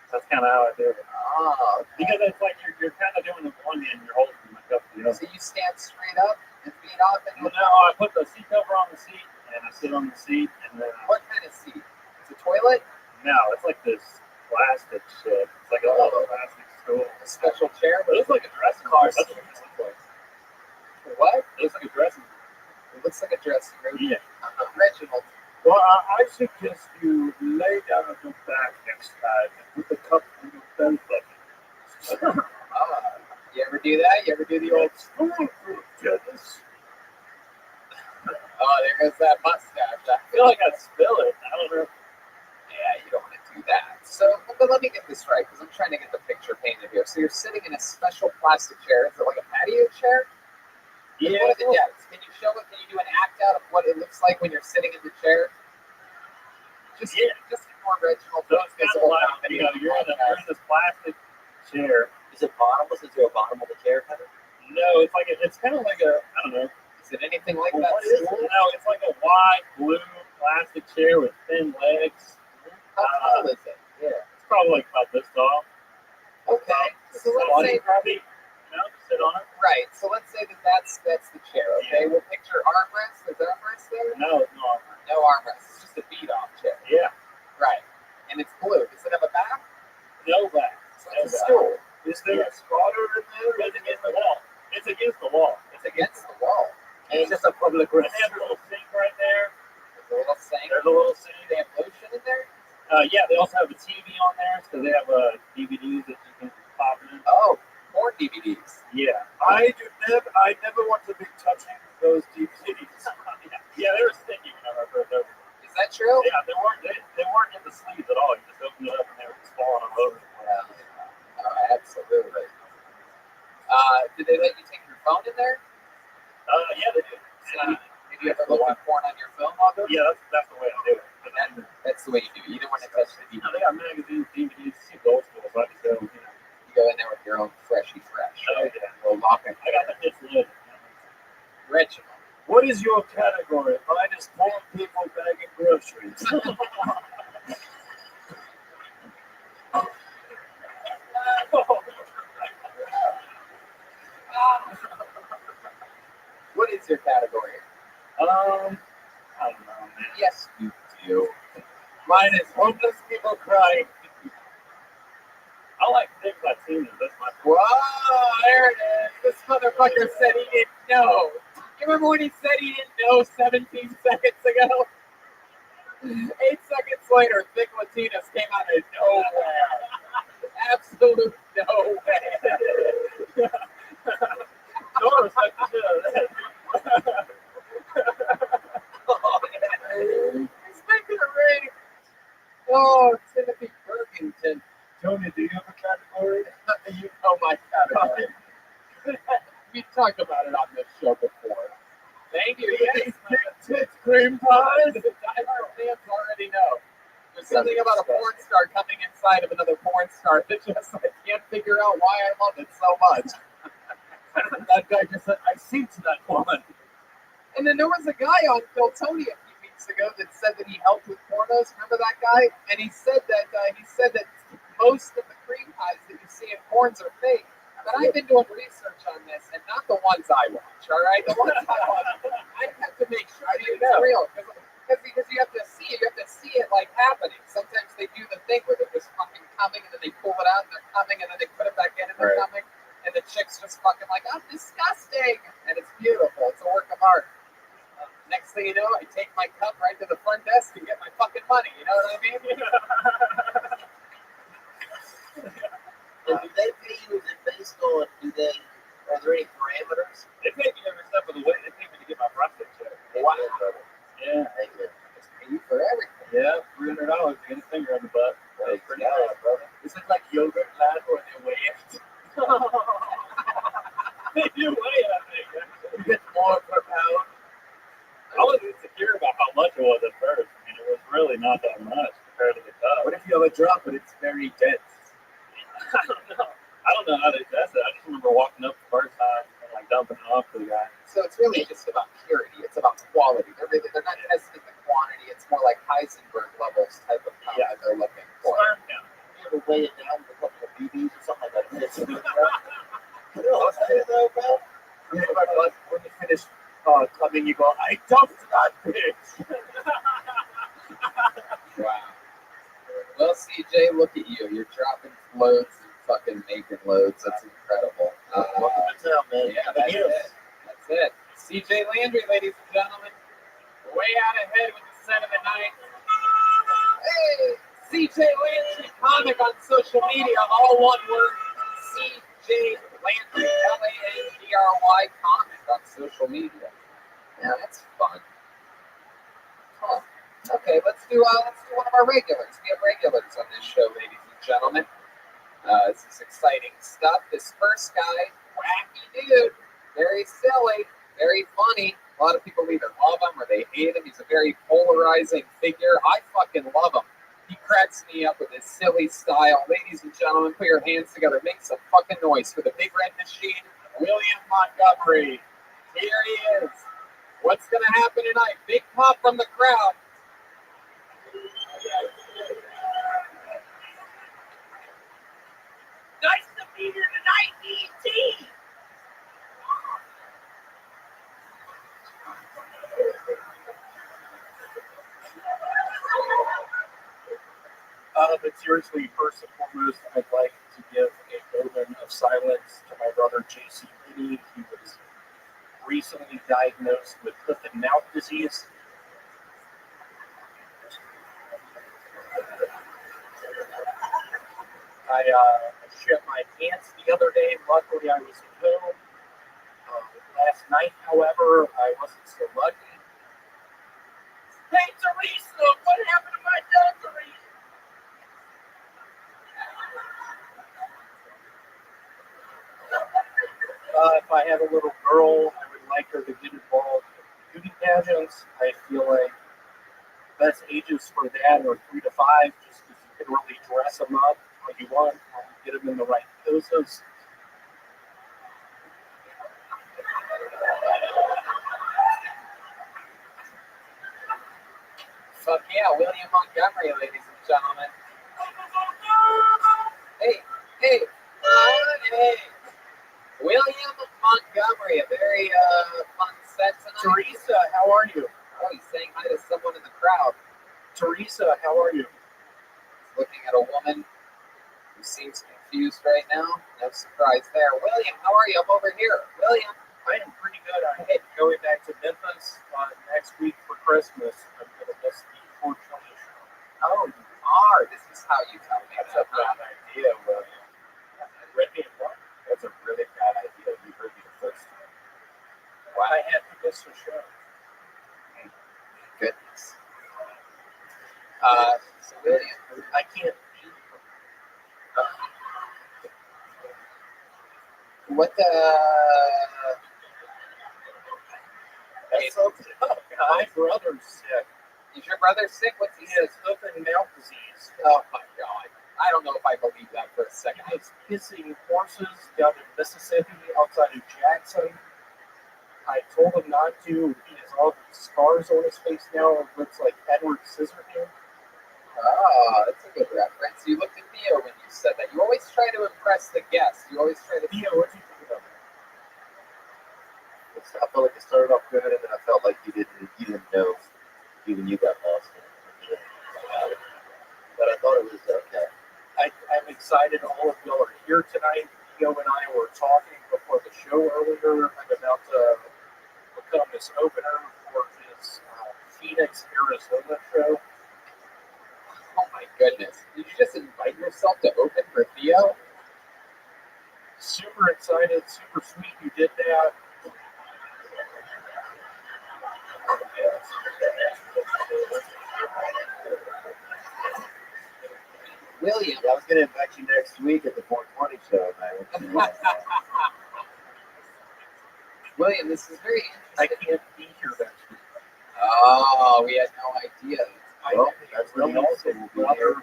That's kind of how I do it. Oh, okay. Because it's like you're kind of doing it with one hand, you're holding the cup with the other. So you stand straight up and feet off and Well, now I put the seat cover on the seat, and I sit on the seat, and then what kind of seat? It's a toilet? no, it's like this plastic shit. It's like a little plastic stool. A special chair? It looks like a dressing room. That's what it looks like. What? It looks like a dressing room. It looks like a dressing room. Yeah. Reginald. Well, I suggest you lay down on your back next time and put the cup in your belly button. You ever do that? You ever do the old Spoonful, Dennis. oh, there goes that mustache. I feel like I'd spill it. I don't know. Yeah, you don't want to do that. So, but let me get this right, because I'm trying to get the picture painted here. So you're sitting in a special plastic chair. Is it like a patio chair? Yeah. What are the depths? Can you show it? Can you do an act out of what it looks like when you're sitting in the chair? Just ignore Reginald. So it's kind of like, you're in this plastic chair. is it bottomless? Is there a bottom of the chair cover? No, it's like it's kind of like a, I don't know. Is it anything like Well, that? what is it? No, it's like a wide blue plastic chair with thin legs. How tall is it? Yeah. It's probably like about this tall. Okay. So let's Body say probably, sit on it. right. So let's say that's the chair. Okay. We'll picture armrest. Is there armrest there? No. No armrest. It's just a beat off chair. Yeah. Right. And it's blue. Does it have a back? No back. So it's a stool. Is there a spotter in there? It's against the wall. It's against the wall. It's against the wall. And It's just a public they have a little sink right there. There's a little sink. There's a little Do sink. they have lotion in there? Yeah, they also have a TV on there, so they have DVDs that you can pop in. Oh, more DVDs. Yeah. I never want to be touching those DVDs. Yeah, they were sticky when I first opened them. Is that true? Yeah, they weren't in the sleeves at all. You just opened it up and they were just falling all over. Yeah. Absolutely. Did they let you take your phone in there? Yeah, they do. Did you ever look at porn on your phone while doing it? Yeah, that's the way I do it. But then, That's the way you do it. You don't want to touch the you DVD. know, they got magazines, DVDs, super old school, so I just go, You go in there with your own freshy fresh. Oh, yeah. Little locking. I got the hits loaded. Reginald. What is your category? Mine is poor people bagging groceries. What is your category? I don't know, man. Yes, you do. Mine is homeless people crying. I like big Latinos. That's my Whoa, there it is. This motherfucker said he didn't know. You remember when he said he didn't know 17 seconds ago? 8 seconds later, Thick Latinas came out of nowhere. Absolute nowhere. No respect to shit. He's making a ring. Oh, Timothy Bergington. Tony, do you have a category? You know my category. We talked about it on this show before. Thank you. Yes. Tits, cream pies. The diehard fans already know. There's something about a porn star coming inside of another porn star that just I can't figure out why I love it so much. That guy just said, I see to that woman. And then there was a guy on Phil Tony a few weeks ago that said that he helped with pornos. Remember that guy? And he said that most of the cream pies that you see in porns are fake. But I've been doing research on this, and not the ones I watch. All right, the ones I watch, I have to make sure it's real because you have to see it. You have to see it like happening. Sometimes they do the coming, and then they pull it out, and they're coming, and then they put it back in, and they're coming, and the chick's just fucking like, I'm disgusting, and it's beautiful. It's a work of art. Next thing you know, I take my cup right to the front desk and get my fucking money. You know what I mean? And do they pay you? Is it based on? Are there any parameters? They pay me every step of the way. They pay me to get my prostate checked. Wow. Yeah. Hey, man. Pay you for everything. Yeah, $300 to get a finger on the butt. Hey, That's pretty yeah, nice. brother. Is it like yogurt lad or they weigh it? They do weigh it, I think. You get more per pound. I was insecure about how much it was at first. I mean, it was really not that much compared to the cup. What if you have a drop but it's very dense? I don't know. I don't know how they test it. I just remember walking up the first time and like dumping it off to the guy. So it's really just about purity. It's about quality. They're not testing the quantity. It's more like Heisenberg levels type of pound that they're looking for. Sperm count. You ever weigh it down with a couple of BBs or something like that? You know what I'm saying, though, bro? When you finish coming, you go, I dumped that bitch. Wow. Well, CJ, look at you. You're dropping loads and fucking making loads. That's incredible. Welcome to town, man. Yeah, that's it. That's it. CJ Landry, ladies and gentlemen. Way out ahead with the set of the night. Hey, CJ Landry comic on social media, all one word. CJ Landry, Landry comic on social media. Yeah, that's fun. Huh. Okay, let's do one of our regulars. We have regulars on this show, ladies and gentlemen. This is exciting stuff. This first guy, wacky dude, very silly, very funny. A lot of people either love him or they hate him. He's a very polarizing figure. I fucking love him. He cracks me up with his silly style. Ladies and gentlemen, put your hands together. Make some fucking noise for the Big Red Machine, William Montgomery. Here he is. What's going to happen tonight? Big pop from the crowd. Nice to be here tonight, E.T. But seriously, first and foremost, I'd like to give a moment of silence to my brother J.C. Liddy. He was recently diagnosed with foot and mouth disease. I shit my pants the other day. Luckily, I was at home. Last night, however, I wasn't so lucky. Hey, Teresa, what happened to my dungarees? If I had a little girl, I would like her to get involved in beauty pageants. I feel like best ages for that are 3 to 5, just because you can really dress them up how you want, get them in the right poses. Fuck yeah, William Montgomery, ladies and gentlemen. Hey. William Montgomery, a very fun set tonight. Teresa, how are you? Oh, he's saying hi to someone in the crowd. Teresa, how are you? He's looking at a woman who seems confused right now. No surprise there. William, how are you? I'm over here. William. I am pretty good. I'm going back to Memphis next week for Christmas. I'm going to miss the 420 show. Oh, you are. This is how you tell me. That's a bad idea, William. Ripping what? That's a really bad idea. You heard me the first time. Why I had to miss the show? Goodness. So William, I can't be. what the? That's something up. My brother's sick. Is your brother sick? What's he He has foot and mouth disease. Oh my God. I don't know if I believe that for a second. He was kissing horses down in Mississippi outside of Jackson. I told him not to. He has all these scars on his face now. It looks like Edward Scissorhands. Ah, that's a good reference. You looked at Theo when you said that. You always try to impress the guest. You always try to. Theo, what do you think about that? I felt like it started off good, and then I felt like you didn't know. Even you got lost in it. But I thought it was okay. I excited all of y'all are here tonight. Theo and I were talking before the show earlier. I'm about to become this opener for his Phoenix, Arizona show. Oh my goodness. Did you just invite yourself to open for Theo? Super excited, super sweet you did that. William. I was going to invite you next week at the 420 show, man. William, this is very I interesting. can't be here next week. Oh, we had no idea. Well, that's when he also will be here.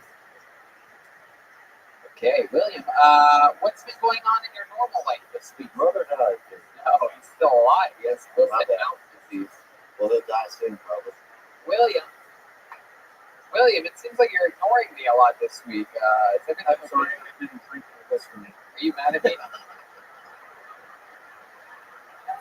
Okay, William, what's been going on in your normal life this week? Brother died. No, he's still alive. He has Not foot and that. mouth disease. Well, he'll die soon, probably. William, it seems like you're ignoring me a lot this week. Is everything I'm sorry, okay? I didn't drink this for me. Are you mad at me? It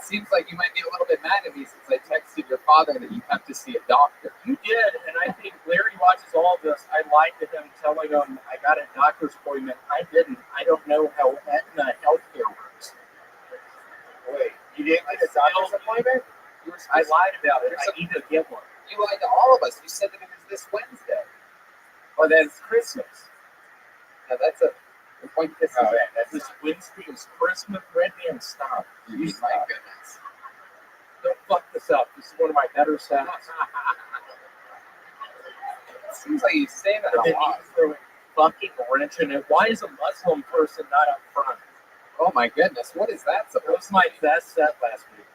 seems like you might be a little bit mad at me since I texted your father that you have to see a doctor. You did, and I think Larry watches all of this. I lied to him, telling him I got a doctor's appointment. I didn't. I don't know how Aetna healthcare works. Wait, you didn't get a doctor's appointment? You were I supposed lied about it. You're I need to get one. You lied to all of us. You said that it was this Wednesday. Oh, that's Christmas. Now that's a point. This is This Wednesday is Christmas. Red Man, stop. You my stop. goodness. Don't fuck this up. This is one of my better sets. It seems like you say that And a then lot. you throw a fucking wrench in it. Why is a Muslim person not up front? Oh my goodness, what is that That supposed was my best set last week.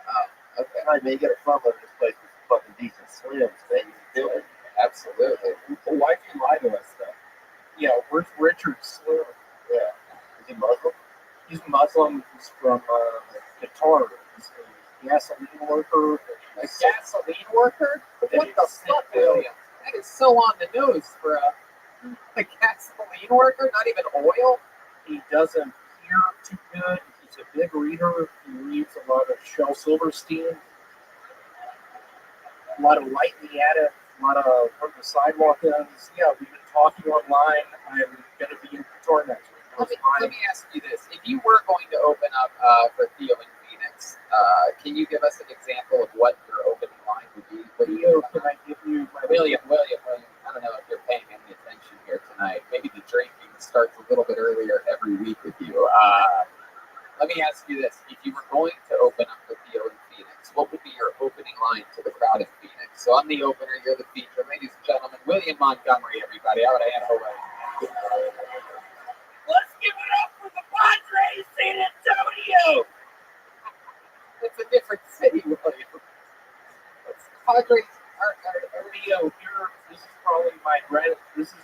Oh, okay. I may get a front load. This place is fucking decent slims, man. You can do it. Absolutely. Well, why do you lie to us, though? Yeah, where's Richard Slim? Yeah. Is he Muslim? He's Muslim. He's from Qatar. He's a gasoline worker. A gasoline worker? What the fuck, William? That is so on the nose for a gasoline worker, not even oil. He doesn't hear too good. He's a big reader. He reads a lot of Shel Silverstein. A lot of Light in the Attic. A lot of Where the Sidewalk Ends. Yeah, we've been talking online. I'm going to be in Qatar next week. Let me ask you this. If you were going to open up for Theo in Phoenix, can you give us an example of what your opening line would be? Theo, can I give you my William, I don't know if you're paying any attention here tonight. Maybe the drinking starts a little bit earlier every week with you. Let me ask you this. If you were going to open up for Theo in Phoenix, what would be your opening line to the crowd in Phoenix? So I'm the opener, you're the feature. Ladies and gentlemen, William Montgomery, everybody. I would have handed away. Let's give it up for the Padres, San Antonio. It's a different city, William. Padres are Theo, here, this is probably my bread. This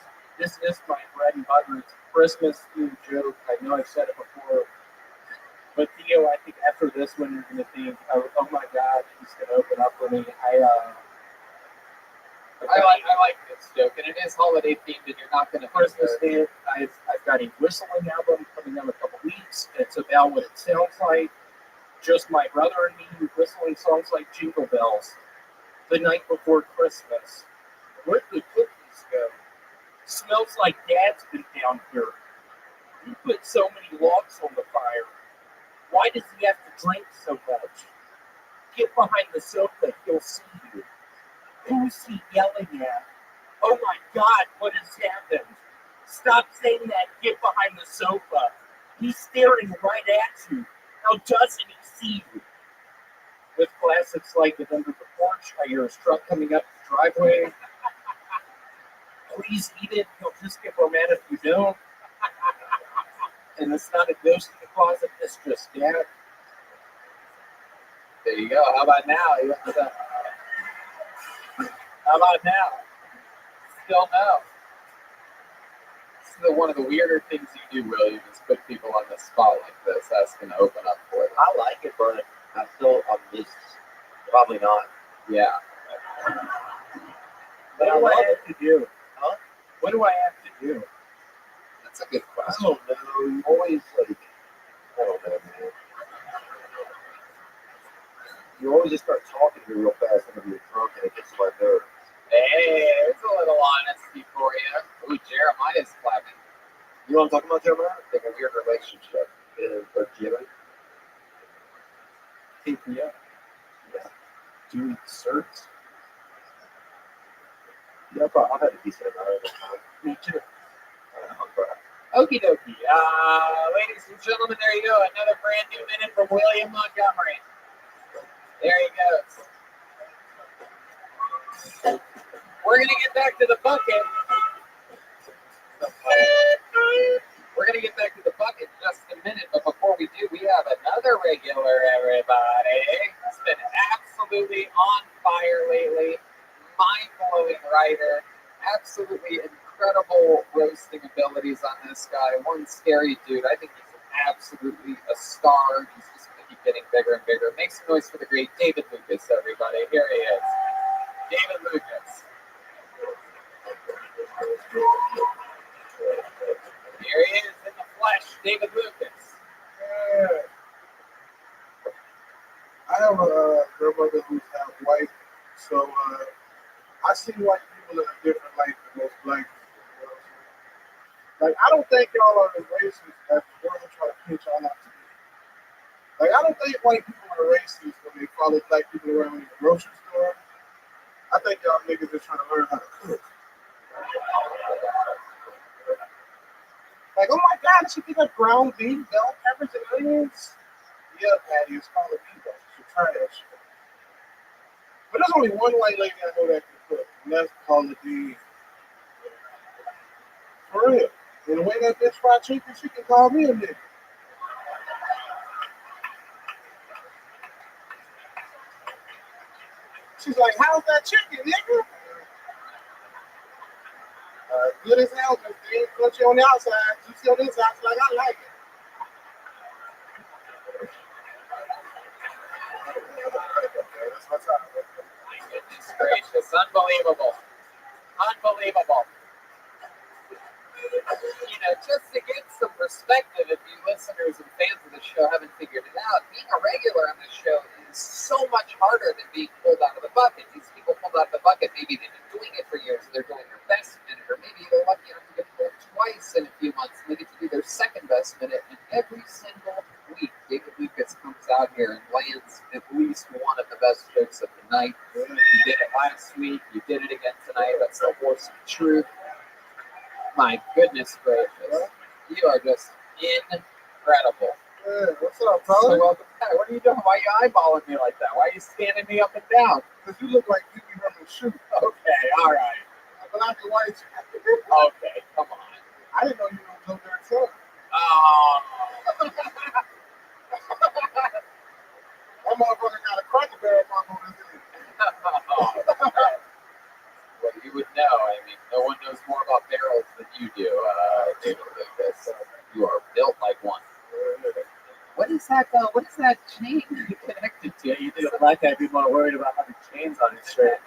is my bread and butter. It's a Christmas themed joke. I know I've said it before. But Theo, I think after this one, you're going to think, oh my God, he's going to open up for me. I like this joke, and it is holiday themed, and you're not going to Christmas Day. I've got a whistling album coming out in a couple weeks. It's about what it sounds like. Just my brother and me whistling songs like Jingle Bells. The night before Christmas. Where'd the cookies go? Smells like Dad's been down here. He put so many logs on the fire. Why does he have to drink so much? Get behind the sofa, he'll see you. Who's he yelling at? Oh my God, what has happened? Stop saying that. Get behind the sofa. He's staring right at you. How doesn't he see you? With classics like it under the porch, I hear his truck coming up the driveway. Please eat it. He'll just get more mad if you don't. And it's not a ghost in the closet. It's just Dad. There you go. How about now? How about now? Still no. This is one of the weirder things you do, William, is put people on the spot like this, asking to open up for them. I like it, but I'm just probably not. Yeah. What do I have to do? Huh? What do I have to do? That's a good I question. don't know. You always I don't know, man. You always just start talking to me real fast whenever you're drunk, and it gets to my nerves. Hey, there's a little honesty for you. Ooh, Jeremiah's clapping. You want to talk about Jeremiah? Like a weird relationship with Jimmy. KPF. Yeah. Doing certs. Yeah, but I've had a decent amount of time. Me too. Okie dokie. Ladies and gentlemen, there you go. Another brand new minute from William Montgomery. There he goes. We're going to get back to the bucket. We're going to get back to the bucket in just a minute, but before we do, we have another regular, everybody. He's been absolutely on fire lately. Mind-blowing writer. Absolutely incredible roasting abilities on this guy. One scary dude. I think he's absolutely a star. He's just going to keep getting bigger and bigger. Make some noise for the great David Lucas, everybody. Here he is. David Lucas. Here he is in the flesh, David Lucas. I have a grandmother who's half white, so I see white people in a different light than most black people. You know what I'm saying? Like, I don't think y'all are as racist as the world try to pinch y'all out to be. Like, I don't think white people are racist when they follow black people around in the grocery store. I think y'all niggas are trying to learn how to cook. Like, oh my God, she think of ground beef, bell peppers, and onions? Yeah, Patty, it's called a meatball. You should try that shit. But there's only one white lady I know that can cook, and that's Paula D. For real. And the way that bitch fried chicken, she can call me a nigga. She's like, how's that chicken, nigga? Good as hell, because they ain't crunchy on the outside. Juicy on the inside, so like, I like it. That's my time. My goodness gracious. Unbelievable. Unbelievable. You know, just to get some perspective, if you listeners and fans of the show haven't figured it out, being a regular on the show is so much harder than being pulled out of the bucket. These people pulled out of the bucket, maybe they've been doing it for years, and they're doing their best minute, or maybe they're lucky enough to get pulled twice in a few months, and they get to do their second best minute, and every single week, David Lucas comes out here and lands at least one of the best jokes of the night. You did it last week, you did it again tonight, that's the horse of truth. My goodness gracious. You are just incredible. Yeah, what's up, So brother? welcome back. What are you doing? Why are you eyeballing me like that? Why are you standing me up and down? Because you look like you be running shoot. Okay, all right. But I be white. Okay, come on. I didn't know you were Joe Dirt's son. Oh. That motherfucker got a cracker barrel pop on his head. Well, you would know. I mean, no one knows more about barrels than you do, David Lucas. You are built like one. What is that chain connected to? You think a black guy be more worried about having chains on his shirt?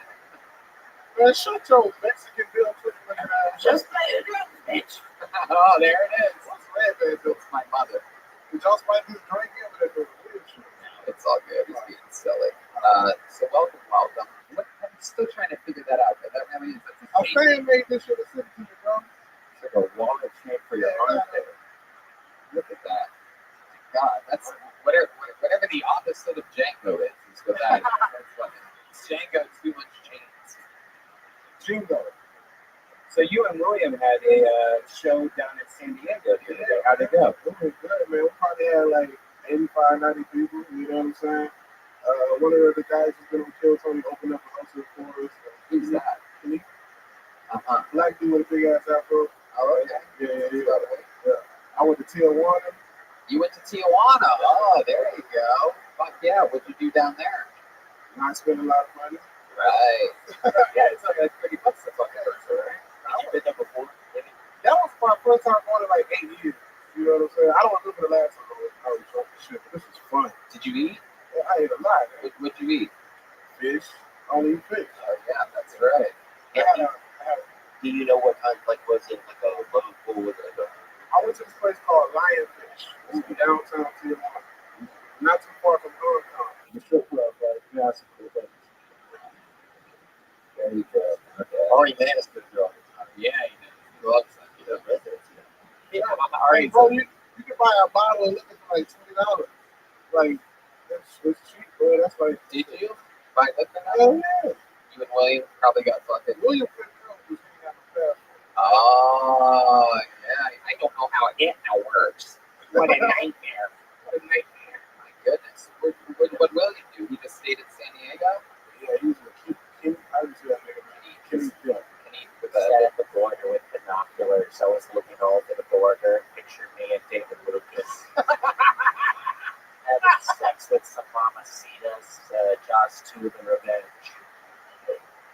Man, shut your Mexican Bill Clinton looking ass. Just play it up, bitch. Oh, there it is. What's red, man? It's my mother. Did y'all spike his drink in with that weird shit? It's all good. He's being silly. So welcome. I'm still trying to figure that out. But that really is. A fan made this shit a city to you, bro. It's like a wallet chain for your armpit. Look at that. God, that's whatever the opposite of Django is what that is. That's funny. Django too much chains. Jingo. So you and William had a show down in San Diego the other day. How'd it go? It was good, man. We probably had like 85, 90 people, you know what I'm saying? One of the guys who's been on Kill Tony opened up a house for us. Who's that? Black dude with a big ass afro. Oh, okay. Yeah. I went to Tijuana. You went to Tijuana. Oh, there you go. Fuck yeah. What'd you do down there? Not spend a lot of money. Right. Yeah, it's like $30 a fucking person, right? You've been there before? That was my first time going in like 8 years. You know what I'm saying? I don't remember the last time I was drunk and shit, but this was fun. Did you eat? Yeah, I ate a lot. What'd you eat? Fish. I only eat fish. Oh, yeah, that's right. Do you know what kind? Like, was it like a local? Was it I went to this place called Lionfish. It's in downtown Tijuana. Not too far from Hong Kong. The strip club, right? Yeah, that's a cool place. There you go. Okay. Ari Manis could draw? Yeah, he loves that. You know, residents. Yeah, Like, bro, you can buy a bottle of liquor for like $20. Like, it's cheap, bro. That's like, Did you buy liquor now? hell yeah. You and William probably got fucking. William couldn't come because he got no passport. Oh, yeah. I don't know how it now works. What a nightmare. What a nightmare. My goodness. What William do? He just stayed in San Diego? Yeah, he was a kid. I was that nigga, man. Kenny, yeah. And he with Sat at the border with binoculars. I was looking over the border. Picture me and David Lucas having sex with some mamacitas. Jaws 2: The Revenge.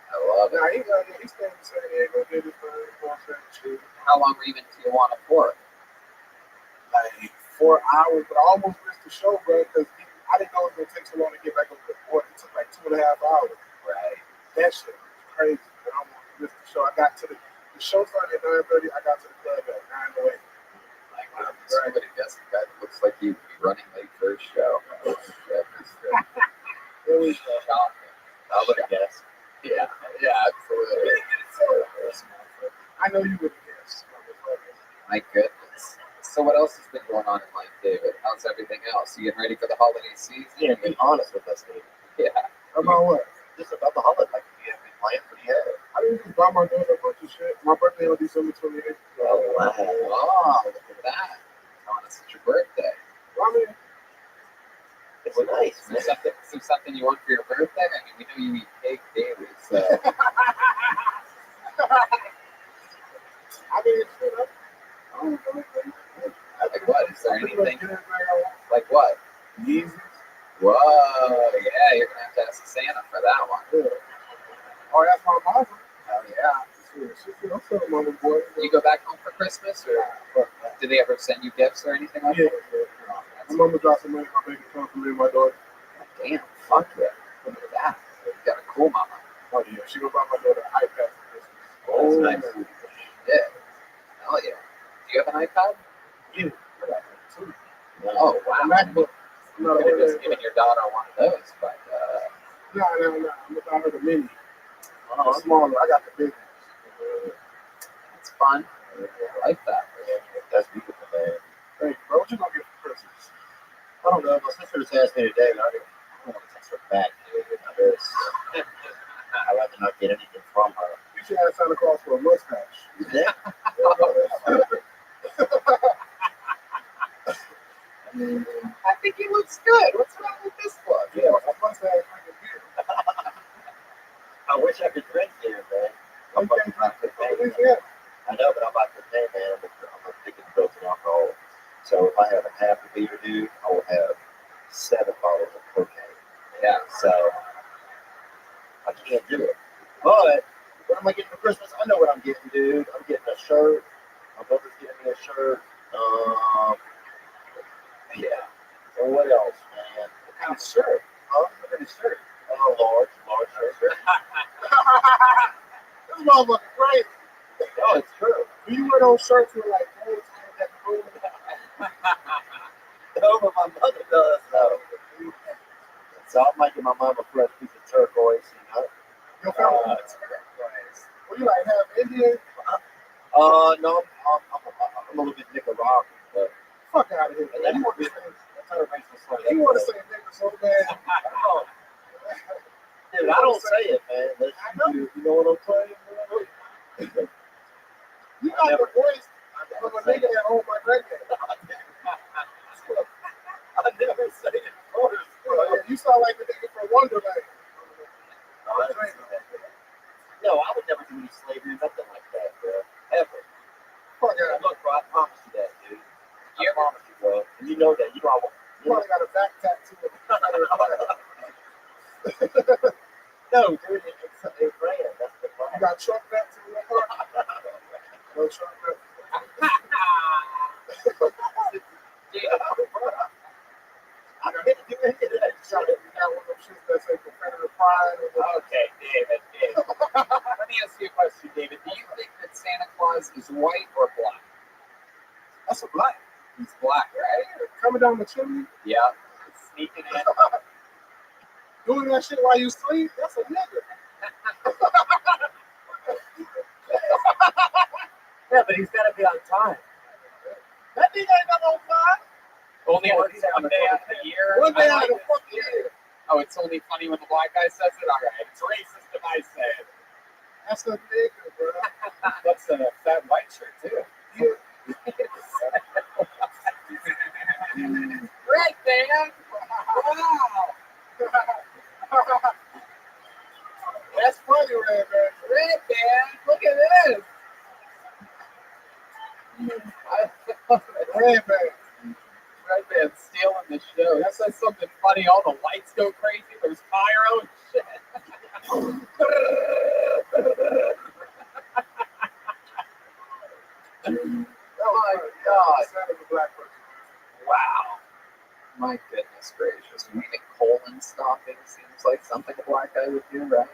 I love it. Nah, he stayed in San Diego, did his thing, going to shit. How long were you in Tijuana for? Like 4 hours, but I almost missed the show, bro, because I didn't know it was gonna take so long to get back over the border. It took like 2.5 hours. Right. That shit was crazy. And I almost missed the show. I got to the show started at 9:30. I got to the club at 9:08. Like, wow, somebody guessing that looks like you'd be running late for a show. It was Shocking. I would have guessed. Yeah, absolutely. I know you would have guessed. My goodness. So what else has been going on in life, David? How's everything else? You getting ready for the holiday season? Yeah, be honest with us, David. Yeah. About what? Just about the holiday. Like, you have been playing for the year. I didn't just buy my daughter a bunch of shit. My birthday on December 28th. Oh, wow. Oh, look at that. Telling us it's your birthday. I mean, It's nice, man. Something you want for your birthday? I mean, we know you eat cake daily, so. I mean, shit, I don't know. Like what? Is there I think anything? like, yeah, Like what? Yeezys. Whoa, yeah, you're gonna have to ask Santa for that one. Yeah. Oh, that's my mama. Oh yeah. I'm still a mama boy. You go back home for Christmas, or do they ever send you gifts or anything like Yeah, that? yeah. Oh, My mama dropped some money in my bank account for me and my daughter. damn, fuck yeah. Look at that. You got a cool mama. Oh, yeah. She gonna buy my daughter an iPad for Christmas. Oh, nice. Yeah. Hell yeah. Do you have an iPad? Yeah. I got two. Oh, wow. A MacBook. I'm You not could have a just given your daughter one of those, but No. I'm gonna buy her the mini. oh, The smaller. I got the big one. it's fun. I like that. That's beautiful, man. Hey, bro, what you gonna get for Christmas? I don't know. My sister just asked me today, and I don't want to text her back, dude. I'd rather not get anything from her. You should ask Santa Claus for a mustache. Yeah. I think he looks good. What's wrong with this look? Yeah, a mustache like a beard. I wish I could drink here, man. You can't drink it from Louisiana. I know, but I'm about to pay, man. I'm addicted to drugs and alcohol. So if I have a half a beer, dude, I will have 7 bottles of cocaine. Yeah. So I can't do it. But what am I getting for Christmas? I know what I'm getting, dude. I'm getting a shirt. My brother's getting me a shirt. Yeah. And what else, man? What kind of shirt? What kind of shirt? Oh, large shirt. This motherfucker crazy. No, it's true. Do you wear those shirts with like holes in that hole? No, but my mother does, though. So I'm making my mom a fresh piece of turquoise, you know? Your family? Well, you like half Indian? No, I'm a little bit Nicaraguan, but Fuck out of here. and that's You what want to that's how it makes me sound. say, you want to say nigga so bad. Dude, I don't say it, man. Listen, you know what I'm saying? You got the voice of a nigga that owned my granddad. I never say it first, bro. Yeah, you sound like the nigga from Wonderland. No, I would never do any slavery, nothing like that, bro. Ever. Fuck out. Look, bro, I promise you that, dude. I promise you, bro. And you know that. You know I won't. You probably got a back tattoo of the No, dude, it's a brand. That's the You brand. got Trump tattoo in your heart? No Trump tattoo. I can't do any of that You shit. got one of them shits that say competitive pride. Okay, David. Let me ask you a question, David. Do you think that Santa Claus is white or black? That's a black. He's black, right? Coming down the chimney, Yeah. Sneaking in. doing that shit while you sleep, that's a nigga. Yeah, but he's got to be on time. That thing ain't got no fire. Only works one day out of the year. One day I out of like the this fucking year. Oh, it's only funny when the black guy says it? All right. It's racist if I say it. That's a nigga, bro. That's a fat white shirt, too. Red man! Wow! That's funny, Red Man. Red man! Look at this! Red Man. Red man stealing the show. That says something funny. All the lights go crazy. There's pyro and shit. Oh my God. Sound of a black person. Wow. My goodness gracious. Maybe colon stopping seems like something a black guy would do, right?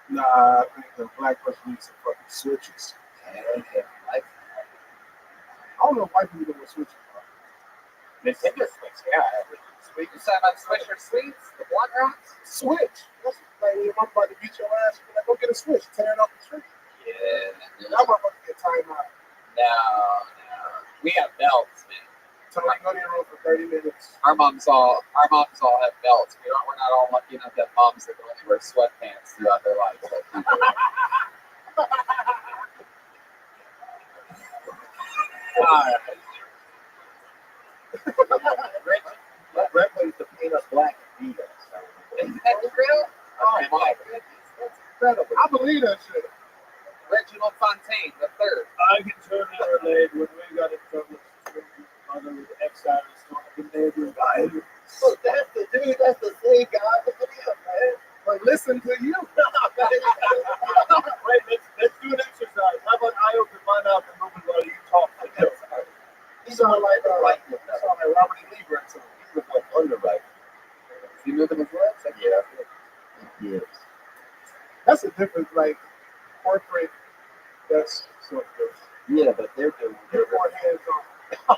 Nah, I think the black person needs some fucking switches. Hey, like I don't know if white people know what switches are. Nintendo Switch, yeah. We just have on Swisher Sweets, the blunt rocks. Switch. That's like when your mom about to beat your ass, you're like, go get a switch, tear it off the tree. Yeah. That motherfucker get time out. No. We have belts, man. So we go to your room for 30 minutes. Our moms all have belts. We're not all lucky enough to have moms that can only wear sweatpants throughout their lives. Brett plays the peanut black and beat us. Is that true? Oh my goodness, that's incredible. I believe that shit. Reginald Fontaine, the third. I can totally relate when we got in trouble with mother with exiles talking neighbor guy. So that's the dude, that's the same guy. Look at him, man. But listen to you. Wait, let's do an exercise. How about I open mine up and move while you talk? He sound like Robert E. Lee Grayson. He was like underwriting. Is he moving his legs? Yeah. Yes. That's a different, like, corporate. That's so good. Yeah, but they're doing They're more hands on.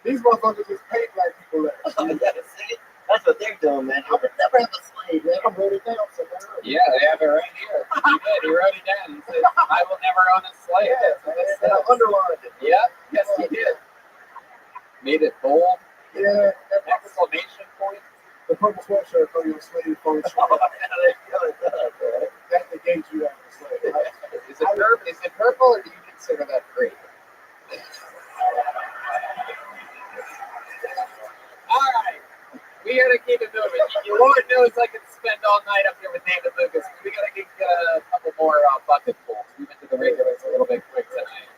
These motherfuckers just pay black people less. Yeah, see? That's what they're doing, man. I would never have a slave, man. I wrote it down somewhere. Yeah, they have it right here. He did. He wrote it down. He said, I will never own a slave. Yeah, That's what it and I says. underlined it. Yeah, yes, he did. Made it bold. Yeah, Exclamation point. the purple sweatshirt for your slave function. That negates you as a slave. Is it purple or do you consider that great? All right. We gotta keep it moving. Lord knows I could spend all night up here with David Lucas. We gotta get a couple more bucket pulls. We went to the regulars a little bit quick tonight.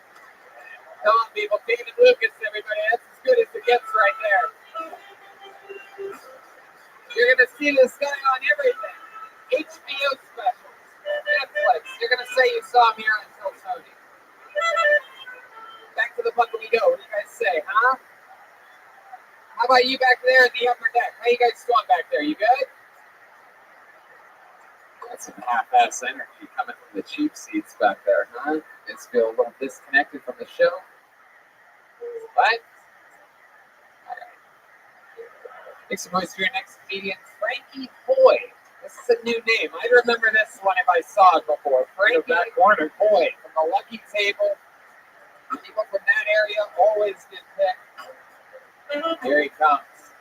Come on, people. David Lucas, everybody. That's as good as it gets right there. You're gonna see this guy on everything. HBO specials, Netflix. You're gonna say you saw him here on Sony. Back to the bucket we go. What do you guys say, huh? How about you back there in the upper deck? How you guys doing back there? You good? That's some half-ass energy coming from the cheap seats back there, huh? Guys feel a little disconnected from the show? What? All right. Make some noise for your next comedian, Frankie Hoy. This is a new name. I remember this one if I saw it before. Frankie Hoy from the Lucky Table. People from that area always get picked. Here he comes.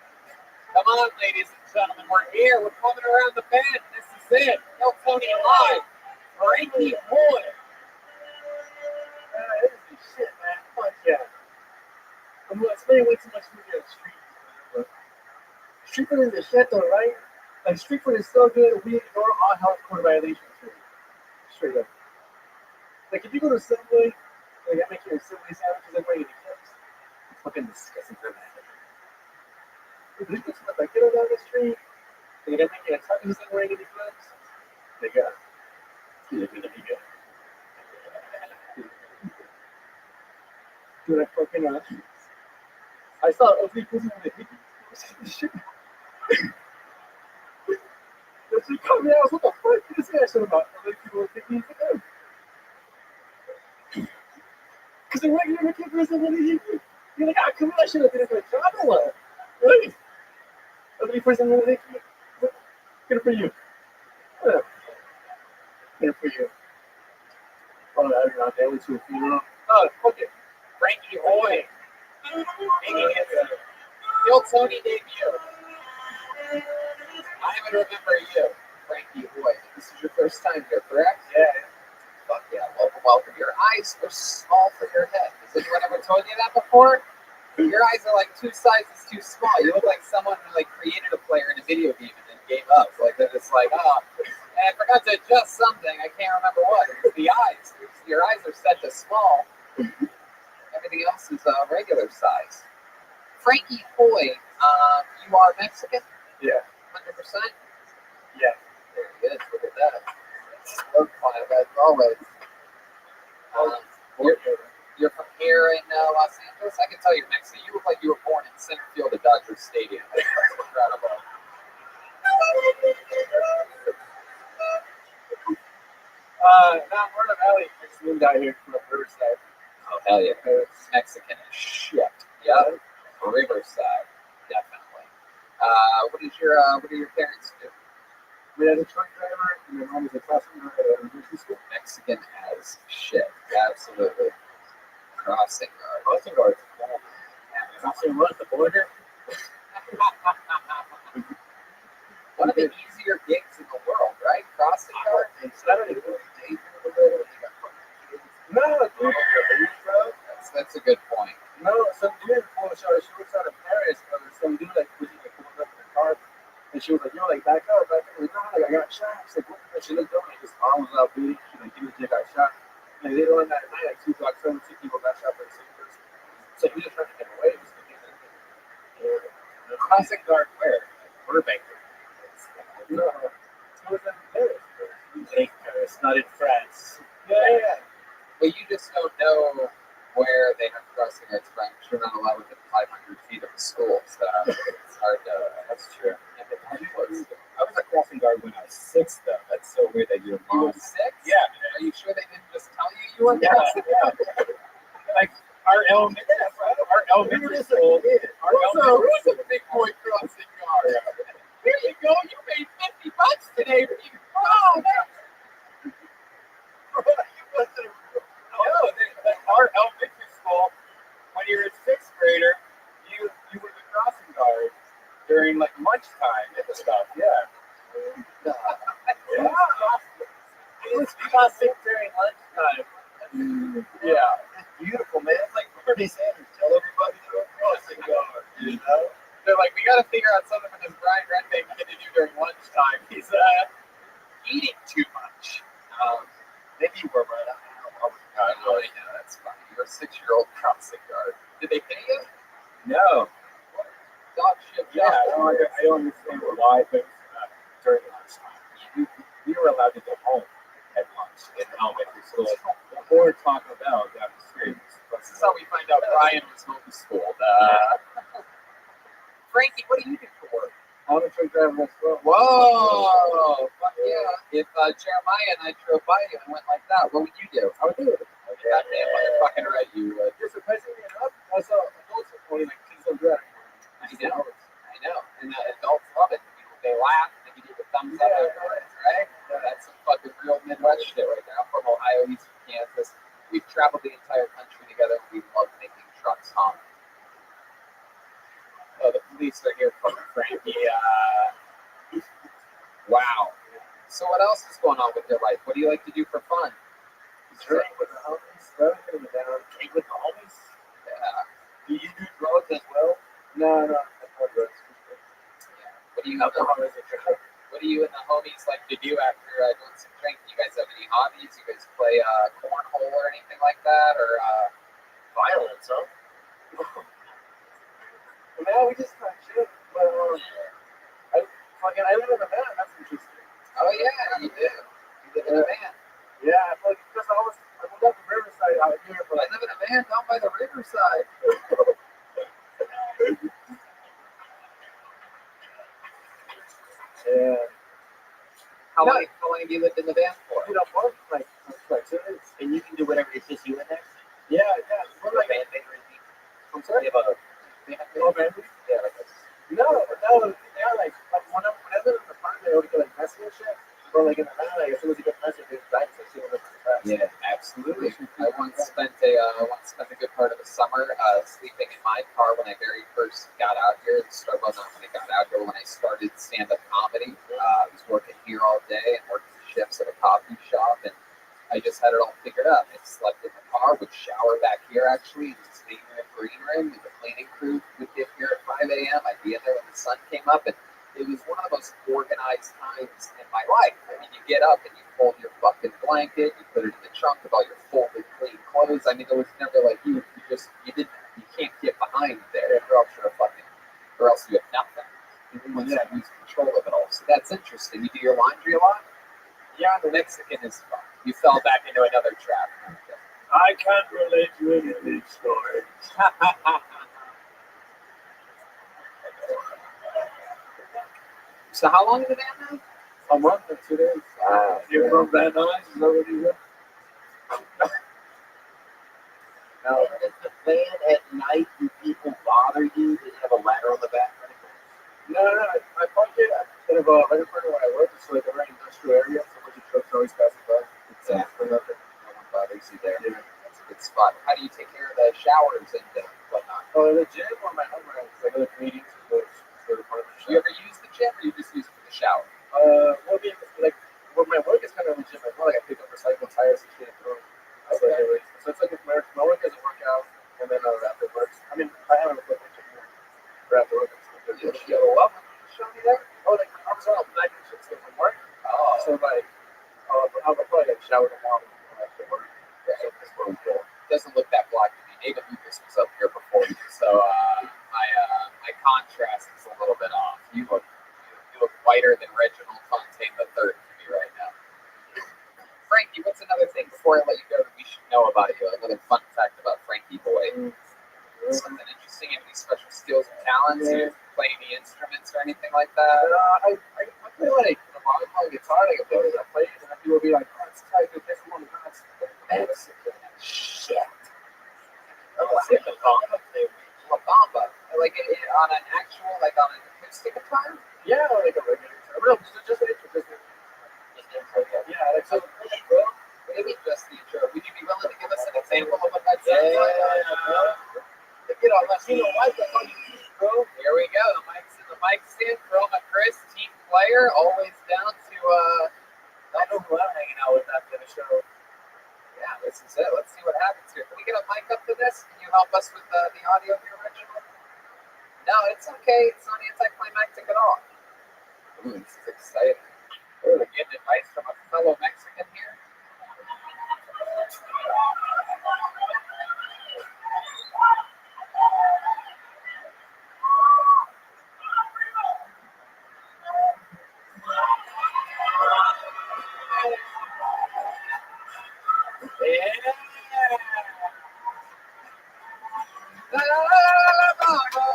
Come on, ladies and gentlemen. We're here. We're coming around the bend. This is it. No Tony Live. Frankie Hoy. This is shit, man. Fuck yeah. I'm spending way too much money on the street. But street food is the shit, though, right? Like, street food is so good, we ignore all health code violations. Straight up. Like, if you go to Subway, like, I make you a Subway sandwich, I'm ready to kill. It's fucking disgusting for that. If you get like, get down the street, they're gonna make you a taco sandwich in the clubs. They got it's gonna be good. Dude, I fucking I saw ugly pussy with a hickey. That shit caught me out. What the fuck? You say that shit about ugly people with hickeys? Because the regular looking person with a hickey, you're like, ah, come on, that shit have been a good job or what? Really? Ugly person with a hickey? Good for you. Whatever. Good for you. Oh, I don't know, they went to a funeral. Oh, fuck it. Frankie Hoy. The old Tony debut. I even remember you, Frankie Hoy. This is your first time here, correct? Yeah. Fuck yeah, welcome, welcome. Your eyes are small for your head. Has anyone ever told you that before? Your eyes are like 2 sizes too small. You look like someone who like created a player in a video game and then gave up. Like they're just like, oh, and I forgot to adjust something. I can't remember what. It's the eyes. Your eyes are set to small. Everything else is regular size. Frankie Hoy, you are Mexican? Yeah. 100%? Yeah. There he is. Look at that. Look fine, as always. You're from here in Los Angeles? I can tell you're Mexican. You look like you were born in center field of Dodger Stadium. That's incredible. Not Word of Valley. Just moved out here from Riverside. Oh, hell yeah. Mexican as shit. Yep. Riverside. Definitely. What do your parents do? We had a truck driver, and then mom was a classroom at elementary school. Mexican as shit. Absolutely. Crossing guard. Crossing guards. Crossing what? The border? One of the easier gigs in the world, right? Crossing guard. No, dude. That's a good point. No, some dude pulled she was out of Paris, but some dude like was like pulling up in the car, and she was like, "Yo, like back up, back up." Like, no, like I got shot. She's like, "What?" And she looked over, and his arm was out bleeding. She like, "He got shot." And later on that night, like 2 blocks over, 2 people got shot by the same person. So he just tried to get away. The crossing guard where? Burbank. No, he was in Paris. Paris, not in France. Yeah. Well, you just don't know where they have crossing guards from. You're not allowed within 500 feet of the school, so it's hard to. That's true. I was a crossing guard when I was 6, though. That's so weird that your You mom. were 6? Yeah. Are you sure they didn't just tell you were Yeah, crossing guard? like our elementary school. Who's a big boy crossing guard? Here you go. You made $50 today. Oh, Our elementary school, when you're a 6th grader, you were the crossing guard during like lunchtime and stuff. Yeah. Yeah. It was crossing during lunchtime. Yeah. It's beautiful, man. It's like Bernie Sanders. Tell everybody to crossing guard. You know? they're like, we got to figure out something for this Brian Redbank kid to do during lunchtime. He's eating too much. Maybe you were right. I know, that's funny. You're a 6-year-old crossing guard. Did they pay you? No. Dog shit. Yeah, I don't understand why, but during lunchtime, we were allowed to go home at lunch in elementary school, or Taco Bell down the street. This is how we find out Brian was homeschooled. Frankie, what do you do for work? I'm a truck driver as well. Whoa! Fuck yeah. If Jeremiah and I drove by you and went like that, what would you do? I would do it. Goddamn motherfucking right, you would. You're surprisingly enough, I saw adults only like kids on drag. I know. And adults love it. They laugh and they give you the thumbs up afterwards, right? That's some fucking real Midwest shit right there. I'm from Ohio, he's from Kansas. We've traveled the entire country together. We love making trucks honk. Oh, the police are here for Frankie. Wow. So what else is going on with your life? What do you like to do for fun? Drink with the homies. Drink with the homies. Yeah. Do you do drugs as well? No. That's not drugs. What do you and the homies like to do after doing some drinking? You guys have any hobbies? You guys play cornhole or anything like that? Or Violence, huh? Man, we just kind of chill. But I live in a van. That's interesting. oh yeah, you do. You live in a van. Yeah, because I moved up to Riverside out here, but I live in a van down by the riverside. yeah. How long have you lived in the van for? You know, for like 2 days. And you can do whatever it is you in there. Yeah. We're like, I'm sorry. You have a Oh, man. yeah, like a No, yeah, like when I live in the apartment, I would get like messy and shit. But like in the night, like, if it was a good message, it's nice to see what it's fast. Yeah, absolutely. I once spent a good part of the summer sleeping in my car when I very first got out here. Well, not when I got out here, when I started stand-up comedy. I was working here all day and working shifts at a coffee shop, and I just had it all figured out. I slept in the car, would shower back here actually, in the steam room, green room, and the cleaning crew would get here at 5 a.m. I'd be in there when the sun came up, and it was one of the most organized times in my life. I mean, you get up and you fold your fucking blanket, you put it in the trunk with all your folded clean clothes. I mean, it was never like you can't get behind there, or else you have nothing. You lose control of it all. So that's interesting. You do your laundry a lot? Yeah, the Mexican is fun. You fell back into another trap. I can't relate to any of these stories. So how long have you been now? A month and 2 days. Wow. You're from Van Nuys? Is that what you said? Now, is the van at night, do people bother you? Does it have a ladder on the back or anything? No. I parked it kind of right in front of where I work. It's like a very industrial area, so a bunch of trucks always passing by. Exactly. No one bothers you there. Yeah. That's a good spot. How do you take care of the showers and whatnot? Oh, the gym or my home run, because I go to meetings for the apartment. Do you ever use the gym, or you just use it for the shower? Well, like, where my work is kind of legit. Like, I pick up recycled tires and shit and throw them. Okay. So it's like if my work doesn't work out, and then after work, I mean, I have an equipment for after work. You have a what? Show me that. Oh, like, I'm sorry, I can shit stuff from work. Oh. So, like, I'll probably like shower tomorrow after work. Yeah, that's what we do. It doesn't look that black to me. David Lucas was up here before you, so my contrast is a little bit off. You look whiter than Reginald Fontaine III to me right now. Frankie, what's another thing before I let you go that we should know about you? Another fun fact about Frankie Boy. Something interesting? Any special skills and talents? You play any instruments or anything like that? I play like the volleyball guitar, like a bit. I play it, and people will be like, "Oh, it's tight, good this one, that's Shit. What's it? La bamba. Like on an actual, like on an acoustic guitar? yeah, like a regular guitar. No, just an intro, yeah, like so. Maybe just the intro. Would you be willing to give us an example of what that sounds like? You know, Latino wife, that's all you need, bro. Here we go. The mic's in. Roma Chris, team player, always down to I know who I'm hanging out with after the show. yeah, this is it. Let's see what happens here. Can we get a mic up to this? Can you help us with the audio here, Reginald? No, it's okay. It's not anticlimactic at all. Ooh, this is exciting. We're getting advice from a fellow Mexican here. Yeah. La, la, la, la, la, la.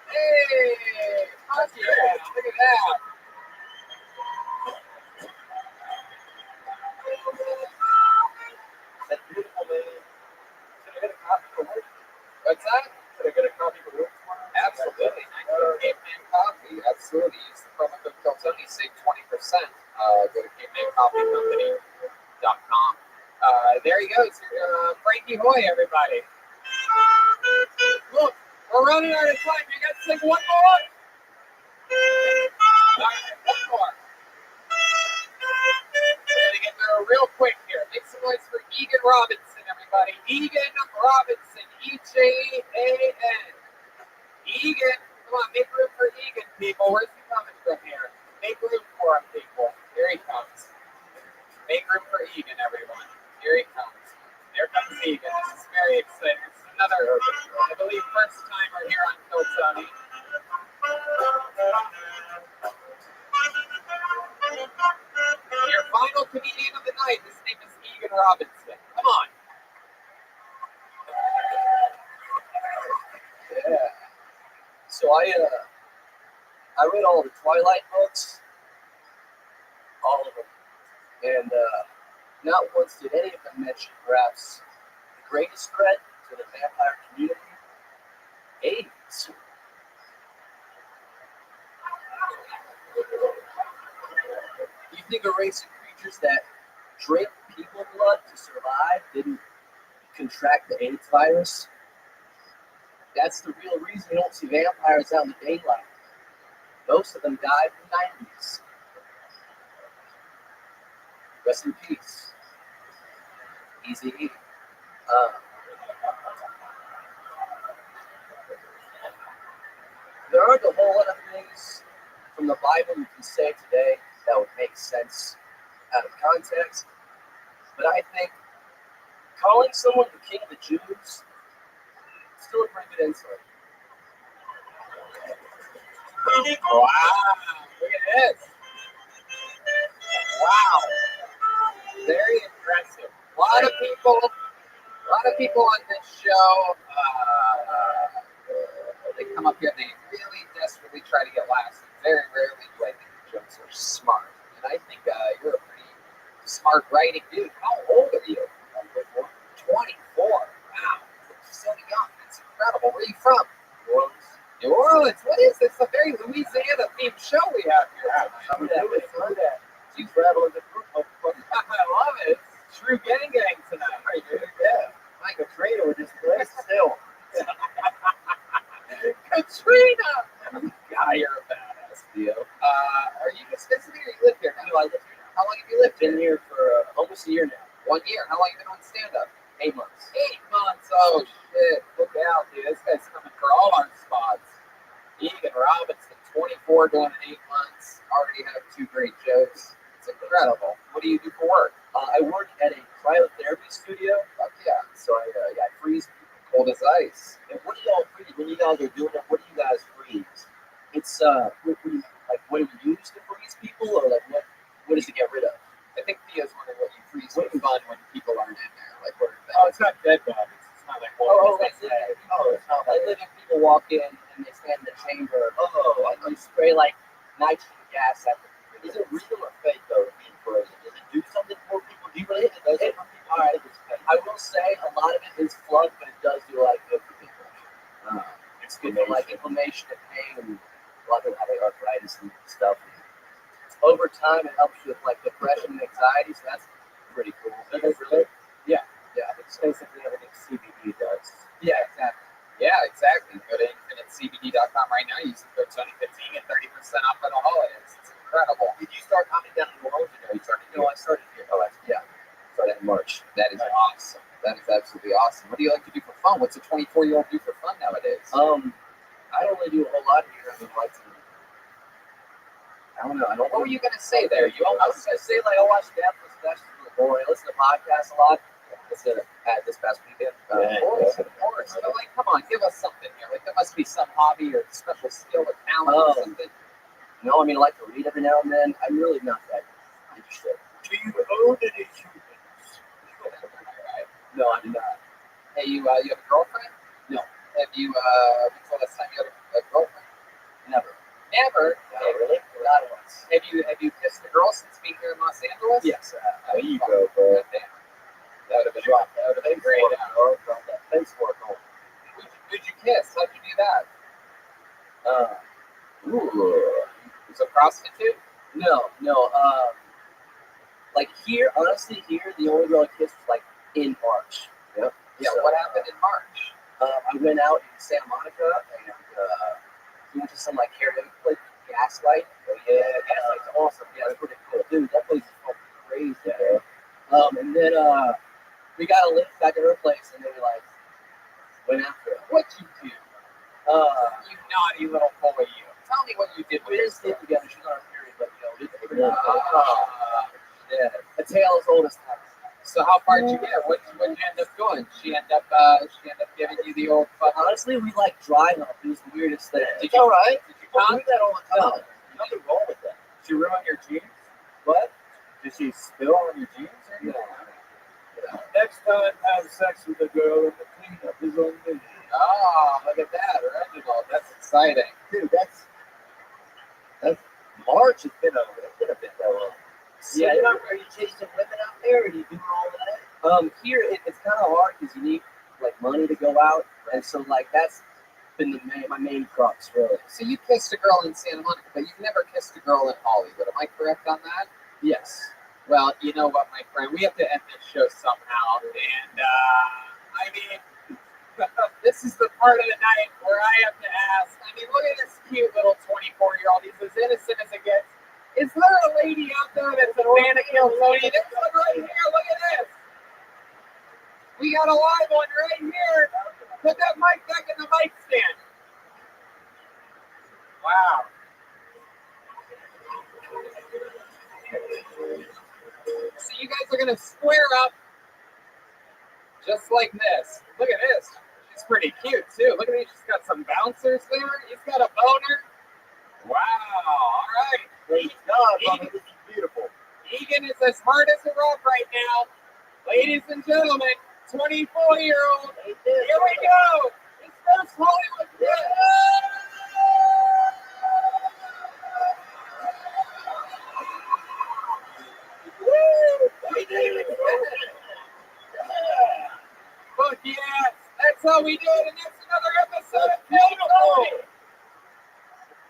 Hey, fuck yeah, look at that. That beautiful man. Can I get a copy for work? What's that? Can I get a copy for work? Absolutely. 19 Caveman Coffee. Absolutely. Use the promo code Keltoni, save 20%. Go to cavemancoffeecompany.com. There you go. It's Frankie Hoy, everybody. Look, we're running out of time. You got to sing one more? All right, one more. We're going to get there real quick here. Make some noise for Egan Robinson, everybody. Egan Robinson. E-J-A-N. Egan. Come on, make room for Egan, people. Where's he coming from here? Make room for him, people. Here he comes. Make room for Egan, everyone. Here he comes. There comes Egan. This is very exciting. This is another, I believe, first timer here on Keltoni. Your final comedian of the night. His name is Egan Robinson. Come on. Yeah. So I read all the Twilight books, all of them, and not once did any of them mention perhaps the greatest threat to the vampire community, AIDS. You think a race of creatures that drink people blood to survive didn't contract the AIDS virus? That's the real reason you don't see vampires out in the daylight. Most of them died in the 90s. Rest in peace. Easy. There aren't a whole lot of things from the Bible you can say today that would make sense out of context, but I think calling someone the king of the Jews is still a pretty good insult. Wow, look at this. Wow, very impressive. A lot of people on this show, they come up here, they really desperately try to get laughs. Very rarely do I think the jokes are smart. And I think you're a pretty smart writing dude. How old are you? 24. Wow, so young. That's incredible. Where are you from? New Orleans. What is this? A very Louisiana themed show we have here. I'm doing that. You travel as a group of I love it. It's true gang tonight. Right, dude. yeah. Like a trader with this place still. Katrina! God, you're a badass, Theo. Are you just visiting or you live here now? No, I live here. How long have you lived Been here? here for almost a year now. 1 year. How long have you been on stand-up? 8 months. 8 months. Oh, shit. Look out, dude. This guy's coming for all our spots. Egan Robinson, 24, doing 8 months. Already have 2 great jokes. It's incredible. What do you do for work? I work at a cryotherapy studio. Fuck yeah. So I freeze people. Cold as ice. And what do y'all freeze? When you guys are doing it, what do you guys freeze? It's what do you use to freeze people, or like what does it get rid of? I think Theo's wondering what you freeze for fun when people aren't in there. Like, what are they? Oh, it's not dead bodies. It's not like It's not Like living people walk in and they stand in the chamber. And you spray like nitrogen gas at them. Is it real or fake though? Being frozen, does it do something for people? Do you really think it does it for people? All right. I will say a lot of it is fluff, but it does do a lot of good for people. It's good for like inflammation and pain, and a lot of people have like arthritis and stuff. Over time, it helps you with like depression and anxiety, so that's pretty cool. Really? Yeah. It's basically everything CBD does. Yeah, exactly. Yeah, exactly. Go to infinitecbd.com right now. Use the code Tony15 and 30% off for the holidays. It's incredible. Did you start coming down to New Orleans? Or you started? No, I started here. Oh, yeah. Started in March. That is awesome. That is absolutely awesome. What do you like to do for fun? What's a 24-year-old do for fun nowadays? I don't really do a whole lot here. I mean, like, I don't know. What were you gonna say there? I was gonna say like I watch Netflix. That's really boring. I listen to podcasts a lot. Instead of this past weekend. Of course. But like, come on, give us something here. Like, there must be some hobby or special skill or talent or something. No, I mean, I like to read every now and then. I'm really not that interested. Do you own any humans? No, I do not. Hey, you have a girlfriend? No. Have you, when's the last time you had a girlfriend? Never. Never? No, really? Not once. Have you kissed a girl since being here in Los Angeles? Yes. There you go, bro. That would have been great. Thanks for it. Who'd you kiss? How'd you do that? Was it a prostitute? No. Like here, honestly, the only girl I kissed was like in March. Yep. Yeah. So, What happened in March? I went out in Santa Monica and we went to some like karaoke place, Gaslight. Oh yeah, Gaslight's awesome. Yeah, it's pretty cool, dude. That place is fucking crazy. Yeah. And then we got a lift back at her place, and then we like went after her. What'd you do? You naughty little boy, you. Tell me what you did. We didn't stay together. She's on her period, but we did. Yeah, a tale as old as time. So how far did you get? What'd you end up doing? She end up giving you the old fuck. Honestly, we like dry hump. It was the weirdest thing. Did you, all right? Did you We come? do that all the time. Nothing wrong with that. Did you ruin your jeans? What? Did she spill on your jeans? No. Next time, have sex with a girl and the cleanup is on me. Oh, look at that, Reginald. That's exciting. Dude, that's March has been a bit that long. So Yeah, are you chasing women out there, or are you doing all that? Here it's kind of hard because you need like money to go out, and so like that's been my main crux really. So you kissed a girl in Santa Monica, but you've never kissed a girl in Hollywood. Am I correct on that? Yes. Well, you know what, my friend? We have to end this show somehow. And, I mean, this is the part of the night where I have to ask. I mean, look at this cute little 24-year-old. He's as innocent as it gets. Is there a lady out there that's a fan of Kill Tony? There's one right here. Look at this. We got a live one right here. Put that mic back in the mic stand. Wow. So you guys are going to square up just like this. Look at this. She's pretty cute, too. Look at these. She's got some bouncers there. He's got a boner. Wow. All right. Great job, this is beautiful. Egan is as hard as a rock right now. Ladies and gentlemen, 24-year-old. Here we go. His first Hollywood kiss. Woo! We did it. Fuck yes. That's how we do it. And that's another episode of Kill Tony.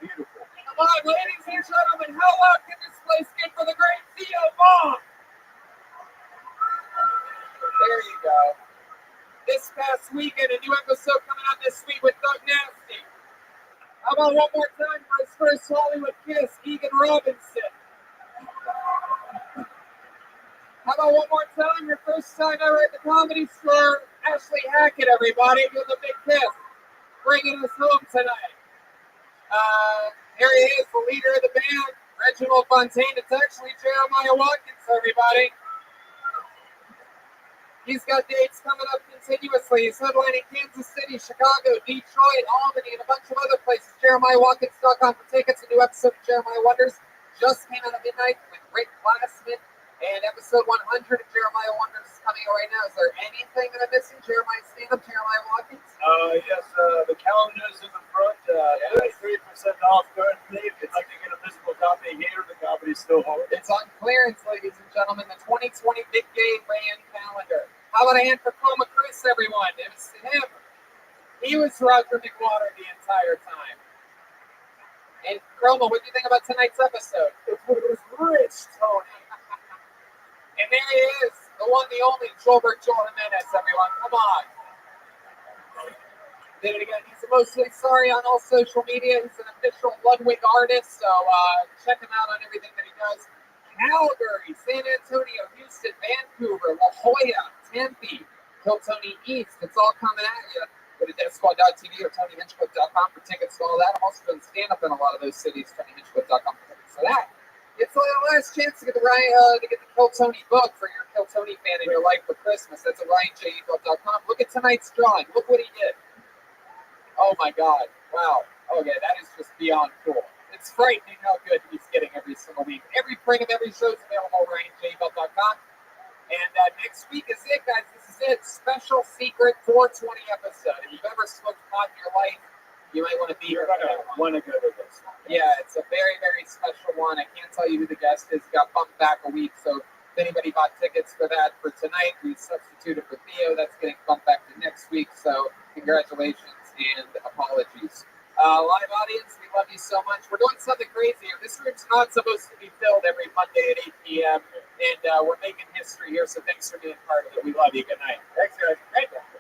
Beautiful. Come on, ladies and gentlemen, how loud can this place get for the great Theo Vaughn? There you go. This past weekend, a new episode coming out this week with Doug Nasty. How about one more time for his first Hollywood kiss, Egan Robinson? How about one more time, your first time ever at the Comedy Store, Ashley Hackett, everybody, with a big kiss, bringing us home tonight. Here he is, the leader of the band, Reginald Fontaine. It's actually Jeremiah Watkins, everybody. He's got dates coming up continuously. He's headlining Kansas City, Chicago, Detroit, Albany, and a bunch of other places. JeremiahWatkins.com for tickets. A new episode of Jeremiah Wonders just came out at midnight with Rick Glassman. And episode 100 of Jeremiah Wonders is coming out right now. Is there anything that I'm missing? Jeremiah stand-up, Jeremiah Watkins? Yes, the calendar's in the front. 33% off currently. If you'd like to get a physical copy here, the comedy's still home. It's on clearance, ladies and gentlemen. The 2020 Big Gay Band calendar. How about a hand for Chroma Chris, everyone? It was him. He was Roger McWater the entire time. And Chroma, what do you think about tonight's episode? It was rich, Tony. And there he is, the one, the only, Joel Jimenez, everyone. Come on. Did it again. He's mostly sorry on all social media. He's an official Ludwig artist, so check him out on everything that he does. Calgary, San Antonio, Houston, Vancouver, La Jolla, Tempe, Kill Tony East. It's all coming at you. Go to DeathSquad.tv or TonyHinchcliffe.com for tickets to all that. I'm also doing stand-up in a lot of those cities. TonyHinchcliffe.com for tickets to that. It's the last chance to get the Kill Tony book for your Kill Tony fan in your life for Christmas. That's at RyanJEFeld.com. Look at tonight's drawing. Look what he did. Oh my God. Wow. Okay, that is just beyond cool. It's frightening how good he's getting every single week. Every print of every show is available at RyanJEFeld.com. And next week is it, guys. This is it. Special secret 420 episode. If you've ever smoked pot in your life, you might want to be here. You're going to want to go to this. Yeah, it's a very, very special one. I can't tell you who the guest is. It got bumped back a week. So if anybody bought tickets for that for tonight, we substituted for Theo. That's getting bumped back to next week. So congratulations and apologies. Live audience, we love you so much. We're doing something crazy here. This room's not supposed to be filled every Monday at 8 p.m. And we're making history here. So thanks for being part of it. We love you. Good night. Thanks, guys. Right back.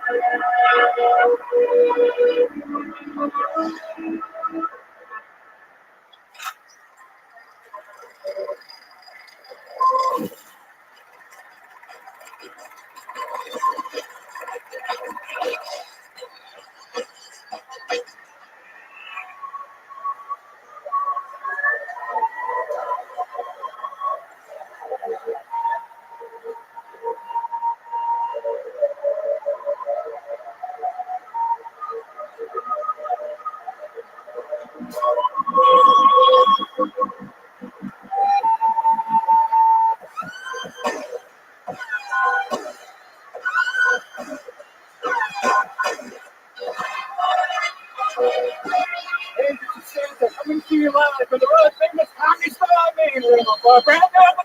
Hey, this is Santa coming to you live from the world famous comedy star main room of our brand new